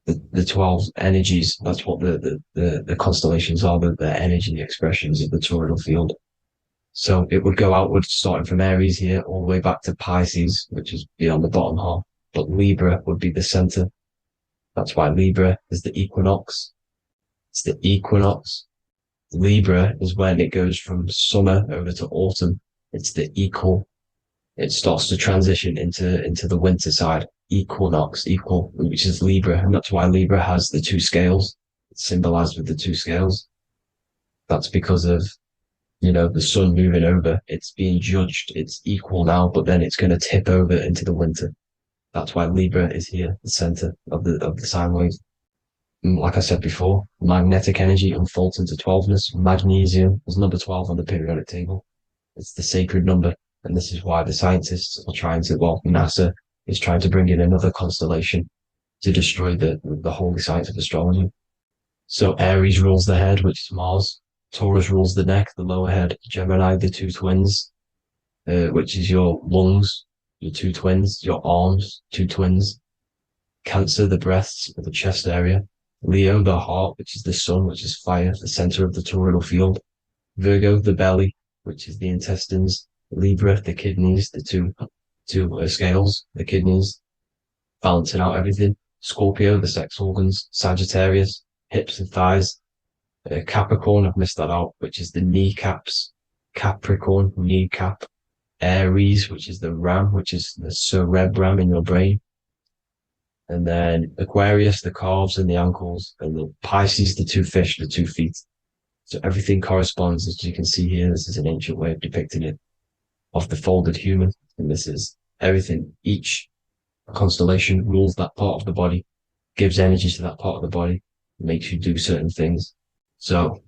the 12 energies. That's what the constellations are, the energy expressions of the toroidal field. So it would go outwards, starting from Aries here, all the way back to Pisces, which is beyond the bottom half. But Libra would be the center. That's why Libra is the equinox. It's the equinox. Libra is when it goes from summer over to autumn. It's the equal. It starts to transition into the winter side. Equinox, equal, which is Libra. And that's why Libra has the two scales. It's symbolized with the two scales. That's because of, the sun moving over. It's being judged. It's equal now, but then it's going to tip over into the winter. That's why Libra is here, the center of the sine waves. And like I said before, magnetic energy unfolds into 12ness. Magnesium is number 12 on the periodic table. It's the sacred number. And this is why the scientists are trying to, NASA is trying to bring in another constellation to destroy the holy science of astrology. So Aries rules the head, which is Mars. Taurus rules the neck, the lower head. Gemini, the two twins, which is your lungs, your two twins, your arms, two twins. Cancer, the breasts, the chest area. Leo, the heart, which is the sun, which is fire, the center of the toroidal field. Virgo, the belly, which is the intestines. Libra, the kidneys, the two scales, the kidneys, balancing out everything. Scorpio, the sex organs. Sagittarius, hips and thighs. Capricorn, I've missed that out, which is the kneecaps. Capricorn, kneecap. Aries, which is the ram, which is the cerebrum in your brain. And then Aquarius, the calves and the ankles. And the Pisces, the two fish, the 2 feet. So everything corresponds, as you can see here. This is an ancient way of depicting it, of the folded human. And this is everything. Each constellation rules that part of the body, gives energy to that part of the body, makes you do certain things. So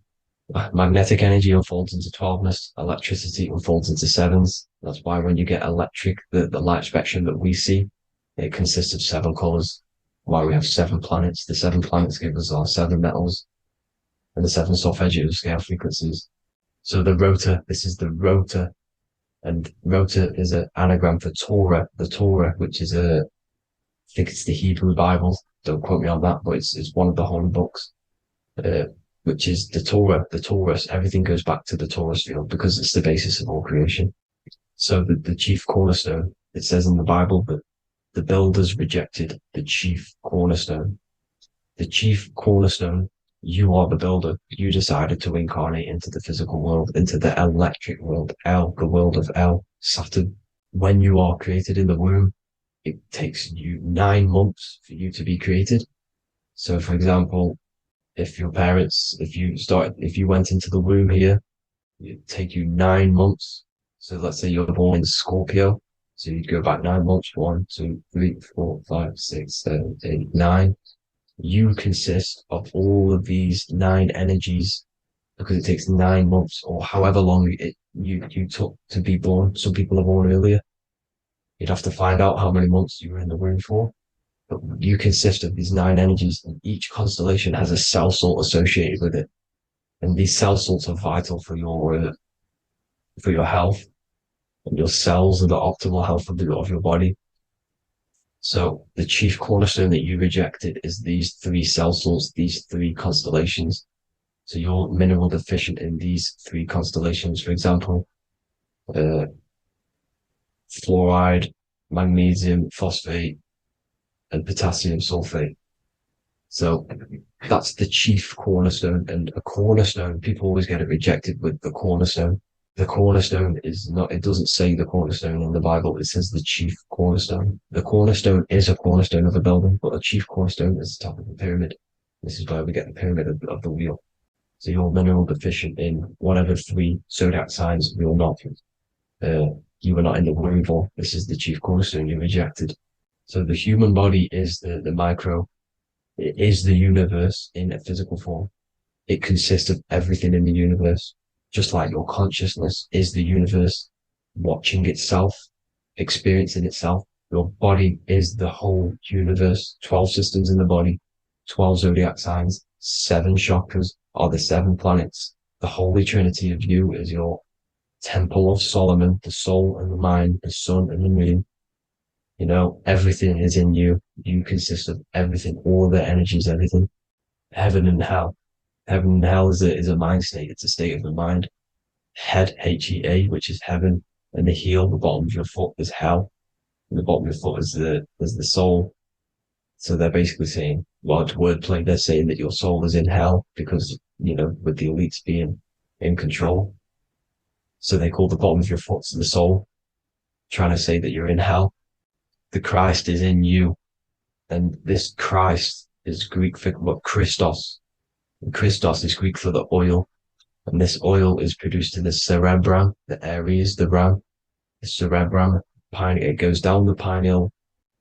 magnetic energy unfolds into 12ness, electricity unfolds into 7s. That's why when you get electric, the light spectrum that we see, it consists of 7 colors. Why we have 7 planets. The 7 planets give us our 7 metals and the 7 solfeggio scale frequencies. So the rotor, this is the rotor. And rotor is an anagram for Torah, the Torah, which is I think it's the Hebrew Bible. Don't quote me on that, but it's one of the holy books, which is the Torah, the Taurus. Everything goes back to the Taurus field because it's the basis of all creation. So the chief cornerstone, it says in the Bible that the builders rejected the chief cornerstone. The chief cornerstone, you are the builder. You decided to incarnate into the physical world, into the electric world, El, the world of El, Saturn. When you are created in the womb, it takes you 9 months for you to be created. So for example, if you went into the womb here, it'd take you 9 months. So let's say you're born in Scorpio. So you'd go back 9 months, 1, 2, 3, 4, 5, 6, 7, 8, 9. You consist of all of these 9 energies because it takes 9 months or however long you took to be born. Some people are born earlier. You'd have to find out how many months you were in the womb for. But you consist of these 9 energies, and each constellation has a cell salt associated with it. And these cell salts are vital for your health. And your cells and the optimal health of your body. So the chief cornerstone that you rejected is these 3 cell salts, these 3 constellations. So you're mineral deficient in these 3 constellations. For example, fluoride, magnesium, phosphate, and potassium sulfate. So that's the chief cornerstone. And a cornerstone, people always get it rejected with the cornerstone. The cornerstone is not, it doesn't say the cornerstone in the Bible, it says the chief cornerstone. The cornerstone is a cornerstone of a building, but a chief cornerstone is the top of the pyramid. This is where we get the pyramid of the wheel. So you're mineral deficient in whatever 3 zodiac signs you're not. You were not in the womb for. This is the chief cornerstone you rejected. So the human body is the micro. It is the universe in a physical form. It consists of everything in the universe. Just like your consciousness is the universe watching itself, experiencing itself. Your body is the whole universe. 12 systems in the body, 12 zodiac signs, 7 chakras are the 7 planets. The Holy Trinity of you is your Temple of Solomon, the soul and the mind, the sun and the moon. You know, everything is in you. You consist of everything, all the energies, everything. Heaven and hell. Heaven and hell is a mind state. It's a state of the mind. Head, H-E-A, which is heaven, and the heel, the bottom of your foot, is hell. And the bottom of your foot is the soul. So they're basically saying, large wordplay, they're saying that your soul is in hell because, you know, with the elites being in control. So they call the bottom of your foot the soul, trying to say that you're in hell. The Christ is in you. And this Christ is Greek for what? Christos. And Christos is Greek for the oil. And this oil is produced in the cerebrum, the Aries, the ram, the cerebrum. It goes down the pineal.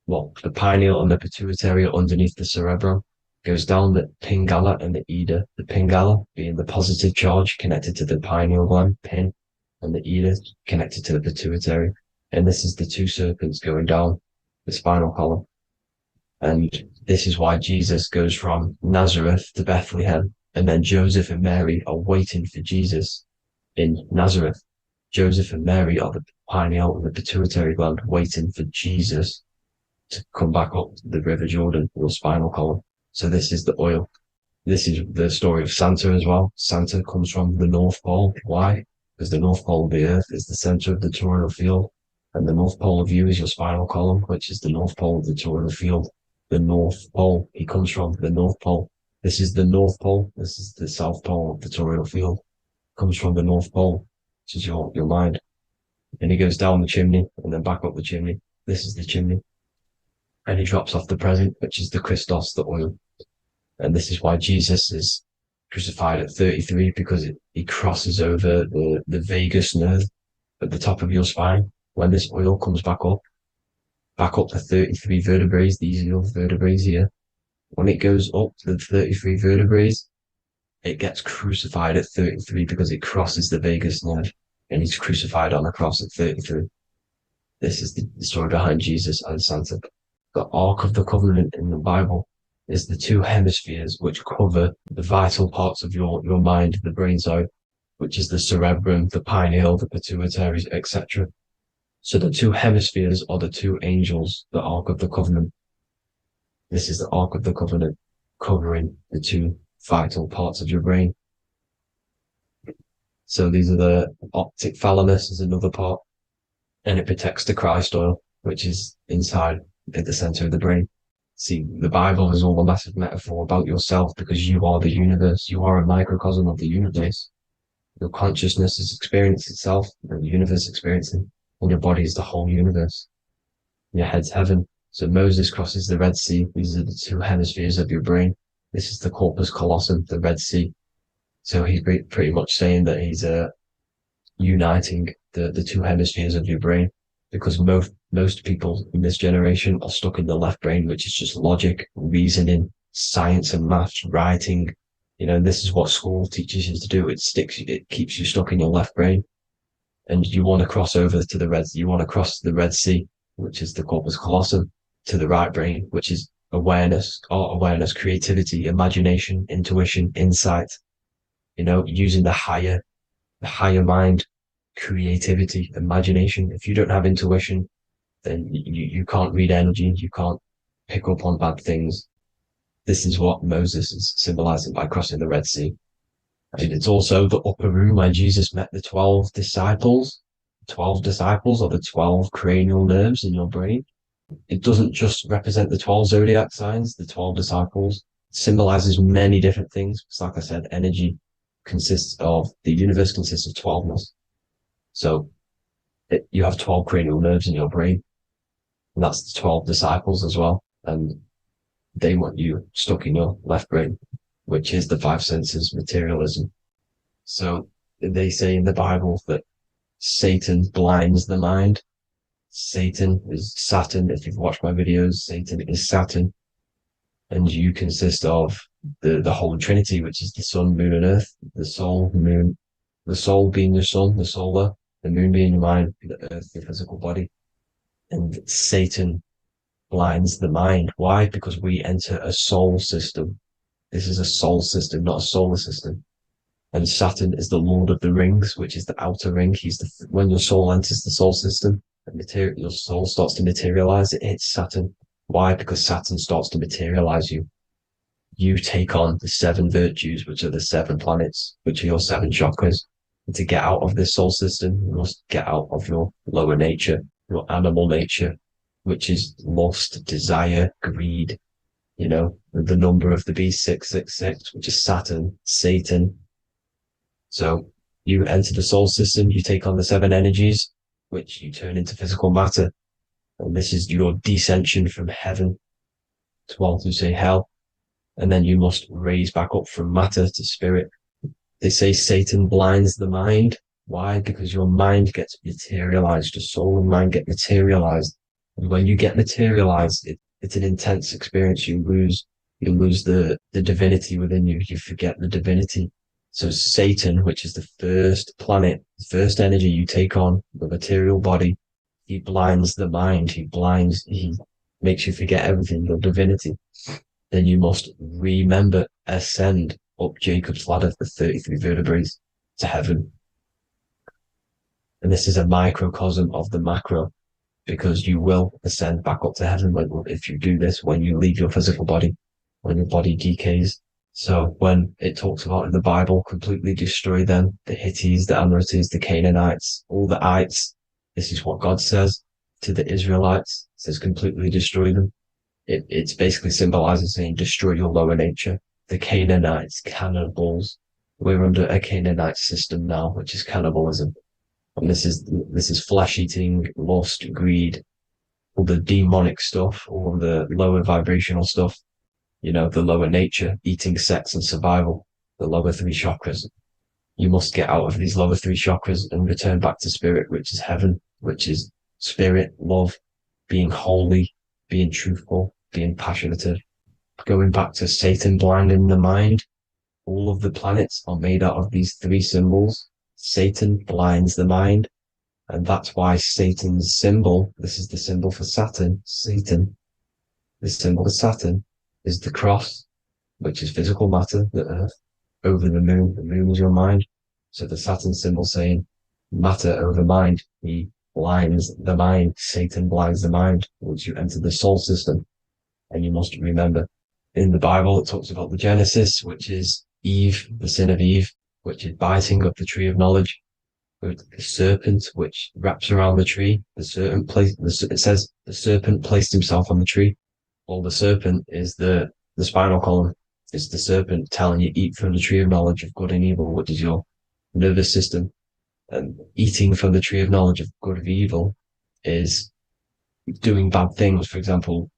Well, the pineal and the pituitary are underneath the cerebrum. Goes down the pingala and the ida. The pingala being the positive charge connected to the pineal gland, pin, and the ida connected to the pituitary. And this is the 2 serpents going down the spinal column. And this is why Jesus goes from Nazareth to Bethlehem, and then Joseph and Mary are waiting for Jesus in Nazareth. Joseph and Mary are the pineal and the pituitary gland waiting for Jesus to come back up the River Jordan, your spinal column. So this is the oil. This is the story of Santa as well. Santa comes from the North Pole. Why? Because the North Pole of the Earth is the center of the toroidal field, and the North Pole of you is your spinal column, which is the North Pole of the toroidal field. The North Pole, he comes from the North Pole. This is the North Pole. This is the South Pole of the toroidal field. Comes from the North Pole, which is your mind. And he goes down the chimney and then back up the chimney. This is the chimney. And he drops off the present, which is the Christos, the oil. And this is why Jesus is crucified at 33, because he crosses over the vagus nerve at the top of your spine. When this oil comes back up the 33 vertebrae, these are your vertebrae here. When it goes up to the 33 vertebrae, it gets crucified at 33 because it crosses the vagus nerve, and he's crucified on the cross at 33. This is the story behind Jesus and Santa. The Ark of the Covenant in the Bible is the 2 hemispheres which cover the vital parts of your mind, the brain side, which is the cerebrum, the pineal, the pituitary, etc. So the 2 hemispheres are the 2 angels, the Ark of the Covenant. This is the Ark of the Covenant covering the 2 vital parts of your brain. So these are the optic thalamus is another part, and it protects the Christ oil, which is inside at the center of the brain. See, the Bible is all a massive metaphor about yourself because you are the universe. You are a microcosm of the universe. Your consciousness is experiencing itself, and the universe experiencing, and your body is the whole universe. Your head's heaven. So Moses crosses the Red Sea. These are the 2 hemispheres of your brain. This is the corpus callosum, the Red Sea. So he's pretty much saying that he's uniting the 2 hemispheres of your brain, because most people in this generation are stuck in the left brain, which is just logic, reasoning, science and maths, writing. You know, this is what school teaches you to do. It keeps you stuck in your left brain. And you want to cross over to you want to cross the Red Sea, which is the corpus callosum, to the right brain, which is awareness, art awareness, creativity, imagination, intuition, insight, you know, using the higher mind, creativity, imagination. If you don't have intuition, then you can't read energy, you can't pick up on bad things. This is what Moses is symbolizing by crossing the Red Sea. And it's also the upper room where Jesus met the 12 disciples. 12 disciples are the 12 cranial nerves in your brain. It doesn't just represent the 12 zodiac signs, the 12 disciples. It symbolizes many different things. It's like I said, energy the universe consists of 12ness. So you have 12 cranial nerves in your brain, and that's the 12 disciples as well. And they want you stuck in your left brain, which is the five senses, materialism. So they say in the Bible that Satan blinds the mind. Satan is Saturn. If you've watched my videos, Satan is Saturn. And you consist of the Holy Trinity, which is the sun, moon, and earth. The soul, moon, the soul being your sun, the solar, the moon being your mind, the earth, your physical body. And Satan blinds the mind. Why? Because we enter a soul system. This is a soul system, not a solar system. And Saturn is the Lord of the Rings, which is the outer ring. When your soul enters the soul system, your soul starts to materialize. It hits Saturn. Why? Because Saturn starts to materialize you. You take on the 7 virtues, which are the 7 planets, which are your 7 chakras. And to get out of this soul system, you must get out of your lower nature, your animal nature, which is lust, desire, greed. You know, the number of the beast, 666, which is Saturn, Satan. So you enter the soul system, you take on the 7 energies, which you turn into physical matter. And this is your descension from heaven to, well, to say hell. And then you must raise back up from matter to spirit. They say Satan blinds the mind. Why? Because your mind gets materialized. Your soul and mind get materialized. And when you get materialized, it's an intense experience. You lose the divinity within you. You forget the divinity. So Satan, which is the first planet, the first energy you take on, the material body, he blinds the mind. He makes you forget everything, your divinity. Then you must ascend up Jacob's ladder, the 33 vertebrae, to heaven. And this is a microcosm of the macro, because you will ascend back up to heaven if you do this, when you leave your physical body, when your body decays. So when it talks about in the Bible, completely destroy them, the Hittites, the Amorites, the Canaanites, all the ites, this is what God says to the Israelites. It says completely destroy them. It's basically symbolizing saying destroy your lower nature. The Canaanites, cannibals. We're under a Canaanite system now, which is cannibalism. And this is flesh eating, lust, greed, all the demonic stuff, all the lower vibrational stuff. You know, the lower nature, eating, sex, and survival, the lower 3 chakras. You must get out of these lower 3 chakras and return back to spirit, which is heaven, which is spirit, love, being holy, being truthful, being passionate. Going back to Satan blinding the mind, all of the planets are made out of these 3 symbols. Satan blinds the mind, and that's why Satan's symbol, this is the symbol for Saturn, Satan, the symbol for Saturn is the cross, which is physical matter, the earth, over the moon. The moon is your mind. So the Saturn symbol saying matter over mind. He blinds the mind. Satan blinds the mind once you enter the soul system. And you must remember, in the Bible, it talks about the Genesis, which is Eve, the sin of Eve, which is biting of the tree of knowledge, with the serpent, which wraps around the tree. It says the serpent placed himself on the tree. Well, the serpent is the spinal column. It's the serpent telling you eat from the tree of knowledge of good and evil, which is your nervous system. And eating from the tree of knowledge of good and evil is doing bad things. For example,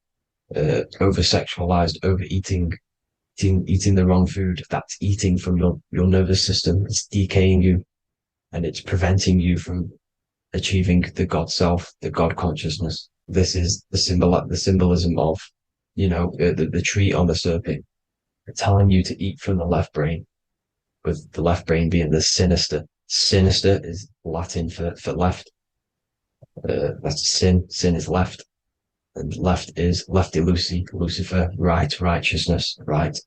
over-sexualized, overeating, eating the wrong food. That's eating from your nervous system. It's decaying you, and it's preventing you from achieving the God self, the God consciousness. This is the symbolism of, the tree on the serpent, telling you to eat from the left brain, with the left brain being the sinister. Sinister is Latin for left. That's sin. Sin is left. And left is lefty Lucy, Lucifer, right, righteousness, right,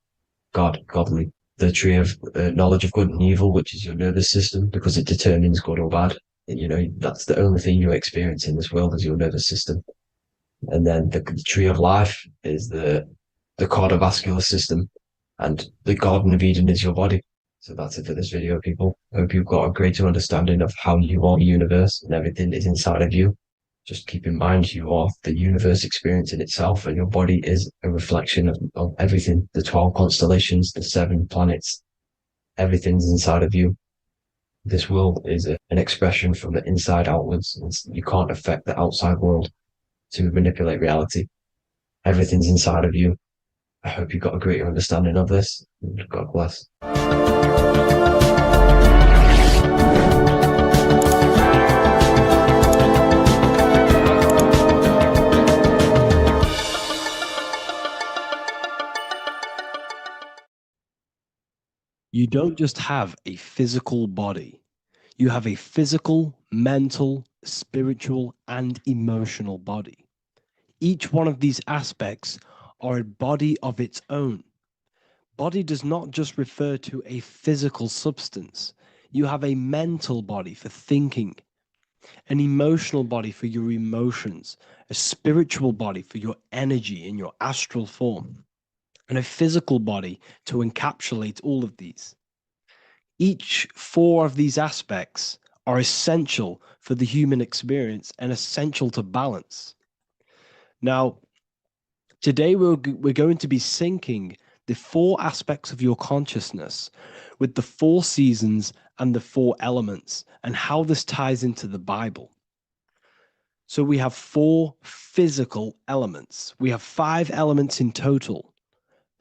God, godly. The tree of knowledge of good and evil, which is your nervous system, because it determines good or bad. That's the only thing you experience in this world is your nervous system. And then the tree of life is the cardiovascular system, and the Garden of Eden is your body. So that's it for this video, people. I hope you've got a greater understanding of how you are the universe and everything is inside of you. Just keep in mind you are the universe experience in itself, and your body is a reflection of everything. The 12 constellations, the 7 planets, everything's inside of you. This world is an expression from the inside outwards. You can't affect the outside world to manipulate reality. Everything's inside of you. I hope you got a greater understanding of this. God bless. You don't just have a physical body. You have a physical, mental, spiritual, and emotional body. Each one of these aspects are a body of its own. Body does not just refer to a physical substance. You have a mental body for thinking, an emotional body for your emotions, a spiritual body for your energy in your astral form, and a physical body to encapsulate all of these. Each 4 of these aspects are essential for the human experience and essential to balance. Now, today we're going to be syncing the 4 aspects of your consciousness with the 4 seasons and the 4 elements and how this ties into the Bible. So we have 4 physical elements. We have 5 elements in total,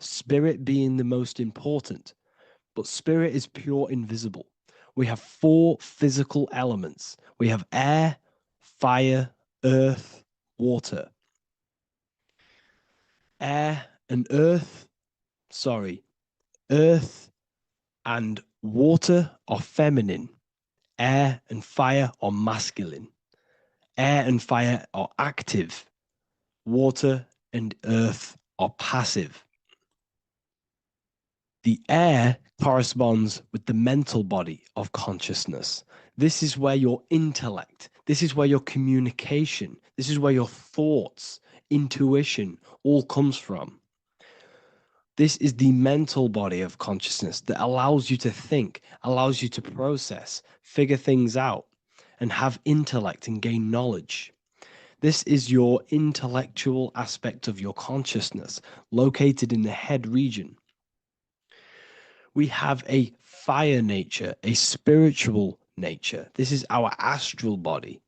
spirit being the most important, but spirit is pure invisible. We have 4 physical elements. We have air, fire, earth, water. Earth and water are feminine. Air and fire are masculine. Air and fire are active. Water and earth are passive. The air corresponds with the mental body of consciousness. This is where your intellect, this is where your communication, this is where your thoughts, intuition all comes from. This is the mental body of consciousness that allows you to think, allows you to process, figure things out, and have intellect and gain knowledge. This is your intellectual aspect of your consciousness, located in the head region. We have a fire nature, a spiritual nature. This is our astral body.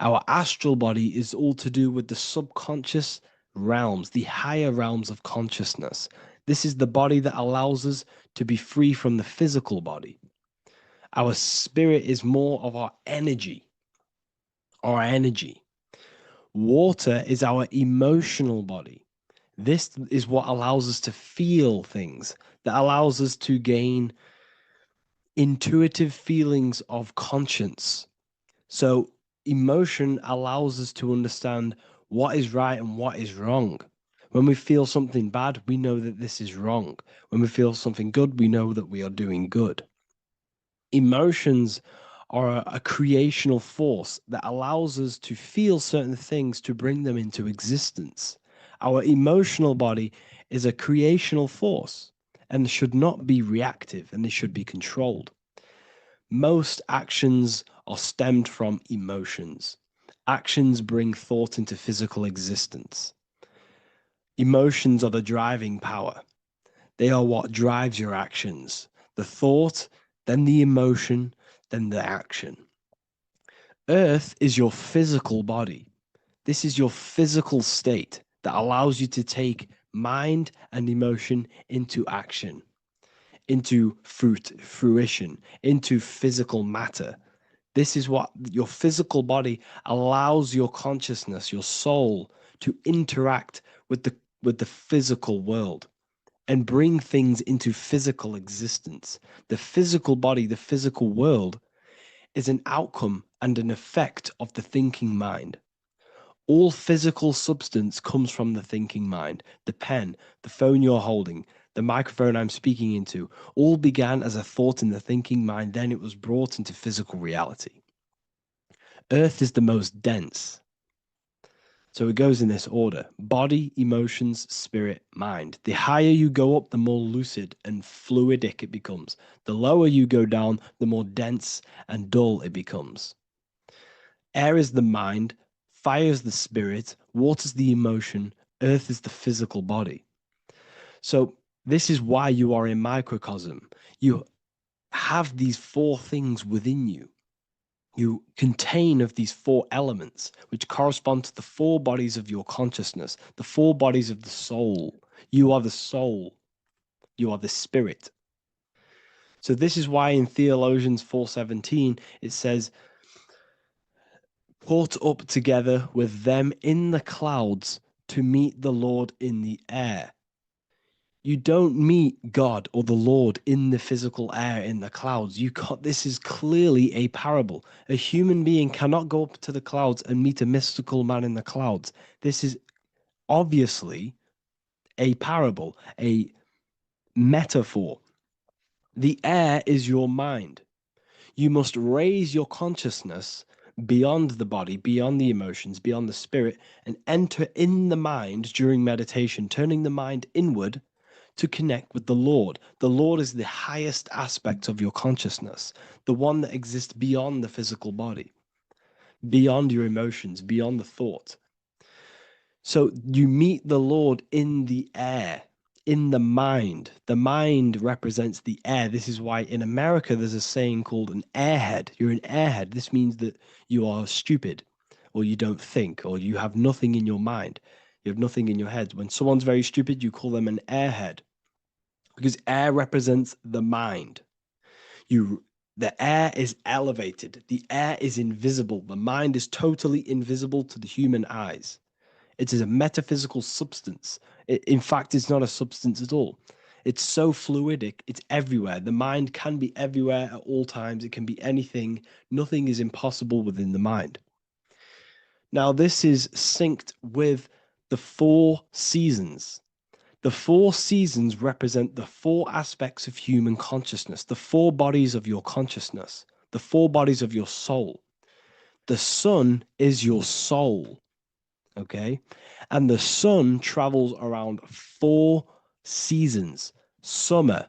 Our astral body is all to do with the subconscious realms, the higher realms of consciousness. This is the body that allows us to be free from the physical body. Our spirit is more of our energy. Water is our emotional body. This is what allows us to feel things, that allows us to gain intuitive feelings of conscience. So emotion allows us to understand what is right and what is wrong. When we feel something bad, we know that this is wrong. When we feel something good, we know that we are doing good. Emotions are a creational force that allows us to feel certain things to bring them into existence. Our emotional body is a creational force and should not be reactive, and they should be controlled. Most actions are stemmed from emotions. Actions bring thought into physical existence. Emotions are the driving power. They are what drives your actions. The thought, then the emotion, then the action. Earth is your physical body. This is your physical state that allows you to take mind and emotion into action, into fruition, into physical matter. This is what your physical body allows your consciousness, your soul, to interact with the physical world and bring things into physical existence. The physical body, the physical world, is an outcome and an effect of the thinking mind. All physical substance comes from the thinking mind. The pen, the phone you're holding, the microphone I'm speaking into, all began as a thought in the thinking mind, then it was brought into physical reality. Earth is the most dense. So it goes in this order: body, emotions, spirit, mind. The higher you go up, the more lucid and fluidic it becomes. The lower you go down, the more dense and dull it becomes. Air is the mind, Fire is the spirit, water is the emotion, earth is the physical body. So this is why you are a microcosm. You have these four things within you. You contain of these four elements, which correspond to the four bodies of your consciousness, the four bodies of the soul. You are the soul. You are the spirit. So this is why in Theologians 4:17 it says, caught up together with them in the clouds to meet the Lord in the air. You don't meet God or the Lord in the physical air, in the clouds. This is clearly a parable. A human being cannot go up to the clouds and meet a mystical man in the clouds. This is obviously a parable, a metaphor. The air is your mind. You must raise your consciousness beyond the body, beyond the emotions, beyond the spirit, and enter in the mind during meditation, turning the mind inward to connect with the Lord. The Lord is the highest aspect of your consciousness, the one that exists beyond the physical body, beyond your emotions, beyond the thought. So you meet the Lord in the air, in the mind. The mind represents the air. This is why in America there's a saying called an airhead. You're an airhead. This means that you are stupid, or you don't think, or you have nothing in your mind. You have nothing in your head. When someone's very stupid, you call them an airhead, because air represents the mind. The air is elevated. The air is invisible. The mind is totally invisible to the human eyes. It is a metaphysical substance. In fact, it's not a substance at all. It's so fluidic. It's everywhere. The mind can be everywhere at all times. It can be anything. Nothing is impossible within the mind. Now, this is synced with the four seasons. The four seasons represent the four aspects of human consciousness, the four bodies of your consciousness, the four bodies of your soul. The sun is your soul, okay? And the sun travels around four seasons. Summer,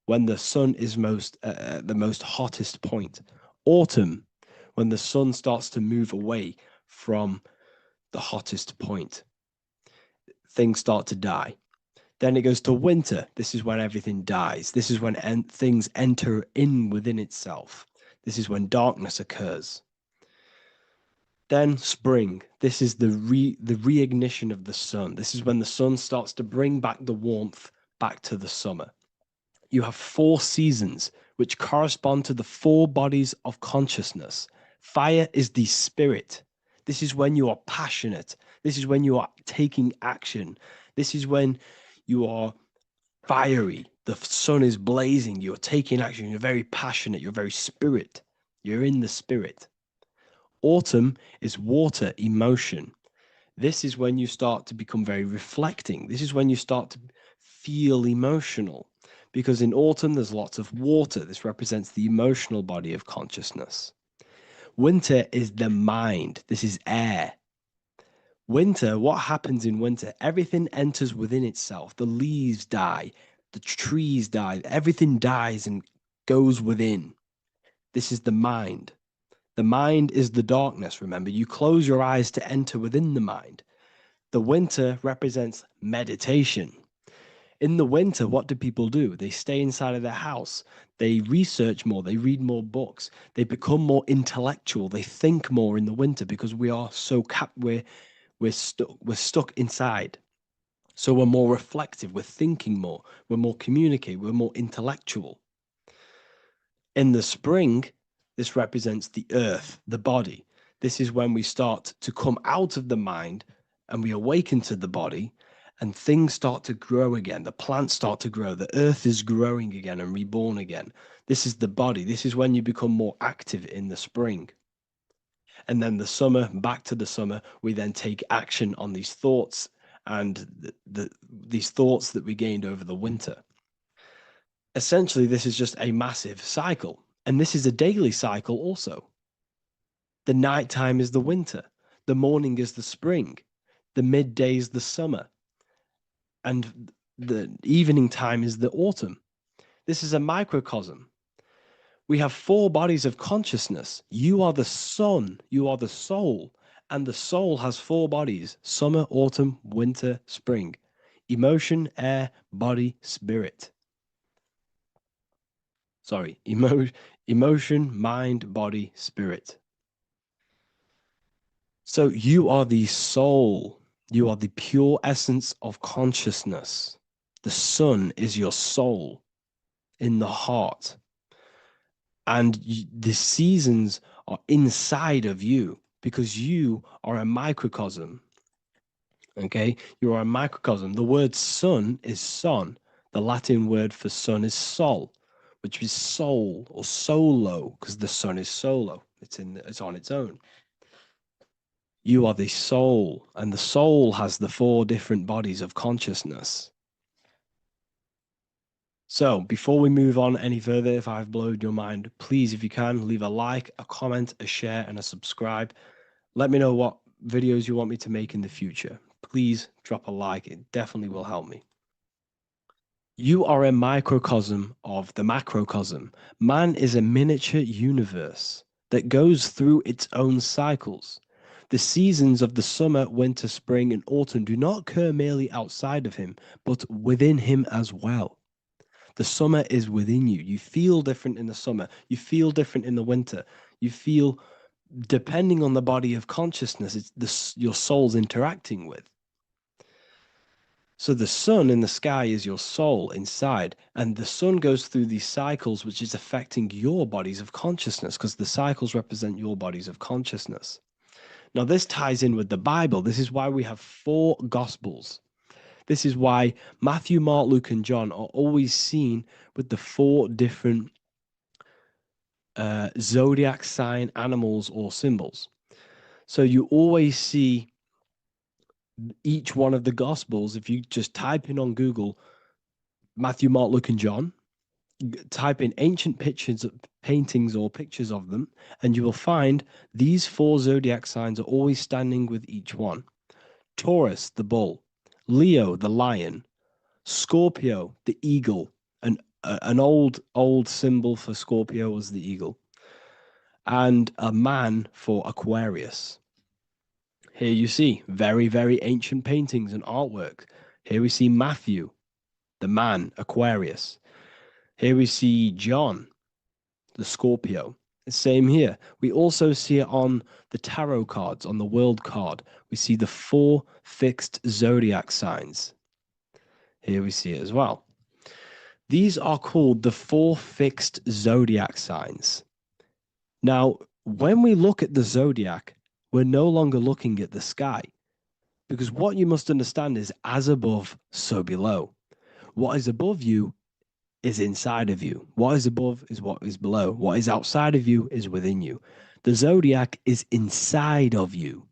when the sun is the most hottest point. Autumn, when the sun starts to move away from the hottest point. Things start to die. Then it goes to winter. This is when everything dies. This is when things enter in within itself. This is when darkness occurs. Then spring. This is the reignition of the sun. This is when the sun starts to bring back the warmth back to the summer. You have four seasons which correspond to the four bodies of consciousness. Fire is the spirit. This is when you are passionate. This is when you are taking action. This is when you are fiery. The sun is blazing. You're taking action. You're very passionate. You're very spirit. You're in the spirit. Autumn is water, emotion. This is when you start to become very reflecting. This is when you start to feel emotional. Because in autumn, there's lots of water. This represents the emotional body of consciousness. Winter is the mind. This is air. Winter, what happens in winter? Everything enters within itself. The leaves die, the trees die, everything dies and goes within. This is the mind. The mind is the darkness, remember. You close your eyes to enter within the mind. The winter represents meditation. In the winter, what do people do? They stay inside of their house. They research more. They read more books. They become more intellectual. They think more in the winter because we are so we're stuck inside. So we're more reflective. We're thinking more. We're more communicative. We're more intellectual. In the spring, this represents the earth, the body. This is when we start to come out of the mind and we awaken to the body, and things start to grow again. The plants start to grow. The earth is growing again and reborn again. This is the body. This is when you become more active in the spring. And then the summer, back to the summer, we then take action on these thoughts and these thoughts that we gained over the winter. Essentially, this is just a massive cycle. And this is a daily cycle also. The nighttime is the winter. The morning is the spring. The midday is the summer. And the evening time is the autumn. This is a microcosm. We have four bodies of consciousness. You are the sun, you are the soul, And the soul has 4 bodies: summer, autumn, winter, spring. Emotion, air, body, spirit. Sorry, emotion, mind, body, spirit. So you are the soul. You are the pure essence of consciousness. The sun is your soul in the heart. And the seasons are inside of you because you are a microcosm. Okay, you are a microcosm. The word sun is son. The Latin word for sun is sol, which is soul or solo, because the sun is solo. It's on its own. You are the soul, and the soul has the 4 different bodies of consciousness. So before we move on any further, if I've blown your mind, please, if you can, leave a like, a comment, a share, and a subscribe. Let me know what videos you want me to make in the future. Please drop a like. It definitely will help me. You are a microcosm of the macrocosm. Man is a miniature universe that goes through its own cycles. The seasons of the summer, winter, spring, and autumn do not occur merely outside of him, but within him as well. The summer is within you. You feel different in the summer. You feel different in the winter. You feel, depending on the body of consciousness, it's your soul's interacting with. So the sun in the sky is your soul inside, and the sun goes through these cycles, which is affecting your bodies of consciousness, because the cycles represent your bodies of consciousness. Now, this ties in with the Bible. This is why we have 4 Gospels. This is why Matthew, Mark, Luke, and John are always seen with the 4 different zodiac sign animals or symbols. So you always see each one of the Gospels. If you just type in on Google Matthew, Mark, Luke, and John, type in ancient pictures, paintings or pictures of them, and you will find these 4 zodiac signs are always standing with each one. Taurus, the bull; Leo, the lion; Scorpio, the eagle. An old symbol for Scorpio was the eagle, and a man for Aquarius. Here you see very, very ancient paintings and artwork. Here we see Matthew, the man, Aquarius. Here we see John, the Scorpio. Same here. We also see it on the tarot cards, on the world card. We see the 4 fixed zodiac signs. Here we see it as well. These are called the 4 fixed zodiac signs. Now, when we look at the zodiac, we're no longer looking at the sky, because what you must understand is as above, so below. What is above you is inside of you. What is above is what is below. What is outside of you is within you. The zodiac is inside of you.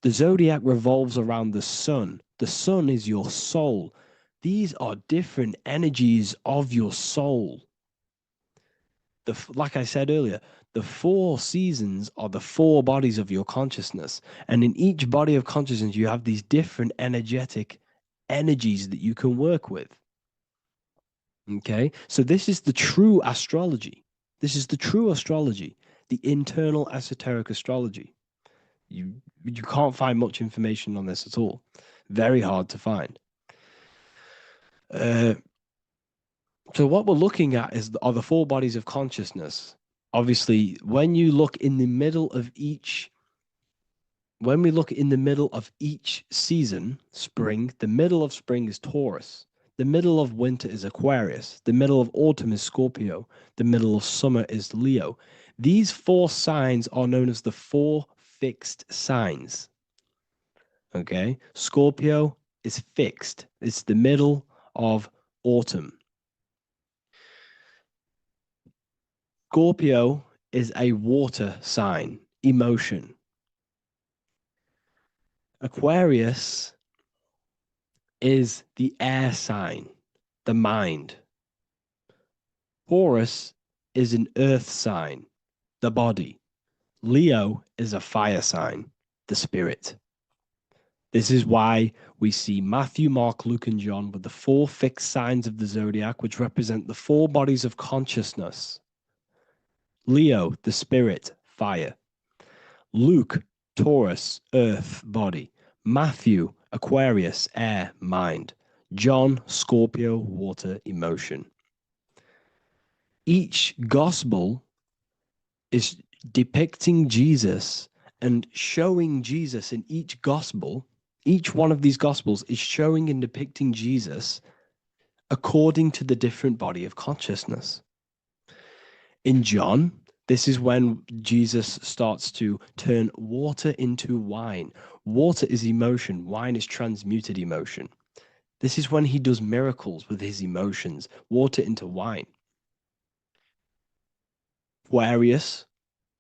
The zodiac revolves around the sun. The sun is your soul. These are different energies of your soul. Like I said earlier, the 4 seasons are the 4 bodies of your consciousness. And in each body of consciousness, you have these different energetic energies that you can work with. Okay, so this is the true astrology. This is the true astrology, the internal esoteric astrology. You can't find much information on this at all. Very hard to find. So what we're looking at are the 4 bodies of consciousness. Obviously, when you look in the middle of each, when we look in the middle of each season, spring, the middle of spring is Taurus. The middle of winter is Aquarius. The middle of autumn is Scorpio. The middle of summer is Leo. These 4 signs are known as the 4 fixed signs. Okay, Scorpio is fixed. It's the middle of autumn. Scorpio is a water sign, emotion. Aquarius is the air sign, the mind. Taurus is an earth sign, the body. Leo is a fire sign, the spirit. This is why we see Matthew, Mark, Luke, and John with the 4 fixed signs of the zodiac, which represent the 4 bodies of consciousness. Leo, the spirit, fire. Luke, Taurus, earth, body. Matthew, Aquarius, air, mind. John, Scorpio, water, emotion. Each gospel is depicting Jesus and showing Jesus in each gospel. Each one of these gospels is showing and depicting Jesus according to the different body of consciousness. In John, this is when Jesus starts to turn water into wine. Water is emotion, wine is transmuted emotion. This is when he does miracles with his emotions, water into wine. Aquarius,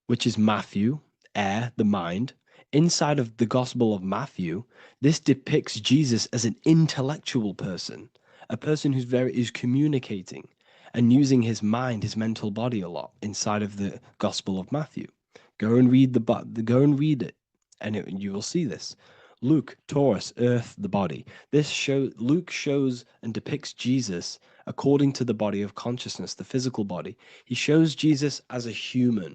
which is Matthew, air, the mind. Inside of the Gospel of Matthew, this depicts Jesus as an intellectual person, a person who's communicating and using his mind, his mental body a lot inside of the Gospel of Matthew. Go and read it, and you will see this. Luke, Taurus, earth, the body. Luke shows and depicts Jesus according to the body of consciousness, the physical body. He shows Jesus as a human,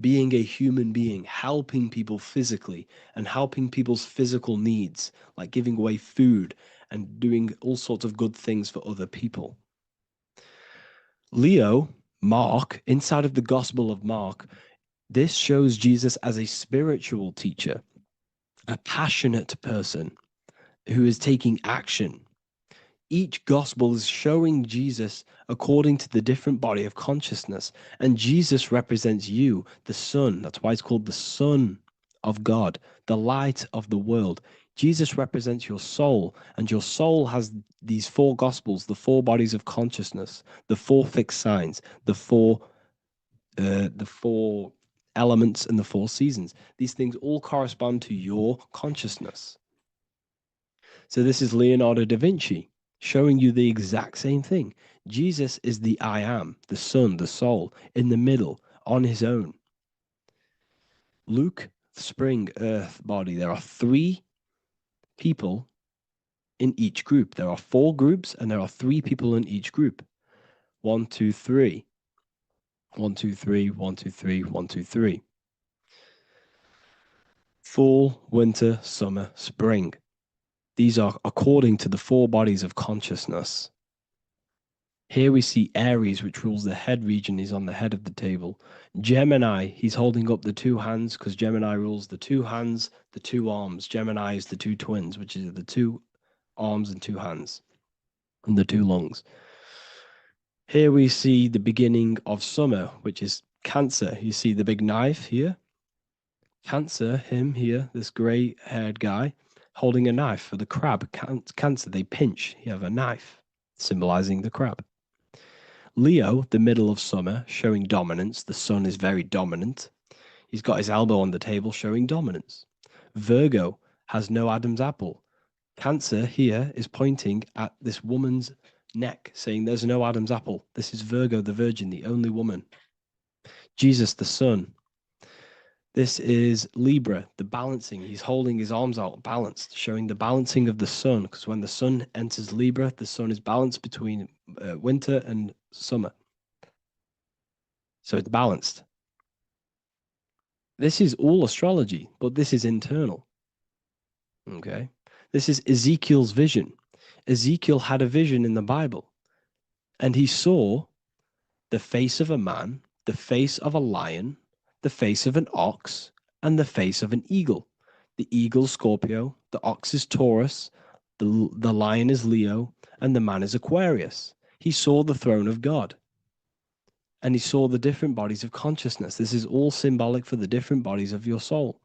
being a human being, helping people physically and helping people's physical needs, like giving away food and doing all sorts of good things for other people. Leo, Mark, inside of the Gospel of Mark, this shows Jesus as a spiritual teacher, a passionate person who is taking action. Each gospel is showing Jesus according to the different body of consciousness. And Jesus represents you, the Son. That's why it's called the Son of God, the light of the world. Jesus represents your soul, and your soul has these four gospels, the four bodies of consciousness, the four fixed signs, the four elements, and the four seasons. These things all correspond to your consciousness. So this is Leonardo da Vinci, showing you the exact same thing. Jesus is the I am, the Son, the soul, in the middle, on his own. Luke, spring, earth, body. There are three people in each group. There are four groups, and there are three people in each group. 1, 2, 3. 1, 2, 3, 1, 2, 3, 1, 2, 3. Fall, winter, summer, spring. These are according to the four bodies of consciousness. Here we see Aries, which rules the head region. He's on the head of the table. Gemini, he's holding up the two hands because Gemini rules the two hands, the two arms. Gemini is the two twins, which is the two arms and two hands, and the two lungs. Here we see the beginning of summer, which is Cancer. You see the big knife here. Cancer, him here, this gray-haired guy, holding a knife for the crab. Cancer, they pinch. You have a knife, symbolizing the crab. Leo, the middle of summer, showing dominance. The sun is very dominant. He's got his elbow on the table, showing dominance. Virgo has no Adam's apple. Cancer here is pointing at this woman's neck, saying there's no Adam's apple. This is Virgo, the virgin, the only woman. Jesus, the sun. This is Libra, the balancing. He's holding his arms out, balanced, showing the balancing of the sun. Because when the sun enters Libra, the sun is balanced between winter and summer. So it's balanced. This is all astrology, but this is internal. Okay. This is Ezekiel's vision. Ezekiel had a vision in the Bible, and he saw the face of a man, the face of a lion, the face of an ox, and the face of an eagle. The eagle, Scorpio, the ox is Taurus, the lion is Leo, and the man is Aquarius. He saw the throne of God, and he saw the different bodies of consciousness. This is all symbolic for the different bodies of your soul.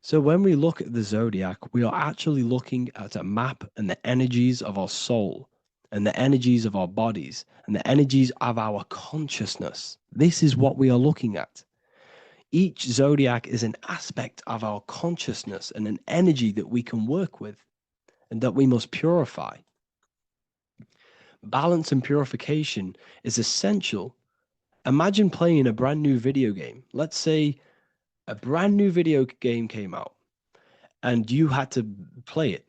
So when we look at the zodiac, we are actually looking at a map and the energies of our soul, and the energies of our bodies, and the energies of our consciousness. This is what we are looking at. Each zodiac is an aspect of our consciousness and an energy that we can work with and that we must purify. Balance and purification is essential. Imagine playing a brand new video game. Let's say a brand new video game came out and you had to play it.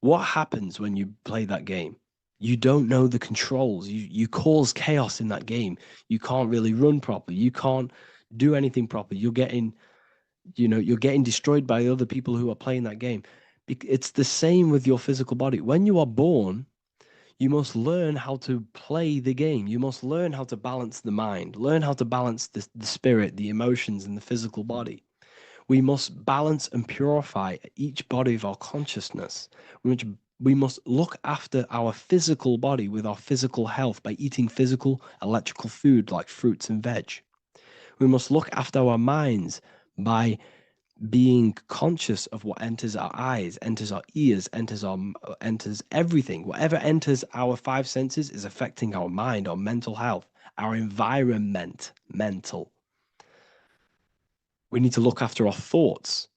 What happens when you play that game? You don't know the controls. You cause chaos in that game. You can't really run properly. You can't do anything properly. You're getting you're getting destroyed by other people who are playing that game. It's the same with your physical body. When you are born, you must learn how to play the game. You must learn how to balance the mind, learn how to balance the spirit, the emotions, and the physical body. We must balance and purify each body of our consciousness. We must look after our physical body with our physical health by eating physical, electrical food like fruits and veg. We must look after our minds by being conscious of what enters our eyes, enters our ears, enters everything. Whatever enters our five senses is affecting our mind, our mental health, our environment, mental. We need to look after our thoughts.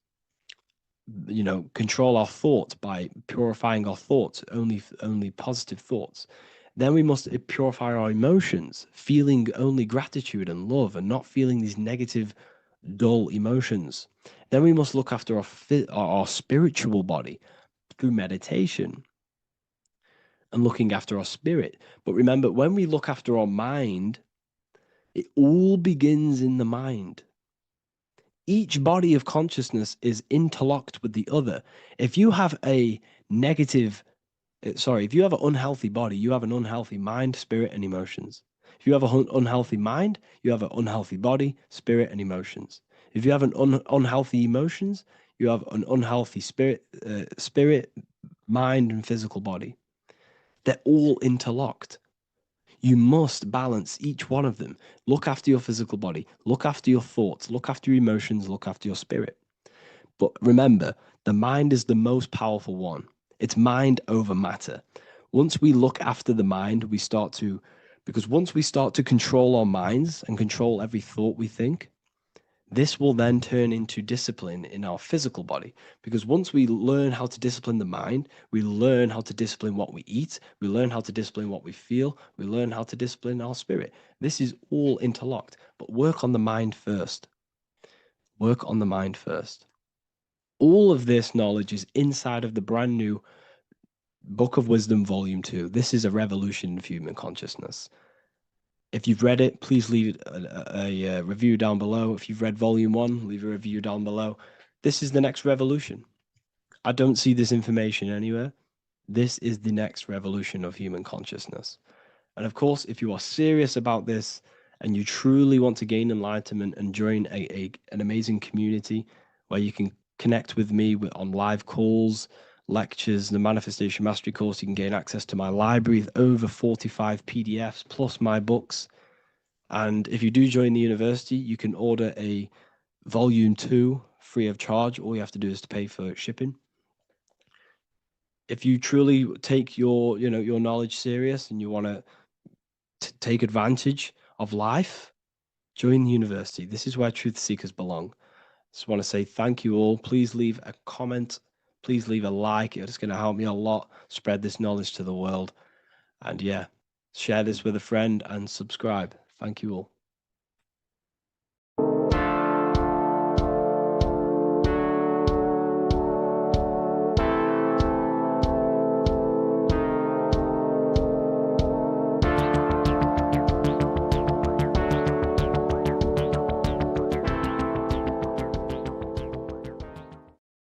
Control our thoughts by purifying our thoughts, only positive thoughts. Then we must purify our emotions, feeling only gratitude and love and not feeling these negative, dull emotions. Then we must look after our spiritual body through meditation and looking after our spirit. But remember, when we look after our mind, it all begins in the mind. Each body of consciousness is interlocked with the other. If you have an unhealthy body, you have an unhealthy mind, spirit, and emotions. If you have an unhealthy mind, you have an unhealthy body, spirit, and emotions. If you have an unhealthy emotions, you have an unhealthy spirit, mind, and physical body. They're all interlocked. You must balance each one of them. Look after your physical body, look after your thoughts, look after your emotions, look after your spirit. But remember, the mind is the most powerful one. It's mind over matter. Once we look after the mind, because once we start to control our minds and control every thought we think, this will then turn into discipline in our physical body. Because once we learn how to discipline the mind, we learn how to discipline what we eat, we learn how to discipline what we feel, we learn how to discipline our spirit. This is all interlocked, but work on the mind first. Work on the mind first. All of this knowledge is inside of the brand new Book of Wisdom, Volume 2. This is a revolution of human consciousness. If you've read it, please leave a review down below. If you've read Volume 1, leave a review down below. This is the next revolution. I don't see this information anywhere. This is the next revolution of human consciousness. And of course, if you are serious about this and you truly want to gain enlightenment and join an amazing community where you can connect with me on live calls, lectures, the Manifestation Mastery course, you can gain access to my library with over 45 PDFs plus my books. And if you do join the university, you can order a Volume 2 free of charge. All you have to do is to pay for shipping. If you truly take your knowledge serious and you want to take advantage of life, join the university. This is where truth seekers belong. Just want to say thank you all. Please leave a comment. Please leave a like. It's going to help me a lot spread this knowledge to the world. And yeah, share this with a friend and subscribe. Thank you all.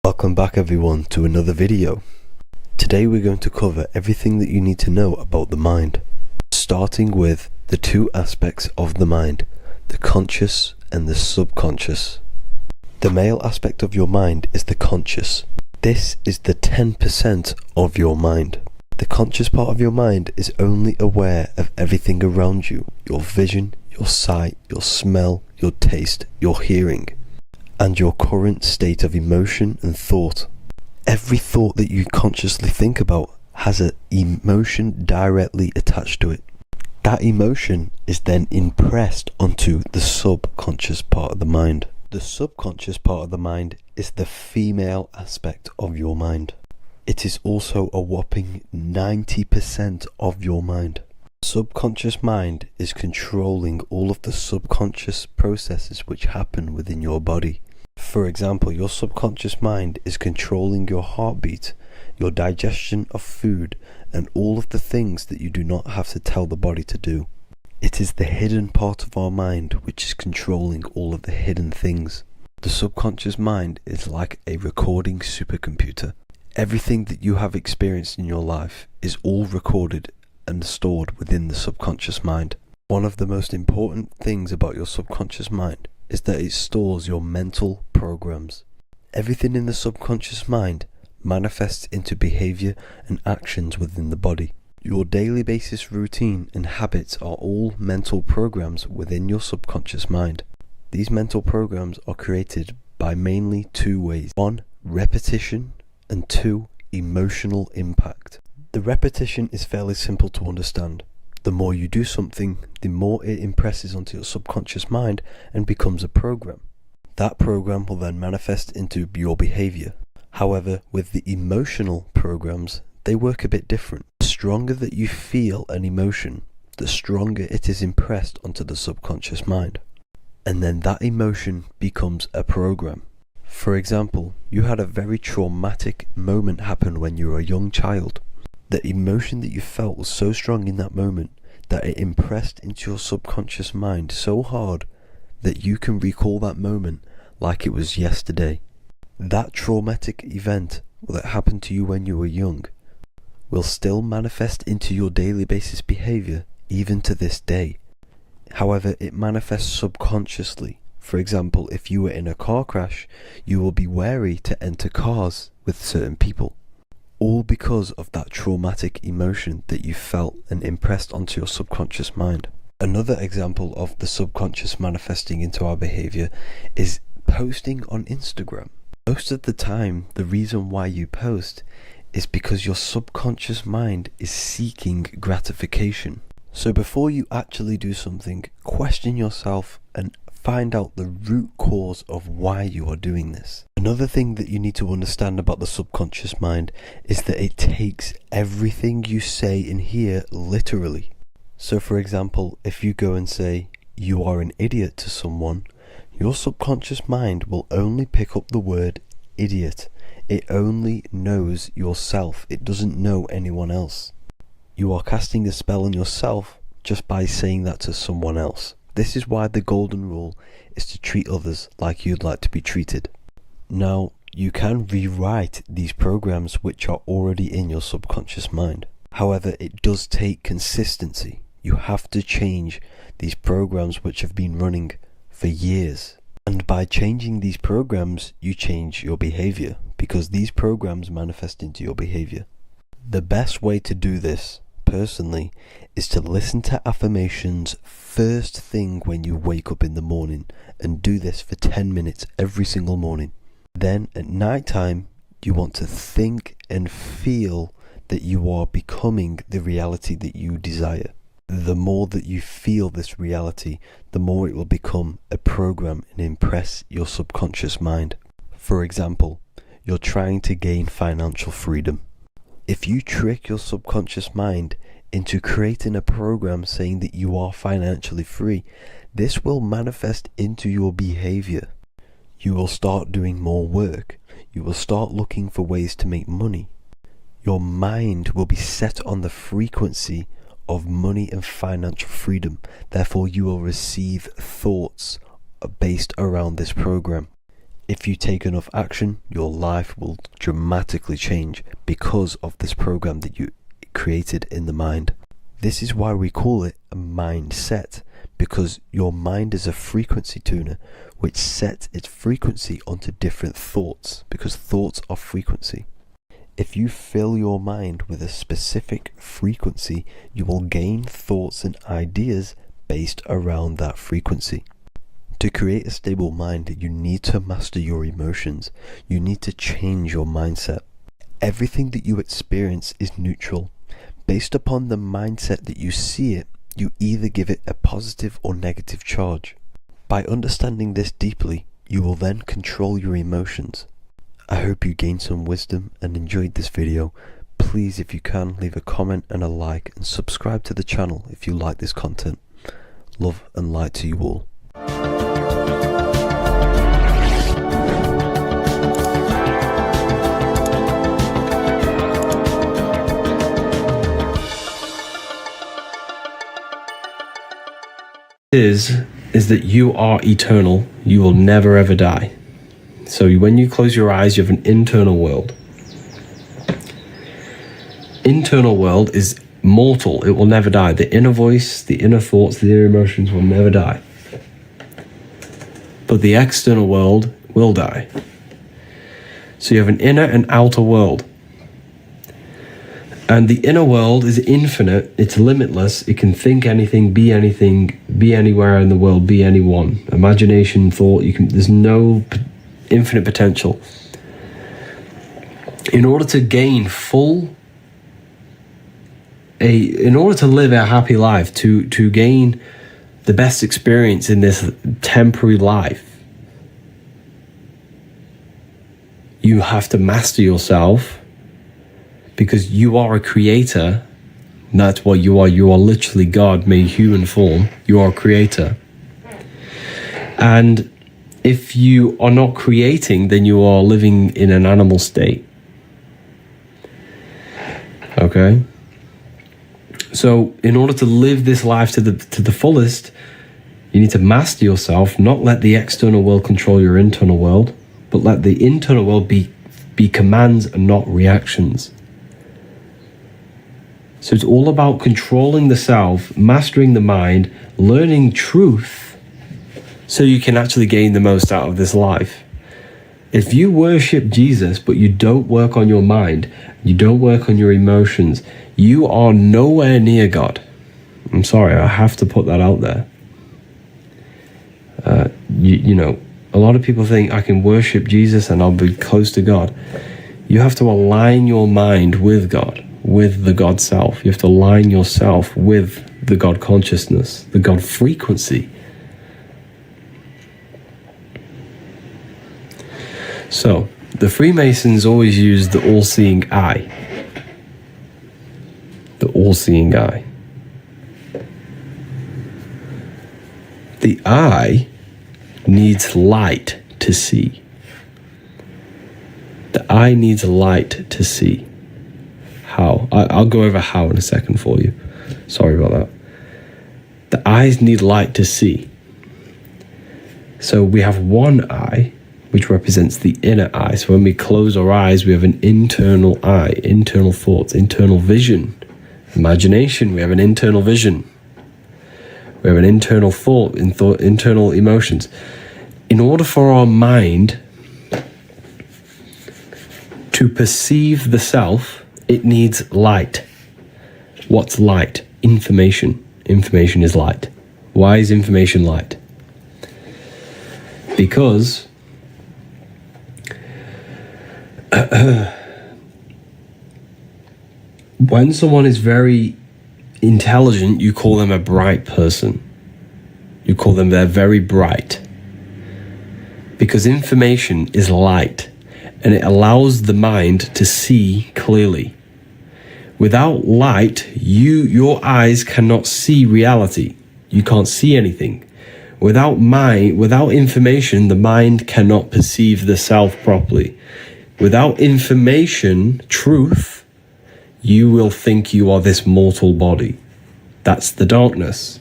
Welcome back everyone to another video. Today we're going to cover everything that you need to know about the mind, starting with the two aspects of the mind, the conscious and the subconscious. The male aspect of your mind is the conscious. This is the 10% of your mind. The conscious part of your mind is only aware of everything around you, your vision, your sight, your smell, your taste, your hearing, and your current state of emotion and thought. Every thought that you consciously think about has an emotion directly attached to it. That emotion is then impressed onto the subconscious part of the mind. The subconscious part of the mind is the female aspect of your mind. It is also a whopping 90% of your mind. Subconscious mind is controlling all of the subconscious processes which happen within your body. For example, your subconscious mind is controlling your heartbeat, your digestion of food, and all of the things that you do not have to tell the body to do. It is the hidden part of our mind which is controlling all of the hidden things. The subconscious mind is like a recording supercomputer. Everything that you have experienced in your life is all recorded and stored within the subconscious mind. One of the most important things about your subconscious mind is that it stores your mental programs. Everything in the subconscious mind manifests into behavior and actions within the body. Your daily basis routine and habits are all mental programs within your subconscious mind. These mental programs are created by mainly two ways. 1. Repetition, and 2. Emotional impact. The repetition is fairly simple to understand. The more you do something, the more it impresses onto your subconscious mind and becomes a program. That program will then manifest into your behavior. However, with the emotional programs, they work a bit different. The stronger that you feel an emotion, the stronger it is impressed onto the subconscious mind. And then that emotion becomes a program. For example, you had a very traumatic moment happen when you were a young child. The emotion that you felt was so strong in that moment that it impressed into your subconscious mind so hard that you can recall that moment like it was yesterday. That traumatic event that happened to you when you were young will still manifest into your daily basis behavior even to this day. However, it manifests subconsciously. For example, if you were in a car crash, you will be wary to enter cars with certain people. All because of that traumatic emotion that you felt and impressed onto your subconscious mind. Another example of the subconscious manifesting into our behavior is posting on Instagram. Most of the time, the reason why you post is because your subconscious mind is seeking gratification. So before you actually do something, question yourself and find out the root cause of why you are doing this. Another thing that you need to understand about the subconscious mind is that it takes everything you say and hear literally. So for example, if you go and say, "You are an idiot" to someone, your subconscious mind will only pick up the word idiot. It only knows yourself. It doesn't know anyone else. You are casting a spell on yourself just by saying that to someone else. This is why the golden rule is to treat others like you'd like to be treated. Now, you can rewrite these programs which are already in your subconscious mind. However, it does take consistency. You have to change these programs which have been running for years. And by changing these programs, you change your behavior, because these programs manifest into your behavior. The best way to do this, personally, is to listen to affirmations first thing when you wake up in the morning, and do this for 10 minutes every single morning. Then at night time, you want to think and feel that you are becoming the reality that you desire. The more that you feel this reality, the more it will become a program and impress your subconscious mind. For example, you're trying to gain financial freedom. If you trick your subconscious mind into creating a program saying that you are financially free, this will manifest into your behavior. You will start doing more work. You will start looking for ways to make money. Your mind will be set on the frequency of money and financial freedom. Therefore, you will receive thoughts based around this program. If you take enough action, your life will dramatically change because of this program that you created in the mind. This is why we call it a mindset, because your mind is a frequency tuner which sets its frequency onto different thoughts, because thoughts are frequency. If you fill your mind with a specific frequency, you will gain thoughts and ideas based around that frequency. To create a stable mind, you need to master your emotions. You need to change your mindset. Everything that you experience is neutral. Based upon the mindset that you see it, you either give it a positive or negative charge. By understanding this deeply, you will then control your emotions. I hope you gained some wisdom and enjoyed this video. Please, if you can, leave a comment and a like, and subscribe to the channel if you like this content. Love and light to you all. Is that you are eternal. You will never ever die. So when you close your eyes, you have an internal world. Internal world is mortal. It will never die. The inner voice, the inner thoughts, the inner emotions will never die. But the external world will die. So you have an inner and outer world. And the inner world is infinite, it's limitless, it can think anything, be anywhere in the world, be anyone. Imagination, thought, there's no infinite potential. In order to gain in order to live a happy life, to gain the best experience in this temporary life, you have to master yourself, because you are a creator. That's what you are. You are literally God made human form. You are a creator. And if you are not creating, then you are living in an animal state. Okay? So in order to live this life to the fullest, you need to master yourself, not let the external world control your internal world, but let the internal world be commands and not reactions. So it's all about controlling the self, mastering the mind, learning truth, so you can actually gain the most out of this life. If you worship Jesus, but you don't work on your mind, you don't work on your emotions, you are nowhere near God. I'm sorry, I have to put that out there. You know, a lot of people think I can worship Jesus and I'll be close to God. You have to align your mind with God, with the God self. You have to align yourself with the God consciousness, the God frequency. So, the Freemasons always use the all-seeing eye. The all-seeing eye. The eye needs light to see. The eye needs light to see. How? I'll go over how in a second for you. Sorry about that. The eyes need light to see. So we have one eye, which represents the inner eye. So when we close our eyes, we have an internal eye, internal thoughts, internal vision, imagination. We have an internal vision. We have an internal thought, internal emotions. In order for our mind to perceive the self, it needs light. What's light? Information. Information is light. Why is information light? Because when someone is very intelligent, you call them a bright person. You call them they're very bright. Because information is light, and it allows the mind to see clearly. Without light, your eyes cannot see reality. You can't see anything. Without information, the mind cannot perceive the self properly. Without information, truth, you will think you are this mortal body. That's the darkness.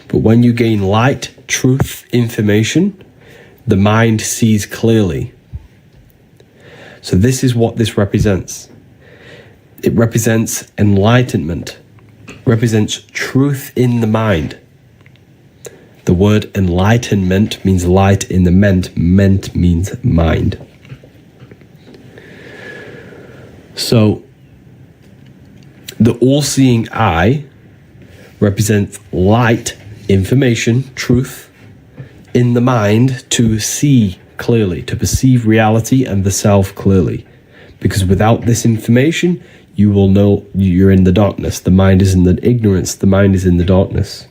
But when you gain light, truth, information, the mind sees clearly. So this is what this represents. It represents enlightenment, represents truth in the mind. The word enlightenment means light in the ment. Ment means mind. So the all-seeing eye represents light, information, truth in the mind to see clearly, to perceive reality and the self clearly. Because without this information, you will know you're in the darkness. The mind is in the ignorance. The mind is in the darkness.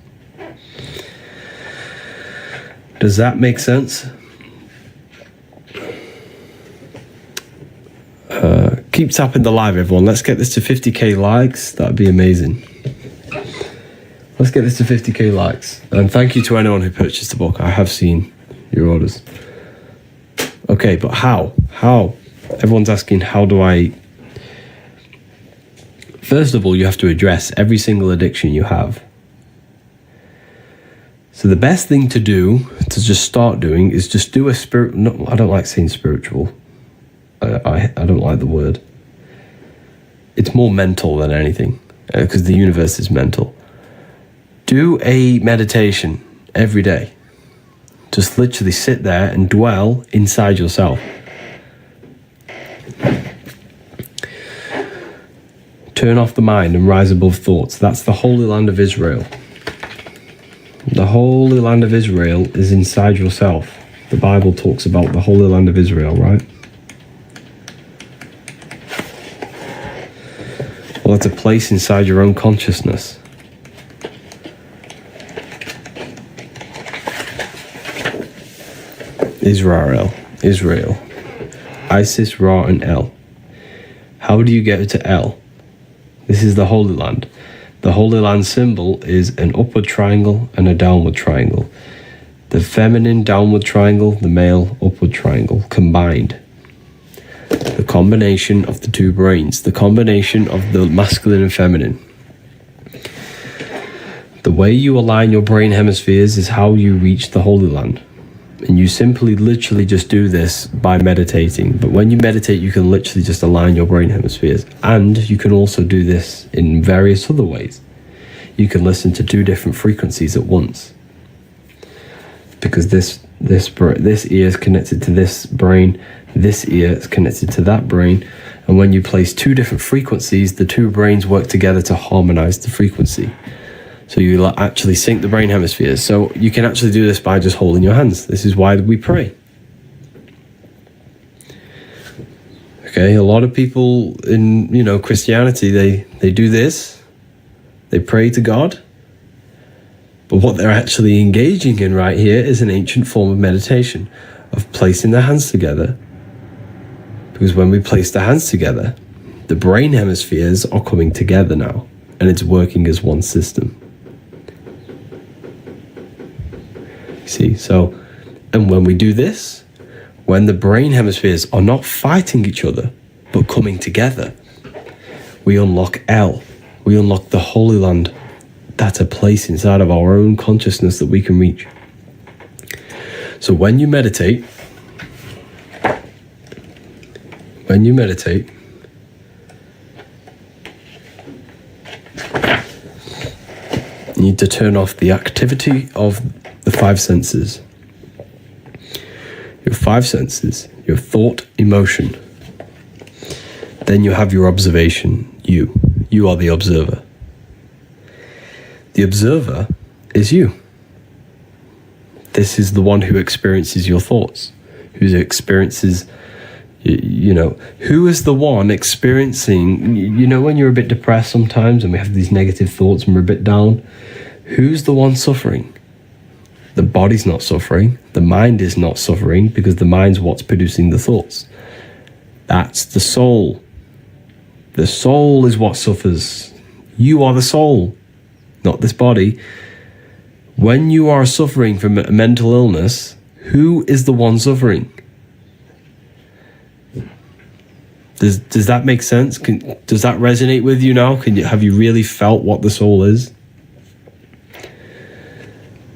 Does that make sense? Keep tapping the live, everyone. Let's get this to 50k likes. That'd be amazing. Let's get this to 50k likes. And thank you to anyone who purchased the book. I have seen your orders. Okay, but how? How? Everyone's asking, how do I... First of all, you have to address every single addiction you have. So the best thing to do, to just start doing, is just do a spirit. No, I don't like saying spiritual. I don't like the word. It's more mental than anything, because the universe is mental. Do a meditation every day. Just literally sit there and dwell inside yourself. Turn off the mind and rise above thoughts. That's the Holy Land of Israel. The Holy Land of Israel is inside yourself. The Bible talks about the Holy Land of Israel, right? Well, it's a place inside your own consciousness. Israel, Isis, Ra, and El. How do you get to El? This is the Holy Land. The Holy Land symbol is an upward triangle and a downward triangle. The feminine downward triangle, the male upward triangle, combined. The combination of the two brains, the combination of the masculine and feminine. The way you align your brain hemispheres is how you reach the Holy Land. And you simply literally just do this by meditating. But when you meditate, you can literally just align your brain hemispheres. And you can also do this in various other ways. You can listen to 2 different frequencies at once. Because this ear is connected to this brain, this ear is connected to that brain. And when you place 2 different frequencies, the 2 brains work together to harmonize the frequency. So you actually sync the brain hemispheres. So you can actually do this by just holding your hands. This is why we pray. Okay, a lot of people in, Christianity, they do this. They pray to God. But what they're actually engaging in right here is an ancient form of meditation, of placing their hands together. Because when we place the hands together, the brain hemispheres are coming together now, and it's working as one system. See, so, and when we do this, when the brain hemispheres are not fighting each other, but coming together, we unlock El. We unlock the Holy Land. That's a place inside of our own consciousness that we can reach. So when you meditate, you need to turn off the activity of the 5 senses. Your 5 senses, your thought, emotion. Then you have your observation, you. You are the observer. The observer is you. This is the one who experiences your thoughts, who experiences, who is the one experiencing, when you're a bit depressed sometimes and we have these negative thoughts and we're a bit down, who's the one suffering? The body's not suffering. The mind is not suffering because the mind's what's producing the thoughts. That's the soul. The soul is what suffers. You are the soul, not this body. When you are suffering from a mental illness, who is the one suffering? Does that make sense? Does that resonate with you now? Have you really felt what the soul is?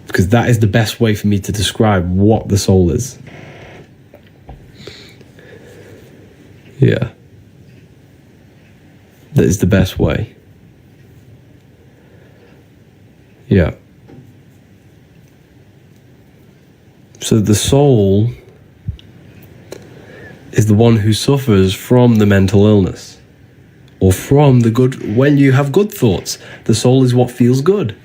Because that is the best way for me to describe what the soul is. Yeah. That is the best way. Yeah. So the soul is the one who suffers from the mental illness. Or from the good, when you have good thoughts. The soul is what feels good.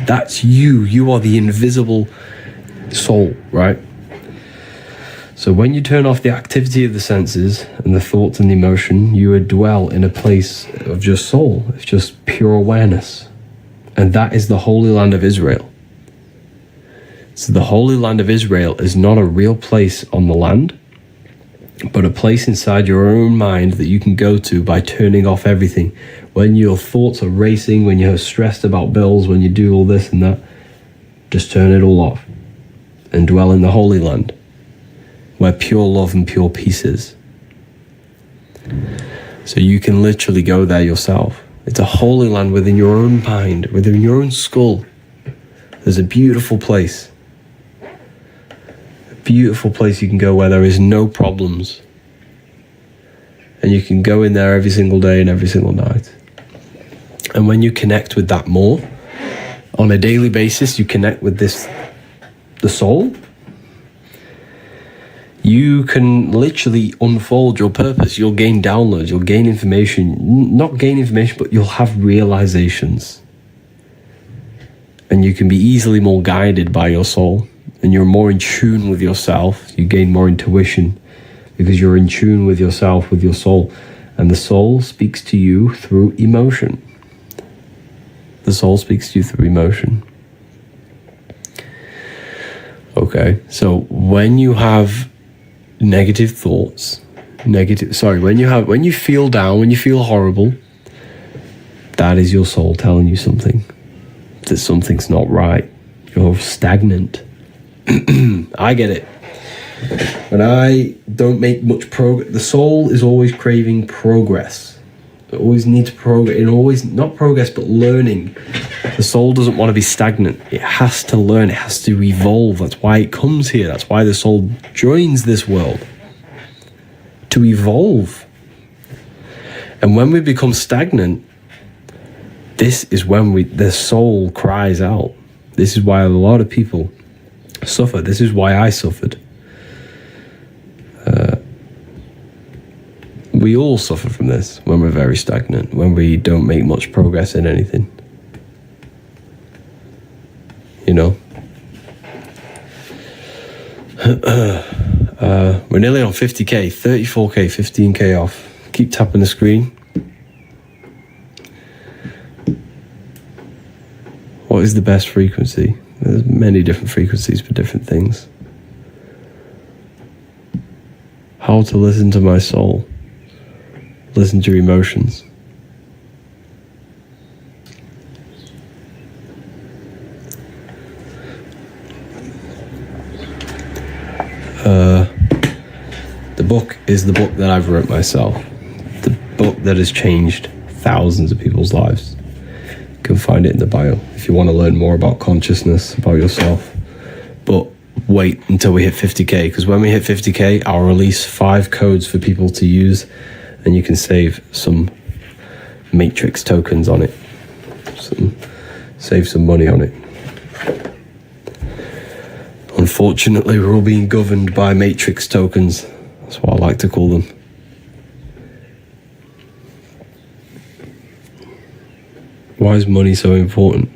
That's you. You are the invisible soul, right? So when you turn off the activity of the senses and the thoughts and the emotion, you would dwell in a place of just soul, of just pure awareness. And that is the Holy Land of Israel. So the Holy Land of Israel is not a real place on the land, but a place inside your own mind that you can go to by turning off everything. When your thoughts are racing, when you're stressed about bills, when you do all this and that, just turn it all off and dwell in the Holy Land, where pure love and pure peace is. So you can literally go there yourself. It's a holy land within your own mind, within your own skull. There's a beautiful place. A beautiful place you can go where there is no problems. And you can go in there every single day and every single night. And when you connect with that more, on a daily basis, you connect with the soul, you can literally unfold your purpose. You'll gain downloads, you'll gain information, not gain information, but you'll have realizations. And you can be easily more guided by your soul, and you're more in tune with yourself. You gain more intuition because you're in tune with yourself, with your soul. And the soul speaks to you through emotion. The soul speaks to you through emotion. Okay, so when you have negative thoughts, when you feel down, when you feel horrible, that is your soul telling you something, that something's not right. You're stagnant. I get it. When I don't make much progress, the soul is always craving progress. It always needs progress, and always not progress, but learning. The soul doesn't want to be stagnant. It has to learn. It has to evolve. That's why it comes here. That's why the soul joins this world, to evolve. And when we become stagnant, this is when the soul cries out. This is why a lot of people suffer. This is why I suffered. We all suffer from this when we're very stagnant, when we don't make much progress in anything. You know? We're nearly on 50k, 34k, 15k off. Keep tapping the screen. What is the best frequency? There's many different frequencies for different things. How to listen to my soul. Listen to your emotions. The book is the book that I've wrote myself. The book that has changed thousands of people's lives. You can find it in the bio if you want to learn more about consciousness, about yourself. But wait until we hit 50k, because when we hit 50k, I'll release 5 codes for people to use, and you can save some matrix tokens on it. Save some money on it. Unfortunately, we're all being governed by matrix tokens. That's what I like to call them. Why is money so important?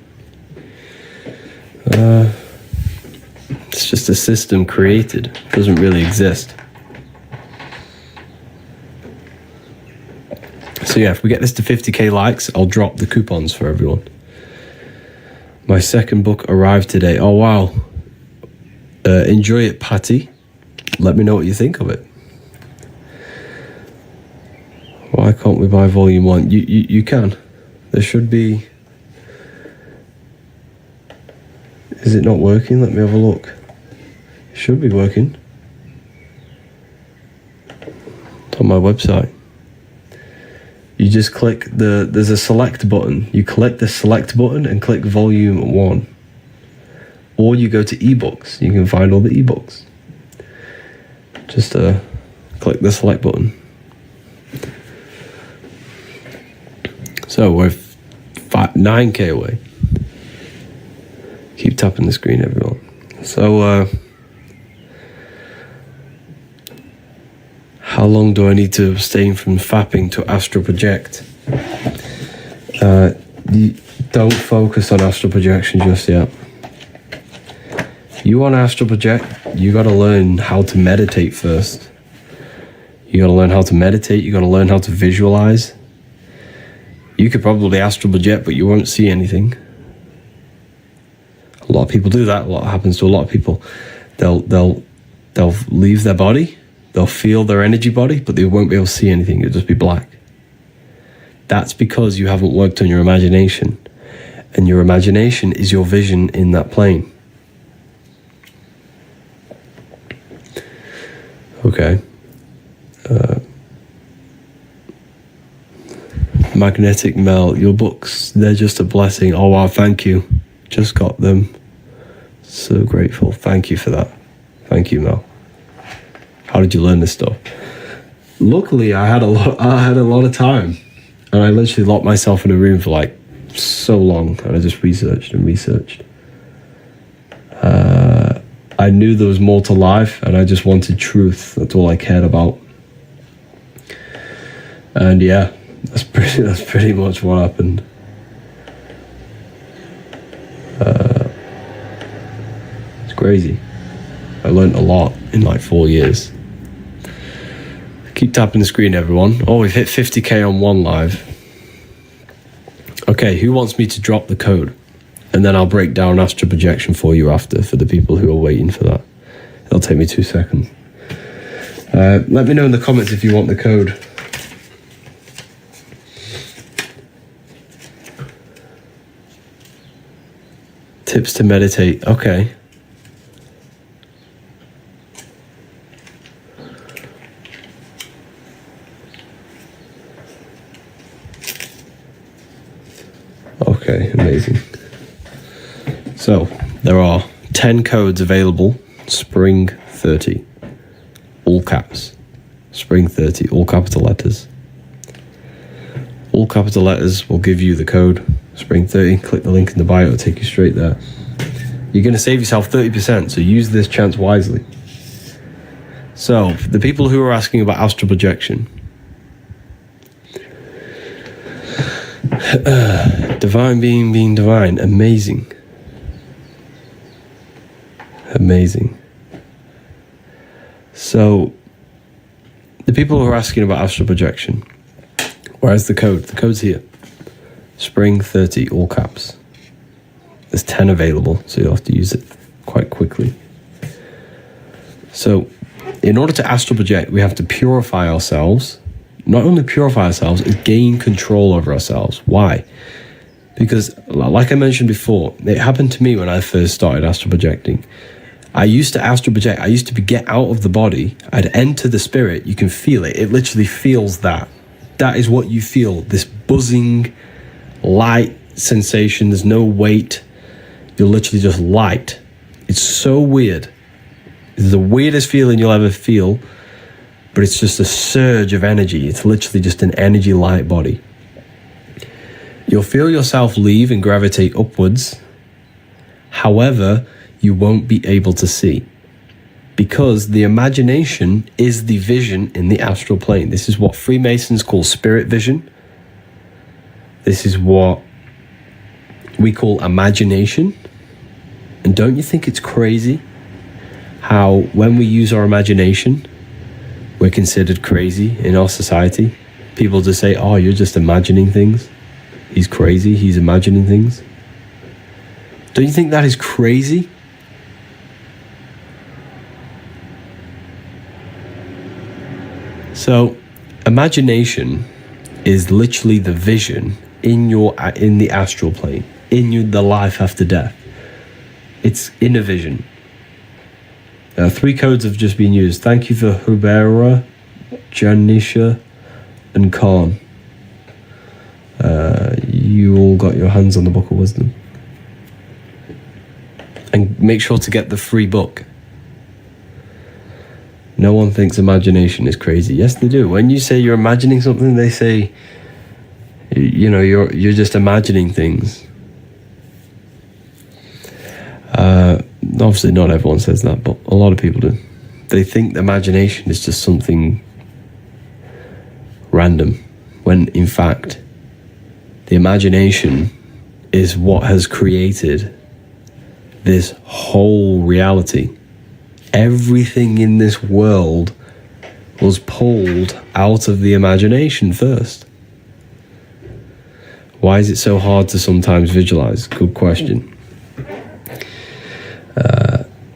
It's just a system created. It doesn't really exist. So yeah, if we get this to 50k likes, I'll drop the coupons for everyone. My second book arrived today. Oh wow. Enjoy it, Patty. Let me know what you think of it. Why can't we buy volume 1? You can. There should be... Is it not working? Let me have a look. It should be working. It's on my website. You just click there's a select button. You click the select button and click volume 1. Or you go to ebooks. You can find all the ebooks. Just click the select button. So we're 9k away. Keep tapping the screen, everyone. So how long do I need to abstain from fapping to astral project? You don't focus on astral projection just yet. You want to astral project, you got to learn how to meditate first. You got to learn how to meditate. You got to learn how to visualize. You could probably astral project, but you won't see anything. A lot of people do that. A lot happens to a lot of people. They'll leave their body. They'll feel their energy body, but they won't be able to see anything. It'll just be black. That's because you haven't worked on your imagination. And your imagination is your vision in that plane. Okay. Magnetic Mel, your books, they're just a blessing. Oh wow, thank you. Just got them. So grateful. Thank you for that. Thank you, Mel. How did you learn this stuff? Luckily, I had a lot of time, and I literally locked myself in a room for like so long, and I just researched and researched. I knew there was more to life, and I just wanted truth. That's all I cared about. And yeah, that's pretty much what happened. It's crazy. I learned a lot in like 4 years. Keep tapping the screen, everyone. Oh, we've hit 50k on one live. Okay, who wants me to drop the code? And then I'll break down astral projection for you after, for the people who are waiting for that. It'll take me 2 seconds. Let me know in the comments if you want the code. Tips to meditate. Okay. Okay, amazing. So, there are 10 codes available. Spring 30. All caps. Spring 30, all capital letters. All capital letters will give you the code. Spring 30. Click the link in the bio, it'll take you straight there. You're going to save yourself 30%, so use this chance wisely. So, the people who are asking about astral projection. Divine being divine. Amazing. Amazing. So, the people who are asking about astral projection, where's the code? The code's here. Spring 30, all caps. There's 10 available, so you'll have to use it quite quickly. So, in order to astral project, we have to purify ourselves. Not only purify ourselves, and gain control over ourselves. Why? Because, like I mentioned before, it happened to me when I first started astral projecting. I used to astral project. I used to get out of the body. I'd enter the spirit. You can feel it. It literally feels that. That is what you feel. This buzzing, light sensation. There's no weight. You're literally just light. It's so weird. It's the weirdest feeling you'll ever feel. But it's just a surge of energy. It's literally just an energy light body. You'll feel yourself leave and gravitate upwards. However, you won't be able to see. Because the imagination is the vision in the astral plane. This is what Freemasons call spirit vision. This is what we call imagination. And don't you think it's crazy how when we use our imagination, we're considered crazy in our society? People just say, oh, you're just imagining things. He's crazy, he's imagining things. Don't you think that is crazy? So, imagination is literally the vision in the astral plane, in the life after death. It's inner vision. 3 codes have just been used. Thank you for Hubera, Janisha, and Khan. You all got your hands on the Book of Wisdom. And make sure to get the free book. No one thinks imagination is crazy. Yes, they do. When you say you're imagining something, they say, you know, you're just imagining things. Obviously, not everyone says that, but a lot of people do. They think the imagination is just something random, when in fact, the imagination is what has created this whole reality. Everything in this world was pulled out of the imagination first. Why is it so hard to sometimes visualize? Good question.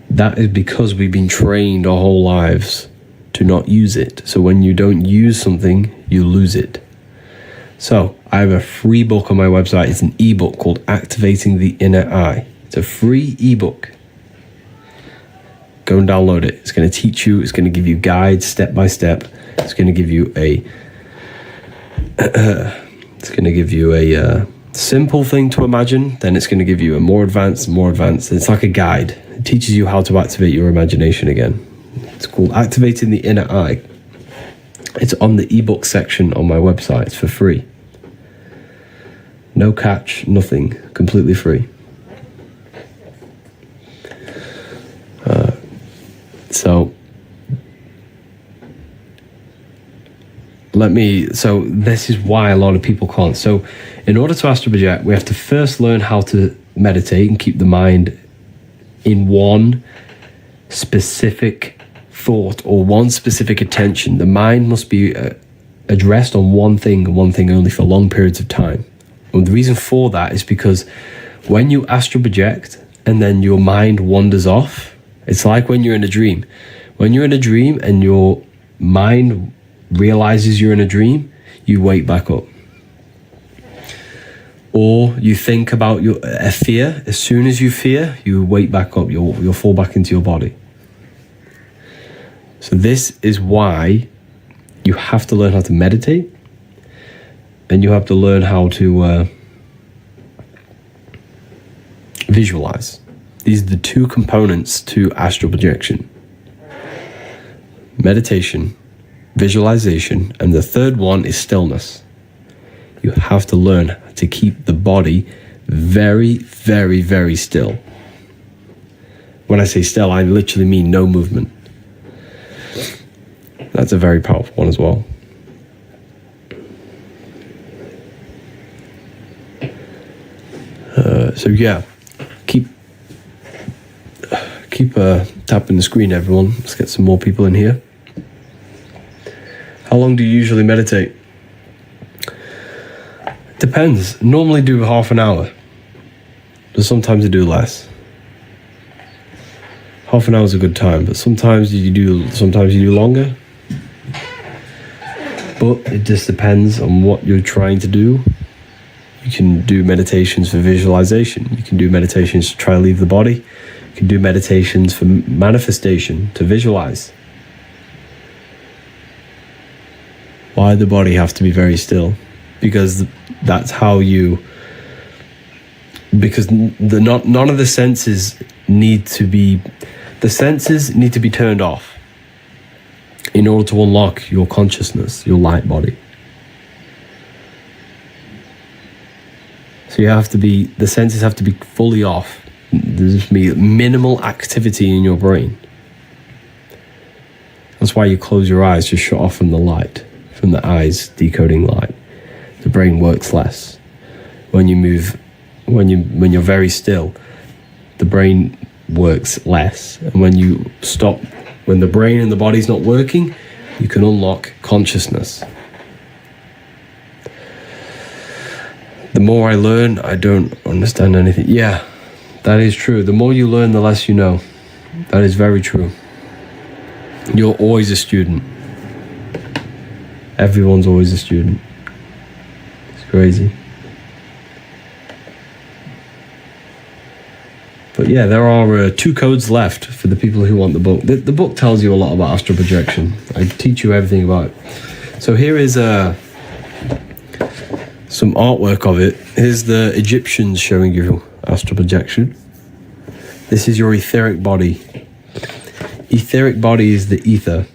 That is because we've been trained our whole lives to not use it. So when you don't use something, you lose it. So I have a free book on my website. It's an ebook called Activating the Inner Eye. It's a free ebook. Go and download it. It's going to teach you. It's going to give you guides step by step. It's going to give you simple thing to imagine, then it's going to give you a more advanced. It's like a guide. It teaches you how to activate your imagination again. It's called Activating the Inner Eye. It's on the ebook section on my website. It's for free. No catch, nothing. Completely free. So this is why a lot of people can't. So in order to astral project, we have to first learn how to meditate and keep the mind in one specific thought or one specific attention. The mind must be addressed on one thing and one thing only for long periods of time. And the reason for that is because when you astral project and then your mind wanders off, it's like when you're in a dream. When you're in a dream and your mind realizes you're in a dream, you wake back up. Or you think about a fear. As soon as you fear, you wake back up. You'll fall back into your body. So this is why you have to learn how to meditate, and you have to learn how to visualize. These are the two components to astral projection: meditation, visualization, and the third one is stillness. You have to learn to keep the body very, very, very still. When I say still, I literally mean no movement. That's a very powerful one as well. So yeah, keep tapping the screen, everyone. Let's get some more people in here. How long do you usually meditate? Depends. Normally do half an hour, but sometimes I do less. Half an hour is a good time, but sometimes you do longer. But it just depends on what you're trying to do. You can do meditations for visualization. You can do meditations to try to leave the body. You can do meditations for manifestation, to visualize. Why the body have to be very still? Because that's how you... Because none of the senses need to be... The senses need to be turned off in order to unlock your consciousness, your light body. So the senses have to be fully off. There's just be minimal activity in your brain. That's why you close your eyes, just shut off from the light, from the eyes decoding light. The brain works less. When you move, when you're very still, the brain works less. And when you stop, when the brain and the body's not working, you can unlock consciousness. The more I learn, I don't understand anything. Yeah, that is true. The more you learn, the less you know. That is very true. You're always a student. Everyone's always a student. It's crazy. But yeah, there are 2 codes left for the people who want the book. The book tells you a lot about astral projection. I teach you everything about it. So here is some artwork of it. Here's the Egyptians showing you astral projection. This is your etheric body. Etheric body is the ether.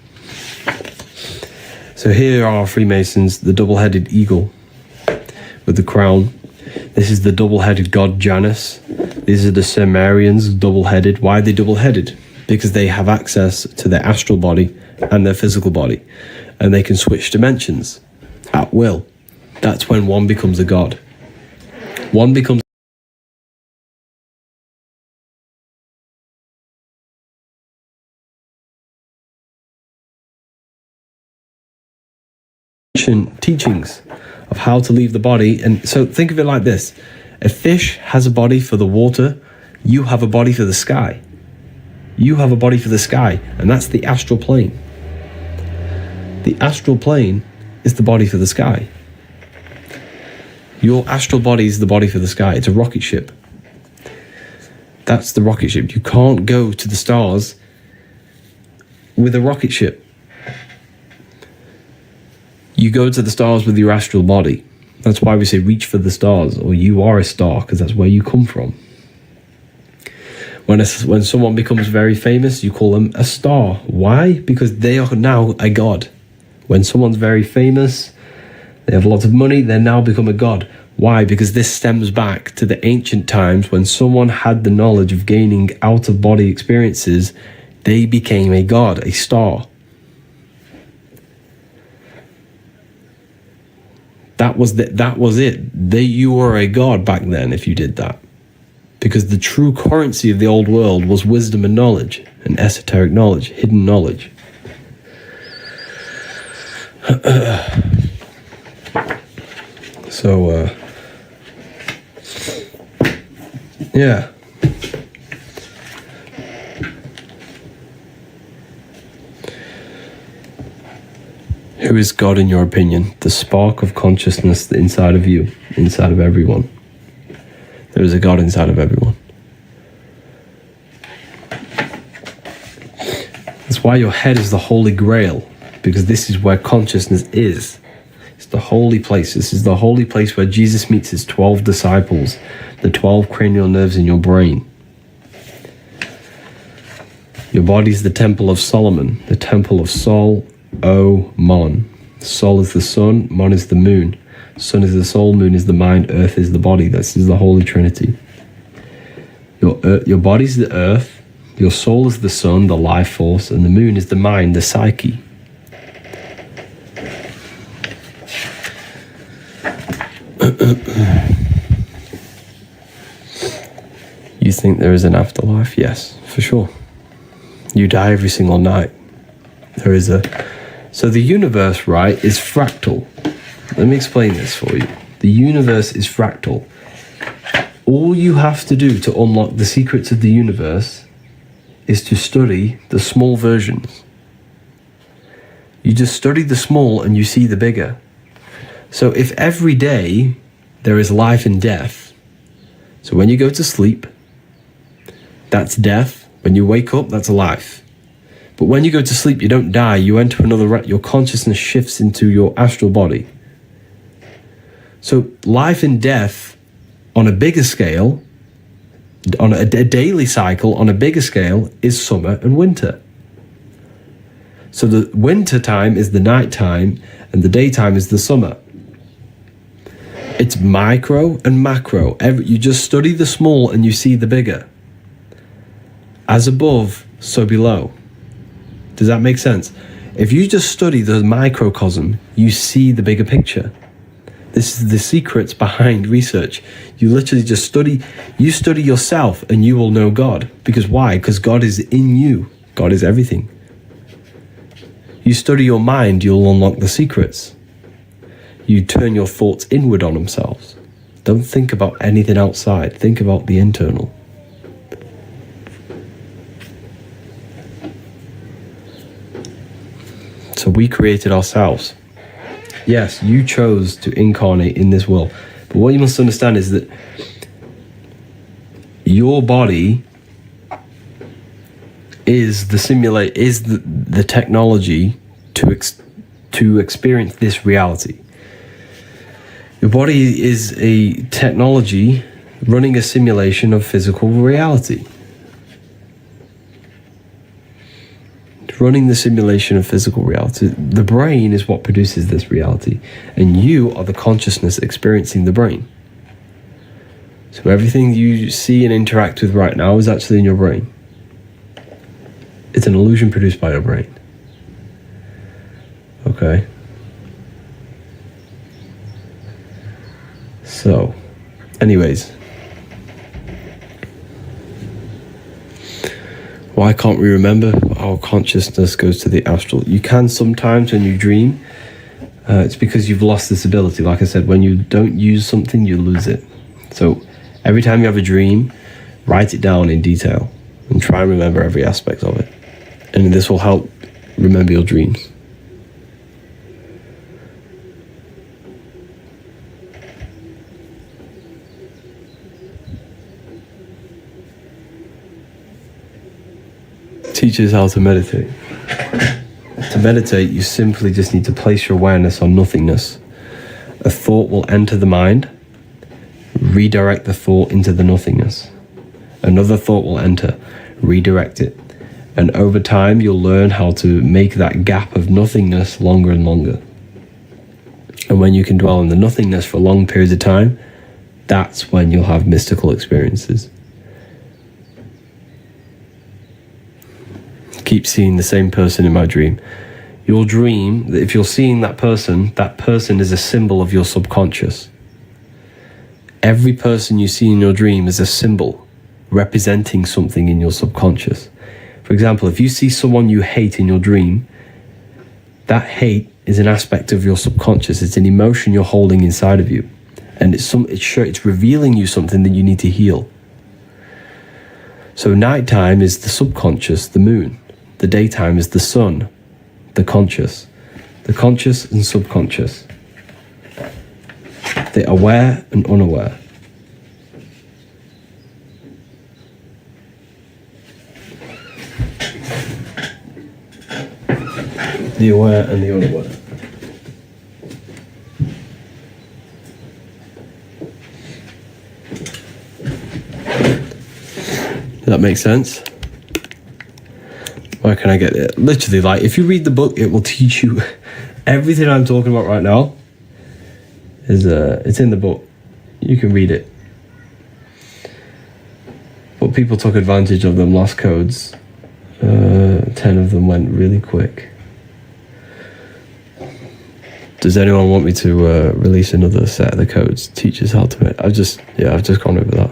So here are Freemasons, the double-headed eagle with the crown. This is the double-headed god Janus. These are the Sumerians, double-headed. Why are they double-headed? Because they have access to their astral body and their physical body, and they can switch dimensions at will. That's when one becomes a god. One becomes teachings of how to leave the body. And so think of it like this: a fish has a body for the water, you have a body for the sky. You have a body for the sky, and that's the astral plane. The astral plane is the body for the sky. Your astral body is the body for the sky. It's a rocket ship. That's the rocket ship. You can't go to the stars with a rocket ship. You go to the stars with your astral body. That's why we say reach for the stars, or you are a star, because that's where you come from. When someone becomes very famous, you call them a star. Why? Because they are now a god. When someone's very famous, they have lots of money, they now become a god. Why? Because this stems back to the ancient times when someone had the knowledge of gaining out-of-body experiences, they became a god, a star. That was it. You were a god back then if you did that. Because the true currency of the old world was wisdom and knowledge, and esoteric knowledge, hidden knowledge. So, yeah. Who is God in your opinion? The spark of consciousness inside of you, inside of everyone. There is a God inside of everyone. That's why your head is the Holy Grail, because this is where consciousness is. It's the holy place. This is the holy place where Jesus meets his 12 disciples, the 12 cranial nerves in your brain. Your body is the temple of Solomon, the temple of Sol, O, Mon. Sol is the sun, Mon is the moon. Sun is the soul, moon is the mind, earth is the body. This is the Holy Trinity. Your body is the earth, your soul is the sun, the life force, and the moon is the mind, the psyche. You think there is an afterlife? Yes, for sure. You die every single night. There is So the universe, right, is fractal. Let me explain this for you. The universe is fractal. All you have to do to unlock the secrets of the universe is to study the small versions. You just study the small and you see the bigger. So if every day there is life and death, so when you go to sleep, that's death. When you wake up, that's life. But when you go to sleep, you don't die. You enter another, your consciousness shifts into your astral body. So life and death on a bigger scale, on a daily cycle, on a bigger scale, is summer and winter. So the winter time is the night time and the daytime is the summer. It's micro and macro. You just study the small and you see the bigger. As above, so below. Does that make sense? If you just study the microcosm, you see the bigger picture. This is the secrets behind research. You literally just study yourself and you will know God. Because why? Because God is in you. God is everything. You study your mind, you'll unlock the secrets. You turn your thoughts inward on themselves. Don't think about anything outside. Think about the internal. So we created ourselves. Yes, you chose to incarnate in this world. But what you must understand is that your body is the technology to experience this reality. Your body is a technology running a simulation of physical reality. Running the simulation of physical reality. The brain is what produces this reality, and you are the consciousness experiencing the brain. So everything you see and interact with right now is actually in your brain. It's an illusion produced by your brain. Okay. So, anyways. Why can't we remember? Our consciousness goes to the astral. You can sometimes when you dream. It's because you've lost this ability. Like I said, when you don't use something, you lose it. So every time you have a dream, write it down in detail and try and remember every aspect of it. And this will help remember your dreams. Teaches how to meditate. To meditate, you simply just need to place your awareness on nothingness. A thought will enter the mind, redirect the thought into the nothingness. Another thought will enter, redirect it. And over time, you'll learn how to make that gap of nothingness longer and longer. And when you can dwell in the nothingness for long periods of time, that's when you'll have mystical experiences. Keep seeing the same person in my dream. Your dream, if you're seeing that person is a symbol of your subconscious. Every person you see in your dream is a symbol representing something in your subconscious. For example, if you see someone you hate in your dream, that hate is an aspect of your subconscious. It's an emotion you're holding inside of you. And it's revealing you something that you need to heal. So nighttime is the subconscious, the moon. The daytime is the sun, the conscious. The conscious and subconscious. The aware and unaware. The aware and the unaware. Does that make sense? Where can I get it? Literally, like, if you read the book, it will teach you everything I'm talking about right now. It's in the book. You can read it. But people took advantage of them lost codes. 10 of them went really quick. Does anyone want me to release another set of the codes? Teaches how to make. I've just gone over that.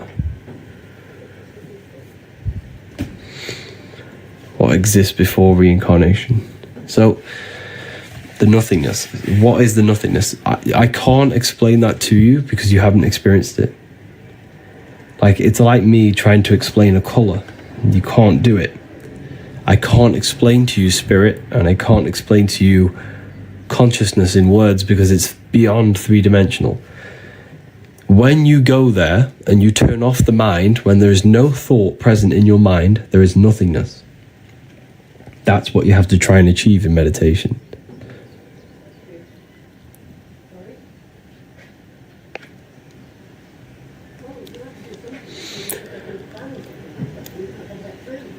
What exists before reincarnation? So, the nothingness. What is the nothingness? I can't explain that to you because you haven't experienced it. Like, it's like me trying to explain a color. You can't do it. I can't explain to you spirit, and I can't explain to you consciousness in words because it's beyond three-dimensional. When you go there and you turn off the mind, when there is no thought present in your mind, there is nothingness. That's what you have to try and achieve in meditation.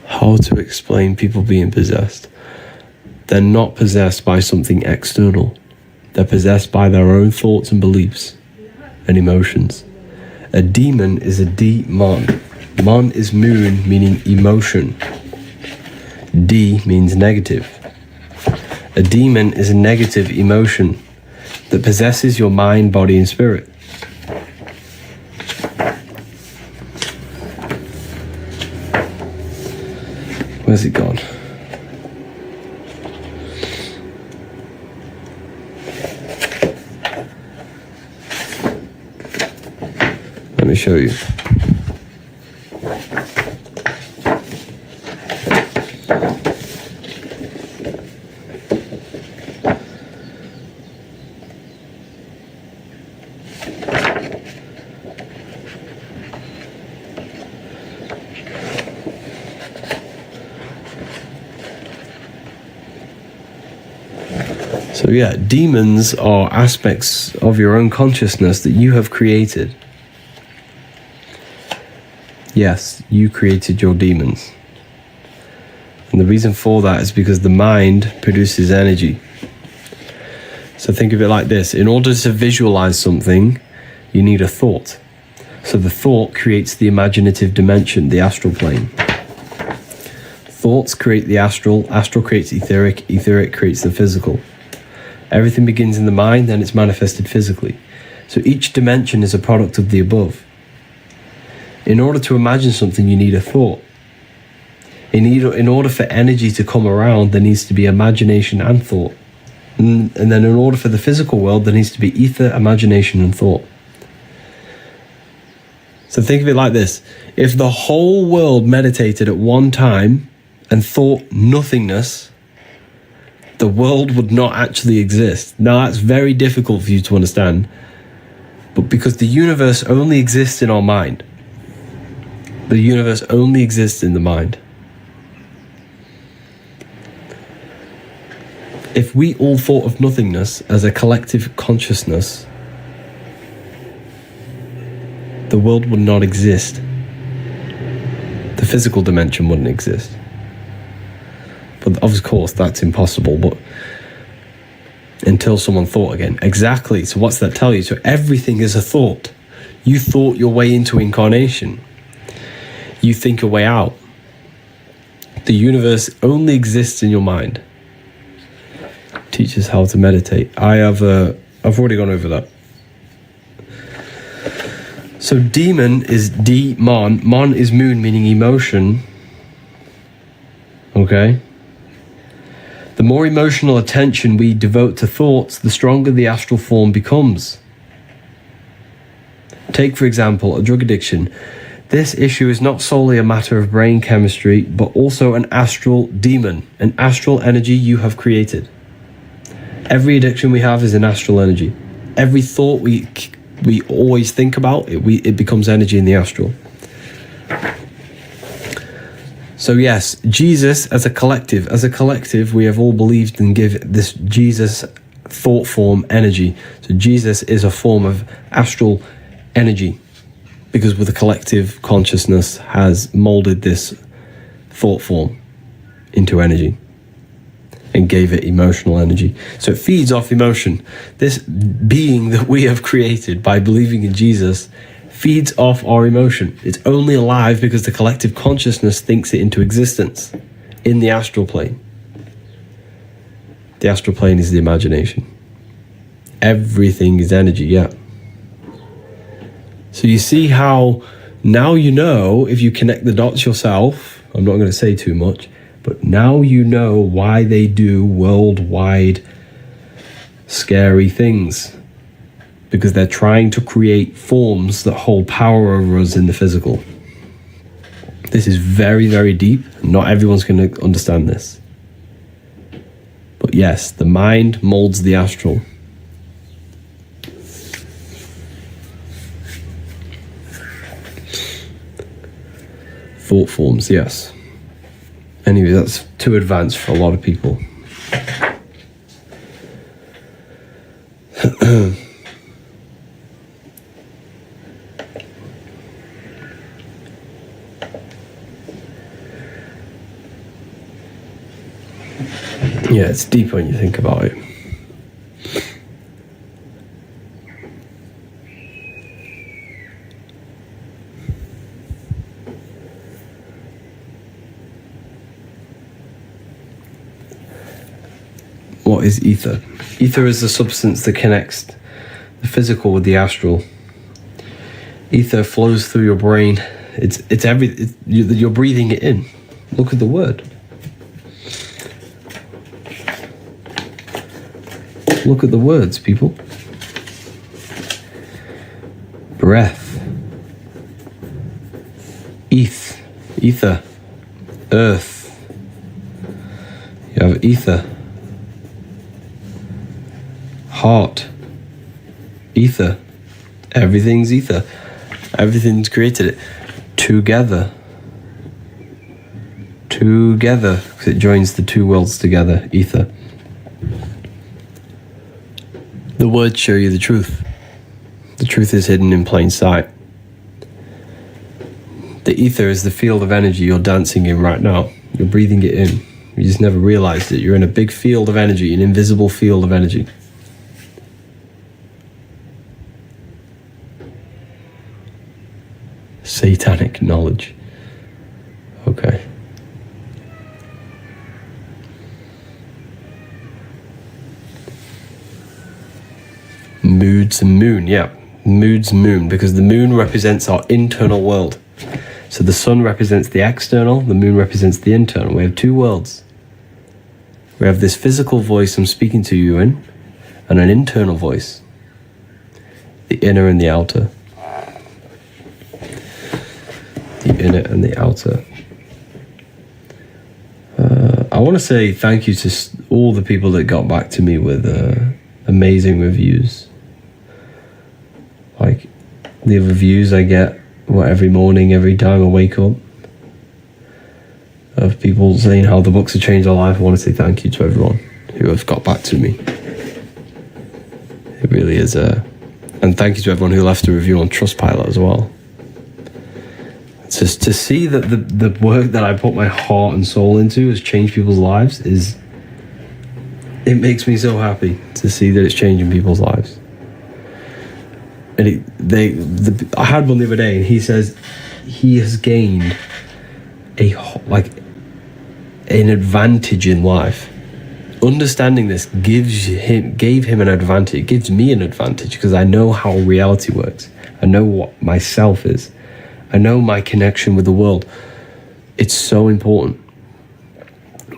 How to explain people being possessed? They're not possessed by something external. They're possessed by their own thoughts and beliefs and emotions. A demon is a demon. Mon is moon, meaning emotion. D means negative. A demon is a negative emotion that possesses your mind, body, and spirit. Where's it gone? Let me show you. So yeah, demons are aspects of your own consciousness that you have created. Yes, you created your demons. And the reason for that is because the mind produces energy. So think of it like this. In order to visualize something, you need a thought. So the thought creates the imaginative dimension, the astral plane. Thoughts create the astral, astral creates etheric, etheric creates the physical. Everything begins in the mind, then it's manifested physically. So each dimension is a product of the above. In order to imagine something, you need a thought. In order for energy to come around, there needs to be imagination and thought. And then in order for the physical world, there needs to be ether, imagination, and thought. So think of it like this. If the whole world meditated at one time and thought nothingness, the world would not actually exist. Now, that's very difficult for you to understand, but because the universe only exists in our mind. The universe only exists in the mind. If we all thought of nothingness as a collective consciousness, the world would not exist. The physical dimension wouldn't exist. But of course, that's impossible, but until someone thought again. Exactly, so what's that tell you? So everything is a thought. You thought your way into incarnation. You think your way out. The universe only exists in your mind. Teach us how to meditate. I've already gone over that. So demon is demon. Mon is moon, meaning emotion. Okay? The more emotional attention we devote to thoughts, the stronger the astral form becomes. Take, for example, a drug addiction. This issue is not solely a matter of brain chemistry, but also an astral demon, an astral energy you have created. Every addiction we have is an astral energy. Every thought we always think about, it becomes energy in the astral. So yes, Jesus as a collective, we have all believed and give this Jesus thought form energy. So Jesus is a form of astral energy, because with the collective consciousness has molded this thought form into energy and gave it emotional energy. So it feeds off emotion. This being that we have created by believing in Jesus feeds off our emotion. It's only alive because the collective consciousness thinks it into existence in the astral plane. The astral plane is the imagination. Everything is energy, yeah. So you see how now you know, if you connect the dots yourself, I'm not going to say too much, but now you know why they do worldwide scary things. Because they're trying to create forms that hold power over us in the physical. This is very, very deep. Not everyone's going to understand this. But yes, the mind molds the astral. Thought forms, yes. Anyway, that's too advanced for a lot of people. Yeah, it's deep when you think about it. What is ether? Ether is the substance that connects the physical with the astral. Ether flows through your brain. You're breathing it in. Look at the word. Look at the words, people. Breath. Ether. Earth. You have ether. Heart. Ether. Everything's ether. Everything's created it. Together. Because it joins the two worlds together. Ether. The words show you the truth. The truth is hidden in plain sight. The ether is the field of energy you're dancing in right now. You're breathing it in. You just never realized it. You're in a big field of energy, an invisible field of energy. Satanic knowledge. Okay. Moods and moon, yeah. Moods and moon, because the moon represents our internal world. So the sun represents the external, the moon represents the internal. We have two worlds. We have this physical voice I'm speaking to you in, and an internal voice. The inner and the outer. The inner and the outer. I want to say thank you to all the people that got back to me with amazing reviews. Like the reviews I get every morning, every time I wake up, of people saying how the books have changed their life. I want to say thank you to everyone who have got back to me. It really is and thank you to everyone who left a review on Trustpilot as well. Just to see that the work that I put my heart and soul into has changed people's lives it makes me so happy to see that it's changing people's lives. And I had one the other day, and he says he has gained an advantage in life. Understanding this gave him an advantage. It gives me an advantage because I know how reality works. I know what myself is. I know my connection with the world. It's so important.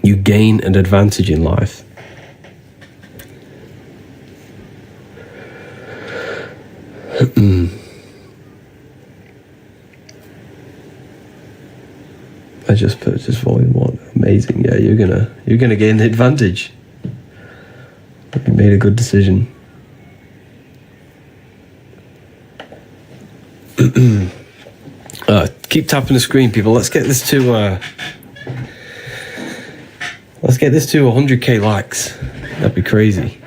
You gain an advantage in life. I just purchased volume 1. Amazing. Yeah, you're gonna gain the advantage. You made a good decision. Keep tapping the screen, people. Let's get this to 100k likes. That'd be crazy.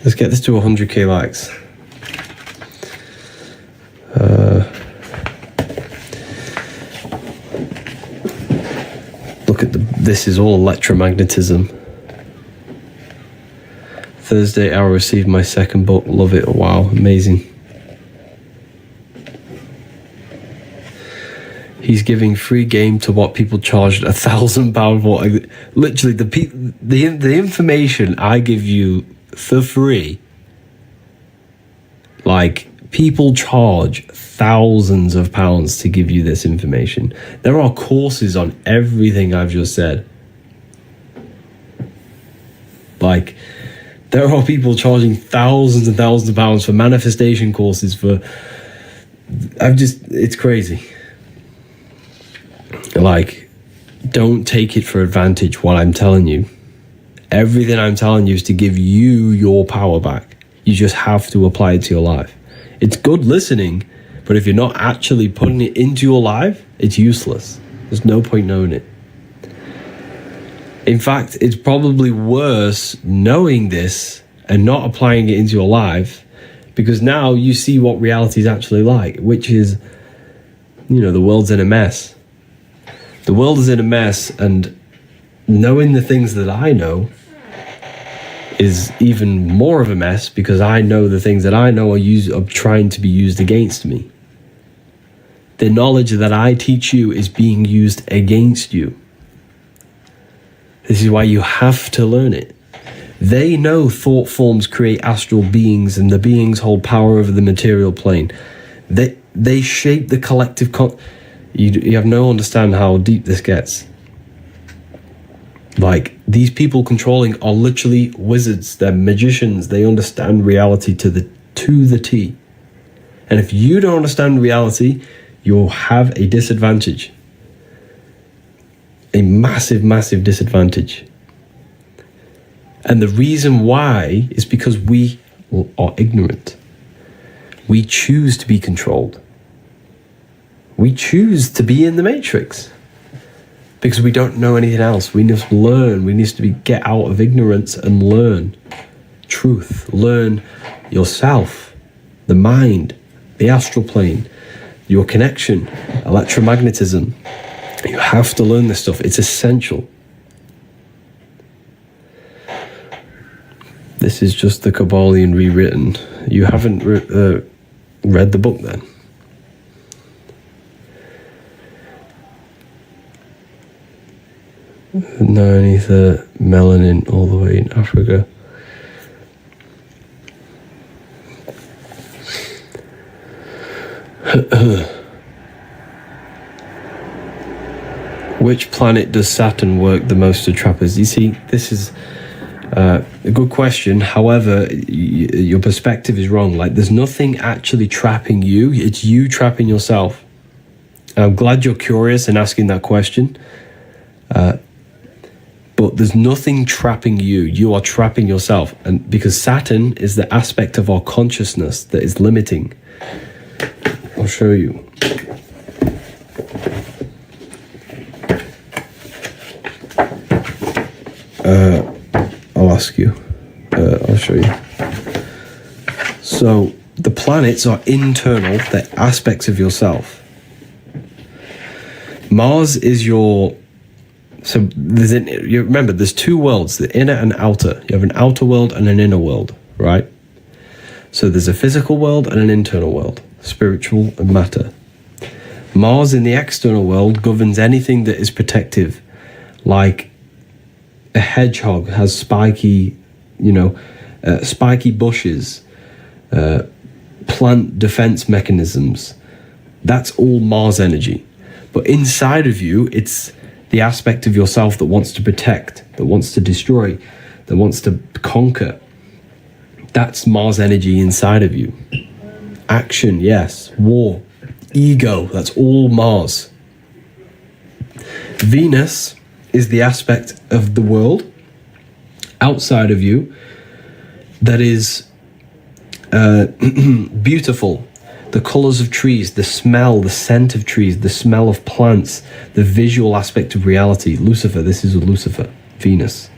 Let's get this to 100k likes. Look at this is all electromagnetism. Thursday, I received my second book. Love it. Wow, amazing. He's giving free game to what people charged £1,000 for. Literally, the information I give you for free, like, people charge thousands of pounds to give you this information. There are courses on everything I've just said. Like, there are people charging thousands and thousands of pounds for manifestation courses it's crazy. Like, don't take it for advantage what I'm telling you. Everything I'm telling you is to give you your power back. You just have to apply it to your life. It's good listening, but if you're not actually putting it into your life, it's useless. There's no point knowing it. In fact, it's probably worse knowing this and not applying it into your life, because now you see what reality is actually like, which is, the world's in a mess. The world is in a mess, and knowing the things that I know is even more of a mess, because I know the things that I know are trying to be used against me. The knowledge that I teach you is being used against you. This is why you have to learn it. They know thought forms create astral beings, and the beings hold power over the material plane. They shape the collective you have no understand how deep this gets. Like, these people controlling are literally wizards. They're magicians. They understand reality to the T. And if you don't understand reality, you'll have a disadvantage. A massive, massive disadvantage. And the reason why is because we are ignorant. We choose to be controlled. We choose to be in the matrix. Because we don't know anything else. We must learn. We need to get out of ignorance and learn truth. Learn yourself, the mind, the astral plane, your connection, electromagnetism. You have to learn this stuff. It's essential. This is just the Kabbalion rewritten. You haven't read the book then? No ether, melanin all the way in Africa. Which planet does Saturn work the most to trap us? You see, this is a good question. However, your perspective is wrong. Like, there's nothing actually trapping you. It's you trapping yourself. I'm glad you're curious and asking that question. But there's nothing trapping you. You are trapping yourself. And because Saturn is the aspect of our consciousness that is limiting. I'll show you. ask you. I'll show you. So the planets are internal, they're aspects of yourself. Mars is your... So you remember, there's two worlds, the inner and outer. You have an outer world and an inner world, right? So there's a physical world and an internal world, spiritual and matter. Mars in the external world governs anything that is protective, like a hedgehog has spiky bushes, plant defense mechanisms. That's all Mars energy. But inside of you, it's the aspect of yourself that wants to protect, that wants to destroy, that wants to conquer. That's Mars energy inside of you. Action, yes. War, ego, that's all Mars. Venus is the aspect of the world outside of you that is beautiful. The colors of trees, the smell, the scent of trees, the smell of plants, the visual aspect of reality. Lucifer, this is Lucifer, Venus.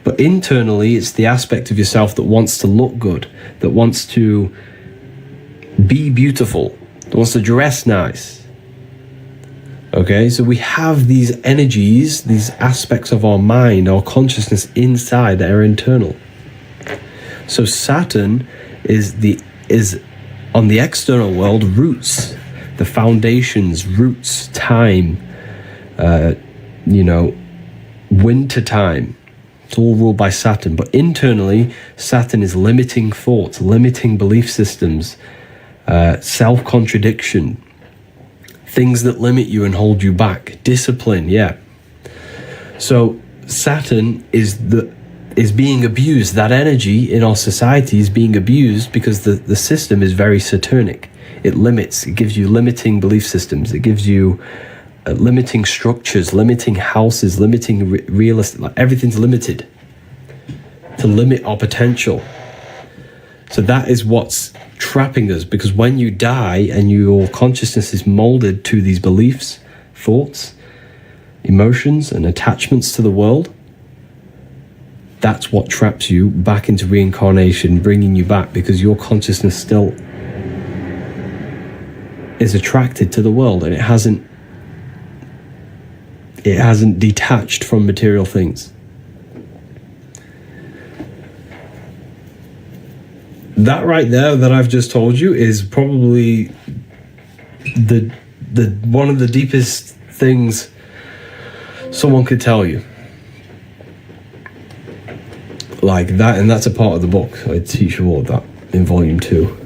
But internally, it's the aspect of yourself that wants to look good, that wants to be beautiful, that wants to dress nice. Okay, so we have these energies, these aspects of our mind, our consciousness inside that are internal. So Saturn is on the external world, roots, the foundations, roots, time, winter time. It's all ruled by Saturn. But internally, Saturn is limiting thoughts, limiting belief systems, self-contradiction, things that limit you and hold you back, discipline, yeah. So Saturn is being abused. That energy in our society is being abused because the system is very Saturnic. It limits, it gives you limiting belief systems, it gives you limiting structures, limiting houses, limiting real estate, like everything's limited to limit our potential. So that is what's trapping us, because when you die and your consciousness is molded to these beliefs, thoughts, emotions, and attachments to the world, that's what traps you back into reincarnation, bringing you back, because your consciousness still is attracted to the world and it hasn't detached from material things. That right there that I've just told you is probably the one of the deepest things someone could tell you. Like that, and that's a part of the book. I teach you all of that in volume 2.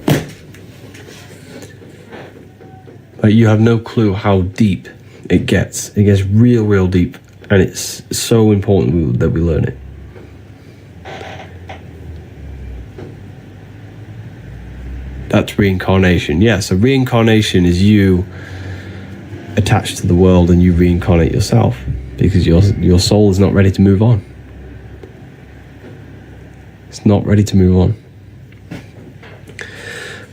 But you have no clue how deep it gets. It gets real deep, and it's so important that we learn it. That's reincarnation. Yeah, so reincarnation is you attached to the world and you reincarnate yourself because your soul is not ready to move on. It's not ready to move on.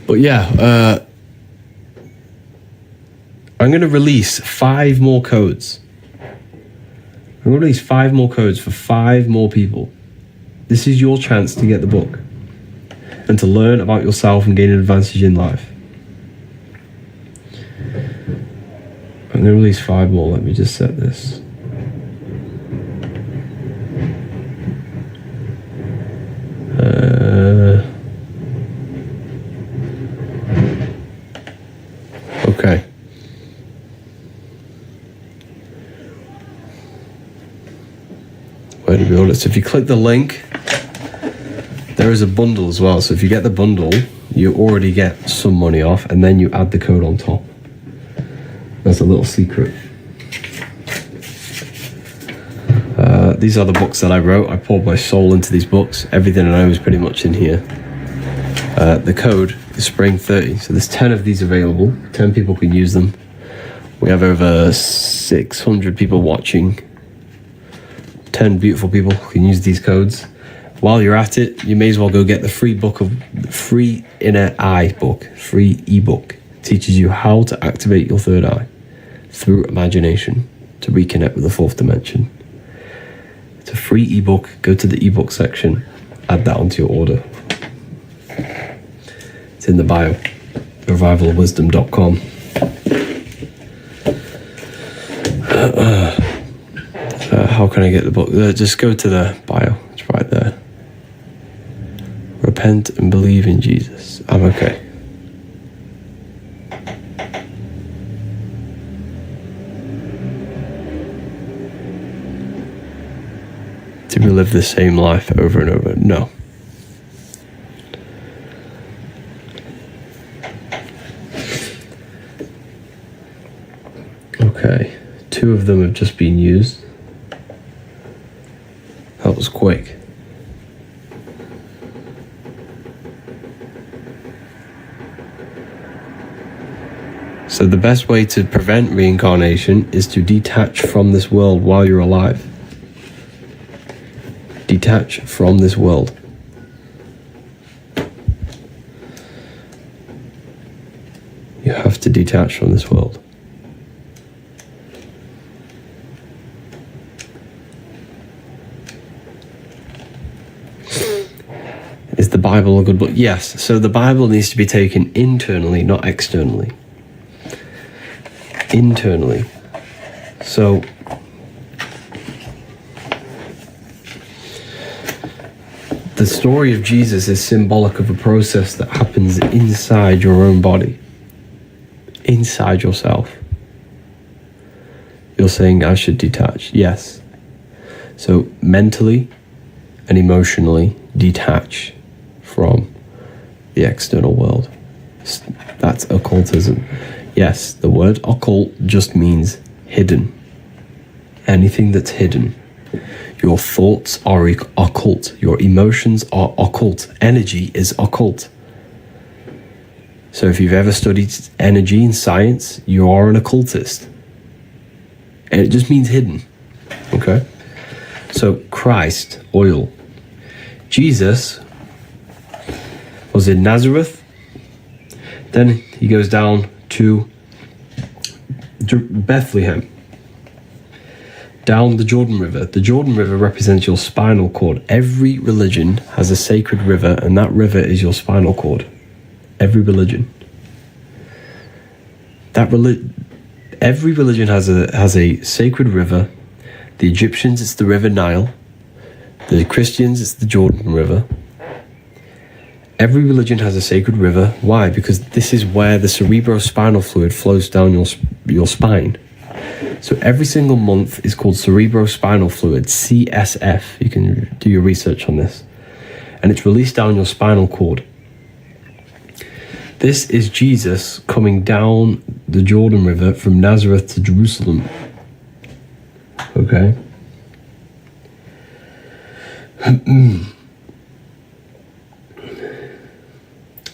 But yeah, I'm going to release 5 more codes. I'm going to release 5 more codes for 5 more people. This is your chance to get the book and to learn about yourself and gain an advantage in life. I'm going to release 5 more. Let me just set this. Okay. Where to build it? So if you click the link, there is a bundle as well. So if you get the bundle, you already get some money off, and then you add the code on top. That's a little secret. These are the books that I wrote. I poured my soul into these books. Everything I know is pretty much in here. The code is Spring 30. So there's 10 of these available. 10 people can use them. We have over 600 people watching. 10 beautiful people can use these codes. While you're at it, you may as well go get the free inner eye book, free ebook. It teaches you how to activate your third eye through imagination to reconnect with the 4th dimension. It's a free free ebook. Go to the ebook section, add that onto your order. It's in the bio, revivalofwisdom.com. How can I get the book? Just go to the bio. It's right there. Repent and believe in Jesus. I'm okay. To relive the same life over and over? No. Okay. 2 of them have just been used. That was quick. So the best way to prevent reincarnation is to detach from this world while you're alive. Detach from this world. You have to detach from this world. Is the Bible a good book? Yes. So the Bible needs to be taken internally, not externally. Internally. So the story of Jesus is symbolic of a process that happens inside your own body, inside yourself. You're saying I should detach. Yes. So mentally and emotionally detach from the external world. That's occultism. Yes, the word occult just means hidden. Anything that's hidden. Your thoughts are occult. Your emotions are occult. Energy is occult. So if you've ever studied energy in science, you are an occultist. And it just means hidden. Okay? So Christ, oil. Jesus was in Nazareth. Then he goes down to Bethlehem. Down the Jordan River. The Jordan River represents your spinal cord. Every religion has a sacred river, and that river is your spinal cord. Every religion. Every religion has a sacred river. The Egyptians, it's the River Nile. The Christians, it's the Jordan River. Every religion has a sacred river. Why? Because this is where the cerebrospinal fluid flows down your spine. So every single month is called cerebrospinal fluid, CSF. You can do your research on this. And it's released down your spinal cord. This is Jesus coming down the Jordan River from Nazareth to Jerusalem. Okay?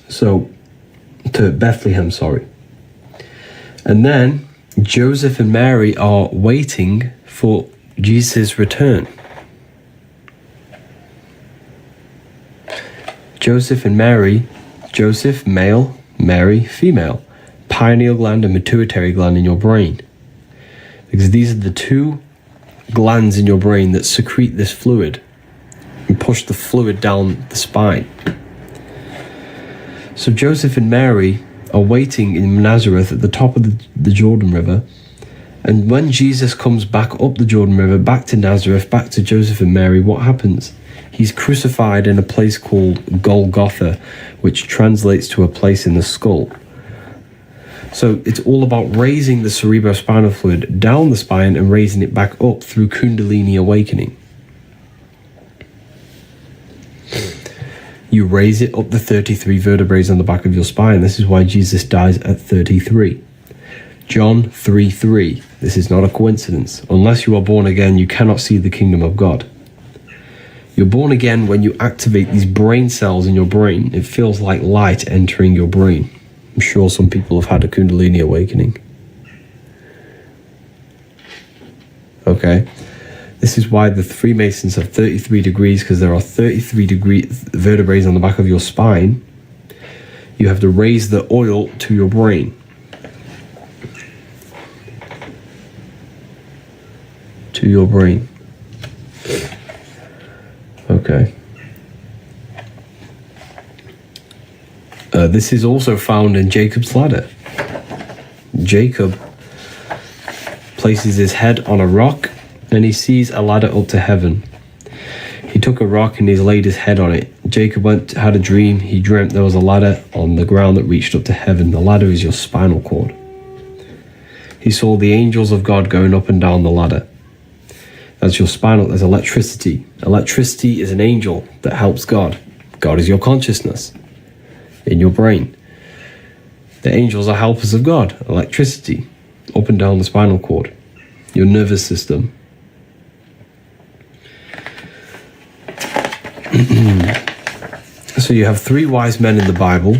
So, to Bethlehem, sorry. And then Joseph and Mary are waiting for Jesus' return. Joseph and Mary, Joseph, male, Mary, female. Pineal gland and pituitary gland in your brain. Because these are the 2 glands in your brain that secrete this fluid and push the fluid down the spine. So Joseph and Mary are waiting in Nazareth at the top of the Jordan River. And when Jesus comes back up the Jordan River, back to Nazareth, back to Joseph and Mary, what happens? He's crucified in a place called Golgotha, which translates to a place in the skull. So it's all about raising the cerebrospinal fluid down the spine and raising it back up through Kundalini awakening. You raise it up the 33 vertebrae on the back of your spine. This is why Jesus dies at 33. John 3:3. This is not a coincidence. Unless you are born again, you cannot see the kingdom of God. You're born again when you activate these brain cells in your brain. It feels like light entering your brain. I'm sure some people have had a Kundalini awakening. Okay. This is why the Freemasons have 33 degrees, because there are 33 vertebrae on the back of your spine. You have to raise the oil to your brain. To your brain. This is also found in Jacob's ladder. Jacob places his head on a rock and he sees a ladder up to heaven. He took a rock and he laid his head on it. Jacob had a dream. He dreamt there was a ladder on the ground that reached up to heaven. The ladder is your spinal cord. He saw the angels of God going up and down the ladder. That's your spinal. There's electricity. Electricity is an angel that helps God. God is your consciousness in your brain. The angels are helpers of God. Electricity up and down the spinal cord, your nervous system. So you have three wise men in the Bible.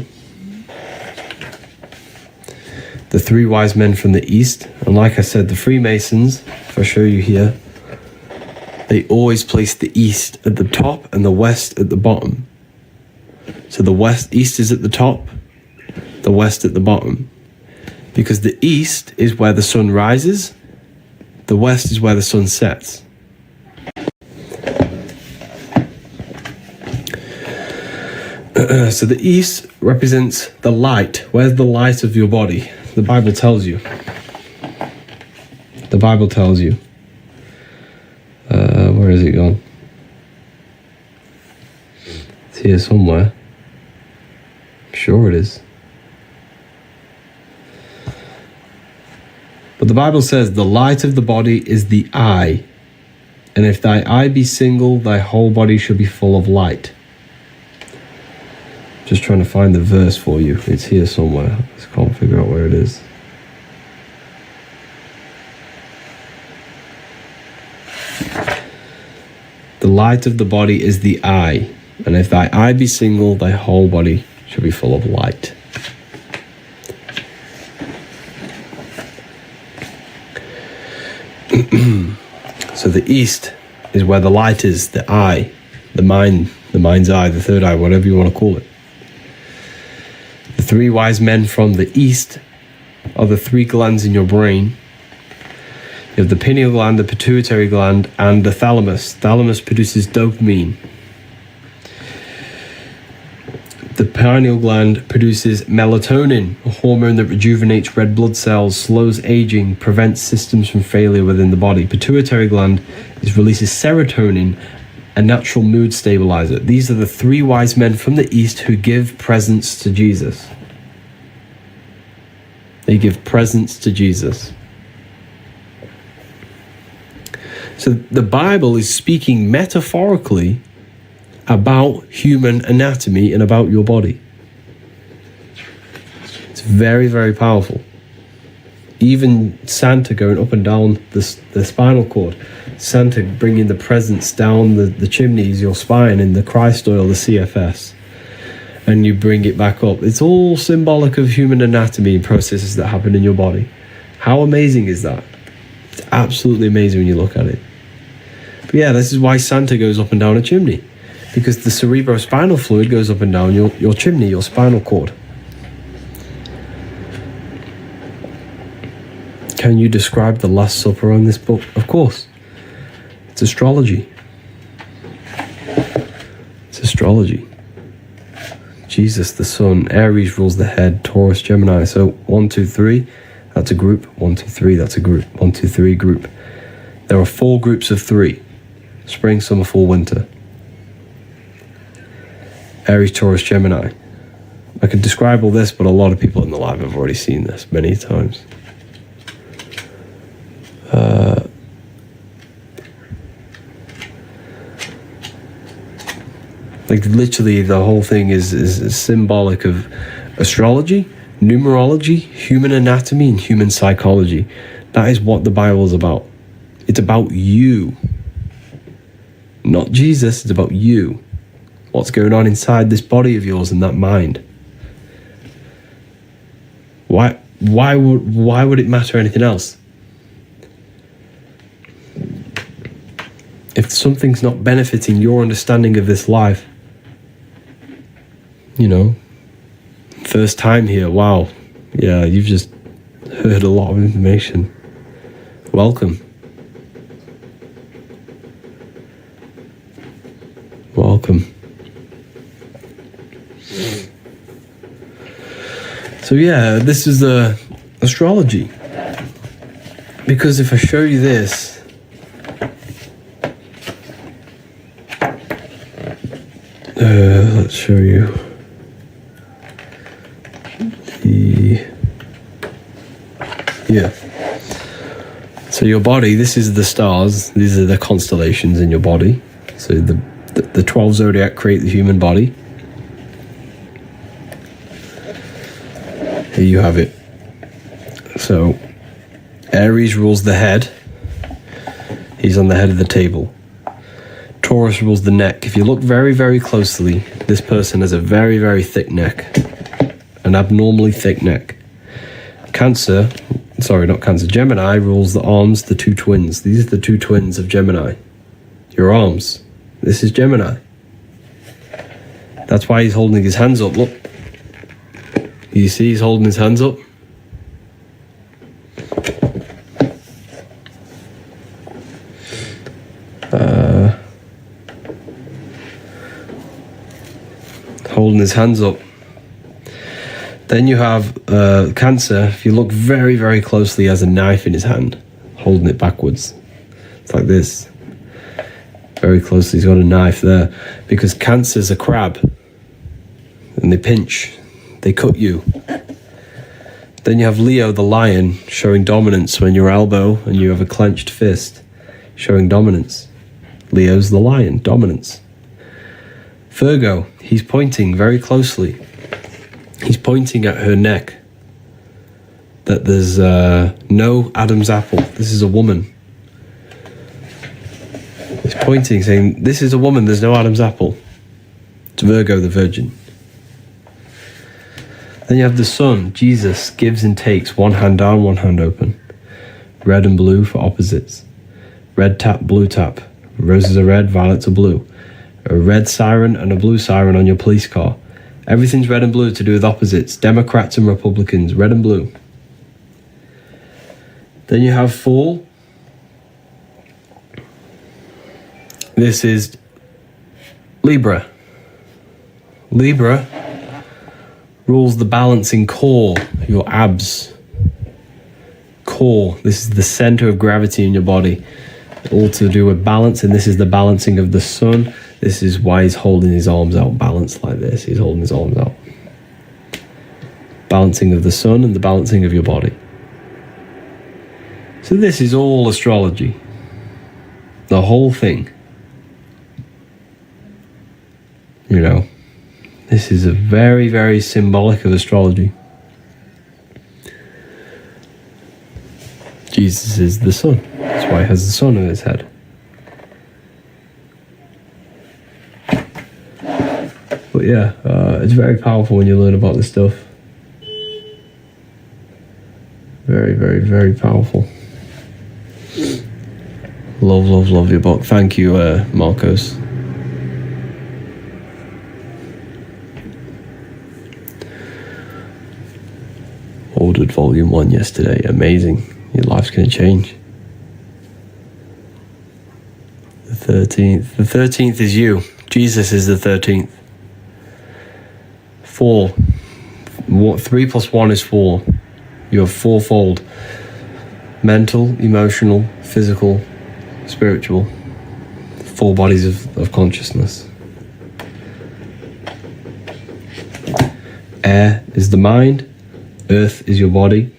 The three wise men from the East. And like I said, the Freemasons, if I show you here, they always place the East at the top and the West at the bottom. So the East is at the top, the West at the bottom. Because the East is where the sun rises, the West is where the sun sets. So the East represents the light. Where's the light of your body? The Bible tells you. The Bible tells you. Where is it gone? It's here somewhere. I'm sure it is. But the Bible says, the light of the body is the eye. And if thy eye be single, thy whole body shall be full of light. Just trying to find the verse for you. It's here somewhere. I just can't figure out where it is. The light of the body is the eye. And if thy eye be single, thy whole body shall be full of light. So the East is where the light is, the eye, the mind, the mind's eye, the third eye, whatever you want to call it. The three wise men from the East are the three glands in your brain. You have the pineal gland, the pituitary gland, and the thalamus. Thalamus produces dopamine. The pineal gland produces melatonin, a hormone that rejuvenates red blood cells, slows aging, prevents systems from failure within the body. Pituitary gland releases serotonin, a natural mood stabilizer. These are the three wise men from the East who give presents to Jesus. They give presents to Jesus. So the Bible is speaking metaphorically about human anatomy and about your body. It's very, very powerful. Even Santa going up and down the spinal cord, Santa bringing the presents down the chimneys, your spine, in the Christ oil, the CFS, and you bring it back up. It's all symbolic of human anatomy and processes that happen in your body. How amazing is that? It's absolutely amazing when you look at it. But yeah, this is why Santa goes up and down a chimney. Because the cerebrospinal fluid goes up and down your chimney, your spinal cord. Can you describe the Last Supper on this book? Of course. It's astrology. It's astrology. Jesus, the sun. Aries rules the head. Taurus, Gemini. So 1, 2, 3, that's a group. 1, 2, 3, that's a group. 1, 2, 3, group. There are 4 groups of 3. Spring, summer, fall, winter. Aries, Taurus, Gemini. I could describe all this, but a lot of people in the live have already seen this many times. Like literally the whole thing is symbolic of astrology, numerology, human anatomy, and human psychology. That is what the Bible is about. It's about you. Not Jesus, it's about you. What's going on inside this body of yours and that mind? Why would it matter anything else? If something's not benefiting your understanding of this life, you know, first time here, wow, yeah, you've just heard a lot of information. Welcome. Welcome. So yeah, this is the astrology. Because if I show you this, let's show you yeah. So your body, this is the stars, these are the constellations in your body. So the 12 zodiac create the human body. Here you have it. So Aries rules the head. He's on the head of the table. Taurus rules the neck. If you look very, very closely, this person has a very, very thick neck. An abnormally thick neck. Gemini rules the arms, the two twins. These are the two twins of Gemini. Your arms. This is Gemini. That's why he's holding his hands up. Look. You see he's holding his hands up? Holding his hands up. Then you have Cancer. If you look very, very closely, he has a knife in his hand, holding it backwards. It's like this. Very closely, he's got a knife there. Because Cancer's a crab. And they pinch. They cut you. Then you have Leo, the lion, showing dominance when your elbow and you have a clenched fist, showing dominance. Leo's the lion, dominance. Virgo, he's pointing very closely. He's pointing at her neck. That there's no Adam's apple. This is a woman. He's pointing, saying, this is a woman, there's no Adam's apple. It's Virgo, the virgin. Then you have the sun. Jesus gives and takes, one hand down, one hand open. Red and blue for opposites. Red tap, blue tap. Roses are red, violets are blue. A red siren and a blue siren on your police car. Everything's red and blue to do with opposites. Democrats and Republicans, red and blue. Then you have fall. This is Libra. Libra rules the balancing core, your abs. Core, this is the center of gravity in your body. All to do with balance, and this is the balancing of the sun. This is why he's holding his arms out, balanced like this. He's holding his arms out. Balancing of the sun and the balancing of your body. So this is all astrology. The whole thing. You know, this is a very, very symbolic of astrology. Jesus is the sun. That's why he has the sun on his head. But yeah, it's very powerful when you learn about this stuff. Very, very, very powerful. Love, love, love your book. Thank you, Marcos. Ordered volume 1 yesterday. Amazing. Your life's going to change. The 13th. The 13th is you. Jesus is the 13th. 4. 3 plus 1 is 4. You have fourfold. Mental, emotional, physical, spiritual. 4 bodies of consciousness. Air is the mind. Earth is your body.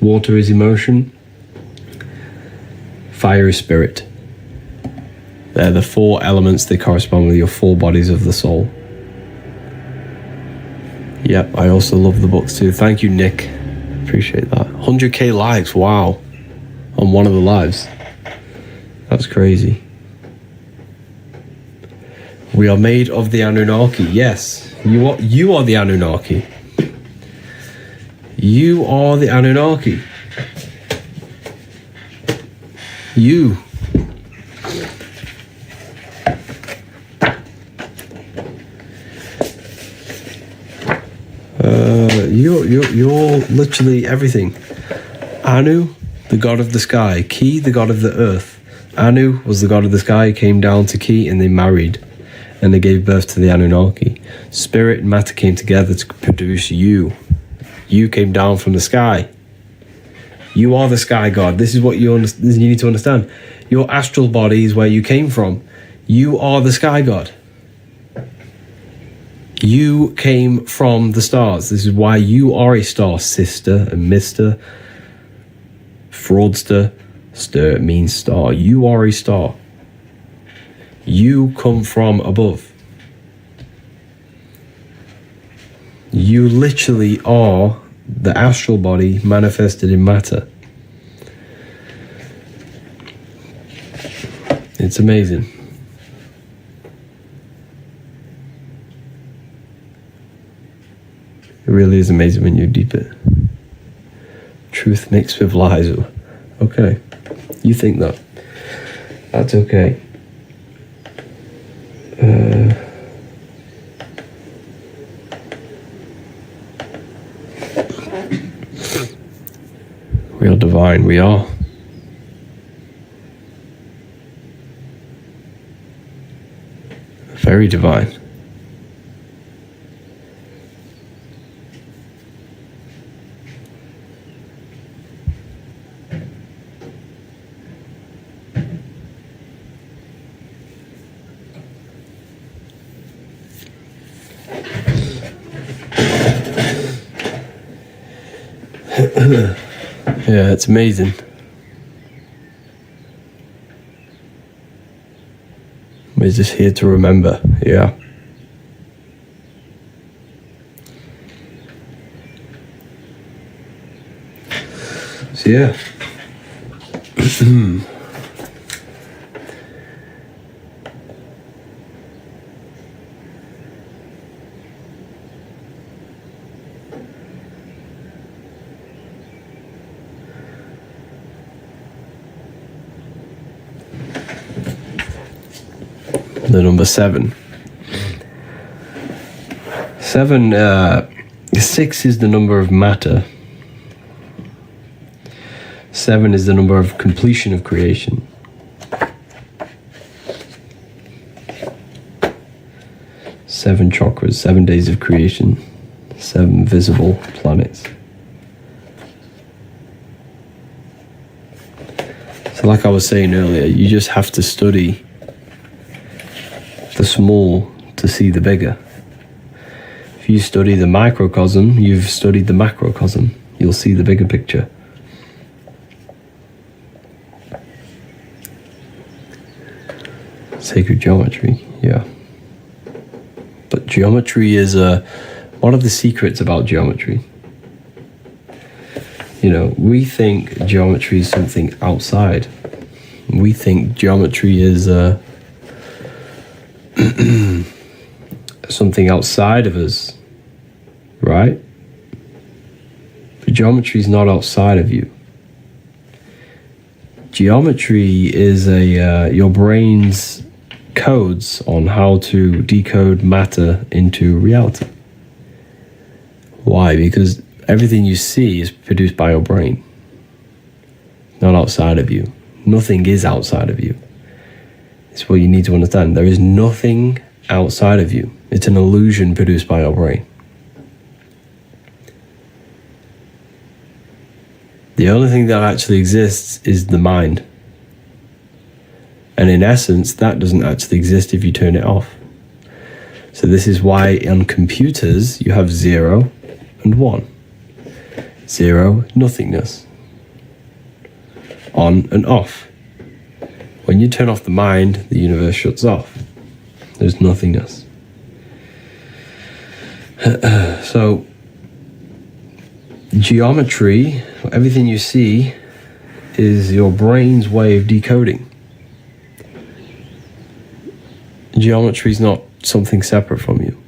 Water is emotion. Fire is spirit. They're the 4 elements that correspond with your 4 bodies of the soul. Yep, I also love the books too. Thank you, Nick. Appreciate that. 100k likes, wow. On one of the lives. That's crazy. We are made of the Anunnaki. Yes, you are the Anunnaki. You are the Anunnaki. You. You're literally everything. Anu, the god of the sky. Ki, the god of the earth. Anu was the god of the sky, came down to Ki, and they married. And they gave birth to the Anunnaki. Spirit and matter came together to produce you, You came down from the sky. You are the sky god. This is what you need to understand. Your astral body is where you came from. You are the sky god. You came from the stars. This is why you are a star, sister and mister. Fraudster. Stir means star. You are a star. You come from above. You literally are the astral body manifested in matter. It's amazing. It really is amazing when you deep it. Truth mixed with lies. Okay. You think that. That's okay. We are divine. We are. Very divine. Yeah, it's amazing. We're just here to remember, yeah. So yeah. The number 7. 6 is the number of matter. 7 is the number of completion of creation. 7 chakras, 7 days of creation, 7 visible planets. So like I was saying earlier, you just have to study the small to see the bigger. If you study the microcosm, you've studied the macrocosm. You'll see the bigger picture. Sacred geometry, yeah. But geometry is one of the secrets about geometry. You know, we think geometry is something outside. We think geometry is something outside of us, right? But geometry is not outside of you. Geometry is your brain's codes on how to decode matter into reality. Why? Because everything you see is produced by your brain, not outside of you. Nothing is outside of you. It's what you need to understand. There is nothing outside of you. It's an illusion produced by your brain. The only thing that actually exists is the mind. And in essence, that doesn't actually exist if you turn it off. So this is why on computers you have 0 and 1. 0, nothingness. On and off. When you turn off the mind, the universe shuts off. There's nothingness. So, geometry, everything you see, is your brain's way of decoding. Geometry is not something separate from you.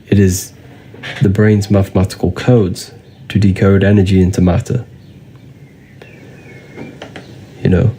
It is the brain's mathematical codes to decode energy into matter. You know?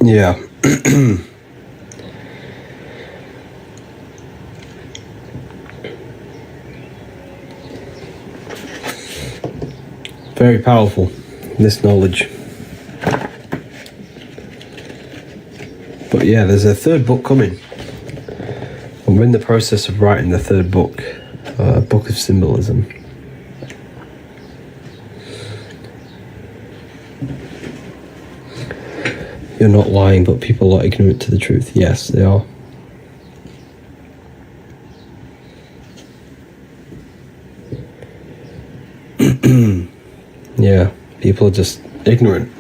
Yeah. Very powerful, this knowledge. But yeah, there's a third book coming. I'm in the process of writing the third book, a book of symbolism. You're not lying, but people are ignorant to the truth. Yes, they are. Yeah, people are just ignorant.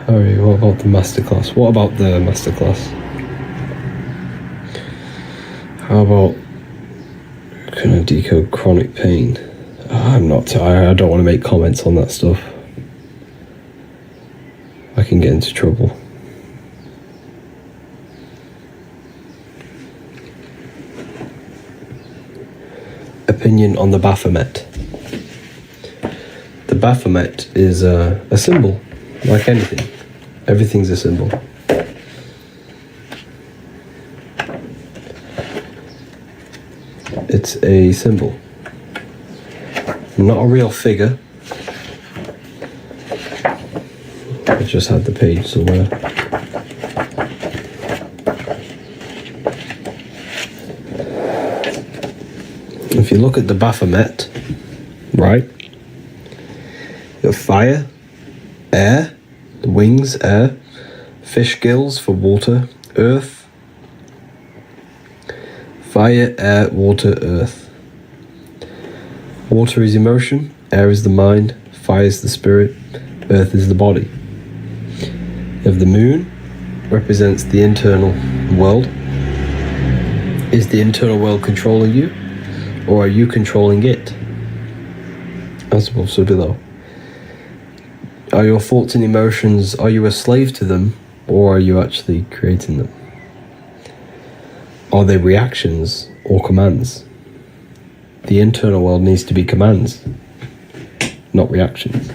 Harry, what about the masterclass? What about the masterclass? How about, can I decode chronic pain? I don't want to make comments on that stuff. I can get into trouble. Opinion on the Baphomet. The Baphomet is a symbol, like anything. Everything's a symbol. It's a symbol. Not a real figure. I just had the page somewhere. If you look at the Baphomet, right? You have fire, air, wings, air, fish gills for water, earth, fire, air, water, earth. Water is emotion, air is the mind, fire is the spirit, earth is the body. You have the moon, represents the internal world. Is the internal world controlling you, or are you controlling it? As above, so below. Are your thoughts and emotions, are you a slave to them, or are you actually creating them? Are they reactions or commands? The internal world needs to be commands, not reactions.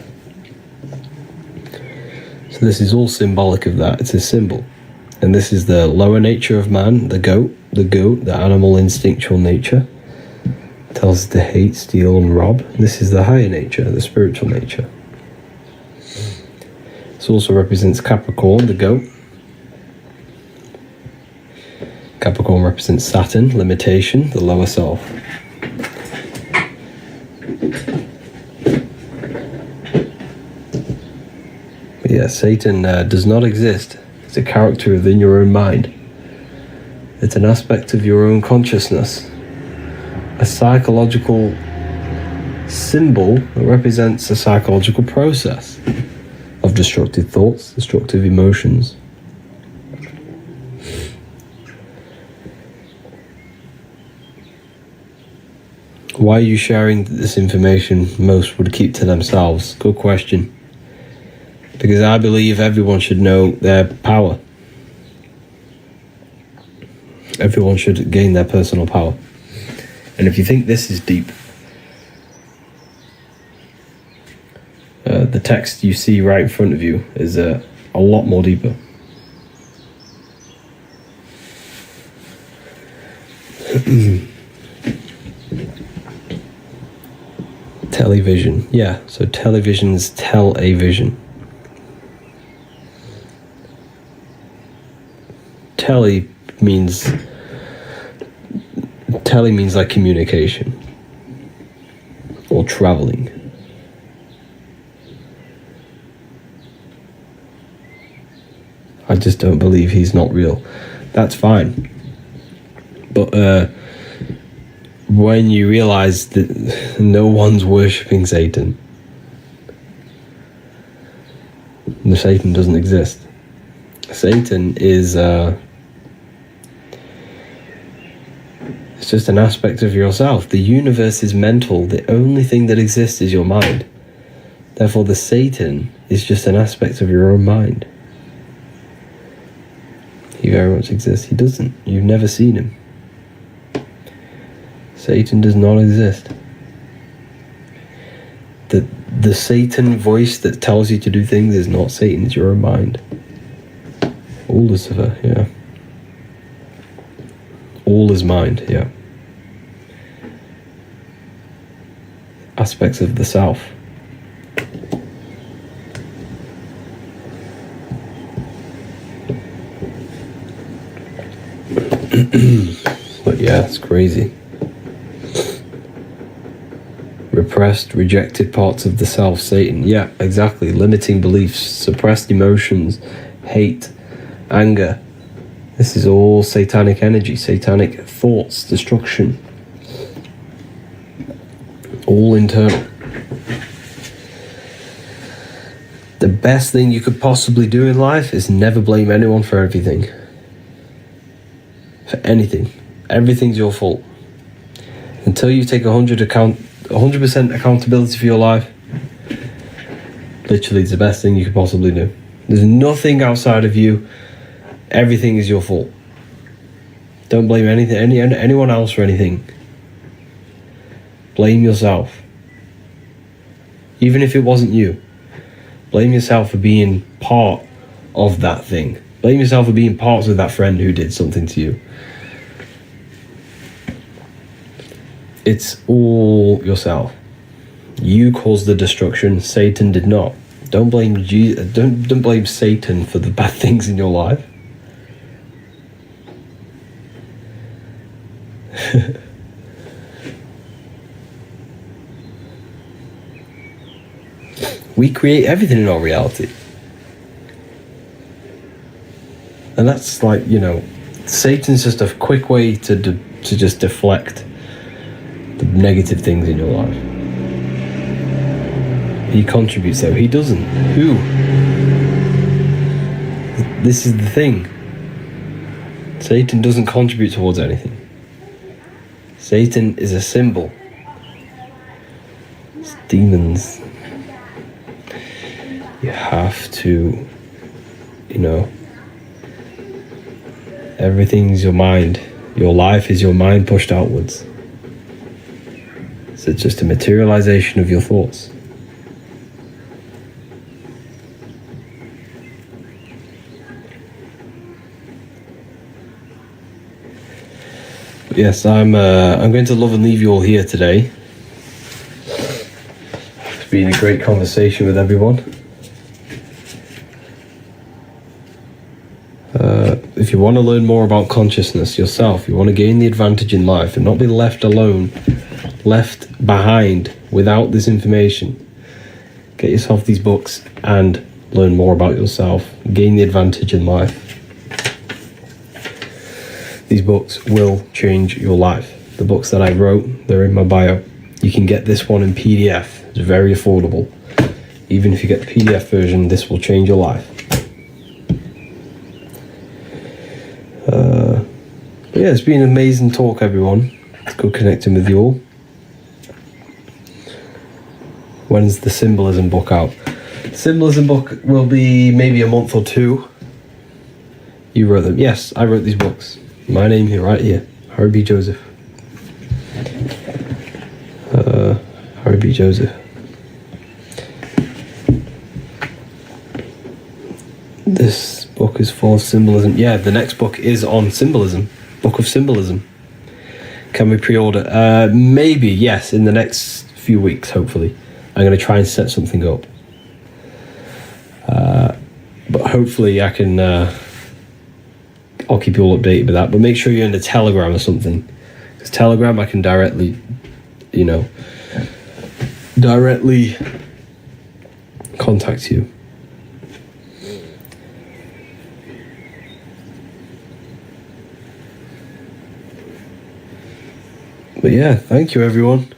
So this is all symbolic of that. It's a symbol. And this is the lower nature of man, the goat, the animal instinctual nature. It tells us to hate, steal, and rob. This is the higher nature, the spiritual nature. This also represents Capricorn, the goat. Capricorn represents Saturn, limitation, the lower self. But yeah, Satan does not exist. It's a character within your own mind. It's an aspect of your own consciousness. A psychological symbol that represents a psychological process of destructive thoughts, destructive emotions. Why are you sharing this information? Most would keep to themselves. Good question. Because I believe everyone should know their power. Everyone should gain their personal power. And if you think this is deep, the text you see right in front of you is a lot more deeper. Television. Yeah, so televisions tell a vision. Tele means like communication or traveling. I just don't believe he's not real. That's fine. But when you realize that no one's worshipping Satan, the Satan doesn't exist. Satan is it's just an aspect of yourself. The universe is mental. The only thing that exists is your mind. Therefore, the Satan is just an aspect of your own mind. He very much exists. He doesn't. You've never seen him. Satan does not exist. The Satan voice that tells you to do things is not Satan, it's your own mind. All Lucifer, yeah. All is mind, yeah. Aspects of the self. But yeah, it's crazy. Repressed, rejected parts of the self, Satan. Yeah, exactly. Limiting beliefs, suppressed emotions, hate, anger. This is all satanic energy, satanic thoughts, destruction. All internal. The best thing you could possibly do in life is never blame anyone for everything. For anything. Everything's your fault. Until you take 100% accountability for your life, literally it's the best thing you could possibly do. There's nothing outside of you. Everything is your fault. Don't blame anyone else for anything. Blame yourself. Even if it wasn't you. Blame yourself for being part of that thing. Blame yourself for being parts of that friend who did something to you. It's all yourself. You caused the destruction. Satan did not. Don't blame don't blame Satan for the bad things in your life. We create everything in our reality. And that's like, Satan's just a quick way to just deflect the negative things in your life. He contributes though. He doesn't. Who? This is the thing. Satan doesn't contribute towards anything. Satan is a symbol. It's demons. You have to, everything's your mind. Your life is your mind pushed outwards. So it's just a materialization of your thoughts. But yes, I'm going to love and leave you all here today. It's been a great conversation with everyone. If you want to learn more about consciousness yourself, you want to gain the advantage in life and not be left alone, left behind without this information, get yourself these books and learn more about yourself, gain the advantage in life. These books will change your life. The books that I wrote, they're in my bio. You can get this one in PDF. It's very affordable. Even if you get the PDF version, this will change your life. But yeah, it's been an amazing talk, everyone. It's good connecting with you all. When's the symbolism book out? The symbolism book will be maybe a month or two. You wrote them. Yes, I wrote these books. My name here, right here. Harry B. Joseph. Harry B. Joseph. This book is full of symbolism. Yeah, the next book is on symbolism. Book of Symbolism. Can we pre-order? Maybe, yes, in the next few weeks, hopefully. I'm going to try and set something up. But hopefully I can... I'll keep you all updated with that. But make sure you're in the Telegram or something. Because Telegram, I can directly, directly contact you. But yeah, thank you everyone.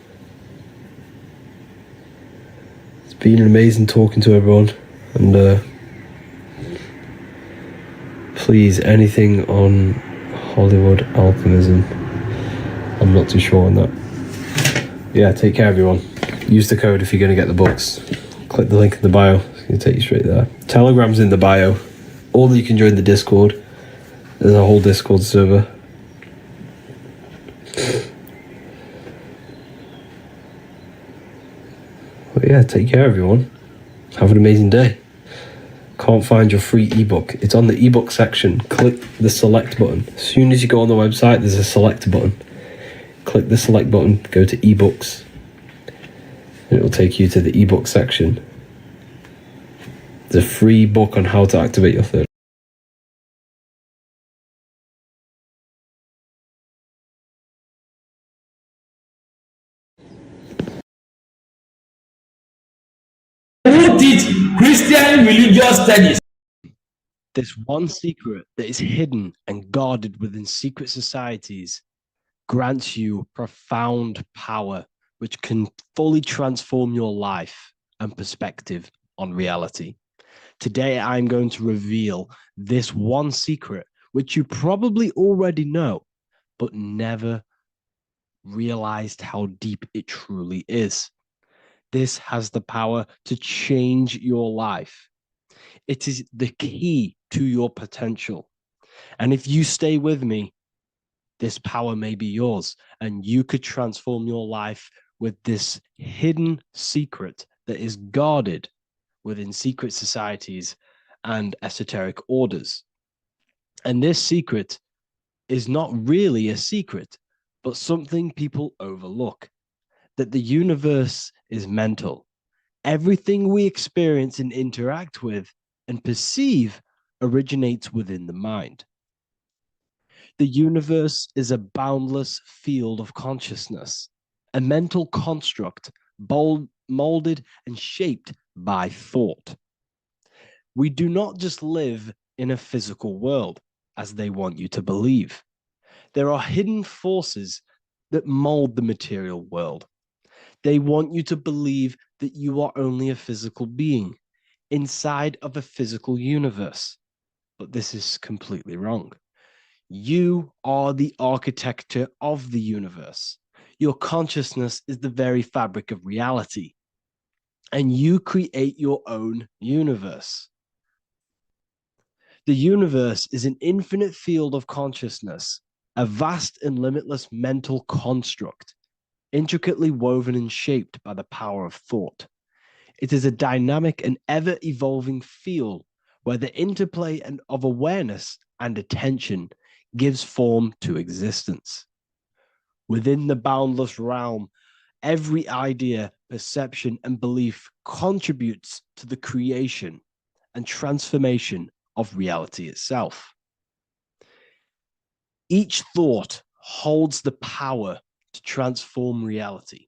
It's been an amazing talking to everyone. And please, anything on Hollywood alchemism, I'm not too sure on that. Yeah, take care everyone. Use the code if you're going to get the books. Click the link in the bio. It'll take you straight there. Telegram's in the bio. Or you can join the Discord. There's a whole Discord server. But yeah, take care, everyone. Have an amazing day. Can't find your free ebook. It's on the ebook section. Click the select button. As soon as you go on the website, there's a select button. Click the select button, go to ebooks, and it will take you to the ebook section. There's a free book on how to activate your third. Who teach Christian religious studies? This one secret that is hidden and guarded within secret societies grants you profound power, which can fully transform your life and perspective on reality. Today, I'm going to reveal this one secret, which you probably already know, but never realized how deep it truly is. This has the power to change your life. It is the key to your potential. And if you stay with me, this power may be yours, and you could transform your life with this hidden secret that is guarded within secret societies and esoteric orders. And this secret is not really a secret, but something people overlook, that the universe is mental. Everything we experience and interact with and perceive originates within the mind. The universe is a boundless field of consciousness, a mental construct molded and shaped by thought. We do not just live in a physical world, as they want you to believe. There are hidden forces that mold the material world. They want you to believe that you are only a physical being inside of a physical universe. But this is completely wrong. You are the architecture of the universe. Your consciousness is the very fabric of reality, and you create your own universe. The universe is an infinite field of consciousness, a vast and limitless mental construct, intricately woven and shaped by the power of thought. It is a dynamic and ever-evolving field where the interplay of awareness and attention gives form to existence. Within the boundless realm, every idea, perception, and belief contributes to the creation and transformation of reality itself. Each thought holds the power to transform reality.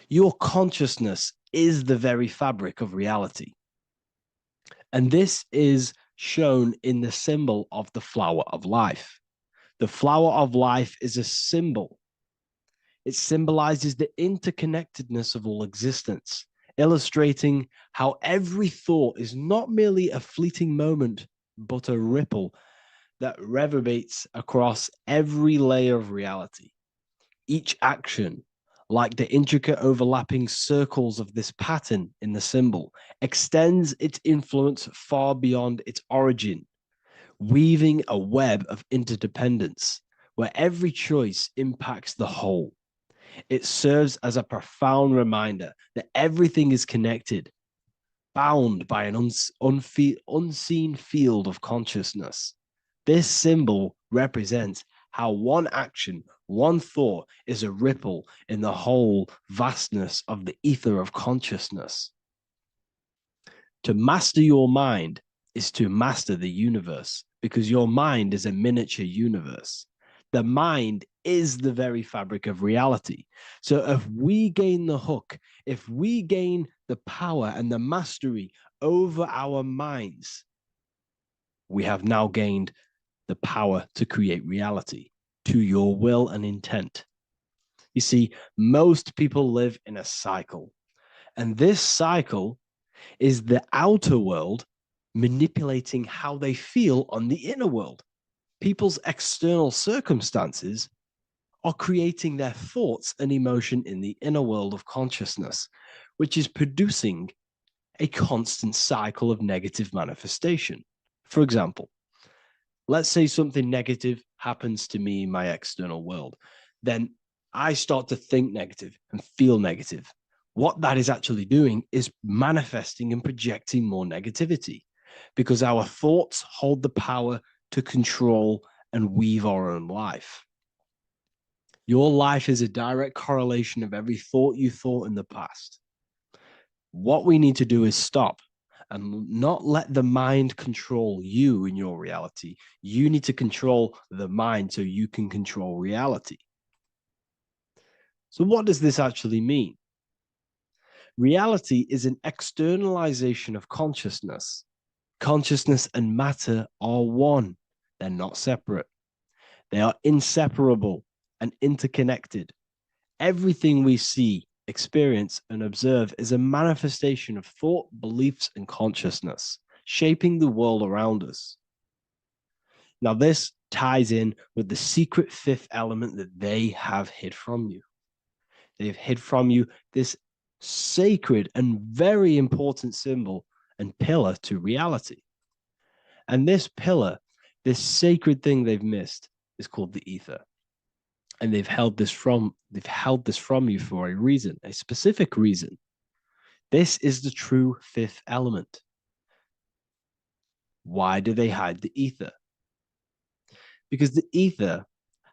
Your consciousness is the very fabric of reality. And this is shown in the symbol of the flower of life. The flower of life is a symbol. It symbolizes the interconnectedness of all existence, illustrating how every thought is not merely a fleeting moment, but a ripple that reverberates across every layer of reality. Each action, like the intricate overlapping circles of this pattern in the symbol, extends its influence far beyond its origin, weaving a web of interdependence where every choice impacts the whole. It serves as a profound reminder that everything is connected, bound by an unseen field of consciousness. This symbol represents how one action, one thought is a ripple in the whole vastness of the ether of consciousness. To master your mind is to master the universe, because your mind is a miniature universe. The mind is the very fabric of reality. So if we gain the hook, if we gain the power and the mastery over our minds, we have now gained the power to create reality to your will and intent. You see, most people live in a cycle, and this cycle is the outer world manipulating how they feel on the inner world. People's external circumstances are creating their thoughts and emotion in the inner world of consciousness, which is producing a constant cycle of negative manifestation. For example, let's say something negative happens to me in my external world. Then I start to think negative and feel negative. What that is actually doing is manifesting and projecting more negativity, because our thoughts hold the power to control and weave our own life. Your life is a direct correlation of every thought you thought in the past. What we need to do is stop and not let the mind control you in your reality. You need to control the mind so you can control reality. So what does this actually mean? Reality is an externalization of consciousness. Consciousness and matter are one. They're not separate. They are inseparable and interconnected. Everything we see, experience, and observe is a manifestation of thought, beliefs, and consciousness, shaping the world around us. Now, this ties in with the secret fifth element that they have hid from you. They've hid from you this sacred and very important symbol and pillar to reality. And this pillar, this sacred thing they've missed, is called the ether. And they've held this from you for a reason, a specific reason. This is the true fifth element. Why do they hide the ether? Because the ether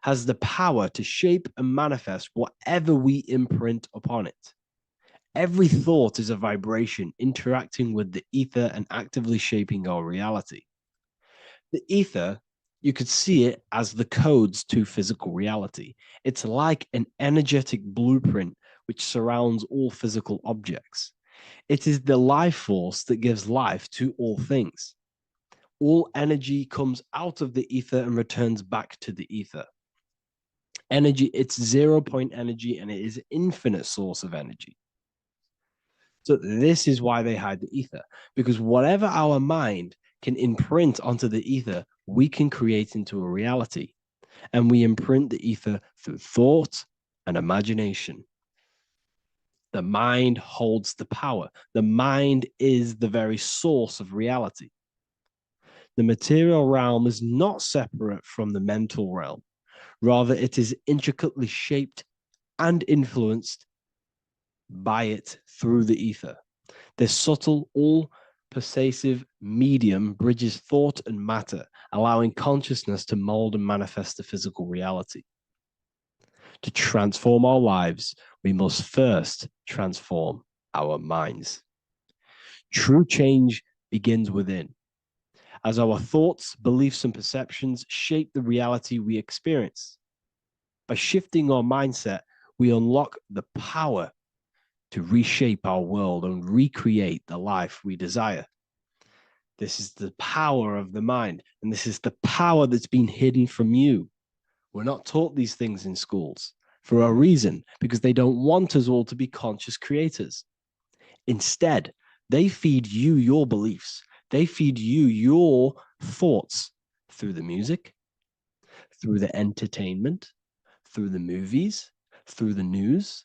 has the power to shape and manifest whatever we imprint upon it. Every thought is a vibration interacting with the ether and actively shaping our reality. The ether, you could see it as the codes to physical reality. It's like an energetic blueprint which surrounds all physical objects. It is the life force that gives life to all things. All energy comes out of the ether and returns back to the ether. Energy, it's 0-point energy, and it is an infinite source of energy. So this is why they hide the ether, because whatever our mind can imprint onto the ether, we can create into a reality. And we imprint the ether through thought and imagination. The mind holds the power. The mind is the very source of reality. The material realm is not separate from the mental realm. Rather, it is intricately shaped and influenced by it through the ether. This subtle, all-pervasive medium bridges thought and matter, allowing consciousness to mold and manifest the physical reality. To transform our lives, we must first transform our minds. True change begins within, as our thoughts, beliefs, and perceptions shape the reality we experience. By shifting our mindset, we unlock the power to reshape our world and recreate the life we desire. This is the power of the mind, and this is the power that's been hidden from you. We're not taught these things in schools for a reason, because they don't want us all to be conscious creators. Instead, they feed you your beliefs. They feed you your thoughts through the music, through the entertainment, through the movies, through the news.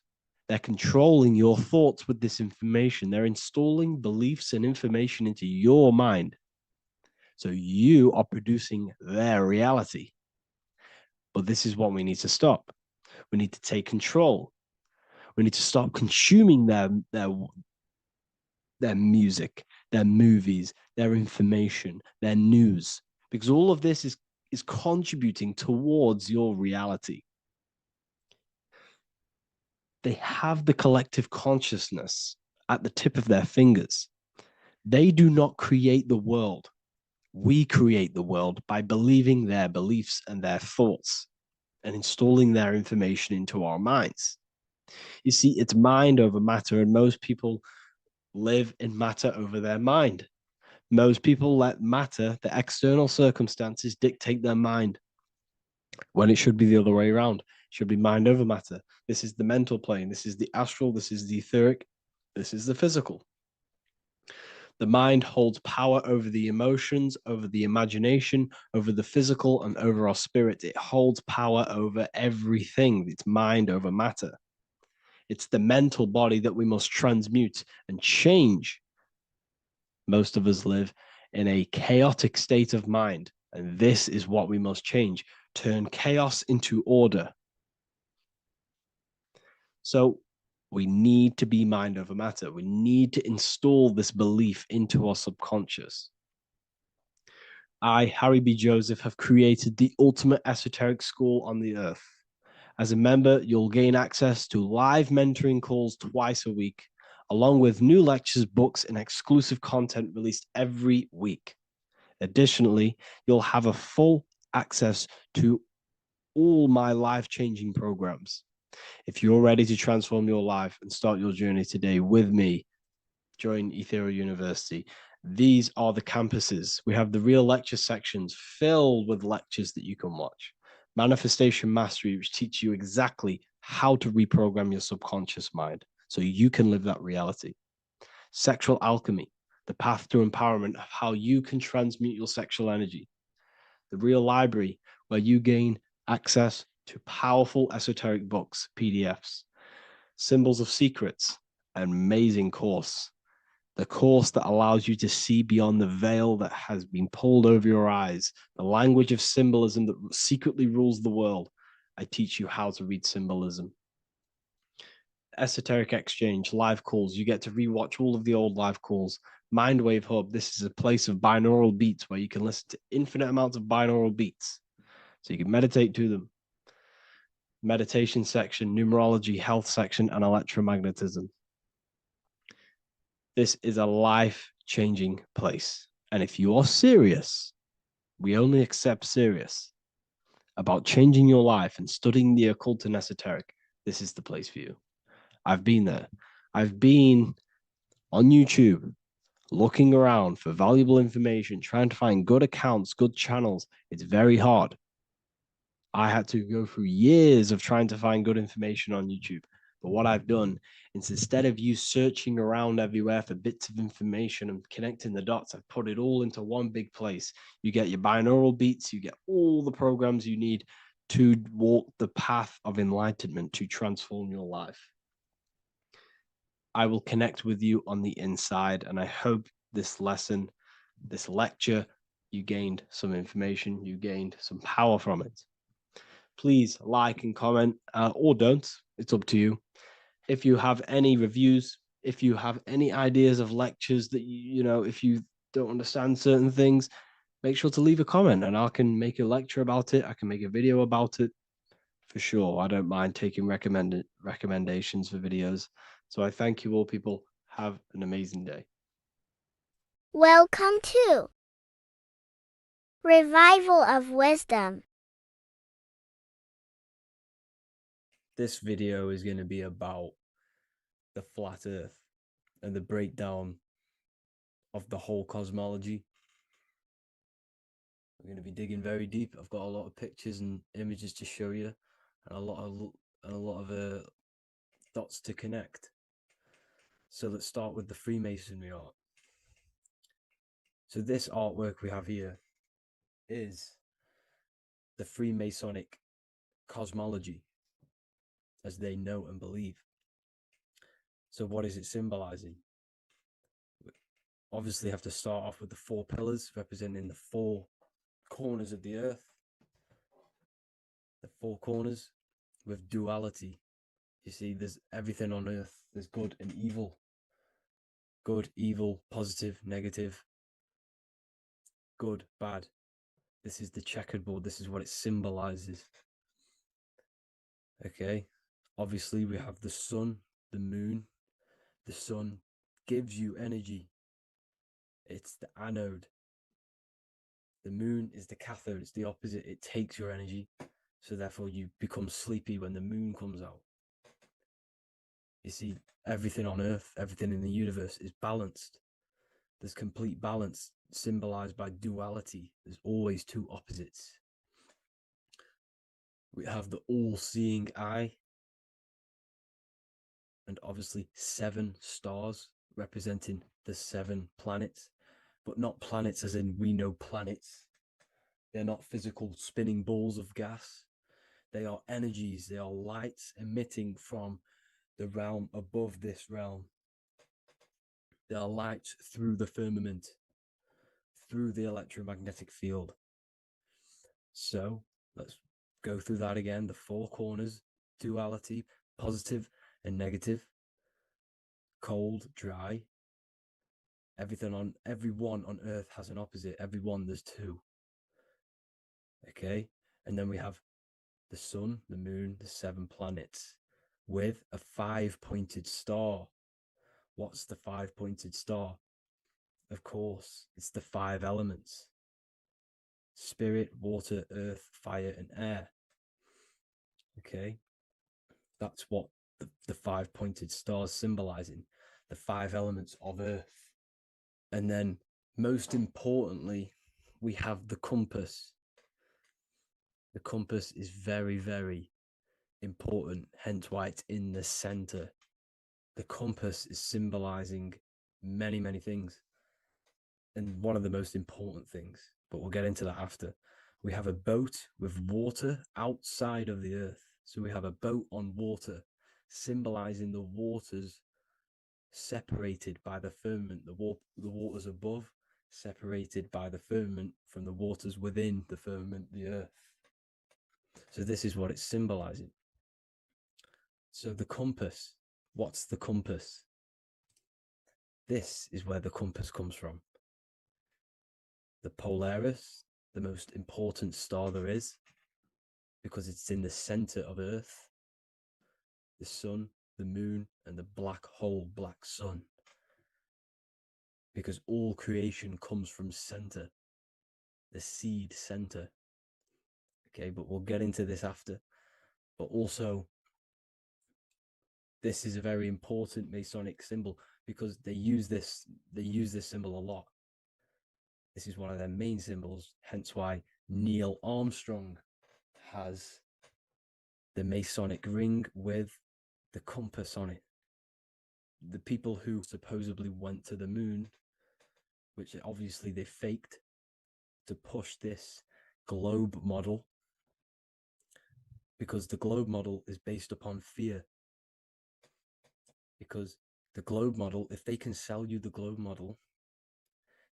They're controlling your thoughts with this information. They're installing beliefs and information into your mind. So you are producing their reality. But this is what we need to stop. We need to take control. We need to stop consuming their music, their movies, their information, their news, because all of this is contributing towards your reality. They have the collective consciousness at the tip of their fingers. They do not create the world. We create the world by believing their beliefs and their thoughts and installing their information into our minds. You see, it's mind over matter, and most people live in matter over their mind. Most people let matter, the external circumstances, dictate their mind, when it should be the other way around. It should be mind over matter. This is the mental plane. This is the astral. This is the etheric. This is the physical. The mind holds power over the emotions, over the imagination, over the physical, and over our spirit. It holds power over everything. It's mind over matter. It's the mental body that we must transmute and change Most of us live in a chaotic state of mind, and this is what we must change. Turn chaos into order. So we need to be mind over matter. We need to install this belief into our subconscious. I, Harry B. Joseph, have created the ultimate esoteric school on the earth. As a member, you'll gain access to live mentoring calls twice a week, along with new lectures, books, and exclusive content released every week. Additionally, you'll have a full access to all my life-changing programs. If you're ready to transform your life and start your journey today with me, join Ethereal University. These are the campuses. We have the real lecture sections filled with lectures that you can watch. Manifestation Mastery, which teach you exactly how to reprogram your subconscious mind so you can live that reality. Sexual Alchemy, the path to empowerment of how you can transmute your sexual energy. The Real Library, where you gain access to powerful esoteric books, PDFs. Symbols of Secrets, an amazing course. The course that allows you to see beyond the veil that has been pulled over your eyes, the language of symbolism that secretly rules the world. I teach you how to read symbolism. Esoteric Exchange, live calls. You get to rewatch all of the old live calls. Mindwave Hub, this is a place of binaural beats where you can listen to infinite amounts of binaural beats. So you can meditate to them. Meditation section, numerology, health section, and electromagnetism. This is a life-changing place. And if you are serious, we only accept serious about changing your life and studying the occult and esoteric, this is the place for you. I've been there. I've been on YouTube looking around for valuable information, trying to find good accounts, good channels. It's very hard. I had to go through years of trying to find good information on YouTube. But what I've done is instead of you searching around everywhere for bits of information and connecting the dots, I've put it all into one big place. You get your binaural beats, you get all the programs you need to walk the path of enlightenment to transform your life. I will connect with you on the inside, and I hope this lesson, this lecture, you gained some information, you gained some power from it. Please like and comment, or don't. It's up to you. If you have any reviews, if you have any ideas of lectures that you know, if you don't understand certain things, make sure to leave a comment and I can make a lecture about it. I can make a video about it for sure. I don't mind taking recommendations for videos. So I thank you all, people. Have an amazing day. Welcome to Revival of Wisdom. This video is going to be about the flat earth and the breakdown of the whole cosmology. We're going to be digging very deep. I've got a lot of pictures and images to show you, and a lot of dots to connect. So let's start with the Freemasonry art. So this artwork we have here is the Freemasonic cosmology, as they know and believe. So what is it symbolizing? We obviously have to start off with the 4 pillars representing the 4 corners of the earth. The 4 corners with duality. You see, there's everything on earth. There's good and evil. Good, evil, positive, negative. Good, bad. This is the checkerboard. This is what it symbolizes. Okay. Obviously, we have the sun, the moon. The sun gives you energy. It's the anode. The moon is the cathode. It's the opposite. It takes your energy. So therefore, you become sleepy when the moon comes out. You see, everything on Earth, everything in the universe is balanced. There's complete balance, symbolized by duality. There's always 2 opposites. We have the all-seeing eye, and obviously 7 stars representing the 7 planets, but not planets as in we know planets. They're not physical spinning balls of gas. They are energies. They are lights emitting from the realm above this realm. They are light through the firmament, through the electromagnetic field. So let's go through that again. The four corners, duality, positive and negative, cold, dry. Everyone on Earth has an opposite. Everyone, there's two. Okay, and then we have the sun, the moon, the 7 planets with a 5-pointed star. What's the 5-pointed star? Of course, it's the 5 elements: spirit, water, earth, fire, and air. Okay, that's what the 5-pointed star is symbolizing, the 5 elements of earth. And then, most importantly, we have the compass. The compass is very, very important, hence why it's in the center. The compass is symbolizing many, many things. And one of the most important things, but we'll get into that after. We have a boat with water outside of the earth. So we have a boat on water, symbolizing the waters separated by the firmament, the waters above, separated by the firmament from the waters within the firmament, the earth. So this is what it's symbolizing. So the compass, what's the compass? This is where the compass comes from. The Polaris, the most important star there is, because it's in the center of Earth, the sun, the moon, and the black hole, black sun. Because all creation comes from center, the seed center. Okay, but we'll get into this after. But also, this is a very important Masonic symbol because they use this symbol a lot. This is one of their main symbols, hence why Neil Armstrong has the Masonic ring with the compass on it. The people who supposedly went to the moon, which obviously they faked to push this globe model, because the globe model is based upon fear. Because the globe model, if they can sell you the globe model,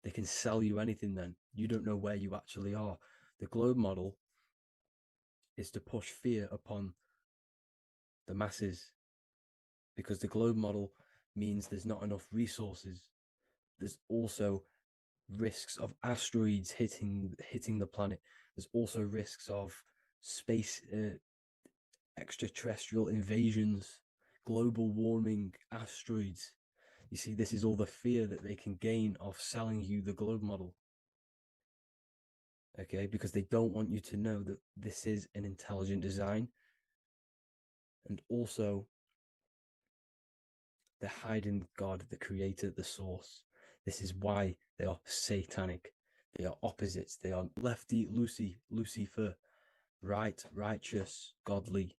they can sell you anything then. You don't know where you actually are. The globe model is to push fear upon the masses, because the globe model means there's not enough resources. There's also risks of asteroids hitting the planet. There's also risks of space, extraterrestrial invasions, global warming, asteroids. You see, this is all the fear that they can gain of selling you the globe model. Okay, because they don't want you to know that this is an intelligent design. And also, they're hiding God, the creator, the source. This is why they are satanic. They are opposites. They are lefty, Lucifer, right, righteous, godly.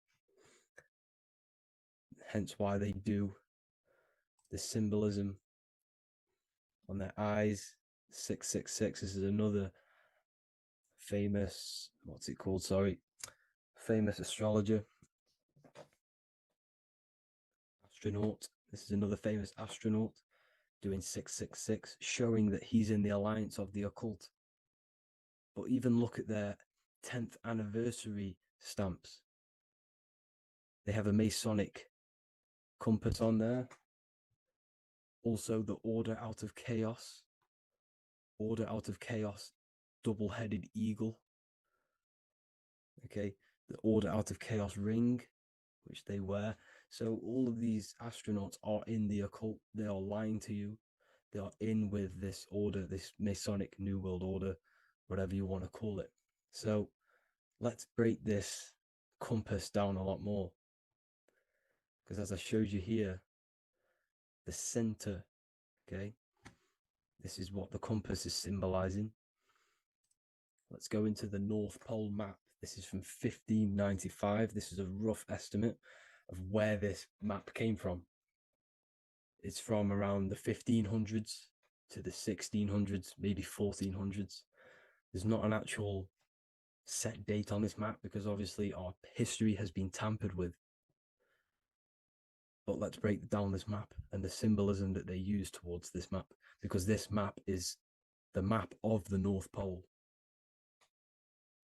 Hence why they do the symbolism on their eyes. 666. This is another famous, famous astrologer, astronaut. This is another famous astronaut doing 666, showing that he's in the alliance of the occult. But even look at their 10th anniversary stamps. They have a Masonic compass on there. Also, the Order Out of Chaos. Order Out of Chaos, double-headed eagle. Okay, the Order Out of Chaos ring, which they wear. So all of these astronauts are in the occult. They are lying to you. They are in with this order, this Masonic New World Order, whatever you want to call it. So let's break this compass down a lot more. Because as I showed you here, the center, okay, this is what the compass is symbolizing. Let's go into the North Pole map. This is from 1595. This is a rough estimate of where this map came from. It's from around the 1500s to the 1600s, maybe 1400s. There's not an actual set date on this map because obviously our history has been tampered with. But let's break down this map and the symbolism that they use towards this map, because this map is the map of the North Pole.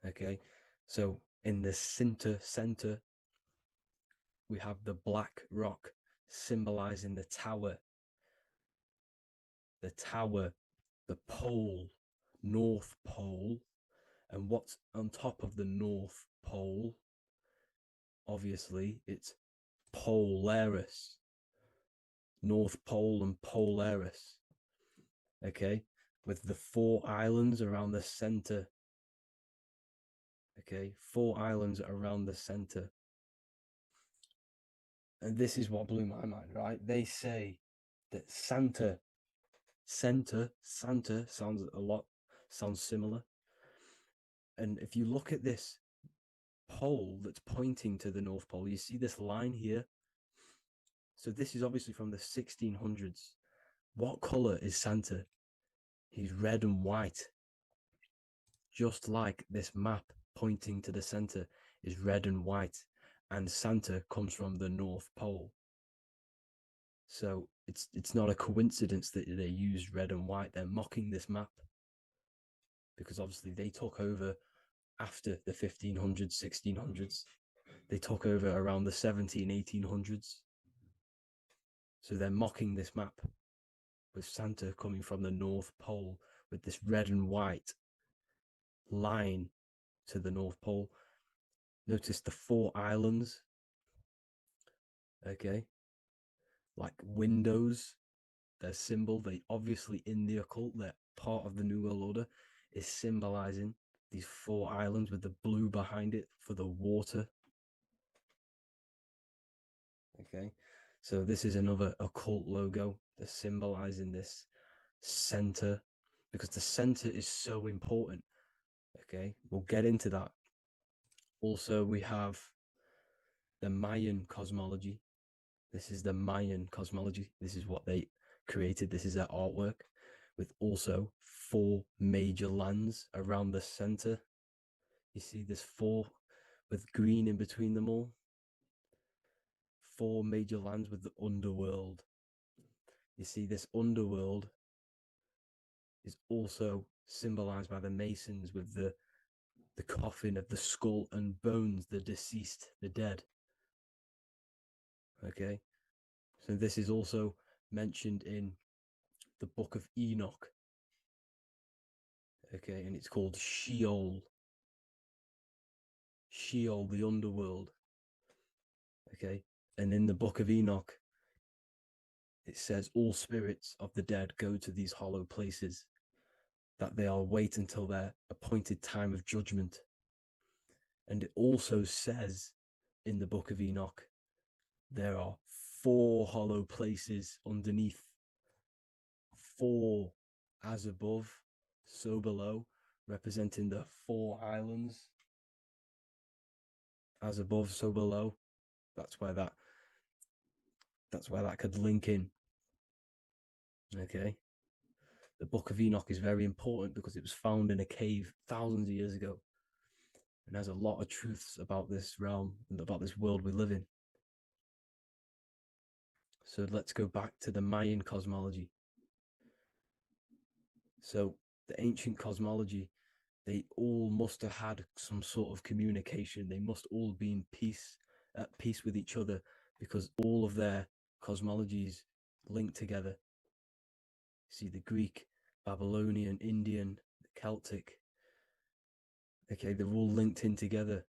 Okay, so in the center, we have the black rock symbolizing the tower, the pole, North Pole. And what's on top of the North Pole? Obviously, it's Polaris. North Pole and Polaris. Okay, with the 4 islands around the center. Okay, 4 islands around the center. And this is what blew my mind, right? They say that Santa sounds similar. And if you look at this pole that's pointing to the North Pole, you see this line here. So this is obviously from the 1600s. What color is Santa? He's red and white. Just like this map pointing to the center is red and white, and Santa comes from the North Pole. So it's not a coincidence that they use red and white. They're mocking this map because obviously they took over after the 1500s, 1600s. They took over around the 1800s. So they're mocking this map with Santa coming from the North Pole with this red and white line to the North Pole. Notice the 4 islands. Okay. Like windows, their symbol, they obviously in the occult, they're part of the New World Order, is symbolizing these 4 islands with the blue behind it for the water. Okay, so this is another occult logo. They're symbolizing this center because the center is so important. Okay, we'll get into that. Also, we have the Mayan cosmology. This is the Mayan cosmology. This is what they created. This is their artwork with also 4 major lands around the center. You see this 4 with green in between them all. 4 major lands with the underworld. You see this underworld is also symbolized by the Masons with the coffin of the skull and bones, the deceased, the dead. Okay, so this is also mentioned in the book of Enoch. Okay, and it's called Sheol. Sheol, the underworld. Okay, and in the book of Enoch, it says all spirits of the dead go to these hollow places, that they are wait until their appointed time of judgment. And it also says in the book of Enoch, there are 4 hollow places underneath. 4 as above, so below, representing the 4 islands. As above, so below. That's where that could link in. Okay. The Book of Enoch is very important because it was found in a cave thousands of years ago. And has a lot of truths about this realm and about this world we live in. So let's go back to the Mayan cosmology. So the ancient cosmology, they all must have had some sort of communication. They must all be in peace, at peace with each other, because all of their cosmologies link together. See the Greek, Babylonian, Indian, Celtic. Okay, they're all linked in together.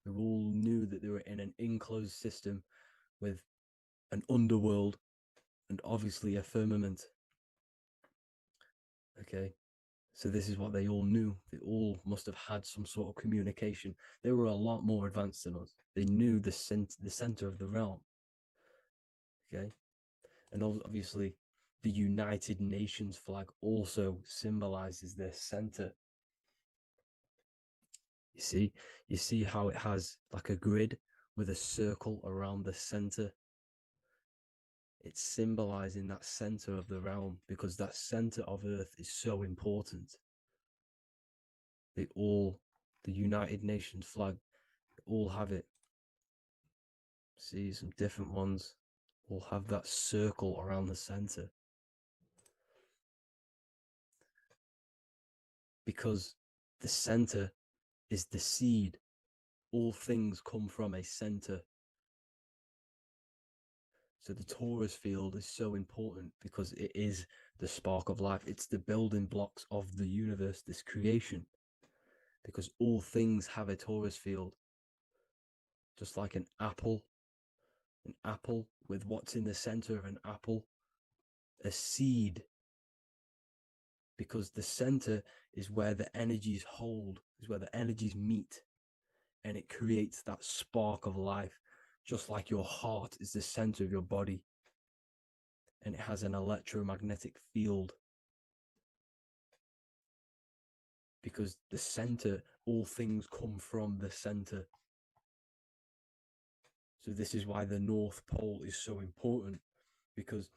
They all knew that they were in an enclosed system with an underworld and obviously a firmament. Okay, so this is what they all knew. They all must have had some sort of communication. They were a lot more advanced than us. They knew the center of the realm. Okay, and obviously the United Nations flag also symbolizes their center. You see how it has like a grid with a circle around the center. It's symbolizing that center of the realm because that center of Earth is so important. The United Nations flag, all have it. See, some different ones will have that circle around the center. Because the center is the seed. All things come from a center. So the torus field is so important because it is the spark of life. It's the building blocks of the universe, this creation. Because all things have a torus field. Just like an apple with what's in the center of an apple, a seed. Because the center is where the energies hold, is where the energies meet, and it creates that spark of life. Just like your heart is the center of your body, and it has an electromagnetic field. Because the center, all things come from the center. So this is why the North Pole is so important, because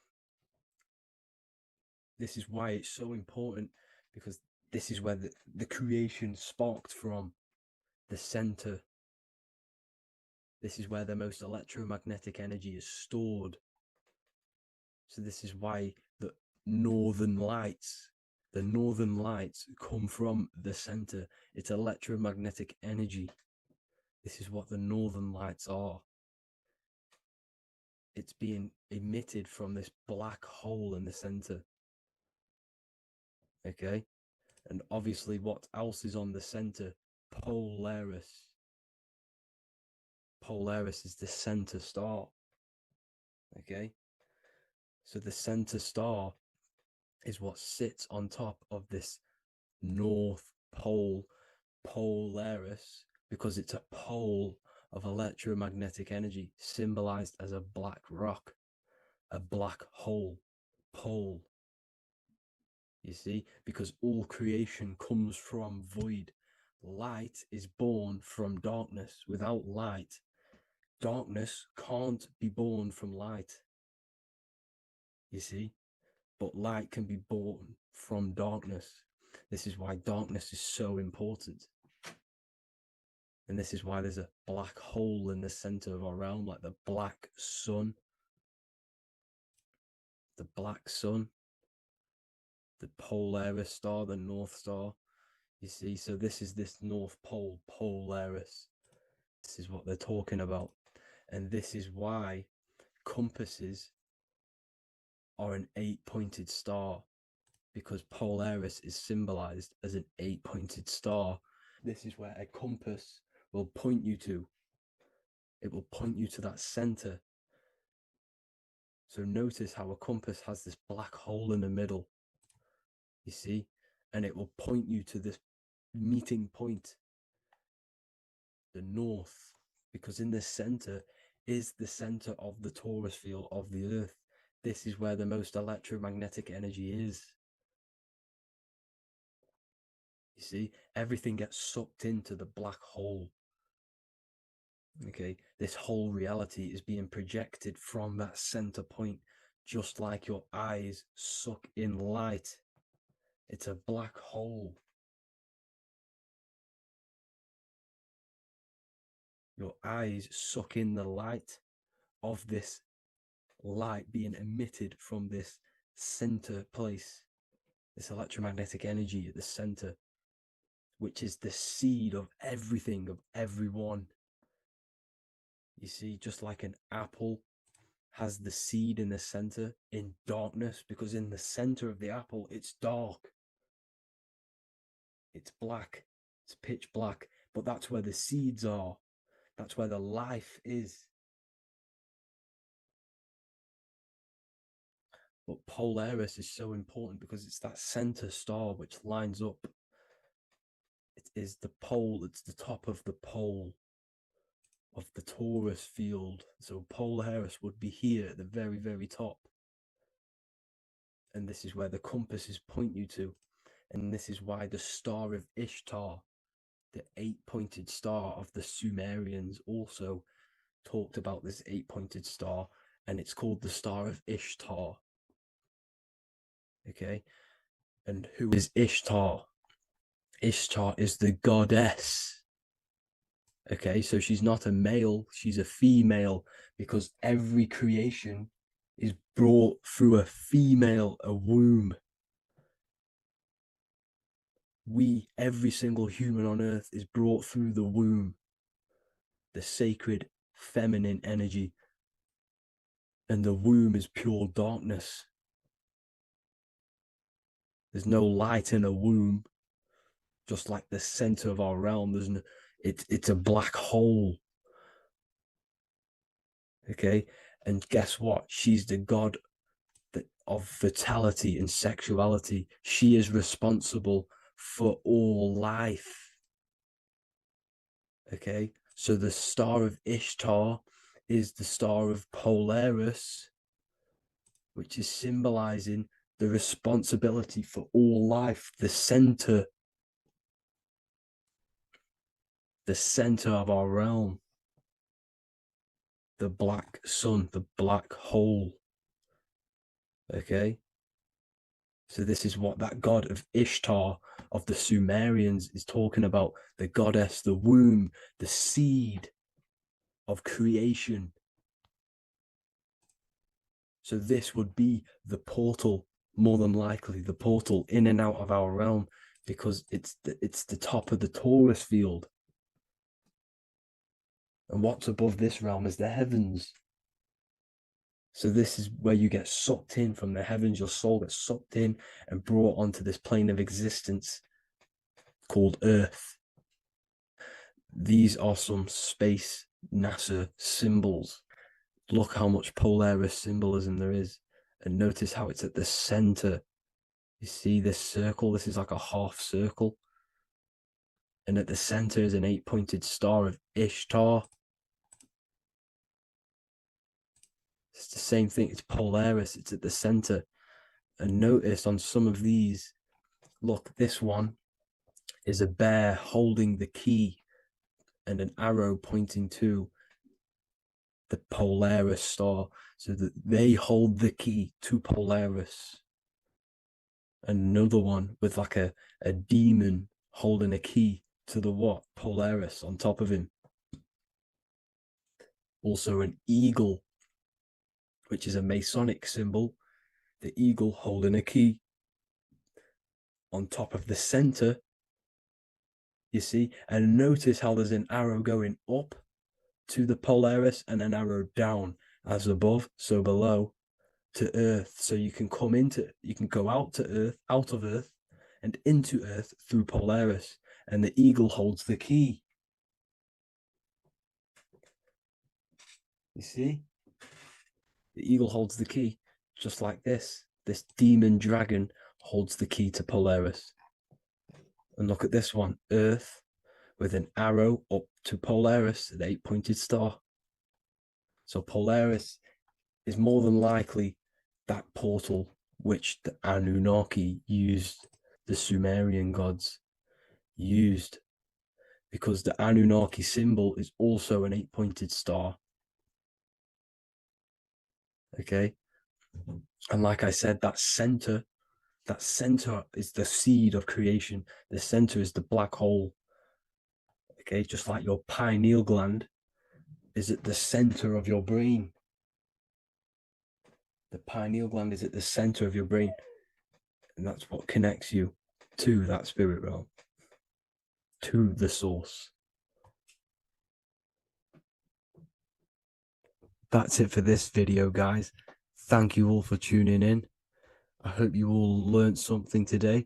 this is why it's so important, because this is where the creation sparked from, the center. This is where the most electromagnetic energy is stored. So this is why the northern lights come from the center. It's electromagnetic energy. This is what the northern lights are. It's being emitted from this black hole in the center. Okay? And obviously what else is on the center? Polaris. Polaris is the center star. Okay? So the center star is what sits on top of this North Pole, Polaris, because it's a pole of electromagnetic energy, symbolized as a black rock, a black hole, pole. You see, because all creation comes from void. Light is born from darkness. Without light, darkness can't be born from light. You see, but light can be born from darkness. This is why darkness is so important. And this is why there's a black hole in the center of our realm, like the black sun. The black sun. The Polaris star, the North Star. You see, so this is this North Pole, Polaris. This is what they're talking about. And this is why compasses are an 8-pointed star, because Polaris is symbolized as an 8-pointed star. This is where a compass will point you to. It will point you to that center. So notice how a compass has this black hole in the middle, you see, and it will point you to this meeting point, the north, because in the center is the center of the torus field of the earth. This is where the most electromagnetic energy is. You see, everything gets sucked into the black hole. Okay, this whole reality is being projected from that center point, just like your eyes suck in light. It's a black hole. Your eyes suck in the light of this light being emitted from this center place, this electromagnetic energy at the center, which is the seed of everything, of everyone. You see, just like an apple has the seed in the center in darkness, because in the center of the apple, it's dark. It's black. It's pitch black. But that's where the seeds are. That's where the life is. But Polaris is so important because it's that center star which lines up. It is the pole. It's the top of the pole of the torus field. So Polaris would be here at the very, very top. And this is where the compasses point you to. And this is why the star of Ishtar, the 8-pointed star of the Sumerians, also talked about this 8-pointed star, and it's called the star of Ishtar. Okay, and who is Ishtar? Ishtar is the goddess Okay, so she's not a male, she's a female, because every creation is brought through a female, a womb. Every single human on earth is brought through the womb, the sacred feminine energy. And the womb is pure darkness. There's no light in a womb, just like the center of our realm. It's a black hole. Okay, and guess what? She's the god of vitality and sexuality. She is responsible for all life. Okay, so the star of Ishtar is the star of Polaris, which is symbolizing the responsibility for all life, the center of our realm, the black sun, the black hole. Okay, so this is what that god of Ishtar of the Sumerians is talking about, the goddess, the womb, the seed of creation. So this would be the portal, more than likely the portal in and out of our realm, because it's the top of the Taurus field. And what's above this realm is the heavens. So this is where you get sucked in from the heavens. Your soul gets sucked in and brought onto this plane of existence called Earth. These are some space NASA symbols. Look how much Polaris symbolism there is. And notice how it's at the center. You see this circle? This is like a half circle. And at the center is an 8-pointed star of Ishtar. It's the same thing. It's Polaris. It's at the center. And notice on some of these, look, this one is a bear holding the key and an arrow pointing to the Polaris star, so that they hold the key to Polaris. Another one with like a demon holding a key to the what? Polaris on top of him. Also an eagle, which is a Masonic symbol. The eagle holding a key on top of the center. You see, and notice how there's an arrow going up to the Polaris and an arrow down, as above, so below, to Earth. So you can go out of Earth and into Earth through Polaris, and the eagle holds the key. You see? The eagle holds the key, just like this. This demon dragon holds the key to Polaris. And look at this one, Earth, with an arrow up to Polaris, an 8-pointed star. So Polaris is more than likely that portal which the Anunnaki used, the Sumerian gods used, because the Anunnaki symbol is also an 8-pointed star. Okay, and like I said, that center is the seed of creation. The center is the black hole. Okay, just like your pineal gland is at the center of your brain. The pineal gland is at the center of your brain, and that's what connects you to that spirit realm, to the source. That's it for this video, guys. Thank you all for tuning in. I hope you all learned something today.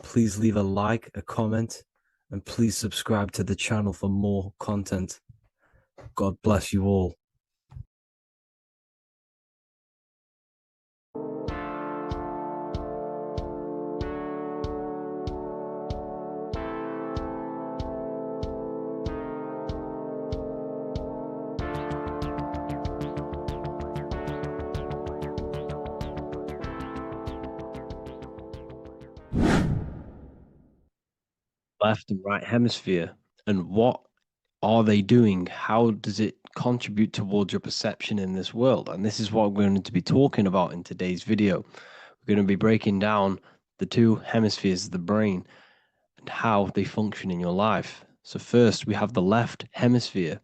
Please leave a like, a comment, and please subscribe to the channel for more content. God bless you all. Left and right hemisphere, and what are they doing? How does it contribute towards your perception in this world? And this is what we're going to be talking about in today's video. We're going to be breaking down the two hemispheres of the brain and how they function in your life. So first we have the left hemisphere.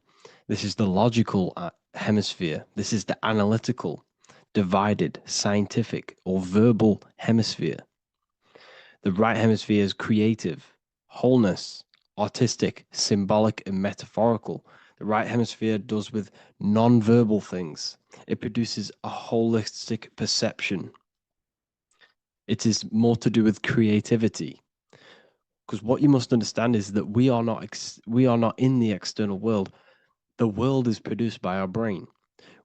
This is the logical hemisphere. This is the analytical, divided, scientific, or verbal hemisphere. The right hemisphere is creative, wholeness, artistic, symbolic, and metaphorical. The right hemisphere does with non-verbal things. It produces a holistic perception. It is more to do with creativity. Because what you must understand is that we are not in the external world. The world is produced by our brain.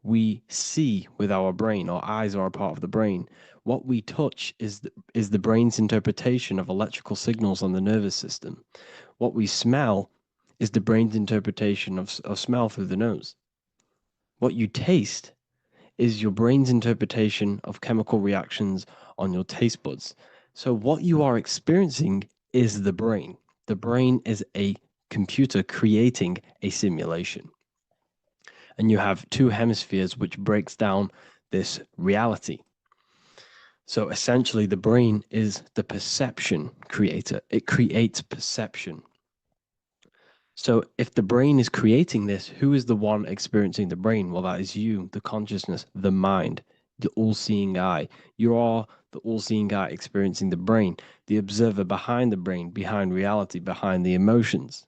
We see with our brain. Our eyes are a part of the brain. What we touch is the brain's interpretation of electrical signals on the nervous system. What we smell is the brain's interpretation of smell through the nose. What you taste is your brain's interpretation of chemical reactions on your taste buds. So what you are experiencing is the brain. The brain is a computer creating a simulation. And you have two hemispheres which breaks down this reality. So essentially the brain is the perception creator. It creates perception. So if the brain is creating this, who is the one experiencing the brain? Well, that is you, the consciousness, the mind, the all-seeing eye. You are the all-seeing eye experiencing the brain, the observer behind the brain, behind reality, behind the emotions.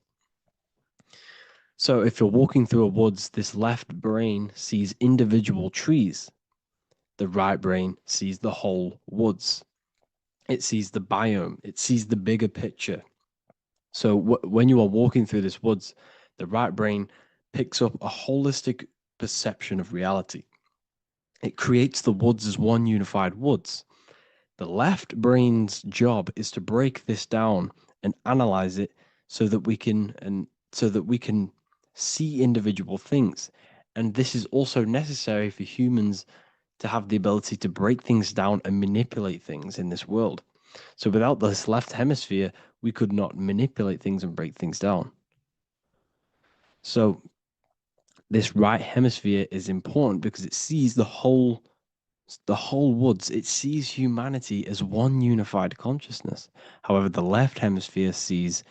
So if you're walking through a woods, this left brain sees individual trees. The right brain sees the whole woods. It sees the biome. It sees the bigger picture. So when you are walking through this woods, the right brain picks up a holistic perception of reality. It creates the woods as one unified woods. The left brain's job is to break this down and analyze it so that we can see individual things. And this is also necessary for humans to have the ability to break things down and manipulate things in this world. So without this left hemisphere, we could not manipulate things and break things down. So this right hemisphere is important because it sees the whole woods. It sees humanity as one unified consciousness. However, the left hemisphere sees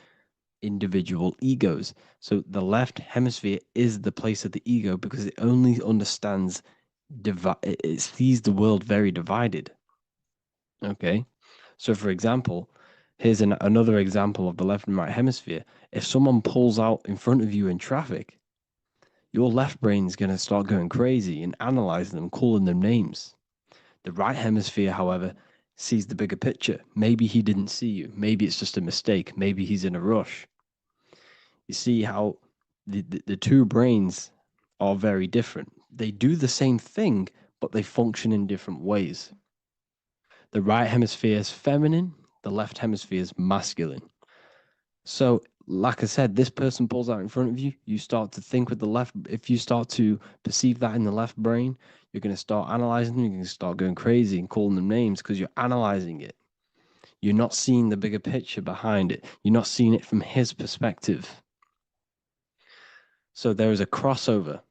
individual egos. So the left hemisphere is the place of the ego because it only understands it sees the world very divided. Okay, so for example, here's another example of the left and right hemisphere. If someone pulls out in front of you in traffic, your left brain is going to start going crazy and analyzing them, calling them names. The right hemisphere, however, sees the bigger picture. Maybe he didn't see you. Maybe it's just a mistake. Maybe he's in a rush. You see how the two brains are very different. They do the same thing, but they function in different ways. The right hemisphere is feminine, the left hemisphere is masculine. So, like I said, this person pulls out in front of you, you start to think with the left. If you start to perceive that in the left brain, you're going to start analyzing them, you're going to start going crazy and calling them names because you're analyzing it. You're not seeing the bigger picture behind it. You're not seeing it from his perspective. So there is a crossover.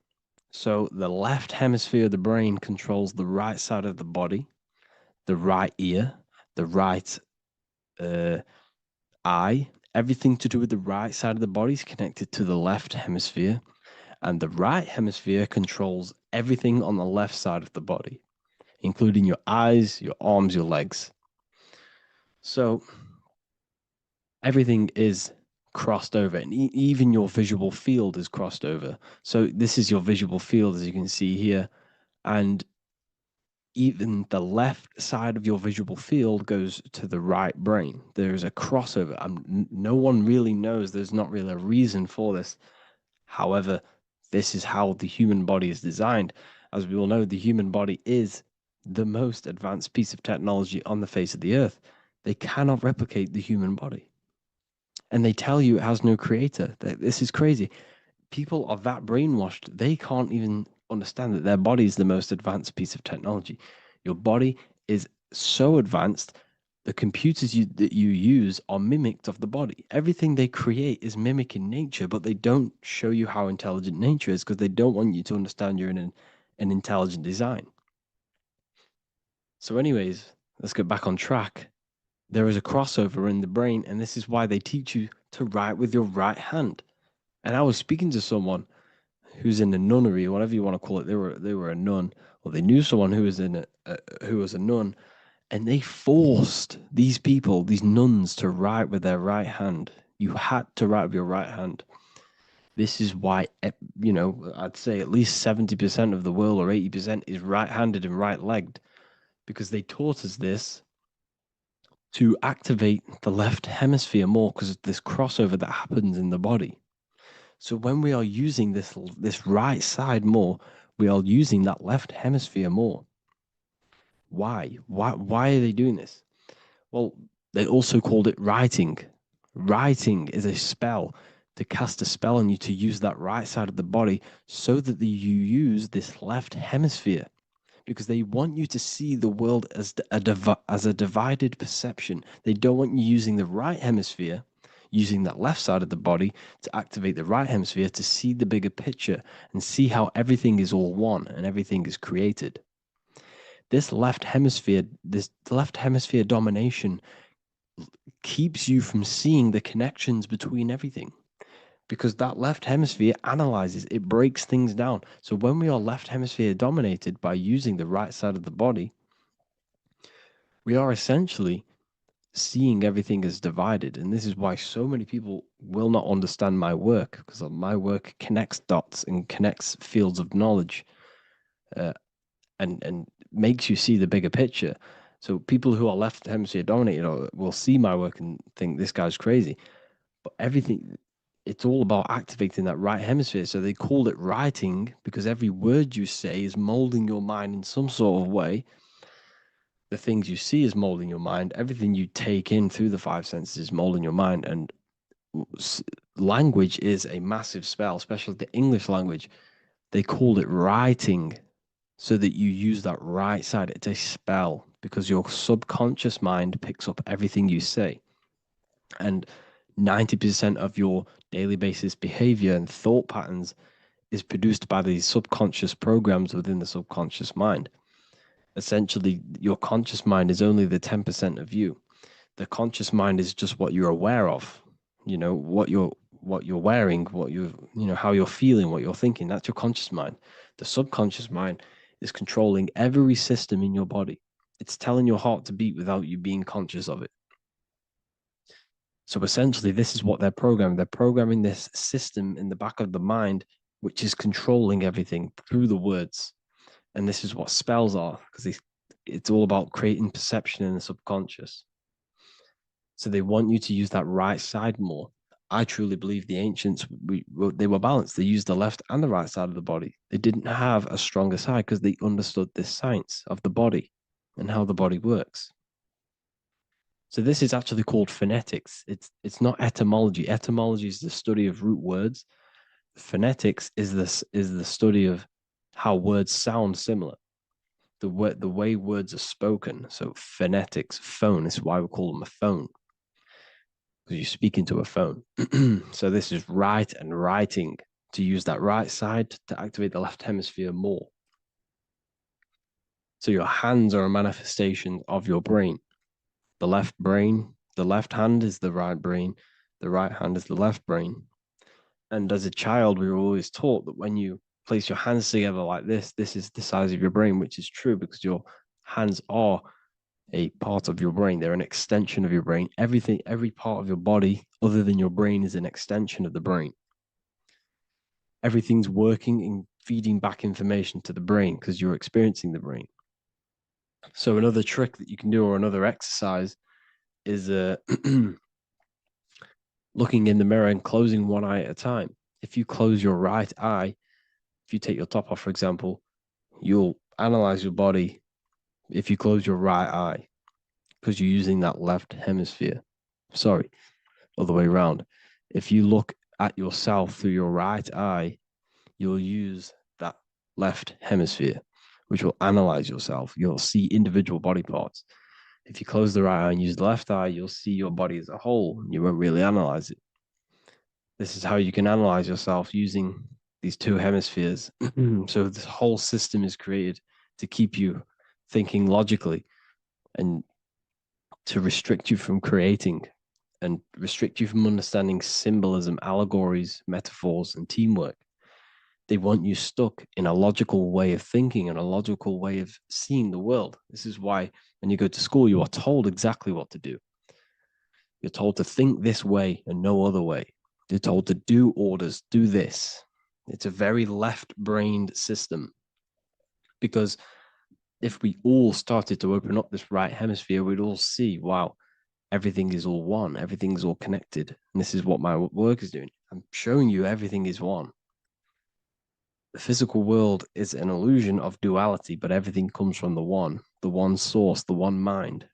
So the left hemisphere of the brain controls the right side of the body, the right ear, the right eye. Everything to do with the right side of the body is connected to the left hemisphere. And the right hemisphere controls everything on the left side of the body, including your eyes, your arms, your legs. So everything is crossed over, and even your visual field is crossed over. So this is your visual field, as you can see here, and even the left side of your visual field goes to the right brain. There's a crossover. No one really knows. There's not really a reason for this. However, this is how the human body is designed. As we all know, the human body is the most advanced piece of technology on the face of the earth. They cannot replicate the human body. And they tell you it has no creator. This is crazy. People are that brainwashed, they can't even understand that their body is the most advanced piece of technology. Your body is so advanced, the computers that you use are mimicked of the body. Everything they create is mimicking nature, but they don't show you how intelligent nature is because they don't want you to understand you're in an intelligent design. So anyways, let's get back on track. there is a crossover in the brain, and this is why they teach you to write with your right hand. And I was speaking to someone who's in a nunnery, or whatever you want to call it. They were a nun, or they knew someone who was who was a nun, and they forced these people, these nuns, to write with their right hand. You had to write with your right hand. This is why, I'd say at least 70% of the world, or 80%, is right-handed and right-legged, because they taught us this to activate the left hemisphere more, because of this crossover that happens in the body. So when we are using this right side more, we are using that left hemisphere more. Why? Why are they doing this? Well, they also called it writing. Writing is a spell, to cast a spell on you, to use that right side of the body so that you use this left hemisphere, because they want you to see the world as a divided perception. They don't want you using the right hemisphere, using that left side of the body to activate the right hemisphere to see the bigger picture and see how everything is all one and everything is created. This left hemisphere domination keeps you from seeing the connections between everything, because that left hemisphere analyzes, it breaks things down. So when we are left hemisphere dominated by using the right side of the body, we are essentially seeing everything as divided. And this is why so many people will not understand my work, because my work connects dots and connects fields of knowledge, and makes you see the bigger picture. So people who are left hemisphere dominated will see my work and think this guy's crazy. But it's all about activating that right hemisphere. So they called it writing, because every word you say is molding your mind in some sort of way. The things you see is molding your mind. Everything you take in through the five senses is molding your mind. And language is a massive spell, especially the English language. They called it writing, so that you use that right side. It's a spell, because your subconscious mind picks up everything you say. And 90% of your daily basis behavior and thought patterns is produced by these subconscious programs within the subconscious mind. Essentially, your conscious mind is only the 10% of you. The conscious mind is just what you're aware of, what you're wearing, how you're feeling, what you're thinking. That's your conscious mind. The subconscious mind is controlling every system in your body. It's telling your heart to beat without you being conscious of it. So essentially, this is what they're programming. They're programming this system in the back of the mind, which is controlling everything through the words. And this is what spells are, because it's all about creating perception in the subconscious. So they want you to use that right side more. I truly believe the ancients, they were balanced. They used the left and the right side of the body. They didn't have a stronger side, because they understood this science of the body and how the body works. So this is actually called phonetics. It's not etymology. Etymology is the study of root words. Phonetics is the study of how words sound similar, the way words are spoken. So phonetics, phone, is why we call them a phone, because you speak into a phone. So this is write and writing, to use that right side to activate the left hemisphere more. So your hands are a manifestation of your brain. The left hand is the right brain, the right hand is the left brain. And as a child, we were always taught that when you place your hands together like this is the size of your brain, which is true, because your hands are a part of your brain. They're an extension of your brain. Every part of your body other than your brain is an extension of the brain. Everything's working and feeding back information to the brain, because you're experiencing the brain. So another trick that you can do, or another exercise, is looking in the mirror and closing one eye at a time. If you close your right eye, if you take your top off, for example, you'll analyze your body if you close your right eye, because you're using that left hemisphere. Sorry, other way around. If you look at yourself through your right eye, you'll use that left hemisphere, which will analyze yourself. You'll see individual body parts. If you close the right eye and use the left eye, you'll see your body as a whole. You won't really analyze it. This is how you can analyze yourself, using these two hemispheres. So this whole system is created to keep you thinking logically. And to restrict you from creating and restrict you from understanding symbolism, allegories, metaphors, and teamwork. They want you stuck in a logical way of thinking and a logical way of seeing the world. This is why when you go to school, you are told exactly what to do. You're told to think this way and no other way. You're told to do orders, do this. It's a very left-brained system, because if we all started to open up this right hemisphere, we'd all see, wow, everything is all one, everything's all connected. And this is what my work is doing. I'm showing you everything is one. The physical world is an illusion of duality, but everything comes from the one source, the one mind.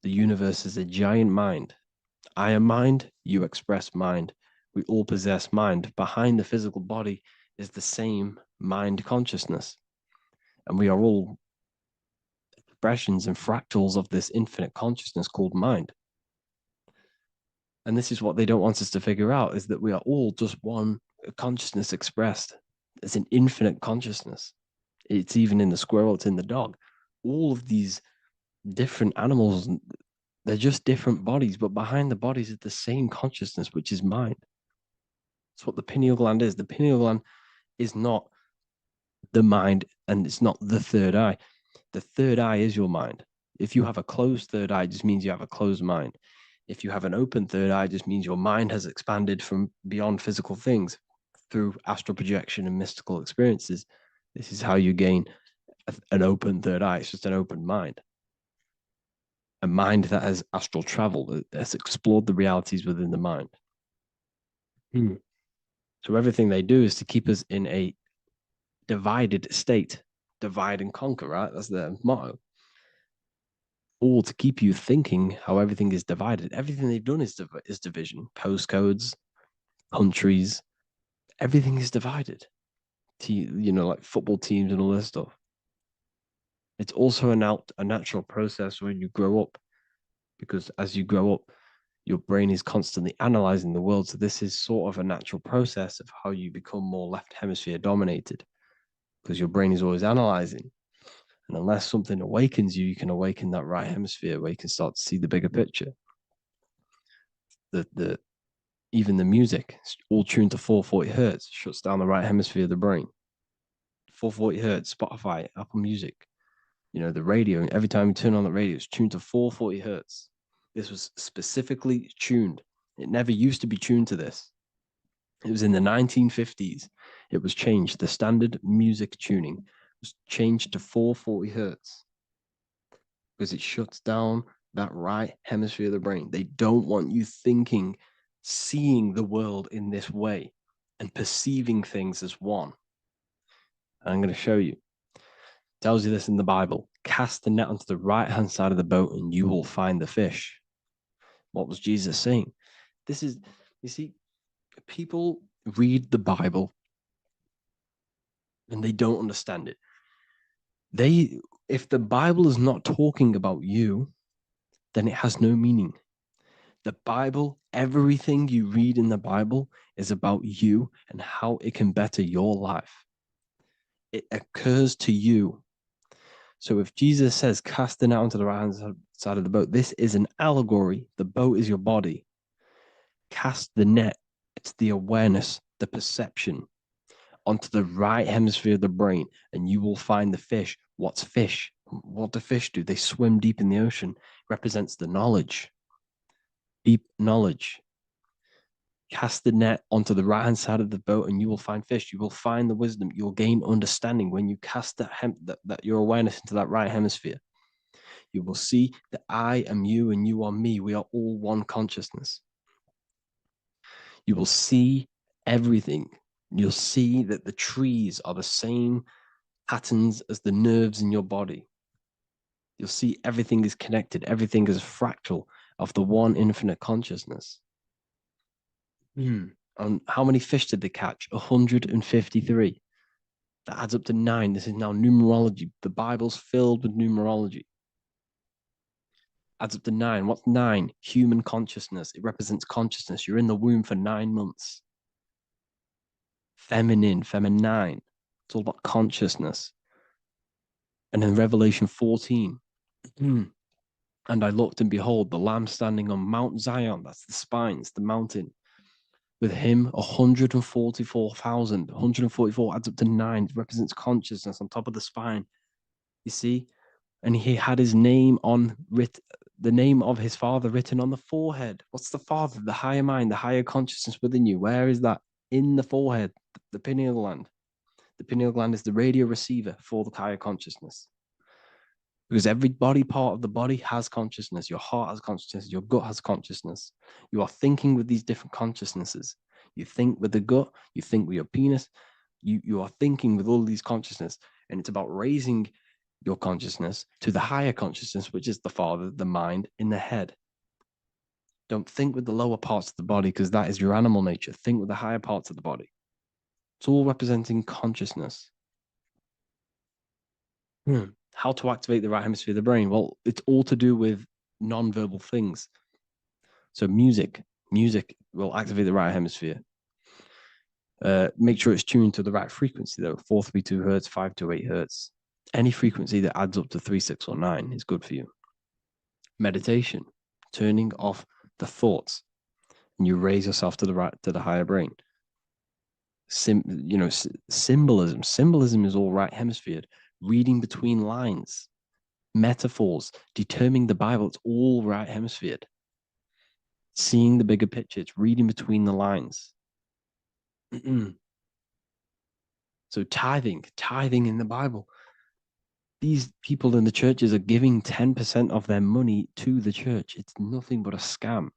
The universe is a giant mind. I am mind, you express mind. We all possess mind. Behind the physical body is the same mind consciousness. And we are all expressions and fractals of this infinite consciousness called mind. And this is what they don't want us to figure out, is that we are all just one consciousness expressed. It's an infinite consciousness. It's even in the squirrel, it's in the dog. All of these different animals, they're just different bodies, but behind the bodies is the same consciousness, which is mind. That's what the pineal gland is. The pineal gland is not the mind, and it's not the third eye. The third eye is your mind. If you have a closed third eye, it just means you have a closed mind. If you have an open third eye, it just means your mind has expanded from beyond physical things through astral projection and mystical experiences. This is how you gain an open third eye. It's just an open mind. A mind that has astral traveled, has explored the realities within the mind. So everything they do is to keep us in a divided state. Divide and conquer, right? That's their motto. All to keep you thinking how everything is divided. Everything they've done is division. Postcodes, countries, everything is divided. Like football teams and all this stuff. It's also a natural process when you grow up, because as you grow up, your brain is constantly analyzing the world. So this is sort of a natural process of how you become more left hemisphere dominated, because your brain is always analyzing. And unless something awakens you, you can awaken that right hemisphere where you can start to see the bigger picture. Even the music, all tuned to 440 hertz, shuts down the right hemisphere of the brain. 440 hertz, Spotify, Apple Music, the radio. Every time you turn on the radio, it's tuned to 440 hertz. This was specifically tuned. It never used to be tuned to this. It was in the 1950s. It was changed. The standard music tuning was changed to 440 hertz because it shuts down that right hemisphere of the brain. They don't want you thinking, seeing the world in this way and perceiving things as one. I'm going to show you. It tells you this in the Bible. Cast the net onto the right-hand side of the boat and you will find the fish. What was Jesus saying? You see, people read the Bible and they don't understand it. If the Bible is not talking about you, then it has no meaning. The Bible, everything you read in the Bible is about you and how it can better your life. It occurs to you. So if Jesus says, cast the net onto the right-hand side of the boat, this is an allegory. The boat is your body. Cast the net. It's the awareness, the perception onto the right hemisphere of the brain, and you will find the fish. What's fish? What do fish do? They swim deep in the ocean. It represents the knowledge. Deep knowledge. Cast the net onto the right-hand side of the boat and you will find fish. You will find the wisdom. You will gain understanding when you cast that your awareness into that right hemisphere. You will see that I am you and you are me. We are all one consciousness. You will see everything. You'll see that the trees are the same patterns as the nerves in your body. You'll see everything is connected. Everything is a fractal of the one infinite consciousness. And how many fish did they catch? 153. That adds up to 9. This is now numerology. The Bible's filled with numerology. Adds up to 9. What's 9? Human consciousness. It represents consciousness. You're in the womb for 9 months. Feminine. It's all about consciousness. And then Revelation 14. And I looked, and behold, the Lamb standing on Mount Zion, that's the spines, the mountain, with him 144,000. 144 adds up to 9, represents consciousness on top of the spine. You see? And he had his name the name of his Father written on the forehead. What's the Father? The higher mind, the higher consciousness within you. Where is that? In the forehead, the pineal gland. The pineal gland is the radio receiver for the higher consciousness. Because every body part of the body has consciousness. Your heart has consciousness. Your gut has consciousness. You are thinking with these different consciousnesses. You think with the gut. You think with your penis. You are thinking with all these consciousness. And it's about raising your consciousness to the higher consciousness, which is the Father, the mind in the head. Don't think with the lower parts of the body, because that is your animal nature. Think with the higher parts of the body. It's all representing consciousness. How to activate the right hemisphere of the brain? Well, it's all to do with non-verbal things. So music will activate the right hemisphere. Make sure it's tuned to the right frequency, though. 432 hertz, 528 hertz. Any frequency that adds up to 3, 6, or 9 is good for you. Meditation, turning off the thoughts, and you raise yourself to the higher brain. Symbolism. Symbolism is all right hemisphered. Reading between lines, metaphors, determining the Bible, it's all right hemisphered. Seeing the bigger picture, it's reading between the lines. So tithing in the Bible. These people in the churches are giving 10% of their money to the church. It's nothing but a scam.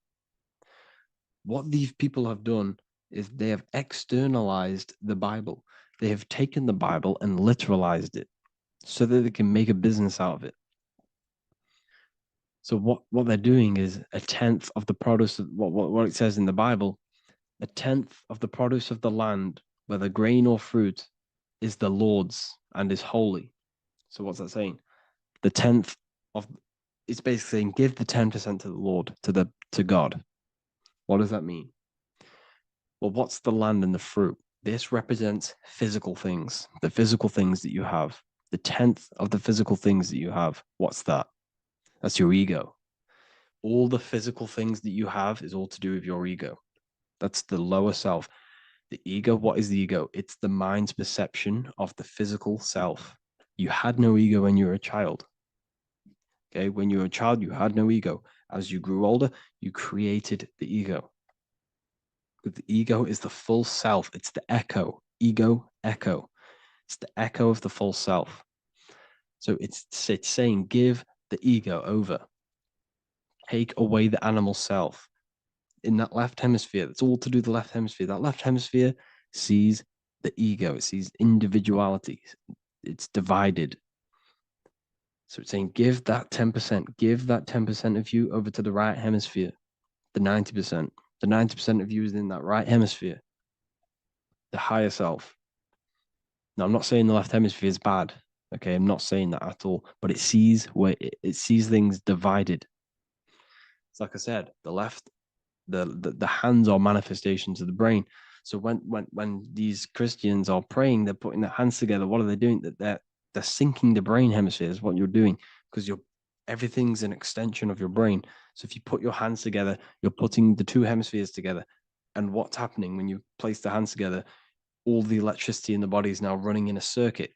What these people have done is they have externalized the Bible. They have taken the Bible and literalized it so that they can make a business out of it. So what they're doing is a tenth of the produce of what it says in the Bible, a tenth of the produce of the land, whether grain or fruit, is the Lord's and is holy. So what's that saying? The tenth of, it's basically saying give the 10% to the Lord, to God. What does that mean? Well, what's the land and the fruit? This represents physical things, the physical things that you have. The tenth of the physical things that you have. What's that? That's your ego. All the physical things that you have is all to do with your ego. That's the lower self. The ego, what is the ego? It's the mind's perception of the physical self. You had no ego when you were a child. Okay, when you were a child, you had no ego. As you grew older, you created the ego. But the ego is the full self. It's the echo. Ego, echo. It's the echo of the full self. So it's saying, give the ego over. Take away the animal self. In that left hemisphere, that's all to do with the left hemisphere. That left hemisphere sees the ego. It sees individuality. It's divided. So it's saying, give that 10%. Give that 10% of you over to the right hemisphere. The 90%. The 90% of you is in that right hemisphere. The higher self. Now, I'm not saying the left hemisphere is bad. Okay, I'm not saying that at all. But it sees sees things divided. It's like I said, the left, the hands are manifestations of the brain. So when these Christians are praying, they're putting their hands together. What are they doing? They're syncing the brain hemispheres. What you're doing, because everything's an extension of your brain. So if you put your hands together, you're putting the two hemispheres together. And what's happening when you place the hands together? All the electricity in the body is now running in a circuit.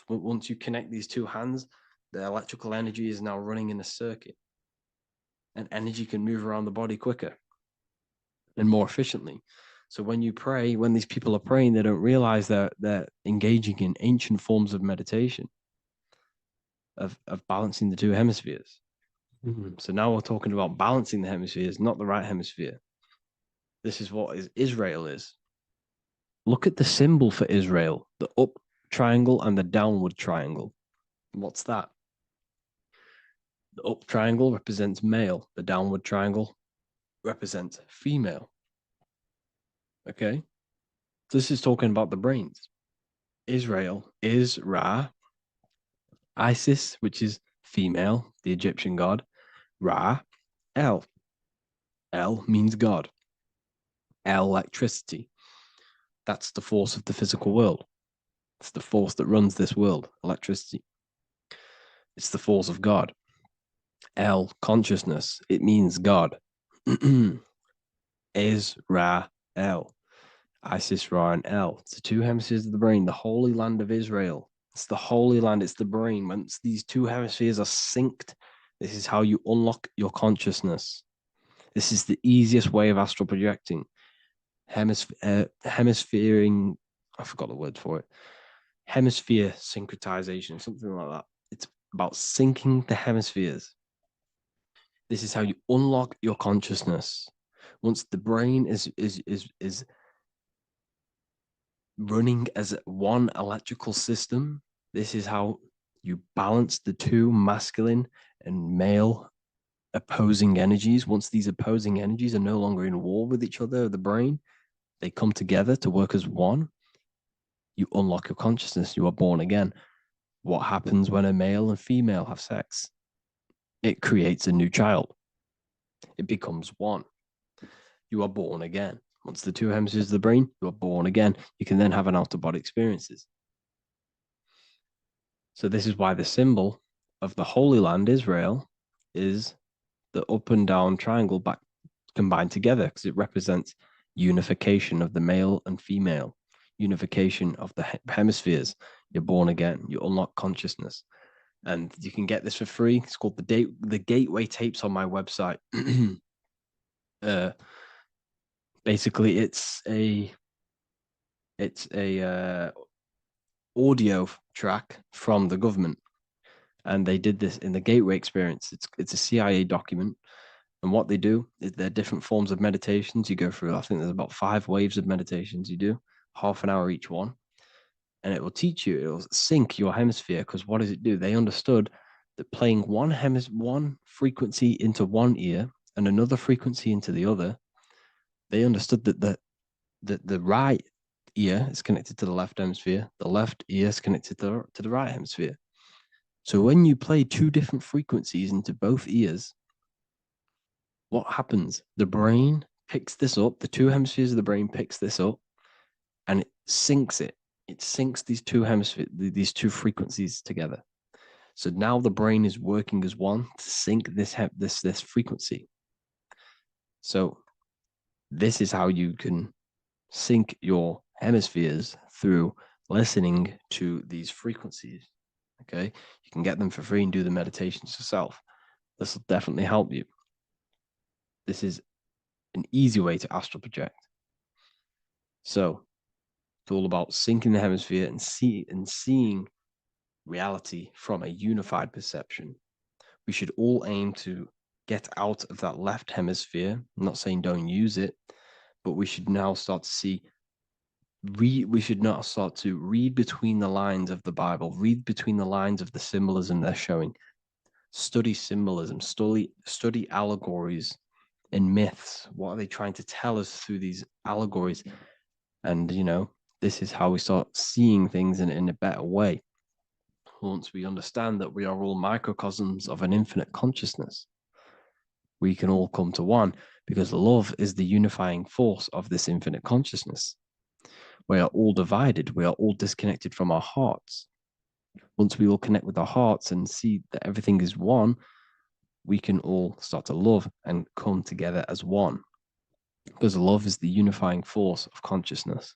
Once you connect these two hands, the electrical energy is now running in a circuit. And energy can move around the body quicker and more efficiently. So when you pray, when these people are praying, they don't realize that they're engaging in ancient forms of meditation, of balancing the two hemispheres. So now we're talking about balancing the hemispheres, not the right hemisphere. This is what Israel is. Look at the symbol for Israel, the up triangle and the downward triangle. What's that? The up triangle represents male. The downward triangle represents female. Okay? This is talking about the brains. Israel is Ra. Isis, which is female, the Egyptian god. Ra, El. El means God. Electricity. That's the force of the physical world. It's the force that runs this world, electricity. It's the force of God. El, consciousness. It means God. Israel. Isis, Ra, and El. It's the two hemispheres of the brain, the holy land of Israel. It's the holy land, it's the brain. Once these two hemispheres are synced, this is how you unlock your consciousness. This is the easiest way of astral projecting. Hemisphering, I forgot the word for it. Hemisphere syncretization, something like that. It's about syncing the hemispheres. This is how you unlock your consciousness. Once the brain is running as one electrical system, this is how you balance the two masculine and male opposing energies. Once these opposing energies are no longer in war with each other, the brain, they come together to work as one. You unlock your consciousness. You are born again. What happens when a male and female have sex? It creates a new child. It becomes one. You are born again. Once the two hemispheres of the brain, you are born again. You can then have an out-of-body experiences. So this is why the symbol of the Holy Land, Israel, is the up and down triangle back combined together, because it represents unification of the male and female, unification of the hemispheres. You're born again. You unlock consciousness. And you can get this for free. It's called the Gateway Tapes on my website. Basically, it's a audio track from the government, and they did this in the Gateway Experience. It's a CIA document, and what they do is there are different forms of meditations you go through. I think there's about 5 waves of meditations you do, half an hour each one, and it will teach you. It will sync your hemisphere, because what does it do? They understood that playing one frequency into one ear and another frequency into the other, they understood that the right ear is connected to the left hemisphere, the left ear is connected to the right hemisphere. So when you play 2 different frequencies into both ears, what happens? The brain picks this up, the 2 hemispheres of the brain picks this up, and it syncs it. It syncs these 2 hemispheres, these 2 frequencies together. So now the brain is working as one to sync this frequency. So this is how you can sync your hemispheres, through listening to these frequencies. Okay, you can get them for free and do the meditations yourself. This will definitely help you. This is an easy way to astral project. So it's all about syncing the hemisphere and seeing reality from a unified perception. We should all aim to get out of that left hemisphere. I'm not saying don't use it, but we should now start to see we should not start to read between the lines of the Bible, read between the lines of the symbolism they're showing, study symbolism, study allegories and myths. What are they trying to tell us through these allegories? And, this is how we start seeing things in a better way. Once we understand that we are all microcosms of an infinite consciousness, we can all come to one, because love is the unifying force of this infinite consciousness. We are all divided. We are all disconnected from our hearts. Once we all connect with our hearts and see that everything is one, we can all start to love and come together as one, because love is the unifying force of consciousness.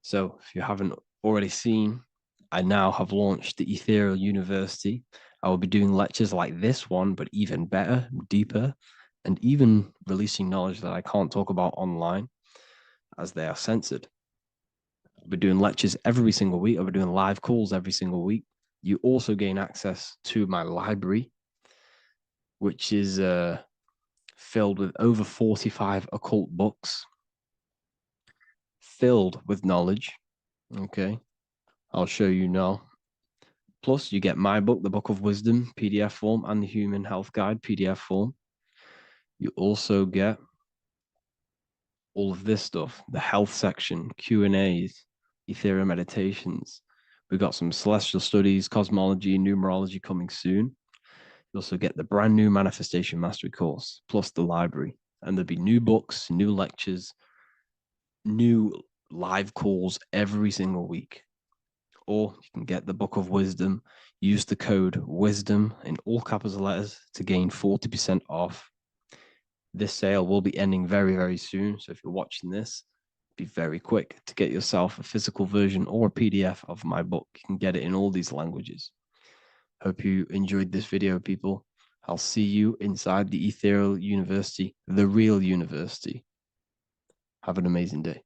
So if you haven't already seen, I now have launched the Ethereal University. I will be doing lectures like this one, but even better, deeper, and even releasing knowledge that I can't talk about online, as they are censored. I'll be doing lectures every single week. I'll be doing live calls every single week. You also gain access to my library, which is filled with over 45 occult books, filled with knowledge. Okay, I'll show you now. Plus, you get my book, The Book of Wisdom, PDF form, and the Human Health Guide, PDF form. You also get all of this stuff, the health section, Q&As, Ethereal meditations. We've got some celestial studies, cosmology, numerology coming soon. You also get the brand new Manifestation Mastery course, plus the library. And there'll be new books, new lectures, new live calls every single week. Or you can get the Book of Wisdom. use the code WISDOM in all capital letters to gain 40% off. This sale will be ending very, very soon. So if you're watching this, be very quick to get yourself a physical version or a PDF of my book. You can get it in all these languages. Hope you enjoyed this video, people. I'll see you inside the Ethereal University, the real university. Have an amazing day.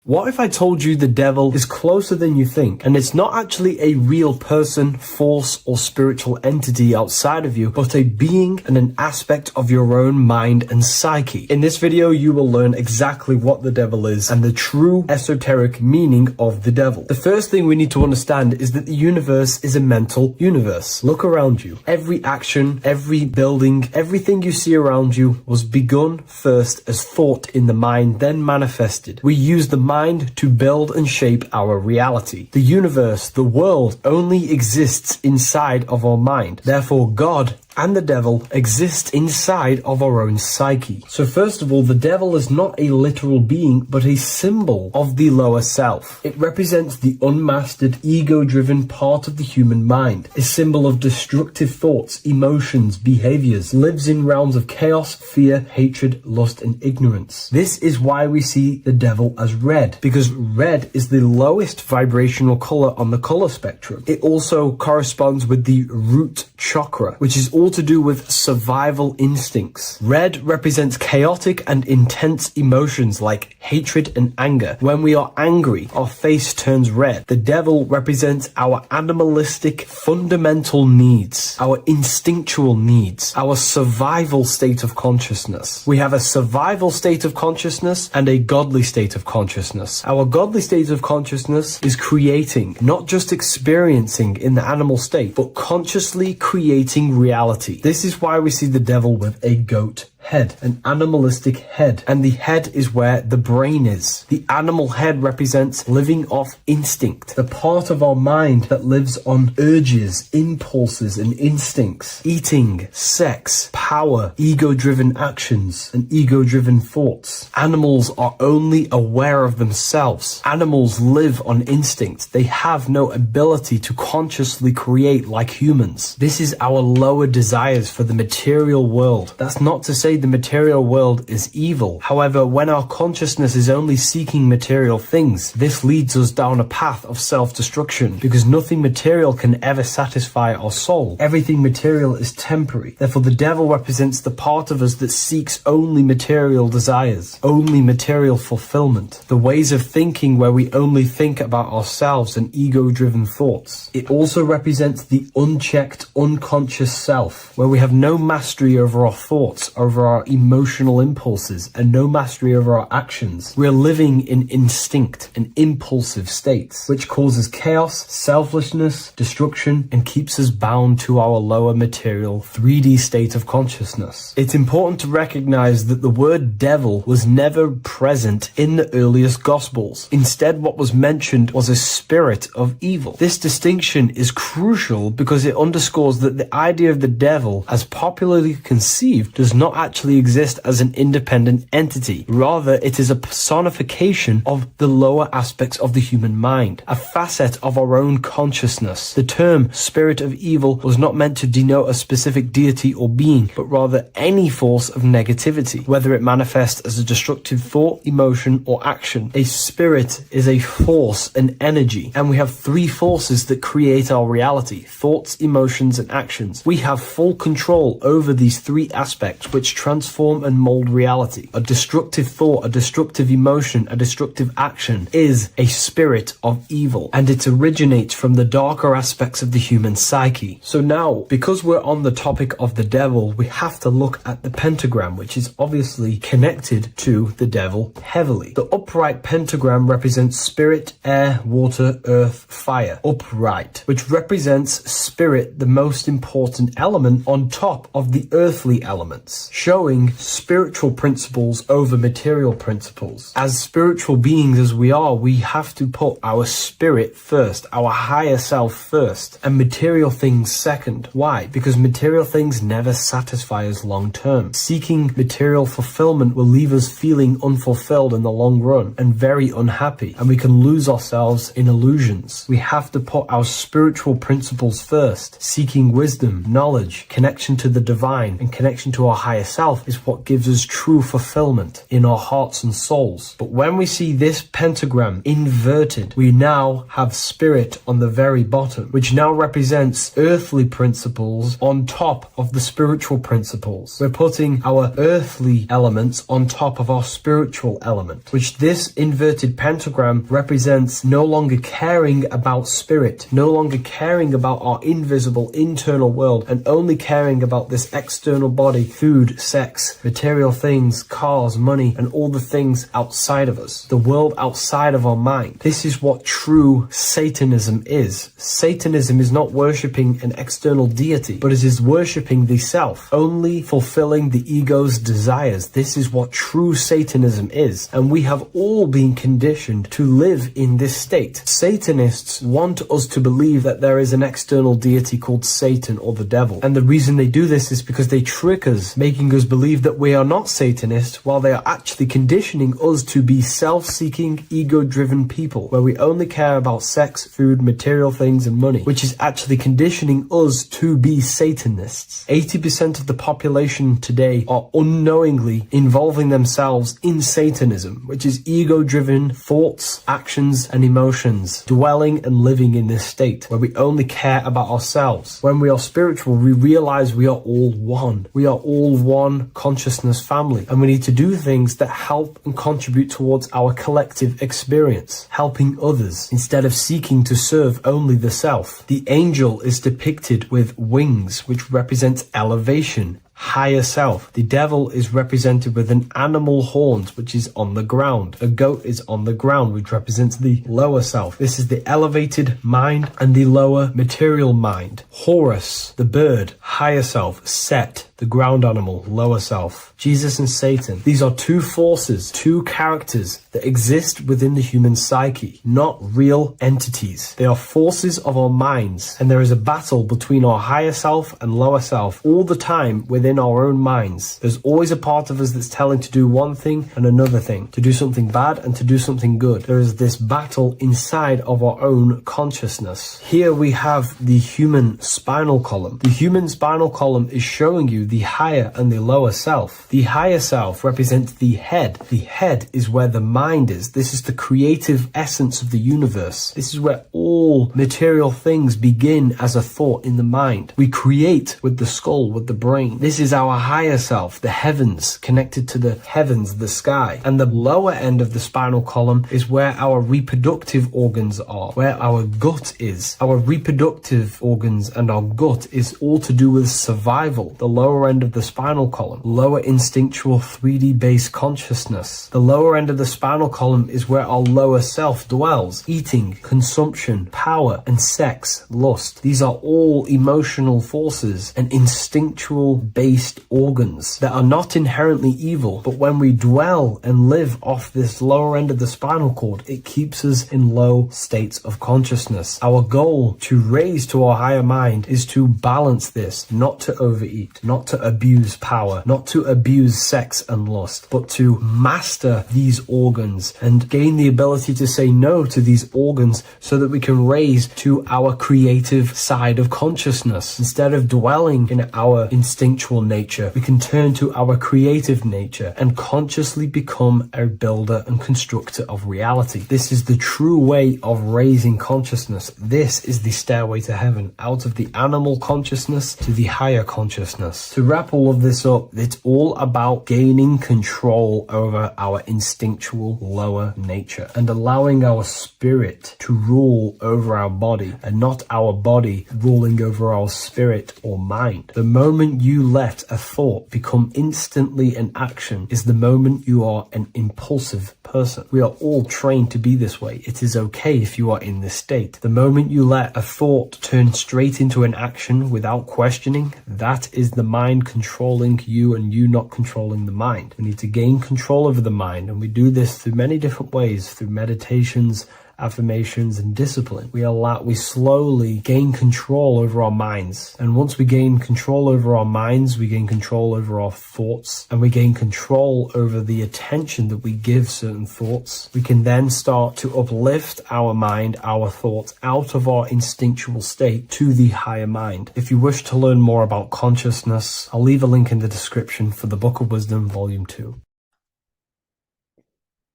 What if I told you the devil is closer than you think, and it's not actually a real person, force, or spiritual entity outside of you, but a being and an aspect of your own mind and psyche? In this video, you will learn exactly what the devil is and the true esoteric meaning of the devil. The first thing we need to understand is that the universe is a mental universe. Look around you. Every action, every building, everything you see around you was begun first as thought in the mind, then manifested. We use the mind to build and shape our reality. The universe, the world, only exists inside of our mind. Therefore, God and the devil exist inside of our own psyche. So first of all, the devil is not a literal being, but a symbol of the lower self. It represents the unmastered, ego-driven part of the human mind, a symbol of destructive thoughts, emotions, behaviors, lives in realms of chaos, fear, hatred, lust, and ignorance. This is why we see the devil as red, because red is the lowest vibrational color on the color spectrum. It also corresponds with the root chakra, which is all to do with survival instincts. Red represents chaotic and intense emotions like hatred and anger. When we are angry, our face turns red. The devil represents our animalistic fundamental needs, our instinctual needs, our survival state of consciousness. We have a survival state of consciousness and a godly state of consciousness. Our godly state of consciousness is creating, not just experiencing in the animal state, but consciously creating reality. This is why we see the devil with a goat head, an animalistic head, and the head is where the brain is. The animal head represents living off instinct, the part of our mind that lives on urges, impulses, and instincts. Eating, sex, power, ego-driven actions, and ego-driven thoughts. Animals are only aware of themselves. Animals live on instinct. They have no ability to consciously create like humans. This is our lower desires for the material world. That's not to say the material world is evil. However, when our consciousness is only seeking material things, this leads us down a path of self-destruction, because nothing material can ever satisfy our soul. Everything material is temporary. Therefore, the devil represents the part of us that seeks only material desires, only material fulfillment, the ways of thinking where we only think about ourselves and ego-driven thoughts. It also represents the unchecked, unconscious self, where we have no mastery over our thoughts, over our emotional impulses, and no mastery over our actions. We're living in instinct and impulsive states, which causes chaos, selflessness, destruction, and keeps us bound to our lower material 3D state of consciousness. It's important to recognize that the word devil was never present in the earliest Gospels. Instead, what was mentioned was a spirit of evil. This distinction is crucial because it underscores that the idea of the devil, as popularly conceived, does not actually exist as an independent entity. Rather, it is a personification of the lower aspects of the human mind, a facet of our own consciousness. The term spirit of evil was not meant to denote a specific deity or being, but rather any force of negativity, whether it manifests as a destructive thought, emotion, or action. A spirit is a force, an energy, and we have three forces that create our reality: thoughts, emotions, and actions. We have full control over these three aspects, which transform and mold reality. A destructive thought, a destructive emotion, a destructive action is a spirit of evil, and it originates from the darker aspects of the human psyche. So now, because we're on the topic of the devil, we have to look at the pentagram, which is obviously connected to the devil heavily. The upright pentagram represents spirit, air, water, earth, fire. Upright, which represents spirit, the most important element on top of the earthly elements, showing spiritual principles over material principles. As spiritual beings as we are, we have to put our spirit first, our higher self first, and material things second. Why? Because material things never satisfy us long term. Seeking material fulfillment will leave us feeling unfulfilled in the long run and very unhappy, and we can lose ourselves in illusions. We have to put our spiritual principles first. Seeking wisdom, knowledge, connection to the divine, and connection to our higher self is what gives us true fulfillment in our hearts and souls. But when we see this pentagram inverted, we now have spirit on the very bottom, which now represents earthly principles on top of the spiritual principles. We're putting our earthly elements on top of our spiritual element, which this inverted pentagram represents no longer caring about spirit, no longer caring about our invisible internal world, and only caring about this external body, food, sex, material things, cars, money, and all the things outside of us, the world outside of our mind. This is what true Satanism is. Satanism is not worshipping an external deity, but it is worshipping the self, only fulfilling the ego's desires. This is what true Satanism is, and we have all been conditioned to live in this state. Satanists want us to believe that there is an external deity called Satan or the devil, and the reason they do this is because they trick us, making us believe that we are not Satanists, while they are actually conditioning us to be self-seeking, ego-driven people, where we only care about sex, food, material things, and money, which is actually conditioning us to be Satanists. 80% of the population today are unknowingly involving themselves in Satanism, which is ego-driven thoughts, actions, and emotions, dwelling and living in this state, where we only care about ourselves. When we are spiritual, we realize we are all one. We are all one consciousness family, and we need to do things that help and contribute towards our collective experience, helping others, instead of seeking to serve only the self. The angel is depicted with wings, which represents elevation, higher self. The devil is represented with an animal horns, which is on the ground. A goat is on the ground, which represents the lower self. This is the elevated mind and the lower material mind. Horus, the bird, higher self. Set, the ground animal, lower self. Jesus and Satan. These are two forces, two characters that exist within the human psyche, not real entities. They are forces of our minds, and there is a battle between our higher self and lower self all the time within our own minds. There's always a part of us that's telling to do one thing and another thing, to do something bad and to do something good. There is this battle inside of our own consciousness. Here we have the human spinal column. The human spinal column is showing you the higher and the lower self. The higher self represents the head. The head is where the mind is. This is the creative essence of the universe. This is where all material things begin as a thought in the mind. We create with the skull, with the brain. This is our higher self, the heavens, connected to the heavens, the sky. And the lower end of the spinal column is where our reproductive organs are, where our gut is. Our reproductive organs and our gut is all to do with survival. The lower end of the spinal column, lower instinctual 3D based consciousness. The lower end of the spinal column is where our lower self dwells. Eating, consumption, power, and sex, lust. These are all emotional forces and instinctual based organs that are not inherently evil, but when we dwell and live off this lower end of the spinal cord, it keeps us in low states of consciousness. Our goal to raise to our higher mind is to balance this, not to overeat, not to abuse power, not to abuse sex and lust, but to master these organs and gain the ability to say no to these organs so that we can raise to our creative side of consciousness. Instead of dwelling in our instinctual nature, we can turn to our creative nature and consciously become a builder and constructor of reality. This is the true way of raising consciousness. This is the stairway to heaven, out of the animal consciousness to the higher consciousness. To wrap all of this up, it's all about gaining control over our instinctual lower nature and allowing our spirit to rule over our body and not our body ruling over our spirit or mind. The moment you let let a thought become instantly an action is the moment you are an impulsive person. We are all trained to be this way. It is okay if you are in this state. The moment you let a thought turn straight into an action without questioning, that is the mind controlling you and you not controlling the mind. We need to gain control over the mind, and we do this through many different ways, through meditations, affirmations, and discipline. We slowly gain control over our minds. And once we gain control over our minds, we gain control over our thoughts, and we gain control over the attention that we give certain thoughts. We can then start to uplift our mind, our thoughts, out of our instinctual state to the higher mind. If you wish to learn more about consciousness, I'll leave a link in the description for the Book of Wisdom, Volume 2.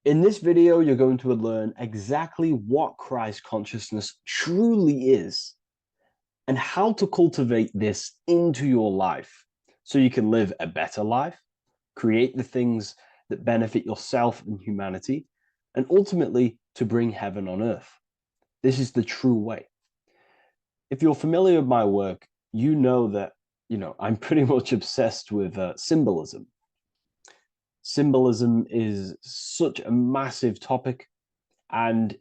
In this video, you're going to learn exactly what Christ consciousness truly is and how to cultivate this into your life so you can live a better life, create the things that benefit yourself and humanity, and ultimately to bring heaven on earth. This is the true way. If you're familiar with my work, you know that, I'm pretty much obsessed with symbolism. Symbolism is such a massive topic, and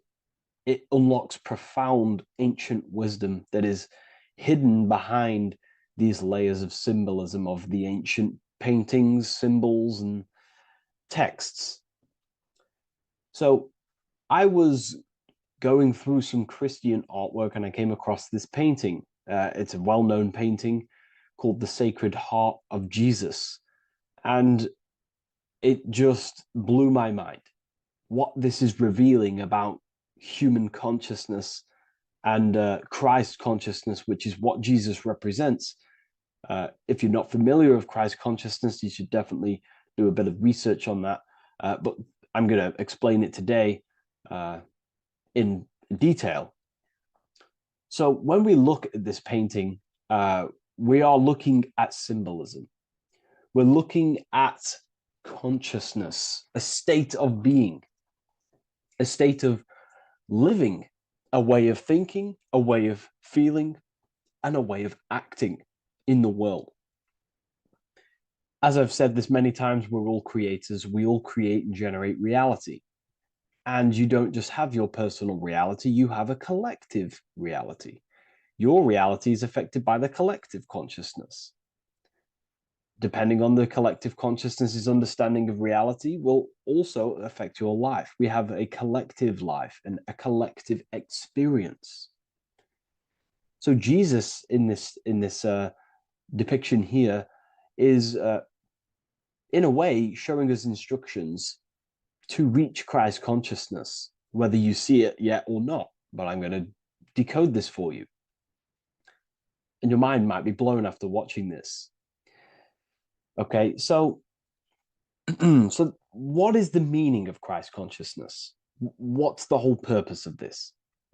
it unlocks profound ancient wisdom that is hidden behind these layers of symbolism of the ancient paintings, symbols, and texts. So I was going through some Christian artwork and I came across this painting. It's a well-known painting called The Sacred Heart of Jesus. And it just blew my mind what this is revealing about human consciousness and Christ consciousness, which is what Jesus represents. If you're not familiar with Christ consciousness, you should definitely do a bit of research on that. But I'm going to explain it today in detail. So when we look at this painting, we are looking at symbolism. We're looking at consciousness, a state of being, a state of living, a way of thinking, a way of feeling, and a way of acting in the world. As I've said this many times, we're all creators. We all create and generate reality. And you don't just have your personal reality, you have a collective reality. Your reality is affected by the collective consciousness. Depending on the collective consciousness's understanding of reality will also affect your life. We have a collective life and a collective experience. So Jesus in this depiction here is in a way showing us instructions to reach Christ consciousness, whether you see it yet or not. But I'm going to decode this for you. And your mind might be blown after watching this. Okay, so what is the meaning of Christ consciousness? What's the whole purpose of this?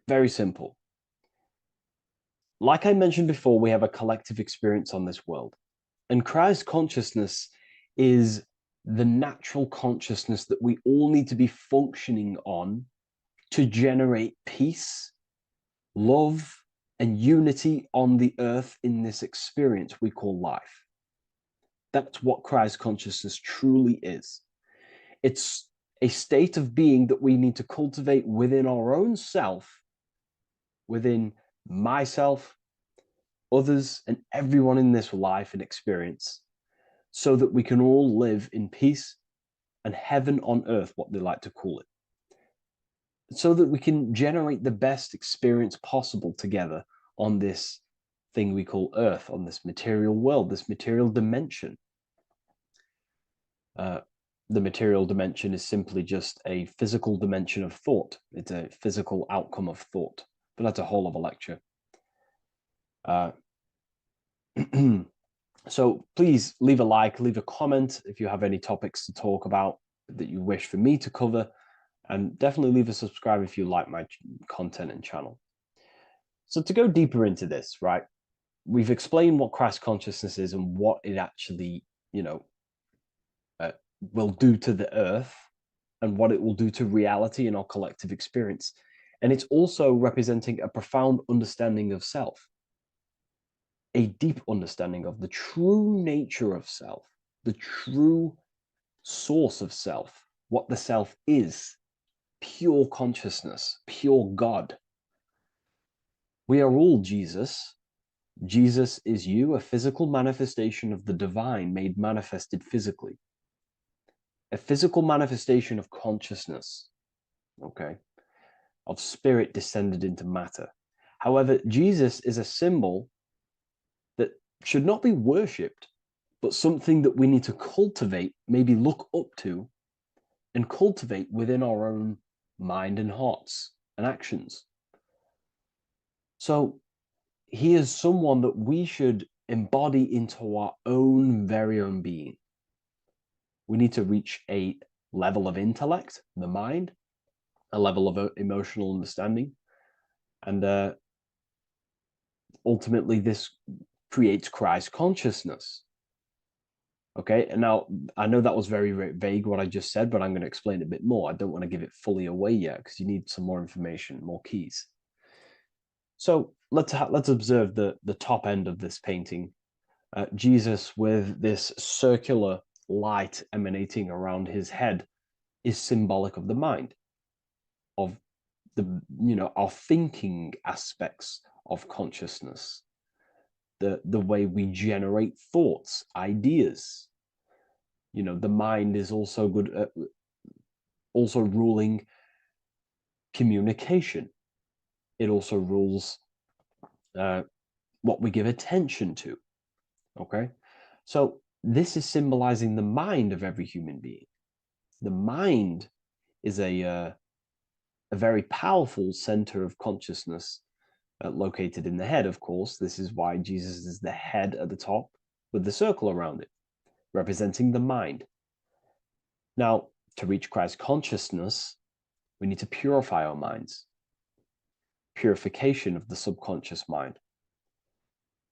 Very simple. Like I mentioned before, we have a collective experience on this world. And Christ consciousness is the natural consciousness that we all need to be functioning on to generate peace, love, and unity on the earth in this experience we call life. That's what Christ consciousness truly is. It's a state of being that we need to cultivate within our own self, within myself, others, and everyone in this life and experience, so that we can all live in peace and heaven on earth, what they like to call it, so that we can generate the best experience possible together on this thing we call earth, on this material world, this material dimension. The material dimension is simply just a physical dimension of thought. It's a physical outcome of thought, but that's a whole other lecture. So please leave a like, leave a comment if you have any topics to talk about that you wish for me to cover, and definitely leave a subscribe if you like my content and channel. So to go deeper into this, right, we've explained what Christ consciousness is and what it actually, will do to the earth and what it will do to reality in our collective experience. And it's also representing a profound understanding of self. a deep understanding of the true nature of self, the true source of self, what the self is, pure consciousness, pure God. We are all Jesus. Jesus is you, a physical manifestation of the divine made manifested physically. A physical manifestation of consciousness, okay, of spirit descended into matter. However, Jesus is a symbol that should not be worshipped, but something that we need to cultivate, maybe look up to, and cultivate within our own mind and hearts and actions. So he is someone that we should embody into our own very own being. We need to reach a level of intellect, the mind, a level of emotional understanding, and ultimately this creates Christ consciousness. Okay, and now I know that was very, very vague what I just said, but I'm going to explain it a bit more. I don't want to give it fully away yet because you need some more information, more keys. So let's observe the top end of this painting. Jesus with this circular light emanating around his head is symbolic of the mind, of the, our thinking aspects of consciousness, the way we generate thoughts, ideas. The mind is also good at also ruling communication. It also rules what we give attention to. Okay, so this is symbolizing the mind of every human being. The mind is a very powerful center of consciousness located in the head, of course. This is why Jesus is the head at the top with the circle around it, representing the mind. Now, to reach Christ consciousness, we need to purify our minds. Purification of the subconscious mind.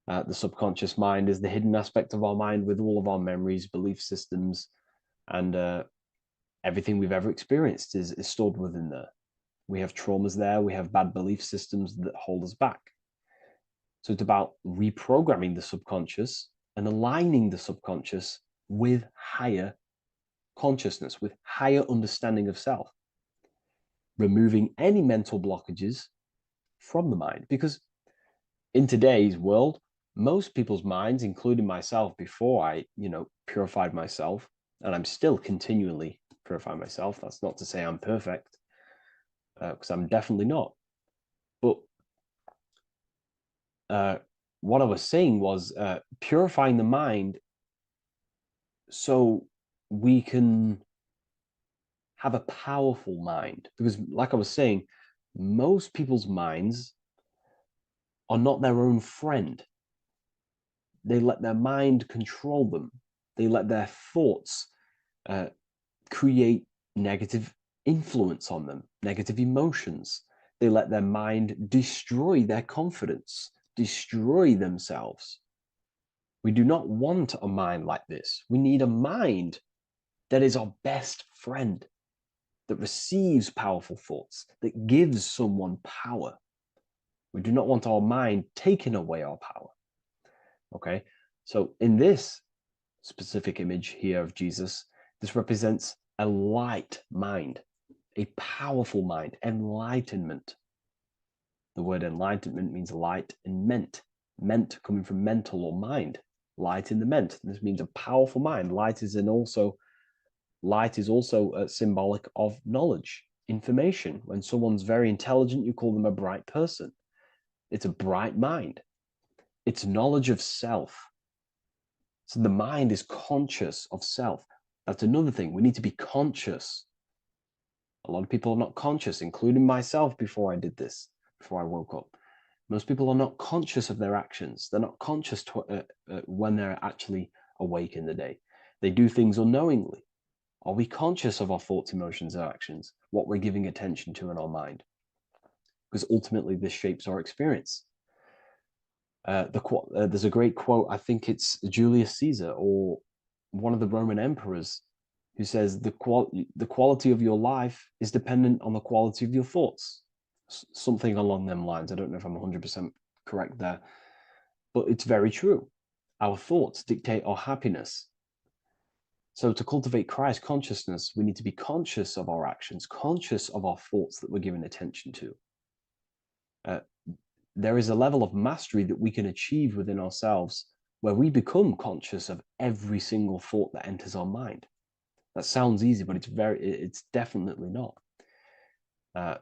The subconscious mind is the hidden aspect of our mind with all of our memories, belief systems, and everything we've ever experienced is stored within there. We have traumas there. We have bad belief systems that hold us back. So it's about reprogramming the subconscious and aligning the subconscious with higher consciousness, with higher understanding of self, removing any mental blockages from the mind. Because in today's world, most people's minds, including myself, before I, purified myself, and I'm still continually purifying myself. That's not to say I'm perfect, because I'm definitely not. But what I was saying was purifying the mind so we can have a powerful mind. Because like I was saying, most people's minds are not their own friend. They let their mind control them. They let their thoughts create negative influence on them, negative emotions. They let their mind destroy their confidence, destroy themselves. We do not want a mind like this. We need a mind that is our best friend, that receives powerful thoughts, that gives someone power. We do not want our mind taking away our power. Okay, so in this specific image here of Jesus, this represents a light mind, a powerful mind, enlightenment. The word enlightenment means light and ment coming from mental or mind, light in the ment. This means a powerful mind. Light is also symbolic of knowledge, information. When someone's very intelligent, you call them a bright person. It's a bright mind. It's knowledge of self. So the mind is conscious of self. That's another thing. We need to be conscious. A lot of people are not conscious, including myself before I did this, before I woke up. Most people are not conscious of their actions. They're not conscious when they're actually awake in the day. They do things unknowingly. Are we conscious of our thoughts, emotions, and actions, what we're giving attention to in our mind? Because ultimately this shapes our experience. There's a great quote, I think it's Julius Caesar or one of the Roman emperors, who says the quality of your life is dependent on the quality of your thoughts. Something along them lines. I don't know if I'm 100% correct there. but it's very true. Our thoughts dictate our happiness. So to cultivate Christ consciousness, we need to be conscious of our actions, conscious of our thoughts that we're giving attention to. There is a level of mastery that we can achieve within ourselves where we become conscious of every single thought that enters our mind. That sounds easy, but it's definitely not. But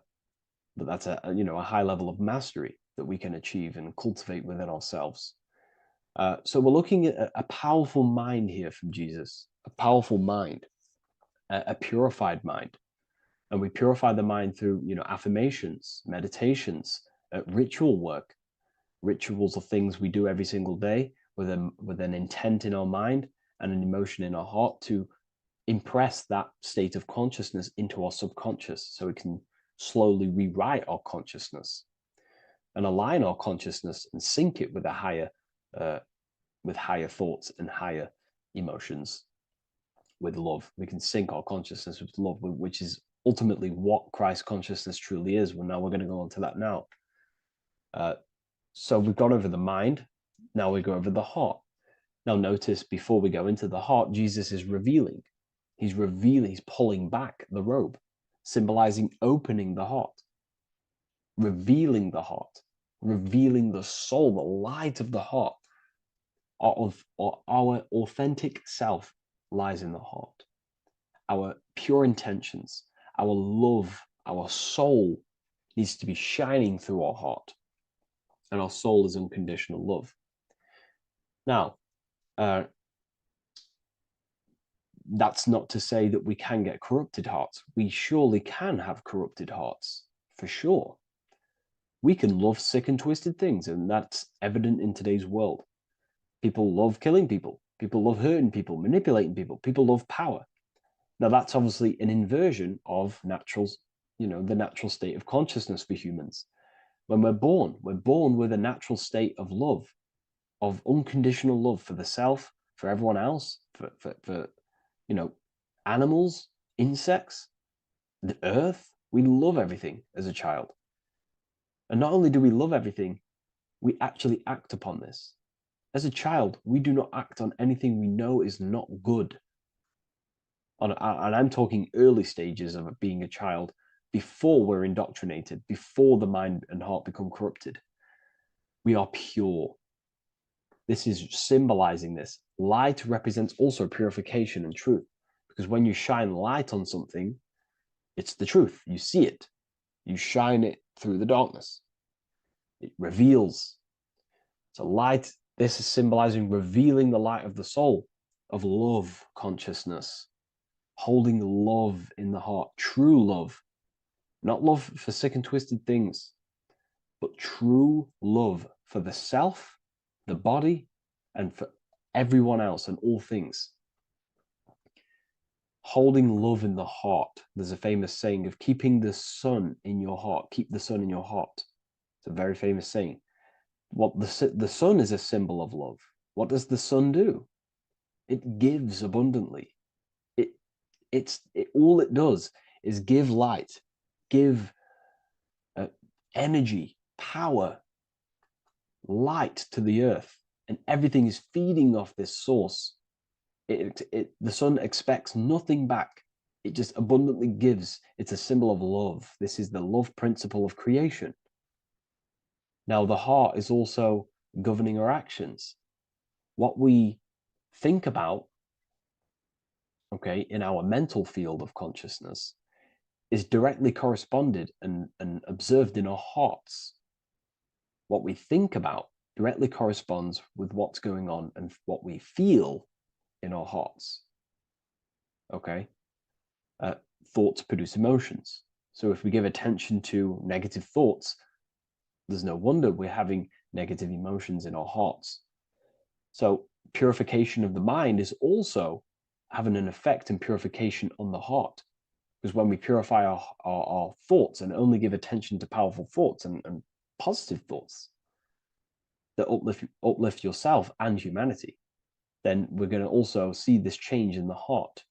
that's a high level of mastery that we can achieve and cultivate within ourselves. So we're looking at a powerful mind here from Jesus, a powerful mind, a purified mind. And we purify the mind through, affirmations, meditations, ritual work. Rituals are things we do every single day with an intent in our mind and an emotion in our heart to impress that state of consciousness into our subconscious, so we can slowly rewrite our consciousness and align our consciousness and sync it with higher thoughts and higher emotions with love. We can sync our consciousness with love, which is ultimately what Christ consciousness truly is. Well, now we're going to go on to that now. So we've gone over the mind. Now we go over the heart. Now notice, before we go into the heart, Jesus is revealing. He's pulling back the robe, symbolizing opening the heart, revealing the heart, revealing the soul, the light of the heart. Our authentic self lies in the heart. Our pure intentions, our love, our soul needs to be shining through our heart. And our soul is unconditional love. Now, that's not to say that we can get corrupted hearts. We surely can have corrupted hearts, for sure. We can love sick and twisted things, and that's evident in today's world. People love killing people. People love hurting people, manipulating people. People love power. Now, that's obviously an inversion of the natural state of consciousness for humans. When we're born with a natural state of love, of unconditional love for the self, for everyone else, for animals, insects, the earth. We love everything as a child. And not only do we love everything, we actually act upon this. As a child, we do not act on anything we know is not good. And I'm talking early stages of being a child, before we're indoctrinated, before the mind and heart become corrupted. We are pure. This is symbolizing this. Light represents also purification and truth, because when you shine light on something, it's the truth. You see it. You shine it through the darkness. It reveals. So light, this is symbolizing revealing the light of the soul, of love consciousness, holding love in the heart, true love. Not love for sick and twisted things, but true love for the self, the body, and for everyone else and all things. Holding love in the heart. There's a famous saying of keeping the sun in your heart. Keep the sun in your heart. It's a very famous saying. What the sun is a symbol of love. What does the sun do? It gives abundantly. All it does is give light, give energy, power, light to the earth, and everything is feeding off this source. The sun expects nothing back. It just abundantly gives. It's a symbol of love. This is the love principle of creation. Now, the heart is also governing our actions. What we think about, in our mental field of consciousness, is directly corresponded and observed in our hearts. What we think about directly corresponds with what's going on and what we feel in our hearts. Thoughts produce emotions. So if we give attention to negative thoughts, there's no wonder we're having negative emotions in our hearts. So purification of the mind is also having an effect in purification on the heart. Because when we purify our thoughts and only give attention to powerful thoughts and positive thoughts that uplift yourself and humanity, then we're going to also see this change in the heart,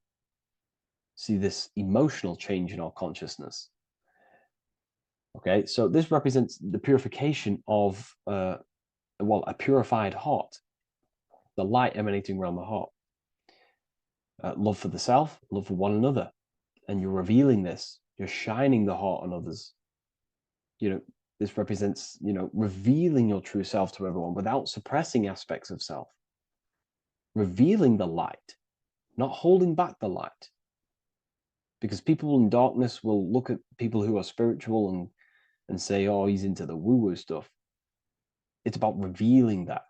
see this emotional change in our consciousness. So this represents the purification of well, a purified heart, the light emanating around the heart. Love for the self, love for one another. And you're revealing this, you're shining the heart on others. This represents, revealing your true self to everyone without suppressing aspects of self. Revealing the light, not holding back the light. Because people in darkness will look at people who are spiritual and say, oh, he's into the woo-woo stuff. It's about revealing that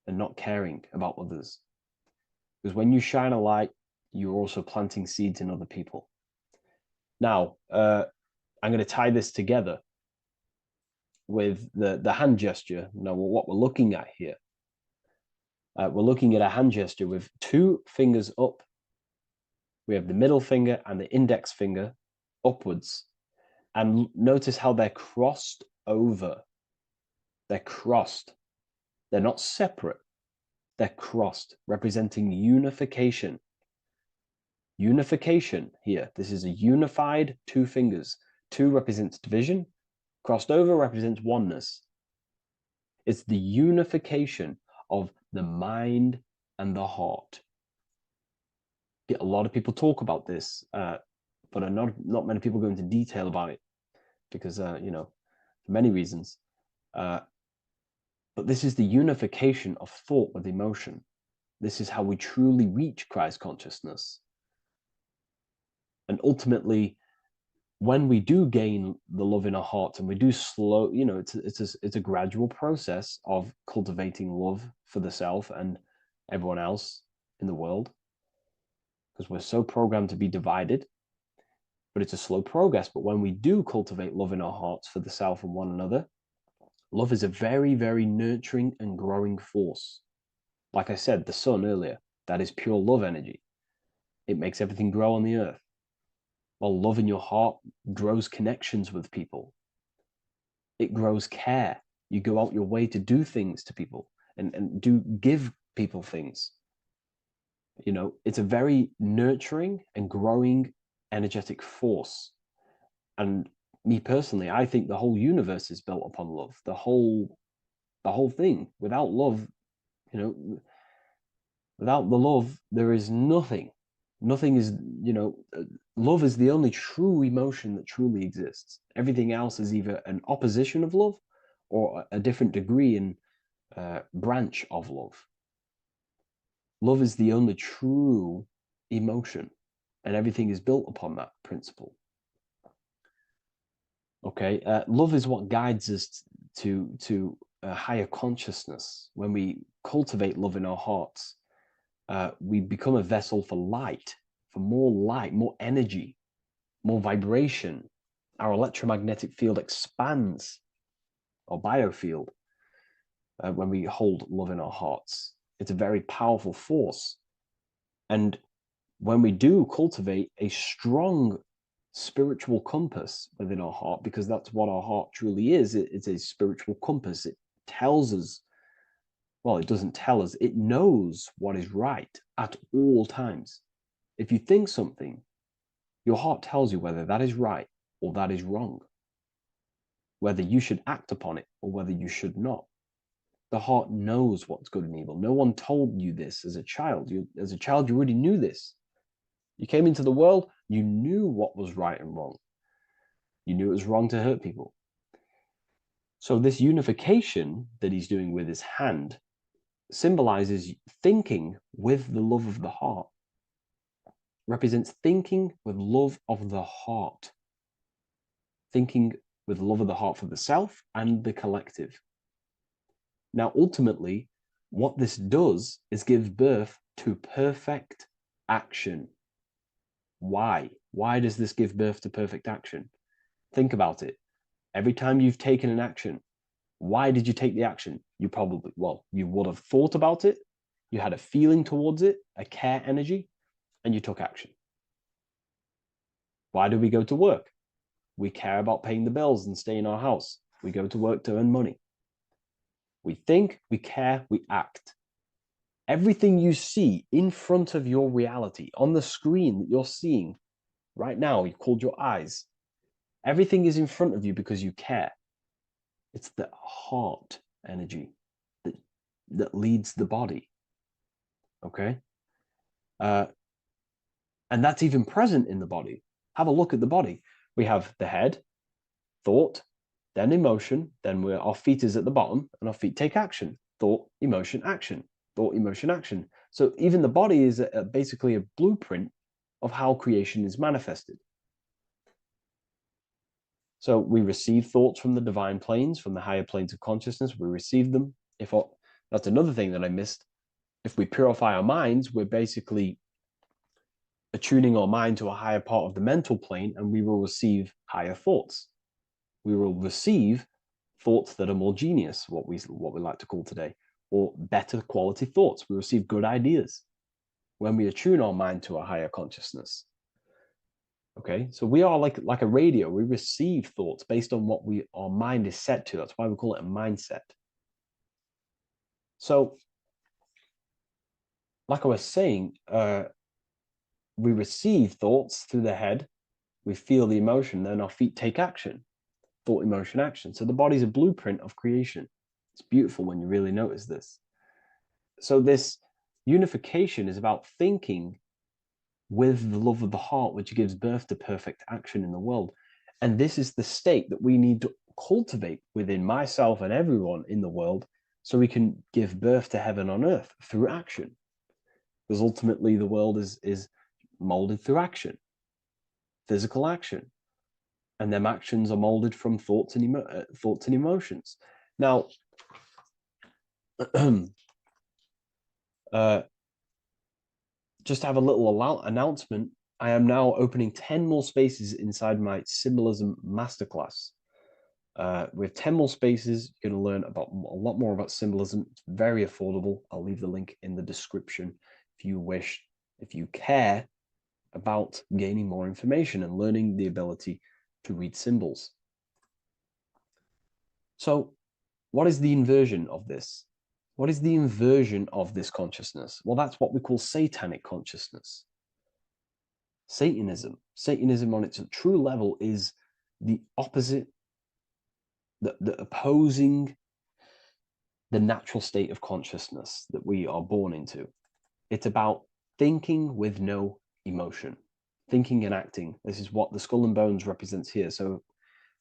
and not caring about others. Because when you shine a light, you're also planting seeds in other people. Now, I'm going to tie this together with the hand gesture. Now, what we're looking at here, we're looking at a hand gesture with 2 fingers up. We have the middle finger and the index finger upwards. And notice how they're crossed over. They're crossed. They're not separate. They're crossed, representing unification. Unification here. This is a unified 2 fingers. 2 represents division. Crossed over represents oneness. It's the unification of the mind and the heart. A lot of people talk about this, but not many people go into detail about it because, for many reasons. But this is the unification of thought with emotion. This is how we truly reach Christ consciousness. And ultimately, when we do gain the love in our hearts and we do slow, it's a gradual process of cultivating love for the self and everyone else in the world, because we're so programmed to be divided. But it's a slow progress. But when we do cultivate love in our hearts for the self and one another, love is a very, very nurturing and growing force. Like I said, the sun earlier, that is pure love energy. It makes everything grow on the earth. While love in your heart grows connections with people. It grows care. You go out your way to do things to people and do give people things. It's a very nurturing and growing energetic force. And me personally, I think the whole universe is built upon love. The whole thing. Without love, without the love, there is nothing. Nothing is, love is the only true emotion that truly exists. Everything else is either an opposition of love or a different degree and branch of love. Love is the only true emotion, and everything is built upon that principle. Okay, love is what guides us to a higher consciousness. When we cultivate love in our hearts, we become a vessel for light, more energy, more vibration. Our electromagnetic field expands, or biofield, when we hold love in our hearts. It's a very powerful force. And when we do cultivate a strong spiritual compass within our heart, because that's what our heart truly is, it's a spiritual compass. It tells us, well, it doesn't tell us, it knows what is right at all times. If you think something, your heart tells you whether that is right or that is wrong, whether you should act upon it or whether you should not. The heart knows what's good and evil. No one told you this as a child. As a child, you already knew this. You came into the world, you knew what was right and wrong. You knew it was wrong to hurt people. So this unification that he's doing with his hand symbolizes thinking with the love of the heart. Represents thinking with love of the heart. Thinking with love of the heart for the self and the collective. Now, ultimately, what this does is give birth to perfect action. Why? Why does this give birth to perfect action? Think about it. Every time you've taken an action, why did you take the action? You would have thought about it, you had a feeling towards it, a care energy, and you took action. Why do we go to work? We care about paying the bills and staying in our house. We go to work to earn money. We think, we care, we act. Everything you see in front of your reality, on the screen that you're seeing right now, you called your eyes. Everything is in front of you because you care. It's the heart energy. that leads the body. Okay? And that's even present in the body. Have a look at the body. We have the head, thought, then emotion, then our feet is at the bottom, and our feet take action. Thought, emotion, action. Thought, emotion, action. So even the body is basically a blueprint of how creation is manifested. So we receive thoughts from the divine planes, from the higher planes of consciousness. We receive them. That's another thing that I missed. If we purify our minds, we're basically attuning our mind to a higher part of the mental plane, and we will receive higher thoughts. We will receive thoughts that are more genius, what we like to call today, or better quality thoughts. We receive good ideas when we attune our mind to a higher consciousness. Okay, so we are like a radio. We receive thoughts based on what our mind is set to. That's why we call it a mindset. So, like I was saying, we receive thoughts through the head. We feel the emotion, then our feet take action. Thought, emotion, action. So the body's a blueprint of creation. It's beautiful when you really notice this. So this unification is about thinking with the love of the heart, which gives birth to perfect action in the world. And this is the state that we need to cultivate within myself and everyone in the world, so we can give birth to heaven on earth through action. Because ultimately the world is molded through action, physical action. And them actions are molded from thoughts and emotions. Now, just to have a little announcement, I am now opening 10 more spaces inside my symbolism masterclass. With 10 more spaces, you're going to learn a lot more about symbolism. It's very affordable. I'll leave the link in the description if you wish, if you care about gaining more information and learning the ability to read symbols. So, what is the inversion of this? What is the inversion of this consciousness? Well, that's what we call satanic consciousness. Satanism. Satanism on its true level is the opposite, the opposing the natural state of consciousness that we are born into. It's about thinking with no emotion, thinking and acting. This is what the Skull and Bones represents here. So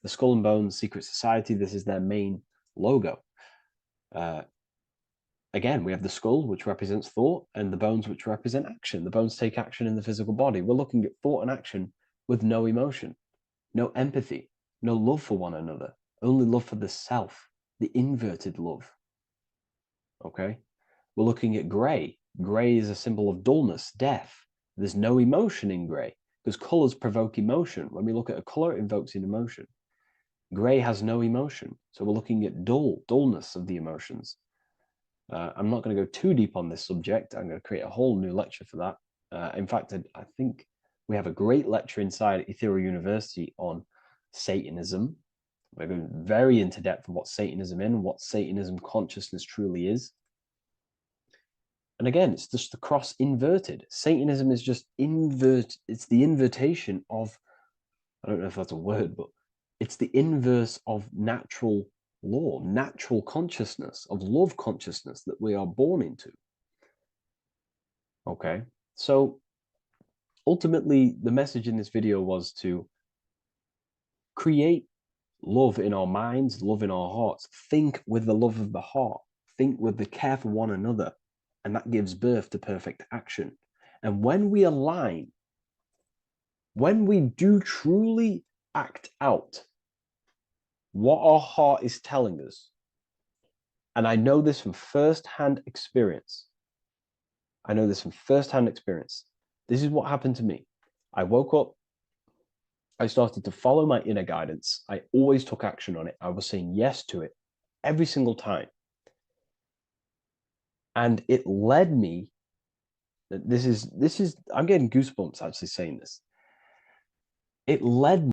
the Skull and Bones Secret Society, this is their main logo. Again, we have the skull, which represents thought, and the bones, which represent action. The bones take action in the physical body. We're looking at thought and action with no emotion, no empathy, no love for one another, only love for the self, the inverted love. Okay? We're looking at gray. Gray is a symbol of dullness, death. There's no emotion in gray, because colors provoke emotion. When we look at a color, it invokes an emotion. Gray has no emotion. So we're looking at dullness of the emotions. I'm not going to go too deep on this subject. I'm going to create a whole new lecture for that. In fact, I think we have a great lecture inside Ethereal University on Satanism. We're going very into depth on what Satanism is and what Satanism consciousness truly is. And again, it's just the cross inverted. Satanism is just it's the invertation of, I don't know if that's a word, but it's the inverse of natural law, natural consciousness, of love consciousness that we are born into. Okay, so ultimately the message in this video was to create love in our minds, love in our hearts, think with the love of the heart, think with the care for one another, and that gives birth to perfect action. And when we align, when we do truly act out what our heart is telling us, and I know this from first-hand experience. This is what happened to me. I woke up, I started to follow my inner guidance. I always took action on it. I was saying yes to it every single time. And it led me, I'm getting goosebumps actually saying this. It led